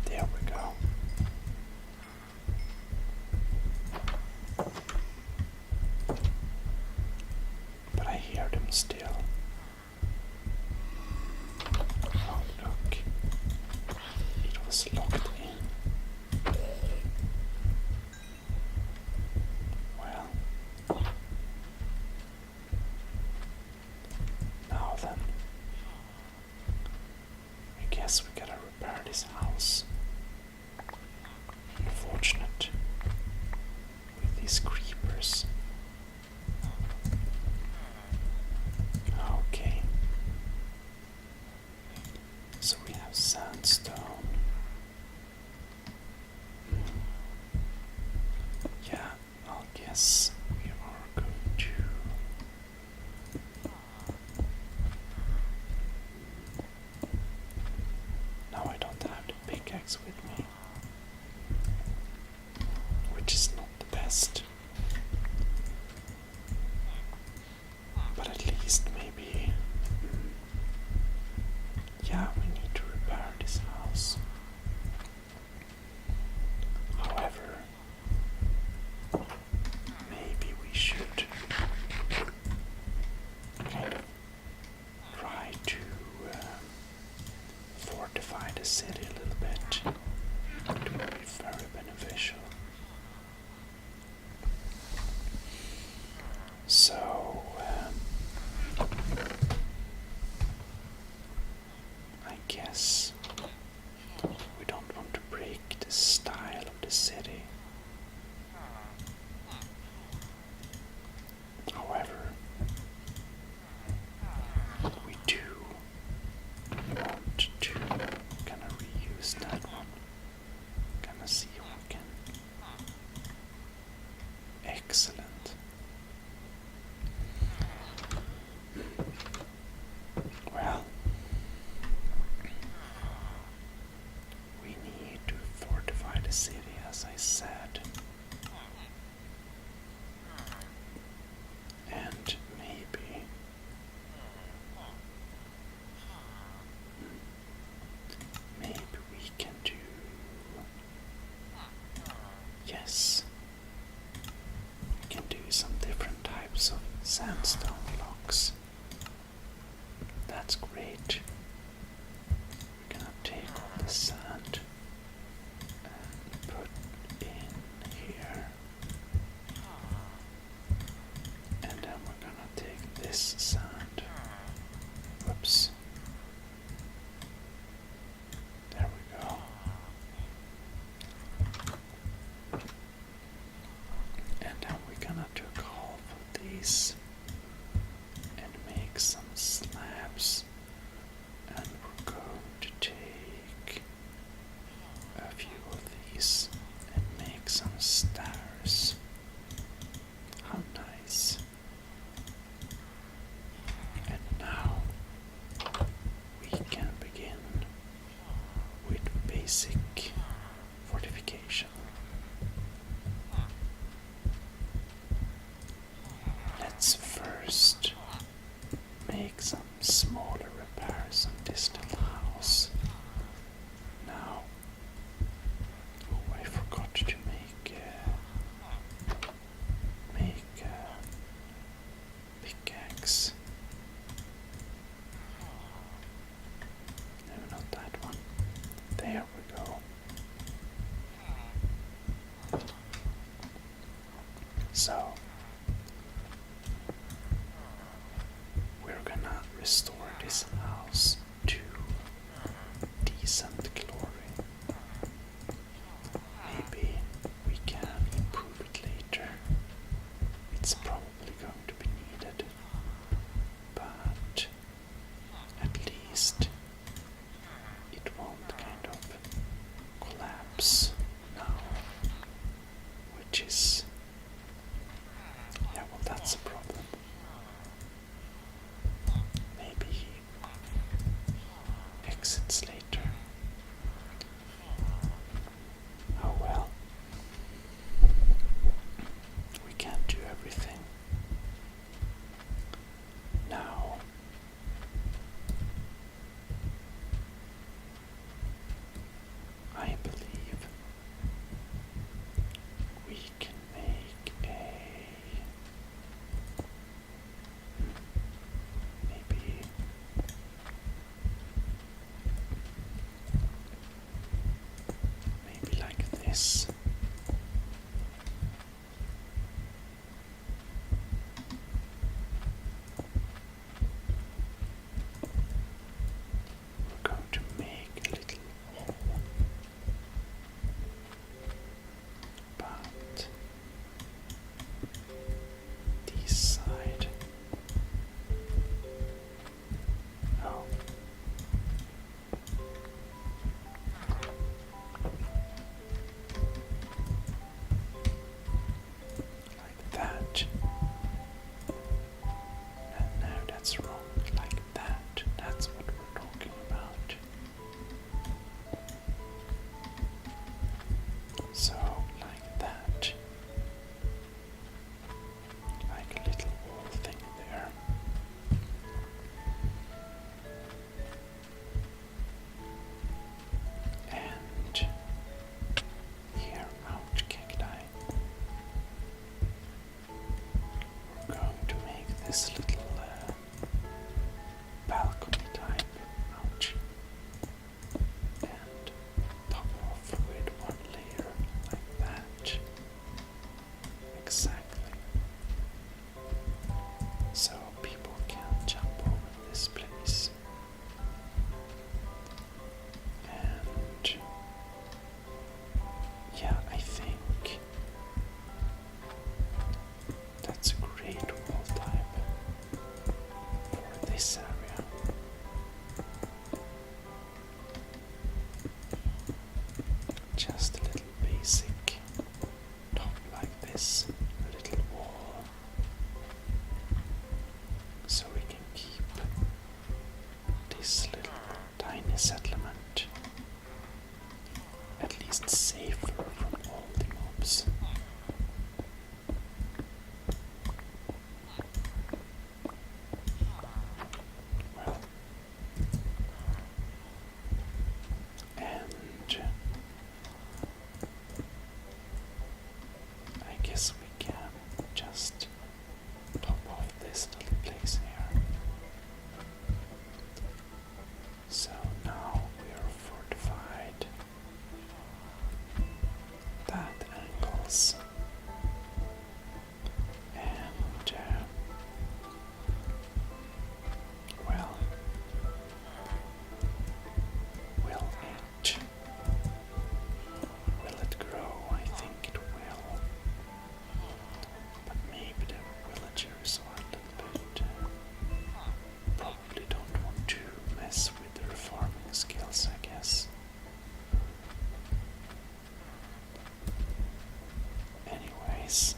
There we go. But I hear them still. Oh, look. It was locked in. Well. Now then. I guess we gotta repair this house. Unfortunate. With these creepers. Okay. So we have sandstone. Yeah, I'll guess we are going to. Now I don't have the pickaxe with me, which is not the best. But at least maybe. Yeah, we need to repair this house. However, maybe we should kind of try to fortify the city a little bit. It would be very beneficial. So, I guess we don't want to break the style of the city. However, we do want to kind of reuse that one. Kind of see if we can. Excellent. Well, we need to fortify the city, as I said. And maybe we can do. Yes, we can do some different types of sandstone blocks. That's great. We're gonna take all the sand and put in here. And then we're gonna take this sand. Whoops. There we go. And then we're gonna take half of these and make some slabs. And we're going to take a few of these and make some stairs. How nice. And now we can begin with basic fortification. So we're gonna restore this house to decent glory. Maybe we can improve it later. It's probably going to be needed, but at least it won't kind of collapse now, which is, yeah, well, that's a problem. Maybe he exits later. Oh well. We can't do everything. Now, I believe we can make maybe like this. We're going to make a little wall, but this side. Oh. Like that. No, that's wrong. Like that. That's what we're talking about. So, like that. Like a little wall thing there. And here, ouch, cacti. We're going to make this little balcony type, ouch, and top off with one layer like that. Exactly. So people can jump over this place. And yeah, I think that's a great wall type for this area. Just a little basic top like this, a little wall, so we can keep this little tiny settlement at least safer from all the mobs. Well, and I guess we can just top off this little place here. So now we are fortified. That angles. And well, will it grow? I think it will. But maybe the villagers are a little bit probably don't want to mess with their farming skills, I guess. Anyways,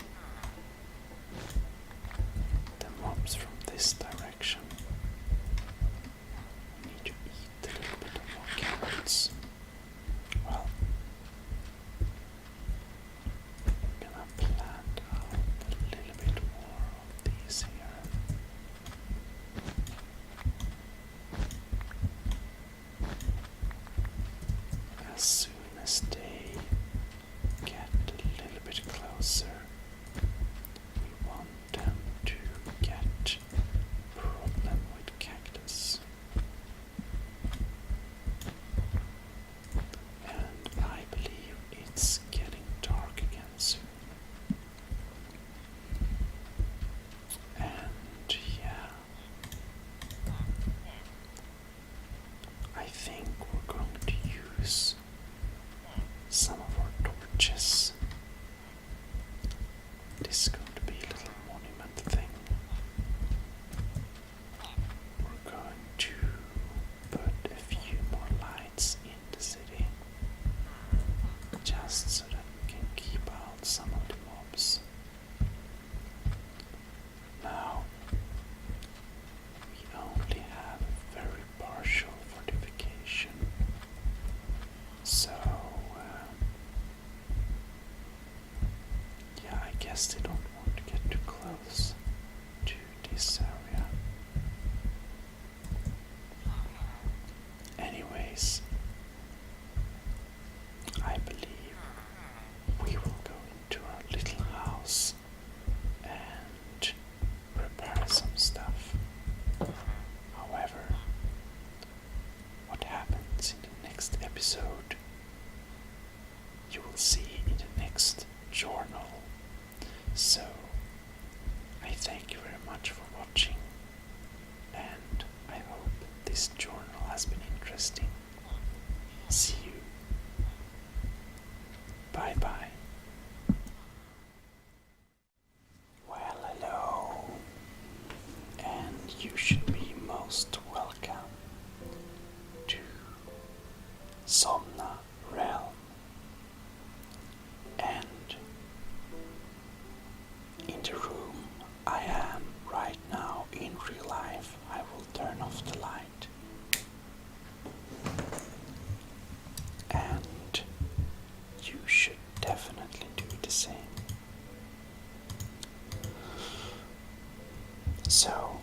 the mobs from this direction need to eat a little bit of more carrots. Well, we're gonna plant out a little bit more of these here. As soon as they get a little bit closer, we want them to get problem with cactus. And I believe it's getting dark again soon. Bye bye. Well, hello, and you should be most welcome to Somna Realm. And in the room I am right now in real life, I will turn off the light. And you should definitely do the same. So,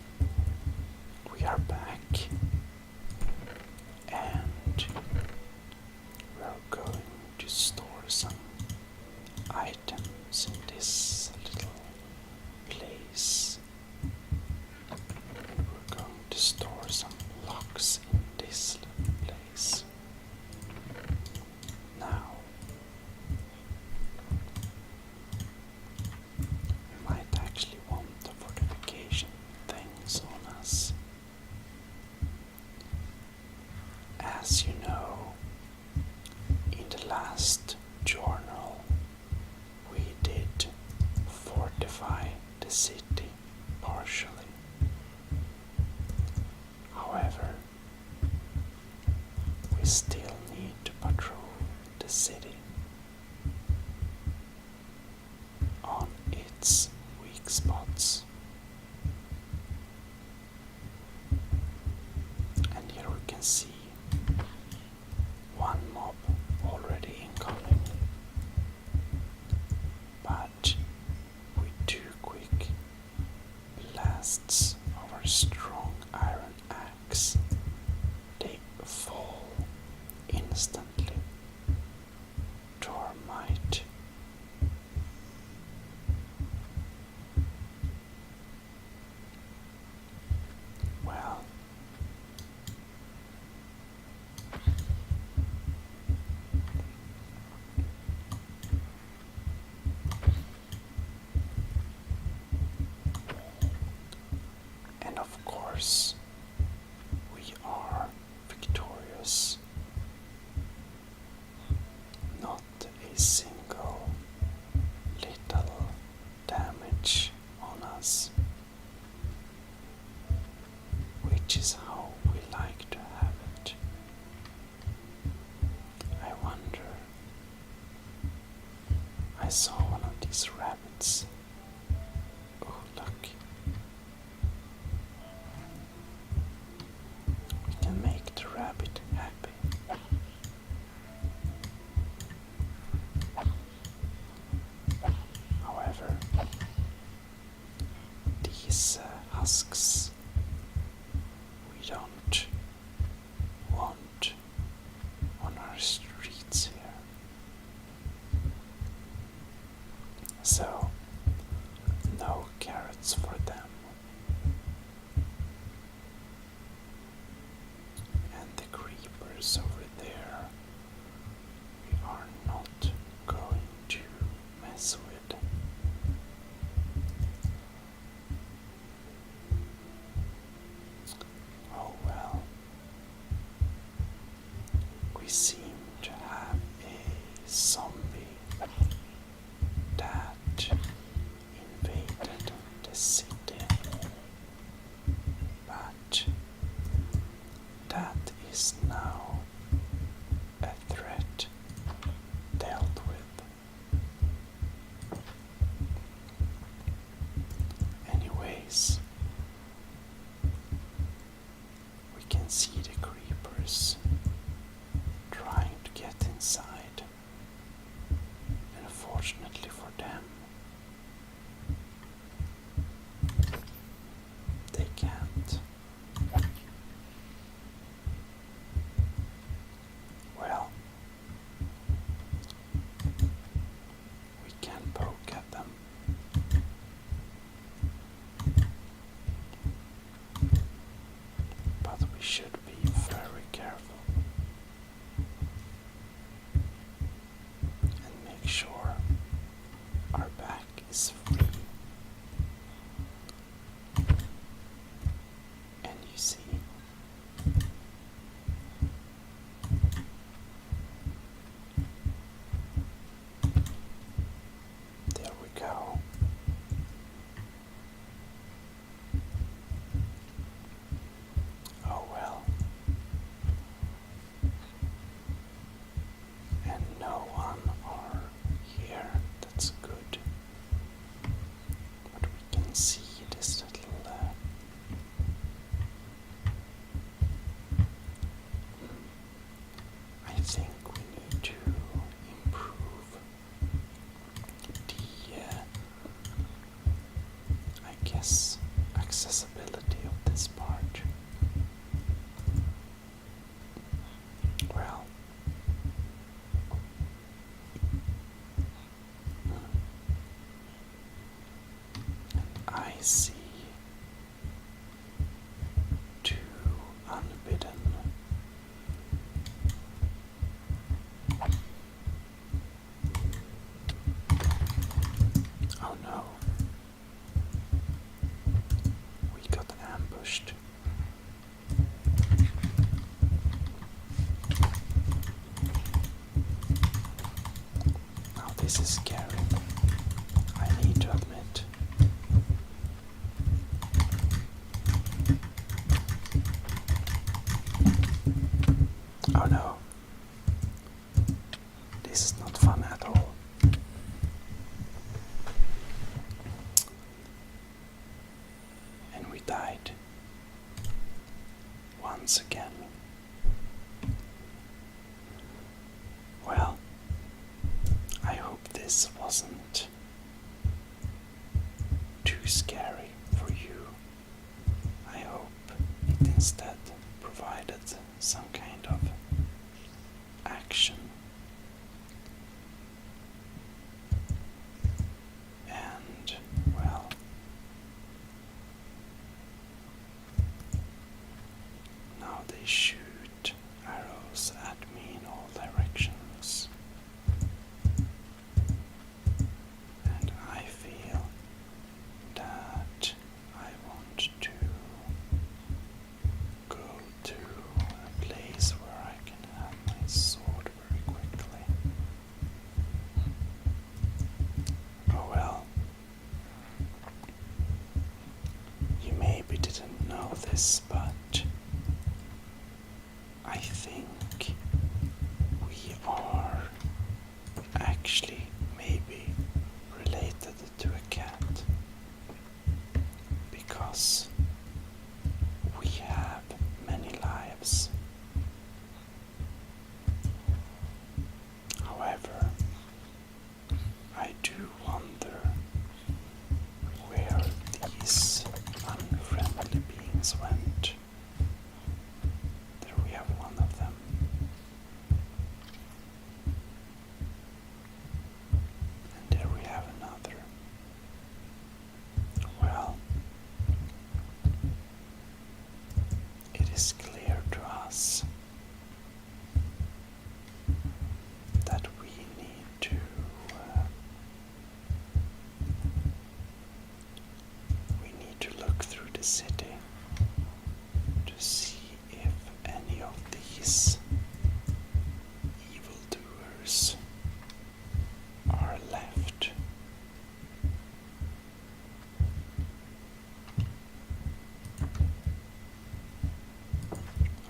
we are back, and we're going to store some items in this little place. We're going to store some locks in this little place. Now, we might actually want the fortification things on us. As you know, in the last journal, we did fortify the city partially. However, we still need to patrol the city on its weak spots. And here we can see one mob already incoming. But with 2 quick blasts of our strong iron axe, they fall instantly to our might. Well, and of course, we are victorious. Not a single little damage on us, which is how we like to have it. I wonder, I saw one of these rabbits. Oh, look. We can make the rabbit happy. However, these husks we don't want on our streets here. So, no carrots for them. And the creepers over there, we are not going to mess with. Oh well. We seem to have a zombie that invaded the city. But that is now a threat dealt with. Anyways, we can see the creepers trying to get inside. And unfortunately for them, they can't. Well, we can poke at them. But we should be very careful and make sure our back is free. And you see, I see. Too unbidden. Oh no. We got ambushed. Now this is scary. I need to admit. Oh no. This is not fun at all. And we died. Once again. Well, I hope this wasn't too scary for you. I hope it instead provided some kind of action. And, well, now they shoot arrows at me in all directions. And I feel that I want to go to a place where I can have my sword very quickly. Oh well. You maybe didn't know this, but I think we are actually maybe related to a cat, because we have many lives. However, I do wonder where these unfriendly beings went. There we have one of them. And there we have another. Well, it is clear to us that we need to look through the city to see if any of these evildoers are left.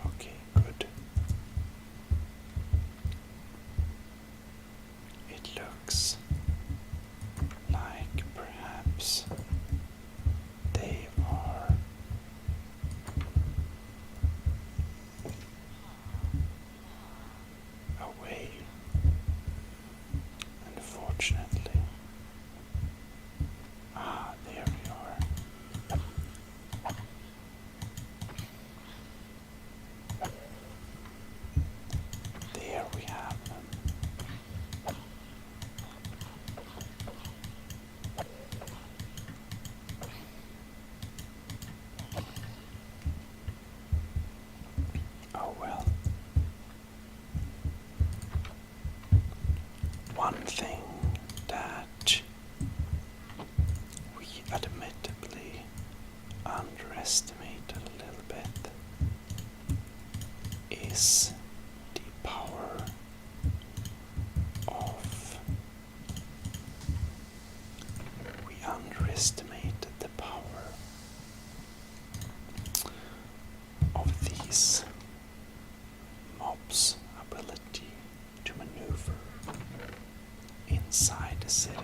Okay, good. It looks like perhaps they are away, unfortunately. Ah, there we are. There we have them. Oh well. One thing that we admittedly underestimated a little bit is the power of. We underestimated the power of these mobs' ability to maneuver inside the city.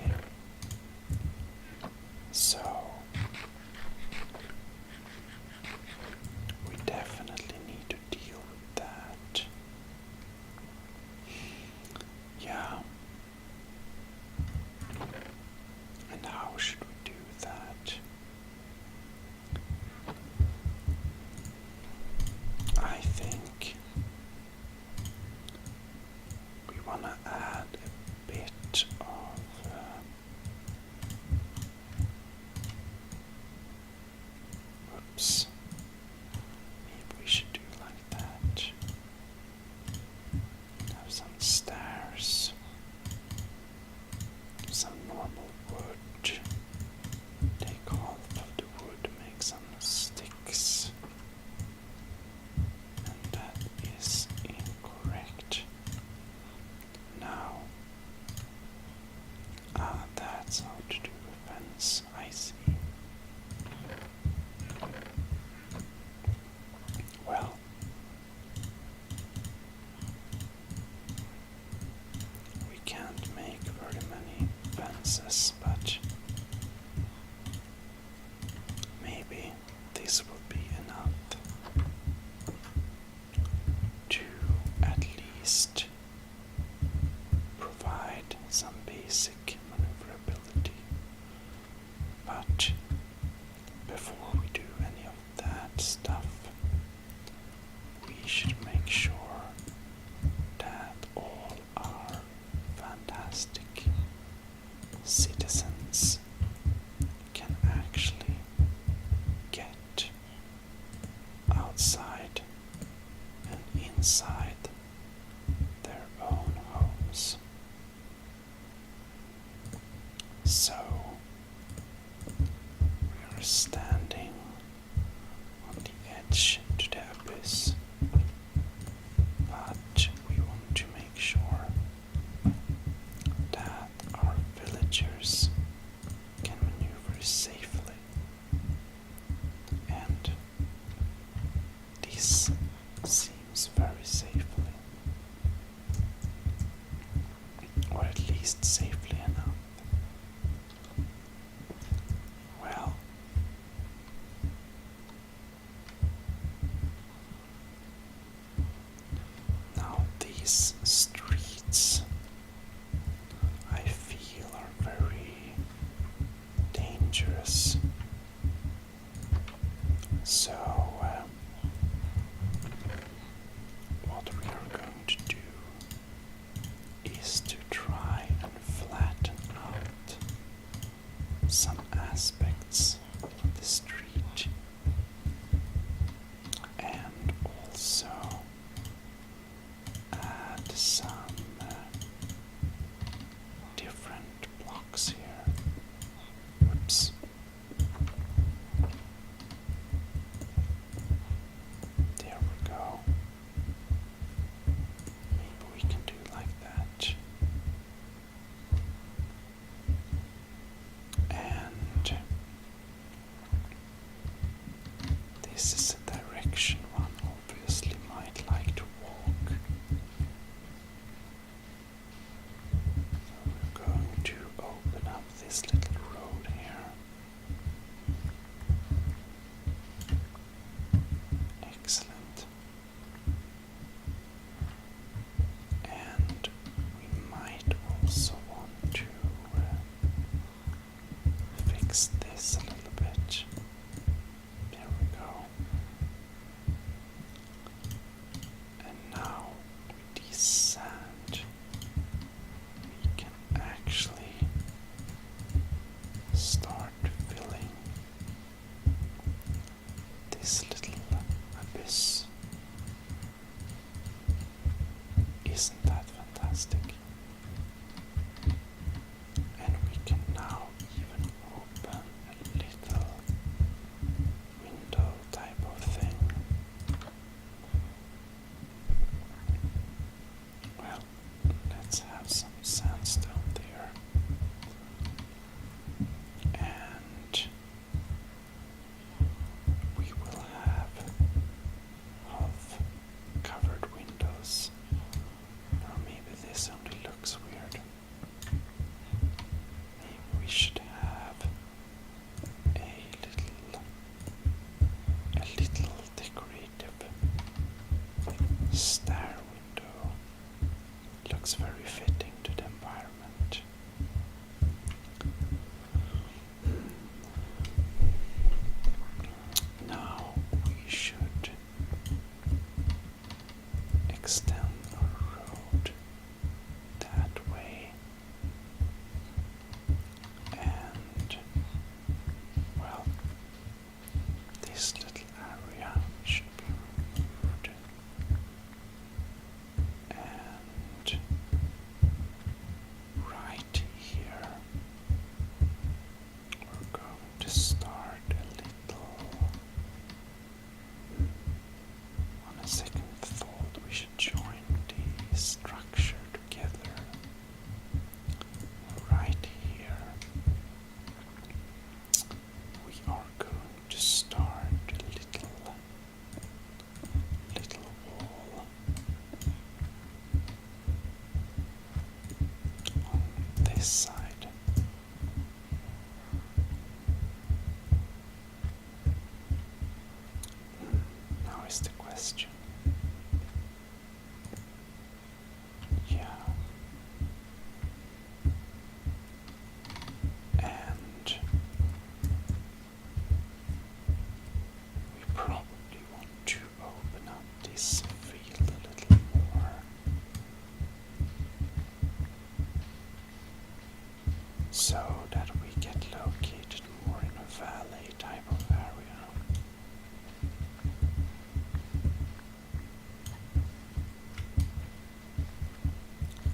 So we definitely need to deal with that. Yeah. And how should we do that? I think we want to add a bit of Ah, that's how to do a fence, I see. Well, we can't make very many fences, but maybe this will be enough to at least provide some basic maneuverability. But before we do any of that stuff, we should make sure that all our fantastic citizens can actually get outside and inside their own homes. So we are standing on the edge to the abyss, but we want to make sure that our villagers can maneuver safely, and this seems very safely, or at least safely enough. Well, now these streets, I feel, are very dangerous. So, what we are going to do is to try and flatten this side. Now is the question. Yeah. And we probably want to open up this field a little more. So that we get located more in a valley type of area.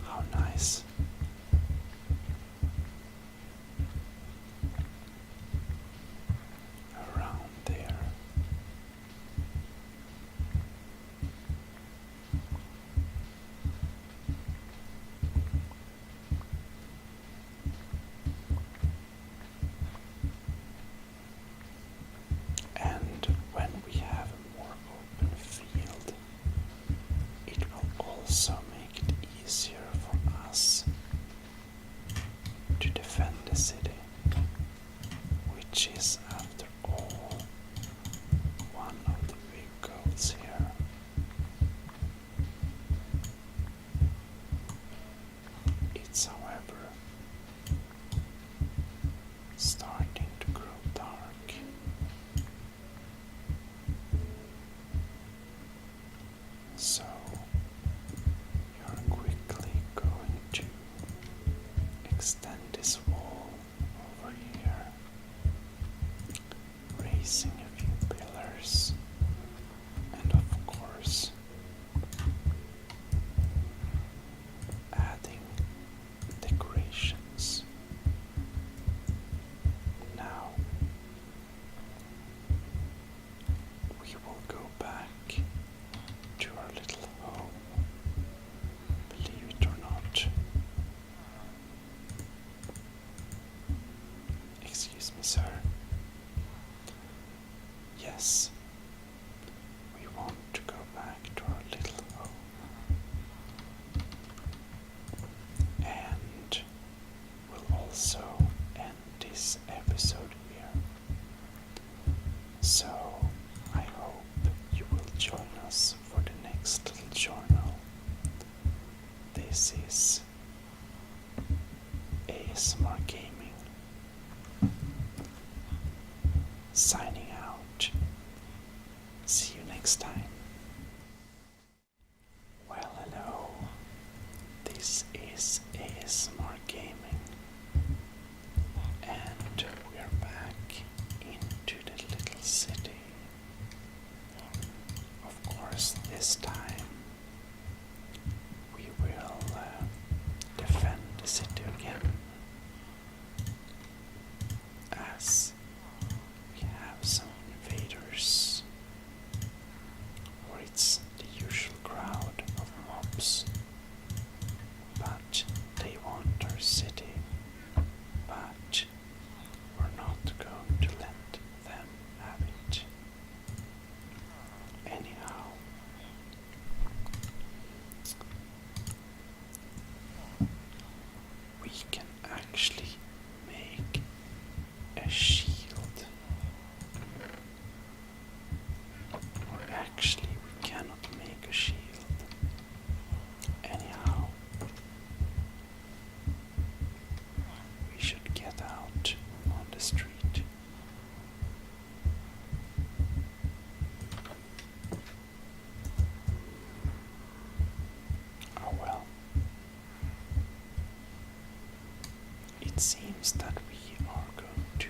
How nice. Around there. And when we have a more open field, it will also make it easier for us to defend the city, which is, after all, one of the big goals here. It's, however, starting to grow dark. So we are quickly going to extend this wall over here, raising a few pillars, and of course adding decorations. Now we will go back to our little home, believe it or not. Excuse me, sir. Yes, we want to go back to our little home. And we'll also end this episode here. So I hope you will join us for the next little journal. This is ASMR Gaming, signing out. See you next time. Well, hello. This is ASMR Gaming, and we are back into the little city. Of course, this time we will defend the city again, as we have some invaders, or it's the usual crowd of mobs, but they want our city, but we're not going to let them have it. Anyhow, we can actually make a shield. Or actually, we cannot make a shield. Anyhow, we should get out on the street. Oh well. It seems that we are going to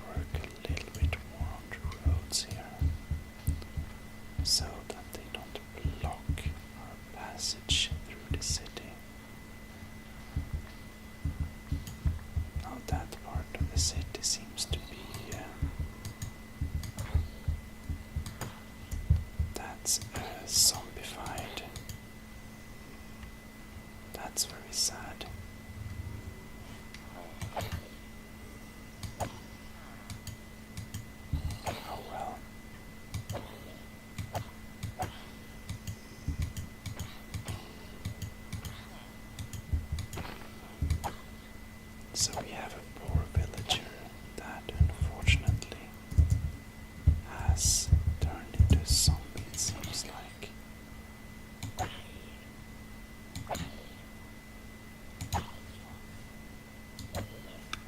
work a little bit more on the roads here, so that they don't block our passage through the city. Now that part of the city seems to be that's zombified. That's very sad. So we have a poor villager that unfortunately has turned into a zombie, it seems like.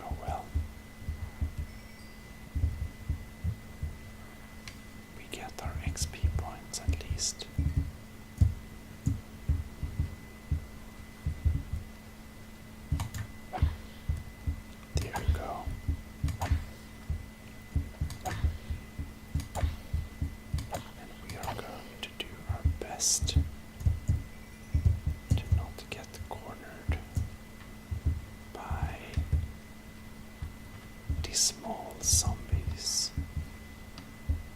Oh well. We get our XP points at least. There you go. And we are going to do our best to not get cornered by these small zombies.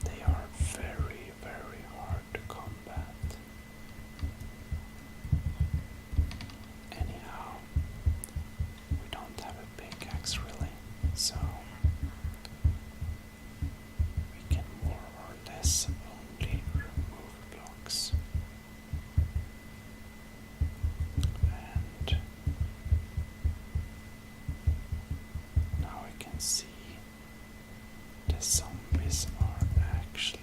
They are very, very hard to combat. Anyhow, we don't have a pickaxe really, so we can more or less only remove blocks. And now I can see the zombies are actually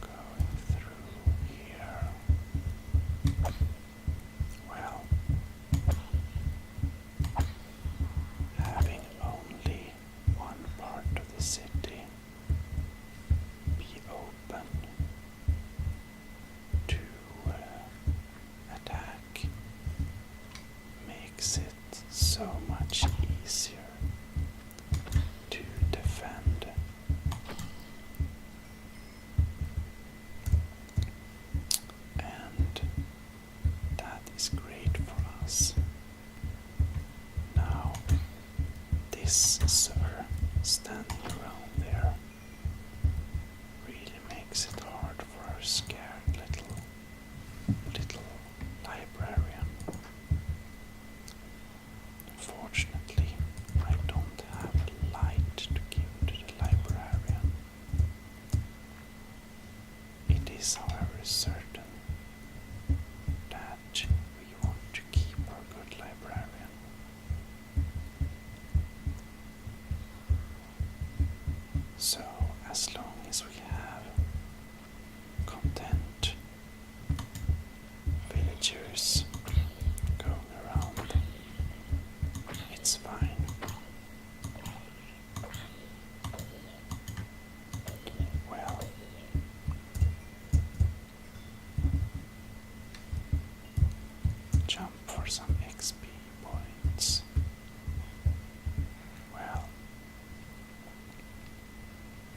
going through here. Well, having only one part of the city be open to attack makes it so much easier to defend. And that is great for us. Now, this sir standing around there really makes it hard for our scared little librarian. Unfortunately, I don't have a light to give to the librarian. It is, however, certain that we want to keep our good librarian. So, as long as we have content villagers going around, it's fine. Well, jump for some XP points. Well,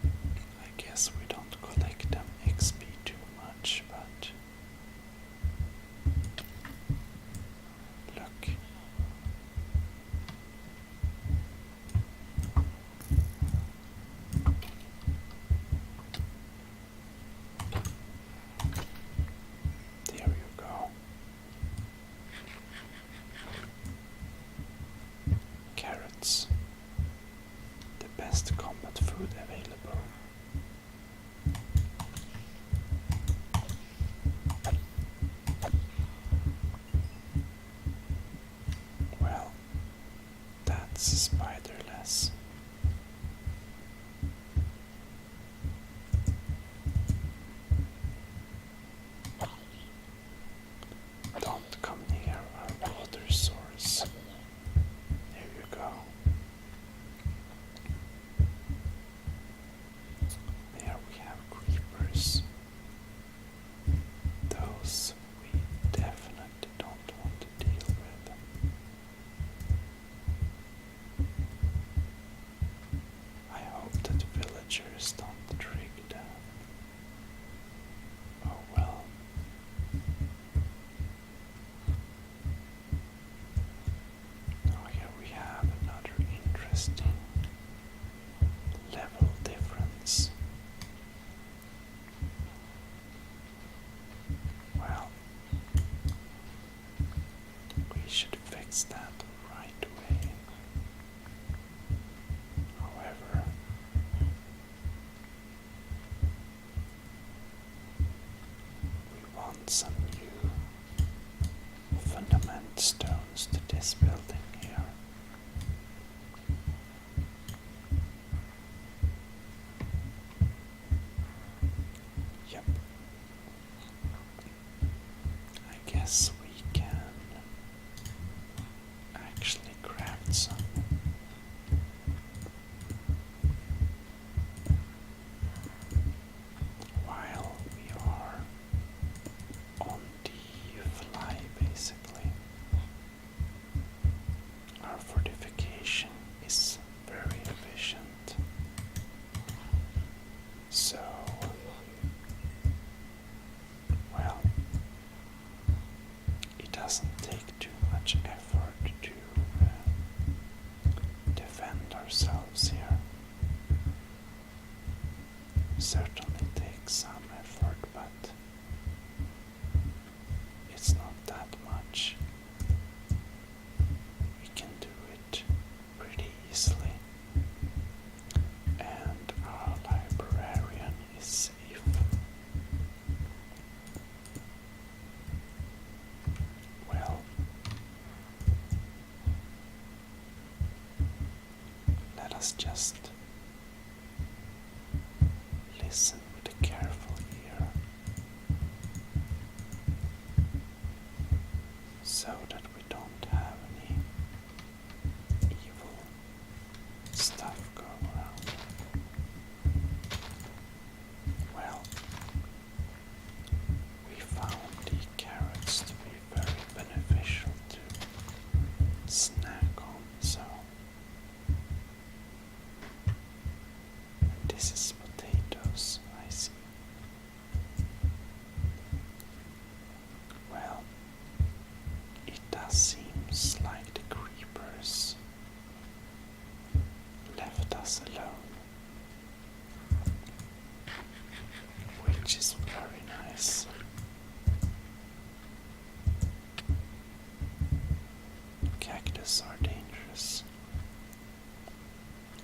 I guess we don't collect them XP too much, but look. There you go. Carrots. The best combat food available. Well, that's spiderless. Don't come near our water source. There you go. There we have creepers. Those we definitely don't want to deal with. I hope that villagers don't trig them. Oh well. Now here we have another interesting level difference. Well, we should fix that right away. However, we want some new fundament stones to dig. this building here. Yep. I guess we can actually craft some. While we are on the fly, basically. Our fortification is very efficient. So, well, it doesn't take too much effort to defend ourselves here. Certainly takes some effort, but it's not that much. We can do it pretty easily. And our librarian is safe. Well, let us just listen with a careful ear so that we don't have any evil stuff going around. Well, we found the carrots to be very beneficial to snack on, so this is potatoes, I see. Well, it does seem like the creepers left us alone, which is very nice. Cactus are dangerous.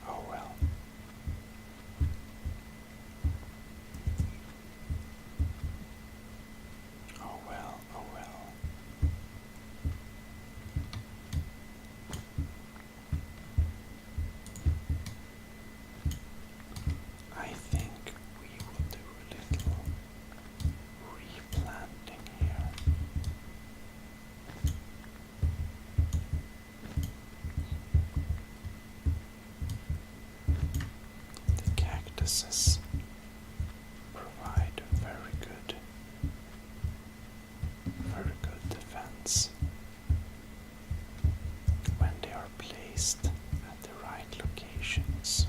Oh well. Oh well, oh well. I think we will do a little replanting here. The cactuses provide a very good defense when they are placed at the right locations.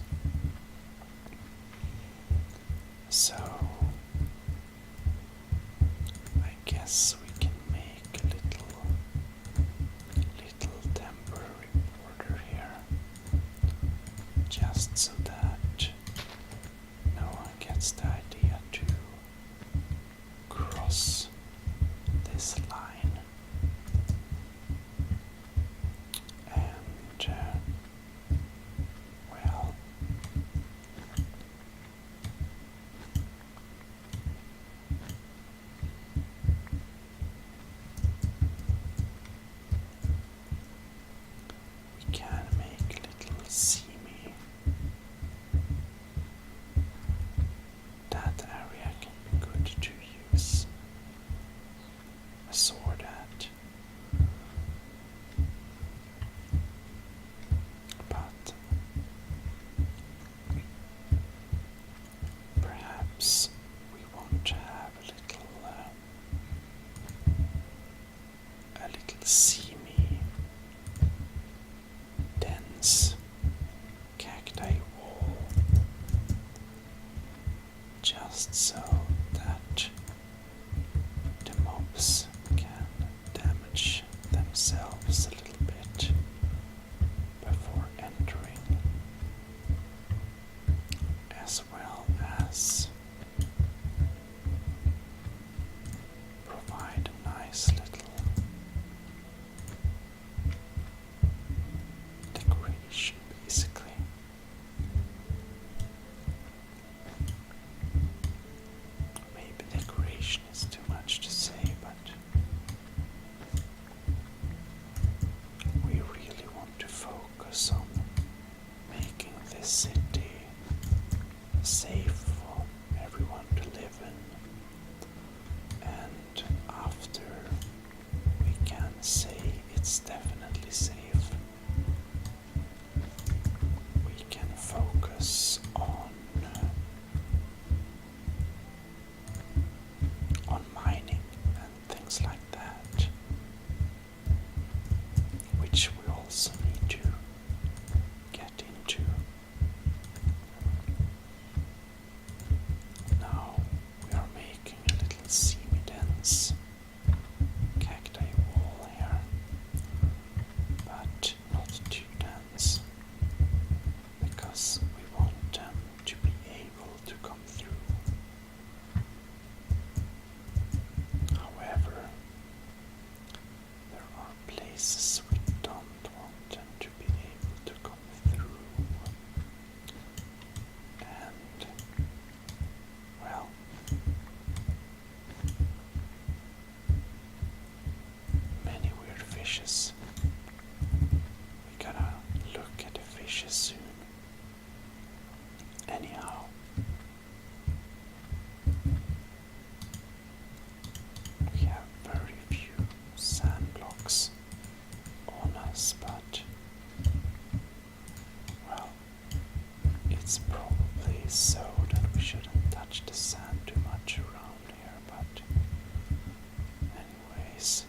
So I guess we can make a little temporary border here, just so that no one gets the idea to cross this line. And well, we can make little seamy. That area can be good to use a sword at. But perhaps we want to have a little seamy, dense cacti wall, just so that the mobs can damage themselves a little bit before entering, as well as provide a nice little focus on making this city safe for everyone to live in, and after we can say it's definitely safe, we can focus on mining and things like that, which we also need to get into. Now we are making a little semi-dense cacti wall here, but not too dense, because we want them to be able to come through. However, there are places we don't want them to be able to come through, and, well, many weird fishes. We gotta look at the fishes soon. Anyhow, we have very few sand blocks on us, but, well, it's probably so that we shouldn't touch the sand too much around here, but anyways,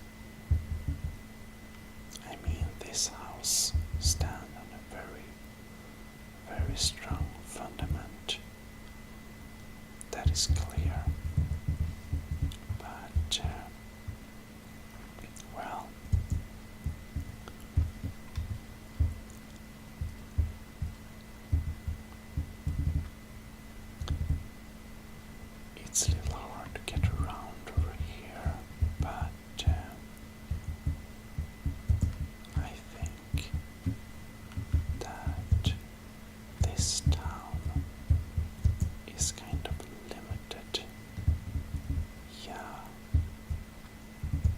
I mean, this house stands on a very, very strong fundament. That is clear. But, well, it's a little hard to get around over here, but I think that this town is kind of limited. Yeah,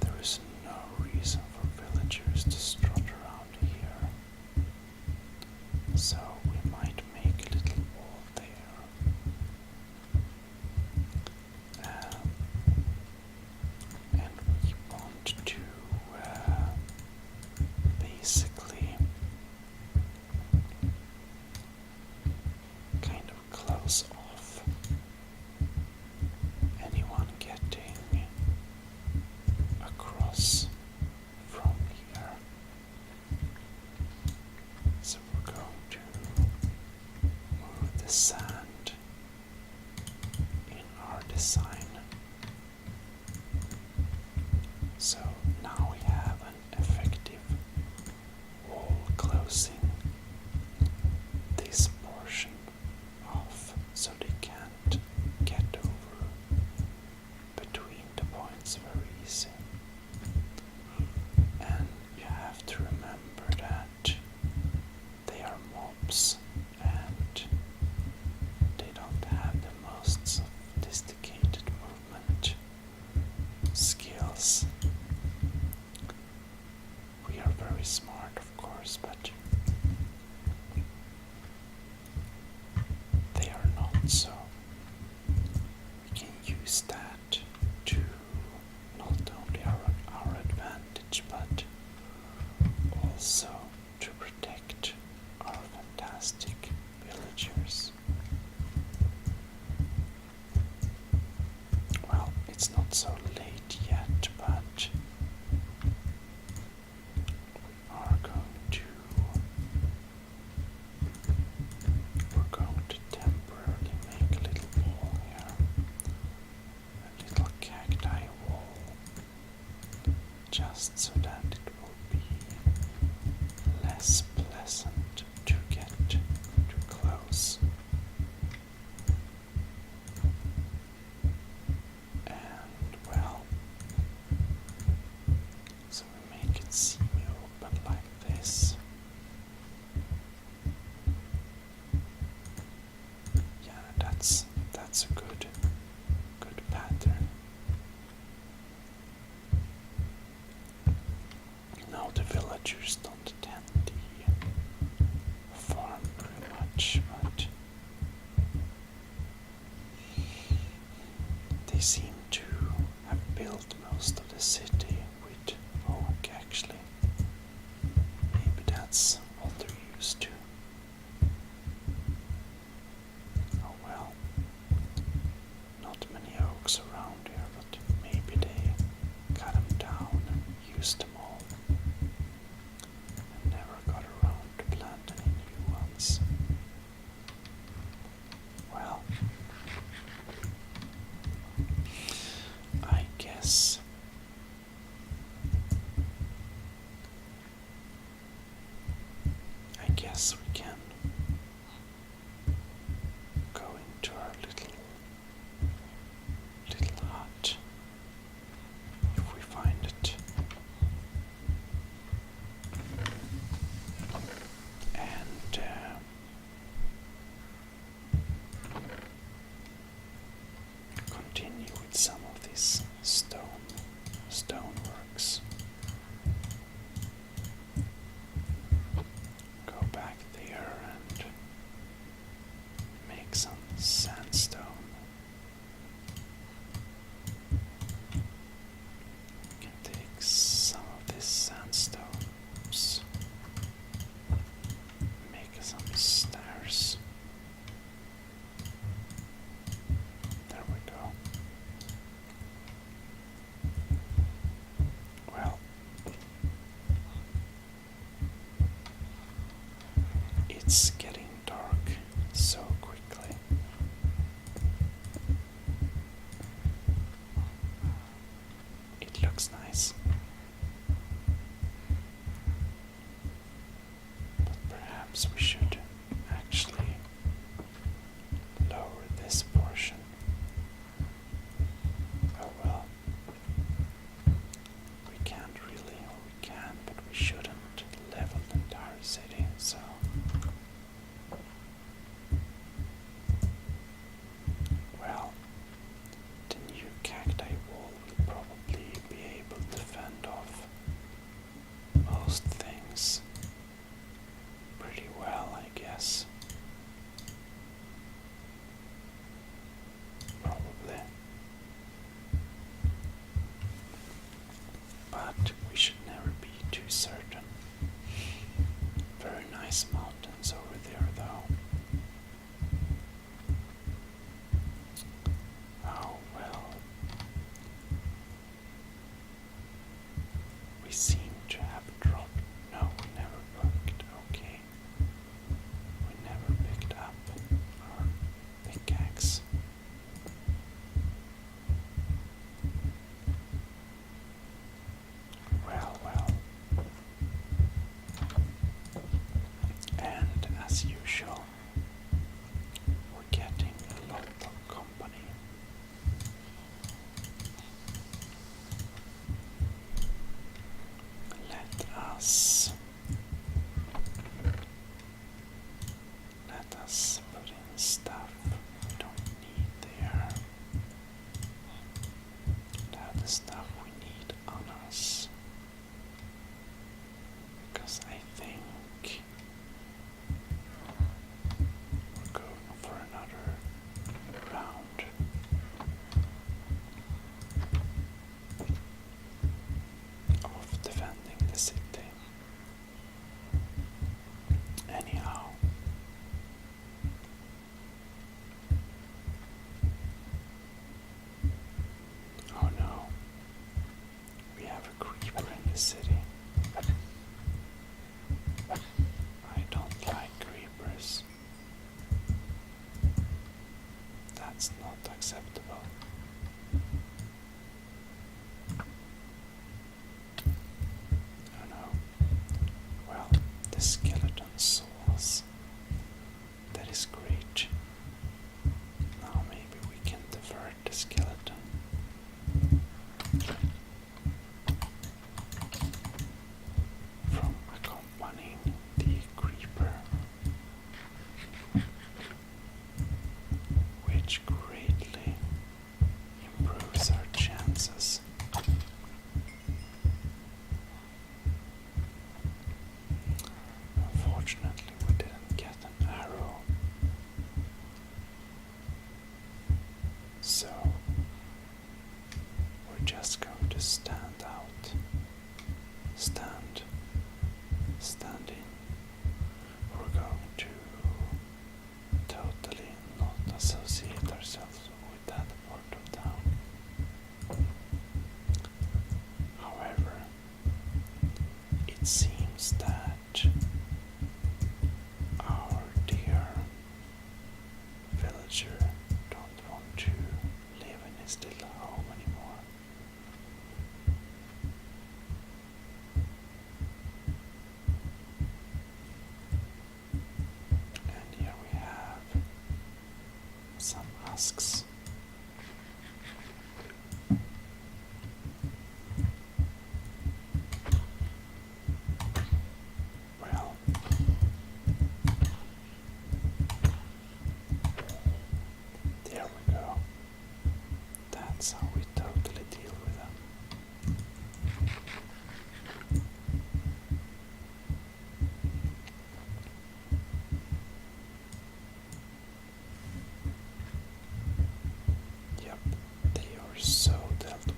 there is no reason for villagers to strut around here, so we might make a little wall there. And we want to basically kind of close off anyone getting across from here. So we're going to move the sand in our design. So now we have an effective wall closing this portion off, so they can't get over between the points very easy. And you have to remember that they are mobs and they don't have the most sophisticated movement skills. We are very smart, of course, but they are not, so we can use that to not only our advantage, but also to protect our fantastic villagers. Well, it's not so late yet, but we're going to temporarily make a little wall here, a little cacti wall, just so that it will be less pleasant to get too close. And, well, so we make it semi-open like this. Yeah, that's a good pattern. Now the villagers don't attend much, but they seem to have built most of the city with oak, actually. Maybe that's what they're used to. Oh well, not many oaks around here, but maybe they cut them down and used them all and never got around to plant any new ones. Well, I guess we can go into our little hut if we find it, and continue with some of these stoneworks. Go back there and make some sandstone. We can take some of this sandstone, make some stairs. There we go. Well, it's getting dark so quickly. It looks nice. But perhaps we should actually lower this portion. Oh well. We can't really, or we can, but we shouldn't level the entire city, so. Well, the new cacti wall will probably be able to fend off most things pretty well, I guess. Probably. But we should never be too certain. Very nice mountains over there, though. Oh well. We seem to have dropped. No, we never booked. Okay. We never picked up our pickaxe. Well. And as usual, we're getting a lot of company. Let us put in stuff we don't need there. And have the stuff we need on us. Because I think we're going for another round. Of defending the city. Anyhow, oh no, we have a creeper in the city. I don't like creepers. That's not acceptable. Oh no. Well, the skeleton saw us. That is great. Now maybe we can divert the skeleton. From accompanying the creeper. Which greatly improves our chances. it seems that our dear villager don't want to live in his little home anymore. And here we have some husks. Well, there we go. That's how we totally deal with them. Yep, they are so dealt with.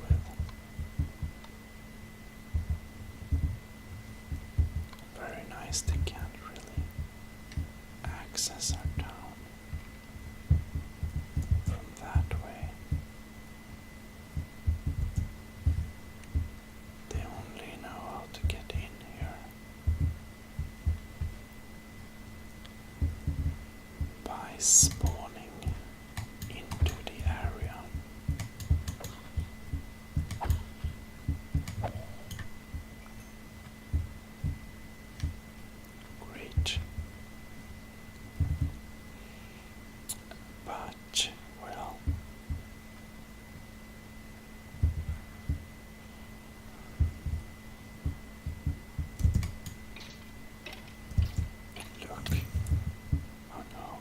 Very nice, they can't really access our town from that way. They only know how to get in here by spawning into the area. Great. But, well, look. Oh no.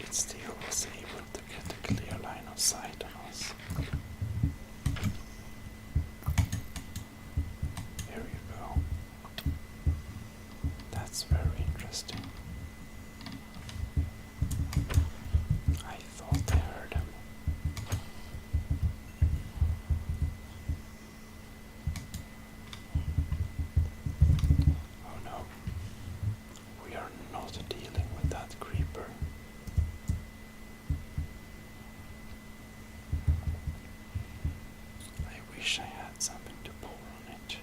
It still was able to get a clear line of sight on us. Here you go. That's very interesting. I thought I heard him. Oh no. We are not dealing with that creeper. I wish I had something to pour on it.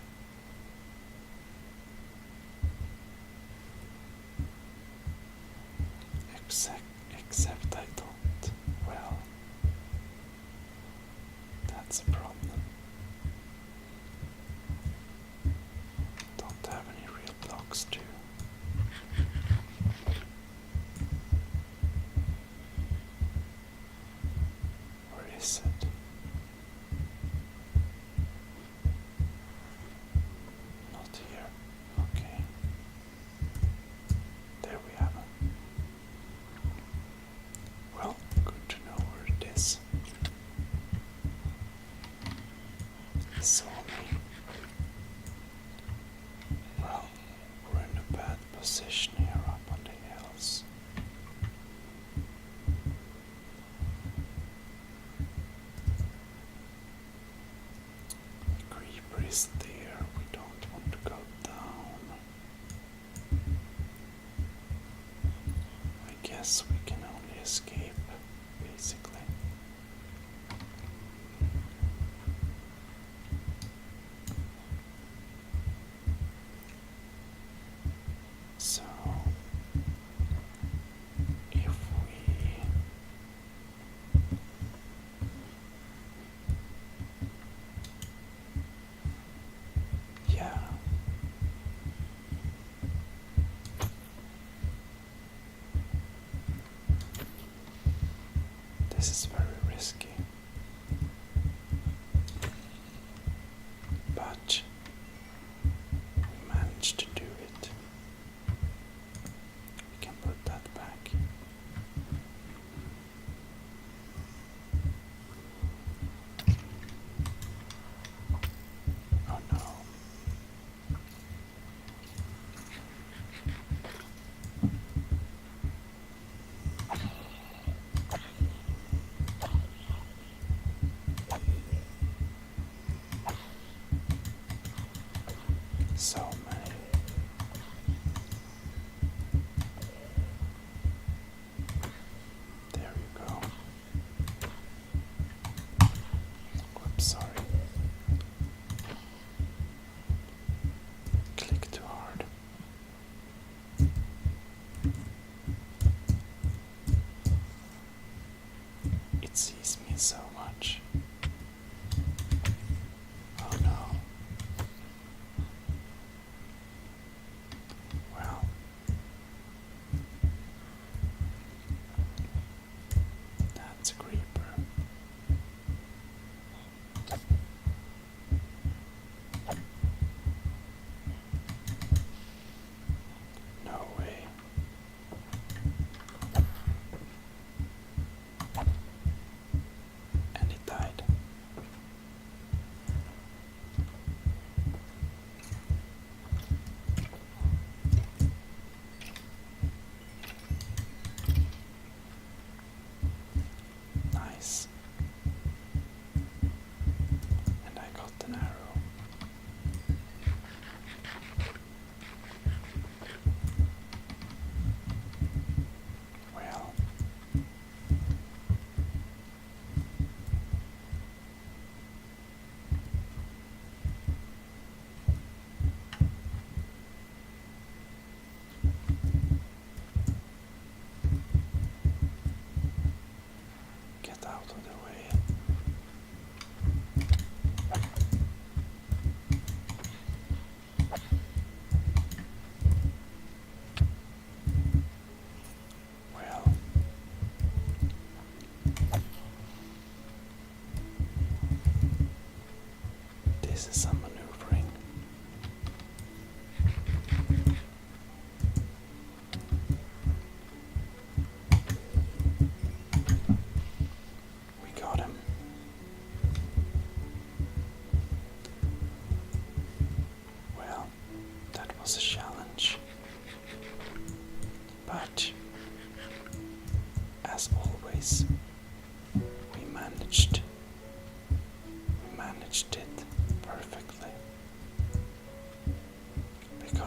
Except I don't. Well, that's a problem. Don't have any real blocks to. Where is it? Not here. Okay. There we have it. Well, good to know where it is. He saw me. Well, we're in a bad position here up on the hills. The creeper is there. We don't want to go down. I guess we can only escape, basically. So, if we yeah. This is very risky. But we managed to do it. We can put that back. Oh no. So many. There you go. Whoops, sorry.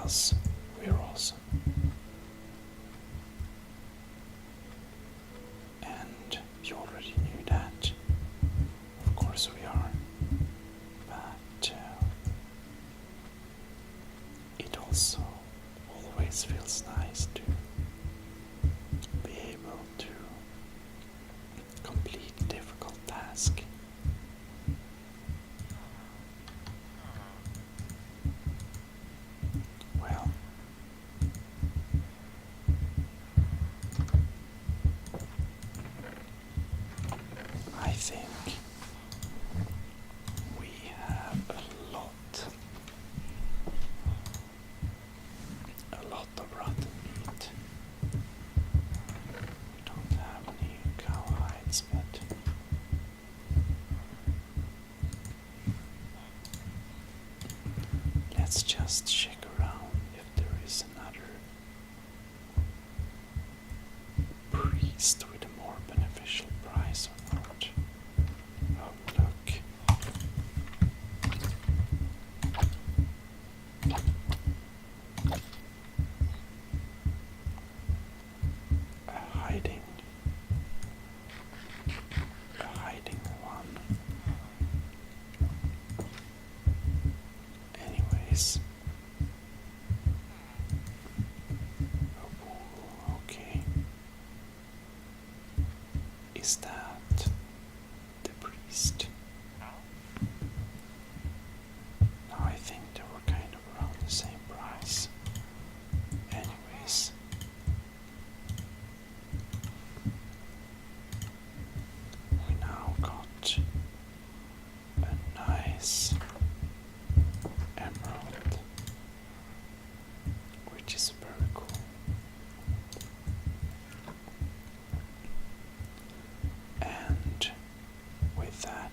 because we're awesome. And you already knew that. Of course we are. But it also always feels nice to be able to complete a difficult task. Well, I think we have a lot of rotten meat. We don't have any cow hides, but let's just check around if there is another priest with a more beneficial price or not. Oh, look. A hiding one. Anyways,